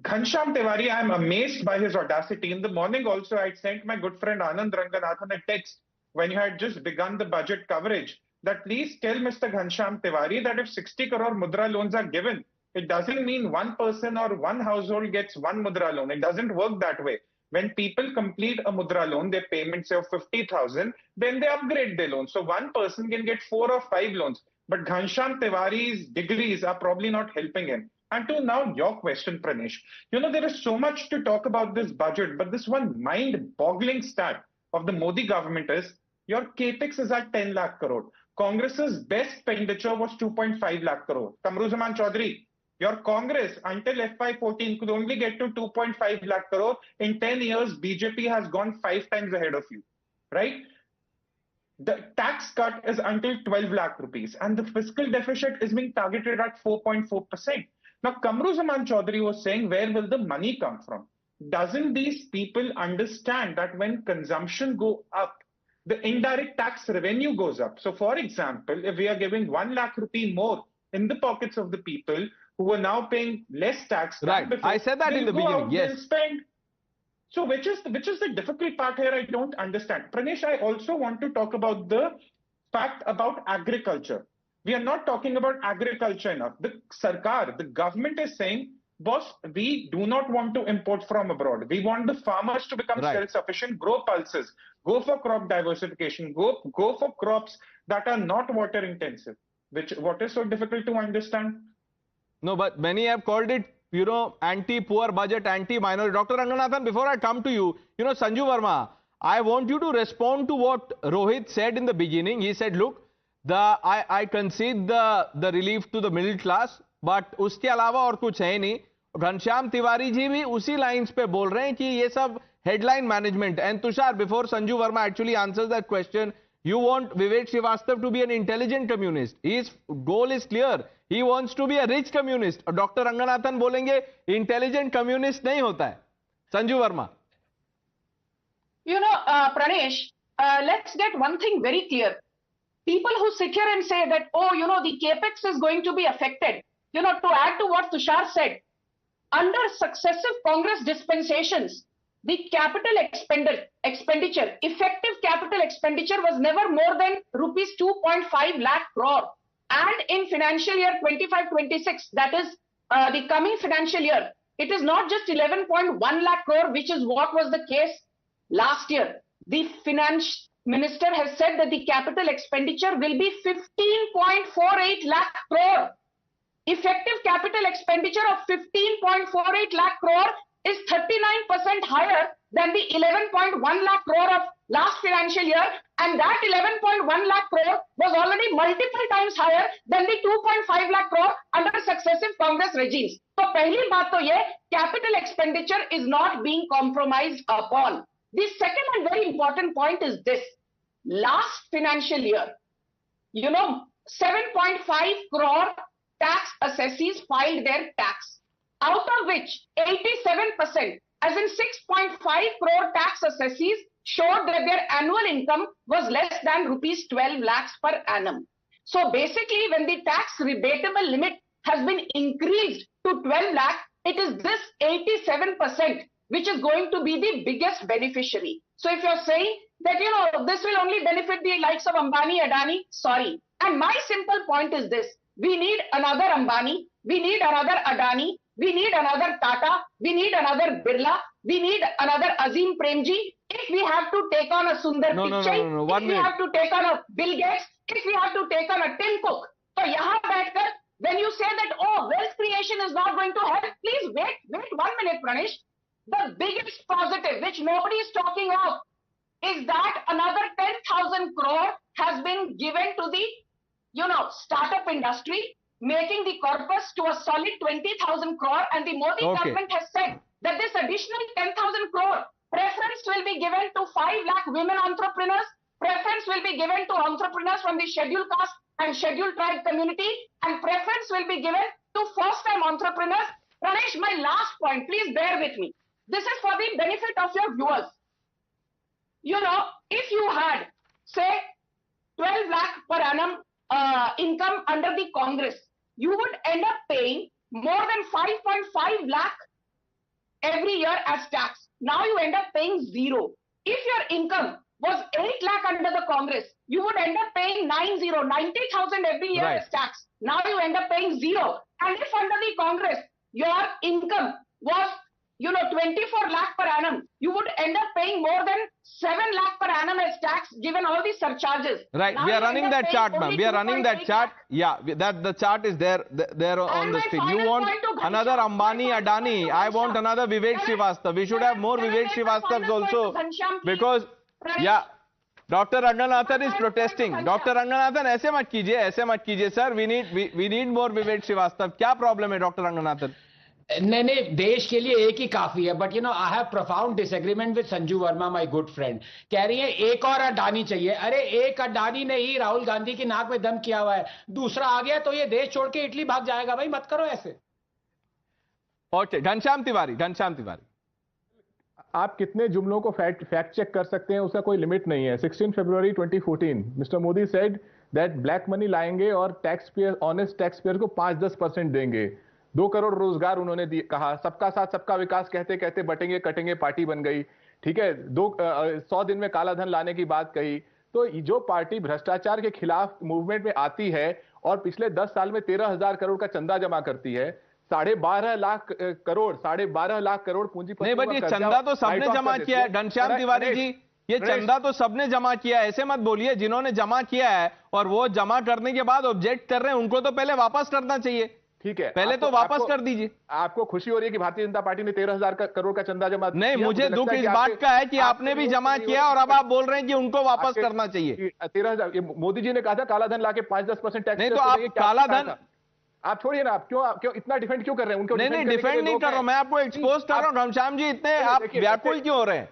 Ghanshyam Tiwari, I am amazed by his audacity. In the morning also, I sent my good friend Anand Ranganathan a text when you had just begun the budget coverage that please tell Mr. Ghanshyam Tiwari that if 60 crore mudra loans are given, it doesn't mean one person or one household gets one mudra loan. It doesn't work that way. When people complete a mudra loan, their payments of 50,000, then they upgrade their loan. So one person can get 4 or 5 loans. But Ghanshyam Tiwari's degrees are probably not helping him. And to now your question, Pranesh. There is so much to talk about this budget, but this one mind-boggling stat of the Modi government is your capex is at 10 lakh crore. Congress's best expenditure was 2.5 lakh crore. Kamruzaman Chaudhary, your Congress until FY14 could only get to 2.5 lakh crore. In 10 years, BJP has gone 5 times ahead of you, right? The tax cut is until 12 lakh rupees and the fiscal deficit is being targeted at 4.4%. Now, Kamruzaman Chaudhary was saying, where will the money come from? Doesn't these people understand that when consumption go up, the indirect tax revenue goes up? So, for example, if we are giving 1 lakh rupee more in the pockets of the people who are now paying less tax, right? Before, I said that in the beginning. Yes. Spend. So, which is the difficult part here? I don't understand. Pranesh, I also want to talk about the fact about agriculture. We are not talking about agriculture enough. The Sarkar, the government is saying, boss, we do not want to import from abroad. We want the farmers to become self-sufficient, grow pulses, go for crop diversification, go for crops that are not water intensive. What is so difficult to understand? No, but many have called it, anti-poor budget, anti-minority. Dr. Ranganathan, before I come to you, Sanju Verma, I want you to respond to what Rohit said in the beginning. He said, look, I concede the relief to the middle class, but उसके अलावा और कुछ है नहीं. घनश्याम तिवारी जी भी उसी lines पे बोल रहे हैं कि ये सब headline management. And Tushar, before Sanju Verma actually answers that question, you want Vivek Srivastava to be an intelligent communist. His goal is clear. He wants to be a rich communist. Dr. Ranganathan बोलेंगे intelligent communist नहीं होता है. Sanju Verma. Pranesh, let's get one thing very clear. People who sit here and say that, the capex is going to be affected. To add to what Tushar said, under successive Congress dispensations, the capital expenditure, effective capital expenditure was never more than rupees 2.5 lakh crore. And in financial year 25-26, that is the coming financial year, it is not just 11.1 lakh crore, which is what was the case last year. The finance minister has said that the capital expenditure will be 15.48 lakh crore. Effective capital expenditure of 15.48 lakh crore is 39% higher than the 11.1 lakh crore of last financial year, and that 11.1 lakh crore was already multiple times higher than the 2.5 lakh crore under successive Congress regimes. So, pehli baat to ye, capital expenditure is not being compromised upon. The second and very important point is this. Last financial year, 7.5 crore tax assessees filed their tax, out of which 87%, as in 6.5 crore tax assessees, showed that their annual income was less than rupees 12 lakhs per annum. So basically, when the tax rebatable limit has been increased to 12 lakh, it is this 87% which is going to be the biggest beneficiary. So if you're saying that, this will only benefit the likes of Ambani, Adani, sorry. And my simple point is this. We need another Ambani, we need another Adani, we need another Tata, we need another Birla, we need another Azim Premji. If we have to take on a Sundar Pichai, if we have to take on a Bill Gates, if we have to take on a Tim Cook. So yahan baitkar, when you say that, wealth creation is not going to help, please wait 1 minute, Pranesh. The biggest positive, which nobody is talking of, is that another 10,000 crore has been given to the, startup industry, making the corpus to a solid 20,000 crore. And the Modi government has said that this additional 10,000 crore preference will be given to 5 lakh women entrepreneurs. Preference will be given to entrepreneurs from the scheduled caste and scheduled tribe community. And preference will be given to first-time entrepreneurs. Pranesh, my last point, please bear with me. This is for the benefit of your viewers. If you had, say, 12 lakh per annum income under the Congress, you would end up paying more than 5.5 lakh every year as tax. Now you end up paying 0. If your income was 8 lakh under the Congress, you would end up paying 90,000 every year as tax. Now you end up paying 0. And if under the Congress, your income was 24 lakh per annum, you would end up paying more than 7 lakh per annum as tax given all these surcharges. Right, Now we are you running end up that paying chart, only ma'am. We are running that 2.8 chart. lakh. Yeah, that the chart is there on the my screen. You final want point to Ghanshyam, another Ambani, my final Adani. point to I want Ghanshyam. another Vivek Srivastava. We should have more Can I Vivek make my Srivastavas final point also to Ghanshyam, please? because Pranesh? yeah. Dr. Ranganathan is My protesting. point to Dr. Ranganathan, ऐसे मत कीजिए, sir. We need more Vivek Srivastava. क्या problem है, Dr. Ranganathan? नहीं, देश के लिए एक ही काफी है. But I have profound disagreement with Sanju Verma, my good friend. कह रही है एक और अडानी चाहिए. अरे एक अडानी ने ही राहुल गांधी की नाक में दम किया हुआ है. दूसरा आ गया तो ये देश छोड़ के इटली भाग जाएगा. भाई मत करो ऐसे. ओके, घनश्याम तिवारी. आप कितने जुमलों को फैक्ट चेक कर सकते हैं, उसका कोई लिमिट नहीं है. 16 फरवरी 2014 mister Modi said that black money लाएंगे और ऑनेस्ट टैक्स पेयर को 5-10% देंगे. 2 करोड़ रोजगार उन्होंने कहा. सबका साथ सबका विकास कहते कहते बटेंगे कटेंगे पार्टी बन गई. ठीक है, 100 दिन में काला धन लाने की बात कही. तो जो पार्टी भ्रष्टाचार के खिलाफ मूवमेंट में आती है और पिछले 10 साल में 13,000 करोड़ का चंदा जमा करती है, 12.5 लाख करोड़ पूंजीपति. नहीं, बट ये चंदा तो सबने जमा किया है घनश्याम तिवारी जी. ये चंदा तो सबने जमा किया है. ऐसे मत बोलिए. जिन्होंने जमा किया है और वो जमा करने के बाद ऑब्जेक्ट कर रहे हैं, उनको तो पहले वापस करना चाहिए. ठीक है, पहले तो वापस कर दीजिए. आपको खुशी हो रही है कि भारतीय जनता पार्टी ने 13,000 करोड़ का चंदा जमा नहीं, मुझे दुख इस बात का है कि आपने भी जमा किया और अब आप बोल रहे हैं कि उनको वापस करना चाहिए. 13,000 मोदी जी ने कहा था काला धन लाके 5-10% टैक्स. नहीं तो आप काला धन आप छोड़िए ना. आप क्यों इतना डिफेंड क्यों कर रहे हैं उनको? नहीं, डिफेंड नहीं कर रहा हूं मैं, आपको एक्सपोज कर रहा हूं. घनश्याम जी इतने आप व्याकुल क्यों हो रहे हैं?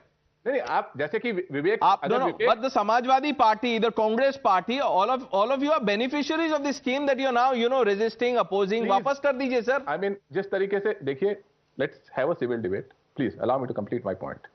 नहीं, आप जैसे कि विवेक, आप दोनों, but the Samajwadi Party, the Congress Party, all of you are beneficiaries of this scheme that you are now, resisting, opposing. वापस कर दीजिए सर. I mean, जिस तरीके से देखिए, let's have a civil debate. Please allow me to complete my point.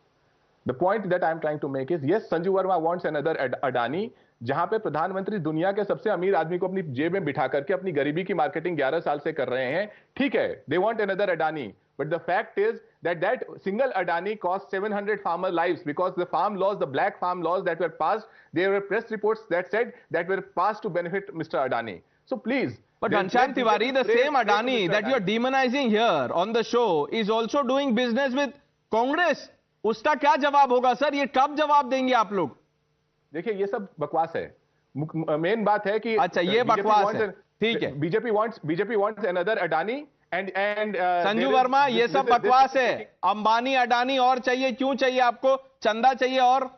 The point that I am trying to make is, yes, Sanju Verma wants another Adani, जहां पे प्रधानमंत्री दुनिया के सबसे अमीर आदमी को अपनी जेब में बिठा करके अपनी गरीबी की मार्केटिंग 11 साल से कर रहे हैं. ठीक है, they want another Adani. But the fact is that single Adani cost 700 farmer lives because the farm laws, the black farm laws that were passed, there were press reports that said that were passed to benefit Mr. Adani. So please. But Ghanshyam Tiwari, the same Adani that you are demonizing here on the show is also doing business with Congress. उसका क्या जवाब होगा sir? ये कब जवाब देंगे आप लोग? देखिए, ये सब बकवास है. मेन बात है कि अच्छा, ये बकवास है. ठीक है. BJP wants another Adani. And Sanju Verma, ये सब बकवास है. अंबानी अडानी और चाहिए. क्यों चाहिए आपको? चंदा चाहिए और?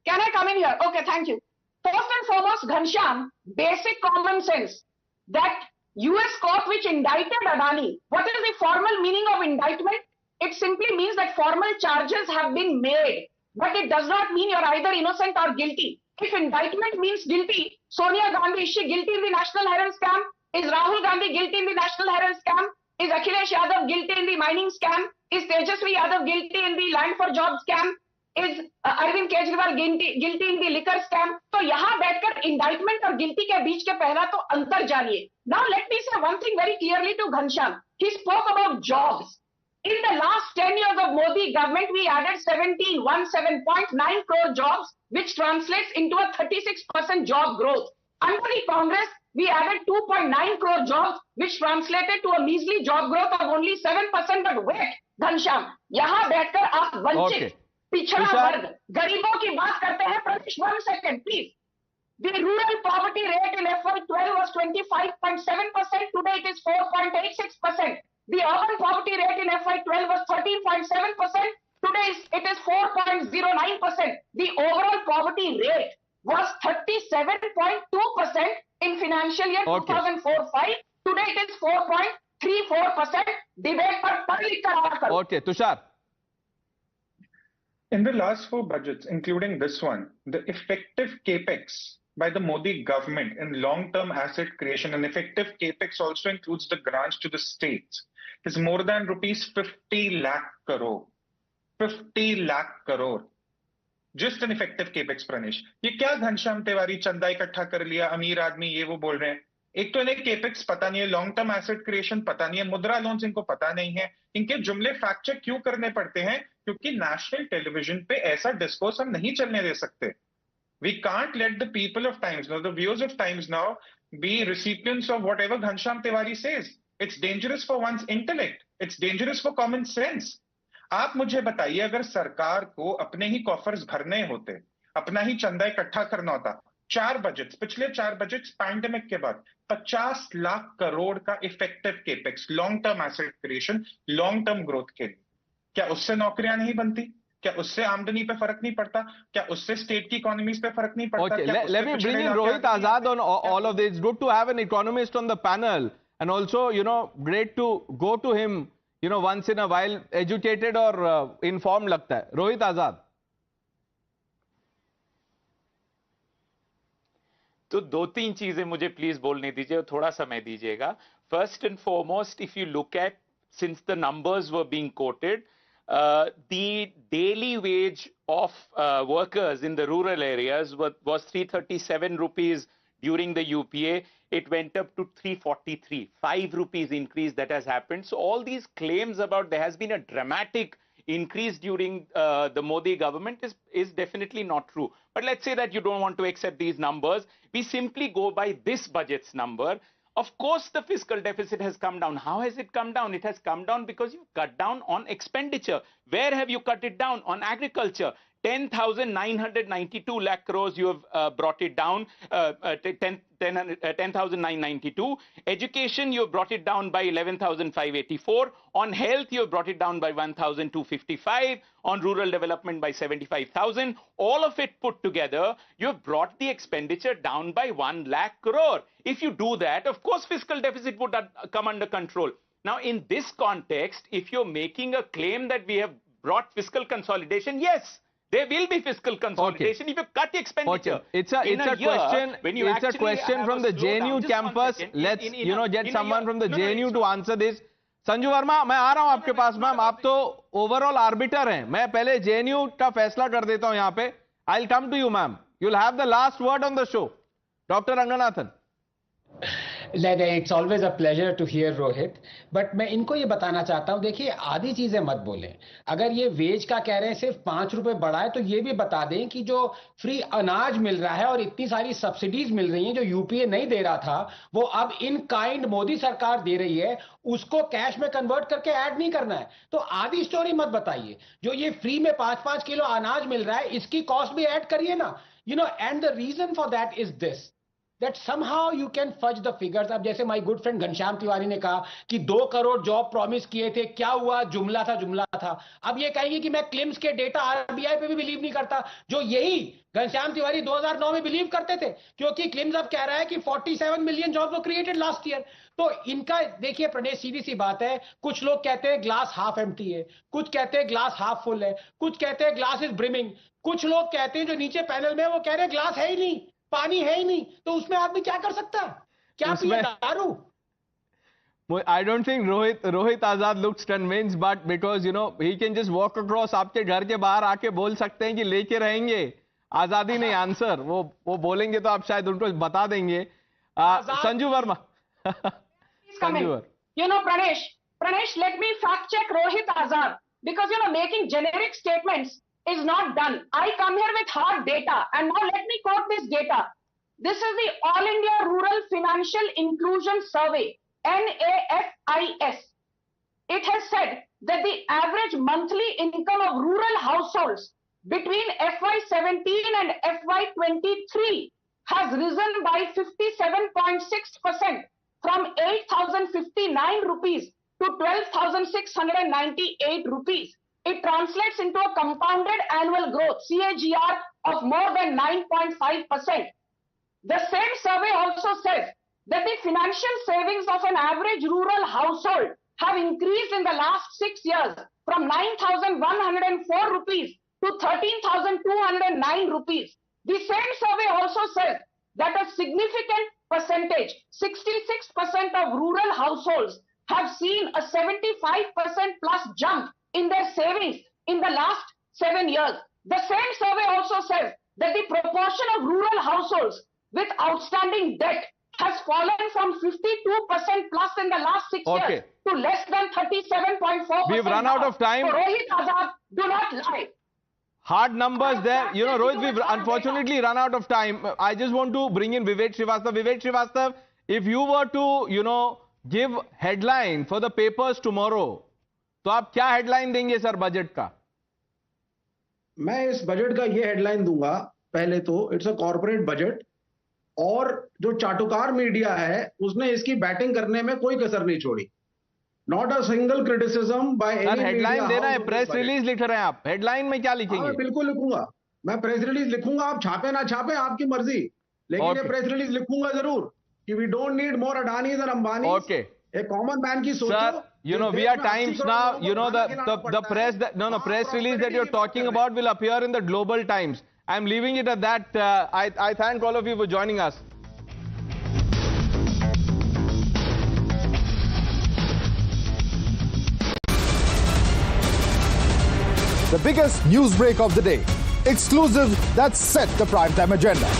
Can I come in here? Okay, thank you. First and foremost, Ghanshyam, basic common sense that US court which indicted Adani, what is the formal meaning of indictment? It simply means that formal charges have been made, but it does not mean you're either innocent or guilty. If indictment means guilty, Sonia Gandhi, is she guilty in the National Herald scam? Is Rahul Gandhi guilty in the National Herald scam? Is Akhilesh Yadav guilty in the mining scam? Is Tejasvi Yadav guilty in the land for job scam? Is Arvind Kejriwal guilty in the liquor scam? तो यहाँ बैठकर indictment और guilty के बीच के पहला तो अंतर जानिए. Now let me say one thing very clearly to Ghanshyam. He spoke about jobs. In the last 10 years of Modi government, we added 17.9 crore jobs, which translates into a 36% job growth. Under the Congress, we added 2.9 crore jobs, which translated to a measly job growth of only 7%. But wait, Ghanshyam, यहाँ बैठकर आप वंचित, पिछड़ा वर्ग, गरीबों की बात करते हैं. Pranesh, 1 second, please. The rural poverty rate in FY12 was 25.7%. Today it is 4.86%. The urban poverty rate in FY12 was 13.7%. Today it is 4.09%. The overall poverty rate was 37.2% in financial year 2004-05. Today it is 4.34%. Debate पर पढ़ लिख कर आना करो. Okay, Tushar. In the last 4 budgets, including this one, the effective capex by the Modi government in long-term asset creation, and effective capex also includes the grants to the states, is more than rupees 50 lakh crore. 50 lakh crore. Just an effective capex, Pranesh. ये क्या घनश्याम तिवारी चंदा इकट्ठा कर लिया, अमीर आदमी ये वो बोल रहे हैं. एक तो इन्हें केपेक्स पता नहीं है, लॉन्ग टर्म एसेट क्रिएशन पता नहीं है, मुद्रा लोन्स इनको पता नहीं है. इनके जुमले फैक्ट चेक क्यों करने पड़ते हैं? क्योंकि नेशनल टेलीविजन पे ऐसा डिस्कोर्स हम नहीं चलने दे सकते. We can't let the people of Times now, the viewers of Times now, be recipients of whatever Ghanshyam Tiwari says. It's dangerous for one's intellect. It's dangerous for common sense. आप मुझे बताइए, अगर सरकार को अपने ही कॉफर्स भरने होते, अपना ही चंदा इकट्ठा करना होता, पिछले 4 बजट्स पैंडेमिक के बाद 50 लाख करोड़ का effective capex, long term asset creation, long term growth के लिए, क्या उससे नौकरियां नहीं बनती? क्या उससे आमदनी पे फर्क नहीं पड़ता? क्या उससे स्टेट की इकोनॉमीज पे फर्क नहीं पड़ता? Okay, let me bring in Rohit Azad on all of this. It's good to have an economist on the panel, and also, you know, great to go to him, you know, once in a while, educated or informed लगता है. Rohit Azad. तो 2-3 चीजें मुझे please बोलने दीजिए और थोड़ा समय दीजिएगा. First and foremost, if you look at, since the numbers were being quoted, the daily wage of workers in the rural areas was 337 rupees during the UPA. It went up to 343, 5 rupees increase that has happened. So all these claims about there has been a dramatic increase during the Modi government is definitely not true. But let's say that you don't want to accept these numbers. We simply go by this budget's number. Of course, the fiscal deficit has come down. How has it come down? It has come down because you cut down on expenditure. Where have you cut it down? On agriculture. 10,992 lakh crores you have brought it down, 10,992. Education, you have brought it down by 11,584. On health, you have brought it down by 1,255. On rural development by 75,000. All of it put together, you have brought the expenditure down by 1 lakh crore. If you do that, of course, fiscal deficit would come under control. Now, in this context, if you're making a claim that we have brought fiscal consolidation, yes, there will be fiscal consolidation. Okay. If you cut expenditure. Okay. It's a question from the JNU campus. Let's get someone from the JNU to answer this. Sanju Verma, मैं आ रहा हूं आपके पास. Ma'am, आप तो overall orbiter हैं. मैं पहले JNU का फैसला कर देता हूं यहाँ पे. I'll come to you, ma'am. You'll have the last word on the show. Dr. Ranganathan. It's always a pleasure to hear Rohit. But मैं इनको ये बताना चाहता हूँ, देखिए आधी चीजें मत बोलें. अगर ये वेज का कह रहे हैं सिर्फ 5 रुपए बढ़ाए, तो ये भी बता दें कि जो फ्री अनाज मिल रहा है और इतनी सारी सब्सिडीज मिल रही हैं जो यूपीए नहीं दे रहा था, वो अब इन काइंड मोदी सरकार दे रही है, उसको कैश में कन्वर्ट करके ऐड नहीं करना है. तो आधी स्टोरी मत बताइए. जो ये फ्री में 5-5 किलो अनाज मिल रहा है, इसकी कॉस्ट भी ऐड करिए ना. And the reason for that is this, that somehow you can fudge the figures. अब जैसे my good friend Ghanshyam Tiwari ने कहा कि 2 करोड़ जॉब प्रॉमिस किए थे, क्या हुआ? जुमला था. अब ये कहेंगे कि मैं क्लिम्स के डेटा आरबीआई पे भी बिलीव नहीं करता, जो यही घनश्याम तिवारी 2009 में बिलीव करते थे, क्योंकि क्लिम्स अब कह रहा है कि 47 मिलियन जॉब्स वर क्रिएटेड लास्ट ईयर. तो इनका देखिए प्रणेश, सीधी सी बात है. कुछ लोग कहते हैं ग्लास हाफ एम्प्टी है, कुछ कहते हैं ग्लास हाफ फुल है, कुछ कहते हैं ग्लास इज ब्रिमिंग, कुछ लोग कहते हैं जो नीचे पैनल में वो कह रहे हैं ग्लास है ही नहीं, पानी है ही नहीं. तो उसमें आदमी क्या कर सकता है? क्या पिए? दारू? I don't think Rohit Azad looks convinced, but because he can just walk across आपके घर के बाहर आके बोल सकते हैं कि लेके रहेंगे. आजादी नहीं आंसर. वो बोलेंगे तो आप शायद उनको बता देंगे. Sanju Verma. Pranesh, let me fact check Rohit Azad, because making generic statements is not done. I come here with hard data, and now let me quote this data. This is the All India Rural Financial Inclusion Survey, NAFIS. It has said that the average monthly income of rural households between FY17 and FY23 has risen by 57.6% from 8,059 rupees to 12,698 rupees. It translates into a compounded annual growth, CAGR, of more than 9.5%. The same survey also says that the financial savings of an average rural household have increased in the last 6 years from 9,104 rupees to 13,209 rupees. The same survey also says that a significant percentage, 66% of rural households have seen a 75% plus jump in their savings in the last 7 years. The same survey also says that the proportion of rural households with outstanding debt has fallen from 52% plus in the last 6 years to less than 37.4%. We've run out of time. So Rohit Azad, do not lie. Hard numbers there. Rohit, we've unfortunately run out of time. I just want to bring in Vivek Srivastava. Vivek Srivastava, if you were to, give headline for the papers tomorrow, तो आप क्या headline देंगे sir budget का? मैं इस budget का ये headline दूंगा, पहले तो इट्स अ कॉर्पोरेट बजट, और जो चाटुकार मीडिया है उसने इसकी बैटिंग करने में कोई कसर नहीं छोड़ी. Not a single criticism by any media. Headline देना है, प्रेस रिलीज लिख रहे हैं आप, हेडलाइन में क्या लिखेंगे? बिल्कुल लिखूंगा, मैं प्रेस रिलीज लिखूंगा, आप छापे ना छापे आपकी मर्जी, लेकिन ये प्रेस रिलीज लिखूंगा जरूर कि we don't need more Adanis and Ambani. Okay, a common man की सोचो. Sir, you know, we are times now, you know, the press, press release that you're talking about will appear in the global times. I'm leaving it at that. I thank all of you for joining us. The biggest news break of the day. Exclusive that set the primetime agenda.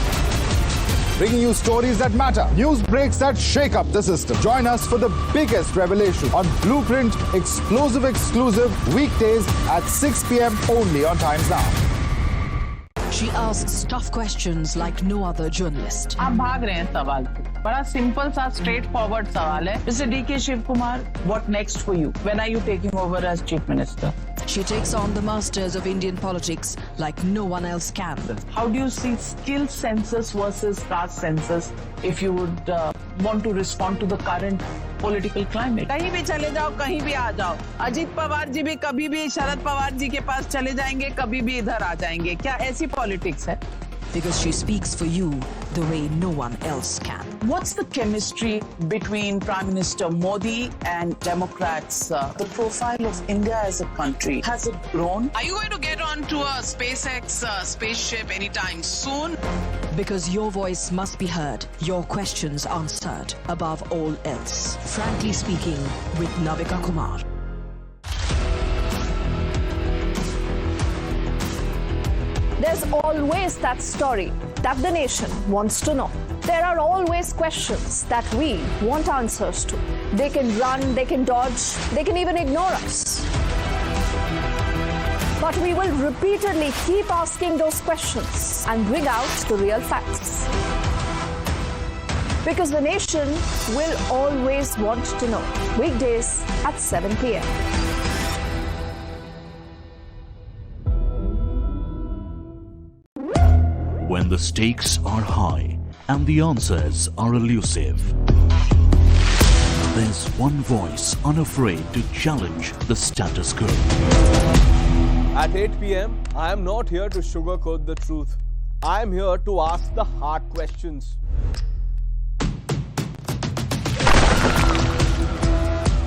Bringing you stories that matter. News breaks that shake up the system. Join us for the biggest revelation on Blueprint exclusive weekdays at 6 p.m. only on Times Now. She asks tough questions like no other journalist. आप भाग रहे हैं सवाल से. बड़ा simple सा straight forward सवाल है. Mr. D.K. Shiv Kumar, what next for you? When are you taking over as Chief Minister? She takes on the masters of Indian politics like no one else can. How do you see skill census versus caste census if you would want to respond to the current political climate? कहीं भी चले जाओ, कहीं भी आ जाओ. अजीत पवार जी भी कभी भी शरद पवार जी के पास चले जाएंगे, कभी भी इधर आ जाएंगे. क्या ऐसी पॉलिटिक्स है? Because she speaks for you the way no one else can. What's the chemistry between Prime Minister Modi and Democrats? The profile of India as a country, has it grown? Are you going to get onto a SpaceX spaceship anytime soon? Because your voice must be heard, your questions answered above all else. Frankly speaking, with Navika Kumar. There's always that story that the nation wants to know. There are always questions that we want answers to. They can run, they can dodge, they can even ignore us. But we will repeatedly keep asking those questions and bring out the real facts. Because the nation will always want to know. Weekdays at 7 p.m. When the stakes are high and the answers are elusive, there's one voice unafraid to challenge the status quo. At 8 p.m., I am not here to sugarcoat the truth. I am here to ask the hard questions.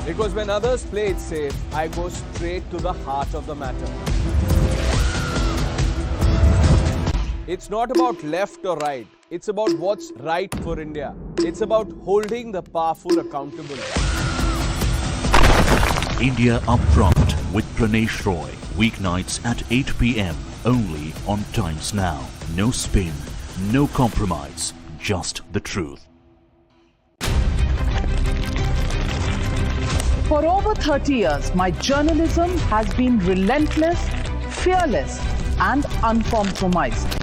Because when others play it safe, I go straight to the heart of the matter. It's not about left or right. It's about what's right for India. It's about holding the powerful accountable. India Upfront with Pranesh Roy. Weeknights at 8 p.m. only on Times Now. No spin, no compromise, just the truth. For over 30 years, my journalism has been relentless, fearless, and uncompromised.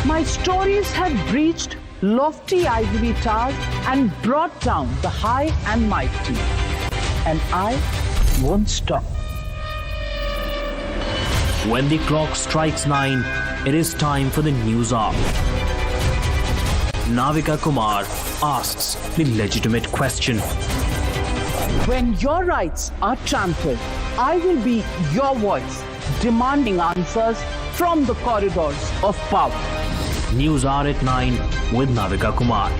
My stories have breached lofty ivory towers and brought down the high and mighty. And I won't stop. When the clock strikes 9, it is time for the news hour. Navika Kumar asks the legitimate question. When your rights are trampled, I will be your voice, demanding answers from the corridors of power. News Hour at 9 with Navika Kumar.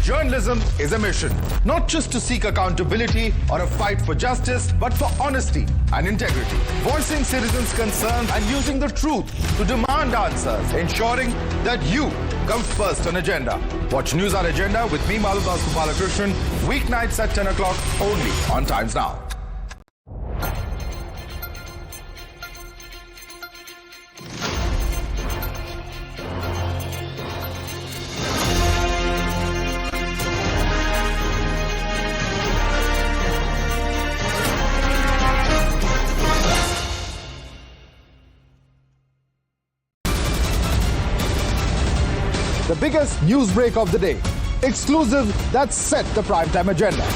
Journalism is a mission, not just to seek accountability or a fight for justice, but for honesty and integrity. Voicing citizens' concerns and using the truth to demand answers, ensuring that you come first on agenda. Watch News Hour Agenda with me, Maludas Gopalakrishnan, weeknights at 10 o'clock only on Times Now. The biggest news break of the day. Exclusive that set the primetime agenda.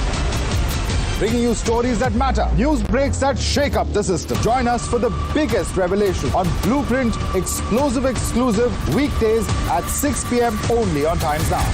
Bringing you stories that matter, news breaks that shake up the system. Join us for the biggest revelation on Blueprint exclusive weekdays at 6 p.m. only on Times Now.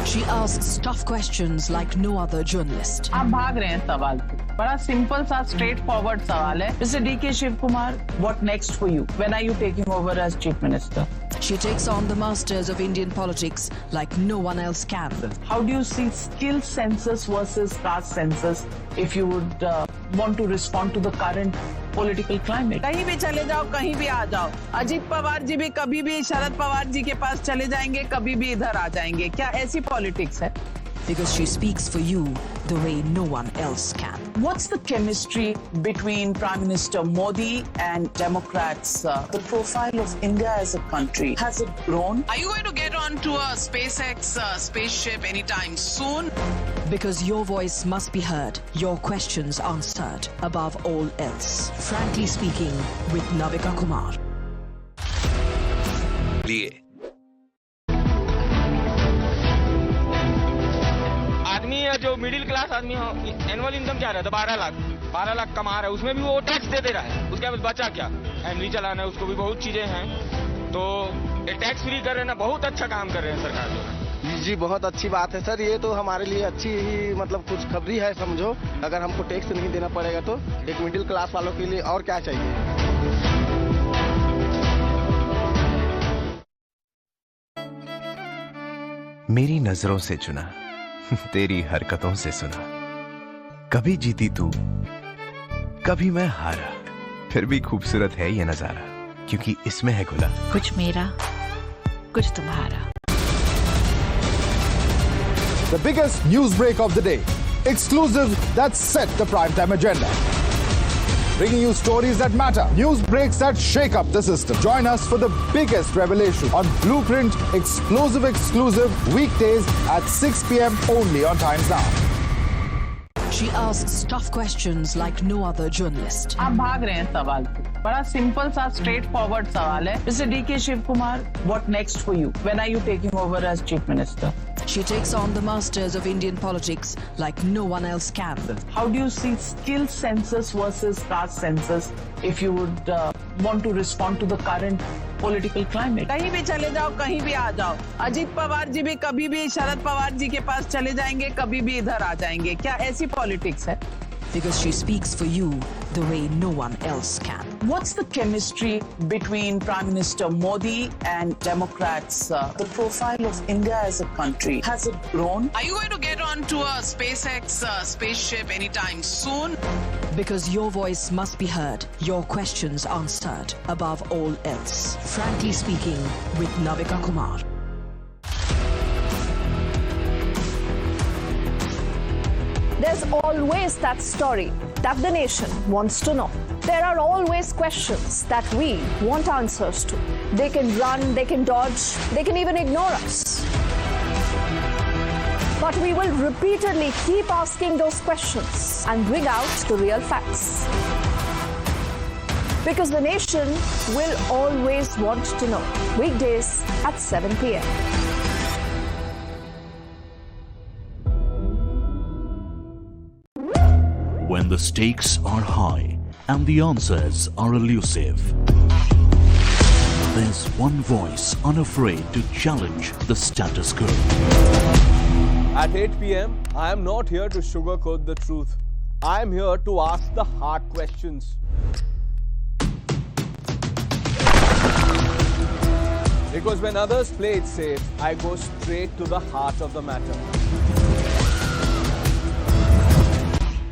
She asks tough questions like no other journalist. आप भाग रहे हैं सवाल से। बड़ा simple सा straight forward सवाल है। Mr. D.K. Shiv Kumar, what next for you? When are you taking over as Chief Minister? She takes on the masters of Indian politics like no one else can. How do you see skill census versus caste census if you would want to respond to the current political climate? कहीं भी चले जाओ, कहीं भी आ जाओ। अजीत पवार जी भी कभी भी शरद पवार जी के पास चले जाएंगे, कभी भी इधर आ जाएंगे। क्या ऐसी पॉलिटिक्स है? Because she speaks for you the way no one else can. What's the chemistry between Prime Minister Modi and Democrats? The profile of India as a country, has it grown? Are you going to get onto a SpaceX spaceship anytime soon? Because your voice must be heard, your questions answered, above all else. Frankly speaking, with Navika Kumar. आदमी है जो middle class आदमी हो, annual income क्या रहता है? 12 लाख कमा रहा है, उसमें भी वो टैक्स दे रहा है। उसके बाद बचा क्या? फैमिली चलाना है, उसको भी बहुत चीजें हैं। तो ये टैक्स फ्री कर रहे हैं ना, बहुत अच्छा काम कर रहे हैं सरकार जो। जी बहुत अच्छी बात है सर, ये तो हमारे लिए अच्छी ही मतलब कुछ खबरी है समझो। अगर हमको टैक्स नहीं देना पड़ेगा तो एक मिडिल क्लास वालों के लिए और क्या चाहिए। मेरी नजरों से चुना, तेरी हरकतों से सुना। कभी जीती तू, कभी मैं हारा, फिर भी खूबसूरत है ये नजारा, क्योंकि इसमें है खुला कुछ मेरा, कुछ तुम्हारा। The biggest news break of the day, exclusive that set the primetime agenda. Bringing you stories that matter, news breaks that shake up the system. Join us for the biggest revelation on Blueprint exclusive weekdays at 6 p.m. only on Times Now. She asks tough questions like no other journalist. आप भाग रहे हैं सवाल से। बड़ा simple सा straight forward सवाल है। Mr. D.K. Shiv Kumar, what next for you? When are you taking over as Chief Minister? She takes on the masters of Indian politics like no one else can. How do you see skill census versus caste census if you would want to respond to the current political climate? कहीं भी चले जाओ, कहीं भी आ जाओ। अजीत पवार जी भी कभी भी शरद पवार जी के पास चले जाएंगे, कभी भी इधर आ जाएंगे। क्या ऐसी पॉलिटिक्स है? Because she speaks for you the way no one else can. What's the chemistry between Prime Minister Modi and Democrats? The profile of India as a country, has it grown? Are you going to get onto a SpaceX spaceship anytime soon? Because your voice must be heard, your questions answered, above all else. Frankly speaking, with Navika Kumar. There's always that story that the nation wants to know. There are always questions that we want answers to. They can run, they can dodge, they can even ignore us. But we will repeatedly keep asking those questions and bring out the real facts. Because the nation will always want to know. Weekdays at 7 p.m. When the stakes are high and the answers are elusive, there's one voice unafraid to challenge the status quo. At 8 p.m., I am not here to sugarcoat the truth. I am here to ask the hard questions. Because when others play it safe, I go straight to the heart of the matter.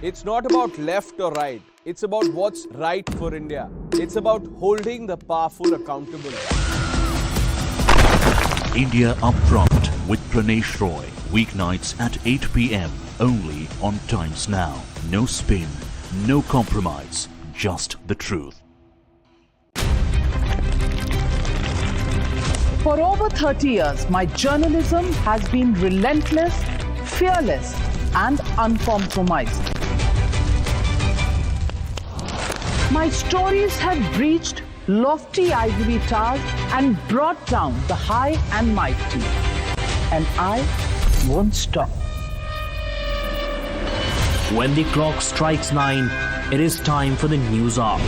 It's not about left or right. It's about what's right for India. It's about holding the powerful accountable. India Upfront with Pranesh Roy. Weeknights at 8 p.m. only on Times Now. No spin, no compromise, just the truth. For over 30 years, my journalism has been relentless, fearless, and uncompromising. My stories have breached lofty ivory towers and brought down the high and mighty. and I won't stop. When the clock strikes 9, it is time for the news hour.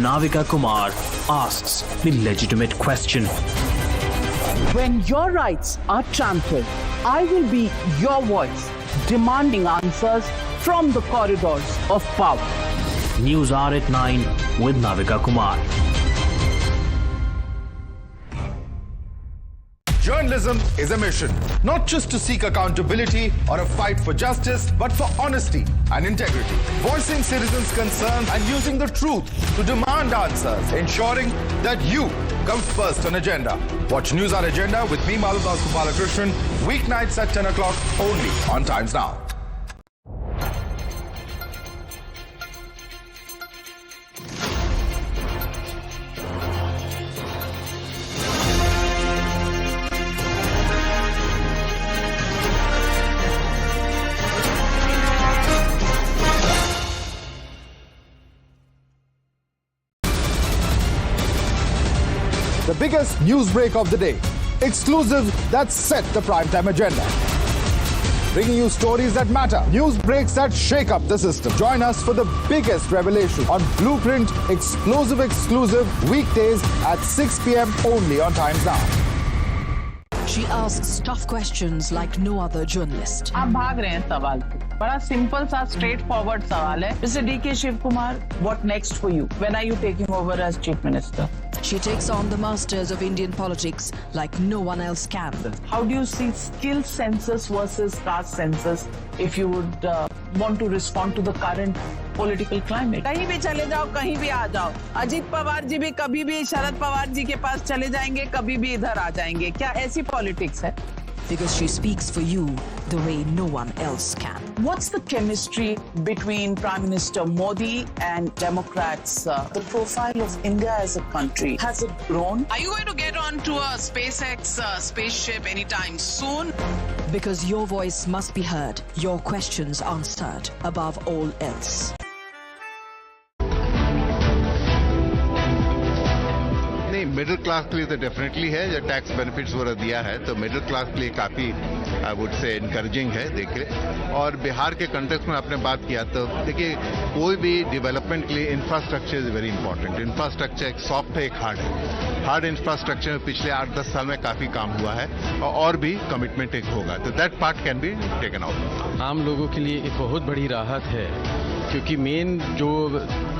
Navika Kumar asks the legitimate question. When your rights are trampled, I will be your voice, demanding answers from the corridors of power. News hour at 9 with Navika Kumar. Journalism is a mission, not just to seek accountability or a fight for justice, but for honesty and integrity. Voicing citizens' concerns and using the truth to demand answers, ensuring that you come first on agenda. Watch News Hour Agenda with me, Maludas Gopalakrishnan, weeknights at 10 o'clock only on Times Now. The biggest news break of the day. Exclusive that set the primetime agenda. Bringing you stories that matter. News breaks that shake up the system. Join us for the biggest revelation on Blueprint exclusive weekdays at 6 p.m. only on Times Now. She asks tough questions like no other journalist. आप भाग रहे हैं सवाल पे। बड़ा simple सा straight forward सवाल है। Mr. D.K. Shiv Kumar, what next for you? When are you taking over as Chief Minister? She takes on the masters of Indian politics like no one else can. How do you see skill census versus caste census if you would want to respond to the current political climate? कहीं भी चले जाओ, कहीं भी आ जाओ। अजीत पवार जी भी कभी भी शरद पवार जी के पास चले जाएंगे, कभी भी इधर आ जाएंगे। क्या ऐसी पॉलिटिक्स है? Because she speaks for you the way no one else can. What's the chemistry between Prime Minister Modi and Democrats? The profile of India as a country, has it grown? Are you going to get onto a SpaceX spaceship anytime soon? Because your voice must be heard, your questions answered above all else. Middle class के लिए तो definitely है, जो tax benefits वगैरह दिया है तो middle class के लिए काफ़ी आई वुड से इनकरेजिंग है देखिए। और बिहार के कंटेक्स्ट में आपने बात किया तो देखिए कोई भी डेवलपमेंट के लिए infrastructure is very important. Infrastructure एक सॉफ्ट है, एक हार्ड है। हार्ड इंफ्रास्ट्रक्चर में पिछले 8-10 साल में काफ़ी काम हुआ है और भी कमिटमेंट एक होगा, तो that part can be taken out. आम लोगों के लिए एक बहुत बड़ी राहत है क्योंकि मेन जो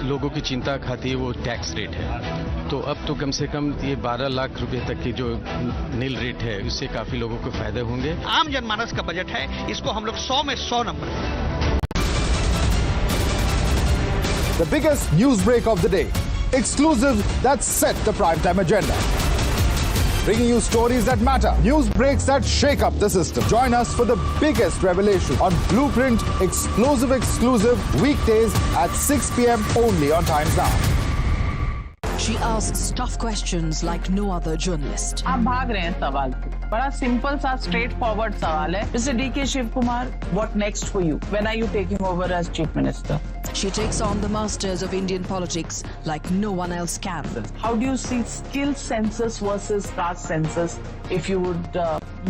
लोगों की चिंता खाती है वो टैक्स रेट है। तो अब तो कम से कम ये 12 लाख रुपए तक की जो नील रेट है उससे काफी लोगों को फायदे होंगे। आम जनमानस का बजट है, इसको हम लोग 100 में 100 number. The biggest news break of the day. Exclusive that set the primetime agenda. Bringing you stories that matter. News breaks that shake up the system. Join us for the biggest revelation on Blueprint exclusive weekdays at 6 p.m. only on Times Now. She asks tough questions like no other journalist. आप भाग रहे हैं सवाल पे। बड़ा simple सा straight forward सवाल है। Mr. D.K. Shiv Kumar, what next for you? When are you taking over as Chief Minister? She takes on the masters of Indian politics like no one else can. How do you see skill census versus caste census if you would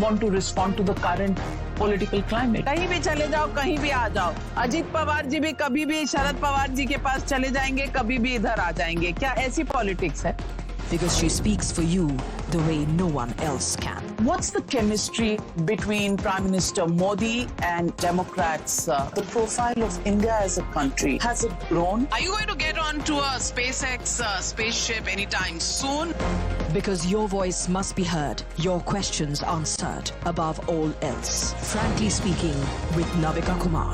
want to respond to the current political climate? कहीं भी चले जाओ, कहीं भी आ जाओ। अजीत पवार जी भी कभी भी शरद पवार जी के पास चले जाएंगे, कभी भी इधर आ जाएंगे। क्या ऐसी पॉलिटिक्स है? Because she speaks for you the way no one else can. What's the chemistry between Prime Minister Modi and Democrats? The profile of India as a country, has it grown? Are you going to get onto a SpaceX spaceship anytime soon? Because your voice must be heard, your questions answered above all else. Frankly speaking with Navika Kumar.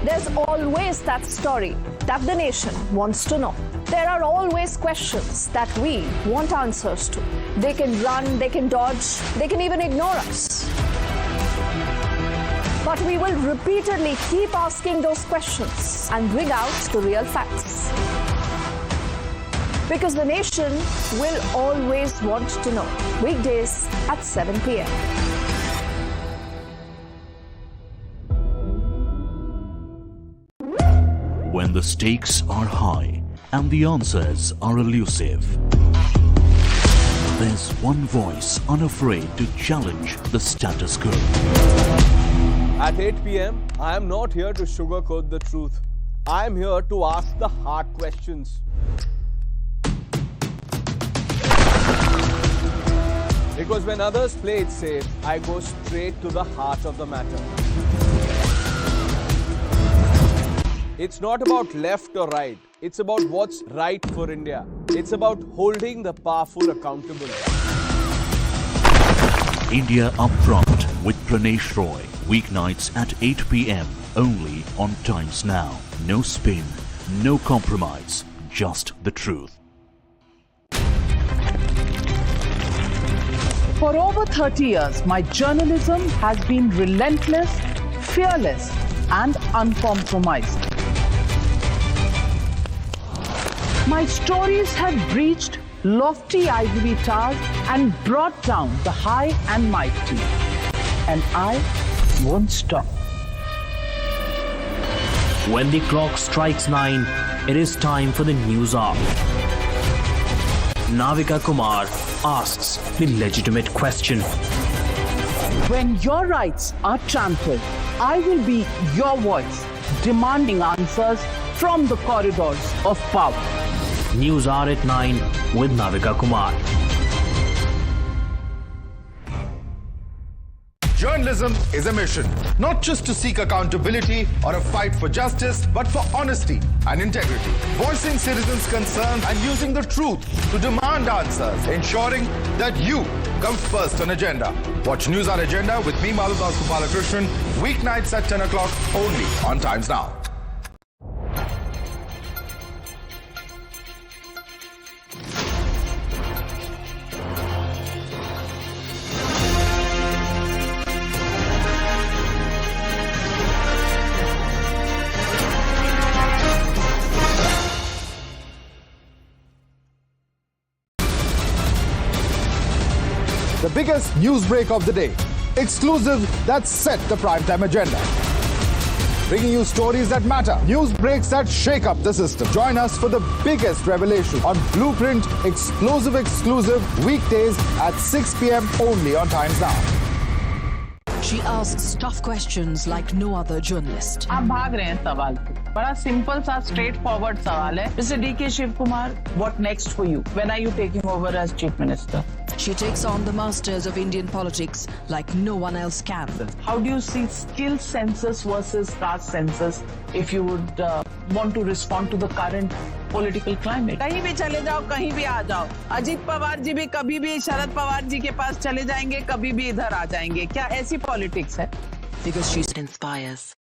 There's always that story that the nation wants to know. There are always questions that we want answers to. They can run, they can dodge, they can even ignore us. But we will repeatedly keep asking those questions and bring out the real facts. Because the nation will always want to know. Weekdays at 7 p.m. When the stakes are high, and the answers are elusive. There's one voice unafraid to challenge the status quo. At 8 p.m., I am not here to sugarcoat the truth. I am here to ask the hard questions. Because when others play it safe, I go straight to the heart of the matter. It's not about left or right. It's about what's right for India. It's about holding the powerful accountable. India Upfront with Pranesh Roy. Weeknights at 8 p.m. only on Times Now. No spin, no compromise, just the truth. For over 30 years, my journalism has been relentless, fearless, and uncompromised. My stories have breached lofty ivory towers and brought down the high and mighty. And I won't stop. When the clock strikes 9, it is time for the news hour. Navika Kumar asks the legitimate question. When your rights are trampled, I will be your voice, demanding answers from the corridors of power. News Hour at 9 with Navika Kumar. Journalism is a mission, not just to seek accountability or a fight for justice, but for honesty and integrity. Voicing citizens' concerns and using the truth to demand answers, ensuring that you come first on agenda. Watch News Hour Agenda with me, Maludas Gopalakrishnan, weeknights at 10 o'clock only on Times Now. The biggest news break of the day. Exclusive that set the primetime agenda. Bringing you stories that matter. News breaks that shake up the system. Join us for the biggest revelation on Blueprint exclusive weekdays at 6 p.m. only on Times Now. She asks tough questions like no other journalist. आप भाग रहे हैं सवाल पे. बड़ा simple सा straight forward सवाल है. Mr. D.K. Shiv Kumar, what next for you? When are you taking over as Chief Minister? She takes on the masters of Indian politics like no one else can. How do you see skill census versus caste census if you would want to respond to the current political climate? कहीं भी चले जाओ, कहीं भी आ जाओ. अजीत पवार जी भी कभी भी शरद पवार जी के पास चले जाएंगे, कभी भी इधर आ जाएंगे. क्या ऐसी पॉलिटिक्स है? Because she inspires.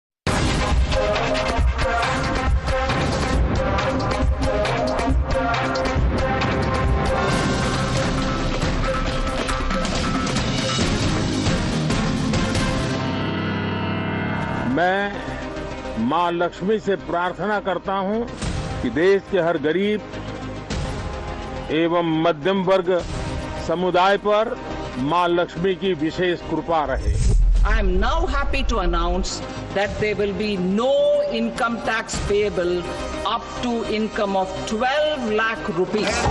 मैं मां लक्ष्मी से प्रार्थना करता हूं कि देश के हर गरीब एवं मध्यम वर्ग समुदाय पर मां लक्ष्मी की विशेष कृपा रहे. I am now happy to announce that there will be no income tax payable up to income of 12 lakh rupees.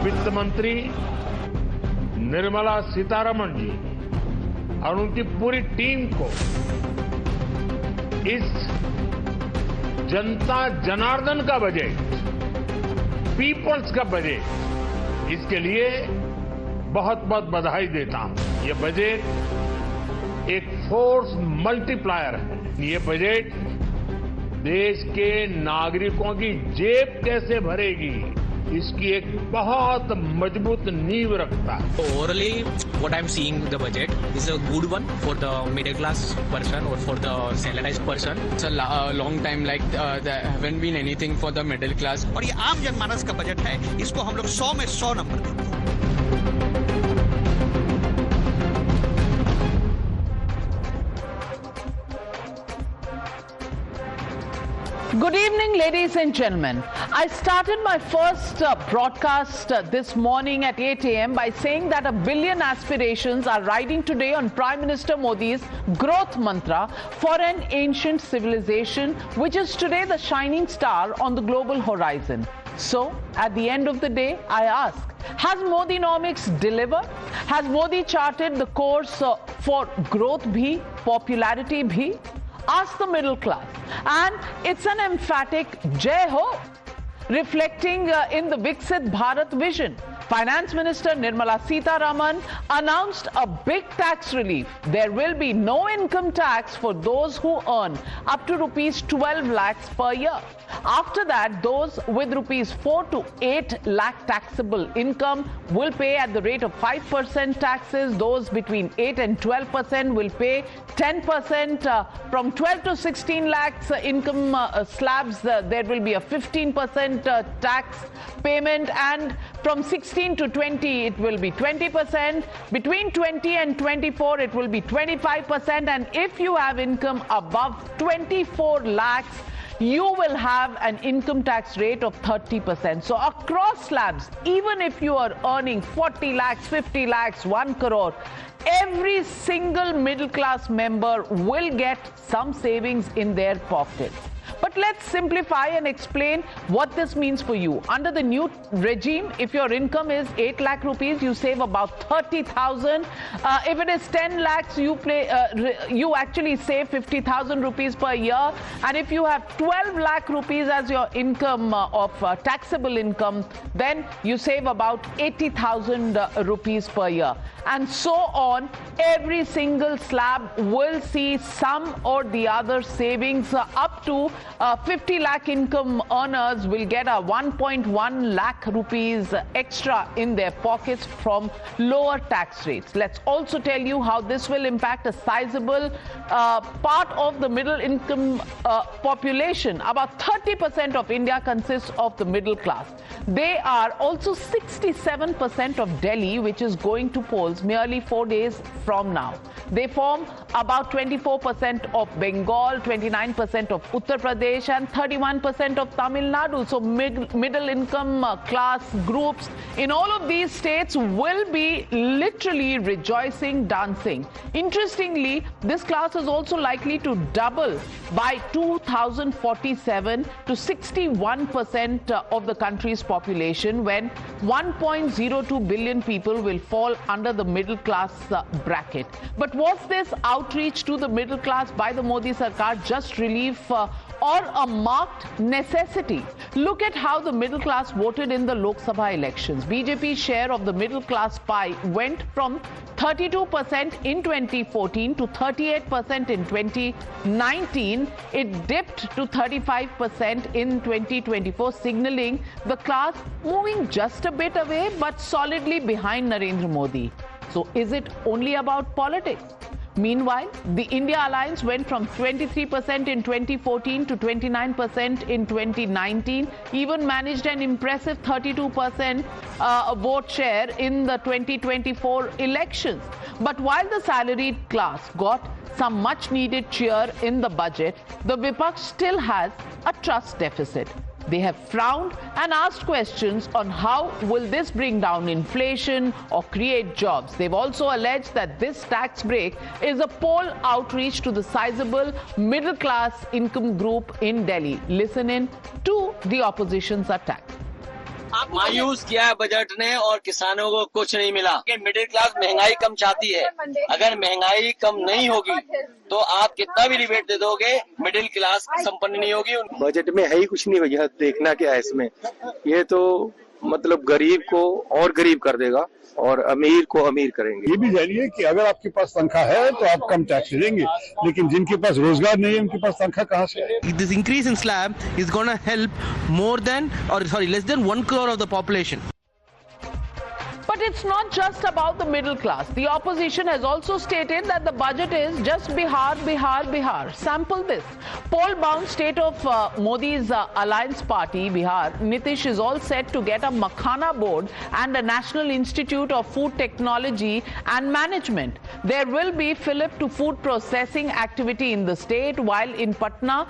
वित्त मंत्री निर्मला सीतारमण जी और उनकी पूरी टीम को इस जनता जनार्दन का बजट, पीपल्स का बजट, इसके लिए बहुत बहुत बधाई देता हूं. ये बजट एक फोर्स मल्टीप्लायर है. ये बजट देश के नागरिकों की जेब कैसे भरेगी, इसकी एक बहुत मजबूत नींव रखता है. Orally, what I'm seeing the budget is a good one for the middle class person or for the salarized person. It's a long time like there haven't been anything for the middle class. और ये आम जनमानस का budget है, इसको हम लोग 100 में 100 नंबर देते हैं. Good evening, ladies and gentlemen. I started my first broadcast this morning at 8 a.m. by saying that 1 billion aspirations are riding today on Prime Minister Modi's growth mantra for an ancient civilization, which is today the shining star on the global horizon. So, at the end of the day, I ask, has Modinomics delivered? Has Modi charted the course for growth bhi, popularity bhi? Ask the middle class. And it's an emphatic Jai Ho, reflecting in the Viksit Bharat vision. Finance Minister Nirmala Sitharaman announced a big tax relief. There will be no income tax for those who earn up to rupees 12 lakhs per year. After that, those with rupees 4 to 8 lakh taxable income will pay at the rate of 5% taxes. Those between 8 and 12% will pay 10%. From 12 to 16 lakhs income slabs, there will be a 15% tax payment, and from 16 to 20 it will be 20%. Between 20 and 24 it will be 25%, and if you have income above 24 lakhs, you will have an income tax rate of 30%. So across slabs, even if you are earning 40 lakhs, 50 lakhs, 1 crore, every single middle class member will get some savings in their pocket. But let's simplify and explain what this means for you. Under the new regime, if your income is 8 lakh rupees, you save about 30,000. If it is 10 lakhs, you actually save 50,000 rupees per year. And if you have 12 lakh rupees as your income of taxable income, then you save about 80,000 rupees per year. And so on, every single slab will see some or the other savings. Up to 50 lakh income earners will get a 1.1 lakh rupees extra in their pockets from lower tax rates. Let's also tell you how this will impact a sizable part of the middle income population. About 30% of India consists of the middle class. They are also 67% of Delhi, which is going to polls merely 4 days from now. They form about 24% of Bengal, 29% of Uttar Pradesh, and 31% of Tamil Nadu. So middle income class groups in all of these states will be literally rejoicing, dancing. Interestingly, this class is also likely to double by 2047 to 61% of the country's population, when 1.02 billion people will fall under the middle class bracket. But was this outreach to the middle class by the Modi Sarkar just relief or a marked necessity? Look at how the middle class voted in the Lok Sabha elections. BJP's share of the middle class pie went from 32% in 2014 to 38% in 2019. It dipped to 35% in 2024, signaling the class moving just a bit away but solidly behind Narendra Modi. So is it only about politics? Meanwhile, the India Alliance went from 23% in 2014 to 29% in 2019, even managed an impressive 32% vote share in the 2024 elections. But while the salaried class got some much needed cheer in the budget, the Vipaksh still has a trust deficit. They have frowned and asked questions on how will this bring down inflation or create jobs. They've also alleged that this tax break is a poll outreach to the sizable middle class income group in Delhi. Listen in to the opposition's attack. मायूस किया है budget ने और किसानों को कुछ नहीं मिला। कि मिडिल क्लास महंगाई कम चाहती है, अगर महंगाई कम नहीं होगी तो आप कितना भी रिबेट दे दोगे, मिडिल क्लास संपन्न नहीं होगी। बजट में है ही कुछ नहीं भैया, देखना क्या है इसमें। ये तो मतलब गरीब को और गरीब कर देगा और अमीर को अमीर करेंगे। ये भी जानिए कि अगर आपके पास तनख्वाह है तो आप कम टैक्स देंगे, लेकिन जिनके पास रोजगार नहीं है उनके पास तनख्वाह कहाँ से है? This increase in slab is going to help less than 1 crore of the population. But But it's not just about the middle class. The opposition has also stated that the budget is just Bihar, Bihar, Bihar. Sample this. Poll-bound state of Modi's alliance party, Bihar, Nitish is all set to get a Makhana board and a National Institute of Food Technology and Management. There will be fillip to food processing activity in the state, while in Patna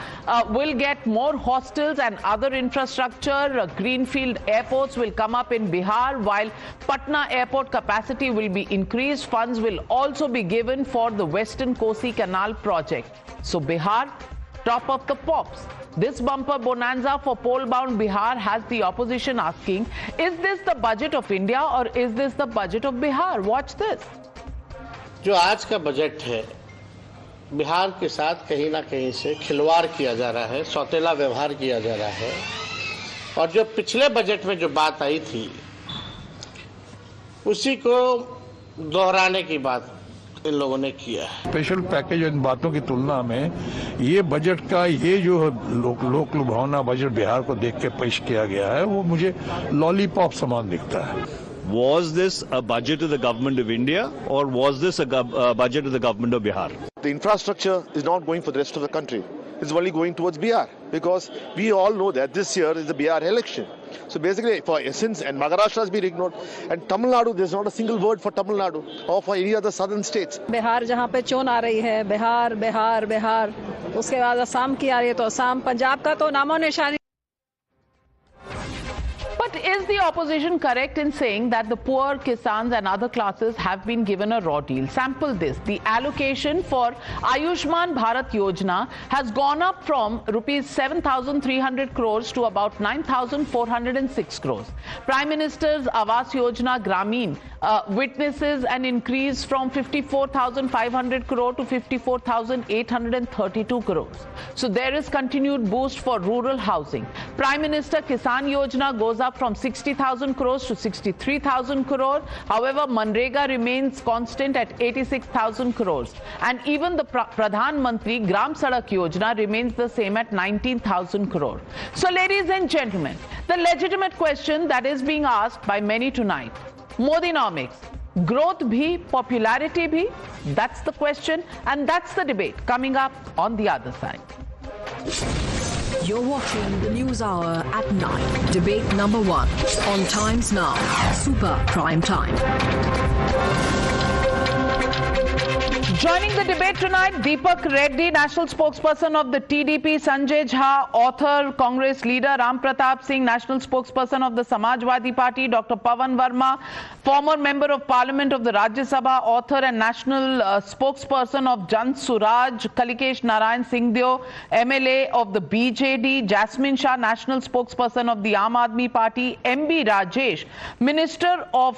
will get more hostels and other infrastructure. Greenfield airports will come up in Bihar, while Patna airport capacity will be increased. Funds will also be given for the Western Kosi Canal project. So Bihar, top of the pops. This bumper bonanza for poll-bound Bihar has the opposition asking, is this the budget of India or is this the budget of Bihar? Watch this. जो आज का budget है, बिहार के साथ कहीं ना कहीं से खिलवाड़ किया जा रहा है, सौतेला व्यवहार किया जा रहा है, और जो पिछले बजट में जो बात आई थी उसी को दोहराने की बात इन लोगों ने किया है। स्पेशल पैकेज इन बातों की तुलना में ये बजट का ये जो लोक लुभावना बजट बिहार को देख के पेश किया गया है वो मुझे लॉलीपॉप समान दिखता है। Was this a budget of the government of India or was this a budget of the government of Bihar? The infrastructure is not going for the rest of the country. It's only going towards Bihar because we all know that this year is the Bihar election. So basically, for essence, and Maharashtra has been ignored, and Tamil Nadu, there's not a single word for Tamil Nadu or for any other southern states. Bihar जहाँ पे चोन आ रही है, बिहार बिहार बिहार, उसके बाद असम की आ रही है तो असम, पंजाब का तो नामो निशानी। But is the opposition correct in saying that the poor, kisans and other classes have been given a raw deal? Sample this. The allocation for Ayushman Bharat Yojana has gone up from rupees 7,300 crores to about 9,406 crores. Prime Minister's Awas Yojana Grameen witnesses an increase from 54,500 crore to 54,832 crores. So there is continued boost for rural housing. Prime Minister Kisan Yojana goes up from 60,000 crores to 63,000 crore. However, Manrega remains constant at 86,000 crores. And even the Pradhan Mantri Gram Sadak Yojana remains the same at 19,000 crore. So ladies and gentlemen, the legitimate question that is being asked by many tonight, Modinomics, growth bhi, popularity bhi? That's the question and that's the debate coming up on the other side. You're watching the News Hour at 9. Debate number 1 on Times Now. Super Prime Time. Joining the debate tonight, Deepak Reddy, national spokesperson of the TDP, Sanjay Jha, author, Congress leader, Ram Pratap Singh, national spokesperson of the Samajwadi Party, Dr. Pawan Verma, former member of Parliament of the Rajya Sabha, author and national spokesperson of Jan Suraj, Kalikesh Narayan Singhdeo, MLA of the BJD, Jasmine Shah, national spokesperson of the Aam Aadmi Party, MB Rajesh, Minister of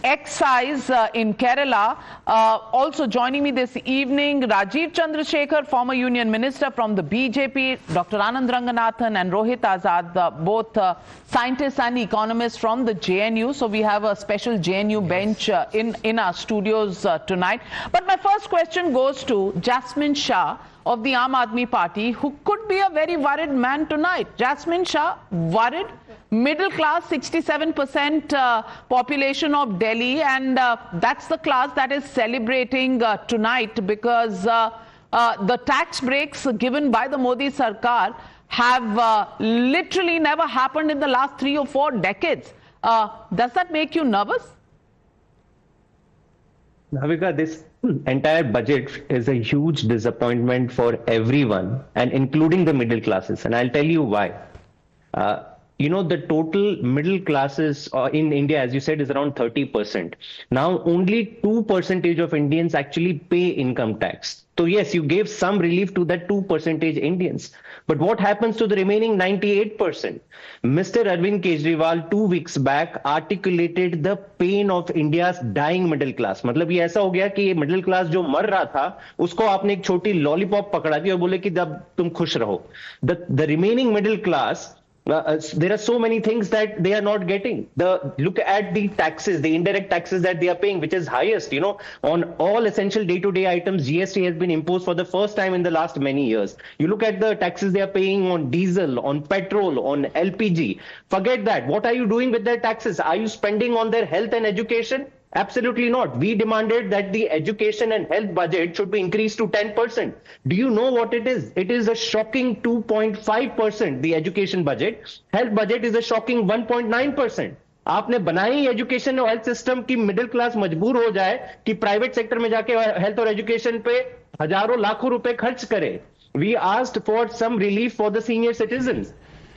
Excise in Kerala. Also joining me this evening, Rajiv Chandrasekhar, former union minister from the BJP, Dr. Anand Ranganathan and Rohit Azad, both scientists and economists from the JNU. So we have a special JNU bench in our studios tonight. But my first question goes to Jasmine Shah of the Aam Aadmi Party, who could be a very worried man tonight. Jasmine Shah, worried? Middle class, 67% population of Delhi, and that's the class that is celebrating tonight because the tax breaks given by the Modi Sarkar have literally never happened in the last 3 or 4 decades. Does that make you nervous? Navika, this entire budget is a huge disappointment for everyone, and including the middle classes. And I'll tell you why. You know, the total middle classes in India, as you said, is around 30%. Now, only 2% of Indians actually pay income tax. So yes, you gave some relief to that 2% Indians. But what happens to the remaining 98%? Mr. Arvind Kejriwal 2 weeks back articulated the pain of India's dying middle class. मतलब ये ऐसा हो गया कि ये middle class जो मर रहा था, उसको आपने एक छोटी lollipop पकड़ा दी और बोले कि जब तुम खुश रहो. The remaining middle class There are so many things that they are not getting. Look at the taxes, the indirect taxes that they are paying, which is highest, on all essential day-to-day items. GST has been imposed for the first time in the last many years. You look at the taxes they are paying on diesel, on petrol, on LPG. Forget that. What are you doing with their taxes? Are you spending on their health and education? Absolutely not. We demanded that the education and health budget should be increased to 10%. Do you know what it is? It is a shocking 2.5%, the education budget. Health budget is a shocking 1.9%. आपने बनाई education और health system की middle class मजबूर हो जाए कि private sector में जाके हेल्थ और एजुकेशन पे हजारों लाखों रुपए खर्च करे. We asked for some relief for the senior citizens.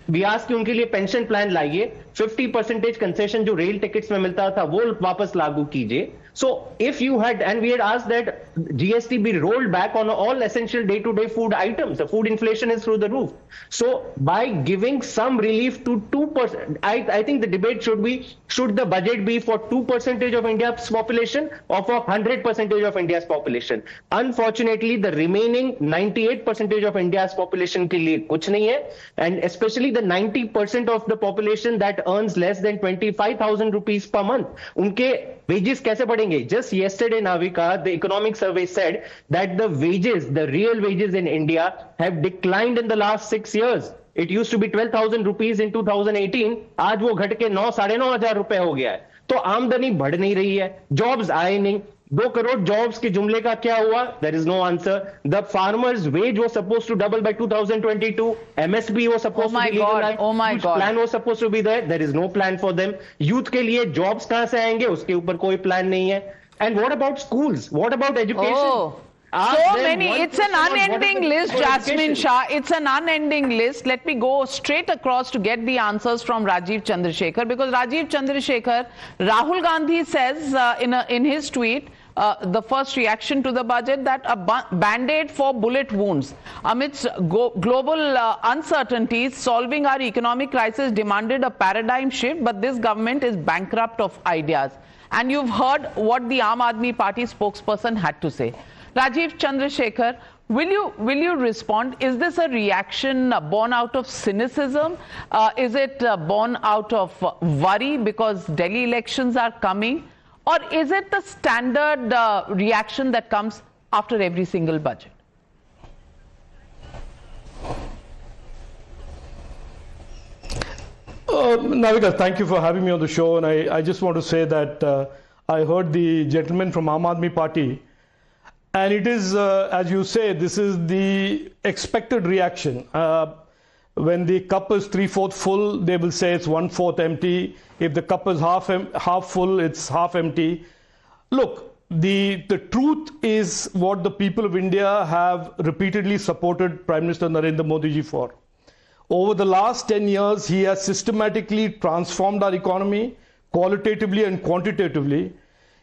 We asked कि उनके लिए पेंशन प्लान लाइए, 50% कंसेशन जो रेल टिकट्स में मिलता था वो वापस लागू कीजिए. So if you had, and we had asked that GST be rolled back on all essential day-to-day food items. The food inflation is through the roof. So by giving some relief to 2%, I think the debate should be, should the budget be for 2% of India's population or for 100% of India's population? Unfortunately, the remaining 98% of India's population के लिए कुछ नहीं है, and especially the 90% of the population that earns less than 25,000 rupees per month. उनके wages कैसे बढ़ेंगे? Just yesterday, Navika, the economic survey said that the wages, the real wages in India have declined in the last 6 years. It used to be 12,000 rupees in 2018. आज वो घट के 9,500 रुपए हो गया है. तो आमदनी बढ़ नहीं रही है, jobs आए नहीं. 2 करोड़ jobs के जुमले का क्या हुआ? There is no answer. The farmers' wage was supposed to double by 2022. MSP was supposed to be legalized. Oh my God. Plan was supposed to be there. There is no plan for them. Youth के लिए jobs कहाँ से आएंगे? उसके ऊपर कोई plan नहीं है. And what about schools? What about education? Oh. So many. It's an unending list, Jasmine Shah. It's an unending list. Let me go straight across to get the answers from Rajiv Chandrasekhar, because Rajiv Chandrasekhar, Rahul Gandhi says in his tweet, the first reaction to the budget, that a band-aid for bullet wounds. Amidst global uncertainties, solving our economic crisis demanded a paradigm shift, but this government is bankrupt of ideas. And you've heard what the Aam Aadmi Party spokesperson had to say. Rajiv Chandrasekhar, will you respond? Is this a reaction born out of cynicism? Is it born out of worry because Delhi elections are coming? Or is it the standard reaction that comes after every single budget? Navika, thank you for having me on the show. And I just want to say that I heard the gentleman from Aam Aadmi Party. And it is, as you say, this is the expected reaction. When the cup is 3/4 full, they will say it's 1/4 empty. If the cup is half full, it's half empty. Look, the truth is what the people of India have repeatedly supported Prime Minister Narendra Modi ji for. Over the last 10 years, he has systematically transformed our economy, qualitatively and quantitatively.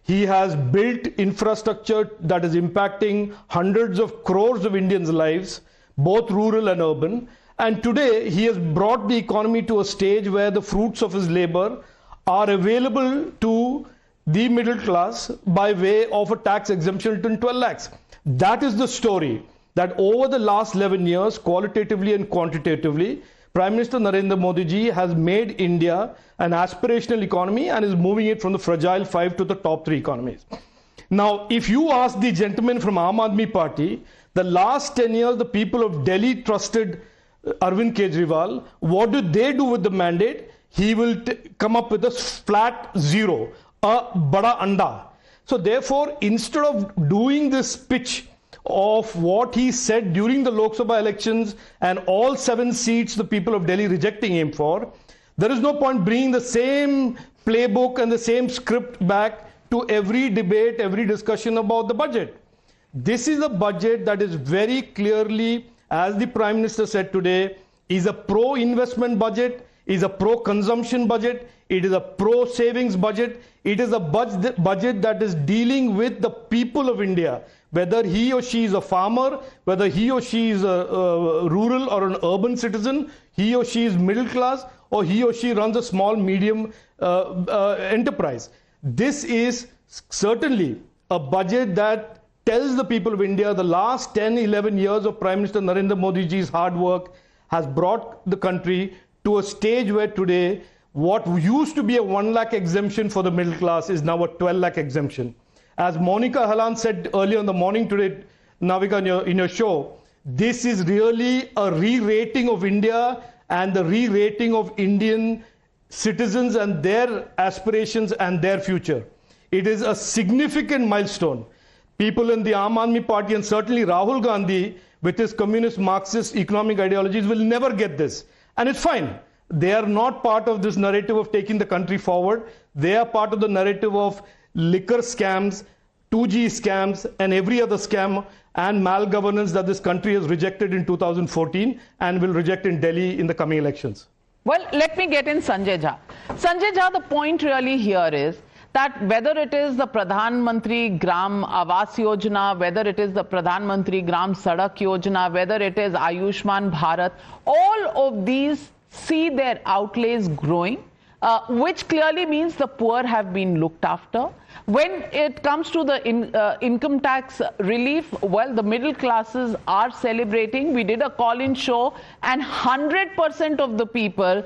He has built infrastructure that is impacting hundreds of crores of Indians' lives, both rural and urban. And today, he has brought the economy to a stage where the fruits of his labor are available to the middle class by way of a tax exemption to 12 lakhs. That is the story, that over the last 11 years, qualitatively and quantitatively, Prime Minister Narendra Modi ji has made India an aspirational economy and is moving it from the fragile 5 to the top 3 economies. Now, if you ask the gentleman from Aam Aadmi Party, the last 10 years, the people of Delhi trusted Arvind Kejriwal. What did they do with the mandate? He will come up with a flat 0, a bada anda. So therefore, instead of doing this pitch of what he said during the Lok Sabha elections and all 7 seats the people of Delhi rejecting him for, there is no point bringing the same playbook and the same script back to every debate, every discussion about the budget. This is a budget that is very clearly, as the Prime Minister said today, is a pro-investment budget, is a pro-consumption budget, it is a pro-savings budget, it is a budget that is dealing with the people of India, whether he or she is a farmer, whether he or she is a rural or an urban citizen, he or she is middle class, or he or she runs a small, medium enterprise. This is certainly a budget that tells the people of India the last 10, 11 years of Prime Minister Narendra Modi ji's hard work has brought the country to a stage where today what used to be a 1 lakh exemption for the middle class is now a 12 lakh exemption. As Monica Halan said earlier in the morning today, Navika, in your show, this is really a re-rating of India and the re-rating of Indian citizens and their aspirations and their future. It is a significant milestone. People in the Aam Aadmi Party and certainly Rahul Gandhi with his communist Marxist economic ideologies will never get this. And it's fine. They are not part of this narrative of taking the country forward. They are part of the narrative of liquor scams, 2G scams, and every other scam and malgovernance that this country has rejected in 2014 and will reject in Delhi in the coming elections. Well, let me get in Sanjay Jha. Sanjay Jha, the point really here is that whether it is the Pradhan Mantri Gram Awas Yojana, whether it is the Pradhan Mantri Gram Sadak Yojana, whether it is Ayushman Bharat, all of these see their outlays growing, which clearly means the poor have been looked after. When it comes to the income tax relief, well, the middle classes are celebrating. We did a call-in show and 100% of the people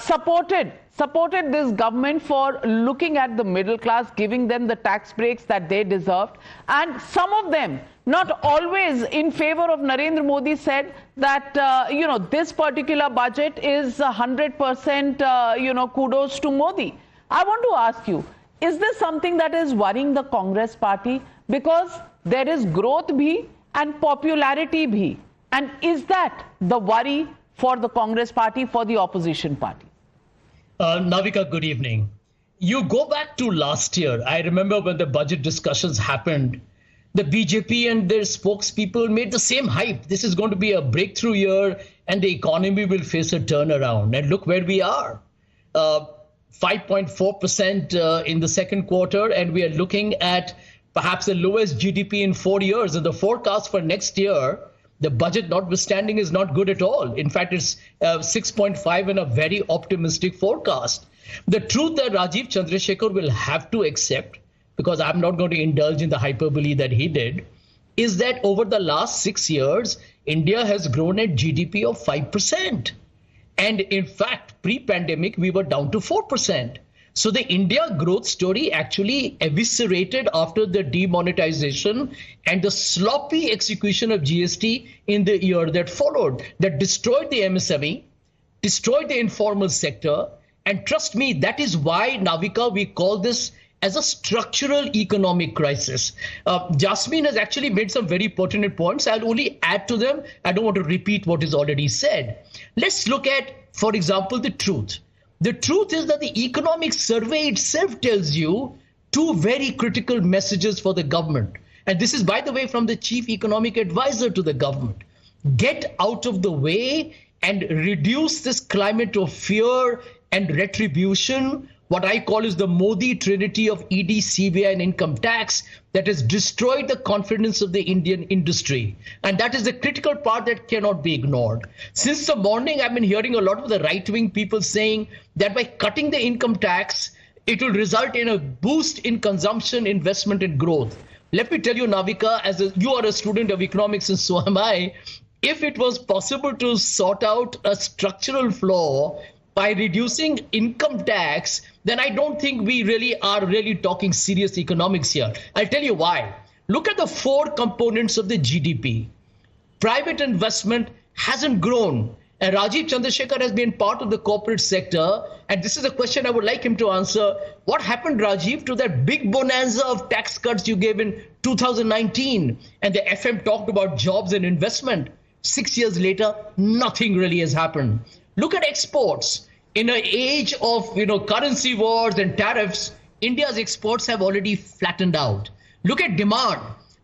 supported this government for looking at the middle class, giving them the tax breaks that they deserved. And some of them, not always in favor of Narendra Modi, said that, this particular budget is 100%, kudos to Modi. I want to ask you, is this something that is worrying the Congress party? Because there is growth bhi and popularity bhi. And is that the worry for the Congress party, for the opposition party? Navika, good evening. You go back to last year. I remember when the budget discussions happened, the BJP and their spokespeople made the same hype. This is going to be a breakthrough year and the economy will face a turnaround. And look where we are. 5.4% in the second quarter, and we are looking at perhaps the lowest GDP in 4 years. And the forecast for next year, the budget notwithstanding, is not good at all. In fact, it's 6.5 in a very optimistic forecast. The truth that Rajiv Chandrasekhar will have to accept, because I'm not going to indulge in the hyperbole that he did, is that over the last 6 years, India has grown at GDP of 5%. And in fact, pre-pandemic, we were down to 4%. So the India growth story actually eviscerated after the demonetization and the sloppy execution of GST in the year that followed, that destroyed the MSME, destroyed the informal sector. And trust me, that is why, Navika, we call this as a structural economic crisis. Jasmine has actually made some very pertinent points. I'll only add to them. I don't want to repeat what is already said. Let's look at, for example, the truth. The truth is that the economic survey itself tells you two very critical messages for the government. And this is, by the way, from the chief economic advisor to the government. Get out of the way and reduce this climate of fear and retribution, what I call is the Modi trinity of ED, CBI and income tax, that has destroyed the confidence of the Indian industry. And that is the critical part that cannot be ignored. Since the morning, I've been hearing a lot of the right-wing people saying that by cutting the income tax, it will result in a boost in consumption, investment and growth. Let me tell you, Navika, you are a student of economics and so am I, if it was possible to sort out a structural flaw by reducing income tax, then I don't think we really are talking serious economics here. I'll tell you why. Look at the four components of the GDP. Private investment hasn't grown. And Rajiv Chandrasekhar has been part of the corporate sector. And this is a question I would like him to answer. What happened, Rajiv, to that big bonanza of tax cuts you gave in 2019? And the FM talked about jobs and investment. 6 years later, nothing really has happened. Look at exports. In an age of currency wars and tariffs, India's exports have already flattened out. Look at demand.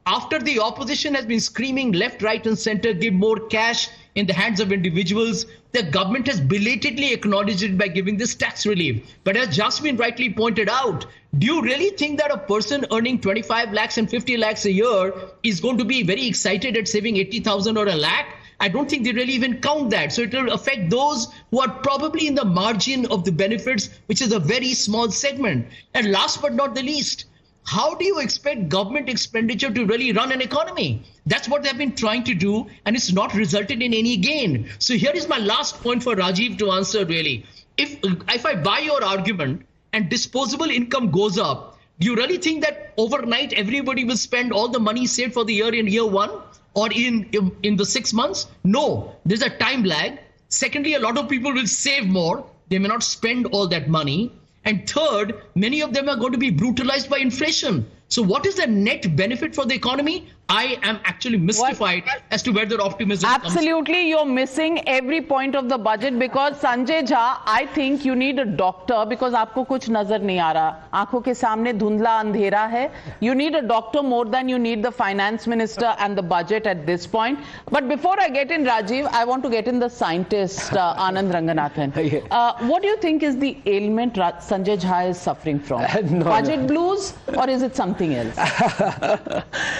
After the opposition has been screaming left, right and center, give more cash in the hands of individuals, the government has belatedly acknowledged it by giving this tax relief. But as Jasmine rightly pointed out, do you really think that a person earning 25 lakhs and 50 lakhs a year is going to be very excited at saving 80,000 or a lakh? I don't think they really even count that. So it will affect those who are probably in the margin of the benefits, which is a very small segment. And last but not the least, how do you expect government expenditure to really run an economy? That's what they've been trying to do, and it's not resulted in any gain. So here is my last point for Rajiv to answer really. If I buy your argument and disposable income goes up, do you really think that overnight everybody will spend all the money saved for the year in year one or in the 6 months? No, there's a time lag. Secondly, a lot of people will save more. They may not spend all that money. And third, many of them are going to be brutalized by inflation. So what is the net benefit for the economy? I am actually mystified as to where their optimism Absolutely, comes. You're missing every point of the budget because Sanjay Jha, I think you need a doctor because आपको कुछ नजर नहीं आ रहा, आंखों के सामने धुंधला अंधेरा है. You need a doctor more than you need the finance minister and the budget at this point. But before I get in Rajiv, I want to get in the scientist Anand Ranganathan. What do you think is the ailment Sanjay Jha is suffering from? Budget blues or is it something else?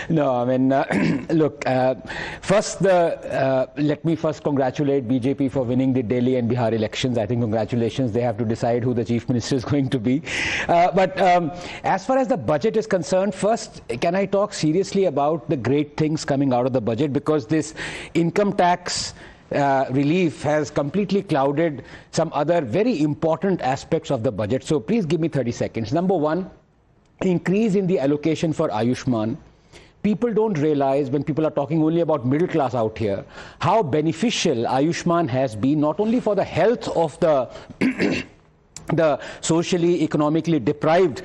No, I mean, look, first, let me first congratulate BJP for winning the Delhi and Bihar elections. I think congratulations. They have to decide who the chief minister is going to be. But as far as the budget is concerned, first, can I talk seriously about the great things coming out of the budget? Because this income tax relief has completely clouded some other very important aspects of the budget. So please give me 30 seconds. Number one, increase in the allocation for Ayushman. People don't realize, when people are talking only about middle class out here, how beneficial Ayushman has been, not only for the health of the the socially, economically deprived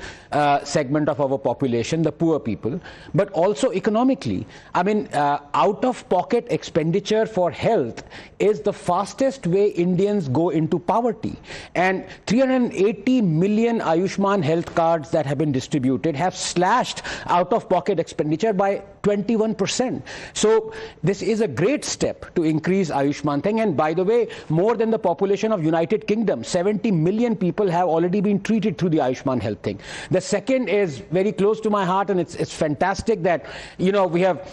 segment of our population, the poor people, but also economically. I mean, out-of-pocket expenditure for health is the fastest way Indians go into poverty. And 380 million Ayushman health cards that have been distributed have slashed out-of-pocket expenditure by 21%. So this is a great step to increase Ayushman thing. And by the way, more than the population of United Kingdom, 70 million people have already been treated through the Ayushman health thing. The second is very close to my heart, and it's fantastic that, you know, we have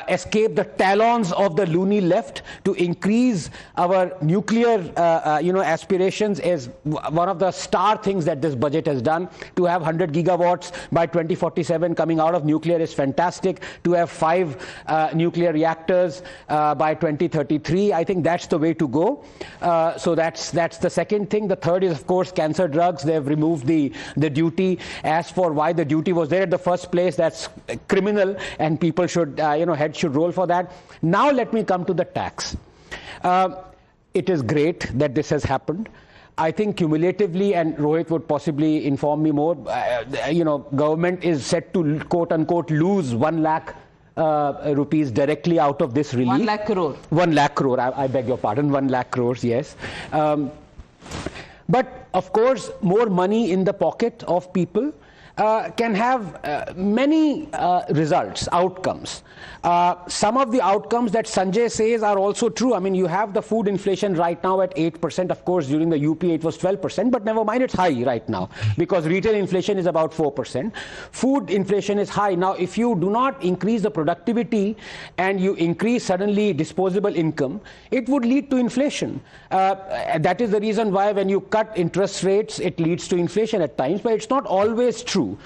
escaped the talons of the loony left to increase our nuclear, aspirations is one of the star things that this budget has done. To have 100 gigawatts by 2047 coming out of nuclear is fantastic. To have 5 nuclear reactors by 2033, I think that's the way to go. So that's the second thing. The third is, of course, cancer drugs. They've removed the duty. As for why the duty was there at the first place, that's criminal, and people should, heads should roll for that. Now let me come to the tax. It is great that this has happened. I think cumulatively, and Rohit would possibly inform me more, government is set to quote unquote lose 1 lakh rupees directly out of this relief. 1 lakh crore. 1 lakh crore, I beg your pardon, 1 lakh crores, yes. But of course, more money in the pocket of people can have many results, outcomes. Some of the outcomes that Sanjay says are also true. I mean, you have the food inflation right now at 8%. Of course, during the UPA it was 12%, but never mind, it's high right now because retail inflation is about 4%. Food inflation is high. Now, if you do not increase the productivity and you increase suddenly disposable income, it would lead to inflation. That is the reason why when you cut interest rates, it leads to inflation at times, but it's not always true.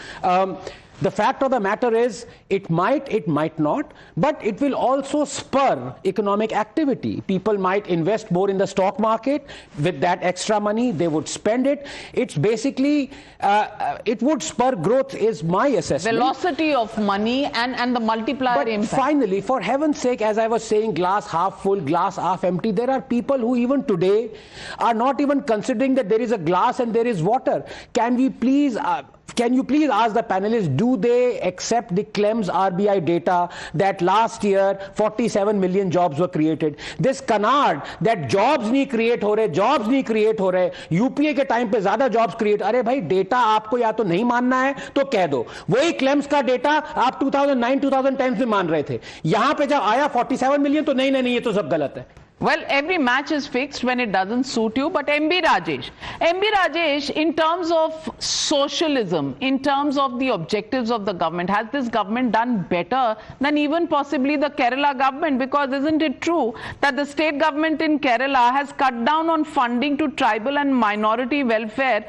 The fact of the matter is, it might not, but it will also spur economic activity. People might invest more in the stock market. With that extra money, they would spend it. It's basically, it would spur growth is my assessment. Velocity of money and the multiplier impact. Finally, for heaven's sake, as I was saying, glass half full, glass half empty, there are people who even today are not even considering that there is a glass and there is water. Can you please ask the panelists, do they accept the Clem's RBI data that last year 47 million jobs were created? This canard that jobs नहीं create हो रहे, UPA के time पे ज़्यादा jobs create, अरे भाई data आपको या तो नहीं मानना है तो कह दो. वही Clem's का data आप 2009-2010 में मान रहे थे. यहाँ पे जब आया 47 million तो नहीं ये तो सब गलत है. Well, every match is fixed when it doesn't suit you, but MB Rajesh, in terms of socialism, in terms of the objectives of the government, has this government done better than even possibly the Kerala government? Because isn't it true that the state government in Kerala has cut down on funding to tribal and minority welfare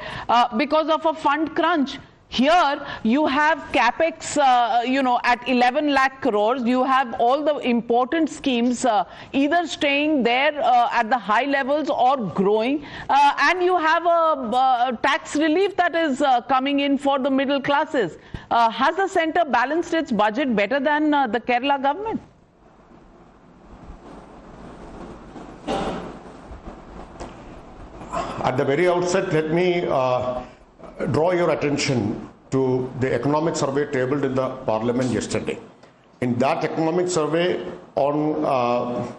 because of a fund crunch? Here you have capex, at 11 lakh crores. You have all the important schemes either staying there at the high levels or growing, and you have a tax relief that is coming in for the middle classes. Has the centre balanced its budget better than the Kerala government? At the very outset, let me draw your attention to the economic survey tabled in the parliament yesterday. In that economic survey, on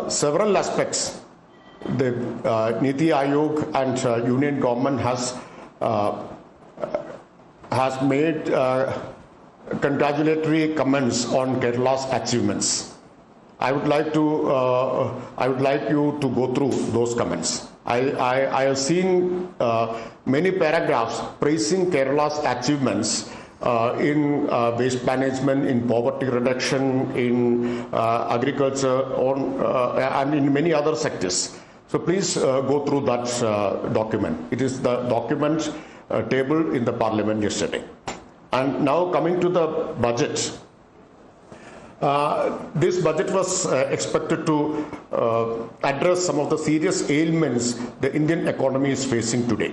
several aspects, the Niti Aayog and union government has made congratulatory comments on Kerala's achievements. I would like you to go through those comments. I have seen many paragraphs praising Kerala's achievements in waste management, in poverty reduction, in agriculture, and in many other sectors. So please go through that document. It is the document tabled in the parliament yesterday. And now coming to the budget. This budget was expected to address some of the serious ailments the Indian economy is facing today.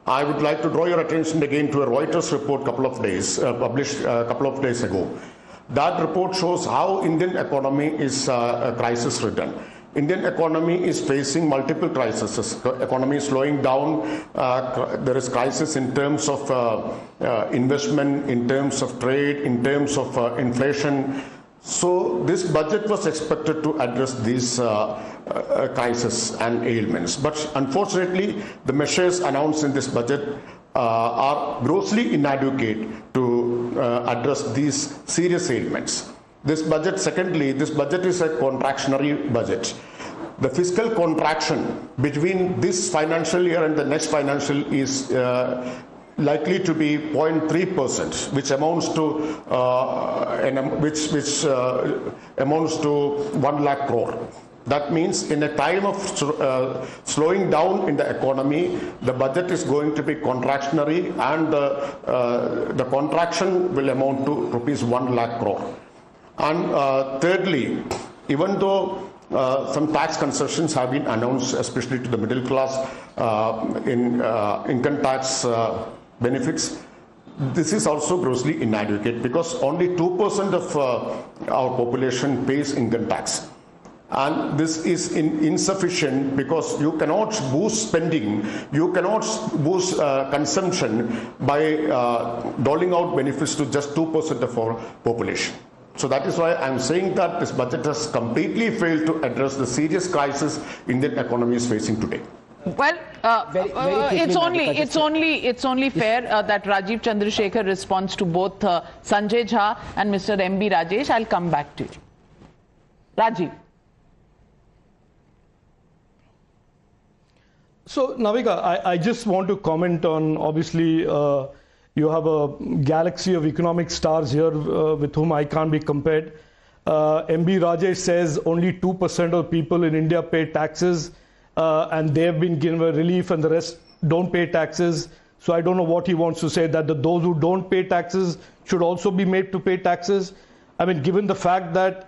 I would like to draw your attention again to a Reuters report published a couple of days ago. That report shows how Indian economy is crisis ridden. Indian economy is facing multiple crises. Economy is slowing down. There is crisis in terms of investment, in terms of trade, in terms of inflation. So this budget was expected to address these crises and ailments. But unfortunately, the measures announced in this budget are grossly inadequate to address these serious ailments. This budget, secondly, this budget is a contractionary budget. The fiscal contraction between this financial year and the next financial is likely to be 0.3%, which amounts to 1 lakh crore. That means in a time of slowing down in the economy, the budget is going to be contractionary, and the contraction will amount to rupees 1 lakh crore. And thirdly, even though some tax concessions have been announced, especially to the middle class in income tax benefits, this is also grossly inadequate because only 2% of our population pays income tax. And this is insufficient because you cannot boost spending, you cannot boost consumption by doling out benefits to just 2% of our population. So that is why I'm saying that this budget has completely failed to address the serious crisis Indian economy is facing today. Well, it's only fair that Rajiv Chandrasekhar responds to both Sanjay Jha and Mr. M.B. Rajesh. I'll come back to you. Rajiv. So, Navika, I just want to comment on, obviously, you have a galaxy of economic stars here with whom I can't be compared. M.B. Rajesh says only 2% of people in India pay taxes, and they have been given a relief and the rest don't pay taxes. So I don't know what he wants to say, that those who don't pay taxes should also be made to pay taxes. I mean, given the fact that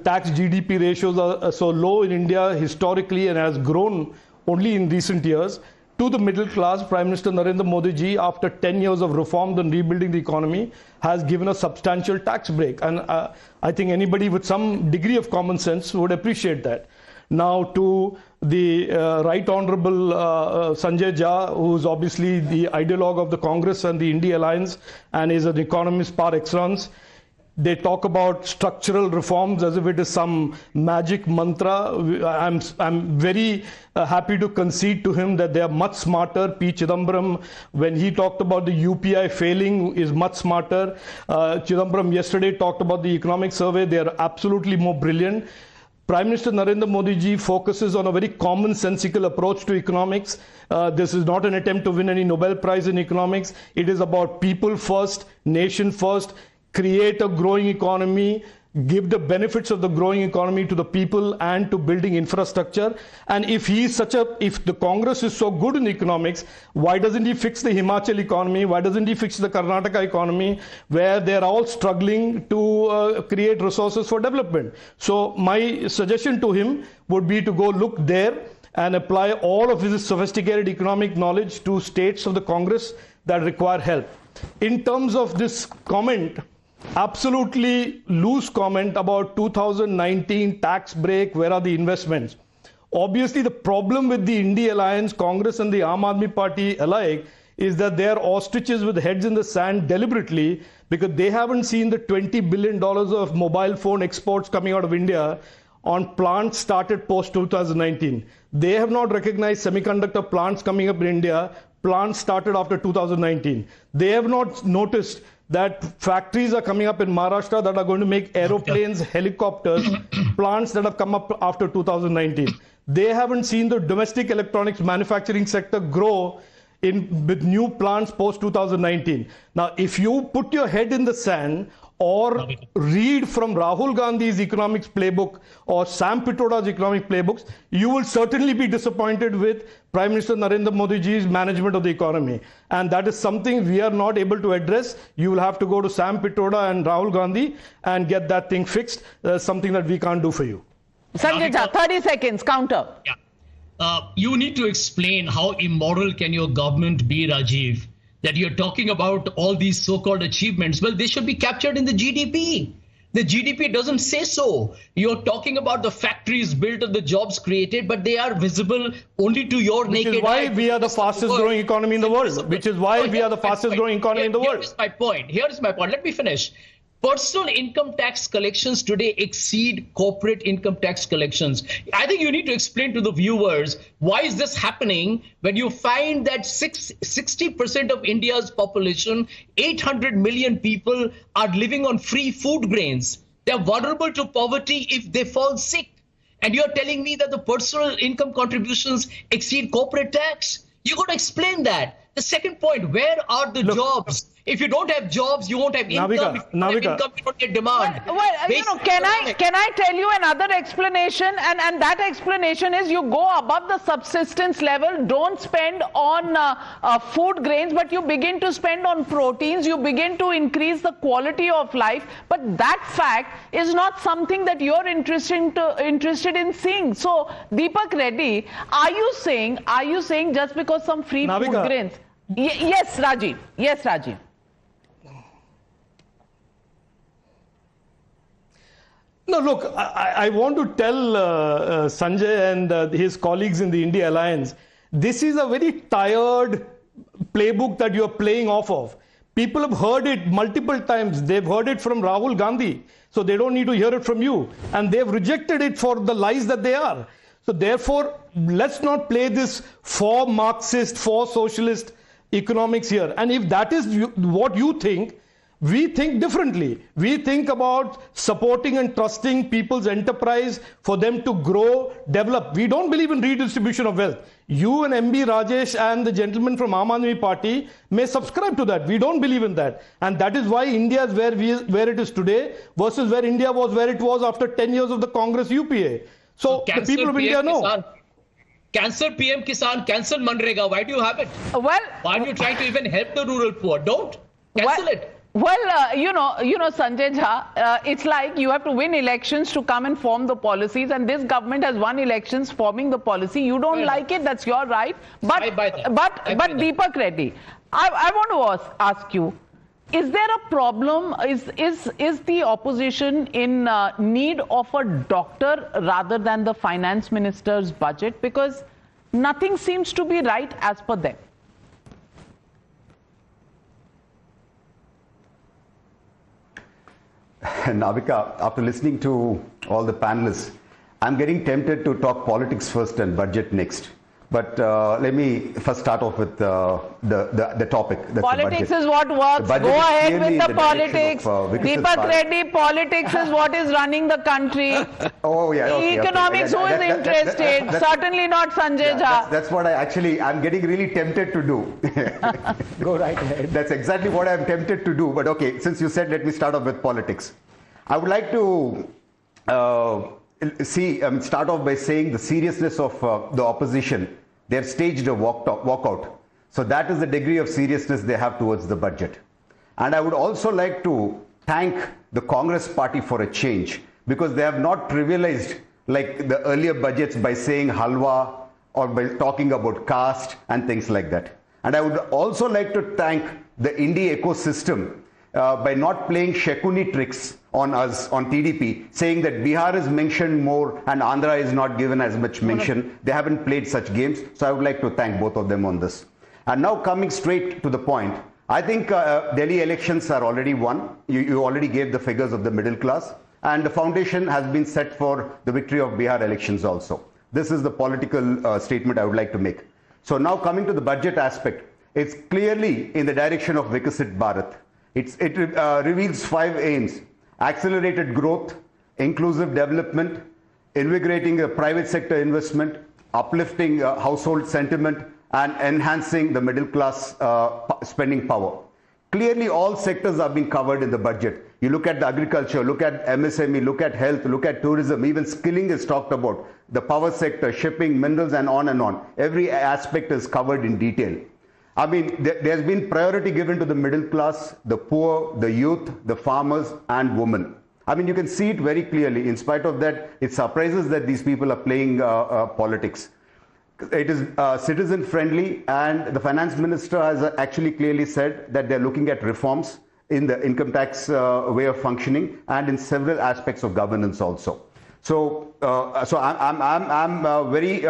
tax GDP ratios are so low in India historically and has grown only in recent years, to the middle class, Prime Minister Narendra Modi ji, after 10 years of reform and rebuilding the economy, has given a substantial tax break. And I think anybody with some degree of common sense would appreciate that. Now, to the Right Honorable Sanjay Jha, who is obviously the ideologue of the Congress and the India Alliance and is an economist par excellence, they talk about structural reforms as if it is some magic mantra. I'm very happy to concede to him that they are much smarter. P. Chidambaram, when he talked about the UPI failing, is much smarter. Chidambaram yesterday talked about the economic survey. They are absolutely more brilliant. Prime Minister Narendra Modi ji focuses on a very commonsensical approach to economics. This is not an attempt to win any Nobel Prize in economics. It is about people first, nation first, create a growing economy, give the benefits of the growing economy to the people and to building infrastructure. And if if the Congress is so good in economics, why doesn't he fix the Himachal economy? Why doesn't he fix the Karnataka economy, where they're all struggling to create resources for development? So my suggestion to him would be to go look there and apply all of his sophisticated economic knowledge to states of the Congress that require help. In terms of this comment, absolutely loose comment about 2019 tax break, where are the investments? Obviously, the problem with the India Alliance, Congress and the Aam Aadmi Party alike is that they are ostriches with heads in the sand deliberately, because they haven't seen the $20 billion of mobile phone exports coming out of India on plants started post 2019. They have not recognized semiconductor plants coming up in India, plants started after 2019. They have not noticed that factories are coming up in Maharashtra that are going to make aeroplanes, helicopters, plants that have come up after 2019. They haven't seen the domestic electronics manufacturing sector grow with new plants post 2019. Now, if you put your head in the sand or read from Rahul Gandhi's economics playbook or Sam Pitoda's economic playbooks, you will certainly be disappointed with Prime Minister Narendra Modi ji's management of the economy. And that is something we are not able to address. You will have to go to Sam Pitoda and Rahul Gandhi and get that thing fixed. Something that we can't do for you. Sanjay Jha, 30 seconds, counter. Yeah. You need to explain how immoral can your government be, Rajiv, that you're talking about all these so-called achievements. Well, they should be captured in the GDP. The GDP doesn't say so. You're talking about the factories built and the jobs created, but they are visible only to your naked eye. Which is why we are the fastest growing economy in the world. Which is why we are the fastest growing economy in the world. Here is my point. Here is my point. Let me finish. Personal income tax collections today exceed corporate income tax collections. I think you need to explain to the viewers, why is this happening when you find that 60% of India's population, 800 million people, are living on free food grains. They're vulnerable to poverty if they fall sick. And you're telling me that the personal income contributions exceed corporate tax? You got to explain that. The second point, where are the jobs? If you don't have jobs, you won't have income. If you don't have income, you don't get demand. Well, you know, can I tell you another explanation? And that explanation is, you go above the subsistence level, don't spend on food grains, but you begin to spend on proteins, you begin to increase the quality of life. But that fact is not something that you're interested in seeing. So, Deepak Reddy, are you saying just because some free food grains? Yes, Rajiv. Yes, Rajiv. No, look, I want to tell Sanjay and his colleagues in the India Alliance, this is a very tired playbook that you are playing off of. People have heard it multiple times. They've heard it from Rahul Gandhi, so they don't need to hear it from you. And they've rejected it for the lies that they are. So therefore, let's not play this for Marxist, for socialist economics here. And if that is what you think, we think differently. We think about supporting and trusting people's enterprise for them to grow, develop. We don't believe in redistribution of wealth. You and MB Rajesh and the gentleman from Aam Aadmi Party may subscribe to that. We don't believe in that. And that is why India is where it is today versus where India was where it was after 10 years of the Congress UPA. So the people of India know. Cancel PM Kisan, cancel Manrega. Why do you have it? Well, why are you trying to even help the rural poor? Don't cancel it. Well, you know, Sanjay Jha, it's like you have to win elections to come and form the policies, and this government has won elections forming the policy. You don't like it, that's your right. But Deepak Reddy, I want to ask you, is there a problem? Is the opposition in need of a doctor rather than the finance minister's budget? Because nothing seems to be right as per them. Navika, after listening to all the panelists, I'm getting tempted to talk politics first and budget next. But let me first start off with the topic. That's politics is what works. Go ahead with the politics. Deepak Reddy, politics is what is running the country. Oh, yeah. Okay, economics, who is interested? Certainly not Sanjay Jha. That's what I'm getting really tempted to do. Go right ahead. That's exactly what I'm tempted to do. But okay, since you said, let me start off with politics. I would like to start off by saying the seriousness of the opposition. They have staged a walkout. So that is the degree of seriousness they have towards the budget. And I would also like to thank the Congress party for a change, because they have not trivialized like the earlier budgets by saying halwa or by talking about caste and things like that. And I would also like to thank the indie ecosystem by not playing Shekuni tricks on us, on TDP, saying that Bihar is mentioned more and Andhra is not given as much mention. They haven't played such games. So I would like to thank both of them on this. And now coming straight to the point, I think Delhi elections are already won. You already gave the figures of the middle class, and the foundation has been set for the victory of Bihar elections also. This is the political statement I would like to make. So now coming to the budget aspect, it's clearly in the direction of Vikasit Bharat. It reveals 5 aims: accelerated growth, inclusive development, invigorating private sector investment, uplifting household sentiment, and enhancing the middle class spending power. Clearly, all sectors are being covered in the budget. You look at the agriculture, look at MSME, look at health, look at tourism, even skilling is talked about, the power sector, shipping, minerals, and on and on. Every aspect is covered in detail. I mean, there's been priority given to the middle class, the poor, the youth, the farmers, and women. I mean, you can see it very clearly. In spite of that, it surprises that these people are playing politics. It is citizen friendly, and the finance minister has actually clearly said that they're looking at reforms in the income tax way of functioning and in several aspects of governance also. So, I'm very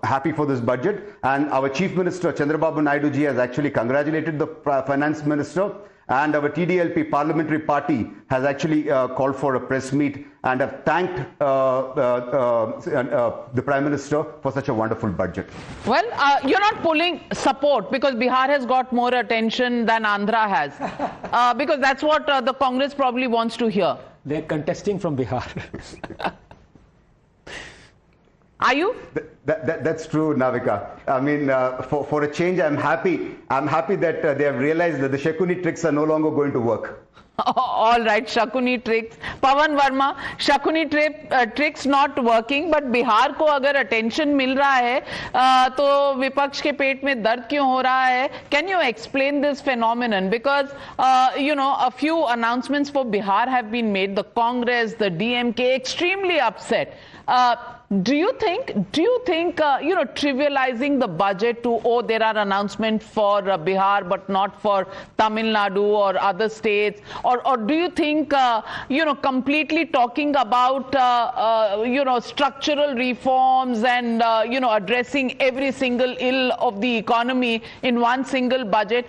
happy for this budget, and our Chief Minister Chandrababu Naidu ji has actually congratulated the finance minister, and our TDLP parliamentary party has actually called for a press meet and have thanked the Prime Minister for such a wonderful budget. Well, you're not pulling support because Bihar has got more attention than Andhra has, because that's what the Congress probably wants to hear. They're contesting from Bihar. Are you? That's true, Navika. I mean, for a change, I'm happy. I'm happy that they have realized that the Shekuni tricks are no longer going to work. All right, Shakuni tricks. Pawan Verma, Shakuni tricks not working, but Bihar को अगर attention मिल रहा है, तो विपक्ष के पेट में दर्द क्यों हो रहा है? Can you explain this phenomenon? Because you know, a few announcements for Bihar have been made. The Congress, the DMK, extremely upset. Do you think you know, trivializing the budget to, oh, there are announcements for Bihar but not for Tamil Nadu or other states, or do you think you know, completely talking about you know, structural reforms and you know, addressing every single ill of the economy in one single budget,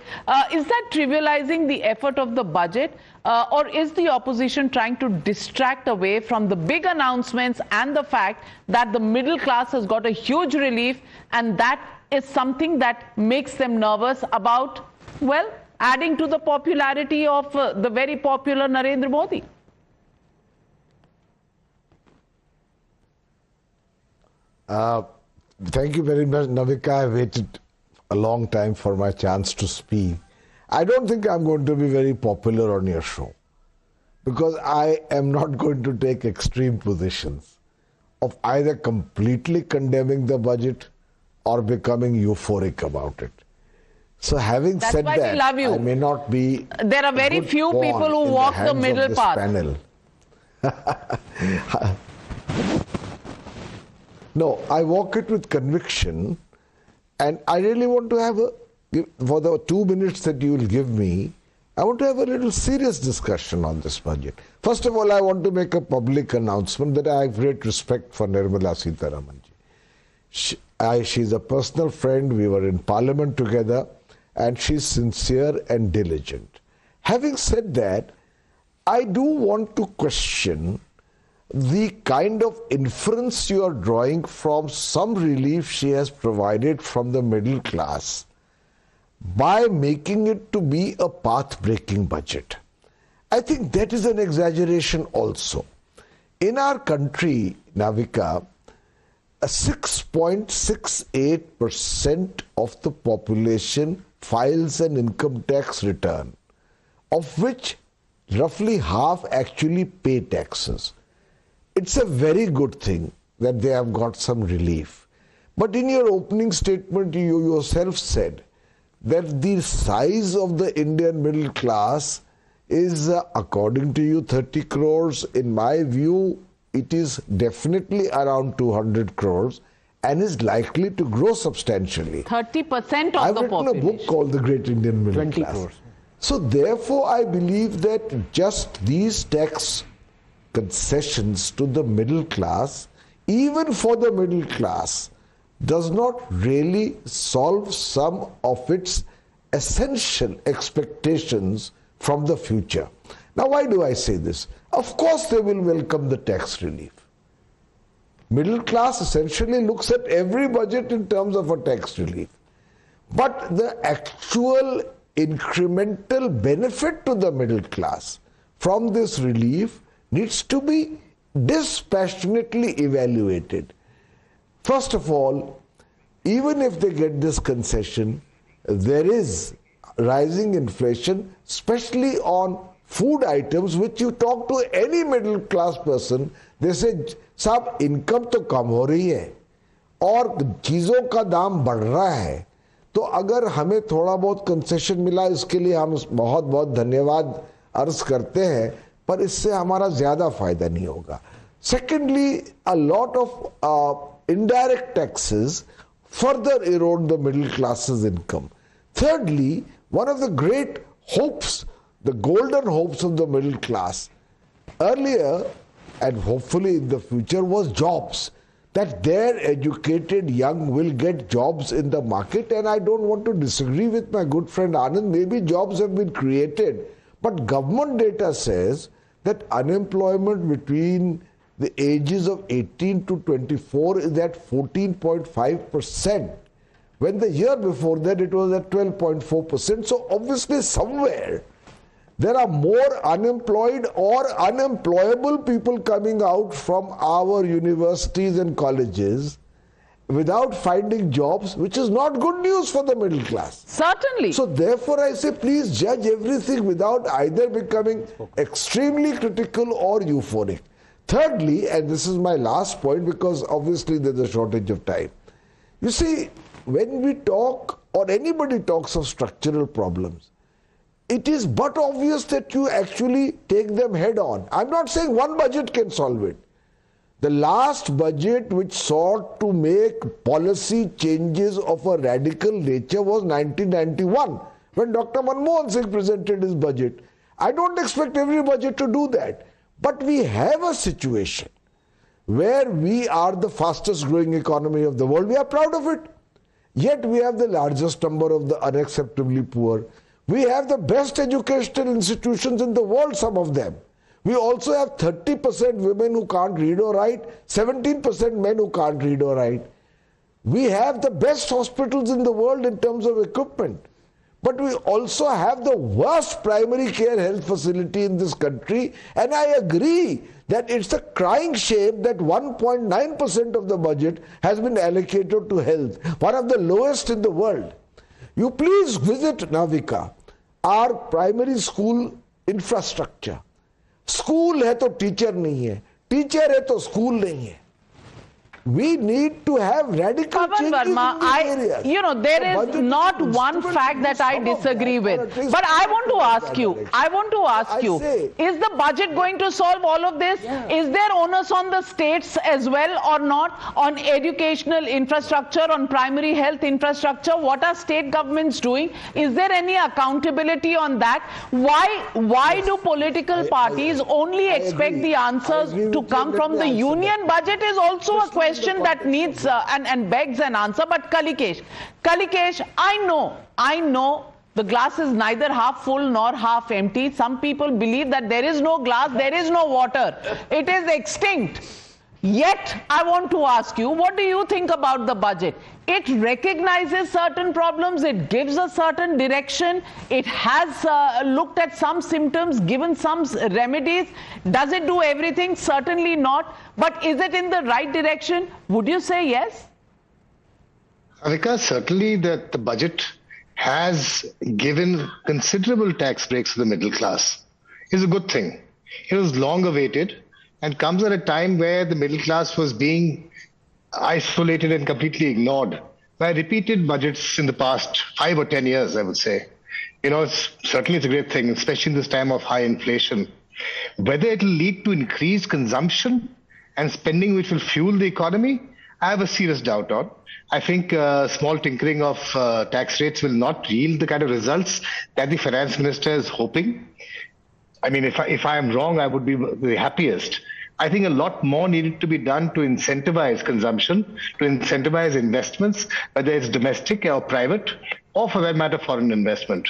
is that trivializing the effort of the budget? Or is the opposition trying to distract away from the big announcements and the fact that the middle class has got a huge relief, and that is something that makes them nervous about, well, adding to the popularity of the very popular Narendra Modi? Thank you very much, Navika. I waited a long time for my chance to speak. I don't think I'm going to be very popular on your show, because I am not going to take extreme positions of either completely condemning the budget or becoming euphoric about it. So having said that, I may not be. There are very few people who walk the middle path. No, I walk it with conviction, and I really want to have for the 2 minutes that you will give me, I want to have a little serious discussion on this budget. First of all, I want to make a public announcement that I have great respect for Nirmala Sitharaman. She's a personal friend. We were in Parliament together, and she's sincere and diligent. Having said that, I do want to question the kind of inference you are drawing from some relief she has provided from the middle class by making it to be a path-breaking budget. I think that is an exaggeration also. In our country, Navika, 6.68% of the population files an income tax return, of which roughly half actually pay taxes. It's a very good thing that they have got some relief. But in your opening statement, you yourself said that the size of the Indian middle class is, according to you, 30 crores. In my view, it is definitely around 200 crores and is likely to grow substantially. 30% of I've the written population. a book called The Great Indian Middle 20 Class. crores. So therefore, I believe that just these tax concessions to the middle class, even for the middle class, does not really solve some of its essential expectations from the future. Now, why do I say this? Of course, they will welcome the tax relief. Middle class essentially looks at every budget in terms of a tax relief. But the actual incremental benefit to the middle class from this relief needs to be dispassionately evaluated. First of all, even if they get this concession, there is rising inflation, especially on food items, which you talk to any middle class person, they say, साहब income तो कम हो रही है और चीज़ों का दाम बढ़ रहा है, तो अगर हमें थोड़ा बहुत कंसेशन मिला, इसके लिए हम बहुत बहुत धन्यवाद अर्ज करते हैं, पर इससे हमारा ज़्यादा फायदा नहीं होगा. Secondly, a lot of indirect taxes further erode the middle class's income. Thirdly, one of the great hopes, the golden hopes of the middle class earlier and hopefully in the future was jobs, that their educated young will get jobs in the market. And I don't want to disagree with my good friend Anand, maybe jobs have been created, but government data says that unemployment between the ages of 18 to 24 is at 14.5%, when the year before that it was at 12.4%. So obviously somewhere there are more unemployed or unemployable people coming out from our universities and colleges without finding jobs, which is not good news for the middle class. Certainly. So therefore I say, please judge everything without either becoming extremely critical or euphoric. Thirdly, and this is my last point because obviously there's a shortage of time. You see, when we talk or anybody talks of structural problems, it is but obvious that you actually take them head on. I'm not saying one budget can solve it. The last budget which sought to make policy changes of a radical nature was 1991, when Dr. Manmohan Singh presented his budget. I don't expect every budget to do that. But we have a situation where we are the fastest growing economy of the world. We are proud of it. Yet we have the largest number of the unacceptably poor. We have the best educational institutions in the world, some of them. We also have 30% women who can't read or write, 17% men who can't read or write. We have the best hospitals in the world in terms of equipment. But we also have the worst primary care health facility in this country, and I agree that it's a crying shame that 1.9% of the budget has been allocated to health, one of the lowest in the world. You please visit Navika, our primary school infrastructure. School है तो teacher नहीं है, teacher है तो school नहीं है. We need to have radical changes Verma, in these areas. you know, there is not one fact that I disagree with. But I want to ask you, is the budget going to solve all of this? Yeah. Is there onus on the states as well or not on educational infrastructure, on primary health infrastructure? What are state governments doing? Is there any accountability on that? Why do political parties only expect the answers to come from the union budget is also a question that needs and begs an answer. But Kalikesh, I know the glass is neither half full nor half empty. Some people believe that there is no glass, there is no water. It is extinct. Yet, I want to ask you, what do you think about the budget? It recognizes certain problems, it gives a certain direction, it has looked at some symptoms, given some remedies. Does it do everything? Certainly not. But is it in the right direction? Would you say yes? Avika, certainly that the budget has given considerable tax breaks to the middle class. is a good thing. It was long awaited and comes at a time where the middle class was being isolated and completely ignored by repeated budgets in the past 5 or 10 years, I would say. Certainly it's a great thing, especially in this time of high inflation. Whether it will lead to increased consumption and spending which will fuel the economy, I have a serious doubt on. I think small tinkering of tax rates will not yield the kind of results that the finance minister is hoping. I mean, if I am wrong, I would be the happiest. I think a lot more needed to be done to incentivize consumption, to incentivize investments, whether it's domestic or private, or for that matter, foreign investment.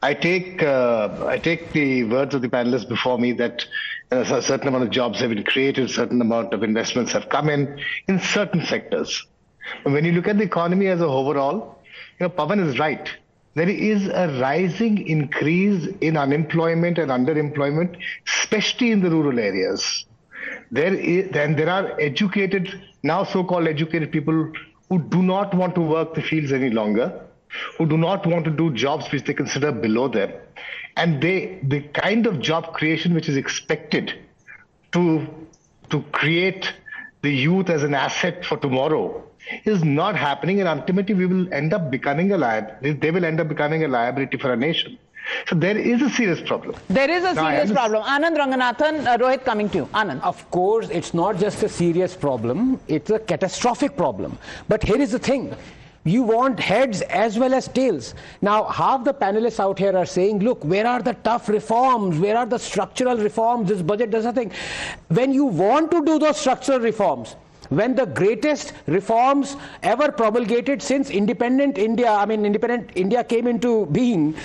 I take the words of the panelists before me that a certain amount of jobs have been created, a certain amount of investments have come in certain sectors. When you look at the economy as a overall, Pawan is right. There is a rising increase in unemployment and underemployment, especially in the rural areas. There are educated, now so-called educated people who do not want to work the fields any longer, who do not want to do jobs which they consider below them. And the kind of job creation which is expected to create the youth as an asset for tomorrow is not happening, and ultimately we will end up becoming they will end up becoming a liability for our nation. So there is a serious problem. There is a serious problem. Anand Ranganathan, Rohit coming to you. Anand. Of course, it's not just a serious problem, it's a catastrophic problem. But here is the thing. You want heads as well as tails. Now, half the panelists out here are saying, look, where are the tough reforms? Where are the structural reforms? This budget does nothing. When you want to do those structural reforms, when the greatest reforms ever promulgated since independent India came into being,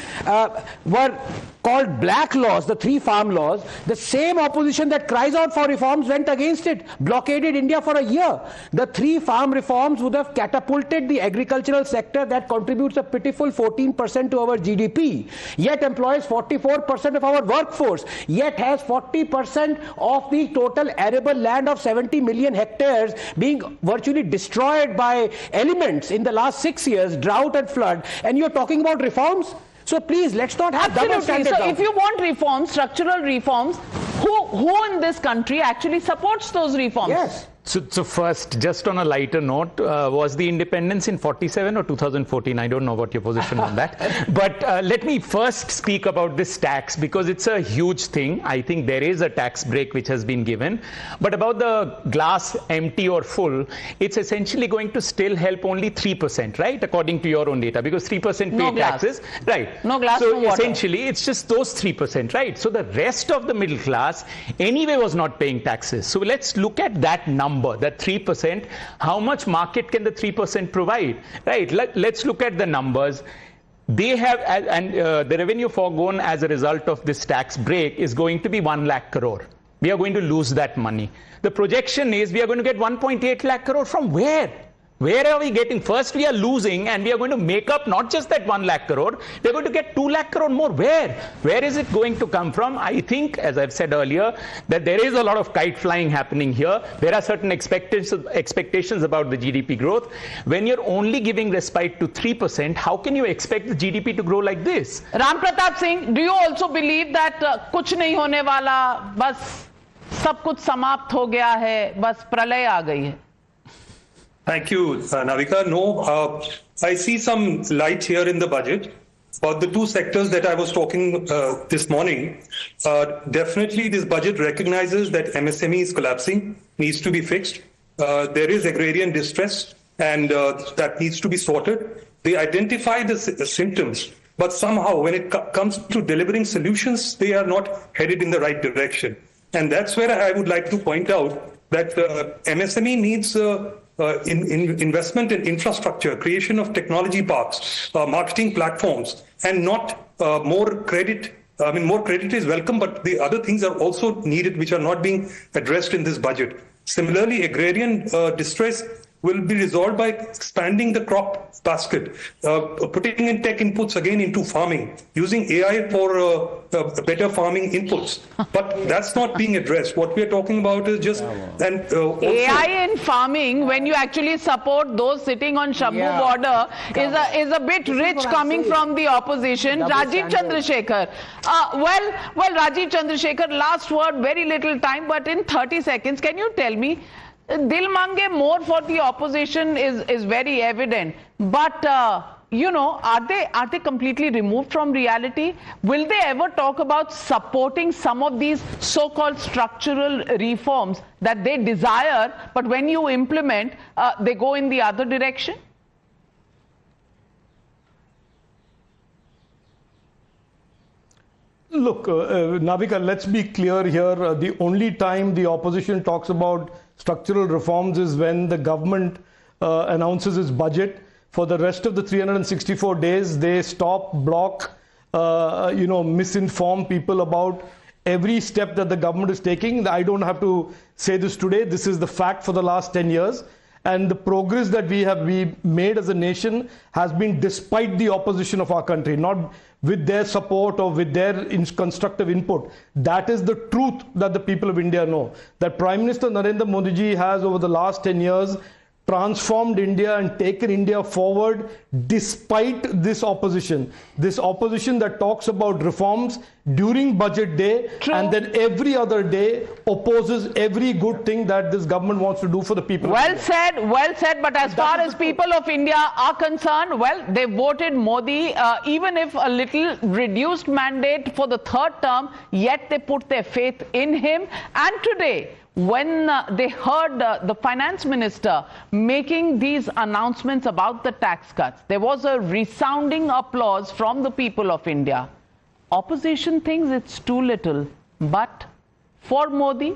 were called black laws, the 3 farm laws, the same opposition that cries out for reforms went against it, blockaded India for a year. The 3 farm reforms would have catapulted the agricultural sector that contributes a pitiful 14% to our GDP, yet employs 44% of our workforce, yet has 40% of the total arable land of 70 million hectares being virtually destroyed by elements in the last 6 years, drought and flood, and you're talking about reforms? So please, let's not have double standards. So if you want reforms, structural reforms, who in this country actually supports those reforms? Yes. So first, just on a lighter note, was the independence in 47 or 2014? I don't know what your position on that. But let me first speak about this tax, because it's a huge thing. I think there is a tax break which has been given. But about the glass empty or full, it's essentially going to still help only 3%, right? According to your own data, because 3% pay taxes. Right. No glass, so no water. Essentially, it's just those 3%, right? So the rest of the middle class anyway was not paying taxes. So let's look at that number. That 3%, how much market can the 3% provide, right? Let's look at the numbers. They have, and the revenue foregone as a result of this tax break is going to be 1 lakh crore. We are going to lose that money. The projection is we are going to get 1.8 lakh crore from where? Where are we getting? First, we are losing, and we are going to make up not just that 1 lakh crore, we are going to get 2 lakh crore more. Where? Where is it going to come from? I think, as I've said earlier, that there is a lot of kite flying happening here. There are certain expectations about the GDP growth. When you're only giving respite to 3%, how can you expect the GDP to grow like this? Ram Pratap Singh, do you also believe that kuch nahi hone wala, bas sab kuch samapt ho gaya hai, bas pralay aa gayi hai? Thank you, Navika. No, I see some light here in the budget. For the 2 sectors that I was talking this morning, definitely this budget recognizes that MSME is collapsing, needs to be fixed. There is agrarian distress, and that needs to be sorted. They identify the symptoms, but somehow when it comes to delivering solutions, they are not headed in the right direction. And that's where I would like to point out that MSME needs investment in infrastructure, creation of technology parks, marketing platforms, and not more credit. I mean, more credit is welcome, but the other things are also needed, which are not being addressed in this budget. Similarly, agrarian distress, will be resolved by expanding the crop basket, putting in tech inputs again into farming, using AI for better farming inputs. But that's not being addressed. What we are talking about is just AI in farming, when you actually support those sitting on Shabbu border, is a bit rich coming from the opposition. Rajiv Chandrasekhar. Well, Rajiv Chandrasekhar, last word, very little time, but in 30 seconds, can you tell me, Dil Mange more for the opposition is very evident, but you know, are they completely removed from reality? Will they ever talk about supporting some of these so-called structural reforms that they desire, but when you implement, they go in the other direction? Look, Navika, let's be clear here. The only time the opposition talks about structural reforms is when the government announces its budget. For the rest of the 364 days, they stop, block, misinform people about every step that the government is taking. I don't have to say this today. This is the fact for the last 10 years. And the progress that we made as a nation has been despite the opposition of our country, not with their support or with their constructive input. That is the truth that the people of India know. That Prime Minister Narendra Modi ji has over the last 10 years transformed India and taken India forward despite this opposition that talks about reforms during budget day. True. And then every other day opposes every good thing that this government wants to do for the people. Well said, but as far as people of India are concerned, well, they voted Modi, even if a little reduced mandate for the third term, yet they put their faith in him. And today, when they heard the finance minister making these announcements about the tax cuts, there was a resounding applause from the people of India. Opposition thinks it's too little, but for Modi,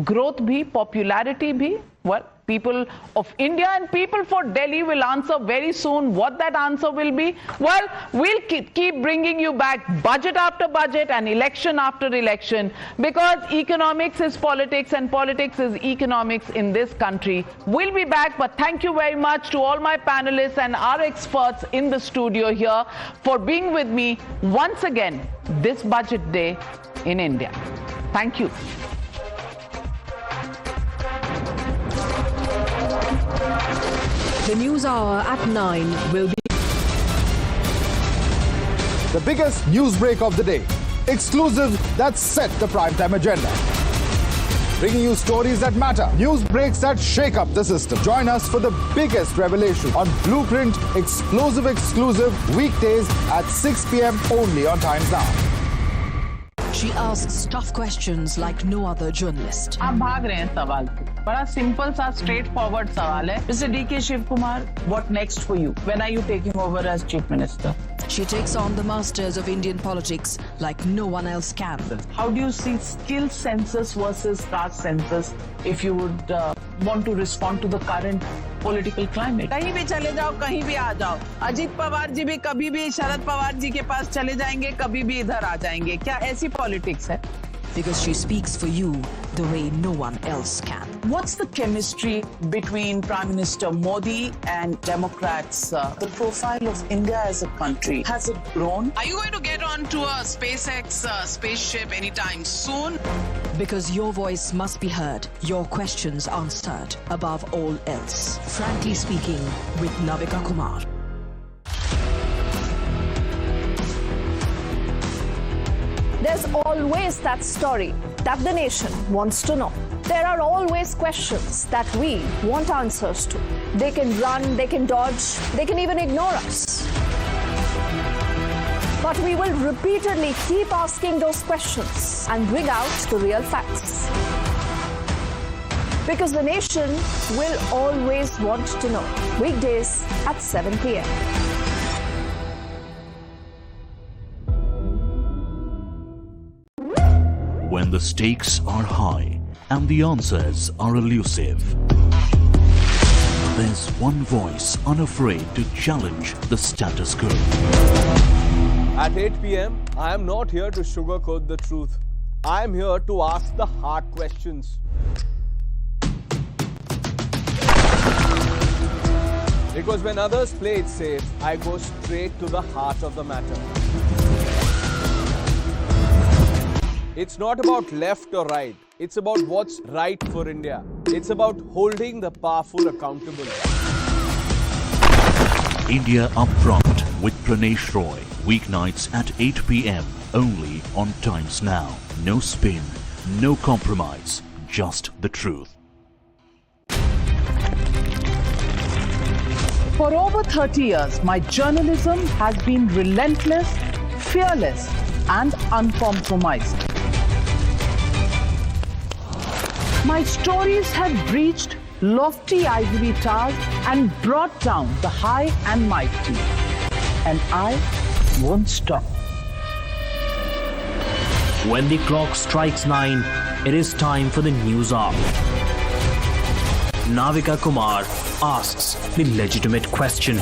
growth bhi, popularity bhi, well, people of India and people for Delhi will answer very soon what that answer will be. Well, we'll keep bringing you back budget after budget and election after election, because economics is politics and politics is economics in this country. We'll be back, but thank you very much to all my panelists and our experts in the studio here for being with me once again this budget day in India. Thank you. The news hour at 9 will be the biggest news break of the day. Exclusive that set the primetime agenda. Bringing you stories that matter. News breaks that shake up the system. Join us for the biggest revelation on Blueprint exclusive weekdays at 6 p.m. only on Times Now. She asks tough questions like no other journalist. आप भाग रहे हैं सवाल से. बड़ा simple सा straightforward सवाल है. Mr. D.K. Shivkumar, what next for you? When are you taking over as Chief Minister? She takes on the masters of Indian politics like no one else can. How do you see skill census versus caste census if you would want to respond to the current political climate? कहीं भी चले जाओ, कहीं भी आ जाओ. अजीत पवार जी भी कभी भी शरद पवार जी के पास चले जाएंगे, कभी भी इधर आ जाएंगे. क्या ऐसी politics है? Because she speaks for you the way no one else can. What's the chemistry between Prime Minister Modi and Democrats? The profile of India as a country, has it grown? Are you going to get onto a SpaceX spaceship anytime soon? Because your voice must be heard, your questions answered above all else. Frankly Speaking with Navika Kumar. There's always that story that the nation wants to know. There are always questions that we want answers to. They can run, they can dodge, they can even ignore us. But we will repeatedly keep asking those questions and bring out the real facts. Because the nation will always want to know. Weekdays at 7 p.m. When the stakes are high and the answers are elusive, there's one voice unafraid to challenge the status quo. At 8 p.m., I am not here to sugarcoat the truth. I am here to ask the hard questions. Because when others play it safe, I go straight to the heart of the matter. It's not about left or right. It's about what's right for India. It's about holding the powerful accountable. India Upfront with Pranesh Roy. Weeknights at 8 p.m. only on Times Now. No spin, no compromise, just the truth. For over 30 years, my journalism has been relentless, fearless, and uncompromised. My stories have breached lofty ivory towers and brought down the high and mighty. And I won't stop. When the clock strikes 9, it is time for the news hour. Navika Kumar asks the legitimate question.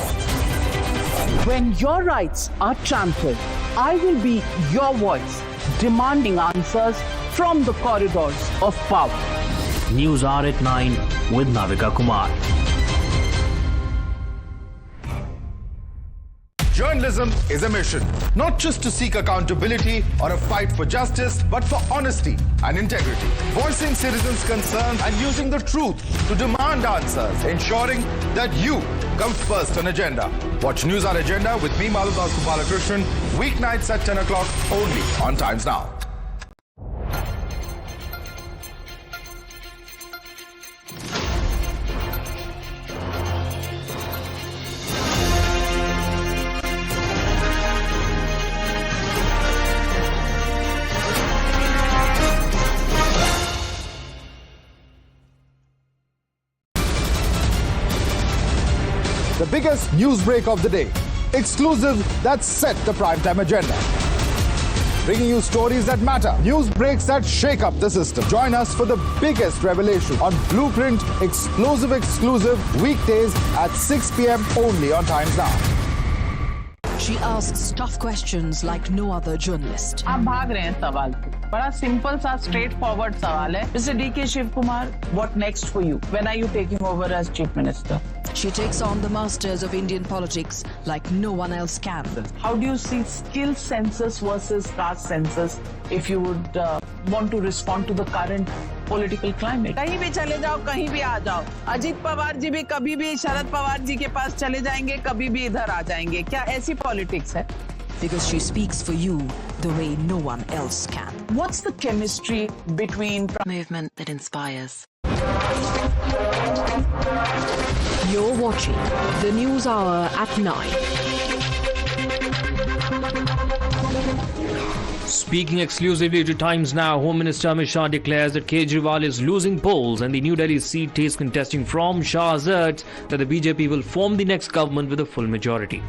When your rights are trampled, I will be your voice, demanding answers from the corridors of power. News Hour at 9 with Navika Kumar. Journalism is a mission, not just to seek accountability or a fight for justice, but for honesty and integrity. Voicing citizens' concerns and using the truth to demand answers, ensuring that you come first on agenda. Watch News Hour Agenda with me, Maludas Gopalakrishnan, weeknights at 10 o'clock only on Times Now. The biggest news break of the day. Exclusive that set the primetime agenda. Bringing you stories that matter. News breaks that shake up the system. Join us for the biggest revelation on Blueprint exclusive weekdays at 6 p.m. only on Times Now. She asks tough questions like no other journalist. आप भाग रहे हैं सवाल पे। बड़ा simple सा straight forward सवाल है। Mr. D.K. Shiv Kumar, what next for you? When are you taking over as Chief Minister? She takes on the masters of Indian politics like no one else can. How do you see skill census versus caste census if you would want to respond to the current political climate? कहीं भी चले जाओ, कहीं भी आ जाओ। अजीत पवार जी भी कभी भी शरद पवार जी के पास चले जाएंगे, कभी भी इधर आ जाएंगे। क्या ऐसी पॉलिटिक्स है? Because she speaks for you the way no one else can. What's the chemistry between movement that inspires? You're watching the News Hour at 9. Speaking exclusively to Times Now, Home Minister Amit Shah declares that Kejriwal is losing polls and the New Delhi seat takes contesting from Shah asserts that the BJP will form the next government with a full majority.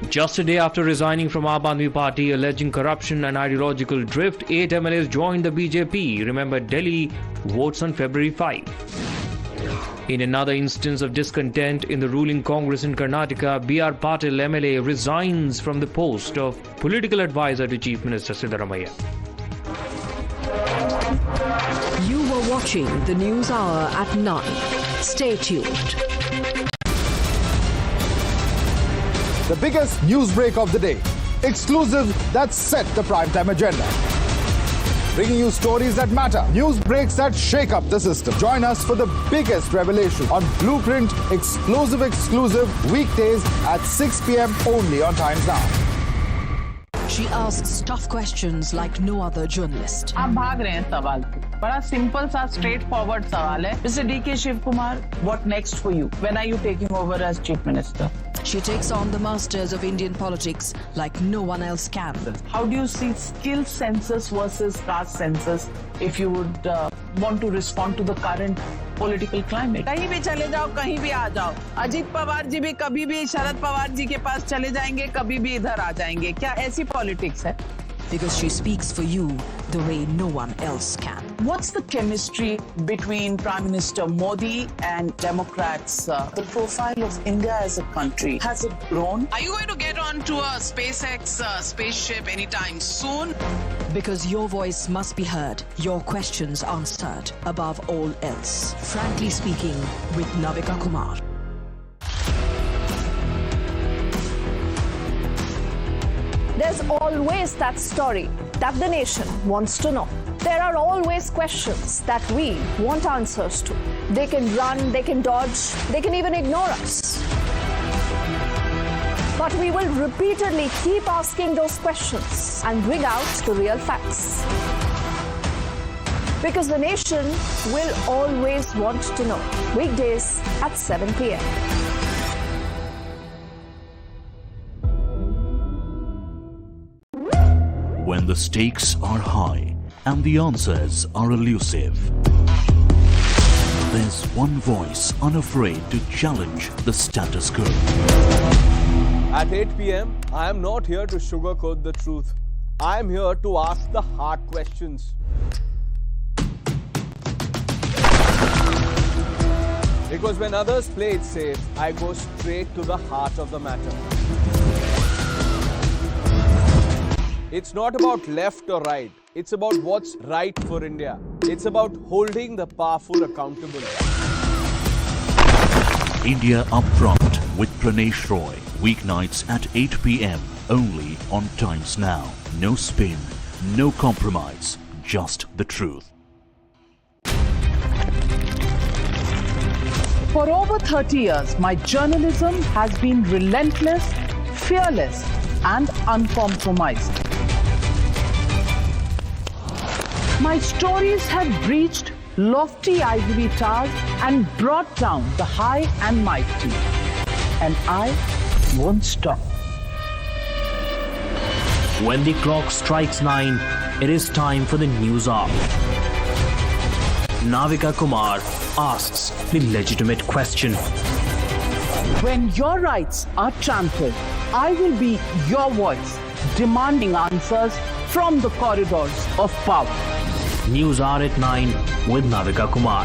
Just a day after resigning from Aam Aadmi Party, alleging corruption and ideological drift, 8 MLAs joined the BJP. Remember, Delhi votes on February 5. In another instance of discontent in the ruling Congress in Karnataka, B.R. Patil MLA resigns from the post of political advisor to Chief Minister Sitharaman. You were watching the News Hour at 9. Stay tuned. The biggest news break of the day. Exclusive that set the primetime agenda. Bringing you stories that matter. News breaks that shake up the system. Join us for the biggest revelation on Blueprint exclusive weekdays at 6 p.m. only on Times Now. She asks tough questions like no other journalist. आप भाग रहे हैं सवाल पे। बड़ा simple सा straight forward सवाल है। Mr. D.K. Shiv Kumar, what next for you? When are you taking over as Chief Minister? She takes on the masters of Indian politics like no one else can. How do you see skill census versus caste census if you would want to respond to the current political climate? कहीं भी चले जाओ, कहीं भी आ जाओ। अजीत पवार जी भी कभी भी शरद पवार जी के पास चले जाएंगे, कभी भी इधर आ जाएंगे। क्या ऐसी पॉलिटिक्स है? Because she speaks for you the way no one else can. What's the chemistry between Prime Minister Modi and Democrats? The profile of India as a country, has it grown? Are you going to get onto a SpaceX spaceship anytime soon? Because your voice must be heard, your questions answered above all else. Frankly speaking, with Navika Kumar. There's always that story that the nation wants to know. There are always questions that we want answers to. They can run, they can dodge, they can even ignore us. But we will repeatedly keep asking those questions and bring out the real facts. Because the nation will always want to know. Weekdays at 7 p.m. When the stakes are high and the answers are elusive, there's one voice unafraid to challenge the status quo. At 8 p.m., I am not here to sugarcoat the truth. I am here to ask the hard questions. Because when others play it safe, I go straight to the heart of the matter. It's not about left or right. It's about what's right for India. It's about holding the powerful accountable. India Upfront with Pranesh Roy. Weeknights at 8 p.m. only on Times Now. No spin, no compromise, just the truth. For over 30 years, my journalism has been relentless, fearless, and uncompromised. My stories have breached lofty ivory towers and brought down the high and mighty. And I won't stop. When the clock strikes 9, it is time for the news hour. Navika Kumar asks the legitimate question. When your rights are trampled, I will be your voice, demanding answers from the corridors of power. News Hour at 9 with Navika Kumar.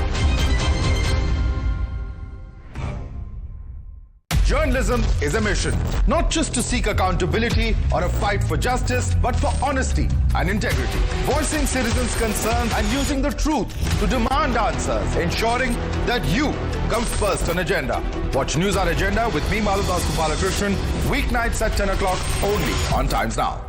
Journalism is a mission, not just to seek accountability or a fight for justice, but for honesty and integrity. Voicing citizens' concerns and using the truth to demand answers, ensuring that you comes first on agenda. Watch News Hour Agenda with me, Madhudas Gopalakrishnan, weeknights at 10 o'clock only on Times Now.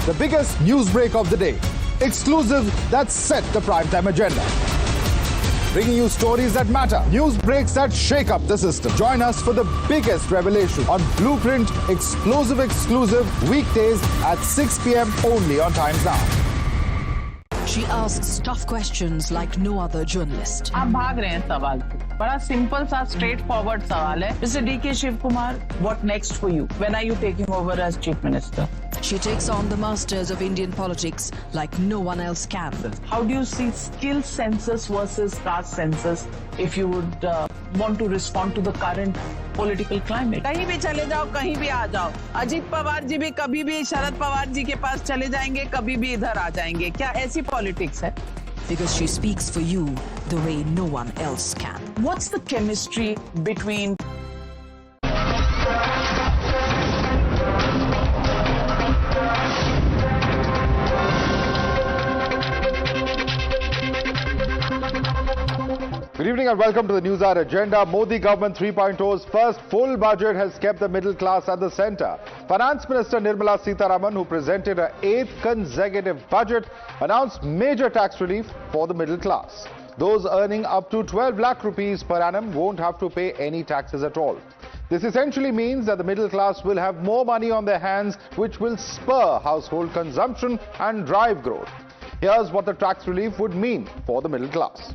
The biggest news break of the day. Exclusive that set the primetime agenda. Bringing you stories that matter. News breaks that shake up the system. Join us for the biggest revelation on Blueprint exclusive weekdays at 6 p.m. only on Times Now. She asks tough questions like no other journalist. आप भाग रहे हैं सवाल पे। बड़ा simple सा straight forward सवाल है। Mr. D.K. Shiv Kumar, what next for you? When are you taking over as Chief Minister? She takes on the masters of Indian politics like no one else can. How do you see skill census versus caste census if you would want to respond to the current political climate? कहीं भी चले जाओ, कहीं भी आ जाओ। अजीत पवार जी भी कभी भी शरद पवार जी के पास चले जाएंगे, कभी भी इधर आ जाएंगे। क्या ऐसी पॉलिटिक्स है? Because she speaks for you the way no one else can. What's the chemistry between Good evening and welcome to the News Hour Agenda. Modi government 3.0's first full budget has kept the middle class at the center. Finance Minister Nirmala Sitharaman, who presented her 8th consecutive budget, announced major tax relief for the middle class. Those earning up to 12 lakh rupees per annum won't have to pay any taxes at all. This essentially means that the middle class will have more money on their hands, which will spur household consumption and drive growth. Here's what the tax relief would mean for the middle class.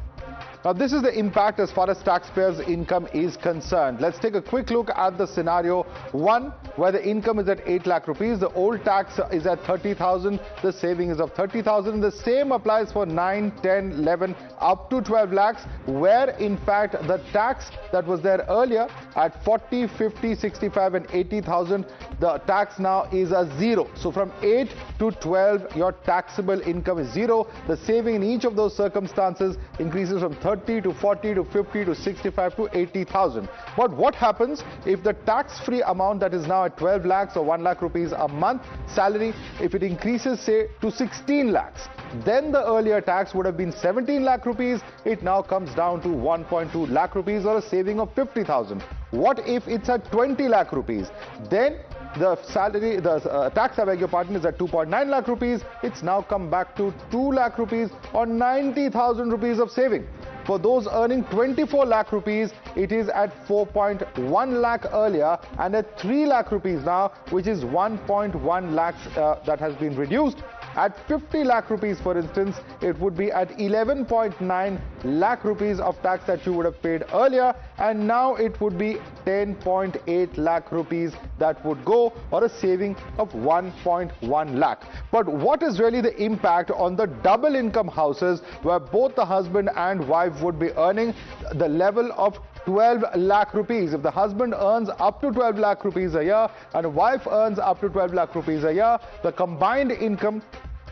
Now, this is the impact as far as taxpayers' income is concerned. Let's take a quick look at the scenario 1, where the income is at 8 lakh rupees. The old tax is at 30,000. The saving is of 30,000. The same applies for 9, 10, 11, up to 12 lakhs, where in fact the tax that was there earlier at 40, 50, 65 and 80,000, the tax now is a 0. So from 8 to 12, your taxable income is 0. The saving in each of those circumstances increases from 30 30 to 40 to 50 to 65 to 80,000. But what happens if the tax-free amount that is now at 12 lakhs or 1 lakh rupees a month salary, if it increases say to 16 lakhs? Then the earlier tax would have been 17 lakh rupees. It now comes down to 1.2 lakh rupees or a saving of 50,000. What if it's at 20 lakh rupees? Then the salary, the tax, I beg your pardon, is at 2.9 lakh rupees. It's now come back to 2 lakh rupees or 90,000 rupees of saving. For those earning 24 lakh rupees, it is at 4.1 lakh earlier and at 3 lakh rupees now, which is 1.1 lakhs that has been reduced. At 50 lakh rupees, for instance, it would be at 11.9 lakh rupees of tax that you would have paid earlier, and now it would be 10.8 lakh rupees that would go, or a saving of 1.1 lakh. But what is really the impact on the double income houses where both the husband and wife would be earning the level of 12 lakh rupees? If the husband earns up to 12 lakh rupees a year and a wife earns up to 12 lakh rupees a year, the combined income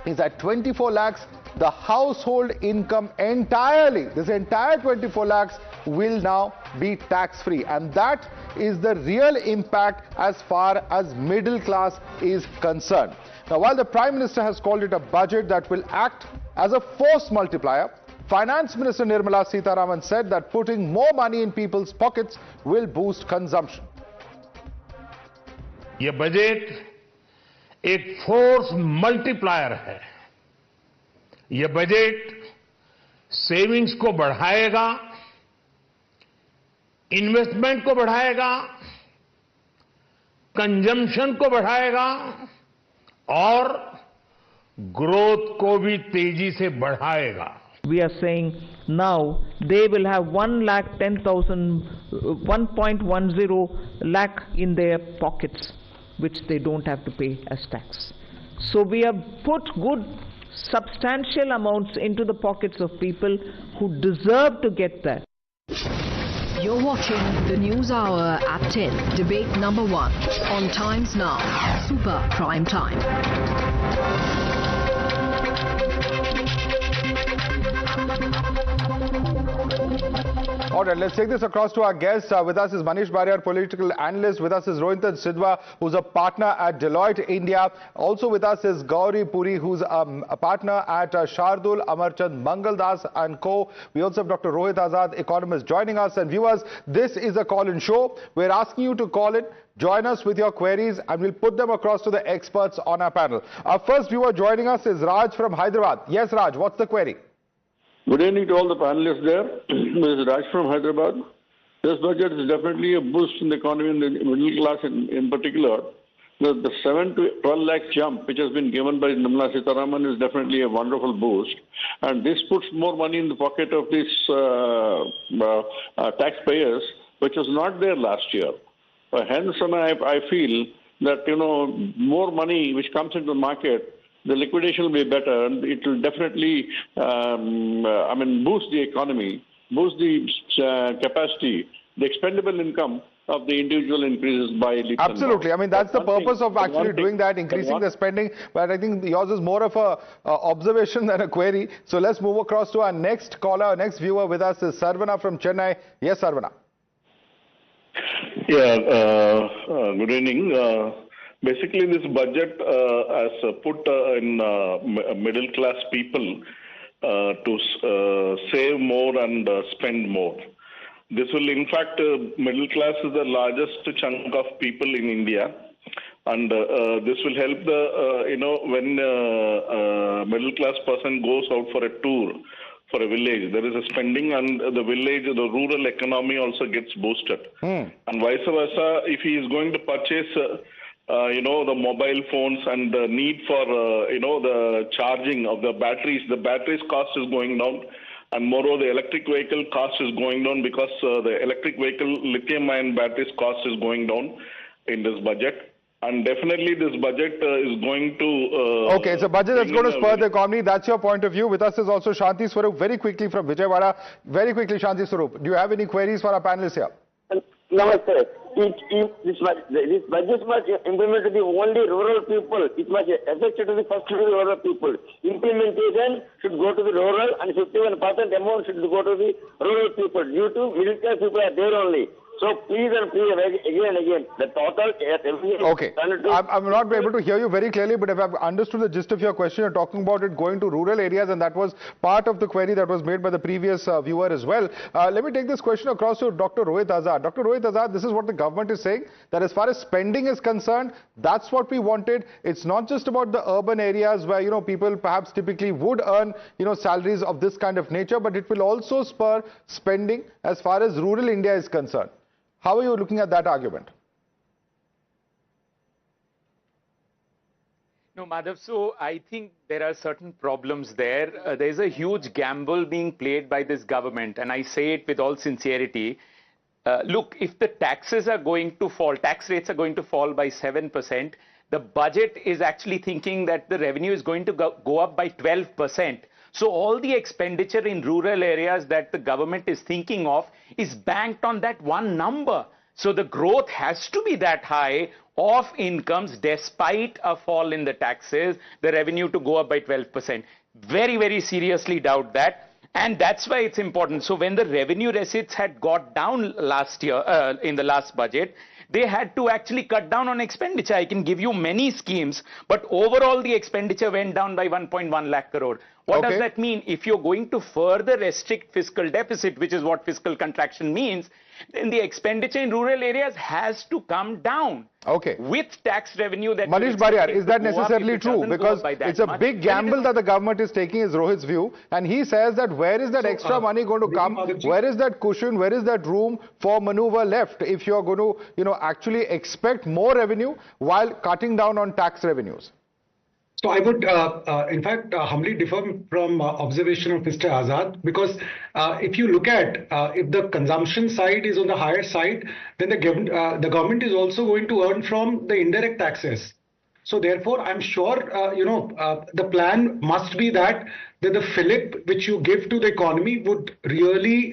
is at 24 lakhs. The household income entirely, this entire 24 lakhs, will now be tax-free. And that is the real impact as far as middle class is concerned. Now, while the Prime Minister has called it a budget that will act as a force multiplier, Finance Minister Nirmala Sitharaman said that putting more money in people's pockets will boost consumption. ये budget एक force multiplier है। ये budget savings को बढ़ाएगा, investment को बढ़ाएगा, consumption को बढ़ाएगा और ग्रोथ को भी तेजी से बढ़ाएगा। We are saying now they will have 1,10,000, 1.10 lakh in their pockets, which they don't have to pay as tax. So we have put good substantial amounts into the pockets of people who deserve to get that. You're watching the News Hour at 10, debate number 1 on Times Now, Super Prime Time. All right, let's take this across to our guests. With us is Manish Barrier, political analyst. With us is Rohintan Sidhwa, who's a partner at Deloitte India. Also with us is Gauri Puri, who's a partner at Shardul Amarchand Mangaldas and Co. We also have Dr. Rohit Azad, economist, joining us. And viewers, this is a call-in show. We're asking you to call in, join us with your queries, and we'll put them across to the experts on our panel. Our first viewer joining us is Raj from Hyderabad. Yes, Raj, what's the query? Good evening to all the panelists there. This is Raj from Hyderabad. This budget is definitely a boost in the economy and the middle class in particular. The 7 to 12 lakh jump which has been given by Nirmala Sitharaman is definitely a wonderful boost. And this puts more money in the pocket of these taxpayers, which was not there last year. Hence, I feel that, more money which comes into the market, the liquidation will be better, and it will definitely, boost the economy, boost the capacity, the expendable income of the individual increases by leaps and bounds. Absolutely. I mean, that's the purpose of actually doing that, increasing the spending. But I think yours is more of a observation than a query. So let's move across to our next caller. Our next viewer with us is Sarvana from Chennai. Yes, Sarvana. Yeah, good evening. Basically, this budget has put in middle class people to save more and spend more. This will, in fact, middle class is the largest chunk of people in India, and this will help the when middle class person goes out for a tour for a village, there is a spending, and the village, the rural economy also gets boosted, and vice versa. If he is going to purchase the mobile phones and the need for, the charging of the batteries cost is going down. And moreover, the electric vehicle cost is going down because the electric vehicle lithium-ion batteries cost is going down in this budget. And definitely this budget is going to... okay, it's a budget that's going to spur the economy. That's your point of view. With us is also Shanti Swarup, very quickly from Vijayawada. Very quickly, Shanti Swarup, do you have any queries for our panelists here? Namaste. This budget must implement to the only rural people. It must affect to the first rural people. Implementation should go to the rural and 51% amount should go to the rural people. Due to middle class people are there only. So please and please again and again, the total Okay, I'm not able to hear you very clearly, but if I've understood the gist of your question, you're talking about it going to rural areas, and that was part of the query that was made by the previous viewer as well. Let me take this question across to Dr. Rohit Azad. Dr. Rohit Azad, this is what the government is saying, that as far as spending is concerned, that's what we wanted. It's not just about the urban areas where, people perhaps typically would earn, salaries of this kind of nature, but it will also spur spending as far as rural India is concerned. How are you looking at that argument? No, Madhav, so I think there are certain problems there. There's a huge gamble being played by this government, and I say it with all sincerity. Look, if the taxes are going to fall, tax rates are going to fall by 7%, the budget is actually thinking that the revenue is going to go up by 12%. So all the expenditure in rural areas that the government is thinking of is banked on that one number. So the growth has to be that high of incomes despite a fall in the taxes, the revenue to go up by 12%. Very, very seriously doubt that. And that's why it's important. So when the revenue receipts had got down last year, in the last budget, they had to actually cut down on expenditure. I can give you many schemes, but overall the expenditure went down by 1.1 lakh crore. What does that mean? If you're going to further restrict fiscal deficit, which is what fiscal contraction means, then the expenditure in rural areas has to come down. Okay. With tax revenue that... Manish Bariyar, is that necessarily true? Because it's a big gamble that the government is taking, is Rohit's view. And he says that where is that extra money going to come? Where is that cushion? Where is that room for maneuver left if you're going to, actually expect more revenue while cutting down on tax revenues? So I would, in fact, humbly differ from observation of Mr. Azad, because if you look at if the consumption side is on the higher side, then the government is also going to earn from the indirect taxes. So therefore, I'm sure, the plan must be that the fillip which you give to the economy would really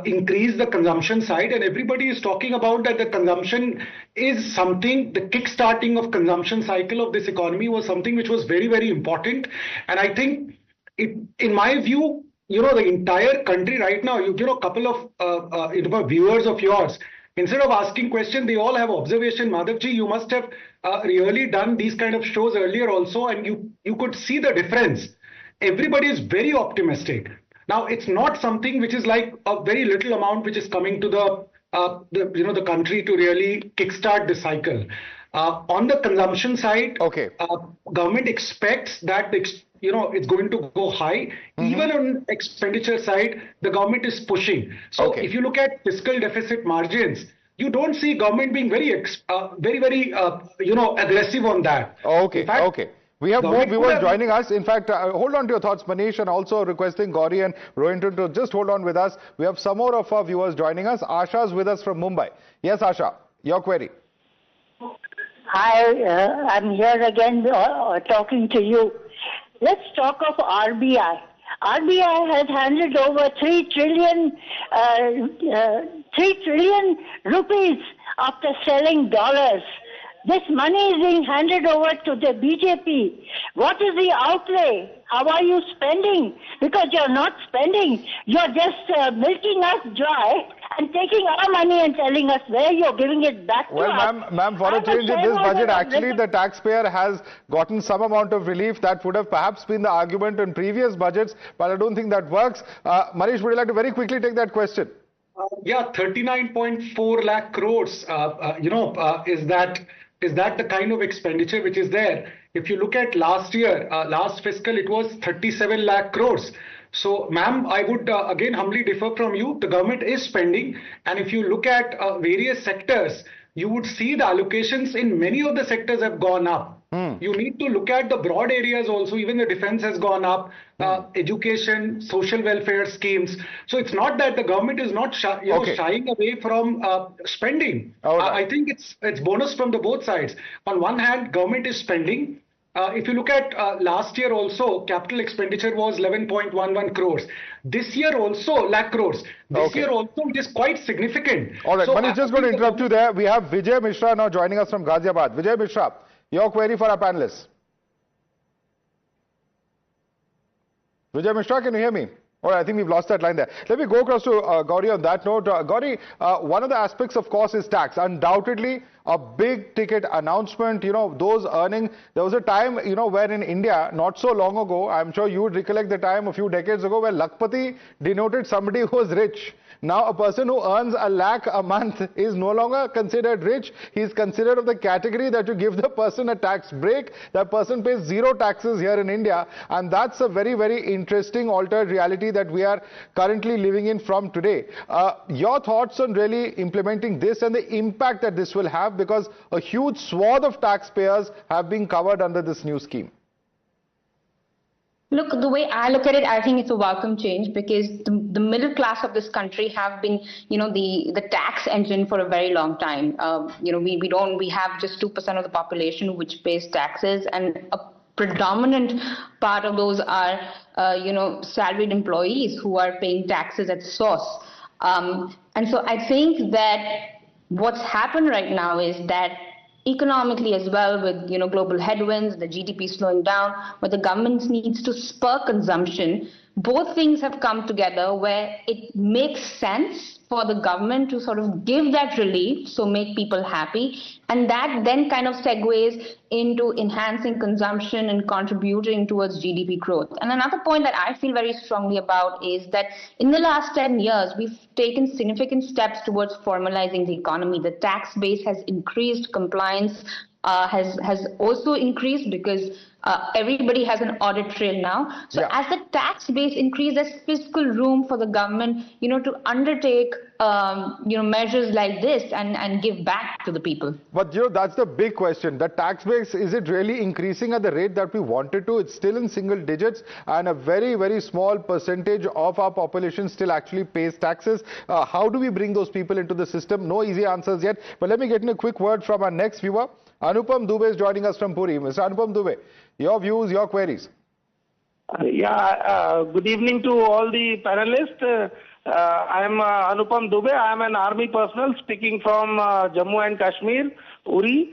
increase the consumption side, and everybody is talking about that the consumption is something, the kick-starting of consumption cycle of this economy was something which was very, very important. And I think, in my view, the entire country right now, a couple of viewers of yours, instead of asking questions, they all have observation. Madhavji, you must have really done these kind of shows earlier also, and you could see the difference. Everybody is very optimistic. Now, it's not something which is like a very little amount which is coming to the country to really kickstart the cycle. On the consumption side, government expects that it's going to go high. Even on expenditure side, the government is pushing. So if you look at fiscal deficit margins, you don't see government being very aggressive on that. Okay. We have more viewers joining us. In fact, hold on to your thoughts, Manish, and also requesting Gauri and Rohinton to just hold on with us. We have some more of our viewers joining us. Asha is with us from Mumbai. Yes, Asha, your query. Hi, I'm here again talking to you. Let's talk of RBI. RBI has handed over 3 trillion rupees after selling dollars. This money is being handed over to the BJP. What is the outlay? How are you spending? Because you're not spending. You're just milking us dry and taking our money and telling us where you're giving it back to us. Ma'am, for a change in this budget, actually the taxpayer has gotten some amount of relief. That would have perhaps been the argument in previous budgets, but I don't think that works. Manish, would you like to very quickly take that question? 39.4 lakh crores, is that the kind of expenditure which is there? If you look at last year, last fiscal, it was 37 lakh crores. So, ma'am, I would again humbly differ from you. The government is spending. And if you look at various sectors, you would see the allocations in many of the sectors have gone up. You need to look at the broad areas also. Even the defense has gone up, education, social welfare schemes. So it's not that the government is not shying away from spending. I think it's bonus from the both sides. On one hand, government is spending. if you look at last year also, capital expenditure was 11.11 crores. This year also, lakh crores. This year also it is quite significant. All right, So Manish, just going to interrupt you there. We have Vijay Mishra now joining us from Ghaziabad. Vijay Mishra, your query for our panelists. Vijay Mishra, can you hear me? All right, I think we've lost that line there. Let me go across to Gauri on that note. Gauri, one of the aspects, of course, is tax. Undoubtedly, a big ticket announcement, those earning. There was a time, where in India, not so long ago, I'm sure you would recollect the time a few decades ago where Lakpati denoted somebody who was rich. Now, a person who earns a lakh a month is no longer considered rich. He is considered of the category that you give the person a tax break. That person pays zero taxes here in India. And that's a very, very interesting altered reality that we are currently living in from today. Your thoughts on really implementing this and the impact that this will have, because a huge swath of taxpayers have been covered under this new scheme. Look, the way I look at it, I think it's a welcome change, because the middle class of this country have been, the tax engine for a very long time. We have just 2% of the population which pays taxes, and a predominant part of those are, salaried employees who are paying taxes at source. And so I think that what's happened right now is that economically as well, with global headwinds, the GDP slowing down, where the government needs to spur consumption, both things have come together where it makes sense for the government to sort of give that relief, so make people happy, and that then kind of segues into enhancing consumption and contributing towards GDP growth. And another point that I feel very strongly about is that in the last 10 years, we've taken significant steps towards formalizing the economy. The tax base has increased, compliance has also increased, because everybody has an audit trail now. So as the tax base increases, there's fiscal room for the government, to undertake, measures like this and give back to the people. But, that's the big question. The tax base, is it really increasing at the rate that we wanted to? It's still in single digits, and a very, very small percentage of our population still actually pays taxes. How do we bring those people into the system? No easy answers yet. But let me get in a quick word from our next viewer. Anupam Dubey is joining us from Puri. Mr. Anupam Dubey, your views, your queries. Good evening to all the panelists. I am Anupam Dubey. I am an army personnel speaking from Jammu and Kashmir, Uri.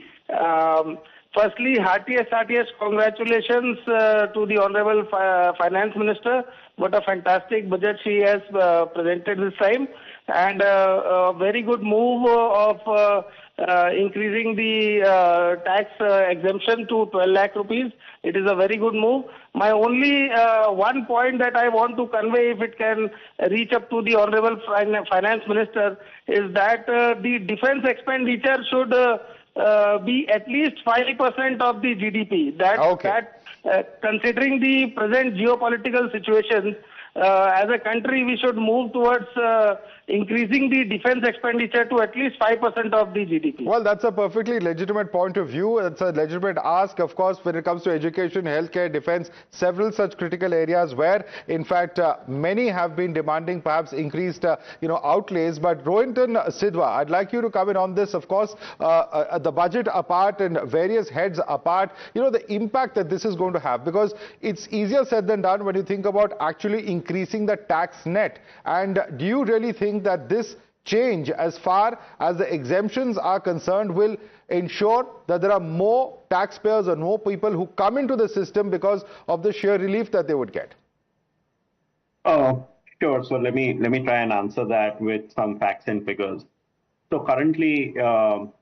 Firstly, heartiest congratulations to the Honorable Finance Minister. What a fantastic budget she has presented this time. And a very good move of increasing the tax exemption to 12 lakh rupees. It is a very good move. My only one point that I want to convey, if it can reach up to the Honorable Finance Minister, is that the defense expenditure should be at least 5% of the GDP. Considering the present geopolitical situation, as a country, we should move towards increasing the defense expenditure to at least 5% of the GDP. Well, that's a perfectly legitimate point of view. It's a legitimate ask, of course, when it comes to education, healthcare, defense, several such critical areas where, in fact, many have been demanding perhaps increased, outlays. But Rohinton Sidhwa, I'd like you to come in on this. Of course, the budget apart and various heads apart, the impact that this is going to have, because it's easier said than done when you think about actually increasing the tax net. And do you really think that this change, as far as the exemptions are concerned, will ensure that there are more taxpayers or more people who come into the system because of the sheer relief that they would get? Sure. So let me try and answer that with some facts and figures. So currently,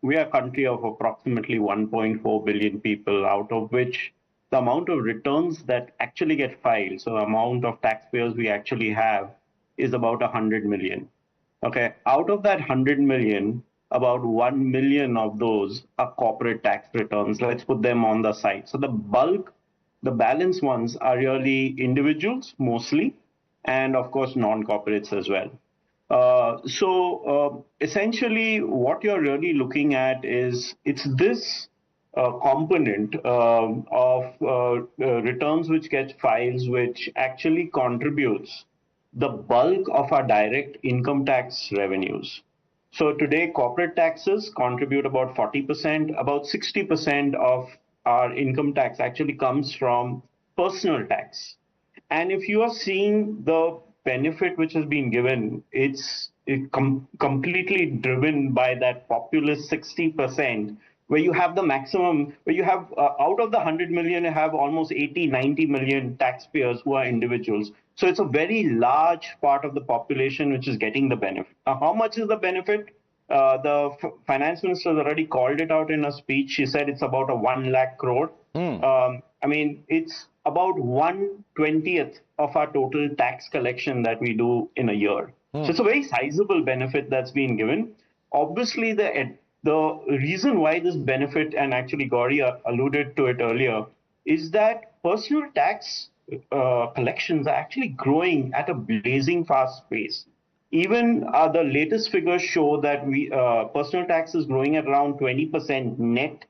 we are a country of approximately 1.4 billion people, out of which the amount of returns that actually get filed, so the amount of taxpayers we actually have, is about 100 million. Okay, out of that 100 million, about 1 million of those are corporate tax returns. Let's put them on the side. So the bulk, the balance ones are really individuals mostly, and of course non-corporates as well. Essentially what you're really looking at is it's this component of returns which get filed, which actually contributes the bulk of our direct income tax revenues. So today, corporate taxes contribute about 40%, about 60% of our income tax actually comes from personal tax. And if you are seeing the benefit which has been given, it's completely driven by that populist 60%, where you have the maximum, where you have out of the 100 million, you have almost 80, 90 million taxpayers who are individuals. So it's a very large part of the population which is getting the benefit. How much is the benefit? The finance minister has already called it out in a speech. She said it's about a 1 lakh crore. I mean, it's about 1/20th of our total tax collection that we do in a year. So it's a very sizable benefit that's been given. Obviously, the reason why this benefit, and actually Gauri alluded to it earlier, is that personal tax collections are actually growing at a blazing fast pace. Even the latest figures show that personal tax is growing at around 20% net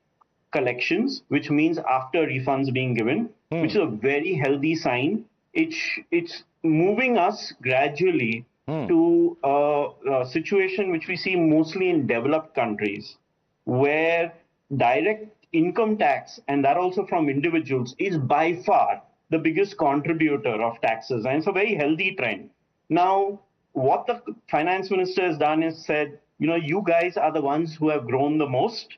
collections, which means after refunds being given, which is a very healthy sign. It's moving us gradually to a situation which we see mostly in developed countries, where direct income tax, and that also from individuals, is by far the biggest contributor of taxes. And it's a very healthy trend. Now, what the finance minister has done is said, you guys are the ones who have grown the most,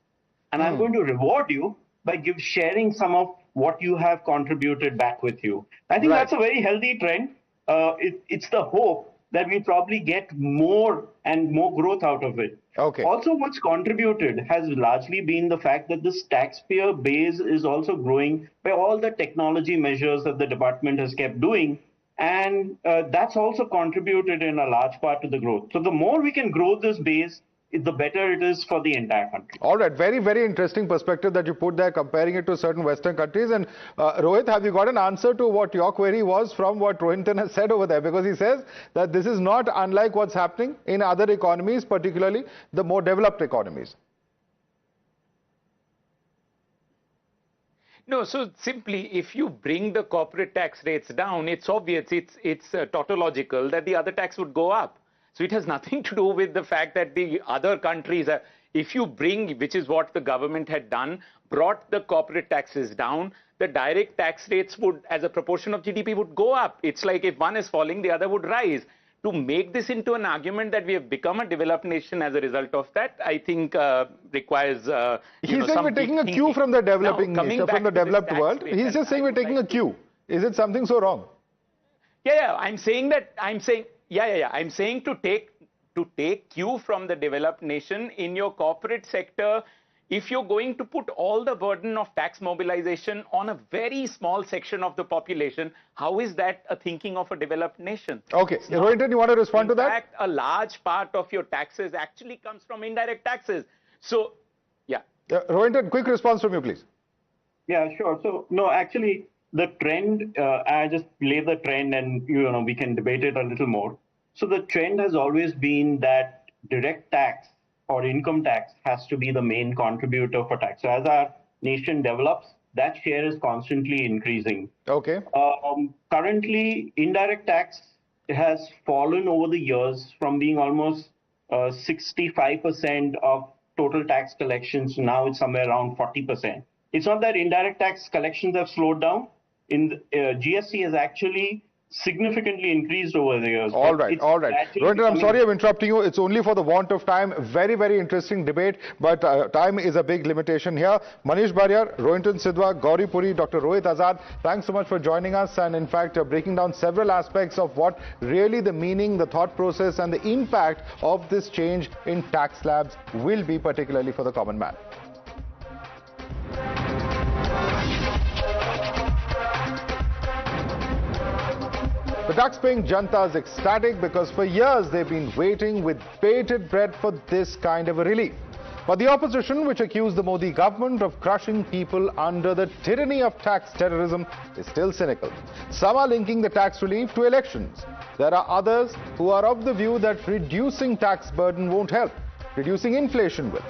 and I'm going to reward you by sharing some of what you have contributed back with you. I think that's a very healthy trend. It's the hope that we probably get more and more growth out of it. Also, what's contributed has largely been the fact that this taxpayer base is also growing by all the technology measures that the department has kept doing. And that's also contributed in a large part to the growth. So the more we can grow this base, the better it is for the entire country. All right. Very, very interesting perspective that you put there, comparing it to certain Western countries. And Rohit, have you got an answer to what your query was from what Rohinton has said over there? Because he says that this is not unlike what's happening in other economies, particularly the more developed economies. No, so simply, if you bring the corporate tax rates down, it's obvious, it's tautological that the other tax would go up. So it has nothing to do with the fact that the other countries, if you bring, which is what the government had done, brought the corporate taxes down, the direct tax rates would, as a proportion of GDP, would go up. It's like if one is falling, the other would rise. To make this into an argument that we have become a developed nation as a result of that, I think requires He's saying we're taking a cue from the developing nation, from the developed world. He's just saying we're taking a cue. Is it something so wrong? Yeah, I'm saying to take cue from the developed nation in your corporate sector. If you're going to put all the burden of tax mobilization on a very small section of the population, how is that a thinking of a developed nation? Okay, Rohinton, you want to respond to that? In fact, a large part of your taxes actually comes from indirect taxes. So, yeah. Rohinton, quick response from you, please. Yeah, sure. So, no, actually, the trend, I just lay the trend and, we can debate it a little more. So the trend has always been that direct tax or income tax has to be the main contributor for tax. So as our nation develops, that share is constantly increasing. Okay. Currently, indirect tax has fallen over the years from being almost 65% of total tax collections. Now it's somewhere around 40%. It's not that indirect tax collections have slowed down. GST has actually significantly increased over the years. All right. Rohinton, I'm sorry I'm interrupting you. It's only for the want of time. Very, very interesting debate, but time is a big limitation here. Manish Bharyar, Rohinton Sidhwa, Gauri Puri, Dr. Rohit Azad, thanks so much for joining us and in fact breaking down several aspects of what really the meaning, the thought process and the impact of this change in tax slabs will be, particularly for the common man. The tax-paying Janta is ecstatic because for years they've been waiting with bated breath for this kind of a relief. But the opposition, which accused the Modi government of crushing people under the tyranny of tax terrorism, is still cynical. Some are linking the tax relief to elections. There are others who are of the view that reducing tax burden won't help, reducing inflation will.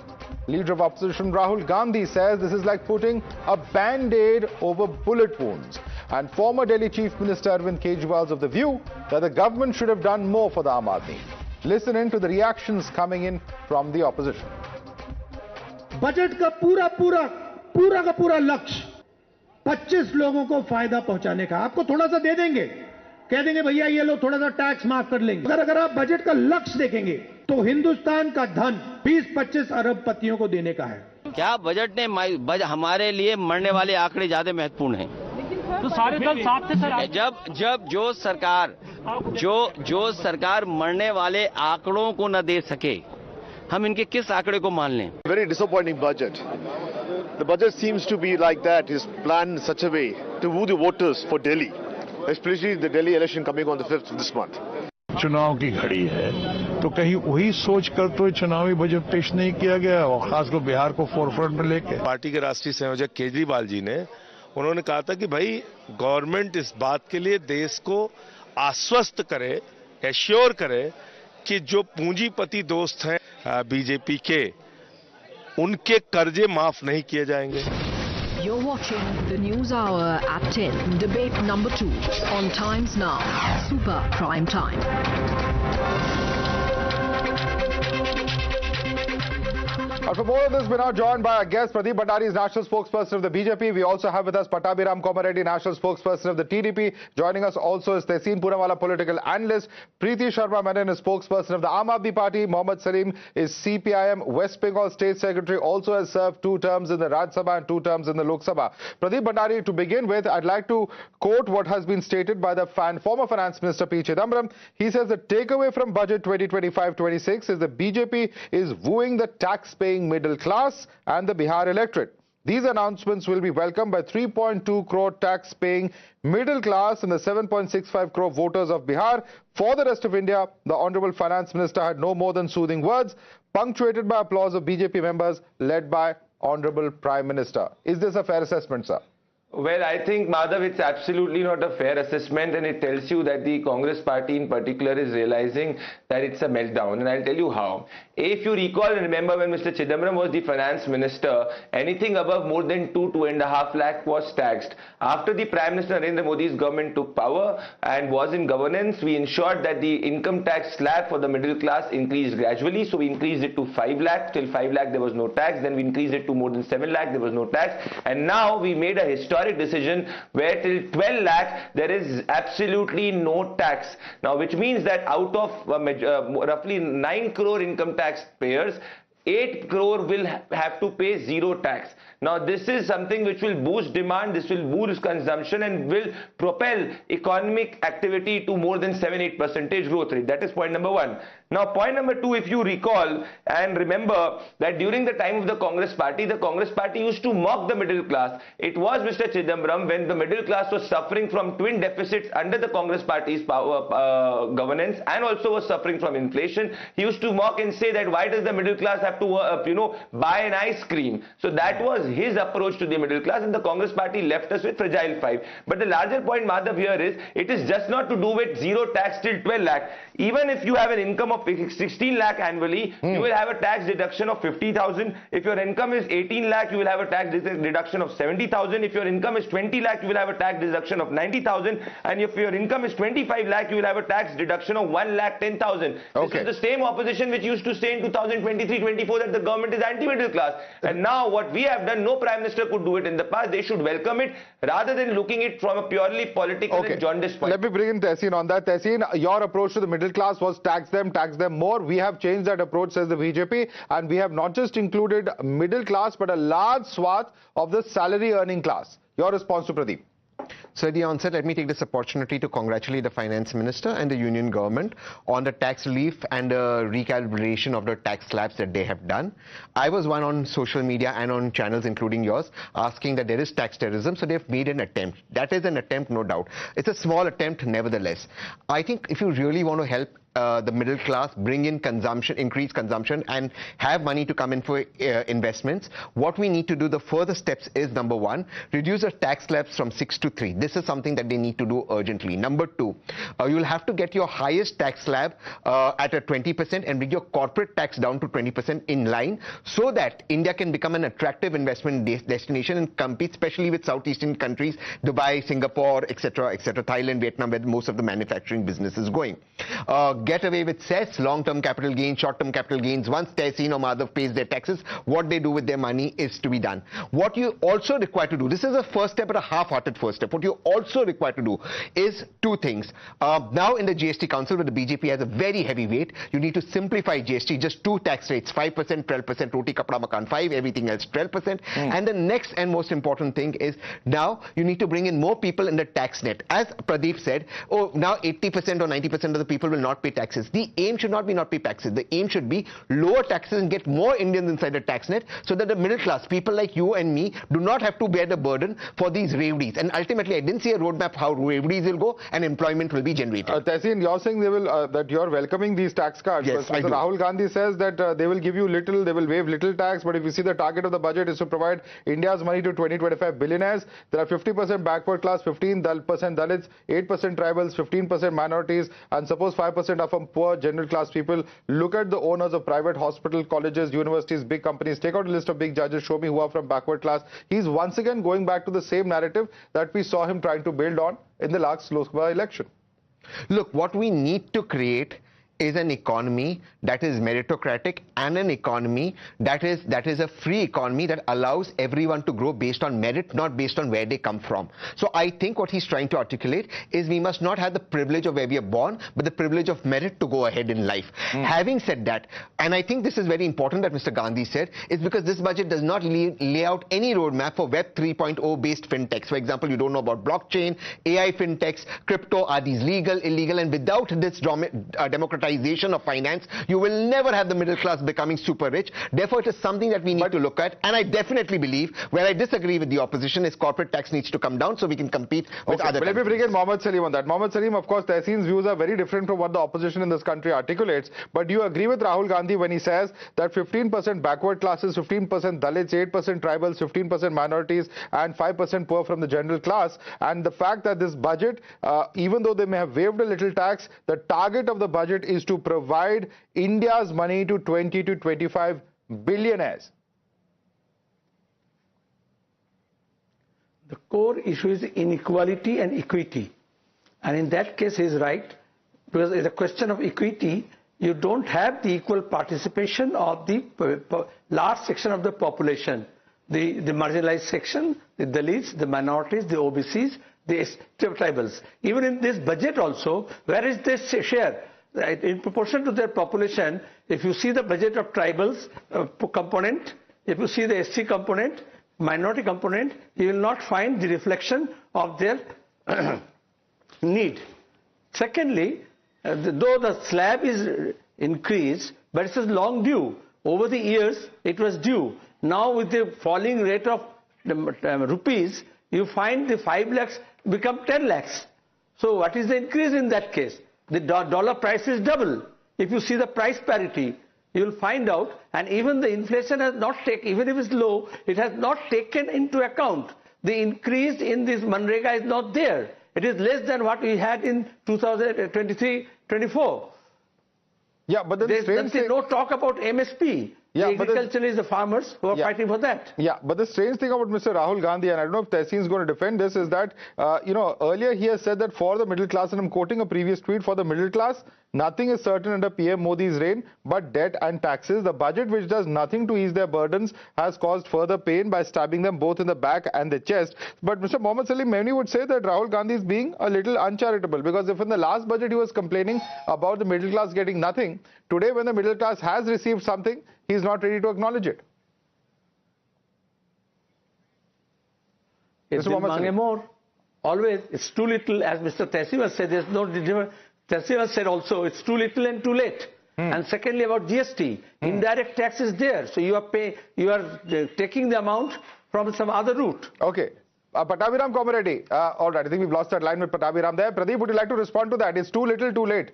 Leader of opposition Rahul Gandhi says this is like putting a band-aid over bullet wounds. And former Delhi Chief Minister Arvind Kejriwal is of the view that the government should have done more for the Aam Aadmi. Listen in to the reactions coming in from the opposition. Budget का पूरा पूरा का पूरा लक्ष्य 25 लोगों को फायदा पहुंचाने का। आपको थोड़ा सा दे देंगे, कह देंगे भैया ये लो थोड़ा सा टैक्स माफ कर लेंगे। अगर आप बजट का लक्ष्य देखेंगे तो हिंदुस्तान का धन 20-25 अरबपतियों को देने का है। क्या बजट ने हमारे लिए मरने वाले आंकड़े ज्यादा महत्वपूर्ण हैं? तो सारे दल साथ थे सर। जब जो सरकार मरने वाले आंकड़ों को न दे सके, हम इनके किस आंकड़े को मान लें? Very disappointing budget. The budget seems to be like that, is planned in such a way to woo the voters for Delhi, especially the Delhi election coming on the 5th of this month. चुनाव की घड़ी है तो कहीं वही सोच कर तो चुनावी बजट पेश नहीं किया गया, और खासकर बिहार को फोरफ्रंट में लेके। पार्टी के राष्ट्रीय संयोजक केजरीवाल जी ने उन्होंने कहा था कि भाई गवर्नमेंट इस बात के लिए देश को आश्वस्त करे, एश्योर करे कि जो पूंजीपति दोस्त हैं बीजेपी के, उनके कर्जे माफ नहीं किए जाएंगे। You're watching the News Hour at 10, debate number 2 on Times Now, Super Prime Time. And for more of this, we're now joined by our guest, Pradeep Bhandari is National Spokesperson of the BJP. We also have with us Pattabhiram Komareddy, National Spokesperson of the TDP. Joining us also is Tehseen Poonawalla, Political Analyst. Preeti Sharma Menon is Spokesperson of the Aam Aadmi Party. Mohammad Salim is CPIM West Bengal State Secretary, also has served 2 terms in the Rajya Sabha and 2 terms in the Lok Sabha. Pradeep Bhandari, to begin with, I'd like to quote what has been stated by the former Finance Minister P. Chidambaram. He says the takeaway from Budget 2025-26 is the BJP is wooing the tax-paying middle class and the Bihar electorate. These announcements will be welcomed by 3.2 crore tax-paying middle class and the 7.65 crore voters of Bihar. For the rest of India, the Honorable Finance Minister had no more than soothing words, punctuated by applause of BJP members led by Honorable Prime Minister. Is this a fair assessment, sir? Well, I think, Madhav, it's absolutely not a fair assessment, and it tells you that the Congress party in particular is realizing that it's a meltdown, and I'll tell you how. If you recall and remember, when Mr. Chidambaram was the finance minister, anything above more than 2.5 lakh was taxed. After the Prime Minister Narendra Modi's government took power and was in governance, we ensured that the income tax slab for the middle class increased gradually. So we increased it to 5 lakh. Till 5 lakh there was no tax. Then we increased it to more than 7 lakh. There was no tax. And now we made a historic decision where till 12 lakh there is absolutely no tax. Now, which means that out of roughly 9 crore income tax payers, 8 crore will have to pay zero tax. Now, this is something which will boost demand, this will boost consumption and will propel economic activity to more than 7-8% growth rate. That is point number 1. Now, point number 2, if you recall and remember that during the time of the Congress party used to mock the middle class. It was Mr. Chidambaram, when the middle class was suffering from twin deficits under the Congress party's governance and also was suffering from inflation. He used to mock and say that why does the middle class have to buy an ice cream? So that was his approach to the middle class, and the Congress party left us with fragile 5. But the larger point, Madhav, here is it is just not to do with zero tax till 12 lakh. Even if you have an income of 16 lakh annually, you will have a tax deduction of 50,000. If your income is 18 lakh, you will have a tax deduction of 70,000. If your income is 20 lakh, you will have a tax deduction of 90,000. And if your income is 25 lakh, you will have a tax deduction of 1,10,000. This is the same opposition which used to say in 2023-24 that the government is anti-middle class. And now what we have done, no Prime Minister could do it in the past. They should welcome it rather than looking at it from a purely political and jaundiced point. Let me bring in Tehseen on that. Tehseen, your approach to the middle class was tax them more. We have changed that approach, says the BJP, and we have not just included middle class but a large swath of the salary earning class. Your response to Pradeep? So at the onset, let me take this opportunity to congratulate the Finance Minister and the Union Government on the tax relief and the recalibration of the tax slabs that they have done. I was one on social media and on channels including yours asking that there is tax terrorism, so they've made an attempt. That is an attempt, no doubt. It's a small attempt nevertheless. I think if you really want to help the middle class, bring in consumption, increase consumption and have money to come in for investments, what we need to do, the further steps is, number 1, reduce the tax slabs from 6 to 3. This is something that they need to do urgently. Number 2, you'll have to get your highest tax slab at a 20% and bring your corporate tax down to 20% in line, so that India can become an attractive investment destination and compete, especially with Southeast Asian countries, Dubai, Singapore, etc., etc., Thailand, Vietnam, where most of the manufacturing business is going. get away with cess, long-term capital gains, short-term capital gains. Once Tehseen or Madhav pays their taxes, what they do with their money is to be done. What you also require to do, this is a first step, but a half-hearted first step. What you also require to do is two things. Now in the GST Council, where the BJP has a very heavy weight, you need to simplify GST, just two tax rates, 5%, 12%, roti, kapda, makan 5, everything else 12%. And the next and most important thing is now you need to bring in more people in the tax net. As Pradeep said, oh, now 80% or 90% of the people will not pay taxes. The aim should not be not pay taxes. The aim should be lower taxes and get more Indians inside the tax net so that the middle class, people like you and me, do not have to bear the burden for these revenues. And ultimately, I didn't see a roadmap how revenues will go and employment will be generated. Tehseen, you're saying they will that you're welcoming these tax cuts. Yes, but Mr. Rahul Gandhi says that they will give you little, they will waive little tax. But if you see the target of the budget is to provide India's money to 20-25 billionaires. There are 50% backward class, 15% Dalits, 8% tribals, 15% minorities, and suppose 5% are from poor general class people. Look at the owners of private hospital, colleges, universities, big companies. Take out a list of big judges, show me who are from backward class. He's once again going back to the same narrative that we saw him trying to build on in the last Lok Sabha election. Look, what we need to create is an economy that is meritocratic and an economy that is a free economy that allows everyone to grow based on merit, not based on where they come from. So I think what he's trying to articulate is we must not have the privilege of where we are born, but the privilege of merit to go ahead in life. Having said that, and I think this is very important that Mr. Gandhi said, is because this budget does not lay out any roadmap for Web 3.0 based fintechs. For example, you don't know about blockchain, AI fintechs, crypto, are these legal, illegal, and without this democratization of finance, you will never have the middle class becoming super rich. Therefore, it is something that we need to look at. And I definitely believe, where I disagree with the opposition, is corporate tax needs to come down so we can compete with other countries. Let me bring in Mohammad Salim on that. Mohammad Salim, of course, Tehseen's views are very different from what the opposition in this country articulates. But do you agree with Rahul Gandhi when he says that 15% backward classes, 15% Dalits, 8% tribals, 15% minorities, and 5% poor from the general class? And the fact that this budget, even though they may have waived a little tax, the target of the budget is to provide India's money to 20 to 25 billionaires. The core issue is inequality and equity. And in that case, he is right. Because it's a question of equity. You don't have the equal participation of the large section of the population. The marginalized section, the Dalits, the minorities, the OBCs, the tribals. Even in this budget also, where is this share? In proportion to their population, if you see the budget of tribals component, if you see the SC component, minority component, you will not find the reflection of their need. Secondly, though the slab is increased, but it is long due. Over the years, it was due. Now with the falling rate of rupees, you find the 5 lakhs become 10 lakhs. So what is the increase in that case? The dollar price is double. If you see the price parity, you will find out, and even the inflation has not taken, even if it's low, it has not taken into account. The increase in this Manrega is not there. It is less than what we had in 2023-24. Yeah, but then there's no talk about MSP. Yeah, the agriculture is the farmers who are fighting for that. Yeah, but the strange thing about Mr. Rahul Gandhi, and I don't know if Tehseen is going to defend this, is that, earlier he has said that for the middle class, and I'm quoting a previous tweet, for the middle class, nothing is certain under PM Modi's reign but debt and taxes. The budget, which does nothing to ease their burdens, has caused further pain by stabbing them both in the back and the chest. But Mr. Mohammad Salim, many would say that Rahul Gandhi is being a little uncharitable, because if in the last budget he was complaining about the middle class getting nothing, today when the middle class has received something, he is not ready to acknowledge it. It's more. Always, it's too little, as Mr. Tehseen said. There's no difference. Tehseen said also, it's too little and too late. And secondly, about GST, indirect tax is there. So you are taking the amount from some other route. Okay. Pattabhiram Komareddy. All right, I think we've lost that line with Pattabhiram there. Pradeep, would you like to respond to that? It's too little, too late.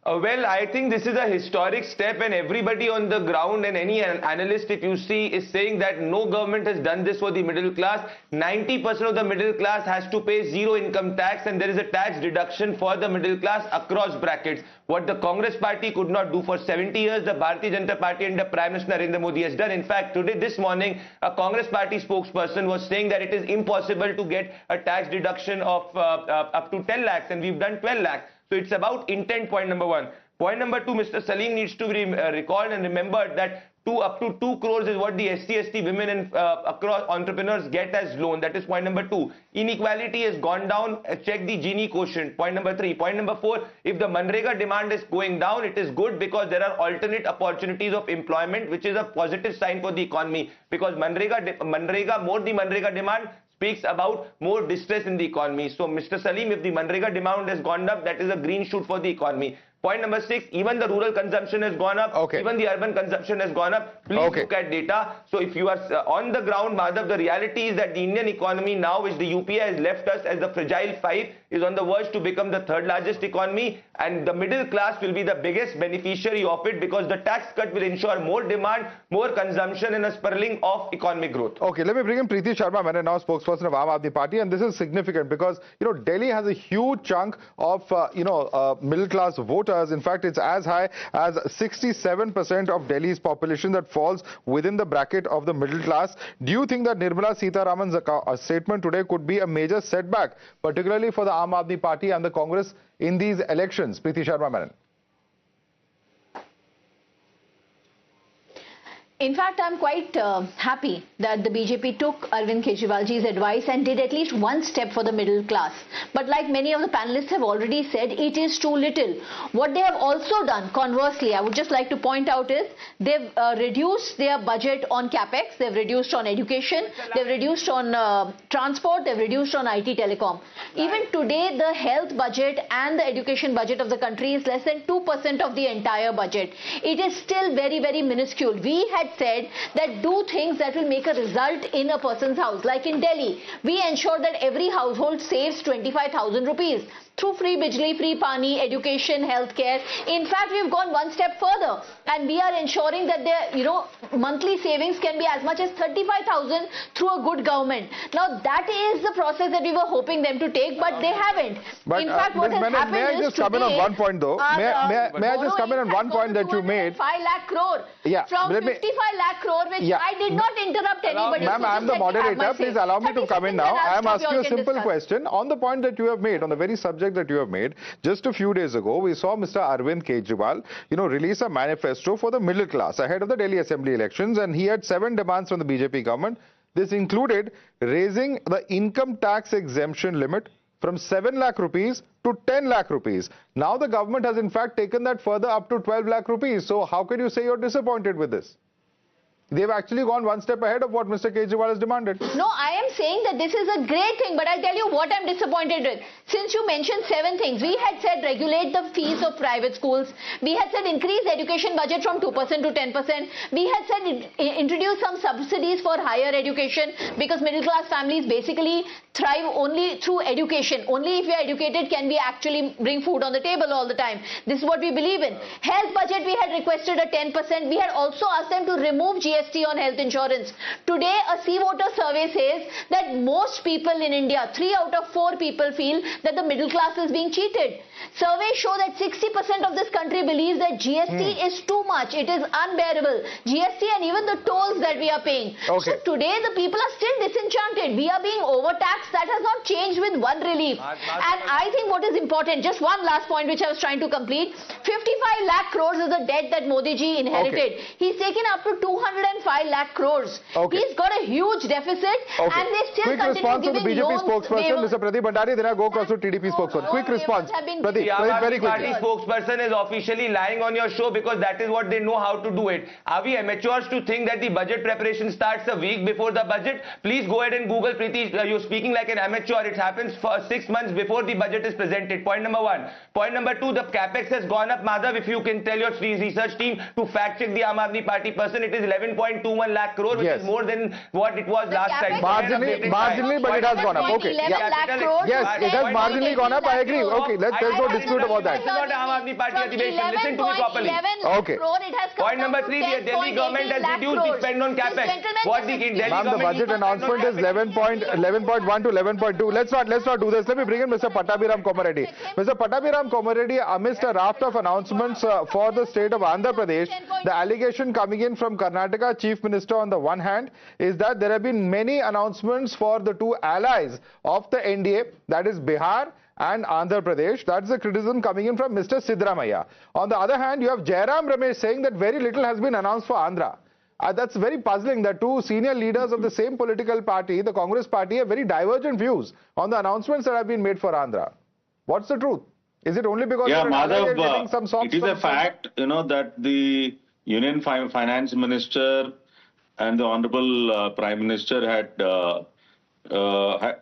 Well, I think this is a historic step, and everybody on the ground and any analyst, if you see, is saying that no government has done this for the middle class. 90% of the middle class has to pay zero income tax, and there is a tax deduction for the middle class across brackets. What the Congress party could not do for 70 years, the Bharatiya Janata Party and the Prime Minister Narendra Modi has done. In fact, this morning, a Congress party spokesperson was saying that it is impossible to get a tax deduction of up to 10 lakhs, and we've done 12 lakhs. So it's about intent, point number one. Point number two, Mr. Salim needs to be recalled and remembered that up to 2 crores is what the SC/ST women and across entrepreneurs get as loan. That is point number two. Inequality has gone down. Check the Gini quotient. Point number three. Point number four, if the Manrega demand is going down, it is good because there are alternate opportunities of employment, which is a positive sign for the economy. Because more the Manrega demand speaks about more distress in the economy. So, Mr. Salim, if the Manrega demand has gone up, that is a green shoot for the economy. Point number six, even the rural consumption has gone up, even the urban consumption has gone up. Please look at data. So if you are on the ground, Madhav, the reality is that the Indian economy now, which the UPI has left us as the fragile five, is on the verge to become the third largest economy, and the middle class will be the biggest beneficiary of it because the tax cut will ensure more demand, more consumption and a spurling of economic growth. Okay, let me bring in Preeti Sharma, now spokesperson of Aam Aadmi Party, and this is significant because, Delhi has a huge chunk of, middle class voters. In fact, it's as high as 67% of Delhi's population that falls within the bracket of the middle class. Do you think that Nirmala Sitharaman's statement today could be a major setback, particularly for the Aam Aadmi Party and the Congress in these elections? Preeti Sharma, Madam. In fact, I'm quite happy that the BJP took Arvind Kejriwalji's advice and did at least one step for the middle class. But like many of the panelists have already said, it is too little. What they have also done, conversely, I would just like to point out is they've reduced their budget on capex, they've reduced on education, they've reduced on transport, they've reduced on IT telecom. Even today, the health budget and the education budget of the country is less than 2% of the entire budget. It is still very, very minuscule. We had said that do things that will make a result in a person's house. Like in Delhi, we ensure that every household saves 25,000 rupees through free bijli, free pani, education, healthcare. In fact, we've gone one step further and we are ensuring that their monthly savings can be as much as 35,000 through a good government. Now that is the process that we were hoping them to take, but they haven't. But, in fact, what has happened may I just come in on one point though? May I just come in on one point that you made? 5 lakh crore from 55 lakh crore, which I did not interrupt anybody. Ma'am, I am the moderator. Please allow me to come in now. I am asking you a simple question on the point that you have made, on the very subject that you have made. Just a few days ago, we saw Mr. Arvind Kejriwal, release a manifesto for the middle class ahead of the Delhi Assembly elections, and he had 7 demands from the BJP government. This included raising the income tax exemption limit from 7 lakh rupees to 10 lakh rupees. Now the government has in fact taken that further up to 12 lakh rupees. So how can you say you're disappointed with this? They've actually gone one step ahead of what Mr. Kejriwal has demanded. No, I am saying that this is a great thing, but I'll tell you what I'm disappointed with. Since you mentioned 7 things, we had said regulate the fees of private schools. We had said increase education budget from 2% to 10%. We had said introduce some subsidies for higher education because middle class families basically thrive only through education. Only if you are educated can we actually bring food on the table all the time. This is what we believe in. Health budget, we had requested a 10%. We had also asked them to remove GST on health insurance. Today, a sea voter survey says that most people in India, 3 out of 4 people feel that the middle class is being cheated. Surveys show that 60% of this country believes that GST is too much. It is unbearable. GST and even the tolls that we are paying. So today, the people are still disenchanted. We are being overtaxed. That has not changed with one relief. And I think what is important, just one last point which I was trying to complete, 55 lakh crores is the debt that Modi ji inherited. He's taken up to 205 lakh crores. He's got a huge deficit and they still continue giving loans. Quick response from the BJP spokesperson, Mr. Pradeep Bhandari, then I go across to TDP spokesperson. Quick response. The Aam Aadmi Party spokesperson is officially lying on your show because that is what they know how to do it. Are we amateurs to think that the budget preparation starts a week before the budget? Please go ahead and Google, Preeti, you're speaking like an amateur. It happens for 6 months before the budget is presented. Point number 1. Point number 2, the capex has gone up. Madhav, if you can tell your research team to fact check the Aam Aadmi Party person, it is 11.21 lakh crore, which is more than what it was last time. Marginally, but it has gone up. Okay. Yes, it has marginally gone up. I agree. Okay, there's no dispute about that. This is not Aam Aadmi Party admission. Listen to me properly. Okay. Point number 3, the Delhi government has reduced the spend on capex. What the Delhi government... Ma'am, the budget announcement is 11.1 to 11.2. Let's not do this. Let me bring in Mr. Pattabhiram Komareddy. Mr. Pattabhiram Komareddy, amidst a raft of announcements for the state of Andhra Pradesh, the allegation coming in from Karnataka Chief Minister on the one hand is that there have been many announcements for the 2 allies of the NDA, that is Bihar and Andhra Pradesh. That's the criticism coming in from Mr. Sitharaman. On the other hand, you have Jairam Ramesh saying that very little has been announced for Andhra. That's very puzzling that two senior leaders of the same political party, the Congress party, have very divergent views on the announcements that have been made for Andhra. What's the truth? Is it only because Madhav, getting some socks? It is a fact, that the Union Finance Minister and the Honorable Prime Minister had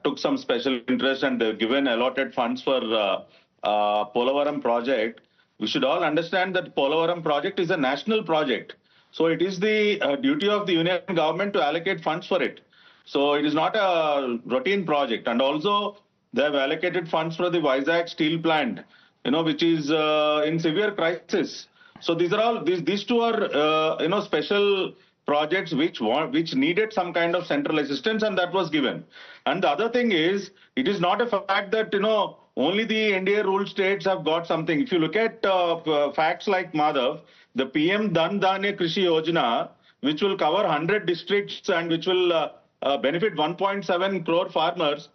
took some special interest and they've given allotted funds for Polavaram project. We should all understand that Polavaram project is a national project. So it is the duty of the Union government to allocate funds for it. So it is not a routine project. And also they have allocated funds for the Vizag steel plant, which is in severe crisis. So these are all, these two are, special projects which needed some kind of central assistance, and that was given. And the other thing is, it is not a fact that, only the NDA ruled states have got something. If you look at facts like Madhav, the PM Dhan Dhanya Krishi Yojana, which will cover 100 districts and which will benefit 1.7 crore farmers,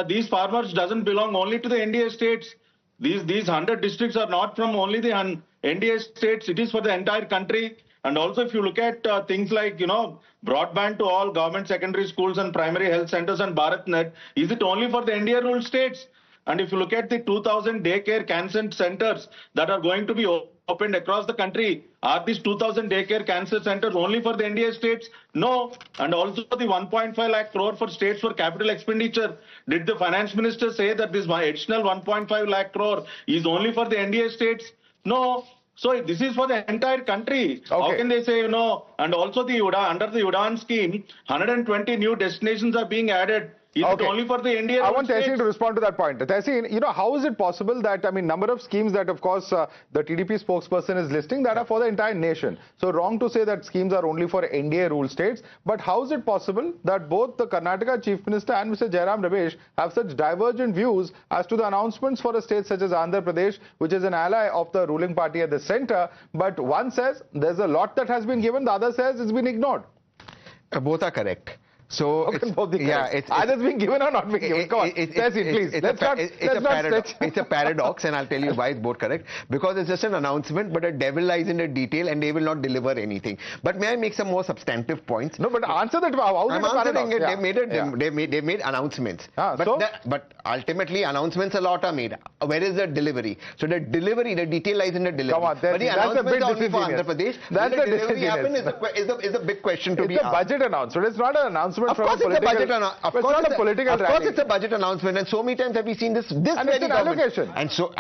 these farmers doesn't belong only to the NDA states. These 100 districts are not from only the NDA states. It is for the entire country. And also, if you look at things like, broadband to all government secondary schools and primary health centers and BharatNet, is it only for the NDA ruled states? And if you look at the 2,000 daycare cancer centers that are going to be opened across the country, are these 2,000 daycare cancer centers only for the NDA states? No. And also the 1.5 lakh crore for states for capital expenditure. Did the finance minister say that this additional 1.5 lakh crore is only for the NDA states? No. So this is for the entire country. Okay. How can they say, And also under the UDAN scheme, 120 new destinations are being added. Is it only for the NDA? I want Tehseen to respond to that point. Tehseen, how is it possible that, number of schemes that, of course, the TDP spokesperson is listing that are for the entire nation. So wrong to say that schemes are only for NDA ruled states. But how is it possible that both the Karnataka Chief Minister and Mr. Jairam Ramesh have such divergent views as to the announcements for a state such as Andhra Pradesh, which is an ally of the ruling party at the center? But one says there's a lot that has been given, the other says it's been ignored. Both are correct. So it's either being given or not being given. Come on, please. It's a paradox, and I'll tell you why it's both correct. Because it's just an announcement, but the devil lies in the detail, and they will not deliver anything. But may I make some more substantive points? No, but answer that. How is it a paradox? They made announcements. But ultimately, announcements a lot are made. Where is the delivery? So the delivery, the detail lies in the delivery. Come on, but the announcements are only for Andhra Pradesh. That's the delivery happen is a big question to be asked. It's a budget announcement. It's not an announcement. Of course, it's a budget announcement. Of course, it's a budget announcement, and so many times have we seen this. And it's an allocation. And so,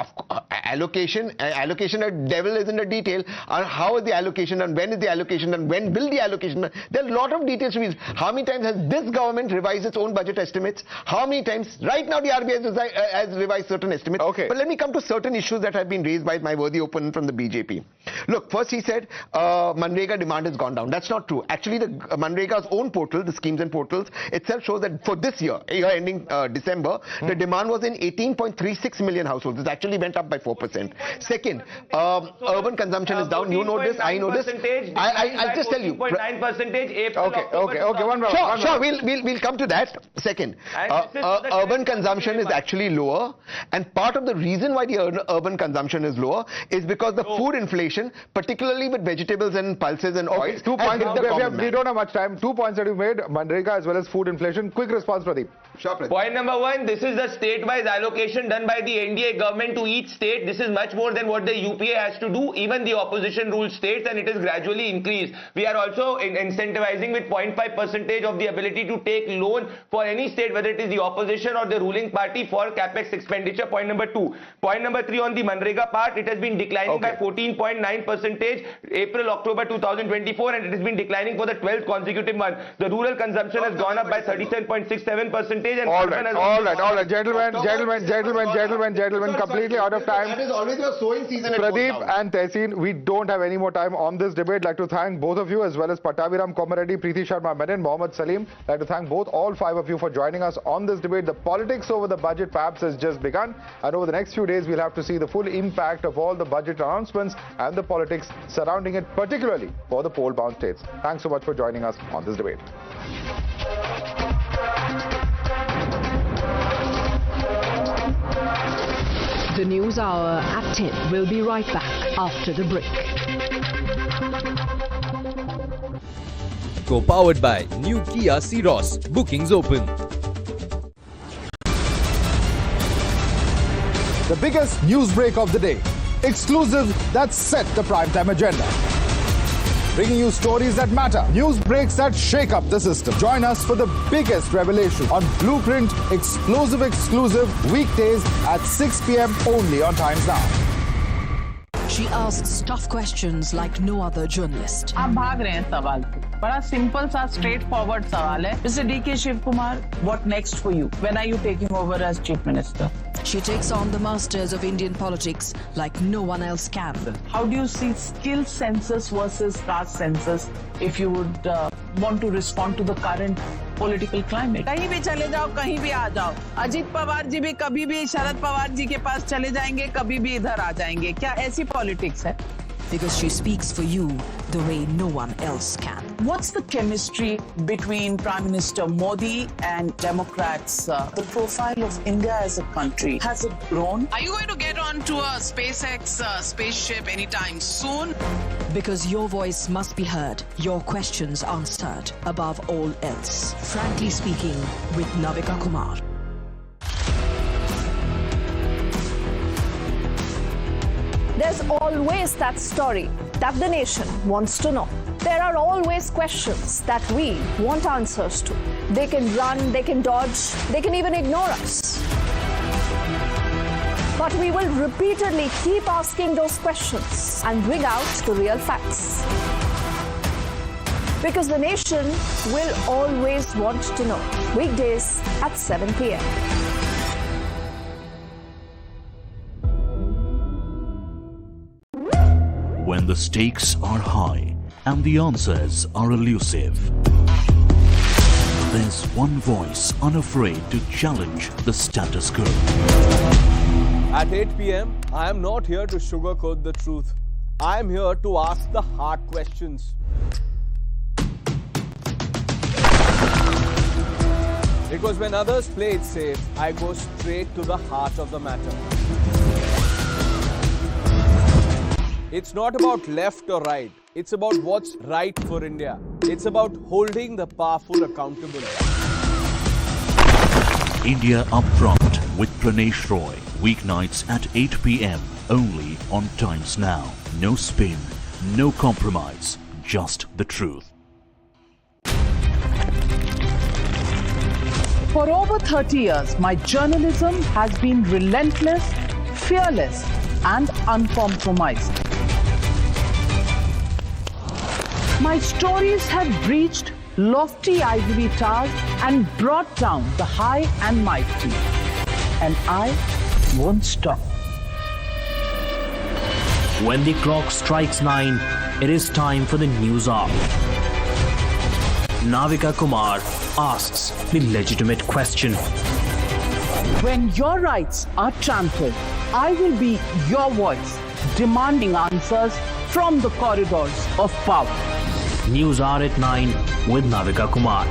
allocation. The devil is in the detail. How is the allocation, and when is the allocation, and when will the allocation? There are a lot of details to be. How many times has this government revised its own budget estimates? How many times? Right now, the RBI has revised certain estimates. Okay. But let me come to certain issues that have been raised by my worthy opponent from the BJP. Look, first he said Manrega demand has gone down. That's not true. Actually, the Manrega's own portal, the schemes and portals, itself shows that for this year ending December, the demand was in 18.36 million households. It actually went up by 4%. Second, urban consumption is down. You know this, I know this. I'll just tell you. 14.9%. Sure. We'll come to that. Second, urban consumption is actually lower, and part of the reason why the urban consumption is lower is because the food inflation, particularly with vegetables and pulses and oils, 2 points. We don't have much time. 2 points that you made, Manrega as well as food inflation. Quick response, Pradeep. Sure, Pradeep. Point number one, this is the state-wise allocation done by the NDA government to each state. This is much more than what the UPA has to do, even the opposition ruled states, and it is gradually increased. We are also incentivizing with 0.5% of the ability to take loan for any state, whether it is the opposition or the ruling party, for capex expenditure. Point number two. Point number three, on the Manrega part, it has been declining by 14.9% April-October 2024, and it has been declining for the 12th consecutive month. The rural consumption has gone up by 37.67%. And all right, gentlemen, completely out of time. That is always your sowing season. Pradeep and Tehseen, we don't have any more time on this debate. I'd like to thank both of you, as well as Pattabiram Komareddy, Preeti Sharma Menon, Mohammad Salim. I'd like to thank all five of you for joining us on this debate. The politics over the budget perhaps has just begun, and over the next few days we'll have to see the full impact of all the budget announcements and the politics surrounding it, particularly for the poll-bound states. Thanks so much for joining us on this debate. The News Hour at 10. We'll be right back after the break. Co-powered by new Kia Ceros. Bookings open. The biggest news break of the day. Exclusive that set the primetime agenda. Bringing you stories that matter. News breaks that shake up the system. Join us for the biggest revelation on Blueprint exclusive weekdays at 6 p.m. only on Times Now. She asks tough questions like no other journalist. आप भाग रहे हैं सवाल को। बड़ा simple सा straight forward सवाल है। Mr. D.K. Shiv Kumar, what next for you? When are you taking over as Chief Minister? She takes on the masters of Indian politics like no one else can. How do you see skill census versus caste census if you would want to respond to the current political climate? कहीं भी चले जाओ, कहीं भी आ जाओ। अजीत पवार जी भी कभी भी शरद पवार जी के पास चले जाएंगे, कभी भी इधर आ जाएंगे। क्या ऐसी पॉलिटिक्स है? Because she speaks for you the way no one else can. What's the chemistry between Prime Minister Modi and Democrats? The profile of India as a country, has it grown? Are you going to get onto a SpaceX spaceship anytime soon? Because your voice must be heard, your questions answered, above all else. Frankly Speaking with Navika Kumar. There's always that story that the nation wants to know. There are always questions that we want answers to. They can run, they can dodge, they can even ignore us. But we will repeatedly keep asking those questions and bring out the real facts. Because the nation will always want to know. Weekdays at 7 p.m. When the stakes are high and the answers are elusive, there's one voice unafraid to challenge the status quo. At 8 p.m., I am not here to sugarcoat the truth. I am here to ask the hard questions. Because when others play it safe, I go straight to the heart of the matter. It's not about left or right. It's about what's right for India. It's about holding the powerful accountable. India Upfront with Pranesh Roy. Weeknights at 8 p.m. only on Times Now. No spin, no compromise, just the truth. For over 30 years, my journalism has been relentless, fearless, and uncompromised. My stories have breached lofty ivory towers and brought down the high and mighty. And I won't stop. When the clock strikes 9, it is time for the news hour. Navika Kumar asks the legitimate question. When your rights are trampled, I will be your voice, demanding answers from the corridors of power. News Hour at 9 with Navika Kumar.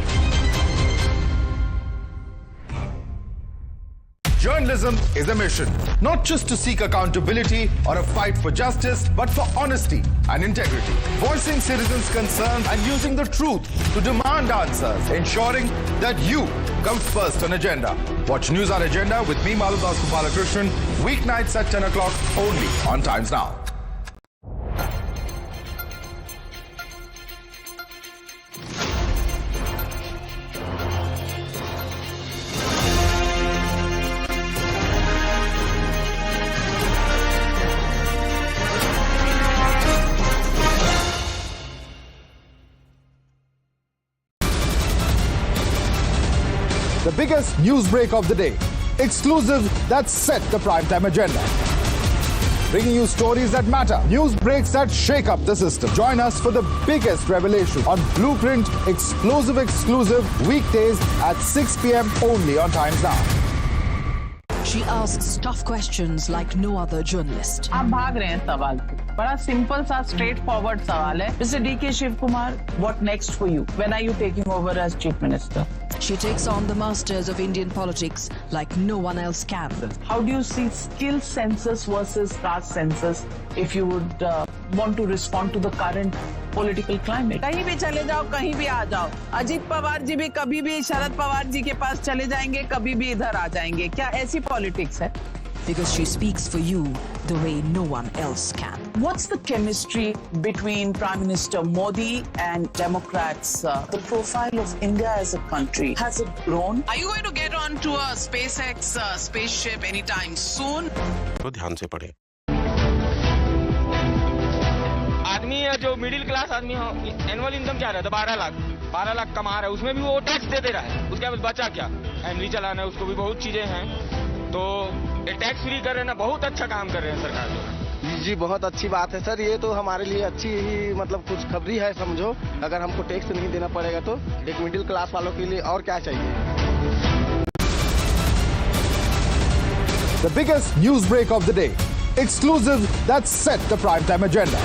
Journalism is a mission, not just to seek accountability or a fight for justice, but for honesty and integrity. Voicing citizens' concerns and using the truth to demand answers, ensuring that you come first on agenda. Watch News Hour Agenda with me, Maludas Gopalakrishnan, weeknights at 10 o'clock only on Times Now. The biggest news break of the day. Exclusive that set the primetime agenda. Bringing you stories that matter. News breaks that shake up the system. Join us for the biggest revelation on Blueprint exclusive weekdays at 6 p.m. only on Times Now. She asks tough questions like no other journalist. आप भाग रहे हैं सवाल से. बड़ा simple सा straight forward सवाल है. Mr. D.K. Shiv Kumar, what next for you? When are you taking over as Chief Minister? She takes on the masters of Indian politics like no one else can. How do you see skill census versus caste census if you would want to respond to the current political climate? कहीं भी चले जाओ, कहीं भी आ जाओ. अजीत पवार जी भी कभी भी शरद पवार जी के पास चले जाएंगे, कभी भी इधर आ जाएंगे. क्या ऐसी पॉलिटिक्स है? Because she speaks for you the way no one else can. What's the chemistry between Prime Minister Modi and Democrats? The profile of India as a country, has it grown? Are you going to get on to a SpaceX spaceship anytime soon? तो ध्यान से पढ़े. आदमी है जो middle class आदमी हो, annual income क्या रहता है? 12 लाख कमा रहा है, उसमें भी वो टैक्स दे रहा है. उसके बाद बचा क्या? फैमिली चलाना है, उसको भी बहुत चीजें हैं. तो टैक्स फ्री कर रहे हैं ना, बहुत अच्छा काम कर रहे हैं सरकार. जी बहुत अच्छी बात है सर. ये तो हमारे लिए अच्छी ही मतलब खुश खबरी है समझो. अगर हमको टैक्स नहीं देना पड़ेगा तो एक मिडिल क्लास वालों के लिए और क्या चाहिए. The biggest news break of the day. Exclusive that set the primetime agenda.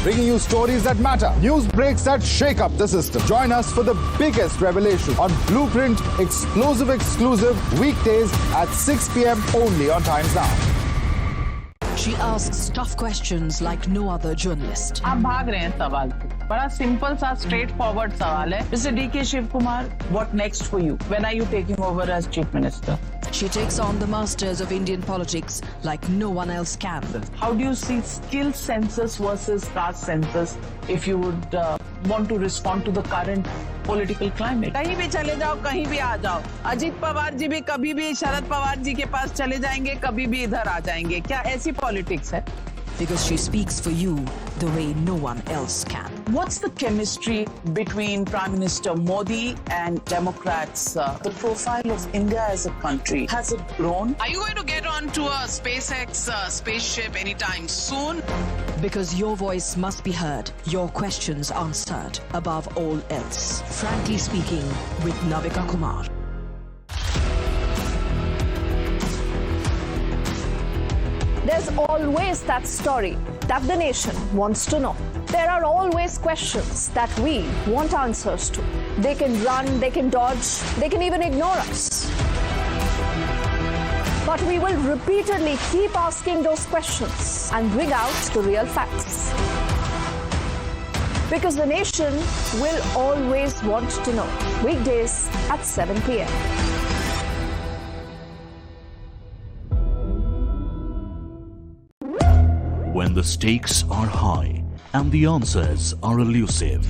Bringing you stories that matter. News breaks that shake up the system. Join us for the biggest revelation on Blueprint exclusive weekdays at 6 p.m. only on Times Now. She asks tough questions like no other journalist. आप भाग रहे हैं सवाल से. बड़ा simple सा straight forward सवाल है. Mr. D.K. Shiv Kumar, what next for you? When are you taking over as Chief Minister? She takes on the masters of Indian politics like no one else can. How do you see skill census versus caste census if you would want to respond to the current political climate? कहीं भी चले जाओ, कहीं भी आ जाओ. अजीत पवार जी भी कभी भी शरद पवार जी के पास चले जाएंगे, कभी भी इधर आ जाएंगे. क्या ऐसी पॉलिटिक्स है? Because she speaks for you the way no one else can. What's the chemistry between Prime Minister Modi and Democrats? The profile of India as a country, has it grown? Are you going to get on to a SpaceX spaceship anytime soon? Because your voice must be heard, your questions answered above all else. Frankly speaking, with Navika Kumar. There's always that story that the nation wants to know. There are always questions that we want answers to. They can run, they can dodge, they can even ignore us. But we will repeatedly keep asking those questions and bring out the real facts. Because the nation will always want to know. Weekdays at 7 p.m. When the stakes are high and the answers are elusive,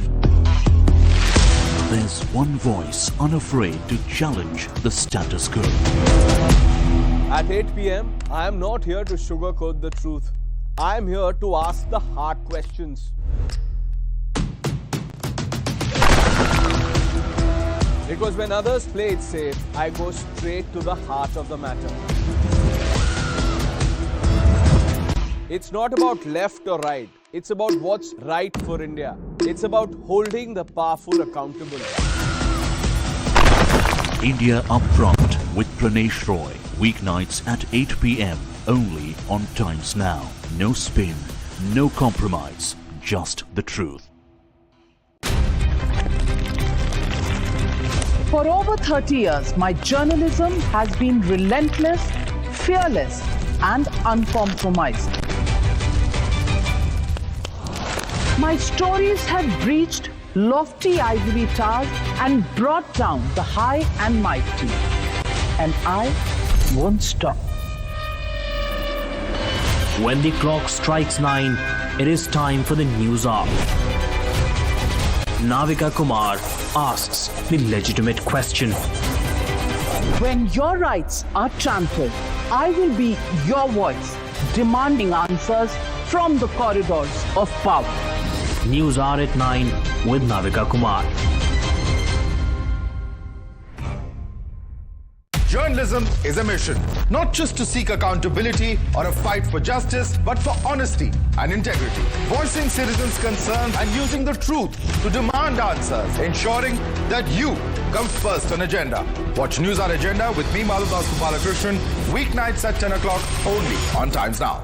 there's one voice unafraid to challenge the status quo. At 8 p.m., I am not here to sugarcoat the truth. I am here to ask the hard questions. Because when others play it safe, I go straight to the heart of the matter. It's not about left or right. It's about what's right for India. It's about holding the powerful accountable. India Upfront with Pranesh Roy. Weeknights at 8 p.m. only on Times Now. No spin, no compromise, just the truth. For over 30 years, my journalism has been relentless, fearless, and uncompromised. My stories have breached lofty ivory towers and brought down the high and mighty. And I won't stop. When the clock strikes 9, it is time for the news hour. Navika Kumar asks the legitimate question. When your rights are trampled, I will be your voice, demanding answers from the corridors of power. News hour at 9 with Navika Kumar. Journalism is a mission, not just to seek accountability or a fight for justice, but for honesty and integrity. Voicing citizens' concerns and using the truth to demand answers, ensuring that you come first on agenda. Watch News Hour Agenda with me, Madhav Balakrishnan, weeknights at 10 o'clock only on Times Now.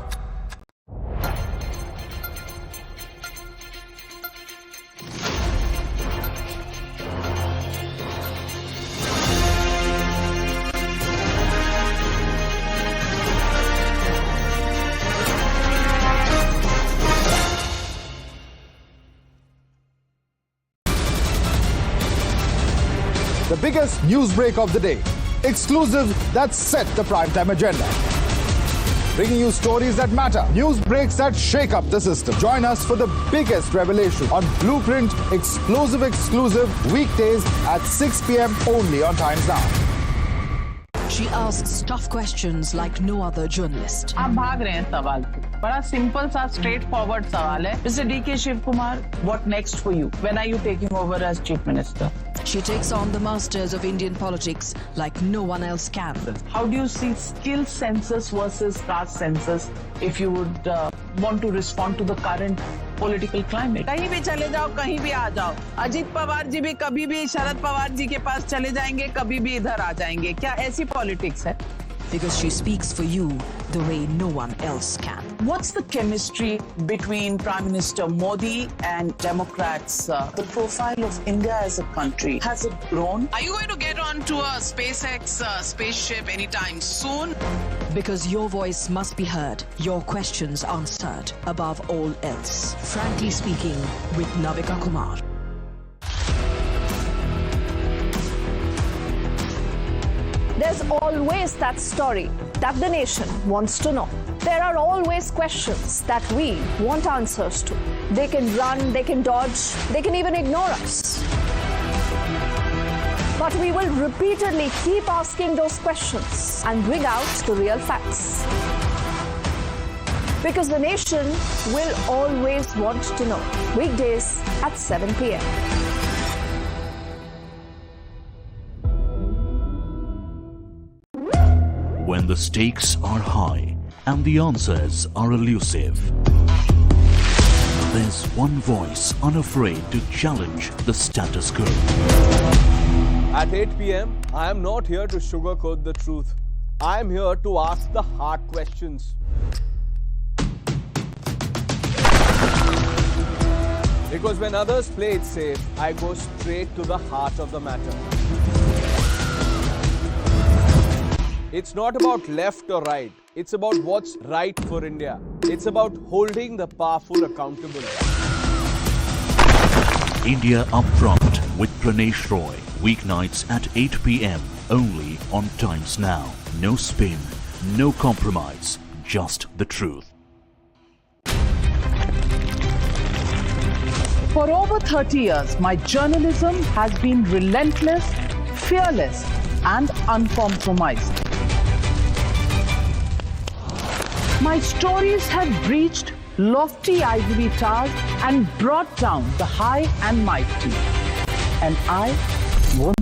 The biggest news break of the day. Exclusive that set the primetime agenda. Bringing you stories that matter. News breaks that shake up the system. Join us for the biggest revelation on Blueprint exclusive weekdays at 6 p.m. only on Times Now. She asks tough questions like no other journalist. आप भाग रहे हैं सवाल पे. बड़ा simple सा straight forward सवाल है. Mr. D.K. Shivkumar, what next for you? When are you taking over as Chief Minister? She takes on the masters of Indian politics like no one else can. How do you see skill census versus caste census if you would want to respond to the current political climate? कहीं भी चले जाओ, कहीं भी आ जाओ. अजीत पवार जी भी कभी भी शरद पवार जी के पास चले जाएंगे, कभी भी इधर आ जाएंगे. क्या ऐसी पॉलिटिक्स है? Because she speaks for you the way no one else can. What's the chemistry between Prime Minister Modi and Democrats? The profile of India as a country, has it grown? Are you going to get onto a SpaceX spaceship anytime soon? Because your voice must be heard, your questions answered above all else. Frankly Speaking with Navika Kumar. There's always that story that the nation wants to know. There are always questions that we want answers to. They can run, they can dodge, they can even ignore us. But we will repeatedly keep asking those questions and bring out the real facts. Because the nation will always want to know. Weekdays at 7 p.m. When the stakes are high and the answers are elusive, there's one voice unafraid to challenge the status quo. At 8 p.m., I am not here to sugarcoat the truth. I am here to ask the hard questions. Because when others play it safe, I go straight to the heart of the matter. It's not about left or right. It's about what's right for India. It's about holding the powerful accountable. India Upfront with Pranesh Roy. Weeknights at 8 p.m. only on Times Now. No spin, no compromise, just the truth. For over 30 years, my journalism has been relentless, fearless, and uncompromised. My stories have breached lofty ivory towers and brought down the high and mighty. And I won't.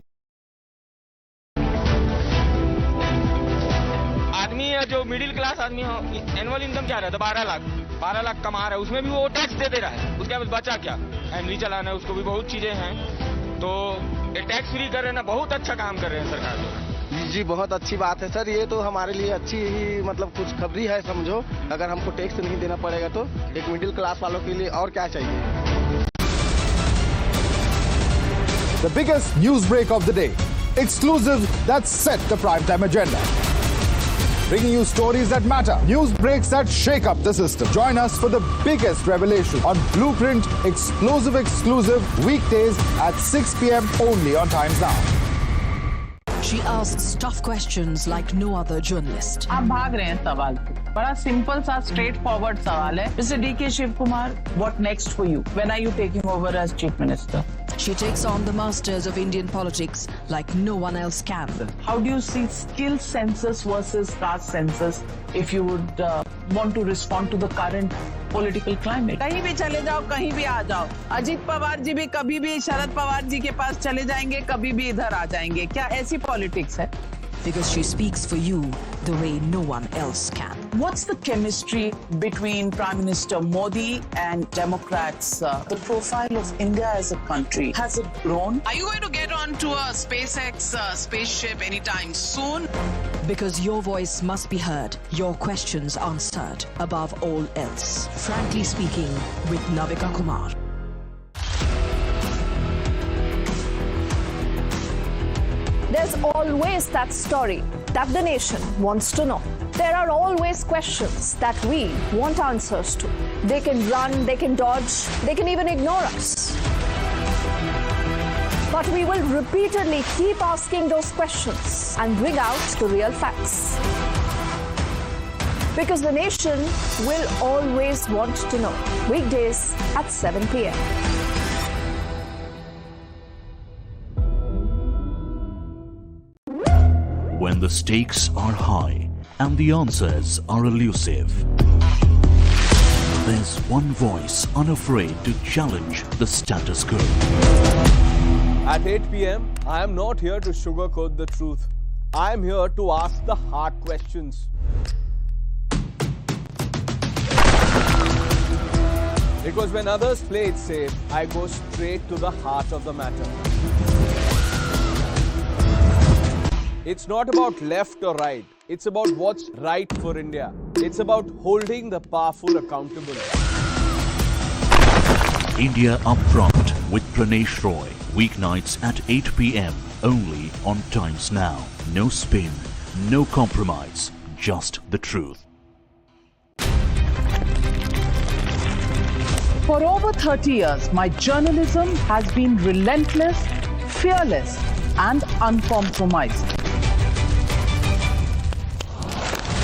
आदमी है जो middle class आदमी हो, annual income क्या रहता है? 12 लाख कमा रहा है, उसमें भी वो टैक्स दे रहा है. उसके बाद बचा क्या? फैमिली चलाना है, उसको भी बहुत चीजें हैं. तो ये टैक्स फ्री कर रहे हैं ना, बहुत अच्छा काम कर रहे हैं सरकार. जी बहुत अच्छी बात है सर. ये तो हमारे लिए अच्छी ही मतलब कुछ खबरी है समझो. अगर हमको टैक्स नहीं देना पड़ेगा तो एक मिडिल क्लास वालों के लिए और क्या चाहिए. The biggest news break of the day. Exclusive that set the primetime agenda. Bringing you stories that matter. News breaks that shake up the system. Join us for the biggest revelation on Blueprint exclusive weekdays at 6 p.m. only on Times Now. She asks tough questions like no other journalist. आप भाग रहे हैं सवाल पे. बड़ा simple सा straight forward सवाल है. Mr. D.K. Shivkumar, what next for you? When are you taking over as Chief Minister? She takes on the masters of Indian politics like no one else can. How do you see skill census versus caste census if you would want to respond to the current political climate? कहीं भी चले जाओ, कहीं भी आ जाओ. अजीत पवार जी भी कभी भी शरद पवार जी के पास चले जाएंगे, कभी भी इधर आ जाएंगे. क्या ऐसी पॉलिटिक्स है? Because she speaks for you the way no one else can. What's the chemistry between Prime Minister Modi and Democrats? The profile of India as a country, has it grown? Are you going to get onto a SpaceX spaceship anytime soon? Because your voice must be heard, your questions answered, above all else. Frankly Speaking with Navika Kumar. There's always that story that the nation wants to know. There are always questions that we want answers to. They can run, they can dodge, they can even ignore us. But we will repeatedly keep asking those questions and bring out the real facts. Because the nation will always want to know. Weekdays at 7 p.m. When the stakes are high and the answers are elusive, there's one voice unafraid to challenge the status quo. At 8 p.m., I am not here to sugarcoat the truth. I am here to ask the hard questions. Because when others play it safe, I go straight to the heart of the matter. It's not about left or right. It's about what's right for India. It's about holding the powerful accountable. India Upfront with Pranesh Roy. Weeknights at 8 p.m. only on Times Now. No spin, no compromise, just the truth. For over 30 years, my journalism has been relentless, fearless, and uncompromised.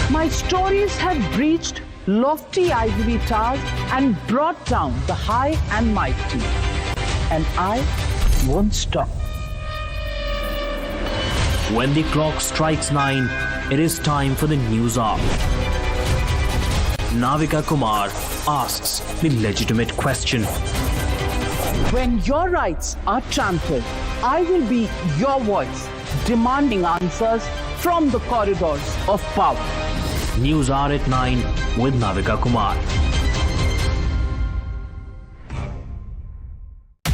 My stories have breached lofty ivory towers and brought down the high and mighty. And I won't stop. When the clock strikes 9, it is time for the news hour. Navika Kumar asks the legitimate question. When your rights are trampled, I will be your voice, demanding answers from the corridors of power. News hour at 9 with Navika Kumar.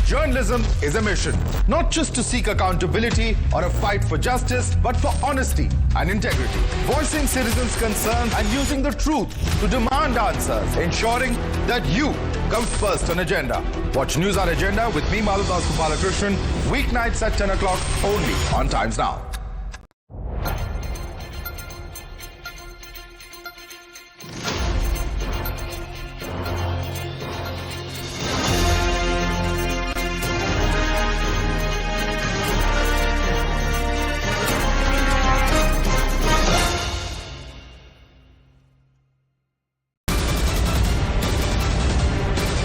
Journalism is a mission, not just to seek accountability or a fight for justice, but for honesty and integrity. Voicing citizens' concerns and using the truth to demand answers, ensuring that you come first on agenda. Watch News Hour Agenda with me, Maludas Gopalakrishnan, weeknights at 10 o'clock only on Times Now.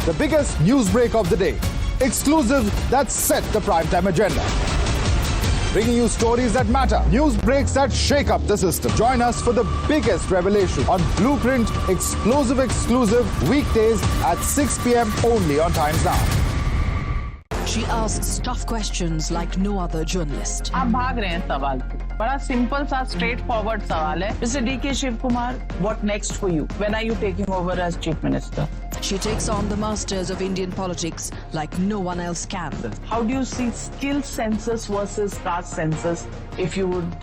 The biggest news break of the day. Exclusive that set the primetime agenda. Bringing you stories that matter. News breaks that shake up the system. Join us for the biggest revelation on Blueprint Explosive Exclusive weekdays at 6 p.m. only on Times Now. She asks tough questions like no other journalist. आप भाग रहे हैं सवाल पे. बड़ा simple सा straight forward सवाल है. Mr. D.K. Shiv Kumar, what next for you? When are you taking over as Chief Minister? She takes on the masters of Indian politics like no one else can. How do you see skill census versus caste census if you would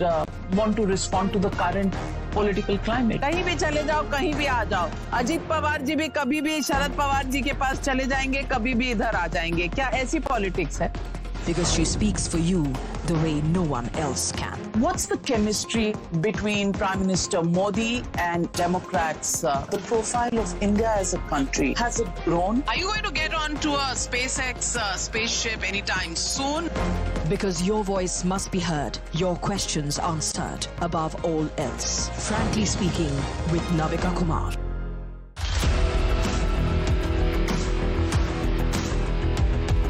want to respond to the current political climate? कहीं भी चले जाओ, कहीं भी आ जाओ. अजीत पवार जी भी कभी भी शरद पवार जी के पास चले जाएंगे, कभी भी इधर आ जाएंगे. क्या ऐसी पॉलिटिक्स है? Because she speaks for you the way no one else can. What's the chemistry between Prime Minister Modi and Democrats? The profile of India as a country, has it grown? Are you going to get onto a SpaceX spaceship anytime soon? Because your voice must be heard, your questions answered, above all else. Frankly Speaking with Navika Kumar.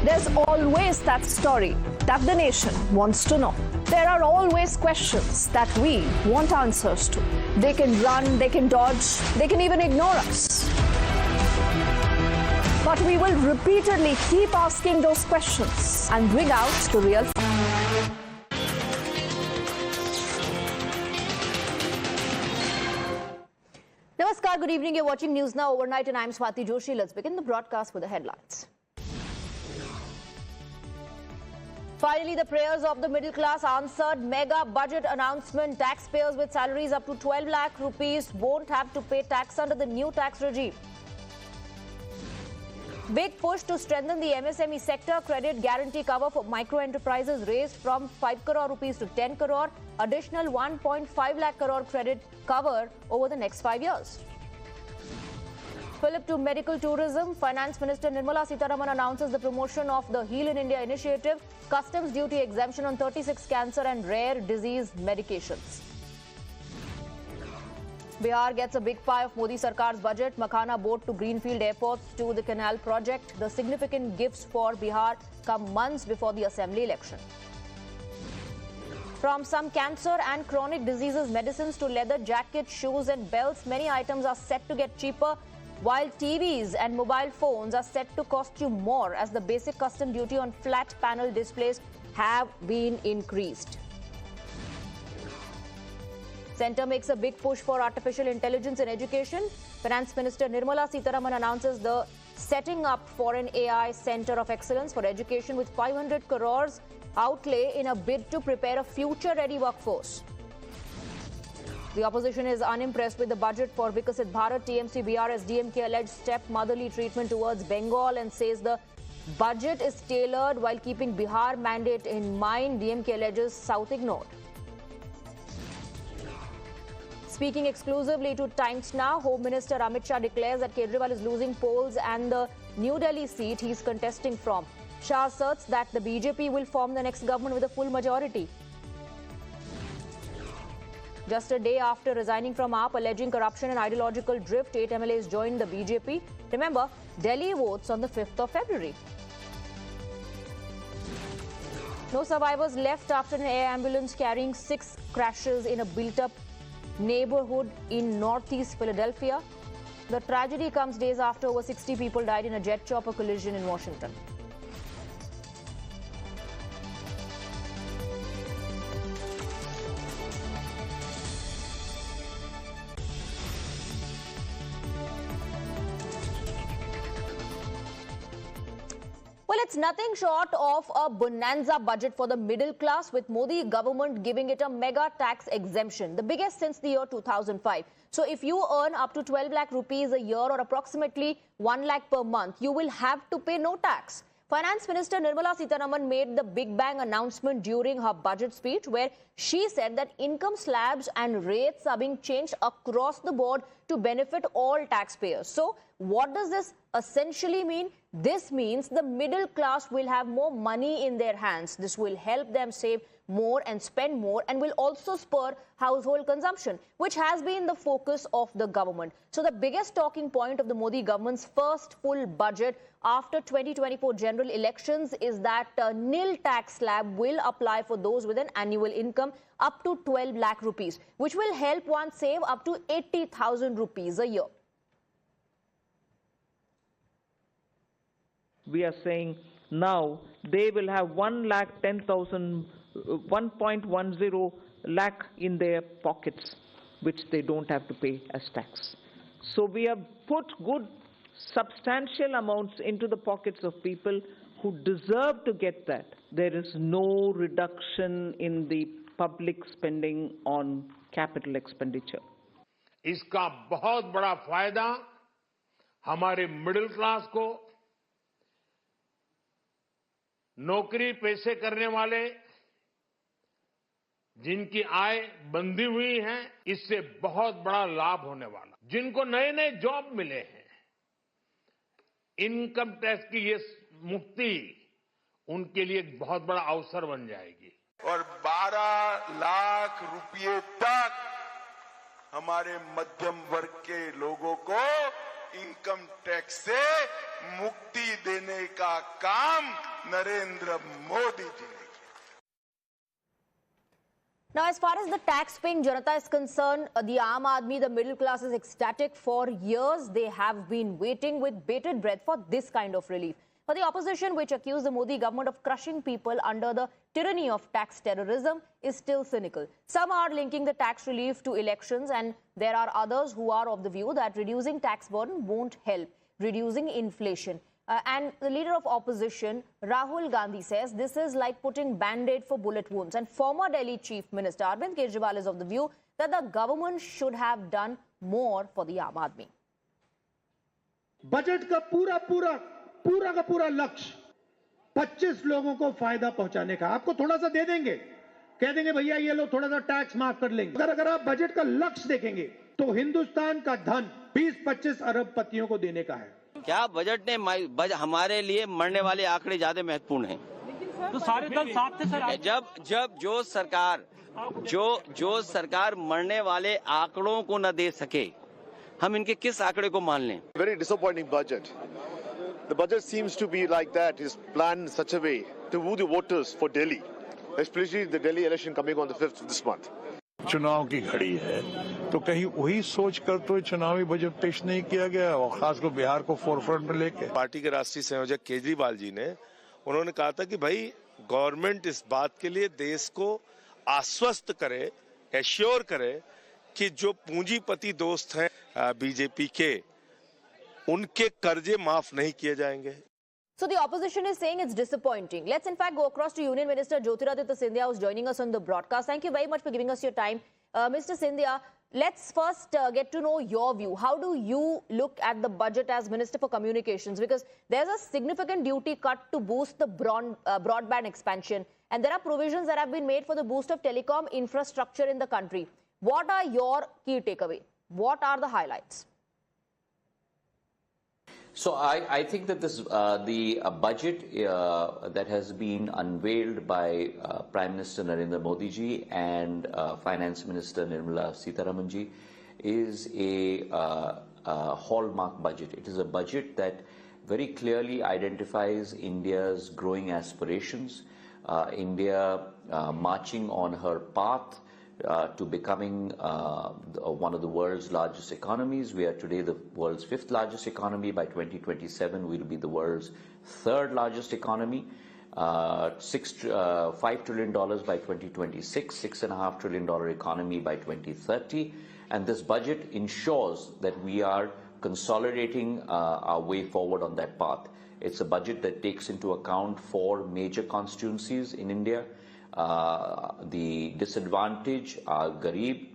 There's always that story that the nation wants to know. There are always questions that we want answers to. They can run, they can dodge, they can even ignore us. But we will repeatedly keep asking those questions and bring out the real facts. Namaskar, good evening. You're watching News Now Overnight and I'm Swati Joshi. Let's begin the broadcast with the headlines. Finally, the prayers of the middle class answered. Mega budget announcement. Taxpayers with salaries up to 12 lakh rupees won't have to pay tax under the new tax regime. Big push to strengthen the MSME sector. Credit guarantee cover for micro enterprises raised from 5 crore rupees to 10 crore. Additional 1.5 lakh crore credit cover over the next 5 years. Flip to medical tourism. Finance Minister Nirmala Sitharaman announces the promotion of the Heal in India initiative. Customs duty exemption on 36 cancer and rare disease medications. Bihar gets a big pie of Modi Sarkar's budget. Makhana boat to Greenfield airports to the canal project. The significant gifts for Bihar come months before the assembly election. From some cancer and chronic diseases medicines to leather jackets, shoes and belts, many items are set to get cheaper, while TVs and mobile phones are set to cost you more as the basic custom duty on flat panel displays have been increased. Centre makes a big push for artificial intelligence in education. Finance Minister Nirmala Sitharaman announces the setting up for an AI Centre of Excellence for Education with 500 crores outlay in a bid to prepare a future-ready workforce. The opposition is unimpressed with the budget for Vikasit Bharat. TMC BRS DMK alleged step-motherly treatment towards Bengal and says the budget is tailored while keeping Bihar mandate in mind. DMK alleges South ignored. Speaking exclusively to Times Now, Home Minister Amit Shah declares that Kejriwal is losing polls and the New Delhi seat he is contesting from. Shah asserts that the BJP will form the next government with a full majority. Just a day after resigning from AAP, alleging corruption and ideological drift, 8 MLAs joined the BJP. Remember, Delhi votes on the 5th of February. No survivors left after an air ambulance carrying 6 crashes in a built-up neighborhood in northeast Philadelphia. The tragedy comes days after over 60 people died in a jet chopper collision in Washington. Well, it's nothing short of a bonanza budget for the middle class, with Modi government giving it a mega tax exemption, the biggest since the year 2005. So if you earn up to 12 lakh rupees a year or approximately 1 lakh per month, you will have to pay no tax. Finance Minister Nirmala Sitharaman made the big bang announcement during her budget speech, where she said that income slabs and rates are being changed across the board to benefit all taxpayers. So what does this essentially mean? This means the middle class will have more money in their hands. This will help them save more and spend more, and will also spur household consumption, which has been the focus of the government. So the biggest talking point of the Modi government's first full budget after 2024 general elections is that nil tax slab will apply for those with an annual income up to 12 lakh rupees, which will help one save up to 80,000 rupees a year. We are saying now they will have 1,10,000, 1.10 lakh in their pockets, which they don't have to pay as tax. So we have put good substantial amounts into the pockets of people who deserve to get that. There is no reduction in the public spending on capital expenditure. इसका बहुत बड़ा फायदा हमारे middle class को, नौकरी पेशे करने वाले जिनकी आय बंधी हुई है, इससे बहुत बड़ा लाभ होने वाला। जिनको नए नए जॉब मिले हैं, इनकम टैक्स की ये मुक्ति उनके लिए एक बहुत बड़ा अवसर बन जाएगी। और 12 लाख रुपए तक हमारे मध्यम वर्ग के लोगों को इनकम टैक्स से मुक्ति देने का काम नरेंद्र मोदी जी ने। Now, as far as the tax-paying Janata is concerned, the Aam Aadmi, the middle class, is ecstatic. For years, they have been waiting with bated breath for this kind of relief. For the opposition, which accused the Modi government of crushing people under the tyranny of tax terrorism, is still cynical. Some are linking the tax relief to elections, and there are others who are of the view that reducing tax burden won't help reducing inflation. And the leader of opposition, Rahul Gandhi, says this is like putting band-aid for bullet wounds. And former Delhi Chief Minister Arvind Kejriwal is of the view that the government should have done more for the Aam Aadmi. Budget का पूरा लक्ष्य 25 लोगों को फायदा पहुंचाने का। आपको थोड़ा सा दे देंगे, कह देंगे भैया ये लो थोड़ा सा टैक्स माफ कर लेंगे। अगर आप बजट का लक्ष्य देखेंगे तो हिंदुस्तान का धन 20-25 अरबपतियों को देने का है। क्या बजट ने हमारे लिए मरने वाले आंकड़े ज्यादा महत्वपूर्ण हैं? तो सारे दल साथ थे सर। जब जो सरकार मरने वाले आंकड़ों को न दे सके, हम इनके किस आंकड़े को मान लें? Very disappointing budget. The budget seems to be like that, is planned in such a way to woo the voters for Delhi, especially the Delhi election coming on the 5th of this month. चुनाव की घड़ी है, तो कहीं वही सोच कर तो चुनावी बजट पेश नहीं किया गया, और खासकर बिहार को फोरफ्रंट में लेके। पार्टी के राष्ट्रीय संयोजक केजरीवाल जी ने उन्होंने कहा था कि भाई गवर्नमेंट इस बात के लिए देश को आश्वस्त करे, एश्योर करे कि जो पूंजीपति दोस्त हैं बीजेपी के, उनके कर्जे माफ नहीं किए जाएंगे। So the opposition is saying it's disappointing. Let's in fact go across to Union Minister Jyotiraditya Scindia, who's joining us on the broadcast. Thank you very much for giving us your time. Mr. Scindia, let's first get to know your view. How do you look at the budget as Minister for Communications? Because there's a significant duty cut to boost the broadband expansion. And there are provisions that have been made for the boost of telecom infrastructure in the country. What are your key takeaways? What are the highlights? So I think that this the budget that has been unveiled by Prime Minister Narendra Modi ji and Finance Minister Nirmala Sitharaman ji is a hallmark budget. It is a budget that very clearly identifies India's growing aspirations, India marching on her path to becoming one of the world's largest economies. We are today the world's 5th largest economy. By 2027, we will be the world's 3rd largest economy. $5 trillion by 2026, $6.5 trillion economy by 2030. And this budget ensures that we are consolidating our way forward on that path. It's a budget that takes into account 4 major constituencies in India. The disadvantaged, our Garib,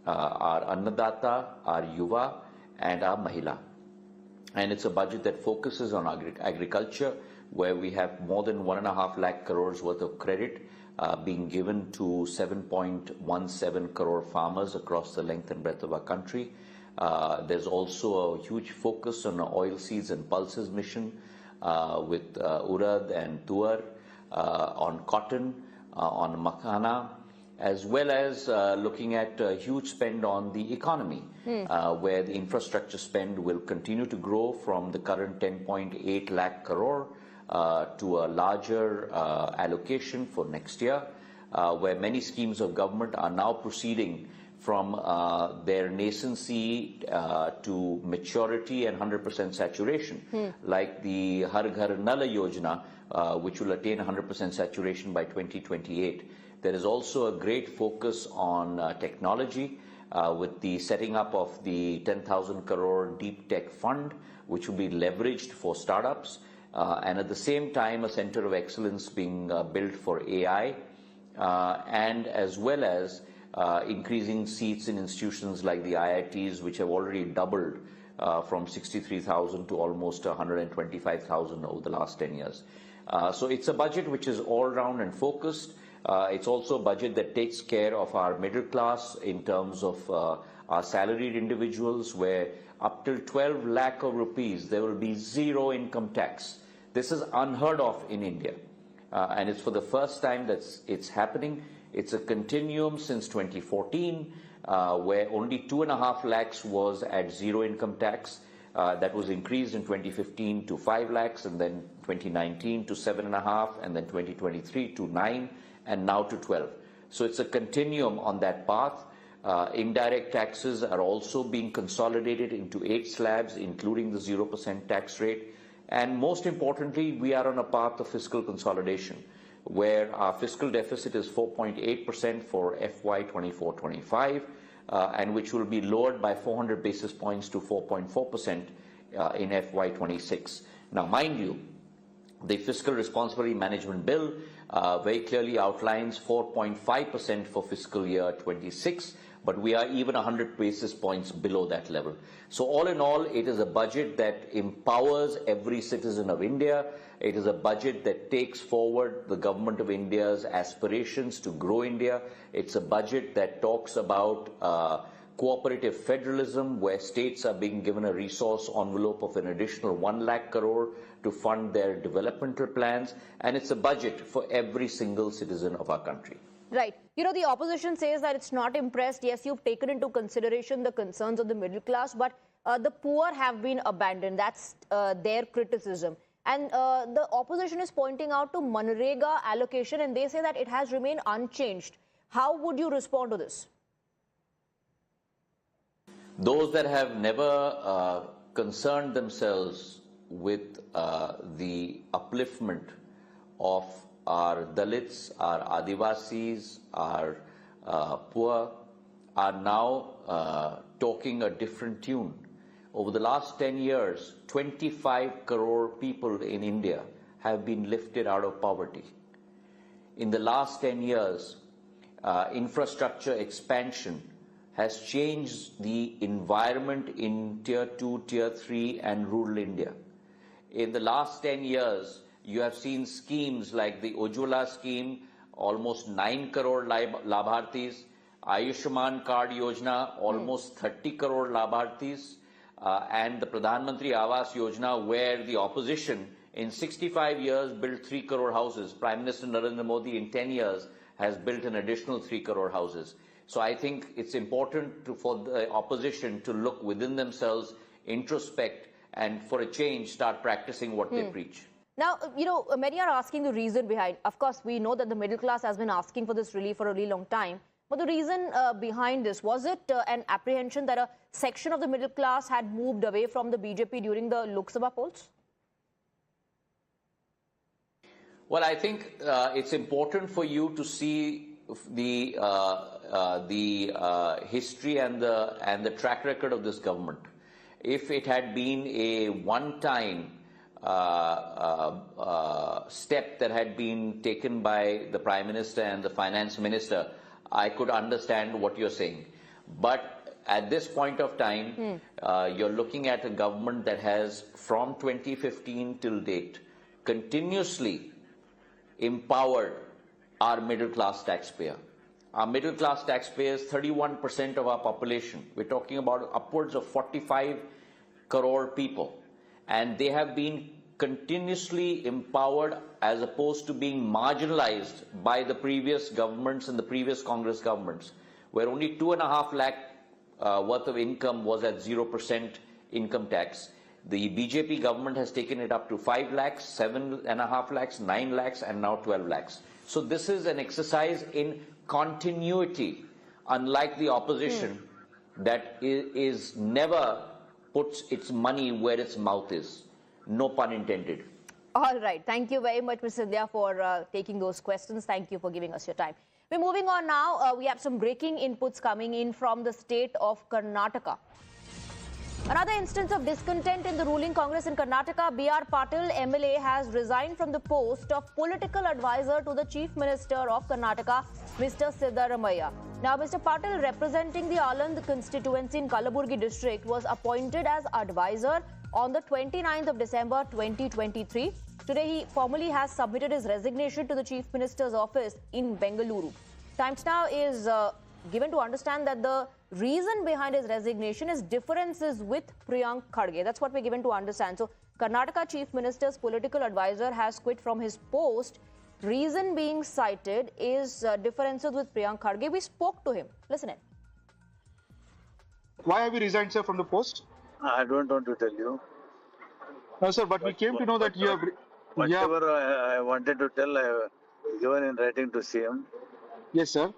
our Annadata, our Yuva, and our Mahila. And it's a budget that focuses on agriculture, where we have more than 1.5 lakh crores worth of credit being given to 7.17 crore farmers across the length and breadth of our country. There's also a huge focus on oilseeds and pulses mission with urad and tuar, on cotton, on makhana, as well as looking at a huge spend on the economy, where the infrastructure spend will continue to grow from the current 10.8 lakh crore to a larger allocation for next year, where many schemes of government are now proceeding from their nascency to maturity and 100% saturation, like the Har Ghar Nala Yojana, which will attain 100% saturation by 2028. There is also a great focus on technology with the setting up of the 10,000 crore deep tech fund, which will be leveraged for startups, and at the same time a center of excellence being built for AI, and as well as increasing seats in institutions like the IITs, which have already doubled from 63,000 to almost 125,000 over the last 10 years. So it's a budget which is all-round and focused. It's also a budget that takes care of our middle class in terms of our salaried individuals, where up till 12 lakh of rupees, there will be zero income tax. This is unheard of in India. And it's for the first time that it's happening. It's a continuum since 2014, where only 2.5 lakhs was at zero income tax. That was increased in 2015 to 5 lakhs, and then 2019 to 7.5, and then 2023 to 9, and now to 12. So it's a continuum on that path. Indirect taxes are also being consolidated into 8 slabs, including the 0% tax rate. And most importantly, we are on a path of fiscal consolidation, where our fiscal deficit is 4.8% for FY 24-25, and which will be lowered by 400 basis points to 4.4% in FY 26. Now, mind you, the Fiscal Responsibility Management Bill very clearly outlines 4.5% for fiscal year 26, but we are even 100 basis points below that level. So all in all, it is a budget that empowers every citizen of India. It is a budget that takes forward the government of India's aspirations to grow India. It's a budget that talks about cooperative federalism, where states are being given a resource envelope of an additional 1 lakh crore to fund their developmental plans. And it's a budget for every single citizen of our country. Right. You know, the opposition says that it's not impressed. Yes, you've taken into consideration the concerns of the middle class, but the poor have been abandoned. That's their criticism. And the opposition is pointing out to Manrega allocation, and they say that it has remained unchanged. How would you respond to this? Those that have never concerned themselves with the upliftment of our Dalits, our Adivasis, our poor, are now talking a different tune. Over the last 10 years, 25 crore people in India have been lifted out of poverty. In the last 10 years, infrastructure expansion has changed the environment in Tier 2, Tier 3 and rural India. In the last 10 years, you have seen schemes like the Ujjwala scheme, almost 9 crore Labhartis, Ayushman Card Yojana, almost 30 crore Labhartis, and the Pradhan Mantri Awas Yojana, where the opposition in 65 years built 3 crore houses. Prime Minister Narendra Modi in 10 years has built an additional 3 crore houses. So I think it's important for the opposition to look within themselves, introspect, and for a change, start practicing what they preach. Now, you know, many are asking the reason behind. Of course, we know that the middle class has been asking for this relief for a really long time. But the reason behind this, was it an apprehension that a section of the middle class had moved away from the BJP during the Lok Sabha polls? Well, I think it's important for you to see the history and the track record of this government. If it had been a one-time step that had been taken by the Prime Minister and the Finance Minister, I could understand what you're saying. But at this point of time, you're looking at a government that has, from 2015 till date, continuously empowered our middle class taxpayer. Our middle class taxpayer is 31% of our population. We're talking about upwards of 45 crore people. And they have been continuously empowered as opposed to being marginalized by the previous governments and the previous Congress governments, where only 2.5 lakh worth of income was at 0% income tax. The BJP government has taken it up to 5 lakhs, 7.5 lakhs, 9 lakhs, and now 12 lakhs. So this is an exercise in continuity, unlike the opposition that is never puts its money where its mouth is. No pun intended. All right. Thank you very much, Mr. Sindhya, for taking those questions. Thank you for giving us your time. We're moving on now. We have some breaking inputs coming in from the state of Karnataka. Another instance of discontent in the ruling Congress in Karnataka. B.R. Patil, MLA, has resigned from the post of political advisor to the Chief Minister of Karnataka, Mr. Sitharaman. Now, Mr. Patil, representing the Aland constituency in Kalaburgi district, was appointed as advisor on the 29th of December 2023. Today, he formally has submitted his resignation to the Chief Minister's office in Bengaluru. Times Now is given to understand that the reason behind his resignation is differences with Priyank Kharge. That's what we're given to understand. So, Karnataka Chief Minister's political advisor has quit from his post. Reason being cited is differences with Priyank Kharge. We spoke to him. Listen in. Why have you resigned, sir, from the post? I don't want to tell you. No, sir, but we came to know that you have... Whatever I wanted to tell, I have given in writing to CM. Yes, sir.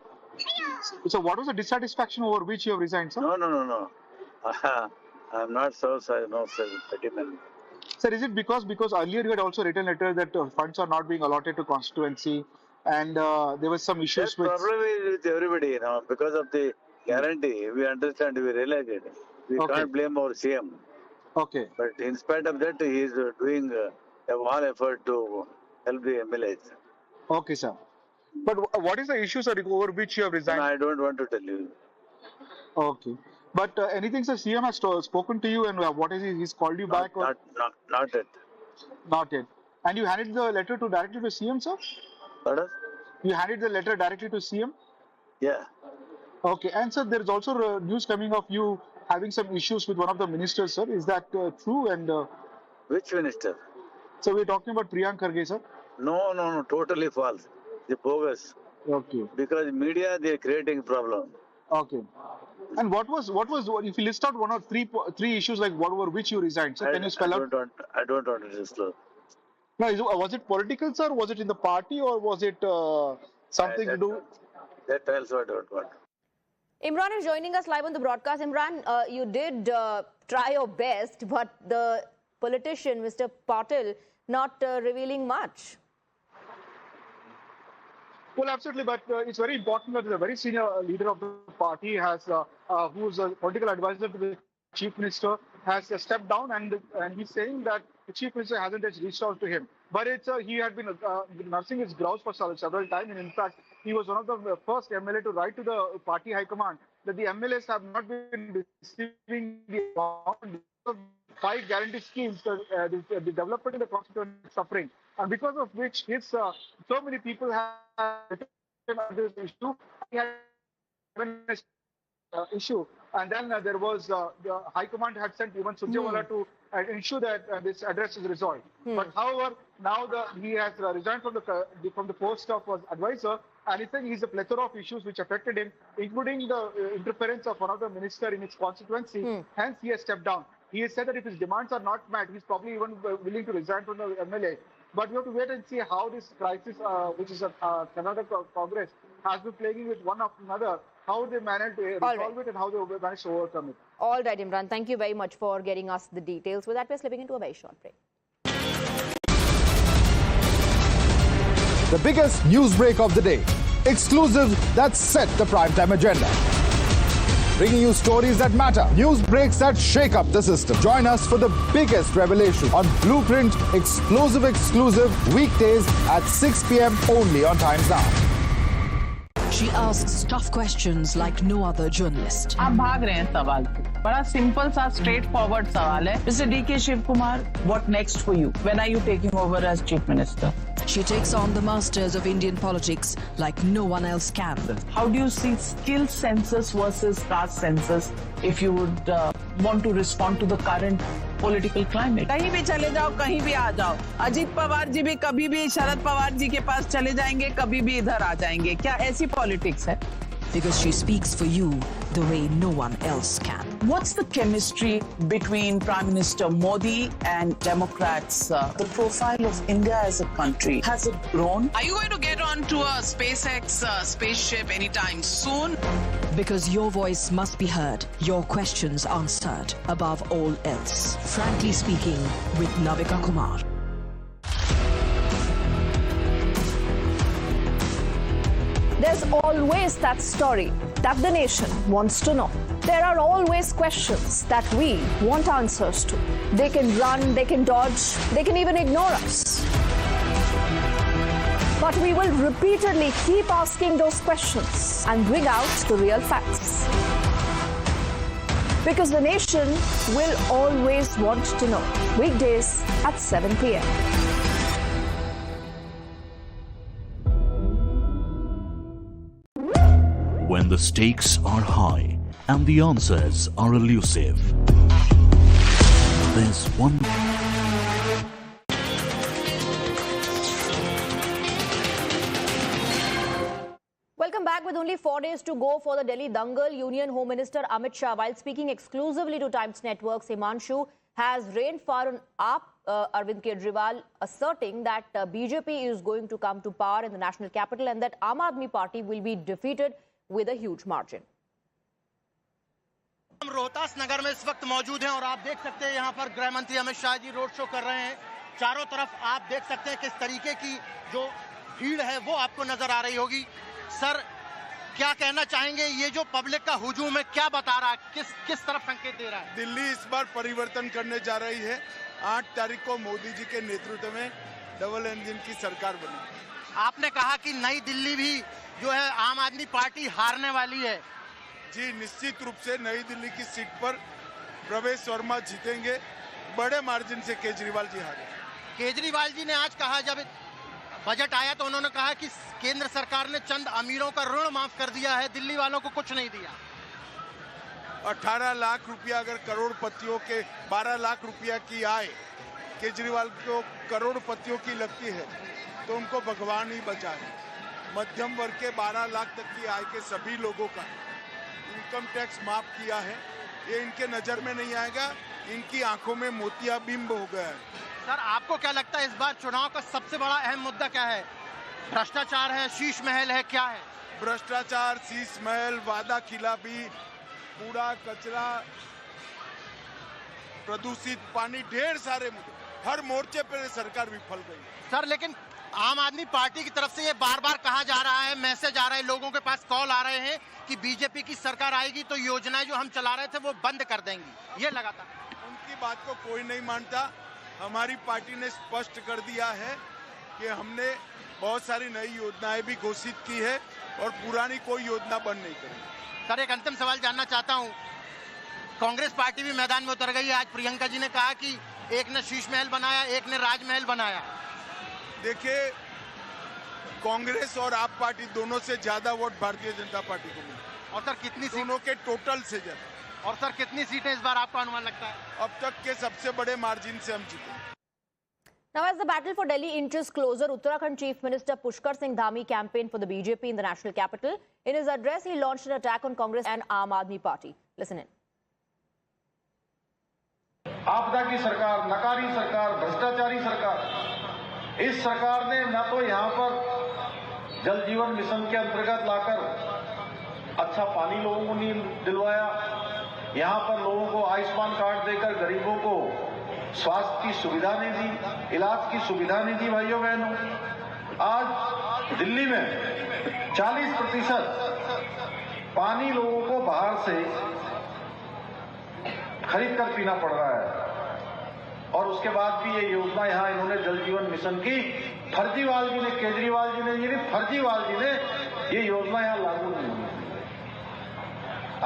So what was the dissatisfaction over which you have resigned, sir? No. I'm not so, no, sir, petty man. Sir, is it because earlier you had also written letter that funds are not being allotted to constituency, and there was some issues That with... problem is with everybody, you know, because of the guarantee. We understand, we realize it. We can't blame our CM. Okay. But in spite of that, he is doing a whole effort to help the MLAs. Okay, sir. But what is the issue, sir, over which you have resigned? No, I don't want to tell you. Okay. But anything, sir, CM has spoken to you, and what is he? He's called you back? Or? Not yet. Not yet. And you handed the letter directly to CM, sir? Pardon? You handed the letter directly to CM? Yeah. Okay. And sir, there is also news coming of you having some issues with one of the ministers, sir. Is that true? And which minister? So we're talking about Priyank Kharge, sir? No, totally false. The bogus. Okay. Because media, they are creating problem. Okay. And what was if you list out one or three issues, like what were which you resigned, so can you spell out? I don't want to disclose. No, was it political, sir? Was it in the party, or was it something to do? That also I don't want. Imran is joining us live on the broadcast. Imran, you did try your best, but the politician, Mr. Patil, not revealing much. Well, absolutely, but it's very important that the very senior leader of the party has, who's a political advisor to the chief minister, has stepped down, and he's saying that the chief minister hasn't reached out to him. But he had been nursing his grouse for several times, and in fact, he was one of the first MLA to write to the party high command that the MLAs have not been receiving the amount of 5 guarantee schemes, the development in the constituency is suffering, and because of which so many people have written on this issue. He had issue, and then there was the High Command had sent even Surjewala to ensure that this address is resolved. But however, now he has resigned from the post of advisor, and he said he's a plethora of issues which affected him, including the interference of one of the minister in his constituency. Hence, he has stepped down. He has said that if his demands are not met, he's probably even willing to resign from the MLA. But we have to wait and see how this crisis, which is a Karnataka Congress, has been playing with one after another, how they manage to resolve it and how they manage to overcome it. All right, Imran, thank you very much for getting us the details. With that, we're slipping into a very short break. The biggest news break of the day. Exclusive that set the primetime agenda. Bringing you stories that matter, news breaks that shake up the system. Join us for the biggest revelation on Blueprint Exclusive weekdays at 6 p.m. only on Times Now. She asks tough questions like no other journalist. आप भाग रहे हैं सवाल से। बड़ा simple सा straight forward सवाल है। Mr. D.K. Shiv Kumar, what next for you? When are you taking over as chief minister? She takes on the masters of Indian politics like no one else can. How do you see skill census versus caste census if you would want to respond to the current political climate? कहीं भी चले जाओ, कहीं भी आ जाओ। अजीत पवार जी भी कभी भी शरद पवार जी के पास चले जाएंगे, कभी भी इधर आ जाएंगे। क्या ऐसी पॉलिटिक्स है? Because she speaks for you the way no one else can. What's the chemistry between Prime Minister Modi and Democrats? The profile of India as a country, has it grown? Are you going to get onto a SpaceX spaceship anytime soon? Because your voice must be heard, your questions answered, above all else. Frankly Speaking with Navika Kumar. There's always that story that the nation wants to know. There are always questions that we want answers to. They can run, they can dodge, they can even ignore us. But we will repeatedly keep asking those questions and bring out the real facts. Because the nation will always want to know. Weekdays at 7 p.m. When the stakes are high and the answers are elusive, there's one. Welcome back. With only 4 days to go for the Delhi Dangal, Union Home Minister Amit Shah, while speaking exclusively to Times Network's Himanshu, has rained fire on Arvind Kejriwal, asserting that BJP is going to come to power in the national capital and that Aam Aadmi Party will be defeated with a huge margin. हम रोहतास नगर में इस वक्त मौजूद हैं और आप देख सकते हैं यहाँ पर गृह मंत्री अमित शाह जी रोड शो कर रहे हैं। चारों तरफ आप देख सकते हैं किस तरीके की जो भीड़ है वो आपको नजर आ रही होगी। सर, क्या कहना चाहेंगे, ये जो पब्लिक का हुजूम है क्या बता रहा है, किस तरफ संकेत दे रहा है? दिल्ली इस बार परिवर्तन करने जा रही है। 8 तारीख को मोदी जी के नेतृत्व में डबल इंजन की सरकार बनी। आपने कहा कि नई दिल्ली भी जो है आम आदमी पार्टी हारने वाली है। जी, निश्चित रूप से नई दिल्ली की सीट पर प्रवेश वर्मा जीतेंगे। बड़े मार्जिन से केजरीवाल जी हारे। केजरीवाल जी ने आज कहा, जब बजट आया तो उन्होंने कहा कि केंद्र सरकार ने चंद अमीरों का ऋण माफ कर दिया है, दिल्ली वालों को कुछ नहीं दिया। 18 लाख रुपया अगर करोड़पतियों के 12 लाख रुपया की आय केजरीवाल को करोड़पतियों की लगती है तो उनको भगवान ही बचाए। मध्यम वर्ग के 12 लाख तक की आय के सभी लोगों का इनकम टैक्स माफ किया है। ये इनके नजर में नहीं आएगा, इनकी आंखों में मोतियाबिंब हो गया है। सर, आपको क्या लगता है इस बार चुनाव का सबसे बड़ा अहम मुद्दा क्या है? भ्रष्टाचार है, शीश महल है, क्या है? भ्रष्टाचार, शीश महल, वादा खिलाफी, कूड़ा कचरा, प्रदूषित पानी, ढेर सारे मुद्दे। हर मोर्चे पर सरकार विफल गई। सर, लेकिन आम आदमी पार्टी की तरफ से ये बार बार कहा जा रहा है, मैसेज आ रहा है, लोगों के पास कॉल आ रहे हैं कि बीजेपी की सरकार आएगी तो योजनाएं जो हम चला रहे थे वो बंद कर देंगी। ये लगातार उनकी बात को कोई नहीं मानता। हमारी पार्टी ने स्पष्ट कर दिया है कि हमने बहुत सारी नई योजनाएं भी घोषित की है और पुरानी कोई योजना बंद नहीं करेगी। सर, एक अंतिम सवाल जानना चाहता हूँ, कांग्रेस पार्टी भी मैदान में उतर गई है। आज प्रियंका जी ने कहा कि एक ने शीश महल बनाया, एक ने राजमहल बनाया। देखिए, कांग्रेस और आप पार्टी दोनों से ज्यादा वोट भारतीय जनता पार्टी को मिले। और सर, कितनी दोनों के टोटल से ज्यादा। और सर, कितनी सीटें इस बार आपका अनुमान लगता है? अब तक के सबसे बड़े मार्जिन से हम जीते। Now, as the battle for Delhi inches closer, Uttarakhand Chief Minister Pushkar Singh Dhami campaigned for the BJP in the national capital. In his address, he launched an attack on Congress and Aam Aadmi Party. Listen in. आपदा की सरकार, नकारी सरकार, भ्रष्टाचारी सरकार। इस सरकार ने न तो यहाँ पर जल जीवन मिशन के अंतर्गत लाकर अच्छा पानी लोगों को नहीं दिलवाया, यहाँ पर लोगों को आयुष्मान कार्ड देकर गरीबों को स्वास्थ्य की सुविधा नहीं दी, इलाज की सुविधा नहीं दी। भाइयों बहनों, आज दिल्ली में 40% पानी लोगों को बाहर से खरीद कर पीना पड़ रहा है। और उसके बाद भी ये योजना यहाँ इन्होंने जल जीवन मिशन की, फर्जीवाल जी ने, केजरीवाल जी ने, ये फर्जीवाल जी ने ये योजना यहाँ लागू नहीं हुई।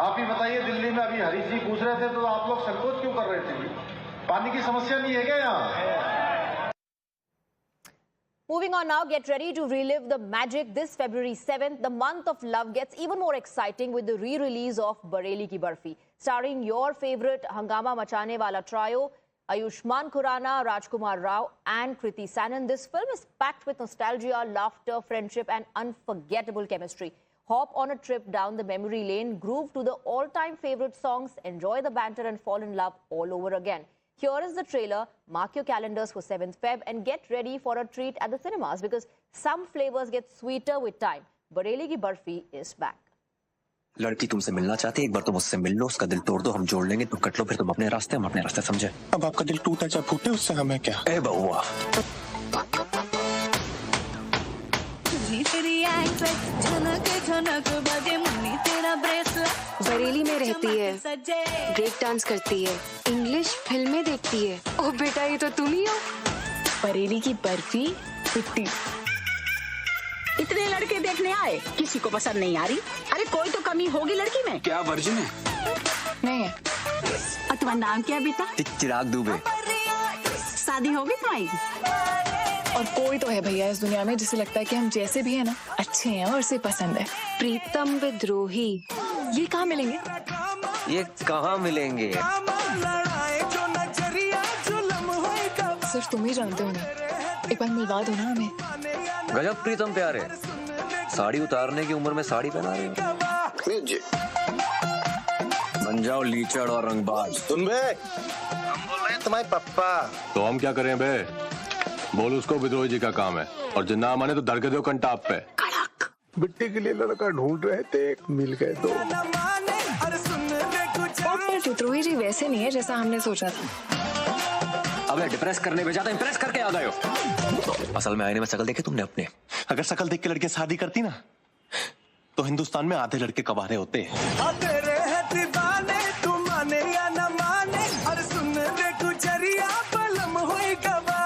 आप ही बताइए, दिल्ली में अभी हरीश जी पूछ रहे थे तो आप लोग संकोच क्यों कर रहे थे? पानी की समस्या नहीं है क्या यहाँ? Moving on now, get ready to relive the magic this February 7th. The month of love gets even more exciting with the re-release of Bareilly Ki Barfi. Starring your favorite Hangama Machane Wala trio, Ayushmann Khurrana, Rajkumar Rao and Kriti Sanon. This film is packed with nostalgia, laughter, friendship and unforgettable chemistry. Hop on a trip down the memory lane, groove to the all-time favorite songs, enjoy the banter and fall in love all over again. Here is the trailer. Mark your calendars for 7th Feb and get ready for a treat at the cinemas because some flavors get sweeter with time. Bareilly Ki Barfi is back. लड़की तुमसे मिलना चाहती है, एक बार तुम उससे मिल लो, उसका दिल तोड़ दो, हम जोड़ लेंगे, तुम कट लो, फिर तुम अपने रास्ते, हम अपने रास्ते, समझे? अब आपका दिल टूटा चाहे फूटे, उससे हमें क्या? ए बउआ, बरेली में रहती है, ब्रेक डांस करती है, इंग्लिश फिल्में देखती है। ओह बेटा, ये तो तुम ही हो। बरेली की बर्फी 50। इतने लड़के देखने आए, किसी को पसंद नहीं आ रही? अरे कोई तो कमी होगी लड़की में। क्या वर्जिन है? नहीं है। और तुम्हारा नाम क्या बेटा? चिराग दुबे। शादी होगी तुम्हारी? और कोई तो है भैया इस दुनिया में जिसे लगता है कि हम जैसे भी हैं ना अच्छे हैं और उसे पसंद है। प्रीतम विद्रोही, ये कहाँ मिलेंगे? ये कहाँ मिलेंगे? सिर्फ तुम ही जानते हो ना, एक बार मिलवा दो ना हमें। गजब प्रीतम प्यारे, साड़ी उतारने की उम्र में साड़ी पहना रहे हो। बन जाओ लीचड़ और रंगबाज। सुन बे, हम बोल रहे हैं तुम्हारे पप्पा। तो हम क्या करें बे? बोल उसको विद्रोही जी का काम है, और जिन्ना माने तो धर के दो कंटाप पे। बिट्टी के लिए लड़का ढूंढ रहे थे, मिल गए दो। विद्रोही जी वैसे नहीं है जैसा हमने सोचा था। अबे डिप्रेस करने भेजा था, इम्प्रेस करके आ गए हो। असल में आईने में शकल देखी तुमने अपने? अगर शकल देख के लड़कियां शादी करती ना तो हिंदुस्तान में आधे लड़के कवारे होते हैं। तेरे है दीवाने, तू माने या न माने, और सुन दे गुजरिया बलम होई गवा।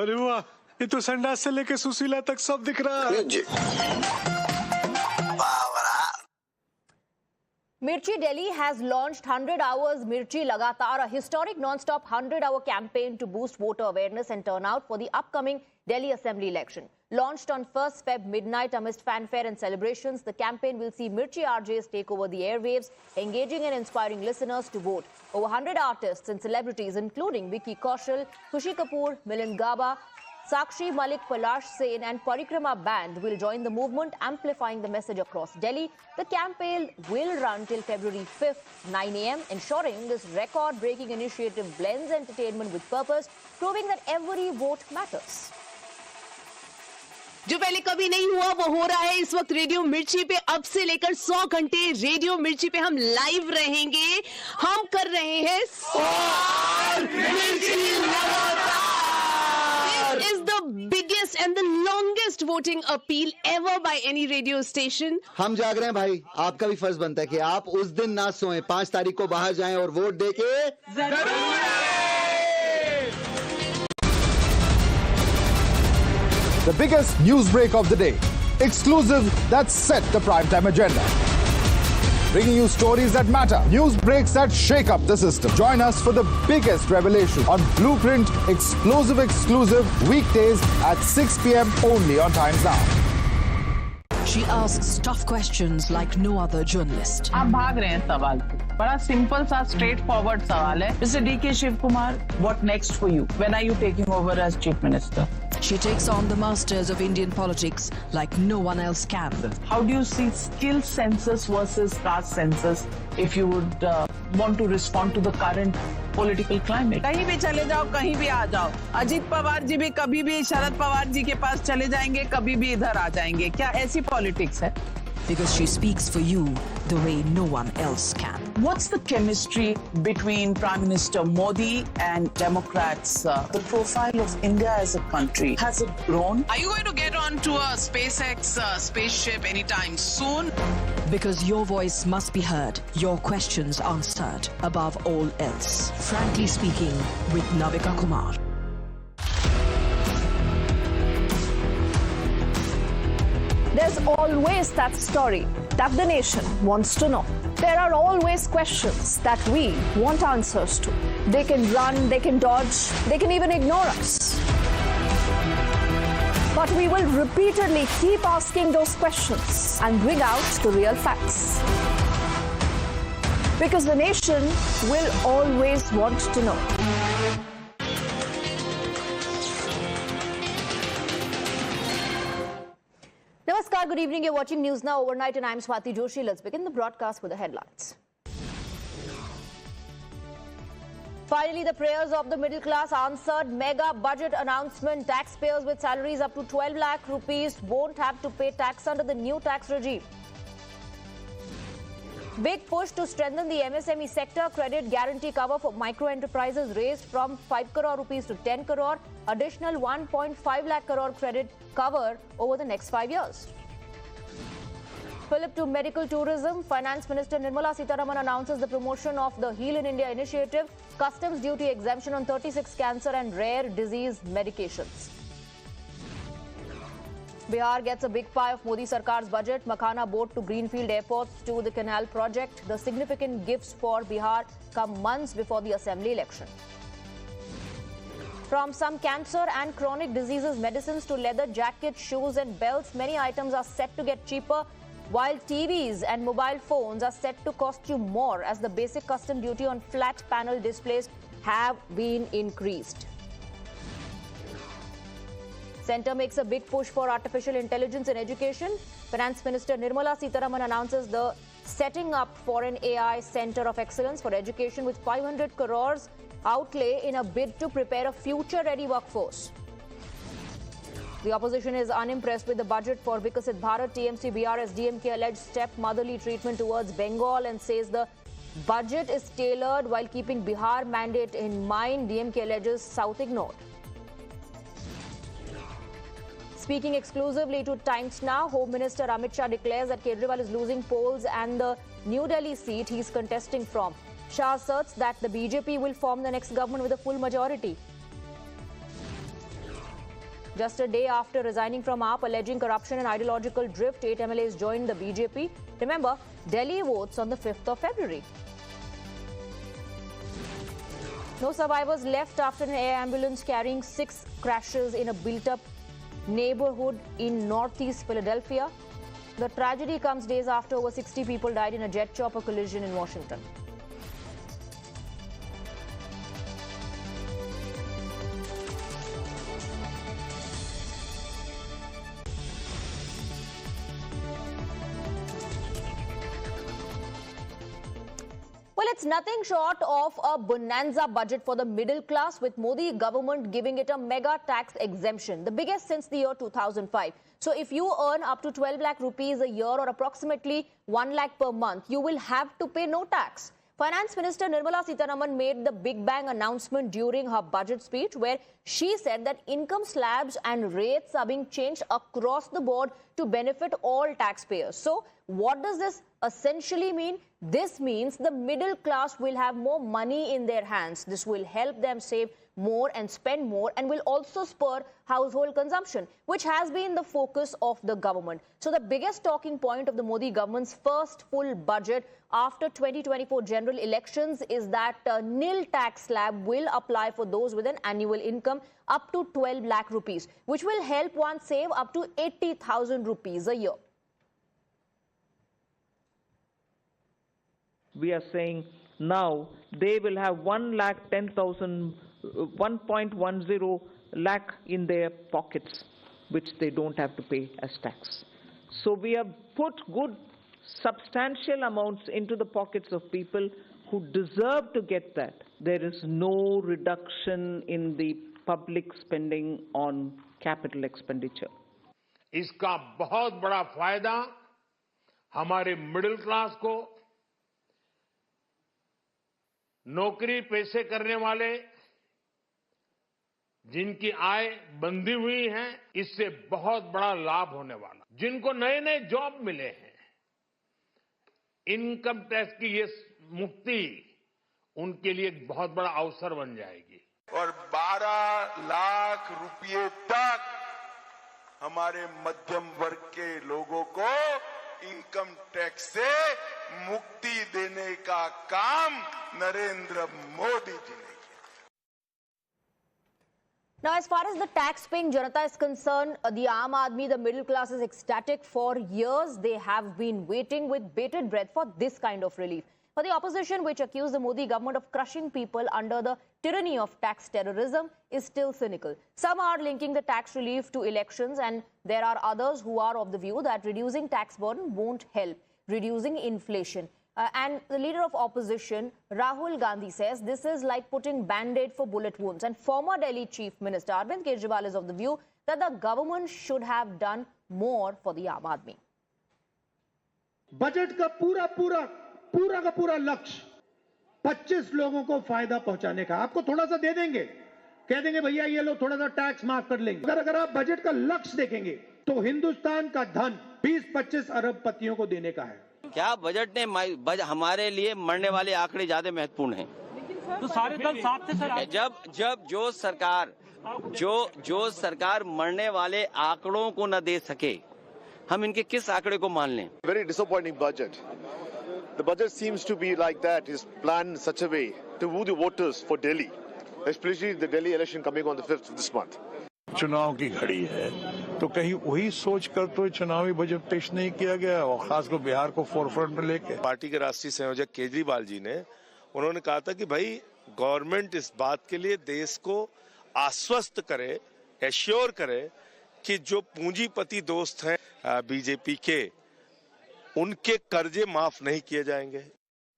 अरे वाह, ये तो संडास से लेके सुशीला तक सब दिख रहा है। Mirchi Delhi has launched 100 Hours Mirchi Lagatar, a historic non-stop 100-hour campaign to boost voter awareness and turnout for the upcoming Delhi Assembly election. Launched on 1st Feb midnight amidst fanfare and celebrations, the campaign will see Mirchi RJs take over the airwaves, engaging and inspiring listeners to vote. Over 100 artists and celebrities, including Vicky Kaushal, Khushi Kapoor, Milind Gaba, Sakshi Malik, Palash Sen and Parikrama Band will join the movement, amplifying the message across Delhi. The campaign will run till February 5th, 9 a.m., ensuring this record-breaking initiative blends entertainment with purpose, proving that every vote matters. जो पहले कभी नहीं हुआ वो हो रहा है इस वक्त रेडियो मिर्ची पे। अब से लेकर 100 घंटे रेडियो मिर्ची पे हम लाइव रहेंगे। हम कर रहे हैं 100 मिर्ची लगातार। This is the biggest and the longest voting appeal ever by any radio station. हम जाग रहे हैं भाई, आपका भी फर्ज बनता है कि आप उस दिन ना सोएं, 5 तारीख को बाहर जाएं और वोट देके The biggest news break of the day. Exclusive that set the primetime agenda. Bringing you stories that matter. News breaks that shake up the system. Join us for the biggest revelation on Blueprint Exclusive weekdays at 6 p.m. only on Times Now. She asks tough questions like no other journalist. आप भाग रहे हैं सवाल से। बड़ा simple सा straight forward सवाल है। Mr. D.K. Shiv Kumar, what next for you? When are you taking over as Chief Minister? She takes on the masters of Indian politics like no one else can. How do you see skill census versus caste census if you would want to respond to the current political climate? कहीं भी चले जाओ, कहीं भी आ जाओ। अजीत पवार जी भी कभी भी शरद पवार जी के पास चले जाएंगे, कभी भी इधर आ जाएंगे। क्या ऐसी पॉलिटिक्स है? Because she speaks for you the way no one else can. What's the chemistry between Prime Minister Modi and Democrats? The profile of India as a country, has it grown? Are you going to get onto a SpaceX spaceship anytime soon? Because your voice must be heard, your questions answered, above all else. Frankly Speaking with Navika Kumar. There's always that story that the nation wants to know. There are always questions that we want answers to. They can run, they can dodge, they can even ignore us. But we will repeatedly keep asking those questions and bring out the real facts. Because the nation will always want to know. Namaskar, good evening. You're watching News Now Overnight and I'm Swati Joshi. Let's begin the broadcast with the headlines. Finally, the prayers of the middle class answered. Mega budget announcement. Taxpayers with salaries up to 12 lakh rupees won't have to pay tax under the new tax regime. Big push to strengthen the MSME sector. Credit guarantee cover for micro enterprises raised from 5 crore rupees to 10 crore. Additional 1.5 lakh crore credit cover over the next 5 years. Flip to medical tourism. Finance Minister Nirmala Sitharaman announces the promotion of the Heal in India initiative. Customs duty exemption on 36 cancer and rare disease medications. Bihar gets a big pie of Modi Sarkar's budget. Makhana boat to Greenfield airports to the canal project. The significant gifts for Bihar come months before the assembly election. From some cancer and chronic diseases medicines to leather jackets, shoes and belts, many items are set to get cheaper, while TVs and mobile phones are set to cost you more as the basic custom duty on flat panel displays have been increased. Centre makes a big push for artificial intelligence in education. Finance Minister Nirmala Sitharaman announces the setting up for an AI Centre of Excellence for Education with 500 crores outlay in a bid to prepare a future-ready workforce. The opposition is unimpressed with the budget for Vikasit Bharat. TMC, BRS, DMK alleged step-motherly treatment towards Bengal and says the budget is tailored while keeping Bihar mandate in mind. DMK alleges South ignored. Speaking exclusively to Times Now, Home Minister Amit Shah declares that Kejriwal is losing polls and the New Delhi seat he is contesting from. Shah asserts that the BJP will form the next government with a full majority. Just a day after resigning from AAP, alleging corruption and ideological drift, 8 MLAs joined the BJP. Remember, Delhi votes on the 5th of February. No survivors left after an air ambulance carrying 6 crashes in a built-up neighborhood in northeast Philadelphia. The tragedy comes days after over 60 people died in a jet chopper collision in Washington. Well, it's nothing short of a bonanza budget for the middle class, with Modi government giving it a mega tax exemption, the biggest since the year 2005. So if you earn up to 12 lakh rupees a year or approximately 1 lakh per month, you will have to pay no tax. Finance Minister Nirmala Sitharaman made the big bang announcement during her budget speech, where she said that income slabs and rates are being changed across the board to benefit all taxpayers. So what does this essentially mean? This means the middle class will have more money in their hands. This will help them save more and spend more, and will also spur household consumption, which has been the focus of the government. So the biggest talking point of the Modi government's first full budget after 2024 general elections is that nil tax slab will apply for those with an annual income up to 12 lakh rupees, which will help one save up to 80,000 rupees a year. We are saying now they will have 1,10,000, 1.10 lakh in their pockets, which they don't have to pay as tax. So we have put good substantial amounts into the pockets of people who deserve to get that. There is no reduction in the public spending on capital expenditure. इसका बहुत बड़ा फायदा हमारे middle class को, नौकरी पेशे करने वाले जिनकी आय बंधी हुई है, इससे बहुत बड़ा लाभ होने वाला। जिनको नए नए जॉब मिले हैं, इनकम टैक्स की ये मुक्ति उनके लिए एक बहुत बड़ा अवसर बन जाएगी। और 12 लाख रुपए तक हमारे मध्यम वर्ग के लोगों को इनकम टैक्स से मुक्ति देने का काम नरेंद्र मोदी जी ने। Now, as far as the tax-paying Janata is concerned, the Aam Aadmi, the middle class, is ecstatic. For years, they have been waiting with bated breath for this kind of relief. For the opposition, which accused the Modi government of crushing people under the tyranny of tax terrorism, is still cynical. Some are linking the tax relief to elections, and there are others who are of the view that reducing tax burden won't help reducing inflation. And the leader of opposition, Rahul Gandhi, says this is like putting band-aid for bullet wounds. And former Delhi Chief Minister Arvind Kejriwal is of the view that the government should have done more for the Aam Aadmi. Budget का पूरा लक्ष्य 25 लोगों को फायदा पहुंचाने का। आपको थोड़ा सा दे देंगे, कह देंगे भैया ये लो थोड़ा सा टैक्स माफ कर लेंगे। अगर आप बजट का लक्ष्य देखेंगे तो हिंदुस्तान का धन 20-25 अरबपतियों को देने का है। क्या बजट ने हमारे लिए मरने वाले आंकड़े ज्यादा महत्वपूर्ण हैं? तो सारे दल साथ थे सर। जब जो सरकार मरने वाले आंकड़ों को न दे सके, हम इनके किस आंकड़े को मान लें? Very disappointing budget. The budget seems to be like that is planned in such a way to woo the voters for Delhi, especially the Delhi election coming on the 5th of this month. चुनाव की घड़ी है, तो कहीं वही सोच कर तो चुनावी बजट पेश नहीं किया गया, और खासकर बिहार को फोरफ्रंट में लेके। पार्टी के राष्ट्रीय संयोजक केजरीवाल जी ने उन्होंने कहा था कि भाई गवर्नमेंट इस बात के लिए देश को आश्वस्त करे, एश्योर करे कि जो पूंजीपति दोस्त हैं बीजेपी के, उनके कर्जे माफ नहीं किए जाएंगे।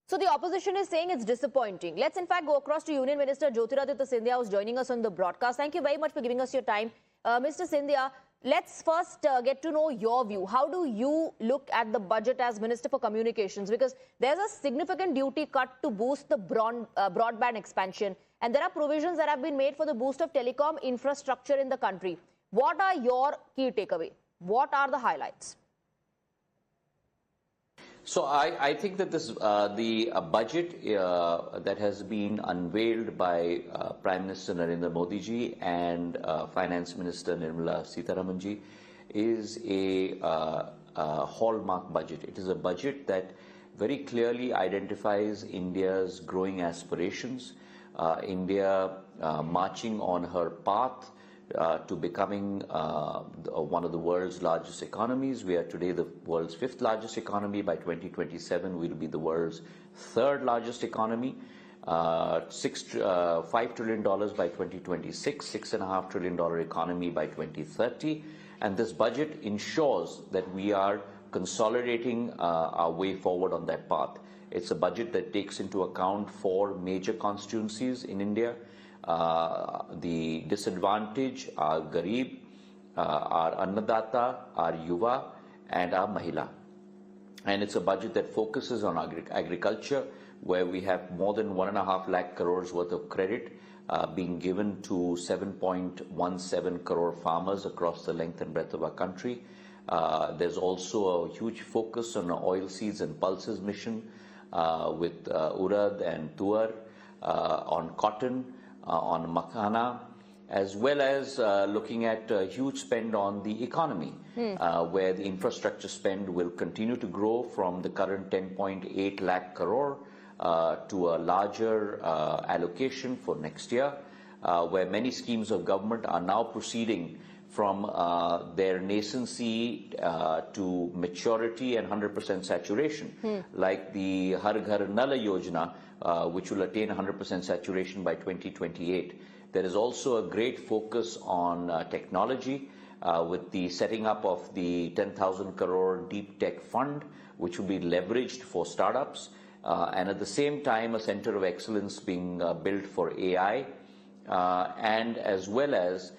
So the opposition is saying it's disappointing. Let's in fact go across to Union Minister Jyotiraditya Scindia, who's joining us on the broadcast. Thank you very much for giving us your time. Mr. Scindia, let's first get to know your view. How do you look at the budget as Minister for Communications? Because there's a significant duty cut to boost the broadband expansion. And there are provisions that have been made for the boost of telecom infrastructure in the country. What are your key takeaways? What are the highlights? So I think that this the budget that has been unveiled by Prime Minister Narendra Modi ji and Finance Minister Nirmala Sitharaman ji is a hallmark budget. It is a budget that very clearly identifies India's growing aspirations, India marching on her path to becoming one of the world's largest economies. We are today the world's 5th largest economy. By 2027, we will be the world's 3rd largest economy. $5 trillion by 2026, $6.5 trillion economy by 2030. And this budget ensures that we are consolidating our way forward on that path. It's a budget that takes into account 4 major constituencies in India. The disadvantaged, our Garib, our Annadata, our Yuva, and our Mahila. And it's a budget that focuses on agriculture, where we have more than 1.5 lakh crores worth of credit being given to 7.17 crore farmers across the length and breadth of our country. There's also a huge focus on oilseeds and pulses mission with urad and tuar, on cotton, on makhana, as well as looking at a huge spend on the economy, where the infrastructure spend will continue to grow from the current 10.8 lakh crore to a larger allocation for next year, where many schemes of government are now proceeding from their nascency to maturity and 100% saturation, like the Har Ghar Nal Yojana, which will attain 100% saturation by 2028. There is also a great focus on technology with the setting up of the 10,000 crore Deep Tech Fund, which will be leveraged for startups, and at the same time a center of excellence being built for AI, and as well as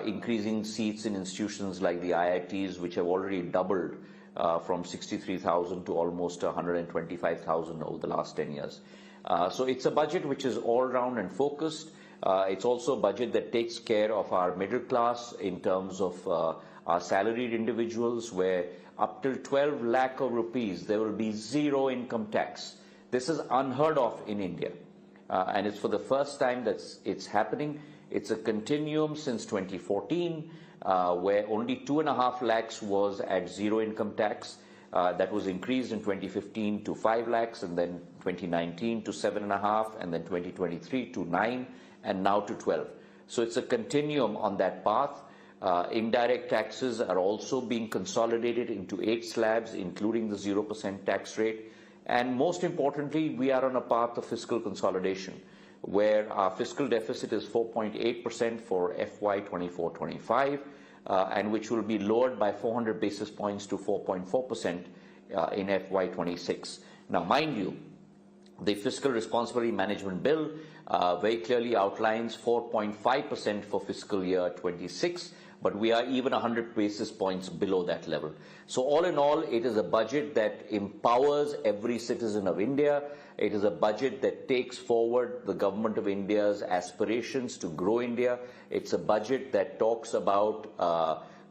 increasing seats in institutions like the IITs, which have already doubled from 63,000 to almost 125,000 over the last 10 years. So it's a budget which is all-round and focused. It's also a budget that takes care of our middle class in terms of our salaried individuals, where up till 12 lakh of rupees, there will be 0 income tax. This is unheard of in India. And it's for the first time that it's happening. It's a continuum since 2014, where only 2.5 lakhs was at 0 income tax. That was increased in 2015 to 5 lakhs, and then 2019 to 7.5, and then 2023 to 9, and now to 12. So it's a continuum on that path. Indirect taxes are also being consolidated into 8 slabs, including the 0% tax rate. And most importantly, we are on a path of fiscal consolidation, where our fiscal deficit is 4.8% for FY 24-25, and which will be lowered by 400 basis points to 4.4% in FY 26. Now, mind you, the Fiscal Responsibility Management Bill very clearly outlines 4.5% for fiscal year 26, but we are even 100 basis points below that level. So all in all, it is a budget that empowers every citizen of India. It is a budget that takes forward the government of India's aspirations to grow India. It's a budget that talks about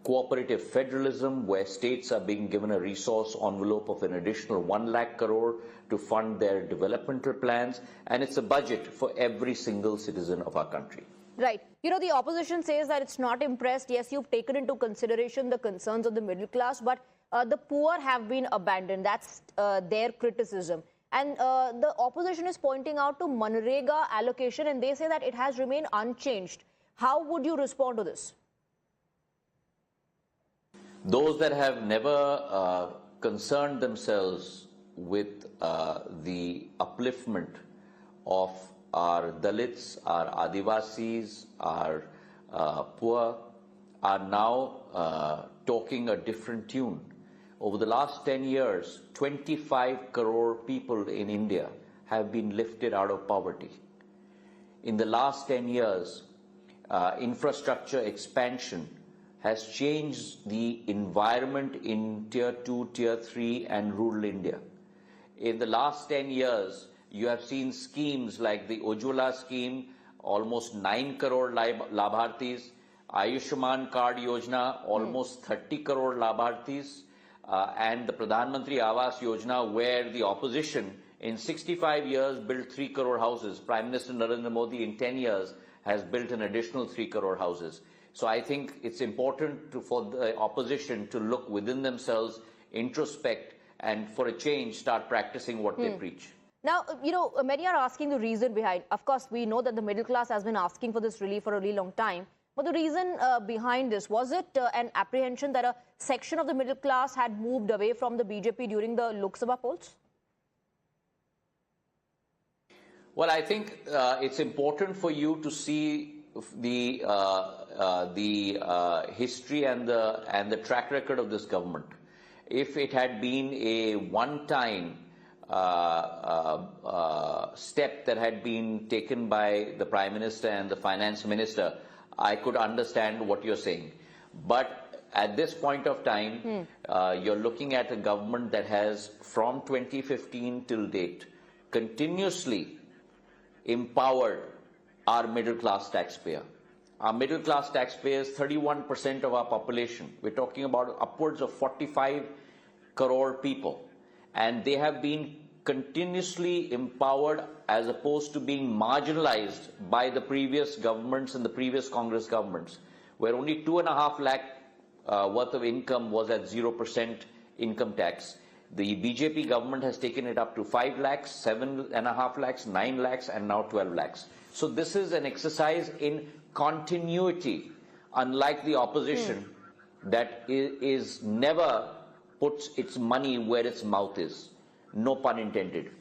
cooperative federalism, where states are being given a resource envelope of an additional 1 lakh crore to fund their developmental plans. And it's a budget for every single citizen of our country. Right. You know, the opposition says that it's not impressed. Yes, you've taken into consideration the concerns of the middle class, but the poor have been abandoned. That's their criticism. And the opposition is pointing out to Manrega allocation, and they say that it has remained unchanged. How would you respond to this? Those that have never concerned themselves with the upliftment of our Dalits, our Adivasis, our poor, are now talking a different tune. Over the last 10 years, 25 crore people in India have been lifted out of poverty. In the last 10 years, infrastructure expansion has changed the environment in Tier 2, Tier 3 and rural India. In the last 10 years, you have seen schemes like the Ujjwala scheme, almost 9 crore Labhartis, Ayushman Card Yojana, almost 30 crore Labhartis, and the Pradhan Mantri Awas Yojana, where the opposition in 65 years built 3 crore houses. Prime Minister Narendra Modi in 10 years has built an additional 3 crore houses. So I think it's important for the opposition to look within themselves, introspect, and for a change, start practicing what they preach. Now, many are asking the reason behind. Of course, we know that the middle class has been asking for this relief for a really long time. But the reason behind this, was it an apprehension that a section of the middle class had moved away from the BJP during the Lok Sabha polls? Well, I think it's important for you to see the history and the track record of this government. If it had been a one-time step that had been taken by the Prime Minister and the Finance Minister, I could understand what you're saying. But at this point of time, you're looking at a government that has, from 2015 till date, continuously empowered our middle-class taxpayer. Our middle-class taxpayer is 31% of our population. We're talking about upwards of 45 crore people. And they have been continuously empowered as opposed to being marginalized by the previous governments and the previous Congress governments, where only 2.5 lakh worth of income was at 0% income tax. The BJP government has taken it up to 5 lakhs, 7.5 lakhs, 9 lakhs, and now 12 lakhs. So this is an exercise in continuity, unlike the opposition that is never puts its money where its mouth is. No pun intended.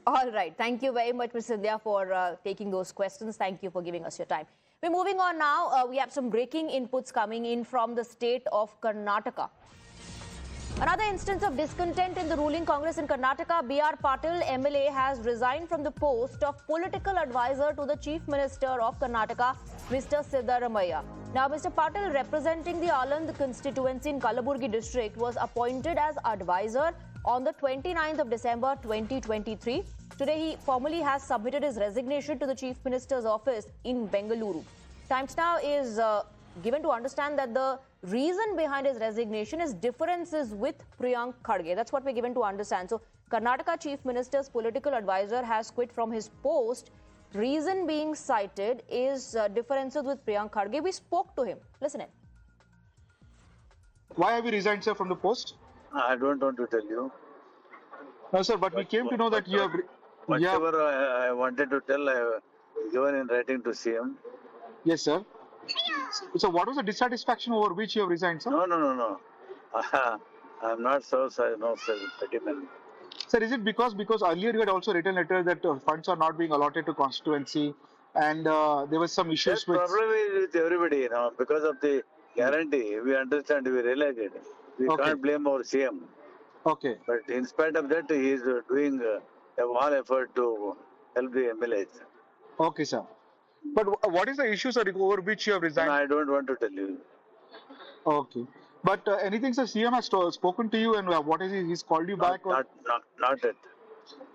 All right. Thank you very much, Mr. Sindhya, for taking those questions. Thank you for giving us your time. We're moving on now. We have some breaking inputs coming in from the state of Karnataka. Another instance of discontent in the ruling Congress in Karnataka. B.R. Patil, MLA, has resigned from the post of political advisor to the Chief Minister of Karnataka, Mr. Sitharaman. Now, Mr. Patil, representing the Aland constituency in Kalaburgi district, was appointed as advisor on the 29th of December 2023. Today, he formally has submitted his resignation to the Chief Minister's office in Bengaluru. Times Now is given to understand that the reason behind his resignation is differences with Priyank Kharge. That's what we're given to understand. So, Karnataka Chief Minister's political advisor has quit from his post. Reason being cited is differences with Priyank Kharge. We spoke to him. Listen in. Why have you resigned, sir, from the post? I don't want to tell you. No, sir, but we came to know that you have... Whatever I wanted to tell, I have given in writing to CM. Yes, sir. So what was the dissatisfaction over which you have resigned, sir? No. I'm not so sentimental. Sir, is it because earlier you had also written a letter that funds are not being allotted to constituency and there was some issues with... The problem is with everybody, because of the guarantee, we understand, we realize it. We can't blame our CM. Okay. But in spite of that, he is doing all effort to help the MLAs. Okay, sir. But what is the issue, sir, over which you have resigned? No, I don't want to tell you. Okay. But anything, sir, CM has spoken to you and what is he's called you back? Not yet.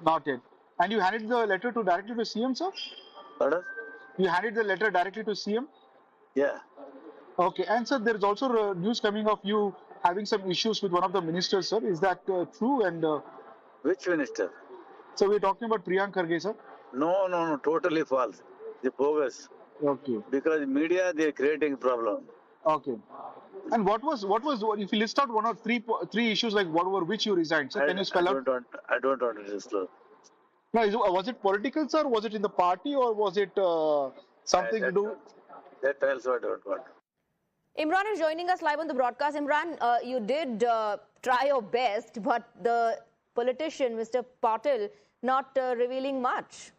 Not yet. And you handed the letter directly to CM, sir? Pardon? You handed the letter directly to CM? Yeah. Okay. And, sir, there is also news coming of you having some issues with one of the ministers, sir. Is that true? And which minister? So we're talking about Priyank Kharge, sir? No. Totally false. The bogus. Okay. Because media, they're creating problem. Okay. And what was if you list out one or three issues like what were which you resigned, sir? Can you spell out? I don't want to disclose. No, was it political, sir? Was it in the party or was it something to do? That also I don't want. Imran is joining us live on the broadcast. Imran, you did try your best, but the politician, Mr. Patil, not revealing much.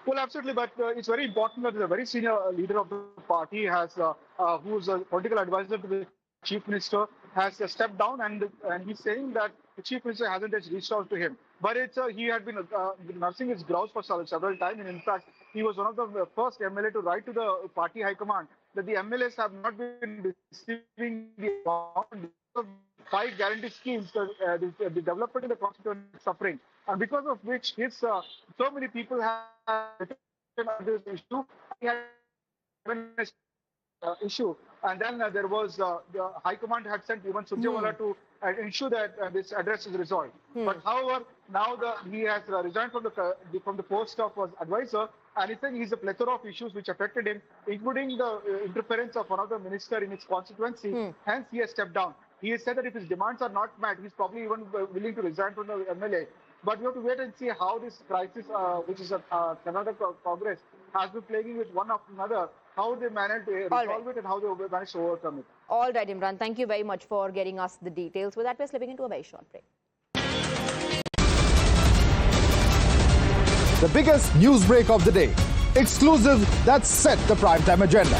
Well, absolutely, but it's very important that the very senior leader of the party has, who's a political advisor to the chief minister, has stepped down, and he's saying that the chief minister hasn't reached out to him. But he had been nursing his grouse for several times, and in fact, he was one of the first MLA to write to the party high command that the MLAs have not been receiving the amount of 5 guarantee schemes, the development in the constituency is suffering, and because of which so many people have written on this issue. He had issue, and then there was the High Command had sent even Surjewala to ensure that this address is resolved. But however, now he has resigned from the post of advisor, and he said he's a plethora of issues which affected him, including the interference of one of the minister in his constituency. Hence, he has stepped down. He has said that if his demands are not met, he's probably even willing to resign from the MLA. But we have to wait and see how this crisis, which is a Karnataka Congress, has been plaguing with one after another, how they manage to resolve it and how they manage to overcome it. All right, Imran, thank you very much for getting us the details. With that, we're slipping into a very short break. The biggest news break of the day. Exclusive that set the primetime agenda.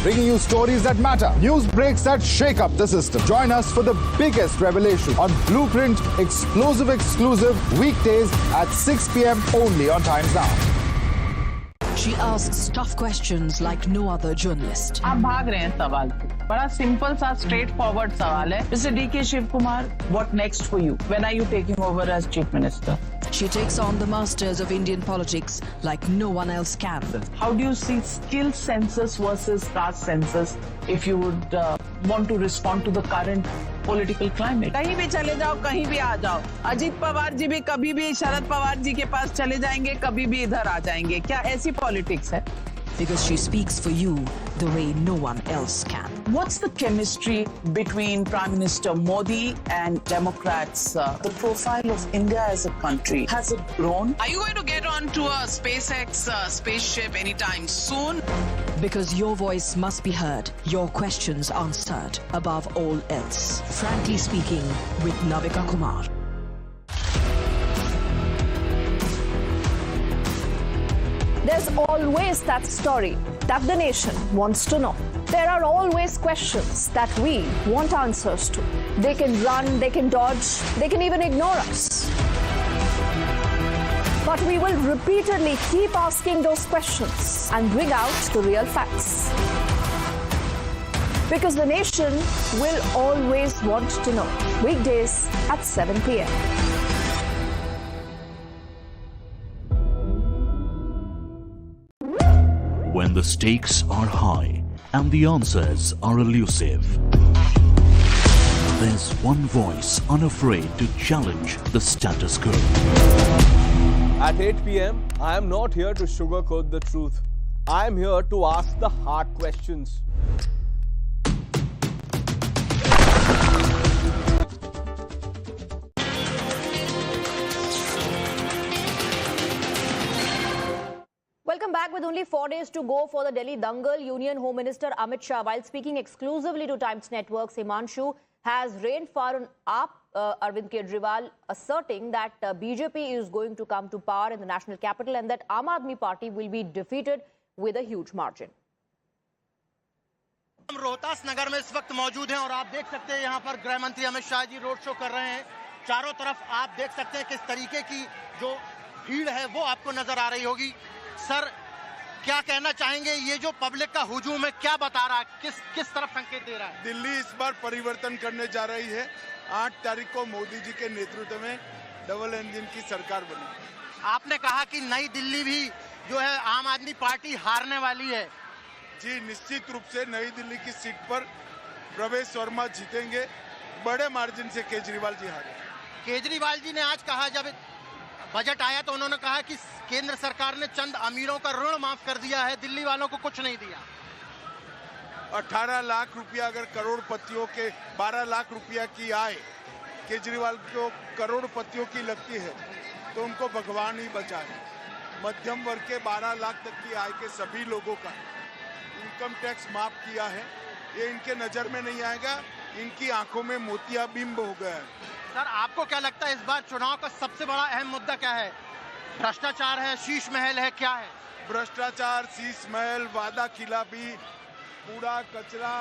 Bringing you stories that matter. News breaks that shake up the system. Join us for the biggest revelation on Blueprint Exclusive weekdays at 6 p.m. only on Times Now. She asks tough questions like no other journalist. आप भाग रहे हैं सवाल से। बड़ा simple सा straight forward सवाल है। Mr. D.K. Shiv Kumar, what next for you? When are you taking over as Chief Minister? She takes on the masters of Indian politics like no one else can. How do you see skill census versus caste census if you would want to respond to the current political climate? कहीं भी चले जाओ, कहीं भी आ जाओ। अजीत पवार जी भी कभी भी शरद पवार जी के पास चले जाएंगे, कभी भी इधर आ जाएंगे। क्या ऐसी पॉलिटिक्स है? Because she speaks for you the way no one else can. What's the chemistry between Prime Minister Modi and Democrats? The profile of India as a country, has it grown? Are you going to get onto a SpaceX spaceship anytime soon? Because your voice must be heard, your questions answered, above all else. Frankly Speaking with Navika Kumar. There's always that story that the nation wants to know. There are always questions that we want answers to. They can run, they can dodge, they can even ignore us. But we will repeatedly keep asking those questions and bring out the real facts. Because the nation will always want to know. Weekdays at 7 p.m. When the stakes are high and the answers are elusive, there's one voice unafraid to challenge the status quo. At 8 p.m., I am not here to sugarcoat the truth. I am here to ask the hard questions. Welcome back. With only 4 days to go for the Delhi Dangal, Union Home Minister Amit Shah, while speaking exclusively to Times Network, Himanshu, has rained fire on Arvind Kejriwal, asserting that BJP is going to come to power in the national capital and that Aam Aadmi Party will be defeated with a huge margin. हम रोहतास नगर में इस वक्त मौजूद हैं और आप देख सकते हैं यहाँ पर गृह मंत्री अमित शाह जी रोड शो कर रहे हैं। चारों तरफ आप देख सकते हैं किस तरीके की जो भीड़ है वो आपको नजर आ रही होगी। सर, क्या कहना चाहेंगे, ये जो पब्लिक का हुजूम है क्या बता रहा है, किस तरफ संकेत दे रहा है? दिल्ली इस बार परिवर्तन करने जा रही है। 8 तारीख को मोदी जी के नेतृत्व में डबल इंजन की सरकार बनी। आपने कहा कि नई दिल्ली भी जो है आम आदमी पार्टी हारने वाली है। जी, निश्चित रूप से नई दिल्ली की सीट पर प्रवेश वर्मा जीतेंगे। बड़े मार्जिन से केजरीवाल जी हारे। केजरीवाल जी ने आज कहा, जब बजट आया तो उन्होंने कहा कि केंद्र सरकार ने चंद अमीरों का ऋण माफ कर दिया है, दिल्ली वालों को कुछ नहीं दिया। 18 लाख रुपया अगर करोड़पतियों के 12 लाख रुपया की आय केजरीवाल को करोड़पतियों की लगती है तो उनको भगवान ही बचाए। मध्यम वर्ग के 12 लाख तक की आय के सभी लोगों का इनकम टैक्स माफ किया है। ये इनके नजर में नहीं आएगा, इनकी आंखों में मोतियाबिंब हो गया है। सर, आपको क्या लगता है इस बार चुनाव का सबसे बड़ा अहम मुद्दा क्या है? भ्रष्टाचार है, शीश महल है, क्या है? भ्रष्टाचार, शीश महल, वादा खिलाफी, कूड़ा कचरा,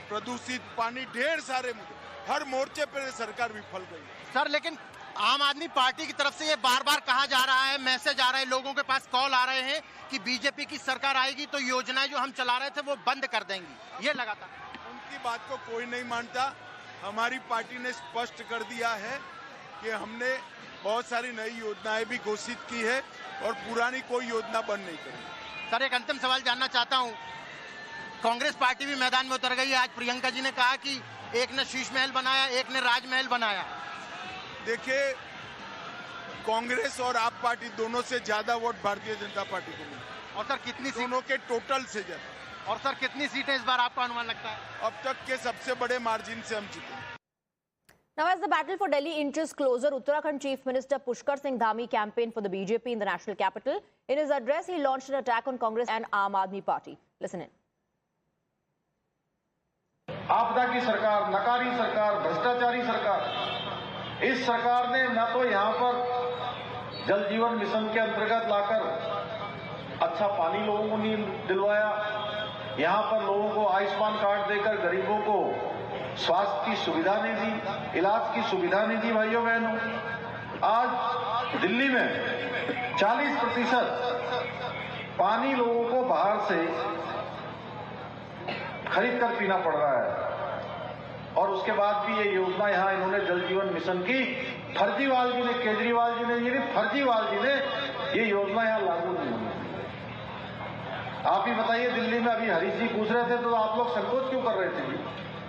प्रदूषित पानी, ढेर सारे मुद्दे, हर मोर्चे पर सरकार विफल गई। सर, लेकिन आम आदमी पार्टी की तरफ से ये बार बार कहा जा रहा है, मैसेज आ रहे हैं, लोगों के पास कॉल आ रहे हैं कि बीजेपी की सरकार आएगी तो योजनाएं जो हम चला रहे थे वो बंद कर देंगी। ये लगातार उनकी बात को कोई नहीं मानता। हमारी पार्टी ने स्पष्ट कर दिया है कि हमने बहुत सारी नई योजनाएं भी घोषित की है और पुरानी कोई योजना बंद नहीं करेगी। सर, एक अंतिम सवाल जानना चाहता हूँ, कांग्रेस पार्टी भी मैदान में उतर गई है। आज प्रियंका जी ने कहा कि एक ने शीश महल बनाया, एक ने राजमहल बनाया। देखिए, कांग्रेस और आप पार्टी दोनों से ज्यादा वोट भारतीय जनता पार्टी को मिले। और सर कितनी दोनों के टोटल से ज्यादा। और सर कितनी सीटें इस बार आपका अनुमान लगता है? अब तक के सबसे बड़े मार्जिन से हम जीते। Now, as the battle for Delhi inches closer, Uttarakhand Chief Minister Pushkar Singh Dhami campaigned for the BJP in the national capital. In his address, he launched an attack on Congress and Aam Aadmi Party. Listen in. आपदा की सरकार, नकारी सरकार, भ्रष्टाचारी सरकार। इस सरकार ने न तो यहाँ पर जल जीवन मिशन के अंतर्गत लाकर अच्छा पानी लोगों को नहीं दिलवाया, यहाँ पर लोगों को आयुष्मान कार्ड देकर गरीबों को स्वास्थ्य की सुविधा नहीं दी, इलाज की सुविधा नहीं दी। भाइयों बहनों, आज दिल्ली में 40% पानी लोगों को बाहर से खरीद कर पीना पड़ रहा है। और उसके बाद भी ये योजना यहाँ इन्होंने जल जीवन मिशन की फर्जीवाल जी ने, केजरीवाल जी ने, ये फर्जीवाल जी ने ये योजना यहाँ लागू नहीं हुई। आप ही बताइए, दिल्ली में अभी हरीश जी पूछ रहे थे तो आप लोग संकोच क्यों कर रहे थे?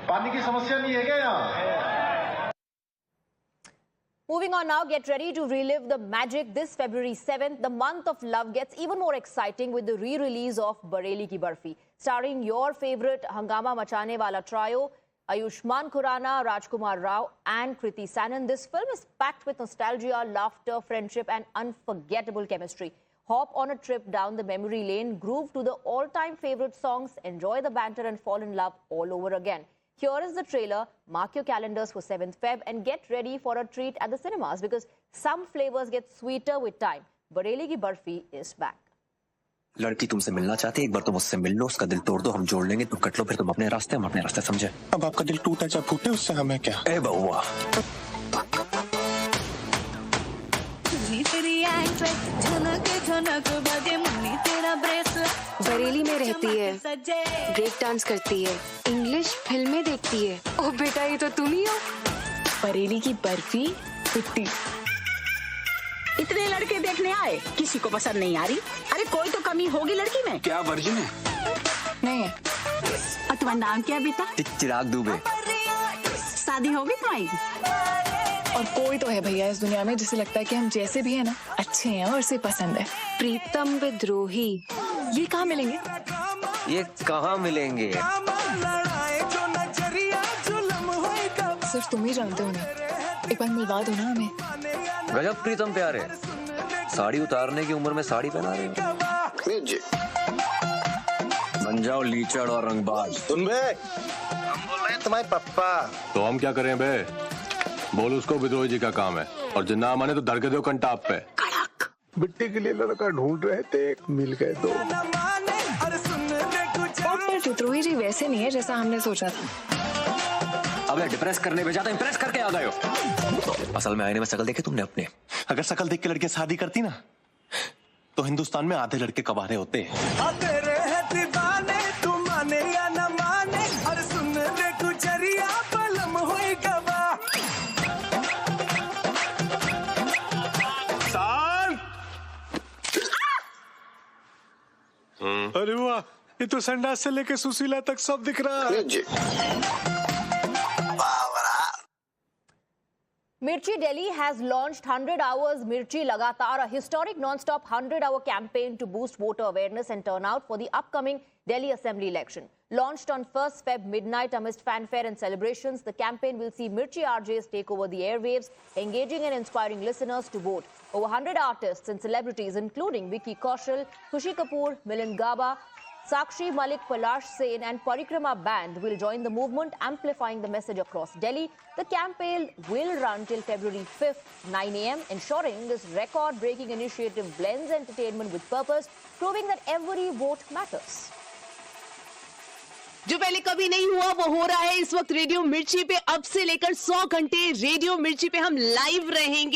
पानी की समस्या नहीं है क्या यहाँ? Moving on now, get ready to relive the magic this February 7th. The month of love gets even more exciting with the re-release of Bareilly Ki Barfi. Starring your favorite Hangama Machane Wala trio, Ayushmann Khurrana, Rajkumar Rao and Kriti Sanon. This film is packed with nostalgia, laughter, friendship and unforgettable chemistry. Hop on a trip down the memory lane, groove to the all-time favorite songs, enjoy the banter and fall in love all over again. Here is the trailer. Mark your calendars for 7th Feb and get ready for a treat at the cinemas because some flavors get sweeter with time. Bareilly Ki Barfi is back. लड़की तुमसे मिलना चाहती है, एक बार तुम उससे मिल लो, उसका दिल तोड़ दो, हम जोड़ लेंगे, तुम कट लो, फिर तुम अपने रास्ते, हम अपने रास्ते, समझे? अब आपका दिल टूटा चाहे फूटे, उससे हमें क्या? ए बउआ, बरेली में रहती है, ब्रेक डांस करती है, इंग्लिश फिल्में देखती है। ओ बेटा, ये तो तुम ही हो। बरेली की बर्फी 50। इतने लड़के देखने आए, किसी को पसंद नहीं आ रही? अरे कोई तो कमी होगी लड़की में। क्या वर्जिन है? नहीं है। और तुम्हारा नाम क्या बेटा? चिराग दुबे। शादी होगी तुम्हारी? और कोई तो है भैया इस दुनिया में जिसे लगता है कि हम जैसे भी है ना अच्छे हैं और उसे पसंद है। प्रीतम विद्रोही, ये कहाँ मिलेंगे? ये कहाँ मिलेंगे? सिर्फ तुम ही जानते हो ना, एक बार मिलवा दो ना हमें। गजब प्रीतम प्यारे, साड़ी उतारने की उम्र में साड़ी पहना रहे हो। बन जाओ लीचड़ और रंगबाज। सुन बे, हम बोल रहे हैं तुम्हारे पप्पा। तो हम क्या करें बे? बोल उसको विद्रोही जी का काम है, और जो ना माने तो धर के दो कंटाप पे। बिट्टी के लिए लड़का ढूंढ रहे थे, मिल गए दो। पर विद्रोही जी वैसे नहीं है जैसा हमने सोचा था। अबे डिप्रेस करने भेजा था, इम्प्रेस करके आ गए हो। असल में आईने में शकल देखे तुमने अपने? अगर शकल देख के लड़के शादी करती ना, तो हिंदुस्तान में आधे लड़के कबारे होते हैं। अरे वाह, ये तो संडास से लेके सुशीला तक सब दिख रहा है। Mirchi Delhi has launched 100 hours Mirchi Lagatar, a historic non-stop 100-hour campaign to boost voter awareness and turnout for the upcoming Delhi Assembly election. Launched on 1st Feb midnight amidst fanfare and celebrations, the campaign will see Mirchi RJs take over the airwaves, engaging and inspiring listeners to vote. Over 100 artists and celebrities, including Vicky Kaushal, Khushi Kapoor, Milind Gaba, Sakshi Malik, Palash Sen and Parikrama Band will join the movement, amplifying the message across Delhi. The campaign will run till February 5th, 9 a.m., ensuring this record-breaking initiative blends entertainment with purpose, proving that every vote matters. जो पहले कभी नहीं हुआ वो हो रहा है इस वक्त रेडियो मिर्ची पे। अब से लेकर 100 घंटे रेडियो मिर्ची पे हम लाइव रहेंगे।